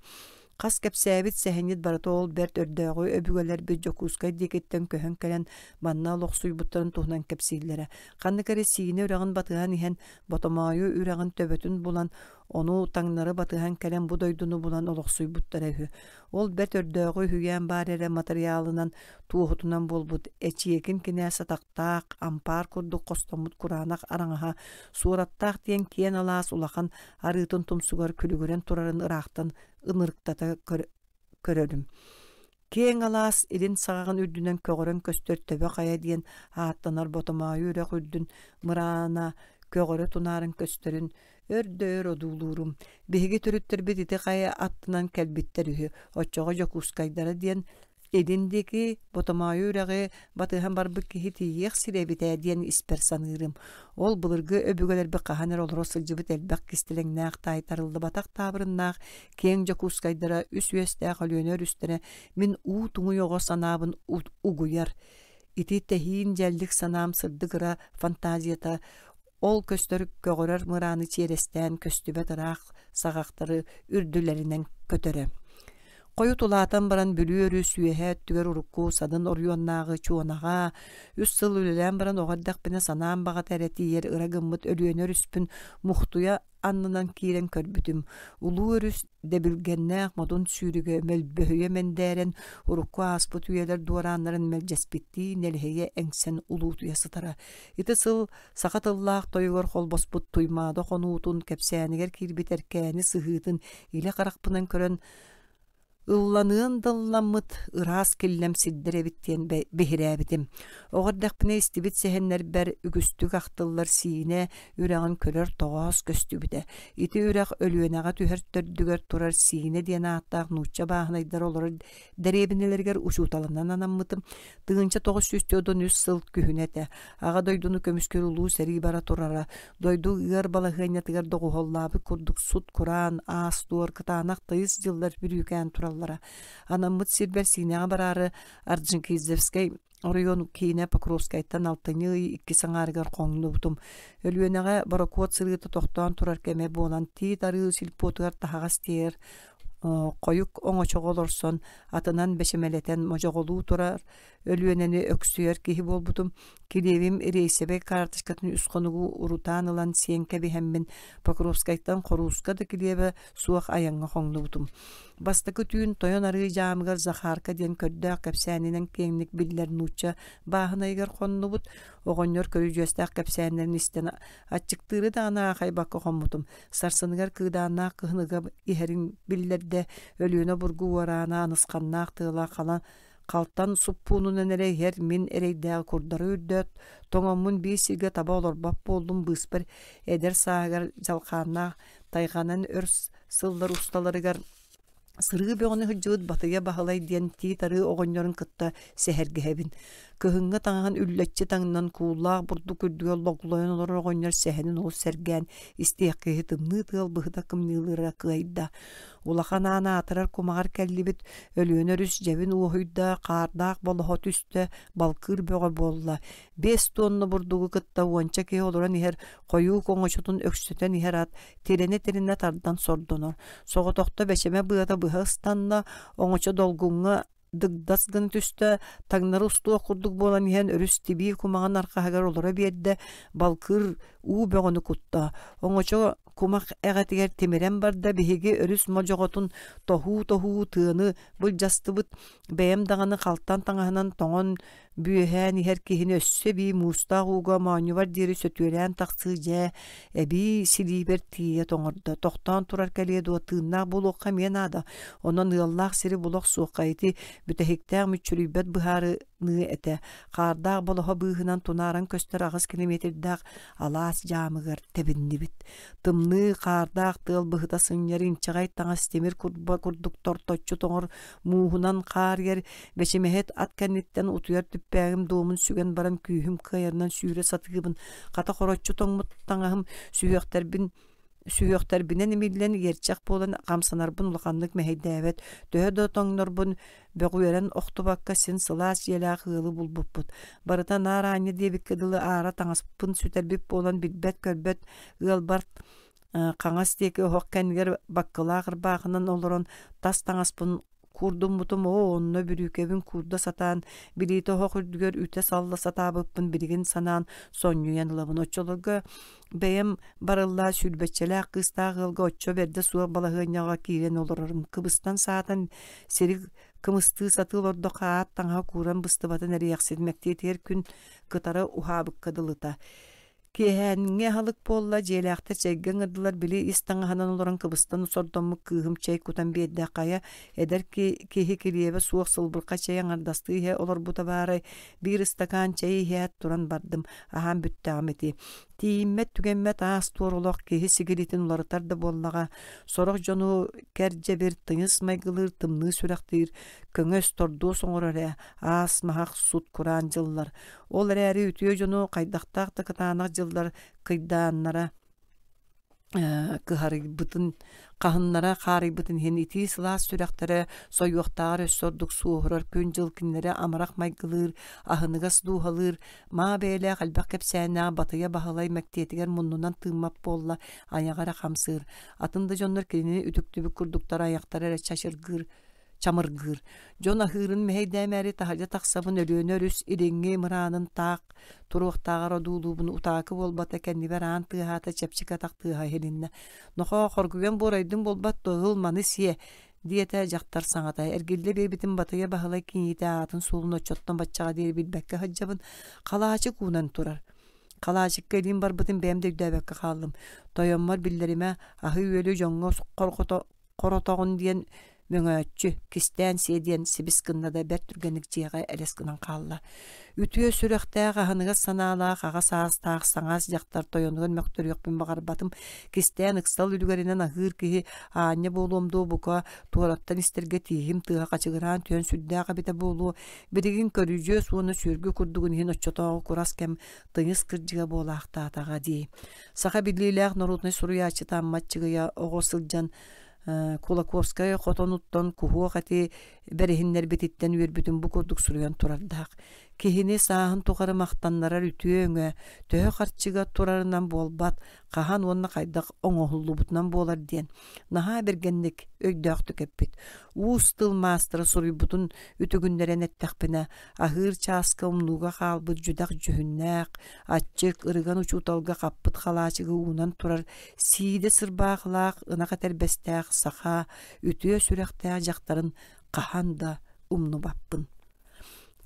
Кас кепсәбит сәһенит баратол берт өрдөгө өбүгөлөр бит жокускай декеттен көһөн келен банна лохсуй буттарын туһунан кепсиллере. Канны кере сине үрәгән батыган иһен ботомайы үрәгән төбөтүн булан ону таңнары батыган келен будойдуну булан олохсуй буттары. Ол берт өрдөгө хүгән барере материалынан туһутунан болбут эчиекин кинәсе тактак ампар курдук костомут куранак араңаха сураттак тиен киен алас улахан арытын тумсугар күлүгөрен турарын ырактан ынырыктата көрөрүм. Кең алас илин сагаган үрдүнөн көгөрөн көстөртөбө кая диен аттанар ботомайы үрөк үрдүн мырана көгөрө тунарын көстөрүн өрдөр одуулурум. Биһиги төрүттөр битите кая аттынан келбиттер үһү оччого жокускайдара диен Эдиндеки ботомайы үрәге батыһан барбык киһи тийек сиребите диен испер санырым. Ол былыргы өбүгөлөр бе каханер олро сылжыбыт элбек кистелеңнәк тайтарылды батак табырыннак кең жокускайдара үс үестә халөнөр үстере мин у туңу його санабын угуяр. Ити тәһин жәллик санам сырдыгыра фантазията ол көстөр көгөрөр мыраны черестен көстүбе тарак сагактары үрдүләреннән көтөрө. Кою тулаатан баран бүлүөрү сүйэһэ түгер урукку садын орюоннаагы чуонага үс сыл үлэлэн баран оҕордах пине санаан баҕа тәрэтиер ырагыммыт өлүөнөр үспүн мухтуя аннынан киирен көрбүтүм. Улуу өрүс дебилгеннээх модун сүүрүгө мөлбөһүйө мендээрен урукку ааспыт үйэлэр дуорааннарын мэлжеспитти нэлэһэйэ эҥсен улуутуя сытара. Ити сыл саха тыллаах тойугор холбоспут туймаадо хонуутун кэпсээнигэр киирбит эркээни сыһыытын илэ карахпынан көрөн ылланыын дылламмыт ырас киллем сиддеребиттен бехирәбитим. Оғырдақпыны истибит сәһеннер бәр үгүстүк ақтыллар сиіне үрәғын көрөр тоғас көстүбіде. Ити үрәқ өлүенаға түхер төрдүгер турар сиіне ден аттақ нуча бағынайдар олар дәребінелергер ұшуталынан анаммытым. Тығынча 900-ден 100 сыл күхінеті. Аға дойдуны көміскер улу сәри бара турара. Дойду ұғар балағынетігер доғуғоллабы күрдік суд құран, ас, дуар кытанақ тайыз жылдар бүрүйкен тураллара. Анаммыт сирбер синеға барары Орджоникидзевский Орион кейіне Покровскайттан алтыны 2 саңарыгар қоңны бұтым. Өлуенеға баракуат сырыты тоқтуан турар кеме болан тиит ары силпотығар тағағас тейер қойук оңочоғолорсон атынан бешемелетен можоғолу турар өлүөнени өксүйер киһи болбутум. Килевим рейсебе картышкатын үсконугу урутан ылан сиенке бихеммин Покровскайттан Хоруска да килебе суак аяңга хоңнубутум. Бастакы түйін тойон ары жамыгар Захарка ден көрдөк кепсәнинен кеңник биллер нуча баһынайгар хоннубут. Оғоннор көрү жөстәк кепсәннерин истен ачыктыры да ана хайбакка хоммутум. Сарсыныгар кыдаана кыhныга ихерин биллерде өлүөнө бургу варана анысқаннаак тыла калан Калтан суппунун энере хер мин эрейдәг курдары үрдөт, тоңомун бисиге таба олор бап болдум быспыр, эдер саагар жалқанна тайганан өрс сылдар усталарыгар сырыгы бөҕөны хыджыбыт батыга баһылай диэн тиитары оҕонньорун кытта сэһэргэһэбин. Кыһыҥҥа таҥаһан үллэччи таҥнан куулаах бурду күрдүгө логлойон олор оҕонньор сэһэнин ол сэргээн истиэхкиһи тымныы тыал быһыта кымныылыра кыайда. Улахан аана атырар кумагар кэллибит өлүөнөр үс жебин уохуйда каардаах болохо түстө балкыр бөҕө болла. 5 тонна бурдугу кытта уонча киһи олорон иһэр койуу коҥочотун өксүтөн иһэр ат терене тардан сордонор. Соҕотохто бэчэме быата быһыстанна оҥочо долгуҥҥа дыгдас гын түстө таңнары устуа курдук болан иһэн өрүс тиби кумаган аркаһагар олора биэрдэ балкыр уу бөҕөнү кутта. Оҥочо кумак эгатигер темерен барда биһиги өрүс можоҕотун тохуу тыаны былжастыбыт бэйэм даҕаны халтан таҥаһынан тоҥон бүөһэн иһэр киһини өссө бии муустаах ууга маанньубар диэри сөтүөлээн тахсыы дьэ эби силиибер тиийэ тоҥордо. Тохтоон турар кэлиэ дуо тыыннаах булуокка миэн аада. Онон ыаллаах сири булох суоккайти бүтэһиктээх мүччүрүйбэт быһаары ны эте кардаак болохо быыһынан тунааран көстөр агыс километрдаак алаас жаамыгар тебиннибит. Тымны кардаак тыл быһыта сынньар инчагай таңас темир курдуктор точчу тоңор муухунан каарьер бечемеһет ат кэнниттен утуяр түппээгим дуумун сүген баран күүһүм кыайарынан сүүрэ сатыгыбын ката хороччу тоңмут таңаһым сүйөктөрбүнен эмиллен ерчак болан камсанарбын улаканнык мэһэйдээбет төһө да тоңнорбун бөгүөрен охтубакка син сылаас елаах ыылы булбуппут барыта наарааньа диэбикке дылы аара таңаспын сүтербип болан билбет көрбөт ыалбарт каңас диэки охоккэнгер баккылаахыр баахынан олорон тас таңаспын курдум мутум онно бүрүкебин курда сатаан билите хохурдугөр үтэ салла сатаабыппын билигин санаан соннуянылабын очолога бэйэм барылла сүрбэччэлээх кыстаагылга оччо берде суа балаһыанняга киирен олорорум кыбыстан саатан сериг кымысты сатыл ордока аат таңа куран быстыбатын эрияксидмектиетер күн кытары ухаабыкка дылыта киһэнҥэ халык болла дьиэлээхтэр чэйгэн ырдылар били истаҥаһанан олорон кыбыстан сордоммук кыыһым чэй кутан биэддэххая эдэр киһи килиэбэ суох сылбырка чэй аҥардасты иһэ олорбута баарай биир стакан чэй иһээт туран бардым аһаан бүттээҕим ити тииммэт түгэммэт аас туорулох киһи сигилитин уларытар да буоллаҕа сорох дьону кэрдьэбир тыҥыс майгылыыр тымныы сүрэхтиир көҥөс тордуу соҥор эрэ аас маһах сут кураан дьыллар ол эрээри үтүө дьону хайдахтаах да кытаанах дьыллар кыйдааннара кыһарыйбытын каһыннара хаарыйбытын хин ити сылаас сүрэхтэрэ сойуохтааҕар өссордук суоһурар күн дьылкиннэре амарах майгылыыр аһыныгас дуухалыыр маа бээлээх албах кэпсээнээх батыйа баһылай мэктиэтигэр муннунан тыыммап буолла аяҕара хамсыыр атында дьоннор кини үтүктүбүк курдуктар аяктар эрэ чамыргыыр дьон аһыырын мэһэйдээмээри таһалдьа тахсабын өлүөнөр үс ириҥҥи мыраанын таах туруохтааҕар одуулуубун утаакы буолбата кэннибэр аан тыаһаата чэпчик атах тыаһа хилиннэ нохо хоргуген буорайдын буолбат тоһыл маны сие диэтэ дьахтар саҥата эргиллэ биэбитин батыйа баһылай киниитэ аатын суулун оччоттон баччаҕа диэри билбэккэ хаджабын халаачы куунан турар халаачыкка илиин барбытын бэм дөйдөөбэккэ хааллым тойоммор биллериме аһыы үөлү дьоҥҥо коротоҕун диэн мөҥөөччү кистээн сиэдиэн сибис кыннада бэр түргэнник дьиэҕэ элэс гынан хаалла үтүө сүрэхтээх аһыныгас санаалаах агас аастаах саҥаас дьахтар тойонуган мөхтөрүөхпүн баҕарбатым кистээн ыксал үлүгэринэн аһыыр киһи аанньа буолуомдуу бука туораттан истергэ тииһим тыаһа хачыгыраан түөн сүддээх абита буолуу биригин көрүүжүө суону сүргү курдугун иһин оччотоого курас кэм тыҥыс кырдьыга буолаахтаатаҕа дии саха биллиилээх норутнай суруяачы тааммаччыгыйа оҕо сылдьан Кулаковская хотонуттон кухуох ати бэрихиннер бититтен үөрбүтүн бу курдук суруян турардаах киһини сааһын тухары мактаннарар үтүөҥө төһө харчыга турарынан буолбат каһан уонна хайдах оҥоһуллубутунан буолар диэн наһаа бергенник өйдөөхтү кэппит уус тыл маастыры суруйбутун үтүгүннэрэн эттэхпине аһыыр чааска умнууга хаалбыт дьудах дьүһүннээх аччык ырыган учууталга хаппыт халаачыгы уунан турар сииде сырбаахлаах ынак этербестээх саха үтүө сүрэхтээх дьахтарын каһан да умнубаппын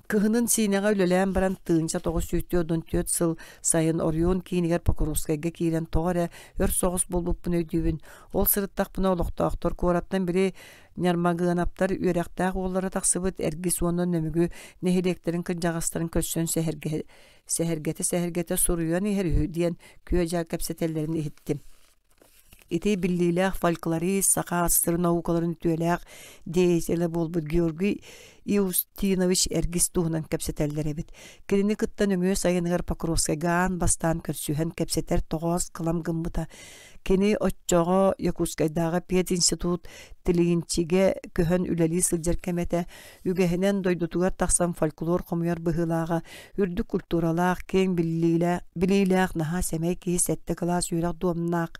кыһынын сиинэҕэ үлэлээн баран тыынча тоҕус сүүттүөдөн түөт сыл сайын Орион киинигэр Покровскайга киирэн тоҕо өр соҕус болбуппун өйдүүбүн ол сырыттахпына олохтоохтор куораттан бiri ньармагыанаптар үөрэхтээх уоллара тахсыбыт эрги суонон нөмүгү нэһилектерин кырдьаҕастарын көлсөн сэһэргэтэ суруйан иһэр диэн күө дьаа кэпсэтэллэрин иһиттим ити биллиилээх фольклорист саха-астыр наукаларын түөлээх деятеле болбут Георгий Иустинович эргис туһунан кэпсэтэллэр эбит кини кыттан өҥүө сайыныгар Покровскайгаан бастаан көрсүһэн кэпсэтэр тоҕоос кылам гыммыта кини оччоҕо Якутскайдааҕа пединститут тилигинчиге көһөн үлэлии сылдьар кэмэтэ үгэһинэн дойдутугар тахсан фольклор хомуйар быһыылааҕа үрдүк культуралаах кең билиилээх наһаа сэмэй киһи сэтте кылаас үөрэх дуомнаах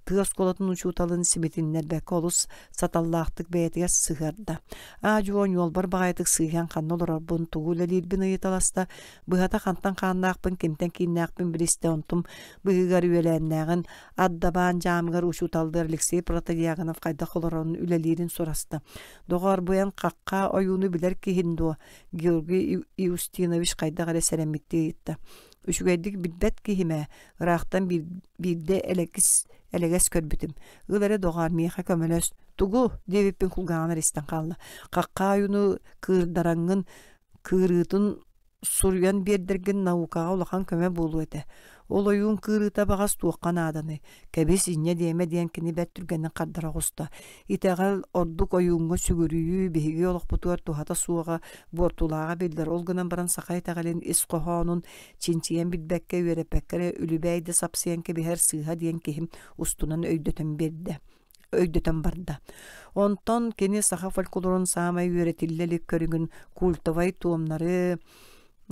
тыас колотун учууталын сибитиннер бэкэ олус саталлаахтык бэйэтигэр сыһарда аажуон юолбар баҕайтык сыыһан ханна олорорбун тугула лиирбин ыйыталаста быһата хантан хааннаахпын кимтен кииннээхпин билисте онтум быһыгар үөлээннээҕин аддабаан жаамыгар учууталдыр Алексей Протодиагонов хайдах олорон үлэлиирин сураста доҕор буян хакка оюуну билэр киһин дуо Георгий Иустинович хайдах эрэ сэрэммитти ыйытта үчүгэйдик билбэт киһимэ ыраахтан биирде элегес көрбүтүм ылары доҕар миэхэ көмөлөс тугу диэбиппин кулгаанар истэн хаалла хакка оюуну кыырдараңҥын кырытын сурьян бердерген наукаға улахан көмө болу эте. Ол ойуун кырыта багас туоккан ааданы, кэбис инне диэме диэн кини бэттүргэнэн кардара густа. Итэгал ордук ойуунга сүгүрүйүү биһиги олохпутуар тухата суога бортулаага билдер. Ол гынан баран сакай тагалин ис кохоонун чинчиен билбекке үөрепеккере үлүбэйде сапсиенке бихер сыыха диэн кихим устунан өйдөтөн барда. Онтон кини саха фольклорун саамай үөретиллелик көрүгүн культовай туомнары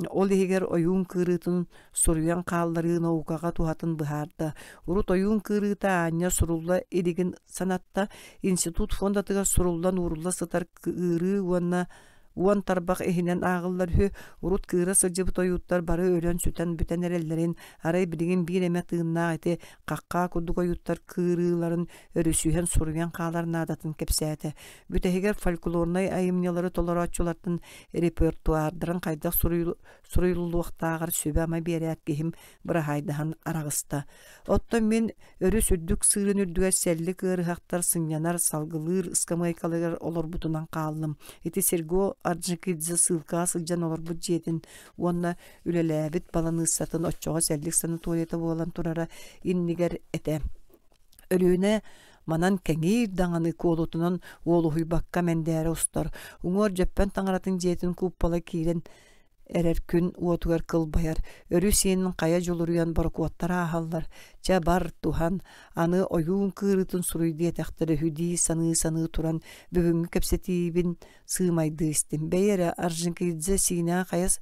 ол егер ойуун кырытын суруян кааллары наукага тухатын быһаарда. Урут ойуун кырыта аня сурулла эдигин санатта институт фондатыга суруллан урулла сытар кыры уан тарбак эхинен агыллар хө урут кыра сыжыбыт оюттар бары өлөн сүтен бүтен эреллерин арай билигин бир эме тыынна эти какка курдук оюттар кырыларын өрүсүһен суруян кааларын адатын кепсээте. Бүтехигер фольклорнай айымнялары толорачулардын репертуардарын кайдак суруйлуулуктаагар сөбө ама берият кихим бырахайдахан арагыста. Оттон мен өрүс үрдүк сыырын үрдүгер селли кырыхактар сыньянар салгылыр скамайкалыгар олорбутунан кааллым. Эти Серго Арджикидзе сылка сылжан олорбут жиетин уонна үлелээбит баланыссатын оччоҕо сэллик санаторията буолан турара иннигер эте. Өрүүнэ манан кеңир даңаны куолутунан уолуһуйбакка мендээре устар. Уңор жөппен таңаратын жиетин куппала киирен эрер күн уотугар кылбаяр. Өрү сиенин кая жолуруян баркуаттар ахаллар. Жа бар тухан аны ойуун кырытын суруйдия тахтары хүди саны туран бүгүнгү кепсетибин сыымайды истим. Бейере Аржинкидзе сина каяс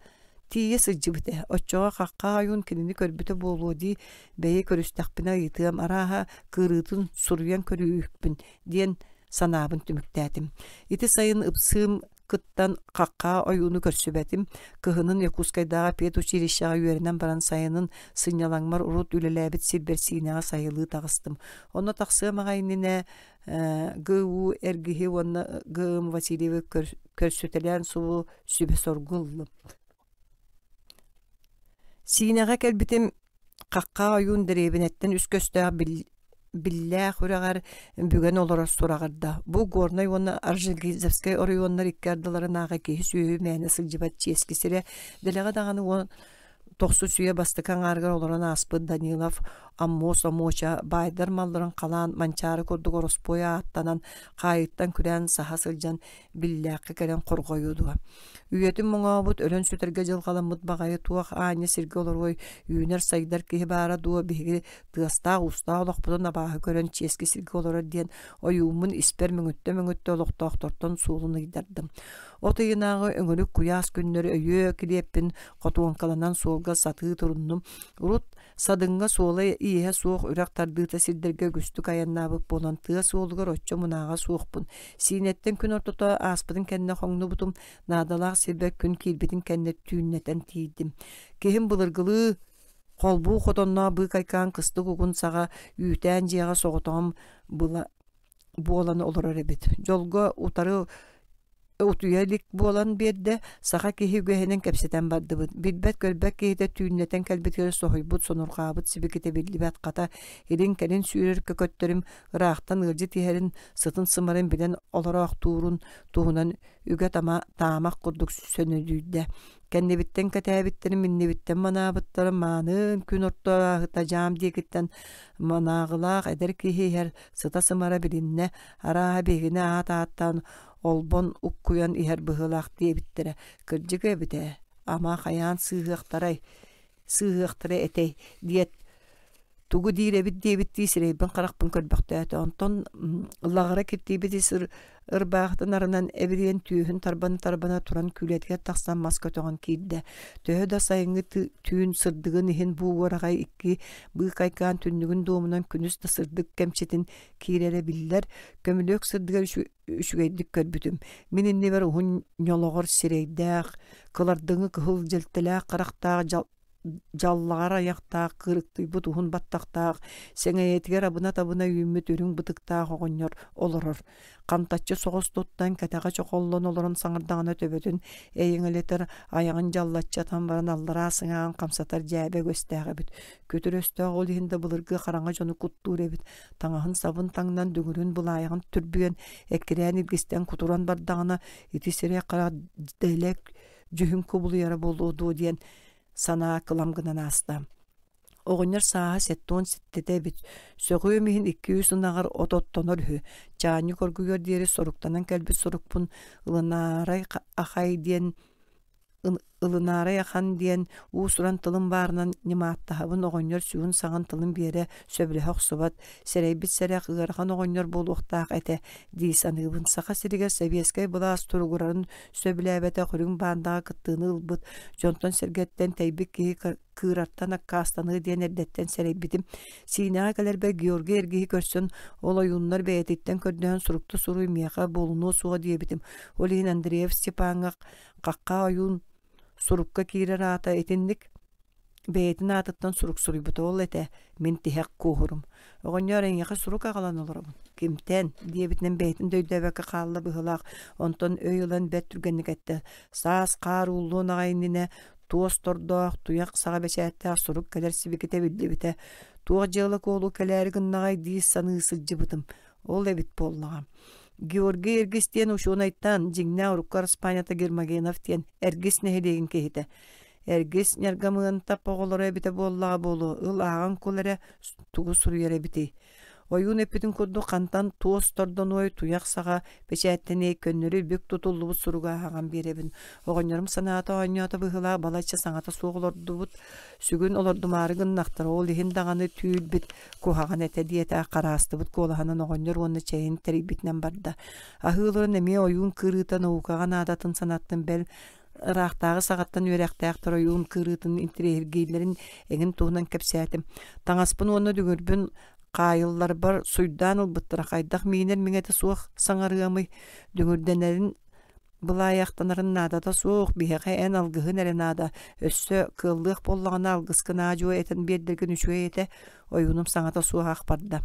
тие сыджыбыте. Оччоға қаққа айын кинини көрбүтө болуоди бейе көрүстәкпина ыйтыам араха кырытын суруян көрүүкпүн диен санаабын түмүктәтим. Ити сайын ыпсыым кыттан қаққа ойуну көрсүбәтим. Кыһынын Якутскайдага пет училищага үеринен баран сайынын сыньялаңмар урут үлеләбит силберсинага сайылыы тагыстым. Онно тахсыамага иннине ГУ эргихи онна ГМ Васильева көрсөтелән суу сүбе соргуллы. Синага келбитим қаққа ойун деребинеттен үскөстөга биллях урагар бүгөн олора сурагарда. Бу горной онна Аржигизевскай орионнар иккардыларын ага кеһи сүйүү мэни сылжыбат ческисире делега даганы он тохсу сүйө бастыкан аргар олорон аспы Данилов аммоса байдар малларын калаан манчары курдук ороспоя аттанан кайыттан күрән саха сылжан биллякка керен коргоюдуга. Үйетим моңобут өлөн сүтерге жылгаламыт багайы туах аня сирге олоргой үйнер сайдар кеһи бара дуо биги тыаста уста олохпутун абаһы көрөн чески сирге олорор диен оюмун испер мөңөттө олохтоохтортон суулун ыйдардым. Отыйынагы өңөлүк куяс күннөрү өйө килеппин котуонкаланан суолга сатыы туруннум. Урут садыңга суолай ие суох үрак тардыыта сирдерге күстүк аяннабык болан тыа суолгар оччо мунага суохпун. Синеттен күн ортото аспытын кенне хоңнубутум наадалаах сирбек күн киирбитин кенне түүннетен тиидим. Кехим былыргылыы колбуу хотонно бык айкаан кыстык угун сага үүтэн жиага соготоом буоланы олорор эбит. Жолго утары утуялик болан берде саха кеһи үгэһинен кепсетен бардыбыт. Билбет көлбәк кеһите түүннетен кэлбитгэр сохойбут сонургаабыт сибикете биллибет ката ирин келин сүүрер көкөттөрүм ыраахтан ылжы тиһерин сытын сымарын билен олороох туурун туһунан үгө таамак курдук сөнүдүйдэ. Кеннебиттен кэтээбиттерин миннебиттен манаабыттарын маанын күн ортоахыта жаам диекиттен манаагылаах эдер киһиһер сыта сымара билинне арааha бегине аат-ааттан олбон уккуян ихер быһылаах диэбиттере кырдьыга эбитэ ама хаяан сыыһыахтара этей диэт тугу дииребит диэбитти сирейбин каракпын көрбөхтөөтө онтон лагара киттиибити ырбаахтын арынан эбириен түүһүн тарбана туран күлетге тахсан маска тоҕон киирдэ төһө да сайыҥҥы түүн сырдыгын иһин буугуорагай икки быыкайкаан түннүгүн дуомунан күнүс да сырдык кемчитин киирере биллер көмүлөөх сырдыгар үчүгэйдик көрбүтүм. Мин иннибер уһун ньологор сирейдээх кылардыҥы кыһыл дьэлтэлээх карахтаах жаллагар аяктаах кырыктыйбут уһун баттахтаах сеңэйэтигер абына табына үйүммүт үрүң бытыктаах оҕонньор олорор. Кантаччы соҕус туттан кэтэҕэ чоҕоллон олорон саҥардаҕына төбөтүн эйиҥэлетер аяҕын жаллаччатан баран аллара сыҥаан хамсатар дьээбэ көстээҕэбит. Көтөрөстөөх ол иһинде былыргы хараҥа дьону куттуур эбит. Таҥаһын сабын таҥнан дүҥүрүн булаайаҕын түрбүгэн эккирээн иргистэн кутуран бардаҕына ити сирэ кара дэлек Жүхүн кубулuyara болуду диен сана кылам гынан аста. Оғынер саға сеттон сеттете бит. Сөғүй михин 200 ынағар ототтонор хü. Чааны көргүйер дері соруктанан кәлбі сорукпун ылынарай ахай диен ылынарай ахан диен уусуран тылын барынан немааттахабын оғынер сүйін саған тылын бере сөбілі оқсубат. Сәрейбіт сәрек ығархан оғынер болуқтақ әте дейсанығыбын. Сақа сірігер сәбескай бұла астурғырарын сөбілі әбәті құрың бандағы кыттыны ылбыт. Жонтон сәргеттен тәйбік кейі кырартан аккастанығы ден әрдеттен сәрейбітім. Синеға кәлербе Георгий әргейі көрсін ол ойынлар бәйететтен көрден сұрықты сұруй меға болуну суға дейбітім. Олейін Андреев Степанға қаққа ойын сурукка кирер ата этинник бейтин атыттан сурук суруй бута ол эте мен тихек куһурум. Оҕонньор эҥиэхэ сурук аҕалан олорабын. Кимтен диэбитинен бейтин дөйдөбэкэ хаалла быһылаах онтон өй ылан бэт түргэнник этте. Саас қаар уулуун аҕайнине туос тордоох туяк саҕа бэчээттээх сурук кэлэр сибиките биллибите. Туох дьыала куолу кэлээри гыннаҕай диис саныы сылдьыбытым. Ол эбит буоллаҕам. Георгий Эргис тиен ушуунайттан жиңнэ уруккар Испанията Гермогенов тиен Эргис нэһилиигин киһите. Эргис няргамыын таппоголоро эбите буоллаҕа буолу ыл ааган кулере тугу суруйар эбити. Ойуун эппитин курду кантан туос тордонуой туяк саға печээттеней көннөрү бүк тутуллубут суруга ааган беребин. Оҕонньорум санаата оññоото быһылаа балача саҥата суоголордубут сүгүн олордумаарыгын нахтара ол иһин даҕаны түүлбит куһаган эте диэтэ хараастыбыт куолаһанан оҕонньор уонна чэйин терийбитинэн барда. Аһыыларын эмиэ ойуун кырыыта науукаган аадатын санаттын бэл рахтагы сагаттан үрәхтәктер ойуун кырыытын интерергейлерин эңин туһунан кепсәтим. Таңаспын уонна дүгөрбүн Кайыллар бар суйдан ылбыттыра кайдах минер миңете суох саңарыамый дүңүрденерин былаяқтанарын надада суох биһэхэ эн алгыһын эренада өссө кыллык боллагана алгыскына жоо этен бердерген үчүэ эте ойунум саңата суах барда.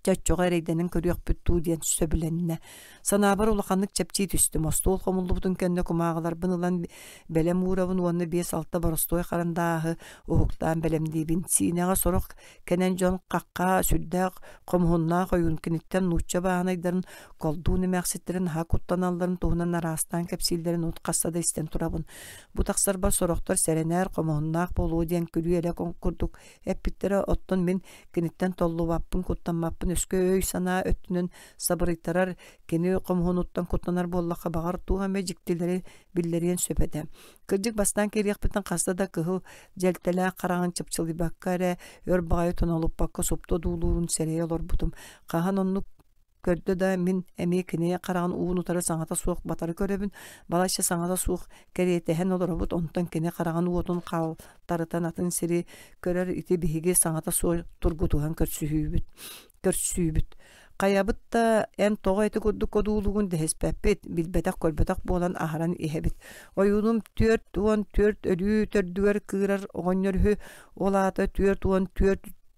Чаччоға рейденин көрүөк бүттүү диэн сөбүленне. Санабар улаханнык чепчи түстү. Мостол хомуллубутун кэнне кумағылар бынылан белем уурабын уонны 5-6 барыстой қарандааһы уһуктаан белемдиибин. Синеға сорок кенен жон қаққа сүрдәк комһуннаах ойун киниттен нучча баанайдарын колдууны мәкситтерин ха куттаналларын туһунан арастан кепсилдерин утқассада истен турабын. Бу тақсар бар сороктор сәренер комһуннаах болуу диэн күлүү эле конкурдук. Эппиттере оттон мен киниттен толлубаппын куттанмаппын өскө өй санаа өттүнөн сабырыйтарар кени комһунуттан куттанар боллакка багар тугаме жиктилери биллерин сөпете. Кырдык бастан кериякпитен кастада кыһыл желтеле караган чыпчылыбаккаре өр багай тонолуппакка супто дуулуурун серее олорбутум. Кахан оннук көрдө да мен эми кини караган уунутары саңата суох батары көрөбүн. Балача саңата суох кериетехен олоробут онтон кини караган уотун калтарытан атын сири көрөр ити биһиги саңата суох тургутуган көрсүүбүт. Каябытта эн тоҕо эти курдук кодуулугун дэһиспэппит билбетак көлбетак буолан аһаран иһэбит. Ойунум 4 өлүү төрдүгөр кыырар оҕонньорүһү олаата 4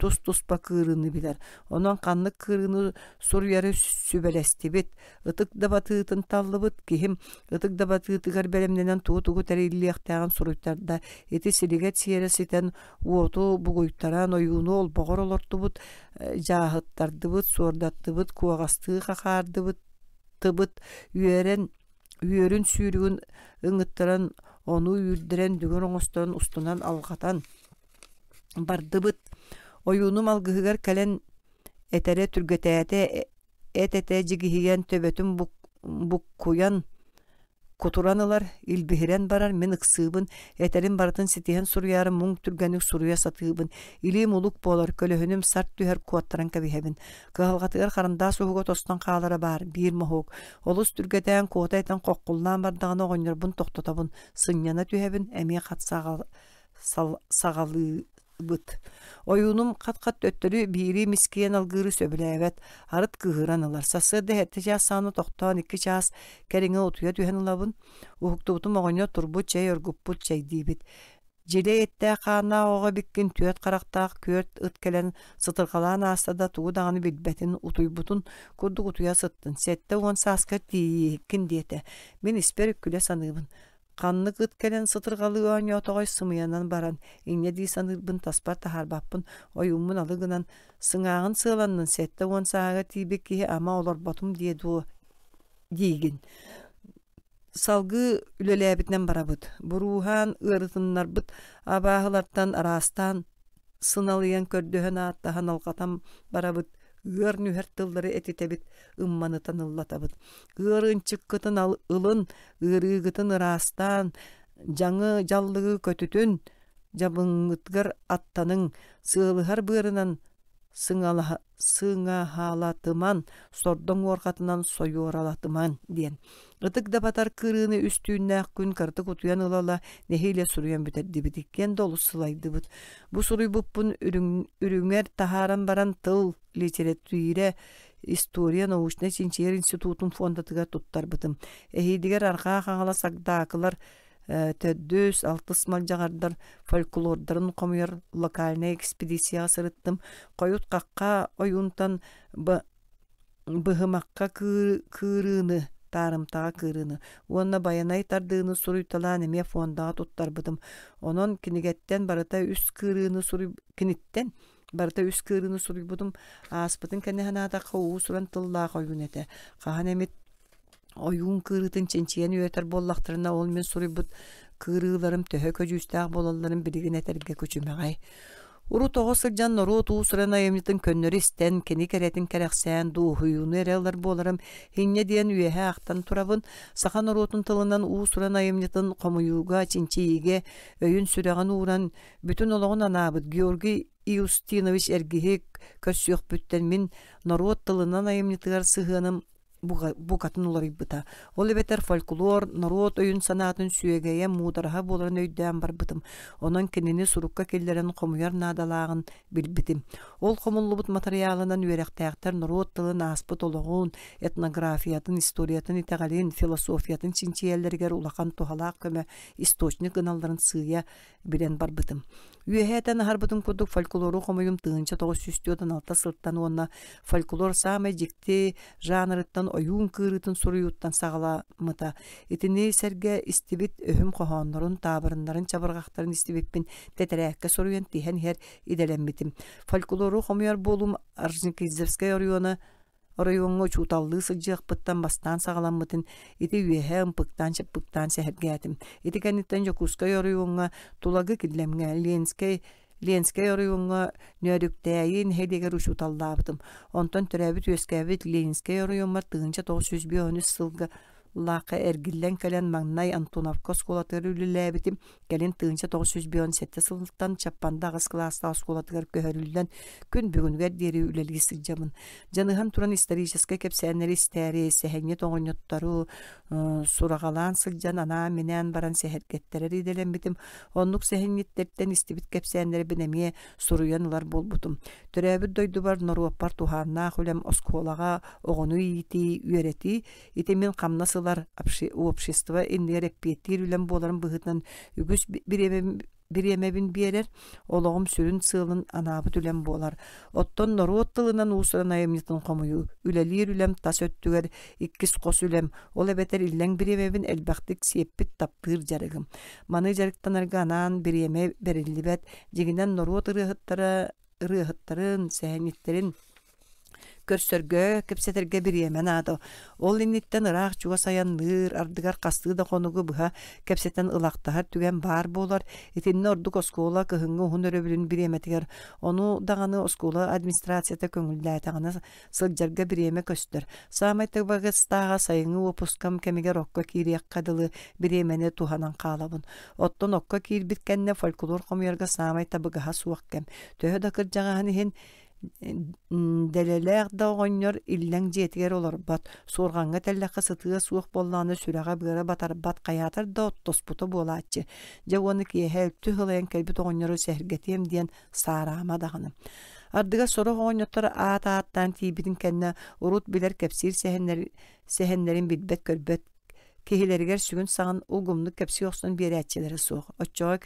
тус-туспа кыырыны билер. Онон каннык кыырыны сурьяры сүбелестибит. Ытык дабатыытын таллыбыт кихим ытык дабатыытыгар белемненен туутугу терилиэхтээҕин суруйтарда ити силигет сиэре ситен уоту бугуйттаран ойууну ол боҕор олортубут жааһыттардыбыт суордаттыбыт куоҕастыы хахаардыбыт тыбыт үөрүн сүүрүгүн ыҥыттаран ону үүрдэрэн дүгөр оҥосторун устунан алгатан бардыбыт. Ойунум алгыһыгар кэлэн этере түргөтээте этете жигиһиген төбөтүн буккуян кутуранылар илбиһирен барар мен ыксыыбын этерин барытын ситиһен суруяры муң түргэнник суруя сатыыбын илиим улук болор көлөһүнүм сарт түһэр куаттаран кэбиһэбин кыһалҕатыгар харандаа суһуга тостон хаалара бар биир моһук олус түргөтээн куотайтан коккуллаан бардагана оҕонньорбун тохтотобун сынньана түһэбин эмиэ хат сагалыыбыт. Ойунум кат-кат өттөрү бири мискиен алгыры сөбүлэбет арыт кыһыранылар. Сасыды хетте час саны тохтоон 2 час кериңе утуя түһэн ылабын. Ухуктубутум оҕоньо турбут чэй өргуппут чэй диибит. Жиле этте хаана оҕа биккин түөт карактаах күөрт ыт келен сытыргалаан астада тугу даганы билбетин утуйбутун курдук утуя сыттын. Сетте уон сааска тииккин диете. Мен испер үккүле саныыбын. Каннык ыт келен сытыргалыы оñоотоҕой сымыянан баран иҥне дии саныырбын таспар тахарбаппын ойууммун алыгынан сыҥааҕын сыаланнын сетте уон саага тиибик киһи ама олорботум дие дуо диигин. salgı ülelebitnen barabıt. Buruhan ırıtınlarбыт abahılardan arastan sınalıyan kördühön attahan alqatam barabıt. Gör nüher tılları etitebit ımmanı tanıllatabıt. Gırın çıkkıtın ılın ırıgıtın arastan жаңы жаллыгы көтүтүн жабыңытгар аттанын сыылыхар быырынан сыңахалатыман сордоң оркатынан сойуоралатыман диен. Ытык да батар кырыыны үстүүннээх күн картык утуян ылала нехиле суруян бүтэрдибитиккен долу сылайдыбыт. Бу суруйбуппун үрүңер тахаран баран тыл литературе история научный чинчер институтун фондатыгар туттарбытым. Эхидигер архаа хаңала сагдакылар төддөс алтыс малжағардар фольклордарын комуяр локальный экспедиция сырыттым. Койут какка оюнтан быһымакка кырыны тарымтаға кырыны. Уонна баянай тардыыны суруйталан эме фондага туттарбытым. Онон кинигеттен барыта үс кырыны киниттен барыта үс кырыны суруйбутум. Аспытын кенеханата кау суран тыллаа койун эте. Кахан эмит ойун кырытын ченчиен өтер боллақтарына ол мен сурибут кырыларым төһө көжүстәк болаларым билигин этерге көчүмөгай. Уру тоғысыр жан нору туусуран айымнытын көннөрі істен, кені керетін керексен, дуухуюну эрелер боларым, хинне диен үйеhe ақтан турабын, сахан орутун тылынан уусуран айымнытын комуюга, чинчииге, өйін сүреген уран, бүтін олығын анабыд, Георгий Иустинович эргихи көссүйөх бүттен min норот тылынан айымнытыгар сыхыным bu katın olarıbıta. Olu beter folklor, narot oyun sanatın süegeye mudarha bolan öydän barbıtım. Onan kenini surukka kelleren komuyar nadalağın bilbitim. Ol komullubut materialından üyerektäkter narot tılın aspıt oluğun, etnografiyatın, historiyatın, itegalin, filosofiyatın çinçiyellerger ulaqan tuhalaq köme istoçnik ınalların sığıya bilen barbıtım. Üyeheten harbıtın kuduk folkloru komuyum tığınca 900'den alta sılttan onna folklor same jikti janrıttan oyun kırıtın suruyuttan sağlamıta. Etini serge istibit öhüm kohanların, tabırınların, çabırgaqların istibitpin teterekke soruyan tihen her idelenmitim. Folkloru komuyar bolum Arjnikizevskaya Orayonga çutallığı sıcak pıttan bastan sağlanmıtın. Eti üyehe pıktan sehergetim. Eti kenitten jokuskay orayonga tulagı killemge Lenskay orayonga nörüktäyin hediger uçutallabıtım. Ondan türebit üyeskevit Lenskay orayonga tığınca 913 sılga Laqa ergillen kalen Magnay Antonovka skolatır ülülebitim. Gelin tığınca 917 sıltan Çapanda ağız klasta skolatır köhörülden gün bugünver deri ülelgi sıcamın. Canıhan turan istoriическа kepsenleri isteri, sehenyet oğunyotları, suragalan sıcan ana menen baran sehergetleri idelenbitim. Onluk sehenyetlerden istibit kepsenleri binemiye suruyanılar bolbutum. Türebit doydubar Norvapar tuhanna hülem oskolaga oğunu iti, üyereti, itimin kamnası общество иннер эппеттир үлем боларын быһытынан үгүс биремебин биерер ологум сүрүн сыылын анабыт үлем болар. Оттон норот тылынан уусуран айымнытын комую үлелир үлем тас өттүгер иккис кос үлем ол эбетер иллен биремебин элбактык сиеппит таптыр жарыгым. Маны жарыктанарга анан биреме берилибет жигинен норот ырыхыттарын сэхениттерин көрсөргө кепсетерге биремен ады. Ол инниттен ырак чуга саянныр, ардыгар кастыы да конугу быха кепсетен ылактахар түген бар болар. Этинне ордук оскола кыһыңы хун өрөбүлүн биреметигер. Ону даганы оскола администрацията көңүлдәтаганы сылжарга биреме көстөр. Самайты багыстага сайыңы опускам кемигер окко кириек кадылы биремени туханан каалабын. Оттон окко кир биткенне фольклор комуярга самайта быгаха суаккем. Төһө да кыржагаһаны хин Делелер да оңнор иллен жетигер олар бат. Сорганга телләккә сытыга суык болланы сүрәгә быра батар бат каятыр да тоспута болачы. Жавоны ки хәлтү хылын кәлбит оңноры сәргәтем дигән сарама даганы. Ардыга соры оңнотор ат-аттан тибидин кенне урут билер кепсир сәһеннәрин билбет көлбет кехилергер сүгүн сагын угумлы кепси оксон берәтчеләре суык. Оччога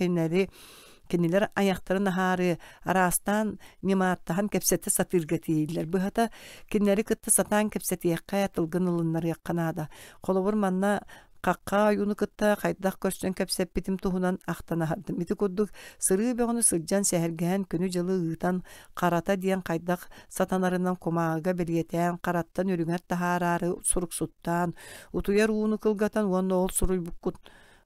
Kendiler ayaklarını harı arastan nimaattahan kepsette satırgatiydiler. Bu hata kendileri kıttı satan kepseti yakaya tılgın ılınları yakkanada. Kolubur manna Какка юну кытта кайдах көрсөн кепсеп битим туһунан ахтана хардым. Ити курдук сырыы бөгөнү сылжан сәһәргәһен күнү жылы ыытан карата диен кайдах сатанарынан комаага бериетен караттан үрүңәр тахарары суруксуттан утуяр ууну кылгатан уонна ол суруйбуккут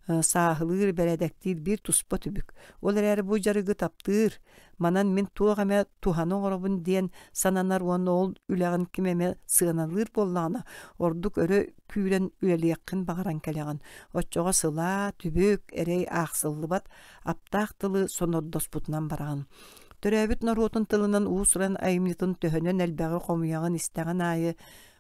саахылыр бәләдәктир бир туспа түбүк. Ол әрі бу жарыгы таптыр. Манан мен туағаме туханы оробун диен сананар уонна ол үләгін кимеме сыаналыр боллағына. Ордук өрі күйрен үлелияккын бағаран кәлеген. Отчоға сыла, түбүк, әрей ақсыллыбат, аптақтылы сонордос бутынан бараған. Төрәбіт наротын тылынан уусыран айымнитын төхөнен әлбәғі қомуяғын истәғін айы,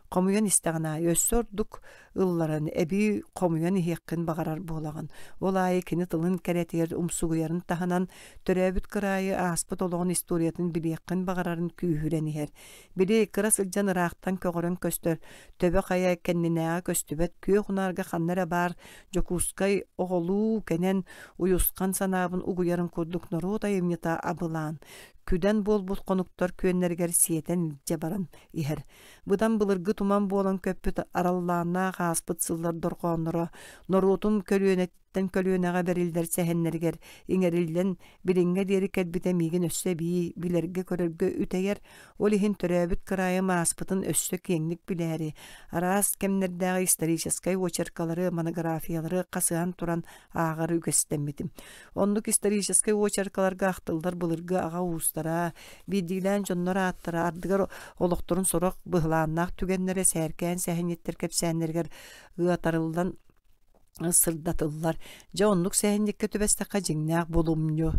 Комуян истәгәнә өссөрдүк ылларын эби комуян ихеккин багарар булаган. Ол айы кини тылын кәрәтер умсугуярын таханан төрәбит кырайы аспытологон историятын билиеккин багарарын күйүрәнихер. Били кырас илҗан рахтан көгөрөн көстөр төбө кая кенненәгә көстүбәт күй хунарга ханнара бар жокускай оголу кенен уюскан санабын угуярын курдук норота эмнита абылан. Күдән бол конуктор көннәргәр сиетен жабаран ихер. Будан былыргы туман болан көппүт араллаана хаспыт сыллар доргоннора, норутум көлүөнеттен көлүөнага берилдер сәһеннергер, иңерилден билиңге дери кәлбите миген өссө бии, билерге көрөргө үтәгер, ол ихин төрөбүт кырайы маспытын өссө кеңлик биләри. Арас кемнердәге историческай очеркалары, монографиялары касыан туран агыр үгестеммитим. Ондук историческай очеркаларга ахтылдар былыргы ага устара, бидилен жоннор аттара ардыгар олокторун сорок быһлааннак түгеннере сәркән сәһенеттер кепсәннергер ыатарылдан сырдатыллар. Жонлук сәһенникке төбәстәкка жиңнәк болумню.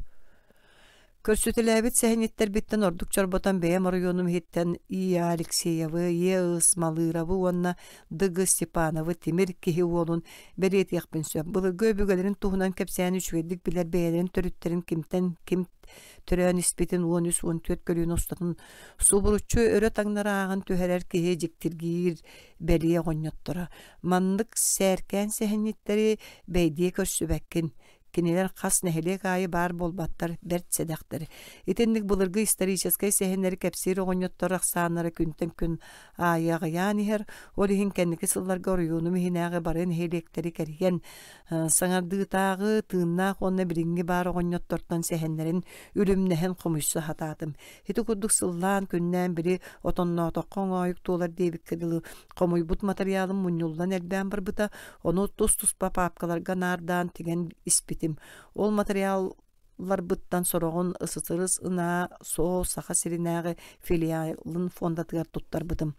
Көрсөтеләбит сәһенеттер биттен ордук чорботан бәйәм районум хиттен Ия Алексеевы, Ия Ысмалыровы, онна Дыгы Степановы, Тимир Кихи олун берет яқпын сөп. Бұлы көбігелерін туғынан кәпсәні үшведік білер бәйәлерін төріттерін кимтен ким төрән испетін 13-14 көлін ұстатын субұручу өрі таңнары ағын төхәрер кеге жектіргейір бәлие ғоньоттыра. Мандық сәркән сәһенеттері бәйдие көрсөбәккен. Кинелер қас нәхелек айы бар болбаттар бәрт седақтары. Итендік бұлырғы историческай сәхенері кәпсері оңыттар ақсанары күнтен күн айағыян ихер, ол ихин кәннікі сылларға орыюны мехинағы барын хелектері кәрген саңардығытағы тыыннақ онна бірінгі бар оңыттартан сәхенерін үлімнәхен қомышсы хататым. Хеті күрдік сыллан күннен бірі отонна отоққан айық толар дейбік кеділі қомойбұт материалын мұнюлдан әлбән бір бұта, оны тұс-тұспа папкаларға нардан теген испит. Ол материаллар бұттан сорогон ысытырыс ына со саха сиринағы филиалын фондатыгар туттар бұтым.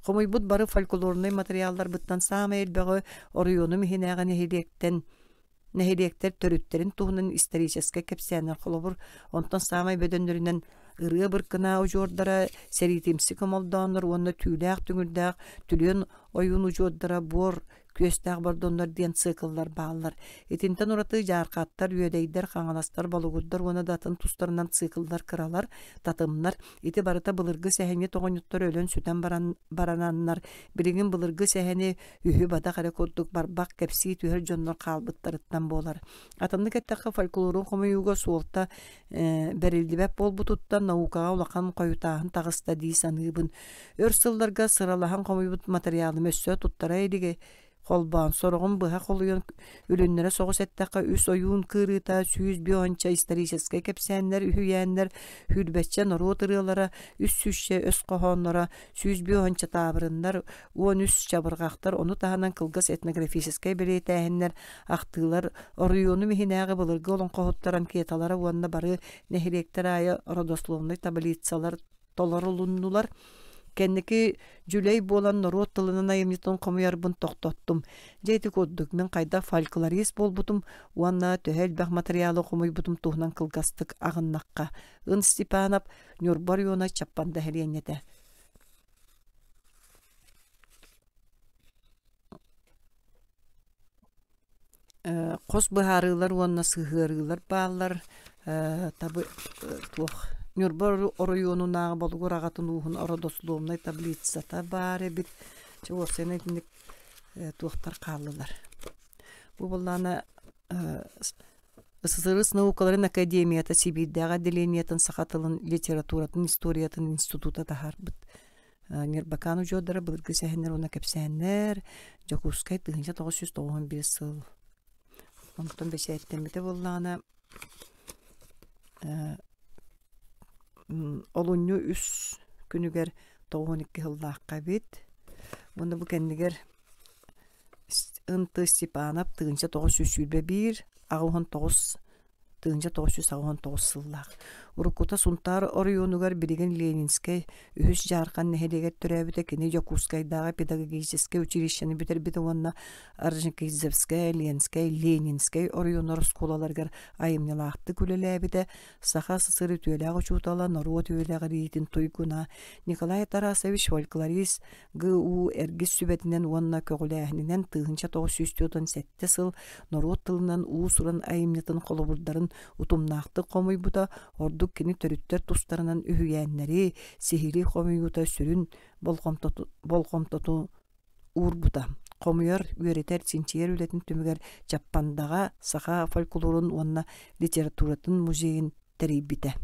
Қомой бұд бары фольклорный материаллар бұттан самай елбәғы орионы мехинәға нехелектер төрүттерин туғынан историческа кепсәнер қолыбыр. Онтан самай бөдөнлерінен ыры бұркына ұжордара сәритімсі көмалданыр, онына түйләқ түңірдәқ, түлен ойын ұжордара бор көстәк бардоннар ден цикыллар бағылар. Етінтен ұраты жарқаттар, өйдейдер, қаңаластар, балығырдар, оны датын тұстарынан цикылдар кыралар, татымнар. Еті барыта бұлырғы сәхене тоғынюттар өлін сүтен барананнар. Бірігін бұлырғы сәхене үйі бада қарай көрдік барбақ кәпсі түйір жонлар қалбыттарыттан болар. Атымды кәттіқі фольклорын қомайуға суылта бәрілдібәп бол бұтуттан наукаға олақан қойытағын тағыста дейсанығыбын. Өрсылларға сыралахан қомайбыт материалым өссө тұттара еліге Холбан сорогун быха холуян үлүннәре согус әттәккә үс оюн кырыта сүйүз бионча исторический кепсәннәр үһүяннәр хүрбәтчә наротырылара үс сүшчә өс кохоннара сүйүз бионча табырыннар 13 чабыргактар оны таһанан кылгыс этнографический белетәһеннәр актылар орыюны мехинәгә булырга олон кохоттаран кеталары уанна бары нехилектер айы родословный таблицалар толорулуннулар. Кенники жүлей болан народ тылынан айымнитон комуярбын тоқтоттум. Жейті көддік, мен қайда фольклорист болбутум, уанна төхел бәқ материалы комуйбутум туғынан кылгастык ағыннаққа. Ын Степанов Нюрбар юна чаппанда хәлиеннеті. Қос бұхарылар, уанна сығырылар балар, табы туқ. Нюрбар оройонунағы болуғыр ағатын уғын ородослуымнай таблицата бары бит чуорсен етіндік туақтар қалылар. Бұл боланы СССР наукаларын академията Сибирдағы отделениятын сақатылын литературатын историятын института тахар бит. Нирбакану жодары былыргы сәһеннер уна кепсәннер Жокускай 1991 сыл. Онтон бесәйттемите буллана олунню үс күнүгер 92 хыллаакка бит. Бунда бу кендигер Ынты Степанов 1901 агыгын 1999 сыллах. Урукута сунтар орионугар билеген Ленинскай үс жаркан нехелегет төрөбүтэ кини Жокускайдагы педагогическое училищени битербите онна Орджоникидзевская, Ленинская, Ленинская орионор сколаларгар айымнялаакты күлелебите саха сысыры түөлөгө чуутала нору түөлөгө рейтин туйгуна Николай Тарасович фольклорист ГУ эргис сүбетинен онна көгүлэхинен 1997 сыл нору тылынан уусуран айымнятын колобурдарын утумнаакты комуйбута ордук кини төрүттөр тустарынан үһүйәннәри сихири комуйута сүрүн болгомтоту уурбута комуяр үөретер синчиер үлетин түмүгер Жаппандага саха фольклорун онна литературатын музейин терибите.